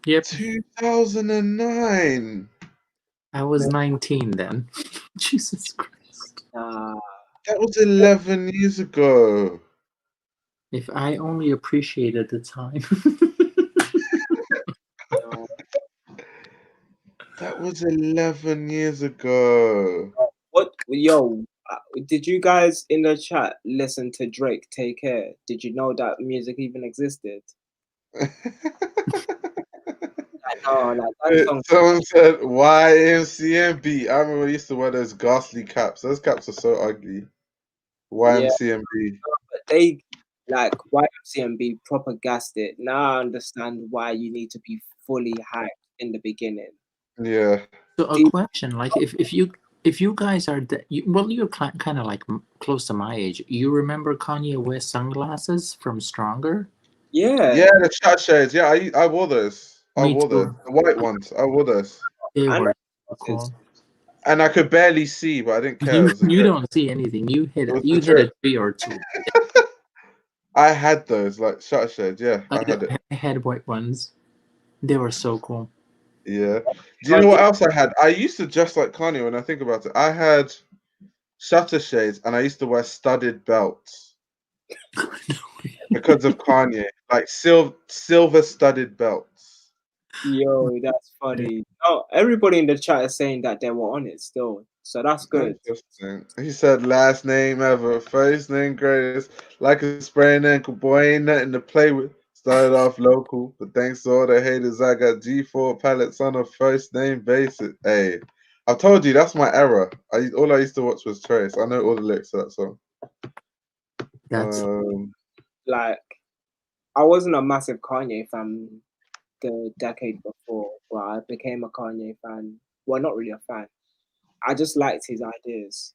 Yep. 2009. I was 19 then. Jesus Christ. That was 11 years ago. If I only appreciated the time. That was 11 years ago. What? Yo, did you guys in the chat listen to Drake? Take Care. Did you know that music even existed? Someone said YMCMB. I remember I used to wear those ghastly caps. Those caps are so ugly. YMCMB. But they like YMCMB proper gassed it. Now I understand why you need to be fully hyped in the beginning. Yeah. So a question, like if you guys are you're kind of like close to my age. You remember Kanye West sunglasses from Stronger? Yeah. Yeah, the chat shades. Yeah, I wore those. I Me wore those. too. The white ones. I wore those. They were cool. And I could barely see, but I didn't care. You don't see anything. You hit It was you the hit a drip. tree or two. I had those, like shutter shades. Yeah, I had it. I had white ones. They were so cool. Yeah. Do you know what else I had? I used to dress like Kanye when I think about it. I had shutter shades and I used to wear studded belts. Because of Kanye. Like silver studded belts. Yo, that's funny. Oh, everybody in the chat is saying that they were on it still. So that's good. Interesting. He said last name ever, first name greatest. Like a sprained ankle, boy, ain't nothing to play with. Started off local, but thanks to all the haters, I got G4 pallets on a first name basis. Hey, I told you that's my error. All I used to watch was Trace. I know all the lyrics to that song. That's like I wasn't a massive Kanye fan the decade before, but I became a Kanye fan. Well, not really a fan. I just liked his ideas.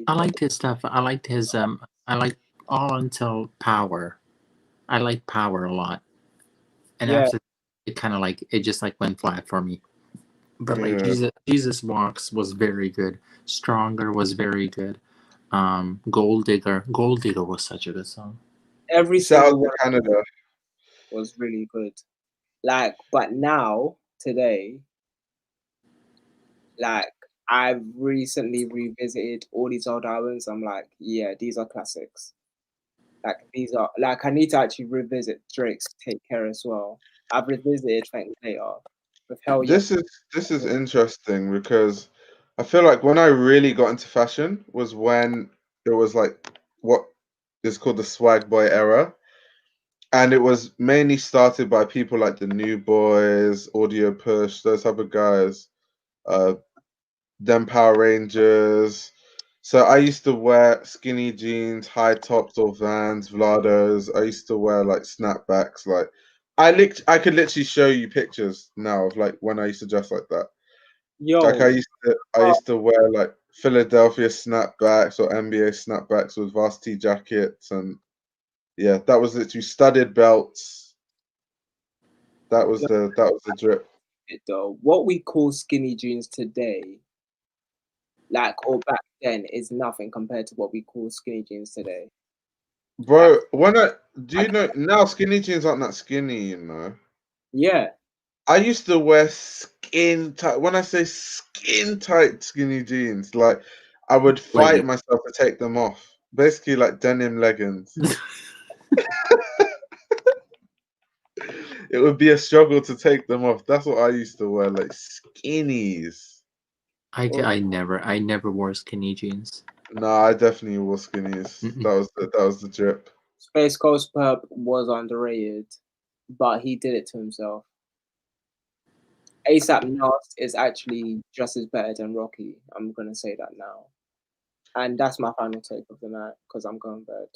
I liked his stuff. I liked his I liked All Until Power. I liked Power a lot. And after it kind of like it just like went flat for me. But like Jesus Walks was very good. Stronger was very good. Gold Digger was such a good song. Every Shout out single to one Canada was really good. Like, but now today, like I've recently revisited all these old albums. I'm like, yeah, these are classics. Like these are like I need to actually revisit Drake's Take Care as well. I've revisited Thank Later with Hell Yeah. This is interesting because I feel like when I really got into fashion was when it was like what is called the swag boy era. And it was mainly started by people like the New Boys, Audio Push, those type of guys, them Power Rangers. So I used to wear skinny jeans, high tops or Vans, Vlados. I used to wear like snapbacks. Like I could literally show you pictures now of like when I used to dress like that. Like I used to wear like Philadelphia snapbacks or NBA snapbacks with varsity jackets, and yeah, that was literally studded belts. That was the drip. Though what we call skinny jeans today, like or back then, is nothing compared to what we call skinny jeans today. Bro, do you know now skinny jeans aren't that skinny, you know? Yeah. I used to wear skin tight. When I say skin tight skinny jeans, like I would fight myself to take them off. Basically like denim leggings. It would be a struggle to take them off. That's what I used to wear, like skinnies. I never wore skinny jeans. No, I definitely wore skinnies. That was the drip. Space Coast Purp was underrated, but he did it to himself. ASAP Nast is actually just as better than Rocky. I'm gonna say that now, and that's my final take of the night because I'm going to bed.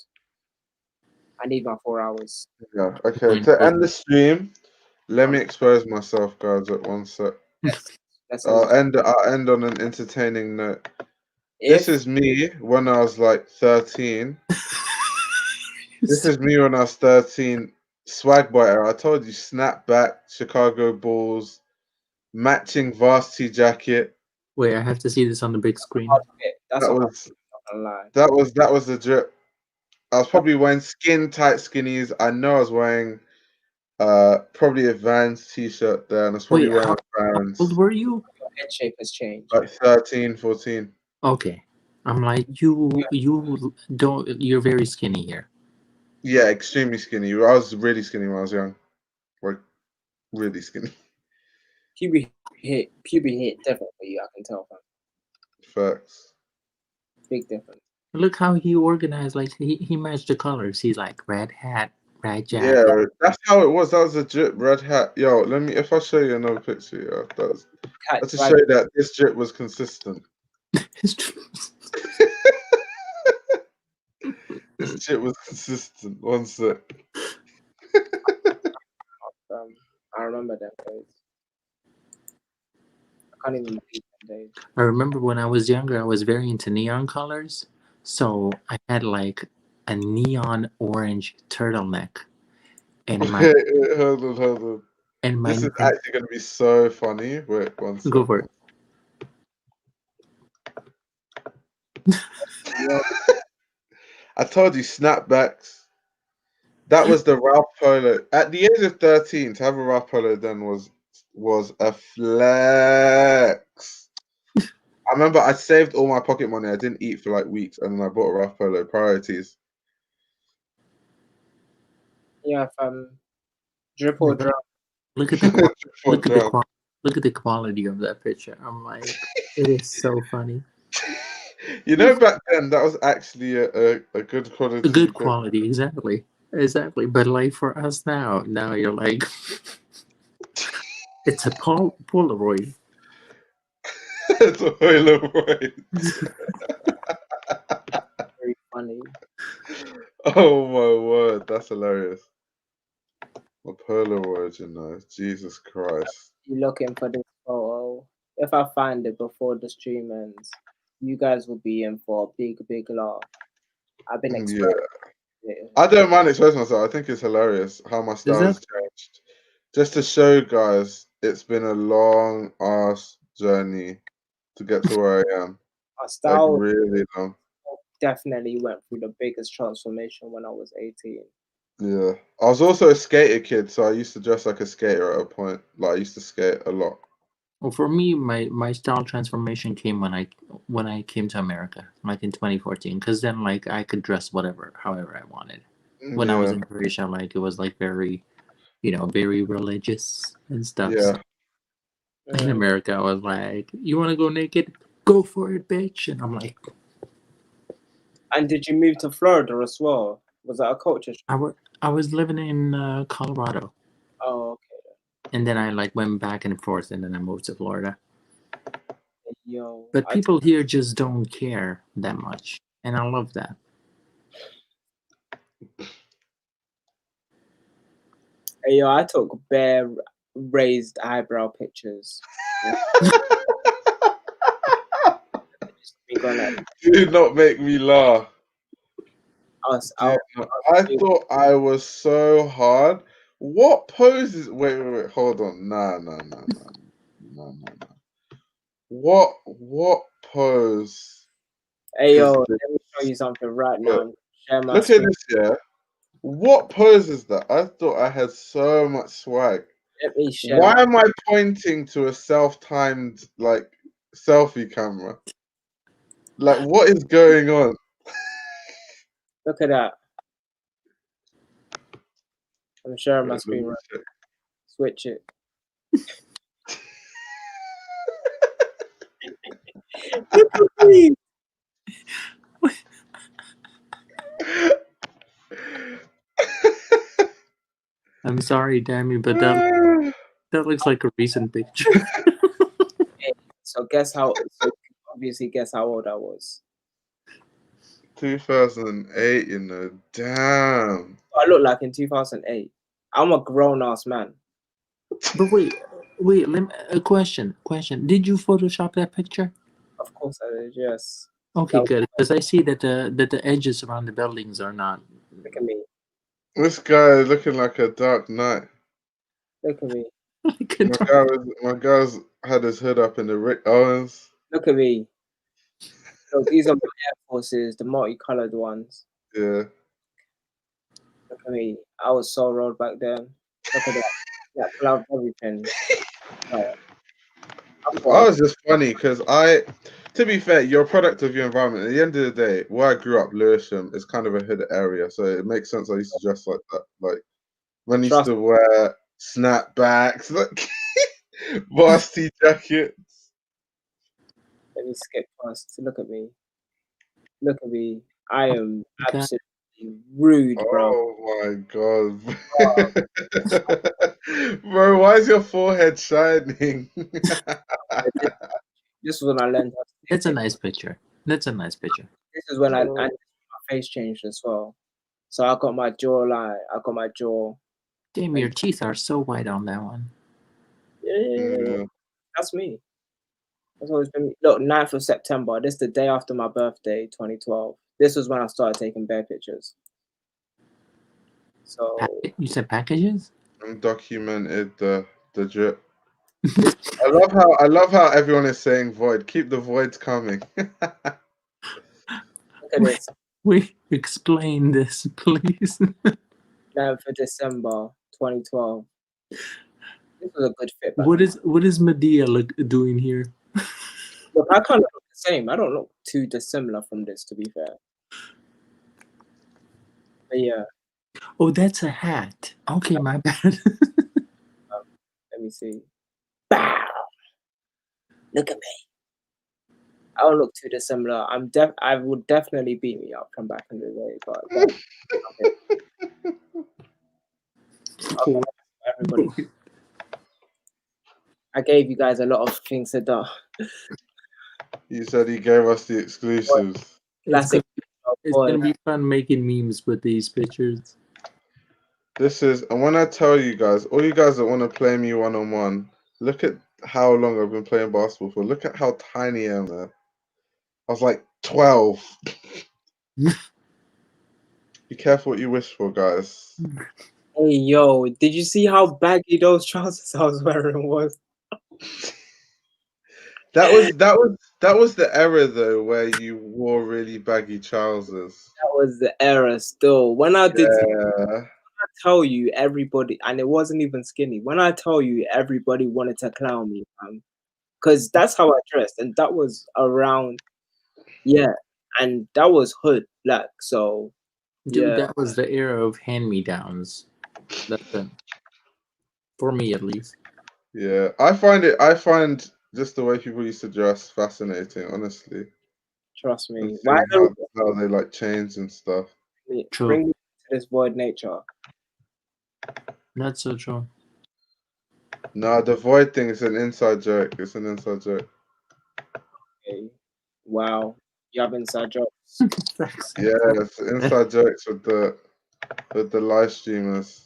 I need my 4 hours. Yeah. Okay. To end the stream, let me expose myself, guys. At one sec. I'll end on an entertaining note. This is me when I was like 13. This is me when I was 13. Swag boy era. I told you, snapback, Chicago Bulls, matching varsity jacket. Wait, I have to see this on the big screen. That's That what was I'm not lie. that was the drip. I was probably wearing tight skinnies. I know I was wearing probably a Vans t-shirt there, and I was probably Wait, wearing how a Vans. old were you? Your head shape has changed. Like 13, 14. Okay. I'm like, you don't, you're very skinny here. Yeah, extremely skinny. I was really skinny when I was young. Like, really skinny. Puberty hit different for you, I can tell from. Facts. Big difference. Look how he organized, like, he matched the colors. He's like, red hat, red jacket. Yeah, that's how it was. That was a drip, red hat. Yo, let me, if I show you another picture, yeah, that's to show you that this drip was consistent. This drip was consistent. One sec. I remember that days. I can't even repeat them days. I remember when I was younger, I was very into neon colors. So I had like a neon orange turtleneck. And my Wait, hold on. And my this is actually going to be so funny. Wait, one second. Go for it. I told you, snapbacks. That was the Ralph Polo. At the age of 13, to have a Ralph Polo then was a flex. I remember I saved all my pocket money. I didn't eat for like weeks, and then I bought a Ralph Polo. Priorities. Yeah, drip or drop. Look at the look at the quality of that picture. I'm like, it is so funny. You know, back then that was actually a good quality. A good quality, exactly. But like for us now you're like, it's a Polaroid. It's a Polaroid. Very funny. Oh my word, that's hilarious. A Polaroid, you know, Jesus Christ. You looking for this photo? If I find it before the stream ends, you guys will be in for a big laugh. I've been expecting it. I don't mind expressing myself. I think it's hilarious how my style has changed. Just to show guys, it's been a long ass journey to get to where I am. My style like really long. Definitely went through the biggest transformation when I was 18. Yeah, I was also a skater kid, so I used to dress like a skater at a point. Like I used to skate a lot. Well, for me, my style transformation came when I came to America, like in 2014, because then like I could dress however I wanted. When I was in Croatia, like it was like very, very religious and stuff. Yeah. So in America, I was like, "You want to go naked? Go for it, bitch!" And I'm like. And did you move to Florida as well? Was that a culture shock? I was living in Colorado. Oh, okay. And then I like went back and forth, and then I moved to Florida. Yo, but people here just don't care that much, and I love that. Hey, yo, I took bare raised eyebrow pictures. Do not make me laugh. I thought I was so hard. What poses? Wait. Hold on. Nah. What pose? Hey, yo, let me show you something right now. Look at this, yeah. What pose is that? I thought I had so much swag. Let me share. Why am I pointing to a self-timed like selfie camera? Like, what is going on? Look at that. I'm sharing my screen right now. Switch it. I'm sorry, Dammy, but that looks like a recent picture. So obviously guess how old I was. 2008, damn. I look like in 2008. I'm a grown ass man. But wait, a question. Did you Photoshop that picture? Of course I did, yes. Okay, good. Because I see that the edges around the buildings are not. Look at me. This guy is looking like a Dark Knight. Look at me. My guy's had his hood up in the Rick Owens. Look at me. So these are my Air Forces, the multicolored ones. Yeah. Look at me. I was so rolled back then. Look at that. That glove, everything. I was just funny because to be fair, you're a product of your environment. At the end of the day, where I grew up, Lewisham, is kind of a hood area, so it makes sense. I used to dress like that. Like when I used to wear snapbacks, like varsity jackets. Let me skip past. Look at me. Look at me. I am absolutely rude, bro. Oh my god. Bro, why is your forehead shining? This is when I learned how to do That's a nice picture. That's a nice picture. This is when my face changed as well. So I got my jawline. I got my jaw. Damn, your teeth are so white on that one. Yeah. That's me. That's always been me. Look, 9th of September. This is the day after my birthday, 2012. This was when I started taking bear pictures. So you said packages? And documented the drip. I love how everyone is saying void. Keep the voids coming. Look at this. Wait, explain this, please. 9th of December, 2012. This was a good fit. What is Medea doing here? Look, I kind of look the same. I don't look too dissimilar from this, to be fair. But yeah. Oh, that's a hat. Okay, my bad. Let me see. Bow. Look at me. I don't look too dissimilar. I would definitely beat me up from back in the day, but okay, everybody. I gave you guys a lot of things to do. You said he gave us the exclusives. Classic. It's gonna be fun making memes with these pictures. And when I tell you guys, all you guys that want to play me one-on-one, look at how long I've been playing basketball for. Look at how tiny I am there. I was like 12. Be careful what you wish for, guys. Hey, yo, did you see how baggy those trousers I was wearing was? That was the era though where you wore really baggy trousers. That was the era still. When I did I tell you everybody, and it wasn't even skinny. When I tell you everybody wanted to clown me, because that's how I dressed, and that was around, and that was hood black. So, dude, that was the era of hand-me-downs. For me, at least. Yeah, I find just the way people used to dress fascinating. Honestly, trust me. Why how they like chains and stuff. Bring me to this void nature. Not so true. No, the void thing is an inside joke. It's an inside joke. Okay. Wow, you have inside jokes. Yeah, it's inside jokes with the live streamers.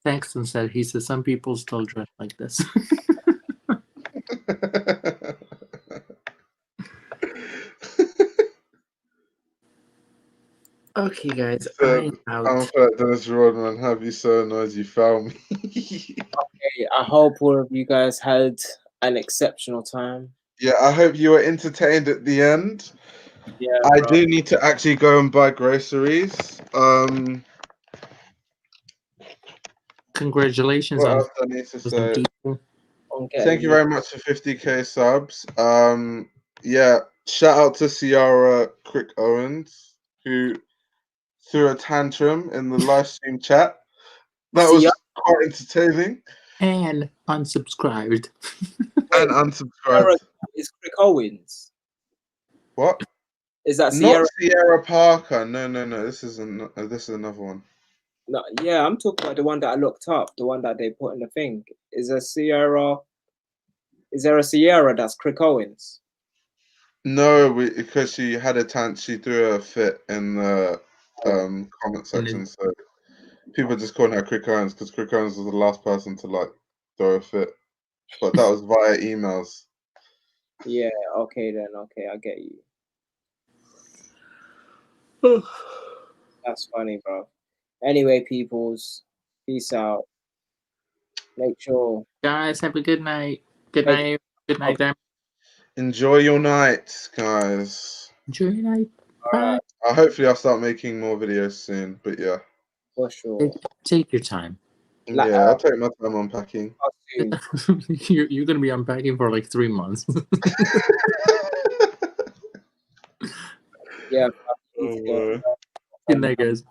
Paxton said, he says some people still dress like this. Okay, guys, I'm out. Dennis Rodman, have you so annoyed you found me? Okay, I hope all of you guys had an exceptional time. Yeah, I hope you were entertained at the end. Yeah, I do need to actually go and buy groceries. Congratulations what on else I need to say? people. Thank you very much for 50k subs. Yeah, shout out to Ciara Crick Owens who threw a tantrum in the live stream chat. That was quite entertaining. And unsubscribed. And unsubscribed. Is Crick Owens? What? Is that Not Sierra Parker? No. This is another one. No, yeah, I'm talking about the one that I looked up, the one that they put in the thing. Is there a Sierra that's Crick Owens? No, because she had she threw a fit in the comment section, so people just calling her Crick Owens because Crick Owens was the last person to like throw a fit, but that was via emails. Yeah, okay then, okay, I get you. That's funny, bro. Anyway, peoples, peace out. Make sure. Guys, have a good night. Good night. Good night, Dan. Enjoy your night, guys. Enjoy your night. Bye. Hopefully I'll start making more videos soon, but yeah. For sure. Take your time. Yeah, I'll take my time unpacking. You're gonna be unpacking for like 3 months. Yeah. Oh, Good night, guys.